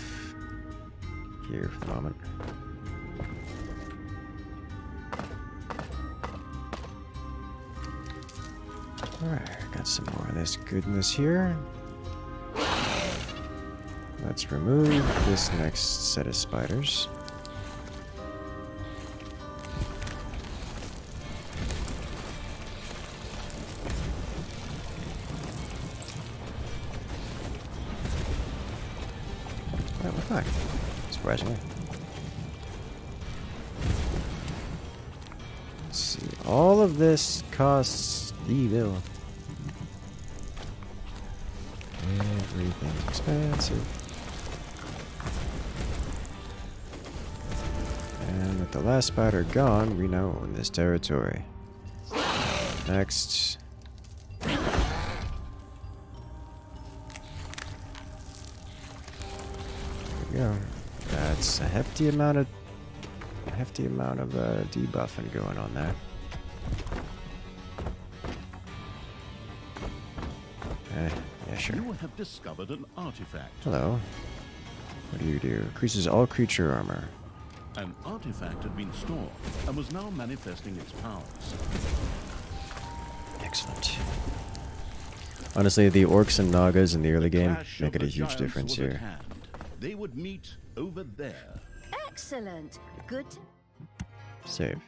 here for the moment. Alright, got some more of this goodness here. Let's remove this next set of spiders. Alright, we're fine. Surprisingly. Let's see. All of this costs evil. Everything's expensive. And with the last spider gone, we now own this territory. Next. There we go. That's a hefty amount of debuffing going on there. Yeah, sure. You have discovered an artifact. Hello. What do you do? Increases all creature armor. An artifact had been stored and was now manifesting its powers. Excellent. Honestly, the orcs and nagas in the early game Clash make of it a the huge Giants difference was at here. hand. They would meet over there. Excellent. Good. Save.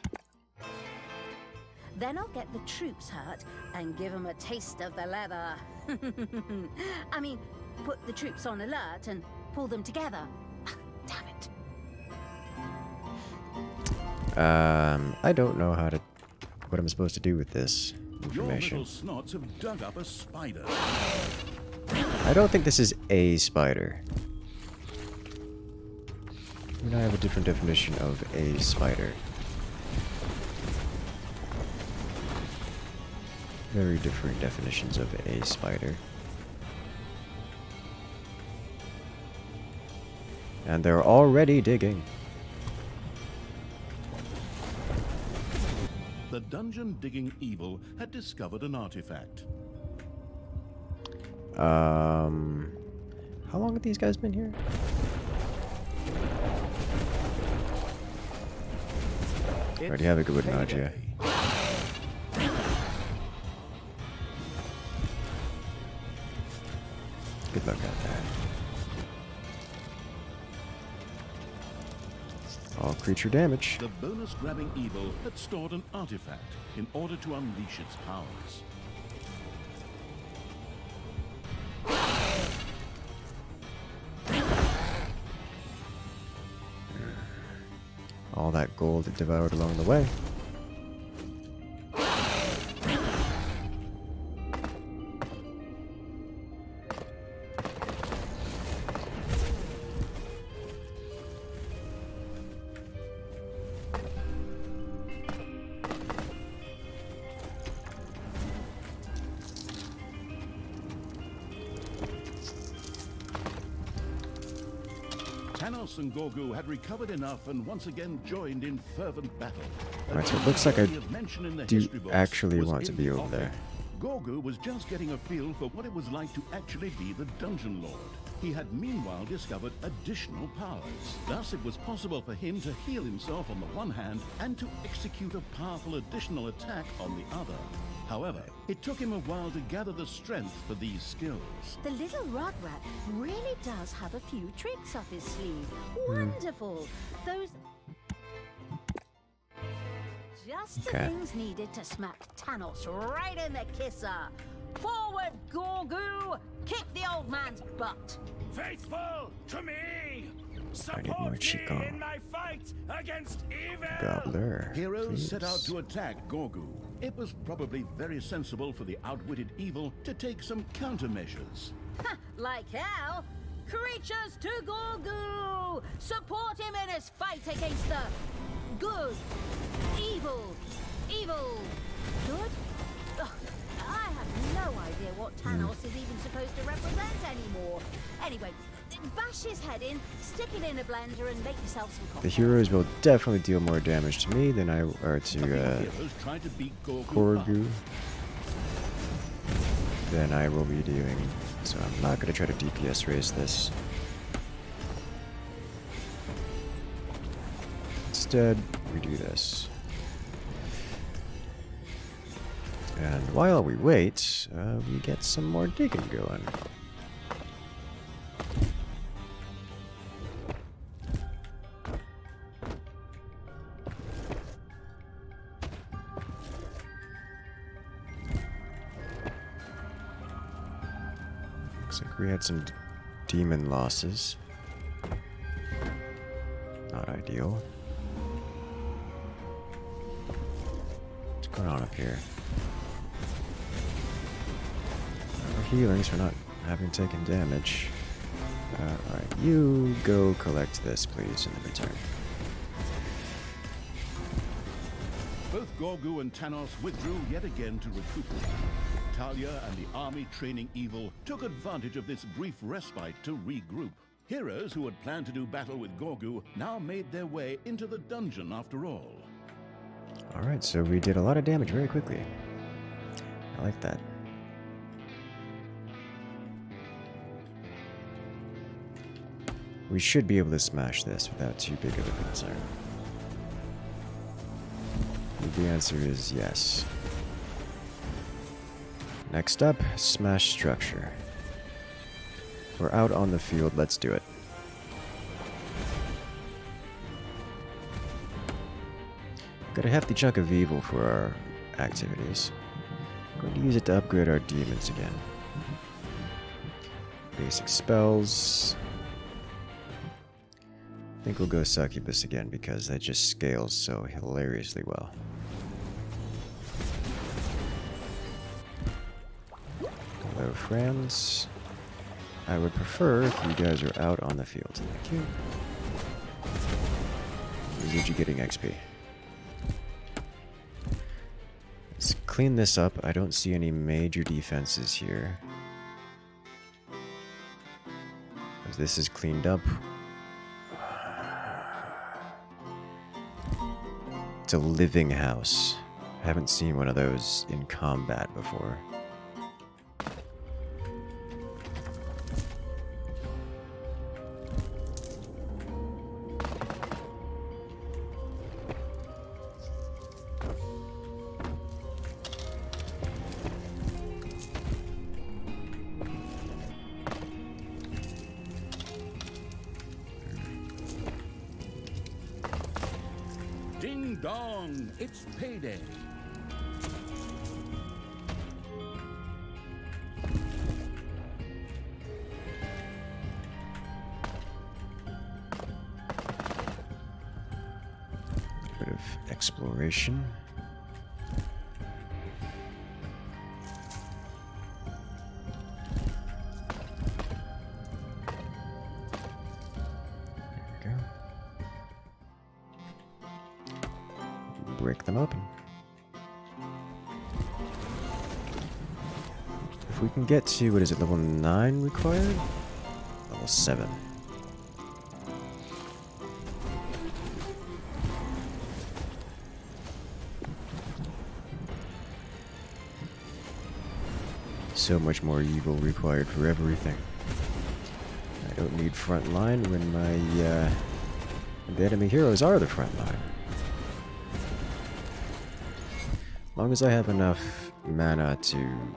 Then I'll get the troops hurt and give them a taste of the leather. I mean, put the troops on alert and pull them together. Damn it. I don't know what I'm supposed to do with this information. Your little snots have dug up a spider. I don't think this is a spider. I mean, I have a different definition of a spider. Very different definitions of a spider. And they're already digging. The dungeon digging evil had discovered an artifact. How long have these guys been here? Already have a good nausea. Good luck out there. All creature damage. The bonus grabbing evil had stored an artifact in order to unleash its powers. All that gold it devoured along the way. Tanos and Gorgu had recovered enough and once again joined in fervent battle. Alright, so it looks like I do actually want to be over there. Gorgu was just getting a feel for what it was like to actually be the Dungeon Lord. He had meanwhile discovered additional powers. Thus, it was possible for him to heal himself on the one hand and to execute a powerful additional attack on the other. However, it took him a while to gather the strength for these skills. The little rugrat really does have a few tricks up his sleeve. Wonderful! Those... Just the things needed to smack Tanos right in the kisser. Forward, Gorgu! Kick the old man's butt! Faithful to me! I need more Support me Chico. in my fight against evil! Gobbler. Heroes please. set out to attack Gorgu. It was probably very sensible for the outwitted evil to take some countermeasures. Like hell! Creatures to Gorgu! Support him in his fight against the good, evil, good? Ugh, I have no idea what Tanos is even supposed to represent anymore. Anyway, bash his head in, stick it in a blender, and make yourself some coffee. The heroes will definitely deal more damage to me than to Heroes tried to beat Gorgu than I will be doing. So I'm not going to try to DPS raise this. Instead, we do this. And while we wait, we get some more digging going. Looks like we had some demon losses. Not ideal. What's going on up here? Healings for not having taken damage. Alright, you go collect this, please, in return. Both Gorgu and Tanos withdrew yet again to recuperate. Talia and the army training evil took advantage of this brief respite to regroup. Heroes who had planned to do battle with Gorgu now made their way into the dungeon after all. Alright, so we did a lot of damage very quickly. I like that. We should be able to smash this without too big of a concern. The answer is yes. Next up, smash structure. We're out on the field, let's do it. Got a hefty chunk of evil for our activities. Going to use it to upgrade our demons again. Basic spells. I think we'll go Succubus again because that just scales so hilariously well. Hello, friends. I would prefer if you guys are out on the field. Thank you. We need you getting XP. Let's clean this up. I don't see any major defenses here. As this is cleaned up. It's a living house. I haven't seen one of those in combat before. Ding dong, it's payday. Bit of exploration. Break them open. If we can get to, what is it, level 9 required? Level 7. So much more evil required for everything. I don't need front line when the enemy heroes are the front line. As long as I have enough mana to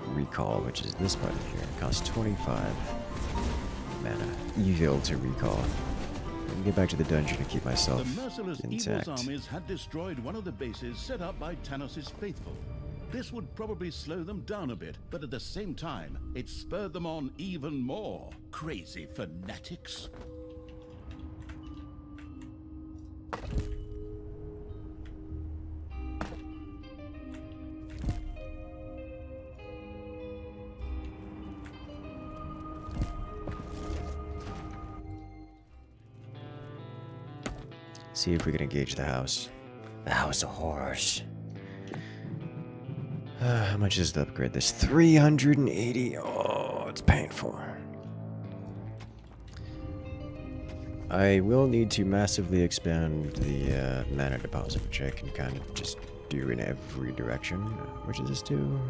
recall, which is this button here, it costs 25 mana. Evil to recall. I can get back to the dungeon to keep myself The merciless intact. Evil's armies had destroyed one of the bases set up by Tanos' faithful. This would probably slow them down a bit, but at the same time, it spurred them on even more. Crazy fanatics. See if we can engage the house. The House of Horrors. How much is the upgrade? This 380. Oh, it's painful. I will need to massively expand the mana deposit, which I can kind of just do in every direction. Which does this do?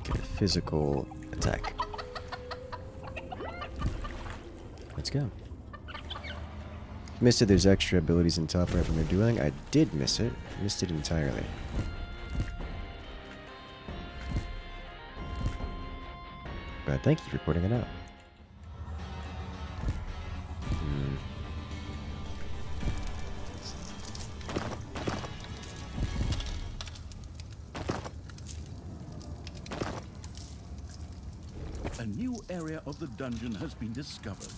Get a physical attack. Let's go. Missed it, there's extra abilities in top right when they're dueling. I did miss it. Missed it entirely. But thank you for pointing it out. A new area of the dungeon has been discovered.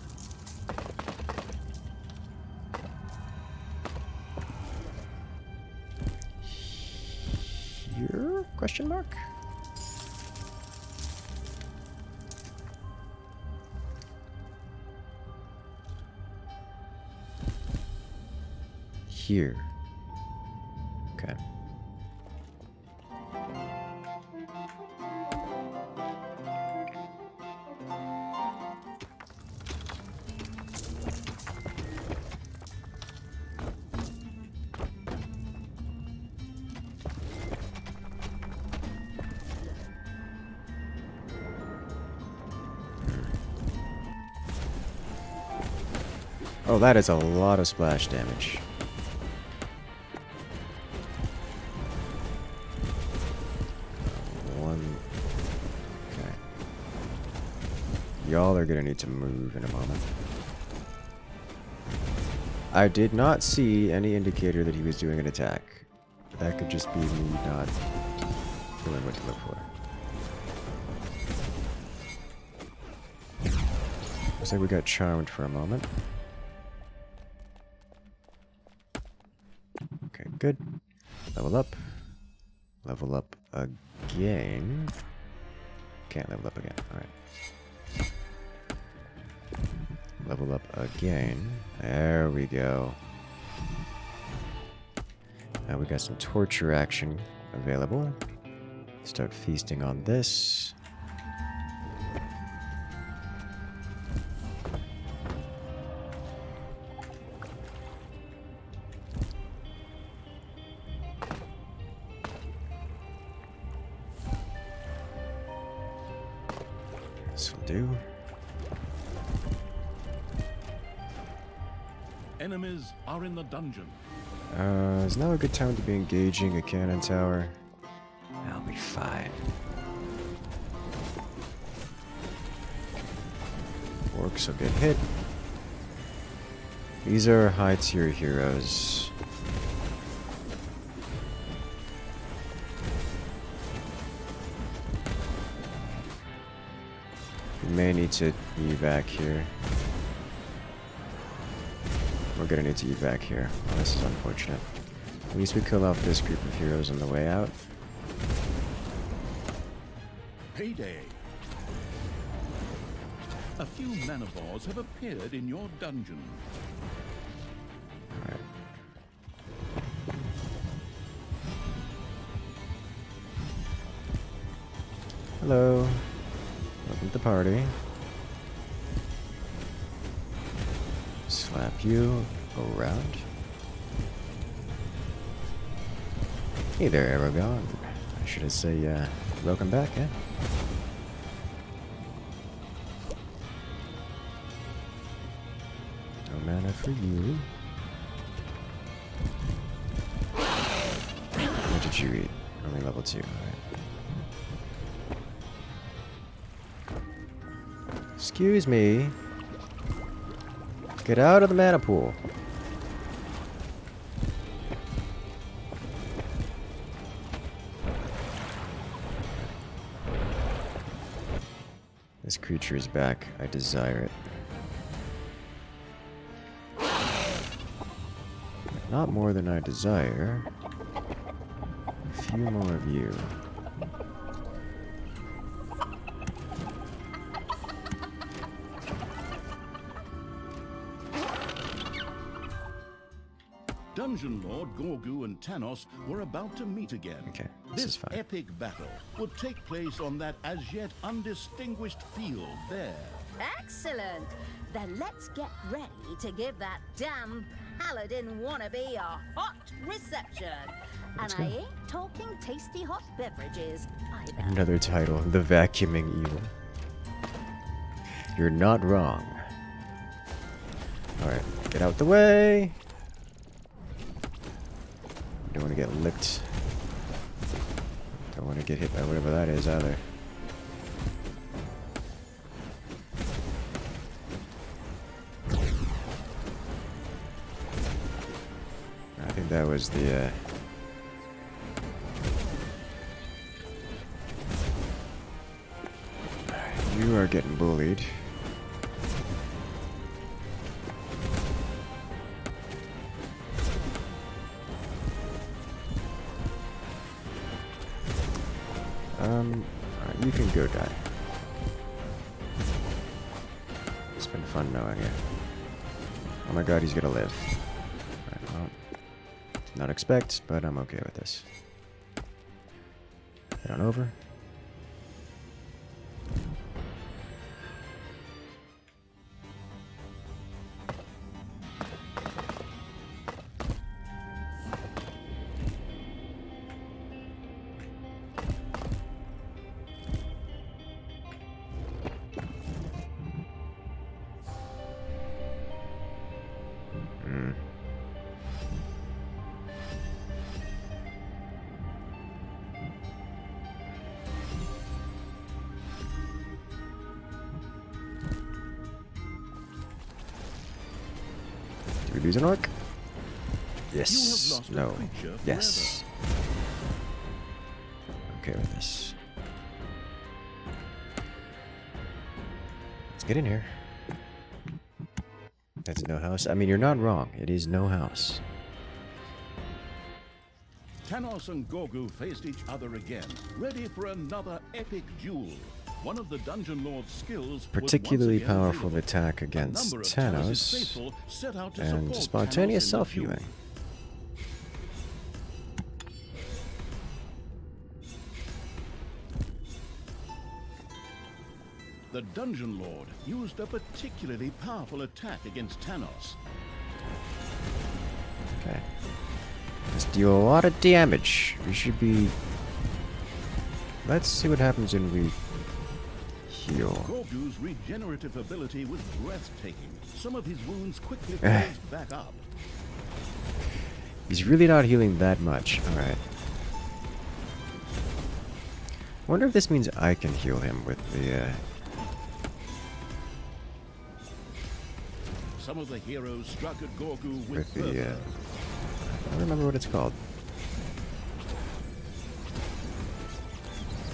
Here? Question mark? Here. Okay. Oh, that is a lot of splash damage. Okay. Y'all are gonna need to move in a moment. I did not see any indicator that he was doing an attack. That could just be me not knowing what to look for. Looks like we got charmed for a moment. Okay, good. Level up. Level up again. Can't level up again. Alright. Level up again. There we go. Now we got some torture action available. Start feasting on this. This will do. Enemies are in the dungeon. Is now a good time to be engaging a cannon tower? I'll be fine. Orcs will get hit. These are high tier heroes. We may need to evac here. We're gonna need to evac here. Oh, this is unfortunate. At least we kill off this group of heroes on the way out. Payday. A few manivores have appeared in your dungeon. Alright. Hello. Welcome to the party. Slap you around. Hey there, Aragon. I should have said, welcome back, eh? No mana for you. What did you eat? Only level 2, alright. Excuse me. Get out of the mana pool. This creature is back. I desire it. Not more than I desire. A few more of you. Dungeon Lord Gorgu and Tanos were about to meet again. Okay, this is fine. Epic battle would take place on that as yet undistinguished field there. Excellent. Then let's get ready to give that damn paladin wannabe a hot reception. And I ain't talking tasty hot beverages either. Another title, The Vacuuming Evil. You're not wrong. Alright, get out the way! Don't want to get licked. Don't want to get hit by whatever that is either. I think that was the You are getting bullied. Alright, you can go die. It's been fun knowing you. Oh my god, he's gonna live. Alright, well, did not expect, but I'm okay with this. Head on over. Did we lose an orc? You have Yes. lost a No. creature Yes. Okay with this. Let's get in here. That's no house. I mean, you're not wrong. It is no house. Tanos and Gorgu faced each other again, ready for another epic duel. One of the Dungeon Lord's skills Particularly was once again powerful available. attack A against number of Tanos' Tanos. faithful set out to And support spontaneous Tanos in the self-healing. duel. The Dungeon Lord used a particularly powerful attack against Tanos. Okay. Let's deal a lot of damage. We should be... Let's see what happens when we heal. Gorgu's regenerative ability was breathtaking. Some of his wounds quickly closed back up. He's really not healing that much. Alright. Wonder if this means I can heal him with the, Some of the heroes struck at Gorgu with with the, fervor. I don't remember what it's called.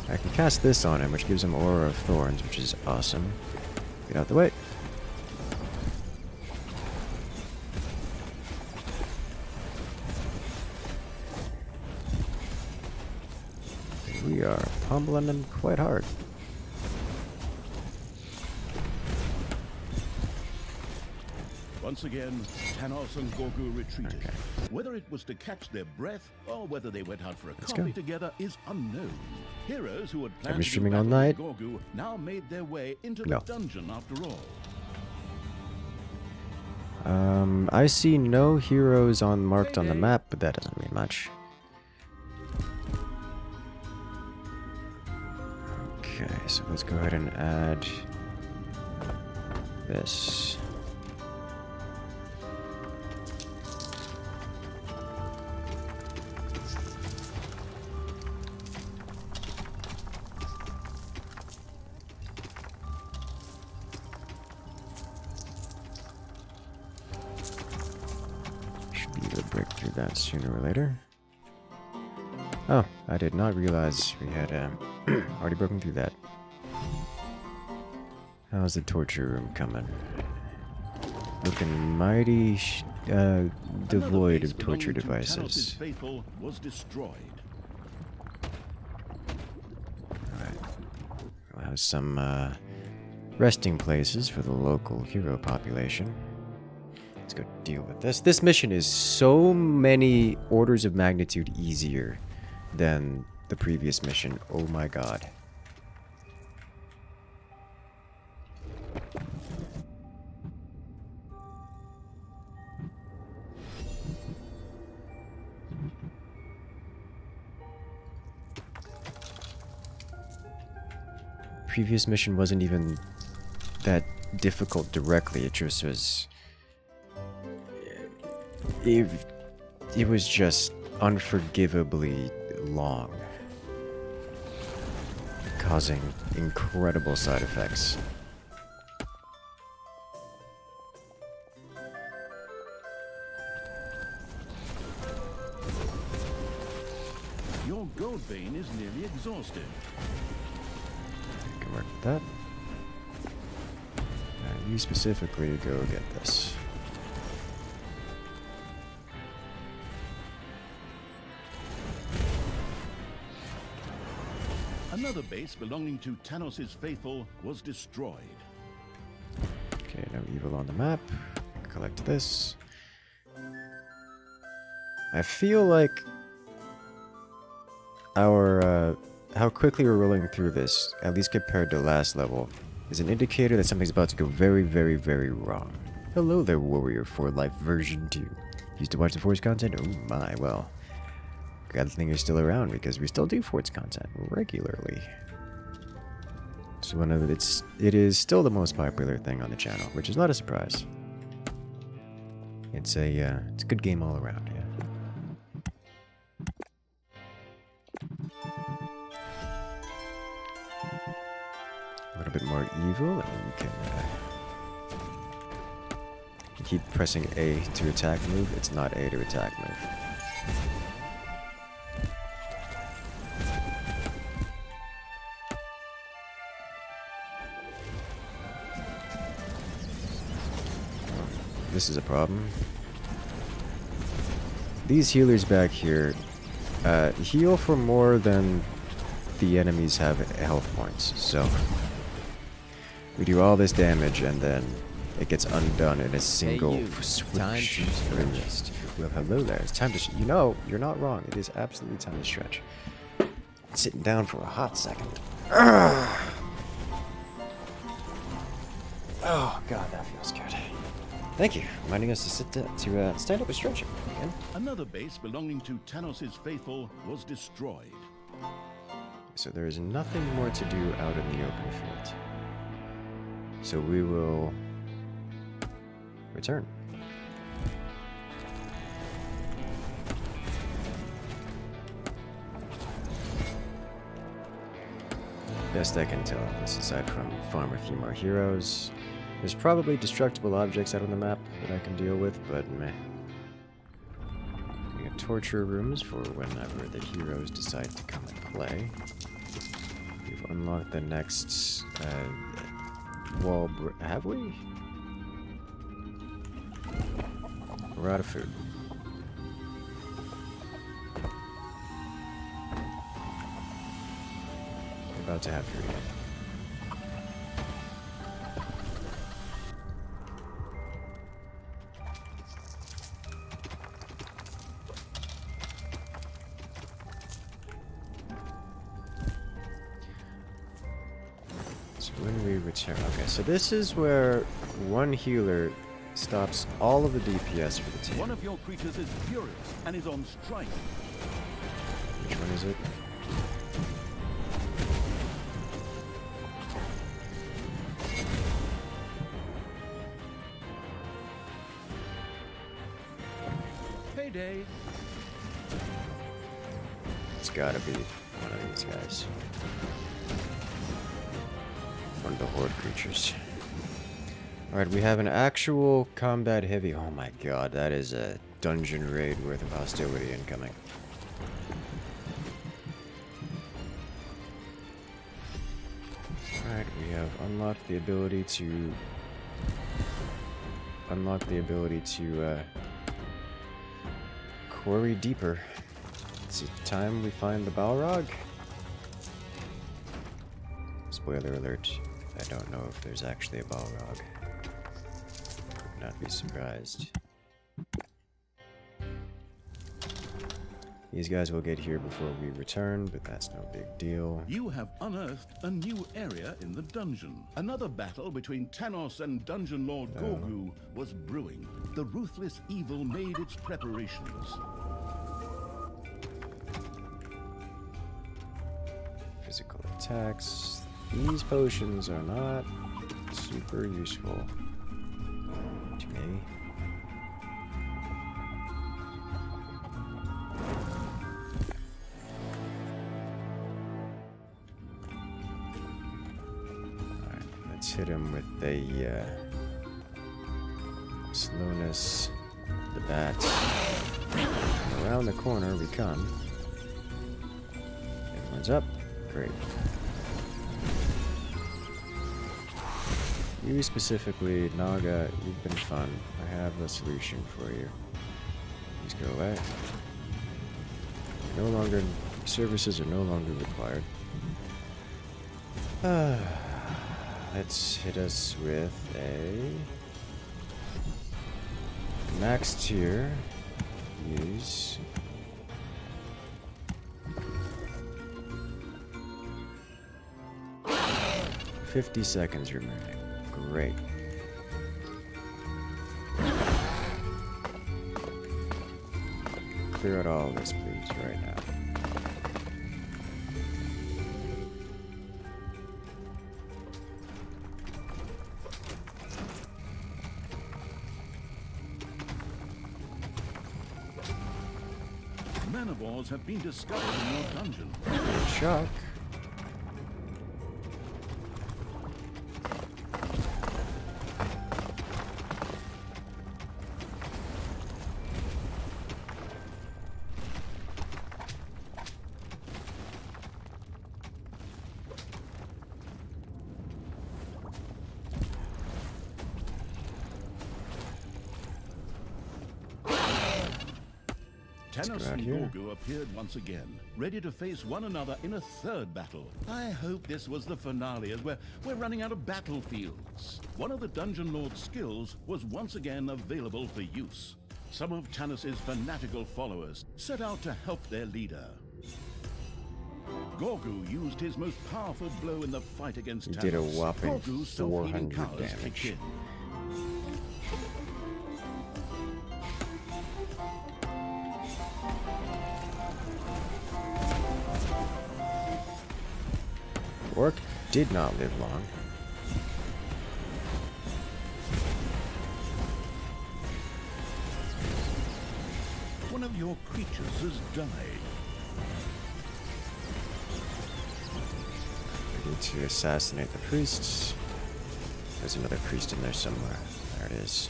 I can cast this on him, which gives him Aura of Thorns, which is awesome. Get out the way. We are pummeling him quite hard. Once again, Tanos and Gorgu retreated. Okay. Whether it was to catch their breath or whether they went out for a Let's coffee go. together is unknown. Heroes who had Are planned we to do streaming all battle with night? Gorgu now made their way into No. the dungeon after all. I see no heroes marked on the map, but that doesn't mean much. Okay, so let's go ahead and add this. Should be able to break through that sooner or later. Oh, I did not realize we had already broken through that. How's the torture room coming? Looking mighty devoid Another of base torture belonging to Tanos' devices. faithful was destroyed. Alright. We'll have some resting places for the local hero population. Let's go deal with this. This mission is so many orders of magnitude easier than the previous mission. Oh my god. Previous mission wasn't even that difficult directly. It just was... It was just unforgivably long, causing incredible side effects. Your gold vein is nearly exhausted. I can work with that. And you specifically go get this. Another base belonging to Tanos' faithful was destroyed. Okay, no evil on the map. Collect this. I feel like our how quickly we're rolling through this, at least compared to last level, is an indicator that something's about to go very, very, very wrong. Hello there, Warrior 4 Life version 2. Used to watch the Force content? Oh my, well. Glad the thing is still around because we still do Force content regularly. So it is still the most popular thing on the channel, which is not a surprise. It's a good game all around, yeah. A little bit more evil, and we can keep pressing A to attack move. It's not A to attack move. This is a problem. These healers back here heal for more than the enemies have health points, so we do all this damage and then it gets undone in a single switch. Well, hello there. It's time to. You know, you're not wrong. It is absolutely time to stretch. Sitting down for a hot second. Urgh. Oh god, that feels good. Thank you, reminding us to stand up and stretch again. Another base belonging to Tanos' faithful was destroyed. So there is nothing more to do out in the open field. So we will return. Best I can tell, this aside from farm a few more heroes. There's probably destructible objects out on the map that I can deal with, but meh. We got torture rooms for whenever the heroes decide to come and play. We've unlocked the next wall. Have we? We're out of food. We're about to have food again. When we return, okay, so this is where one healer stops all of the DPS for the team. One of your creatures is furious and is on strike. Which one is it? Payday. It's gotta be one of these guys. One of the Horde creatures. Alright, we have an actual combat heavy. Oh my god, that is a dungeon raid worth of hostility incoming. Alright, we have unlocked the ability to quarry deeper. It's time we find the Balrog. Spoiler alert, I don't know if there's actually a Balrog. Would not be surprised. These guys will get here before we return, but that's no big deal. You have unearthed a new area in the dungeon. Another battle between Tanos and Dungeon Lord Gorgu was brewing. The ruthless evil made its preparations. Physical attacks. These potions are not super useful to me. Alright, let's hit him with the slowness, the bat. And around the corner we come. Everyone's up. Great. You specifically, Naga, you've been fun. I have a solution for you. Please go away. No longer, services are no longer required. Let's hit us with a max tier. Use 50 seconds remaining. Great. Clear out all this, please, right now. Manivores have been discovered in your dungeon. Shock. Tanos out and here. Gorgu appeared once again, ready to face one another in a third battle. I hope this was the finale, as we're running out of battlefields. One of the Dungeon Lord's skills was once again available for use. Some of Tanos' fanatical followers set out to help their leader. Gorgu used his most powerful blow in the fight against Tanos. He did a whopping Gorgu's self-healing 400 powers damage. kicked in. Orc did not live long. One of your creatures has died. We need to assassinate the priests. There's another priest in there somewhere. There it is.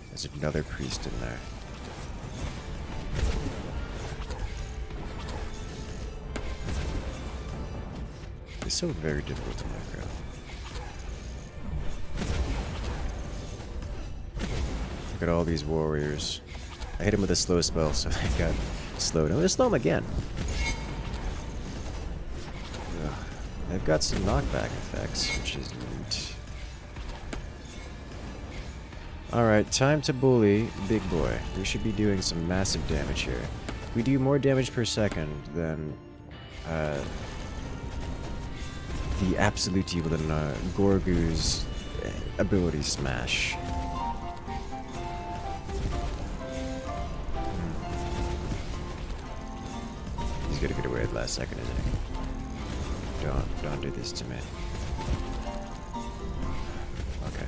There's another priest in there. It's so very difficult to micro. Look at all these warriors. I hit him with a slow spell, so I got slowed. I'm gonna slow him again. Ugh. They've got some knockback effects, which is neat. Alright, time to bully Big Boy. We should be doing some massive damage here. We do more damage per second than the absolute evil in Gorgu's ability smash. He's gonna get away at the last second, isn't he? Don't do this to me. Okay.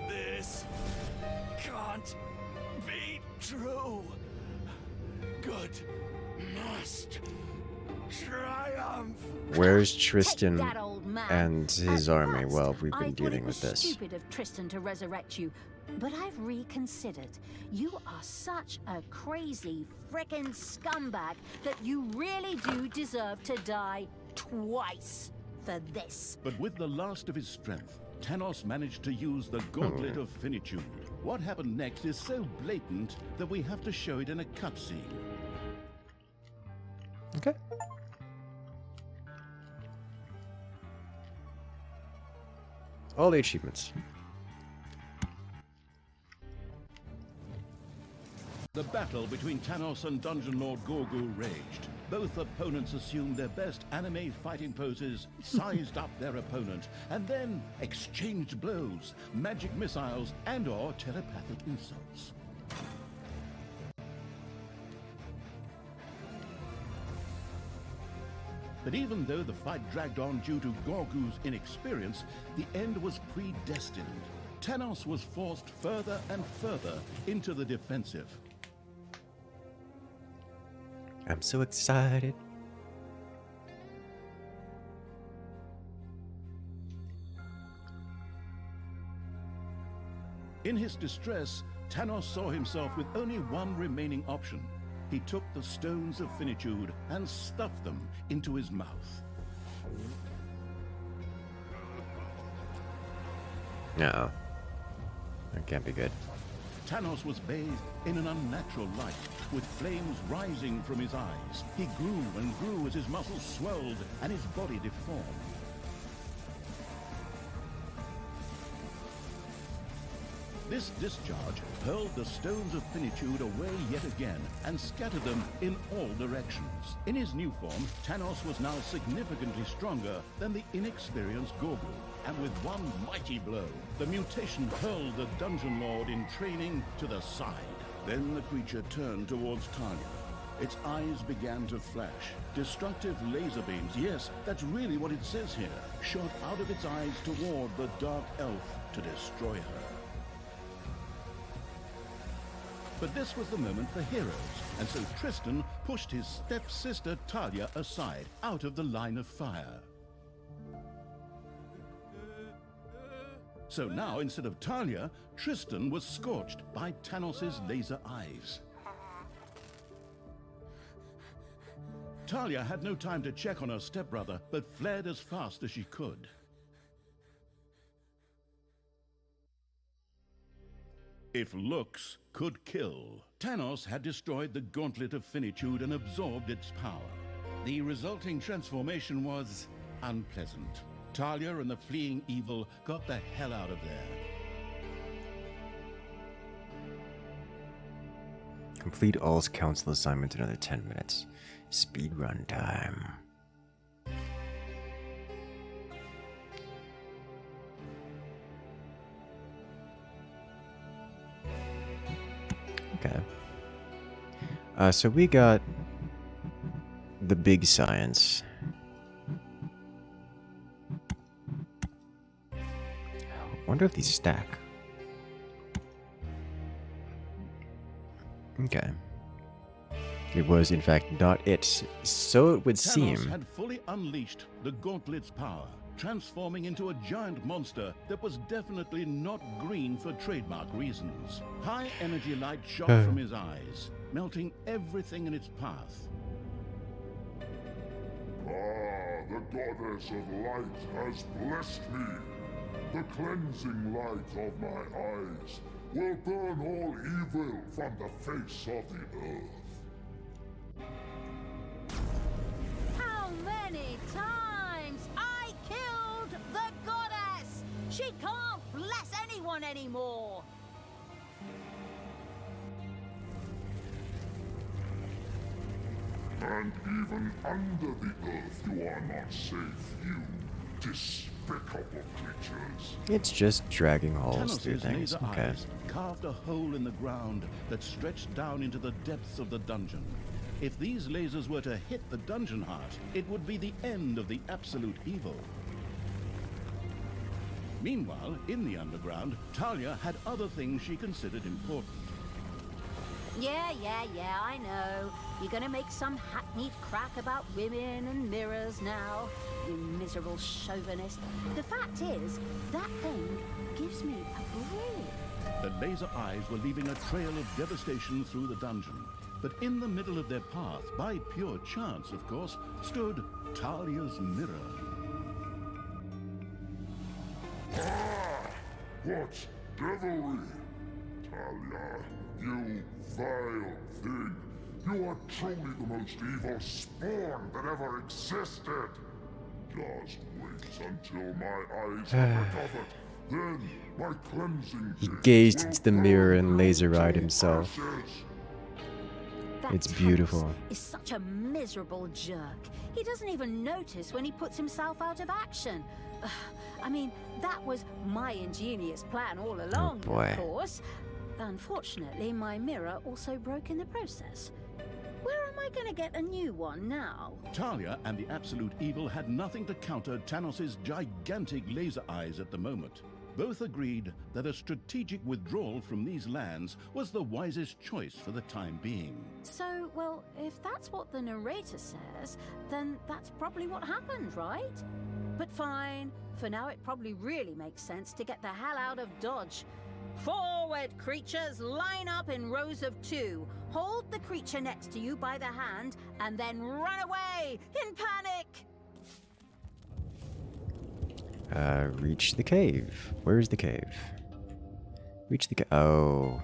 This can't be true. Good must triumph. Where's Take Tristan that, old man. and his At army? first, Well, we've I been thought dealing it with was this. Stupid of Tristan to resurrect you, but I've reconsidered. You are such a crazy frickin' scumbag that you really do deserve to die twice for this. But with the last of his strength, Tanos managed to use the Gauntlet of Finitude. What happened next is so blatant that we have to show it in a cutscene. Okay. All the achievements. The battle between Tanos and Dungeon Lord Gorgu raged. Both opponents assumed their best anime fighting poses, sized up their opponent, and then exchanged blows, magic missiles, and/or telepathic insults. But even though the fight dragged on due to Gorgu's inexperience, the end was predestined. Tanos was forced further and further into the defensive. I'm so excited. In his distress, Tanos saw himself with only one remaining option. He took the stones of finitude and stuffed them into his mouth. No. That can't be good. Tanos was bathed in an unnatural light, with flames rising from his eyes. He grew and grew as his muscles swelled and his body deformed. This discharge hurled the stones of finitude away yet again and scattered them in all directions. In his new form, Tanos was now significantly stronger than the inexperienced Gorgu, and with one mighty blow, the mutation hurled the Dungeon Lord in training to the side. Then the creature turned towards Talia. Its eyes began to flash. Destructive laser beams, yes, that's really what it says here, shot out of its eyes toward the Dark Elf to destroy her. But this was the moment for heroes, and so Tristan pushed his stepsister Talia aside, out of the line of fire. So now, instead of Talia, Tristan was scorched by Tanos' laser eyes. Talia had no time to check on her stepbrother, but fled as fast as she could. if looks could kill. Tanos had destroyed the Gauntlet of Finitude and absorbed its power. The resulting transformation was unpleasant. Talia and the fleeing evil got the hell out of there. Complete all council assignments in another 10 minutes. Speedrun time. Okay. So we got the big science. I wonder if these stack. Okay. It was, in fact, not it. So it would seem. Tanos had fully unleashed the Gauntlet's power, transforming into a giant monster that was definitely not green for trademark reasons. High energy light shot from his eyes, melting everything in its path. The goddess of light has blessed me. The cleansing light of my eyes will burn all evil from the face of the earth. How many times I killed the goddess? She can't bless anyone anymore. And even under the earth you are not safe, you despicable creatures. It's just dragging holes through Tanos' things. laser Okay. eyes carved a hole in the ground that stretched down into the depths of the dungeon. If these lasers were to hit the dungeon heart, it would be the end of the absolute evil. Meanwhile, in the underground, Talia had other things she considered important. Yeah, I know. You're gonna make some hackneyed crack about women and mirrors now, you miserable chauvinist. The fact is, that thing gives me a break. The laser eyes were leaving a trail of devastation through the dungeon. But in the middle of their path, by pure chance, of course, stood Talia's mirror. Ah! What devilry! Talia, you vile thing! You are truly the most evil spawn that ever existed! Just wait until my eyes have recovered. Then my cleansing He gift gazed will into the mirror and burn laser-eyed you to himself. ashes. That It's beautiful. Tanos is such a miserable jerk. He doesn't even notice when he puts himself out of action. I mean, that was my ingenious plan all along, boy. of course. Unfortunately, my mirror also broke in the process. Where am I going to get a new one now? Talia and the Absolute Evil had nothing to counter Tanos' gigantic laser eyes at the moment. Both agreed that a strategic withdrawal from these lands was the wisest choice for the time being. So, well, if that's what the narrator says, then that's probably what happened, right? But fine. For now, it probably really makes sense to get the hell out of Dodge. Forward, creatures! Line up in rows of 2. Hold the creature next to you by the hand, and then run away in panic! Reach the cave. Where's the cave? Reach the cave. Oh,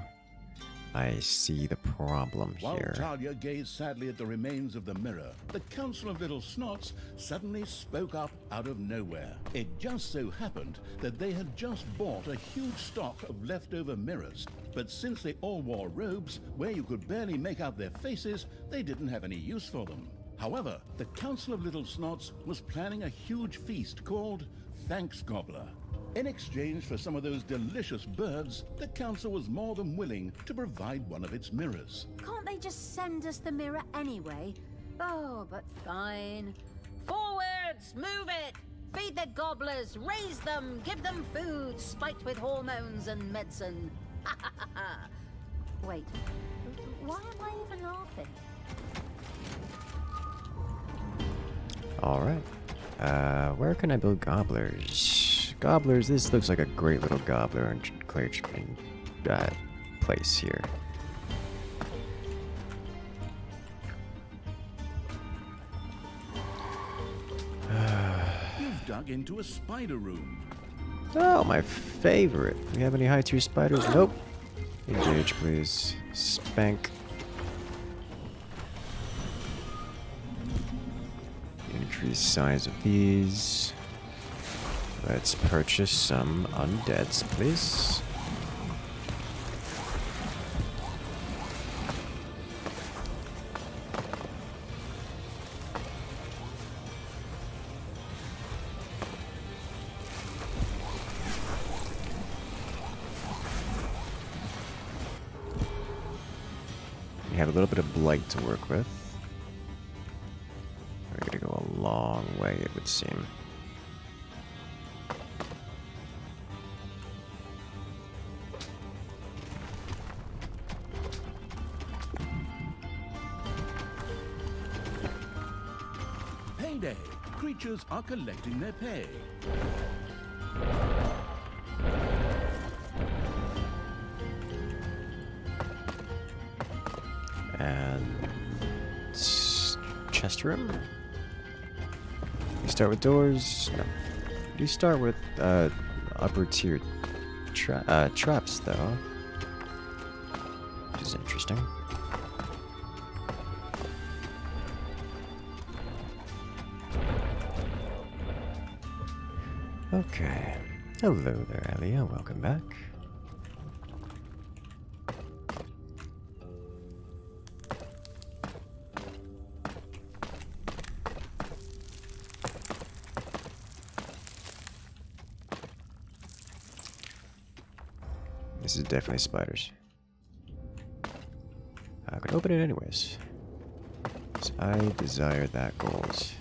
I see the problem While here. Talia gazed sadly at the remains of the mirror, the Council of Little Snots suddenly spoke up out of nowhere. It just so happened that they had just bought a huge stock of leftover mirrors, but since they all wore robes where you could barely make out their faces, they didn't have any use for them. However, the Council of Little Snots was planning a huge feast called Thanks Gobbler. In exchange for some of those delicious birds, the council was more than willing to provide one of its mirrors. Can't they just send us the mirror anyway? Oh, but fine. Forwards! Move it! Feed the gobblers! Raise them! Give them food! Spiked with hormones and medicine! Ha ha ha ha! Wait, why am I even laughing? Alright. Where can I build gobblers? Gobblers, this looks like a great little gobbler and place here. You've dug into a spider room. Oh, my favorite. Do we have any high tier spiders? Nope. Engage, please. Spank. Increase size of these. Let's purchase some undeads, please. We have a little bit of blight to work with. We're gonna go a long way, it would seem. Payday! Creatures are collecting their pay. And chest room. You start with doors. No, you start with upper tier traps, though, which is interesting. Okay. Hello there, Talia. Welcome back. This is definitely spiders. I could open it anyways. 'Cause I desire that gold.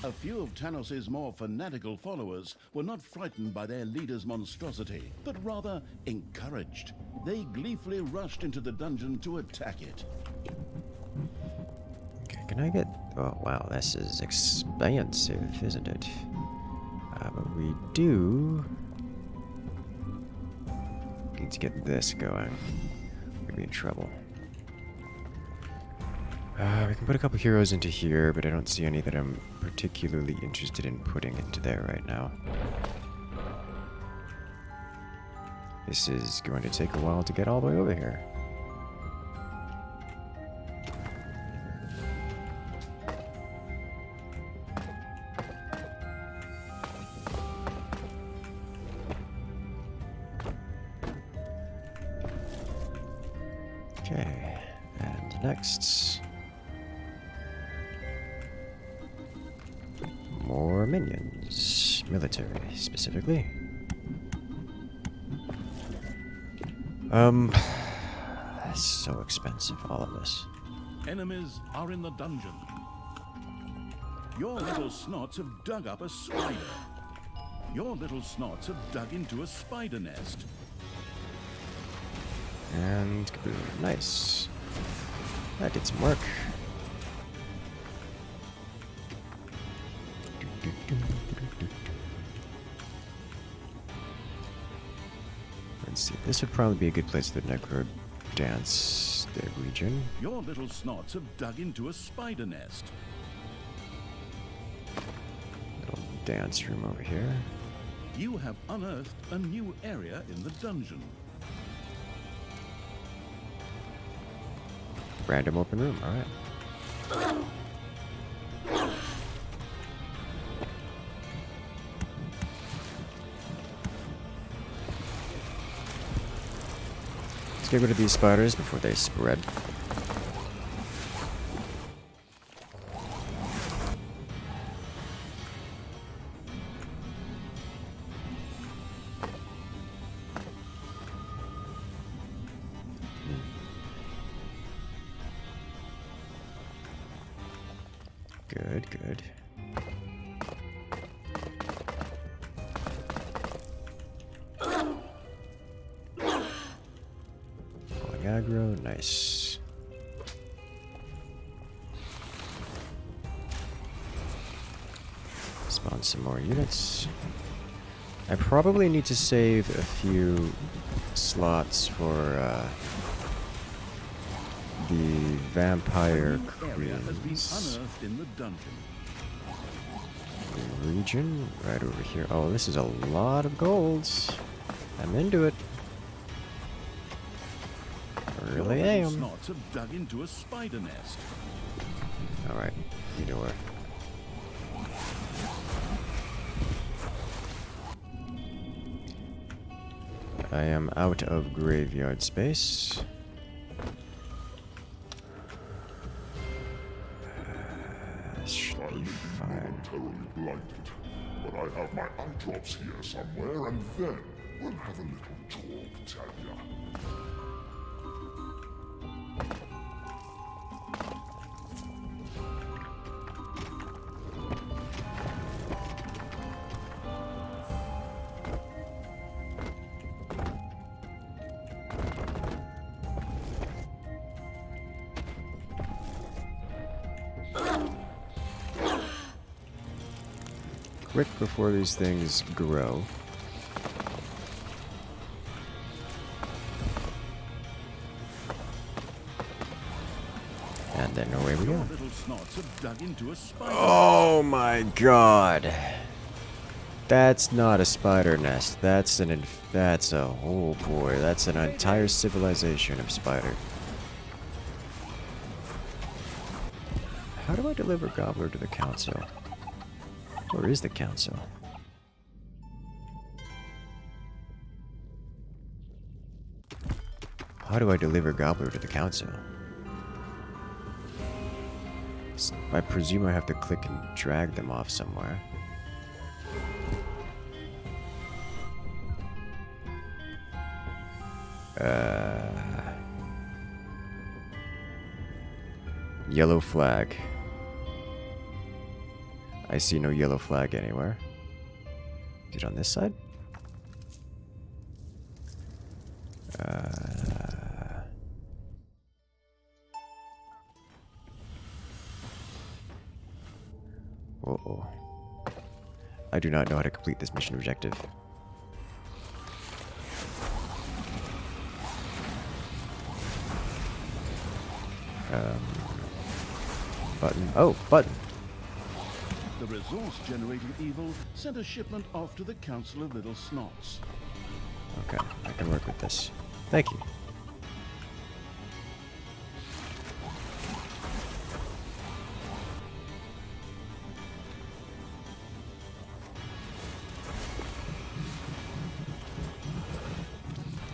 A few of Tanos's more fanatical followers were not frightened by their leader's monstrosity, but rather encouraged. They gleefully rushed into the dungeon to attack it. Okay, can I get... Oh, wow, this is expensive, isn't it? But we do... need to get this going. We're gonna be in trouble. We can put a couple heroes into here, but I don't see any that I'm particularly interested in putting into there right now. This is going to take a while to get all the way over here. Okay, and next... more minions. Military, specifically. That's so expensive, all of this. Enemies are in the dungeon. Your little snots have dug up a spider. Your little snots have dug into a spider nest. And kaboom. Nice. That did some work. Let's see. This would probably be a good place for the Necro Dance region. Your little snots have dug into a spider nest. Little dance room over here. You have unearthed a new area in the dungeon. Random open room, alright. Let's get rid of these spiders before they spread. Good, good. Pulling aggro, nice. Spawn some more units. I probably need to save a few slots for the vampire Area has been queens. unearthed in the dungeon. Region right over here. Oh, this is a lot of golds. I'm into it. really Your little am. snots have dug into a spider nest. Alright, you know where. I am out of graveyard space. Should I be may be fine. momentarily blinded, but I have my eye drops here somewhere, and then we'll have a little talk, Talia. Quick before these things grow. And then away we Your go. little snots have dug into a spider Oh my god. That's not a spider nest. That's that's a, oh boy, that's an entire civilization of spider. How do I deliver Gobbler to the council? Where is the council? How do I deliver Gobbler to the council? I presume I have to click and drag them off somewhere. Yellow flag. I see no yellow flag anywhere. Is it on this side? Uh-oh. I do not know how to complete this mission objective. Button. Oh, button. The resource-generating evil sent a shipment off to the Council of Little Snots. Okay, I can work with this. Thank you.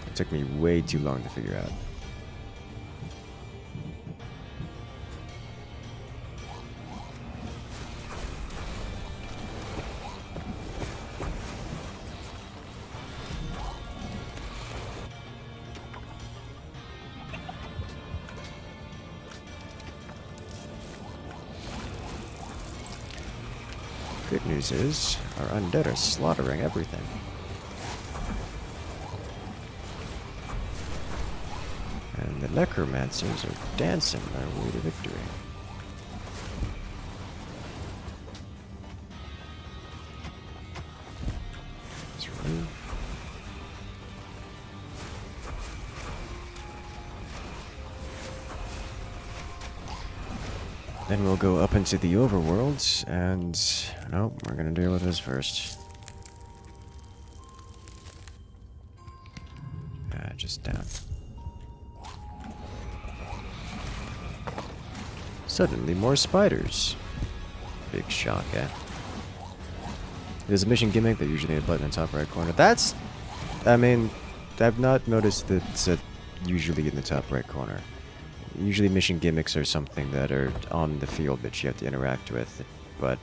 It took me way too long to figure out. Good news is, our undead are slaughtering everything. And the necromancers are dancing their way to victory. Let's remove. Then we'll go up into the overworld, and nope, we're gonna deal with this first. Just down. Suddenly, more spiders. Big shock, eh? There's a mission gimmick that usually a button in the top right corner. That's, I mean, I've not noticed that it's usually in the top right corner. Usually mission gimmicks are something that are on the field that you have to interact with, but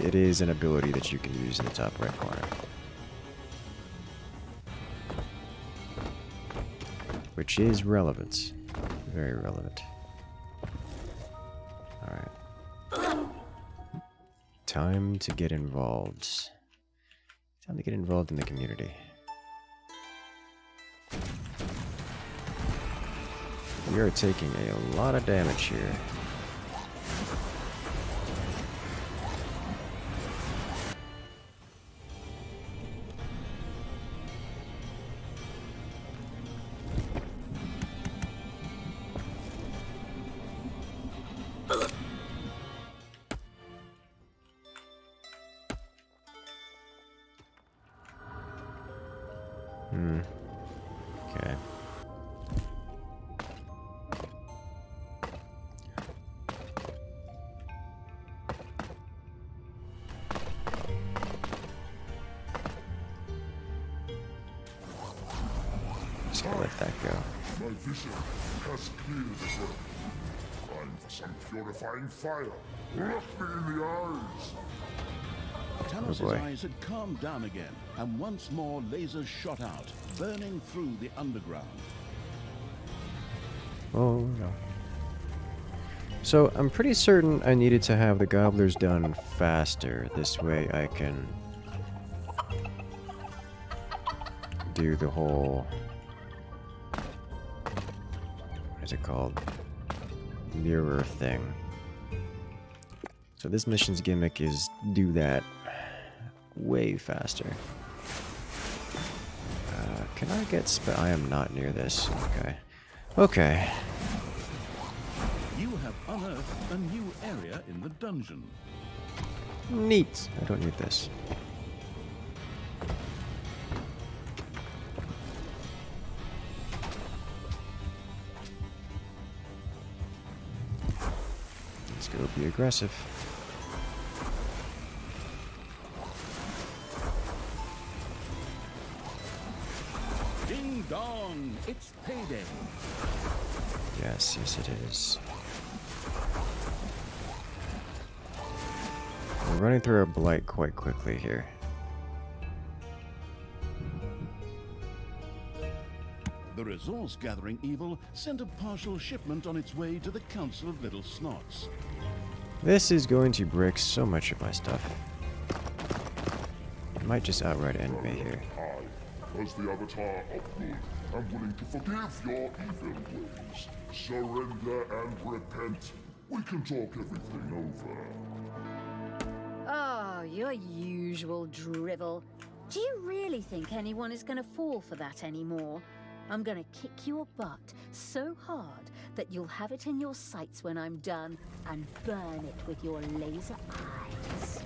it is an ability that you can use in the top right corner. Which is relevant. Very relevant. Alright. Time to get involved. Time to get involved in the community. We are taking a lot of damage here. Okay. that go? My vision has cleared the road. Time for some purifying fire. Look me in the eyes. Talos' boy. eyes had calmed down again, and once more lasers shot out, burning through the underground. Oh no. So I'm pretty certain I needed to have the gobblers done faster. This way I can do the whole, what is it called? Mirror thing. So this mission's gimmick is do that way faster. Can I get I am not near this. Okay. Okay. You have unearthed a new area in the dungeon. Neat. I don't need this. Let's go be aggressive. Ding dong! It's payday. Yes, yes it is. We're running through our blight quite quickly here. The resource-gathering evil sent a partial shipment on its way to the Council of Little Snots. This is going to break so much of my stuff. It might just outright end me here. I, as the Avatar of Good, am willing to forgive your evil ways. Surrender and repent. We can talk everything over. Oh, your usual drivel. Do you really think anyone is going to fall for that anymore? I'm going to kick your butt so hard that you'll have it in your sights when I'm done and burn it with your laser eyes.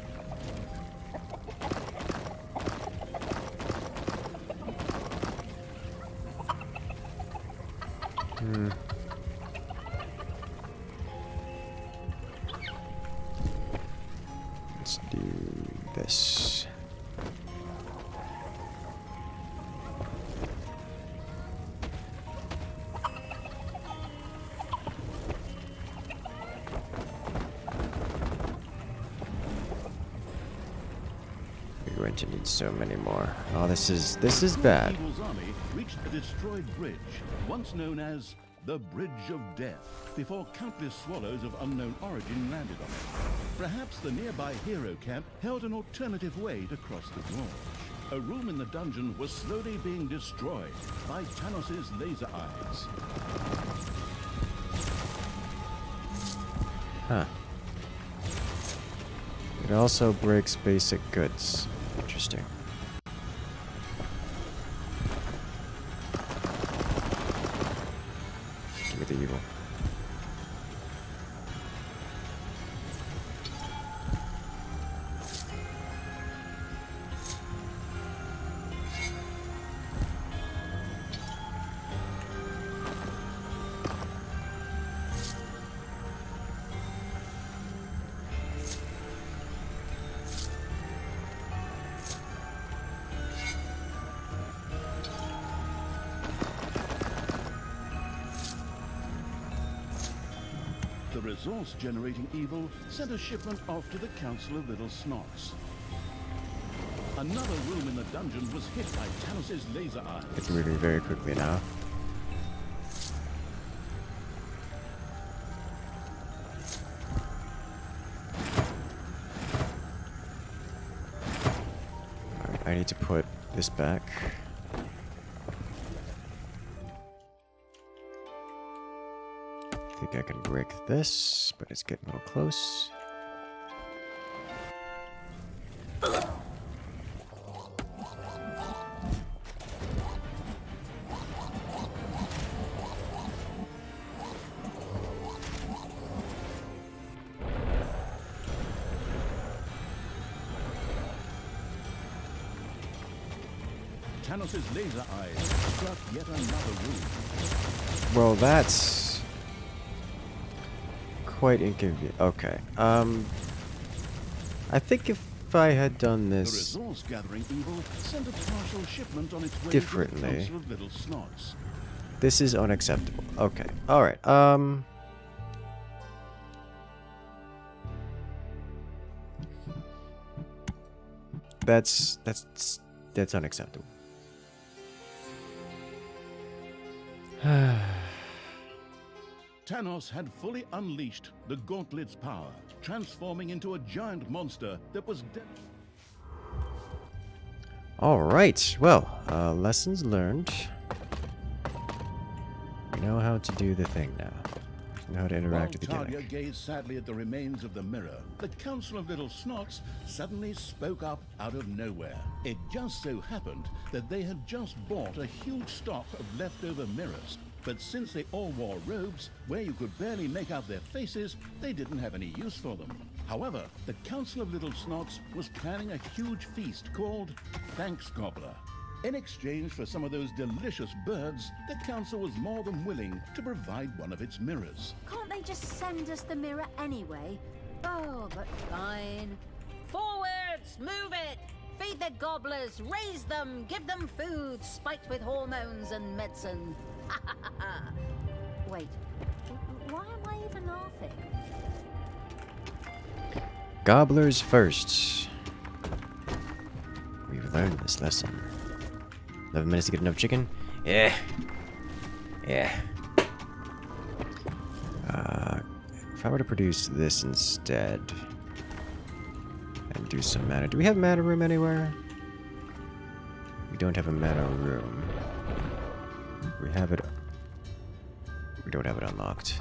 Let's do this. We're going to need so many more. Oh, this is bad. Evil's army reached a destroyed bridge, once known as the Bridge of Death, before countless swallows of unknown origin landed on it. Perhaps the nearby hero camp held an alternative way to cross the gorge. A room in the dungeon was slowly being destroyed by Tanos' laser eyes. Huh. It also breaks basic goods. Interesting. Give me the evil. The resource-generating evil sent a shipment off to the Council of Little Snots. Another room in the dungeon was hit by Tanos' laser eyes. It's moving very quickly now. Alright, I need to put this back. I think I can break this, but it's getting a little close. Tanos' laser eyes struck yet another room. Well, that's quite inconvenient. Okay. I think if I had done The this resource-gathering evil sent a partial shipment on its way differently. to the Council of Little Snots. This is unacceptable. Okay. Alright. That's unacceptable. Tanos had fully unleashed the Gauntlet's power, transforming into a giant monster that was Alright, well, lessons learned. We know how to do the thing now. We know how to interact with the Talia gimmick. gazed sadly at the remains of the mirror, the Council of Little Snots suddenly spoke up out of nowhere. It just so happened that they had just bought a huge stock of leftover mirrors. But since they all wore robes, where you could barely make out their faces, they didn't have any use for them. However, the Council of Little Snots was planning a huge feast called Thanks Gobbler. In exchange for some of those delicious birds, the council was more than willing to provide one of its mirrors. Can't they just send us the mirror anyway? Oh, but fine. Forwards! Move it! Feed the gobblers! Raise them! Give them food spiked with hormones and medicine. Wait, why am I even laughing? Gobblers first. We've learned this lesson. 11 minutes to get enough chicken? Yeah. Yeah. If I were to produce this instead and do some mana. Do we have mana room anywhere? We don't have a mana room. We have it. We don't have it unlocked.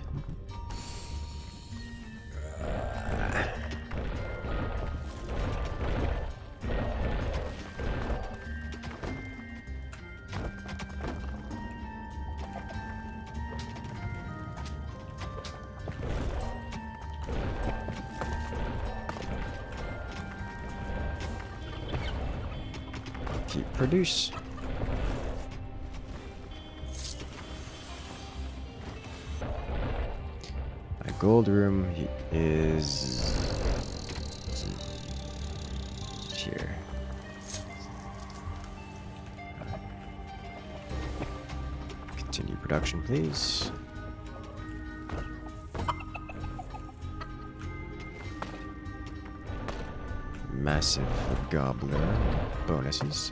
Keep produce. My gold room is here. Continue production, please. Massive gobbler bonuses.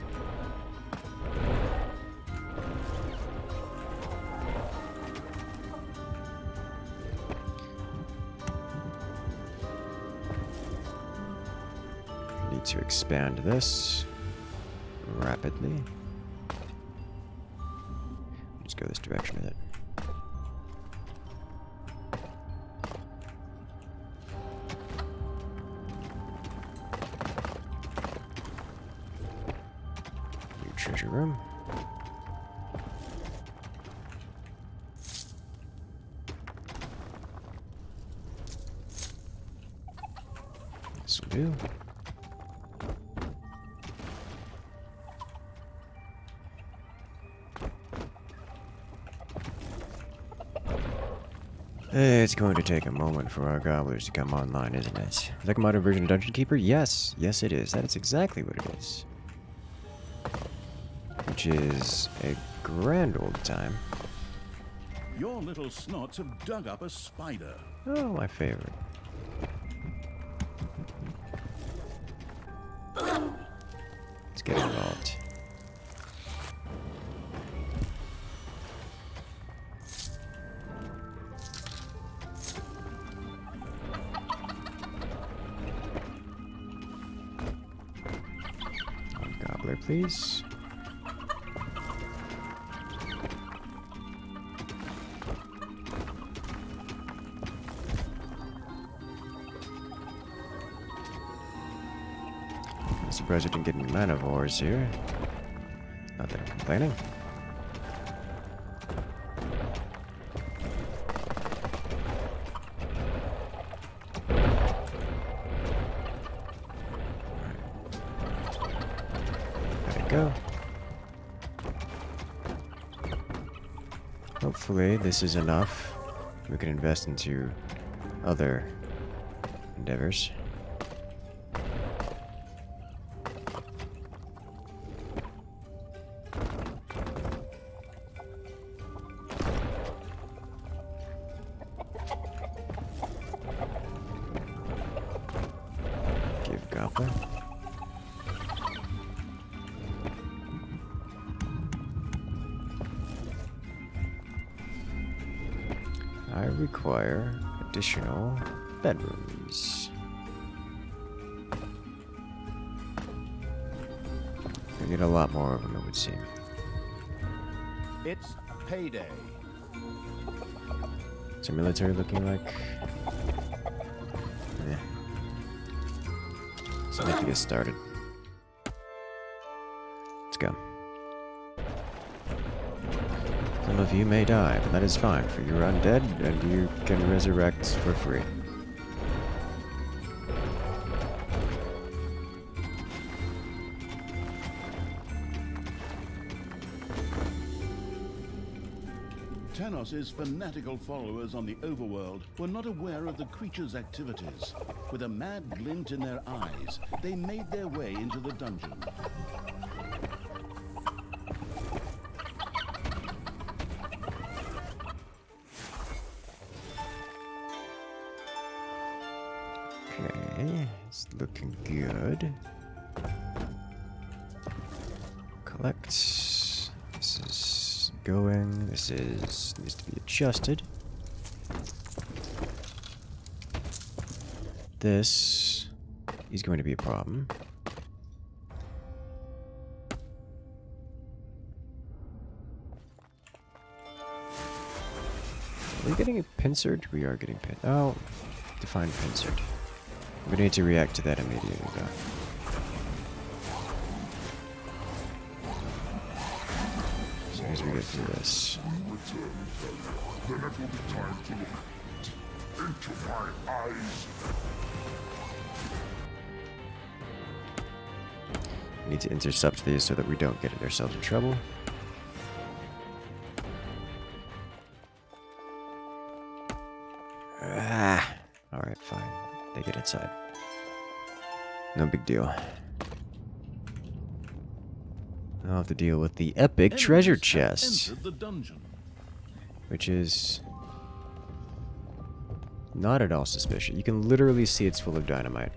Need to expand this rapidly. Let's go this direction with it. Treasure room. This will do. It's going to take a moment for our gobblers to come online, isn't it? Is that a modern version of Dungeon Keeper? Yes. Yes, it is. That is exactly what it is. Which is a grand old time. Your little snots have dug up a spider. Oh, my favorite. Let's get involved. One gobbler, please. Surprised I didn't get any mana ores here. Not that I'm complaining. There we go. Hopefully this is enough. We can invest into other endeavors. require additional bedrooms. We need a lot more of them, it would seem. It's payday. What's our military looking like? Yeah. So I have to get started. Let's go. Some of you may die, but that is fine, for you're undead and you can resurrect for free. Tanos's fanatical followers on the Overworld were not aware of the creature's activities. With a mad glint in their eyes, they made their way into the dungeon. Okay, it's looking good. Collect. This is going. This is needs to be adjusted. This is going to be a problem. Are we getting pincered? We are getting pinned. Oh, define pincered. We need to react to that immediately, though. As soon as we get through this. Then it will be time to look into my eyes. We need to intercept these so that we don't get ourselves in trouble. Ah, alright, fine. They get inside. No big deal. I'll have to deal with the epic treasure chest, Entered the dungeon. which is not at all suspicious. You can literally see it's full of dynamite.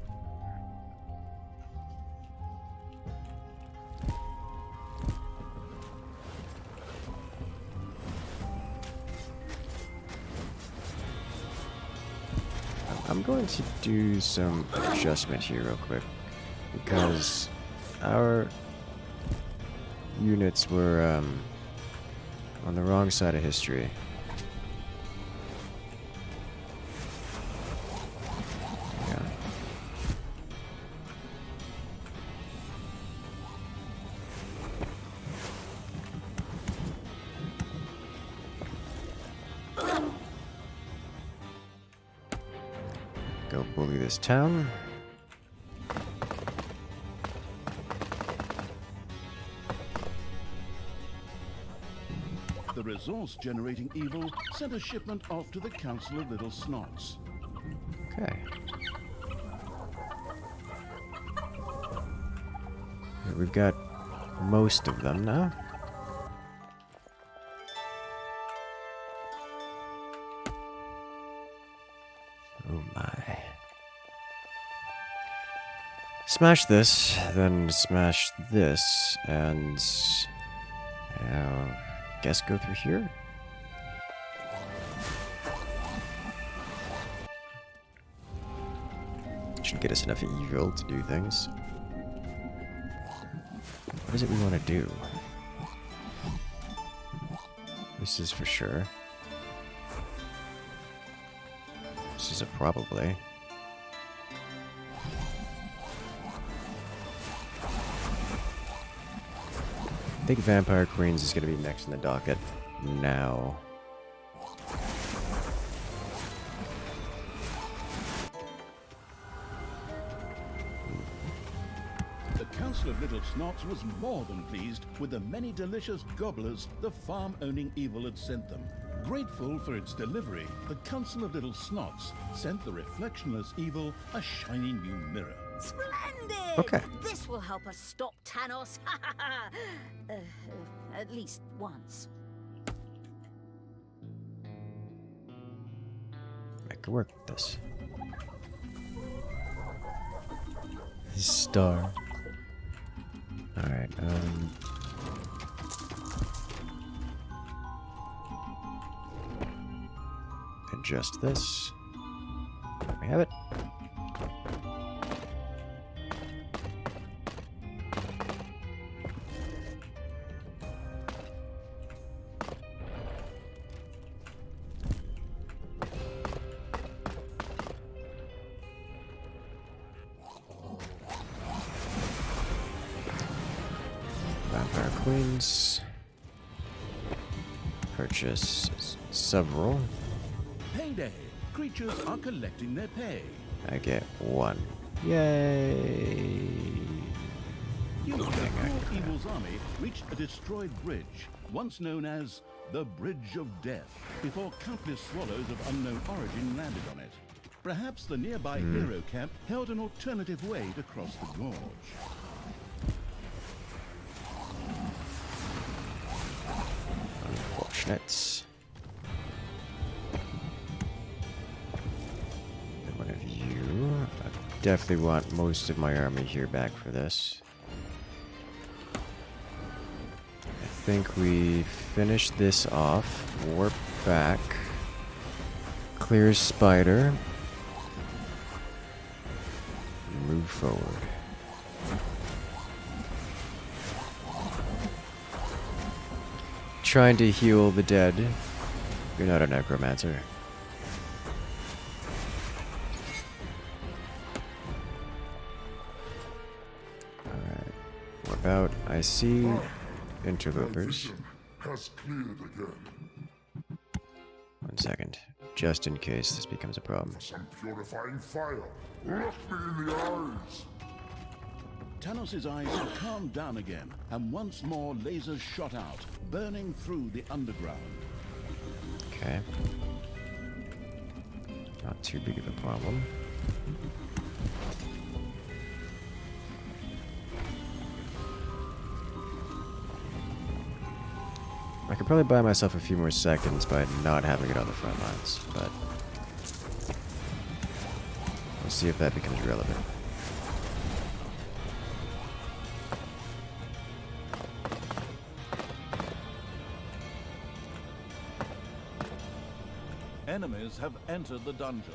I'm going to do some adjustment here real quick, because our units were on the wrong side of history. Yeah. Go bully this town. The resource-generating evil sent a shipment off to the Council of Little Snots. Okay. Here, we've got most of them now. Oh my. Smash this, then smash this, and guess go through here. Should get us enough evil to do things. What is it we want to do? This is for sure. This is a probably. I think Vampire Queens is going to be next in the docket now. The Council of Little Snots was more than pleased with the many delicious gobblers the farm-owning evil had sent them. Grateful for its delivery, the Council of Little Snots sent the reflectionless evil a shiny new mirror. Splendid! Okay. This will help us stop Tanos. At least once. I could work with this. Star. Alright, just this. There we have it. Vampire Queens. Purchase several. Payday! Creatures are collecting their pay. I get one. Yay! You know, Evil's army reached a destroyed bridge, once known as the Bridge of Death, before countless swallows of unknown origin landed on it. Perhaps the nearby hero camp held an alternative way to cross the gorge. Unfortunate. One of you. I definitely want most of my army here back for this. I think we finish this off. Warp back. Clear spider. Move forward. Trying to heal the dead. You're not a necromancer. Alright. What about I see interlopers. Has cleared again. 1 second. Just in case this becomes a problem. Some purifying fire. Look me in the eyes. Tanos' eyes had calmed down again, and once more lasers shot out, burning through the underground. Okay. Not too big of a problem. I could probably buy myself a few more seconds by not having it on the front lines, but we'll see if that becomes relevant. Enemies have entered the dungeon.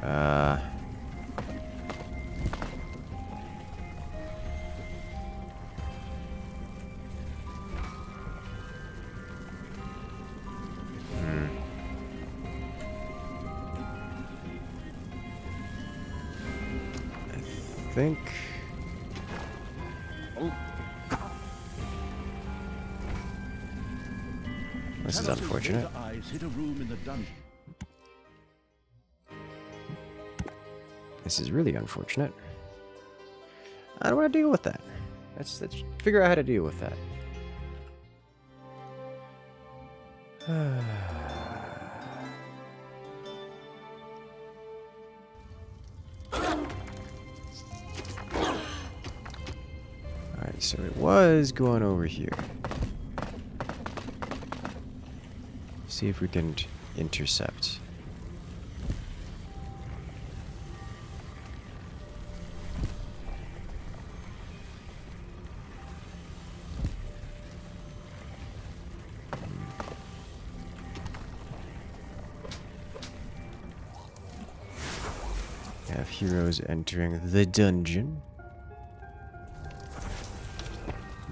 I think this is Tanos' unfortunate. laser eyes hit a room in the dungeon. This is really unfortunate. I don't want to deal with that. Let's figure out how to deal with that. Alright, so it was going over here. See if we can intercept. Have heroes entering the dungeon.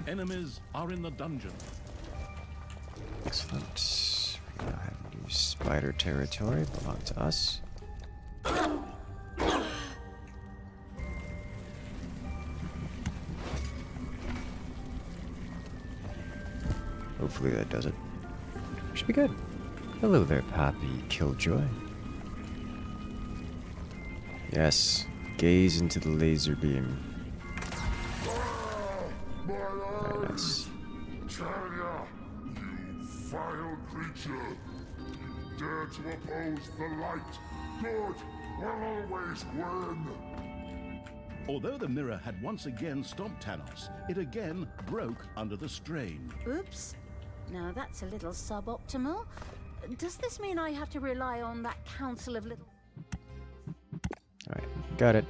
Enemies are in the dungeon. Excellent. We now have new spider territory belong to us. Hopefully that does it. Should be good. Hello there, Poppy Killjoy. Yes, gaze into the laser beam. Very nice. Talia, you vile creature. You dare to oppose the light. Good will always win. Although the mirror had once again stopped Tanos, it again broke under the strain. Oops. Now that's a little suboptimal. Does this mean I have to rely on that council of little... Alright, got it.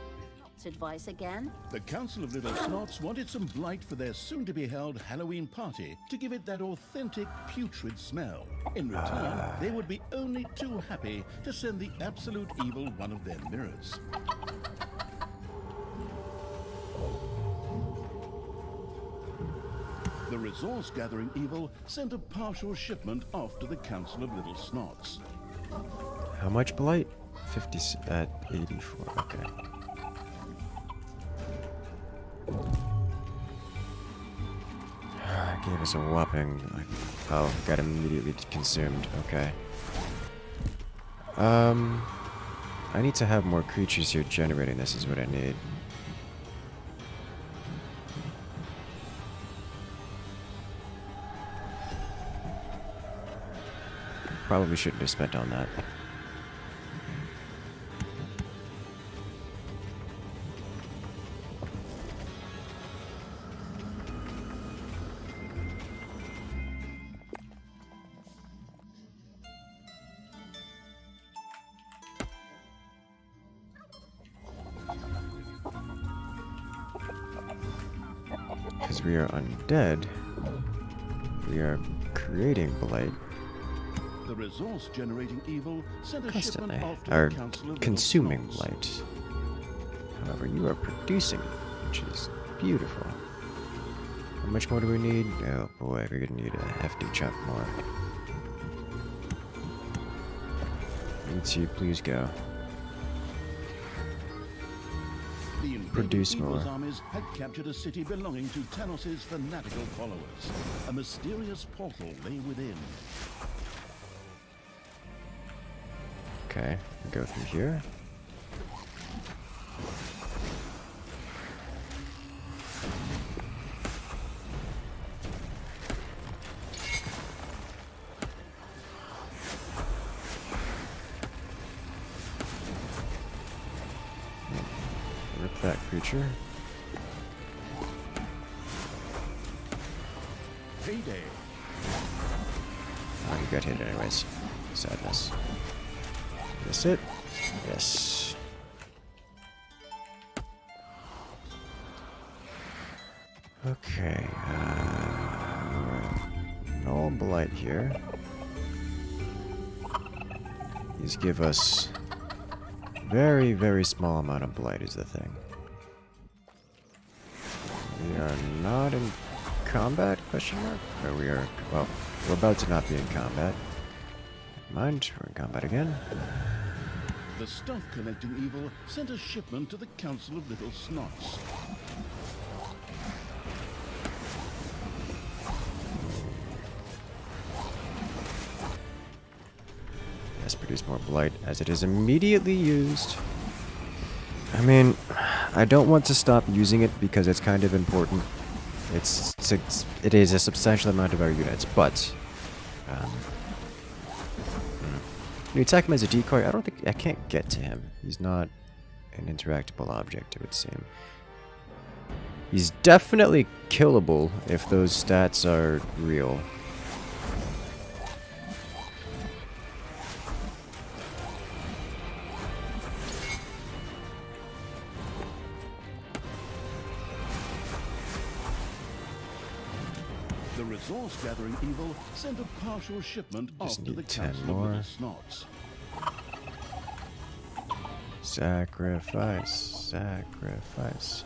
that advice again. The Council of Little Snots wanted some blight for their soon-to-be-held Halloween party to give it that authentic, putrid smell. In return, they would be only too happy to send the absolute evil one of their mirrors. The resource-gathering evil sent a partial shipment off to the Council of Little Snots. How much blight? 50 at 84. Okay. Gave us a whopping. Oh, got immediately consumed. Okay. I need to have more creatures here generating this. Is what I need. Probably shouldn't have spent on that. Because we are undead, we are creating blight. The resource-generating evil sent a Constantly, shipment off to are the Council of consuming Little Snots. blight. However, you are producing it, which is beautiful. How much more do we need? Oh boy, we're gonna need a hefty chunk more. E2, please go. The invading Produce evil's more. armies had captured a city belonging to Tanos' fanatical followers. A mysterious portal lay within. Okay, we go through here. Rip that creature. Heyday! Oh, he got hit anyways. Sadness. Is this it? Yes. Okay. No blight here. These give us very, very small amount of blight is the thing. We are not in combat? Question mark? Or we are. Well, we're about to not be in combat. Mind, we're in combat again. The stuff-collecting evil sent a shipment to the Council of Little Snots. Let's produce more blight as it is immediately used. I mean, I don't want to stop using it because it's kind of important. It is a substantial amount of our units, but you attack him as a decoy. I can't get to him. He's not an interactable object, it would seem. He's definitely killable if those stats are real. The resource-gathering evil sent a partial shipment off to the need 10 Council more. of Little Snots. Sacrifice, sacrifice.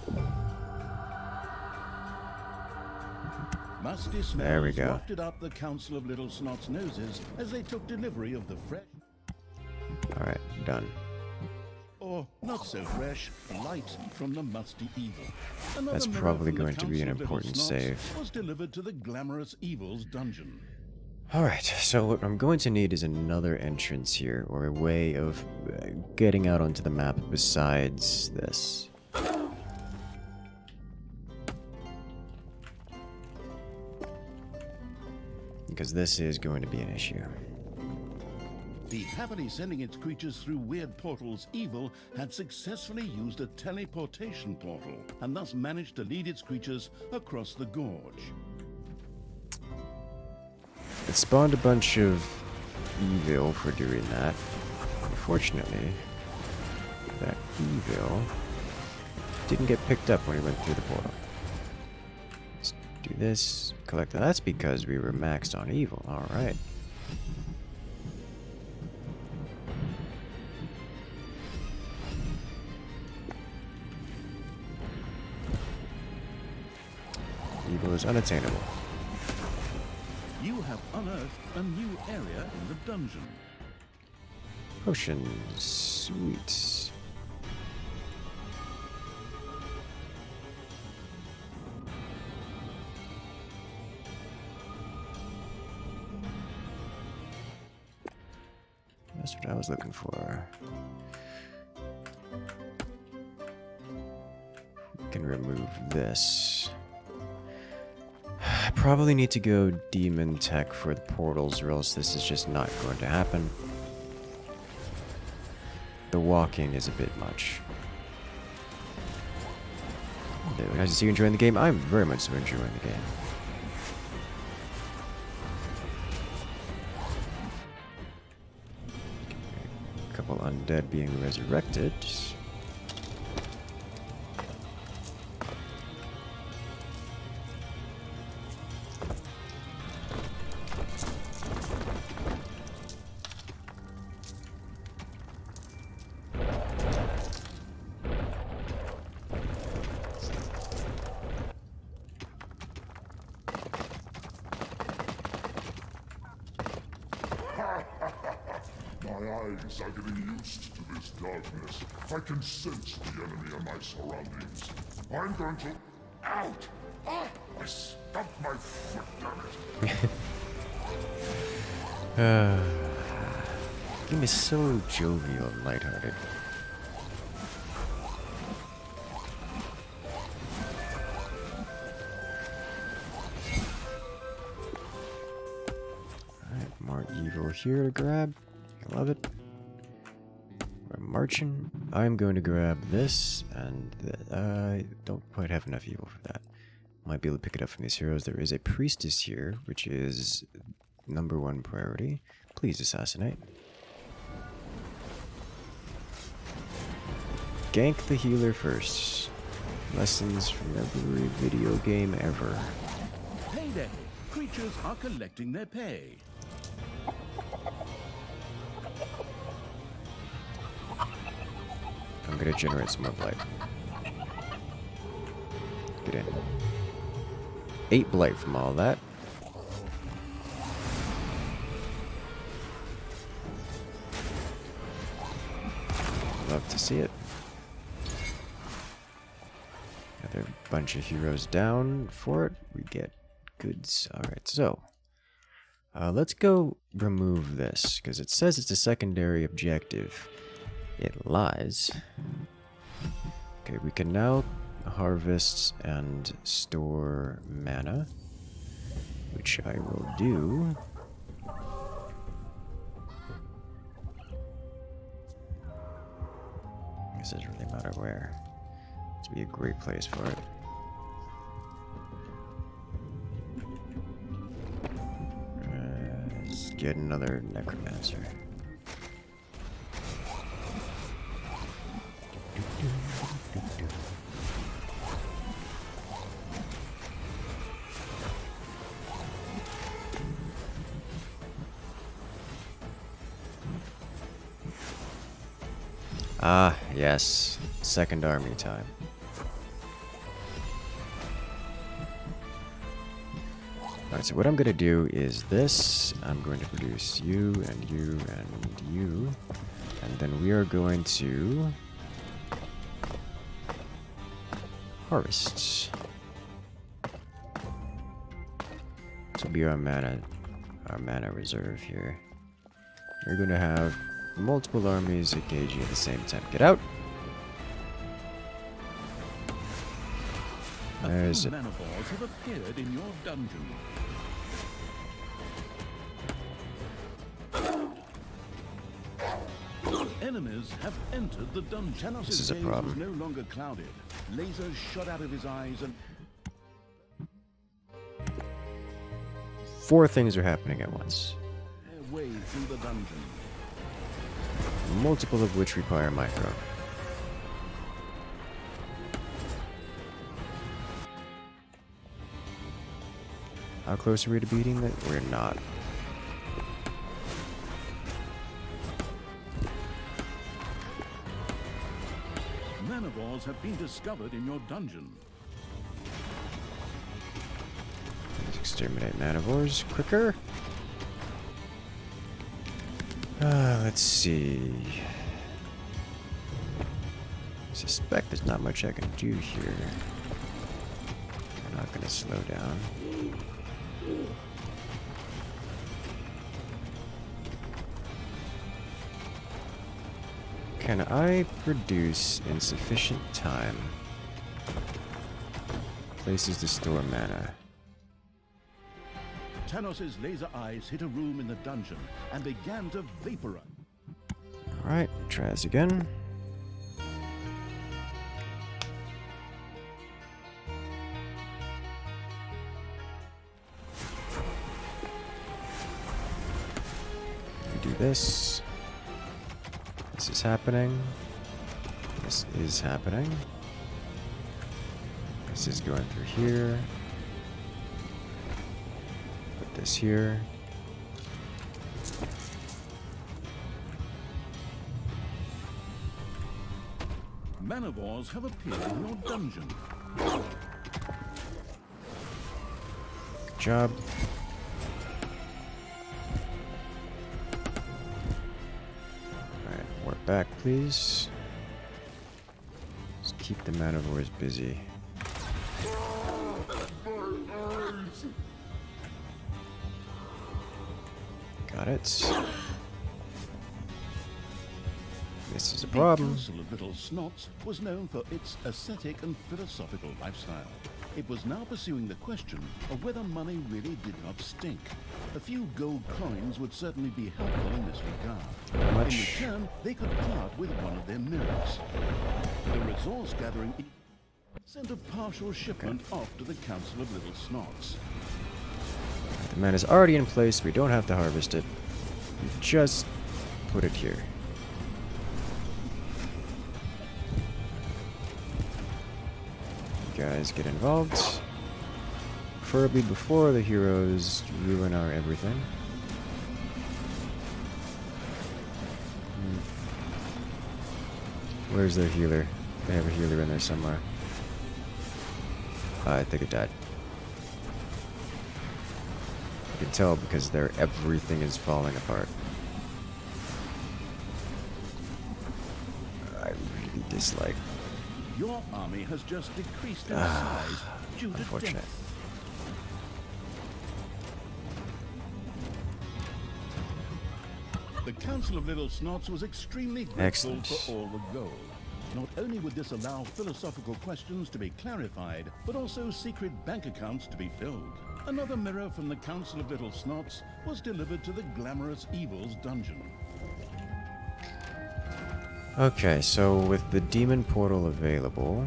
Musty There we smells go. wafted up the Council of Little Snots' noses as they took delivery of the fresh, Alright, done. or not so fresh, light from the musty evil. Another That's mirror probably from the going to be an Council of Little important Snots save. was delivered to the glamorous evil's dungeon. Alright, so what I'm going to need is another entrance here, or a way of getting out onto the map besides this. Because this is going to be an issue. The happily sending its creatures through weird portals evil had successfully used a teleportation portal, and thus managed to lead its creatures across the gorge. It spawned a bunch of evil for doing that. Unfortunately, that evil didn't get picked up when he went through the portal. Let's do this. Collect that. That's because we were maxed on evil. Alright. Evil is unattainable. You have unearthed a new area in the dungeon. Potions. Sweet. That's what I was looking for. We can remove this. I probably need to go demon tech for the portals, or else this is just not going to happen. The walking is a bit much. Hello, nice to see you enjoying the game. I'm very much so enjoying the game. A couple undead being resurrected. My eyes are getting used to this darkness. I can sense the enemy in my surroundings. I'm going to... Out! Ah! I stumped my foot, damn it! Game is so jovial and lighthearted. Alright, more evil here to grab. I love it. We're marching. I'm going to grab this, and I don't quite have enough evil for that. Might be able to pick it up from these heroes. There is a priestess here, which is #1 priority. Please assassinate. Gank the healer first. Lessons from every video game ever. Payday. Creatures are collecting their pay. I'm gonna generate some more blight. Get in. 8 blight from all that. Love to see it. Another bunch of heroes down for it. We get goods. Alright, so let's go remove this, because it says it's a secondary objective. It lies. Okay, we can now harvest and store mana, which I will do. This doesn't really matter where. This would be a great place for it. Let's get another necromancer. Ah, yes. Second army time. Alright, so what I'm going to do is this. I'm going to produce you and you and you. And then we are going to harvest. This will be our mana reserve here. We're going to have multiple armies engaging at the same time. Get out! There's a few mana balls have appeared in your dungeon. Enemies have entered the dungeon. This is a problem. Was no longer clouded. Lasers shot out of his eyes and 4 things are happening at once. their way through the dungeon. Multiple of which require micro. How close are we to beating it? We're not. Manivores have been discovered in your dungeon. Let's exterminate manivores quicker. Let's see. I suspect there's not much I can do here. I'm not gonna slow down. Can I produce in sufficient time places to store mana? Tanos's laser eyes hit a room in the dungeon and began to vaporize. Alright, try this again. We do this. This is happening. This is happening. This is going through here. Put this here. Manivores have appeared in your dungeon. Good job. Alright, work back, please. Just keep the manivores busy. Got it. This is a problem. The Council of Little Snots was known for its ascetic and philosophical lifestyle. It was now pursuing the question of whether money really did not stink. A few gold coins would certainly be helpful in this regard. Much. In return, they could part with one of their mirrors. The resource gathering sent a partial shipment off to the Council of Little Snots. The mana is already in place. We don't have to harvest it. We just put it here. You guys get involved. Preferably before the heroes ruin our everything. Where's their healer? They have a healer in there somewhere. I think it died. You can tell because everything is falling apart. I really dislike. Your army has just decreased in size due to Unfortunate. death. The Council of Little Snots was extremely grateful Excellent. for all the gold. Not only would this allow philosophical questions to be clarified, but also secret bank accounts to be filled. Another mirror from the Council of Little Snots was delivered to the Glamorous Evils dungeon. Okay, so with the demon portal available,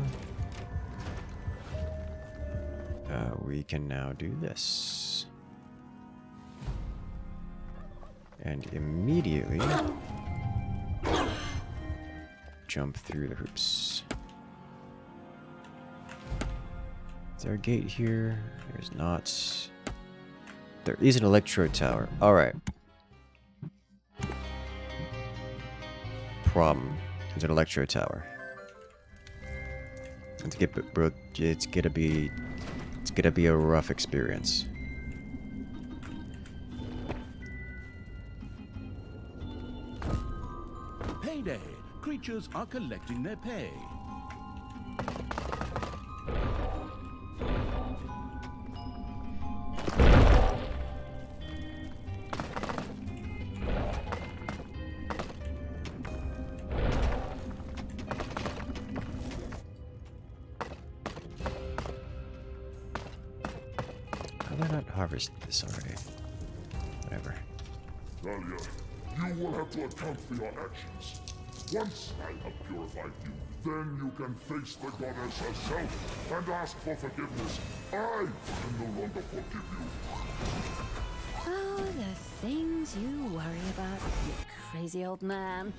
we can now do this. And immediately jump through the hoops. Is there a gate here? There's not. There is an electrode tower. Alright. Problem. There's an electro tower. It's gonna be a rough experience. Payday! Creatures are collecting their pay. How did I not harvest this already? Whatever. Thalia, you will have to account for your actions. Once I have purified you, then you can face the goddess herself and ask for forgiveness. I can no longer forgive you. Oh, the things you worry about, you crazy old man.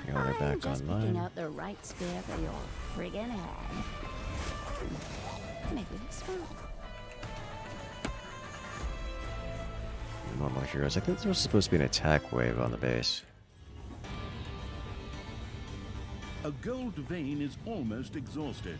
You're I'm back just online. picking out the right spear for your friggin' head. Maybe this one. normal heroes. I think there was supposed to be an attack wave on the base. A gold vein is almost exhausted.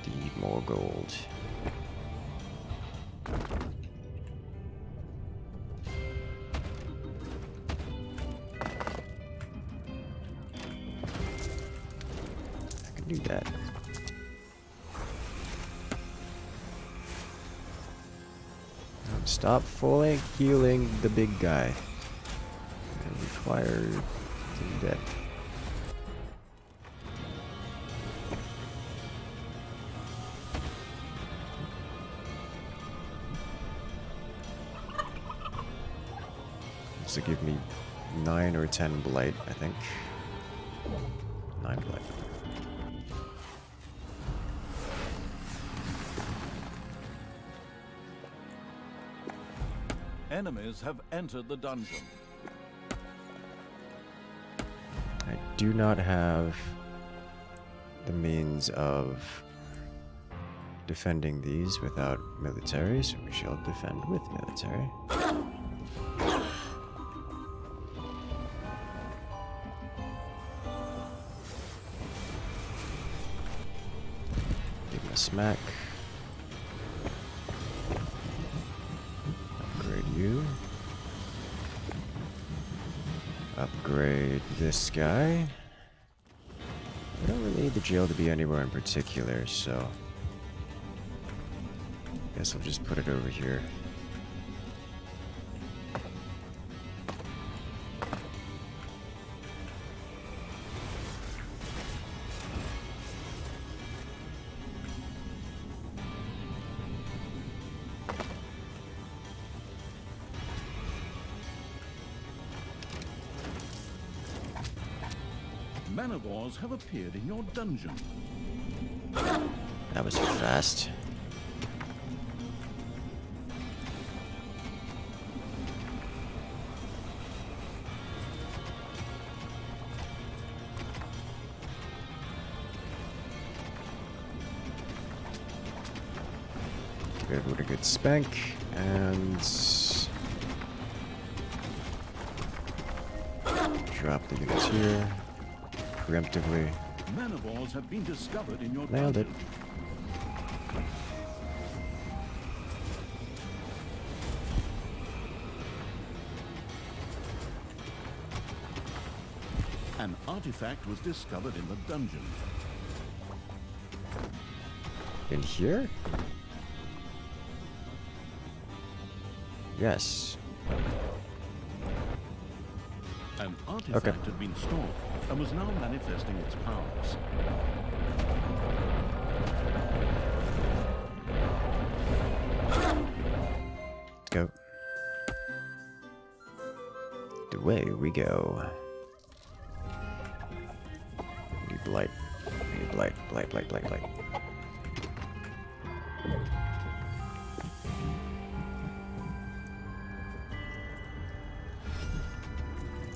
Need more gold. I can do that. Stop fully healing the big guy. It requires Undead. To give me 9 or 10 blight, I think. 9 blight. Enemies have entered the dungeon. I do not have the means of defending these without military, so we shall defend with military. Give him a smack. Upgrade you. Upgrade this guy. I don't really need the jail to be anywhere in particular, so guess I'll just put it over here. Manivores have appeared in your dungeon. That was fast. Give everyone a good spank, and drop the units here. Preemptively. Manivores have been discovered in your Nailed it. dungeon. An artifact was discovered in the dungeon. In here? Yes. An artifact had been stored and was now manifesting its powers. Let's go. Away we go. Need blight. Need blight. Blight.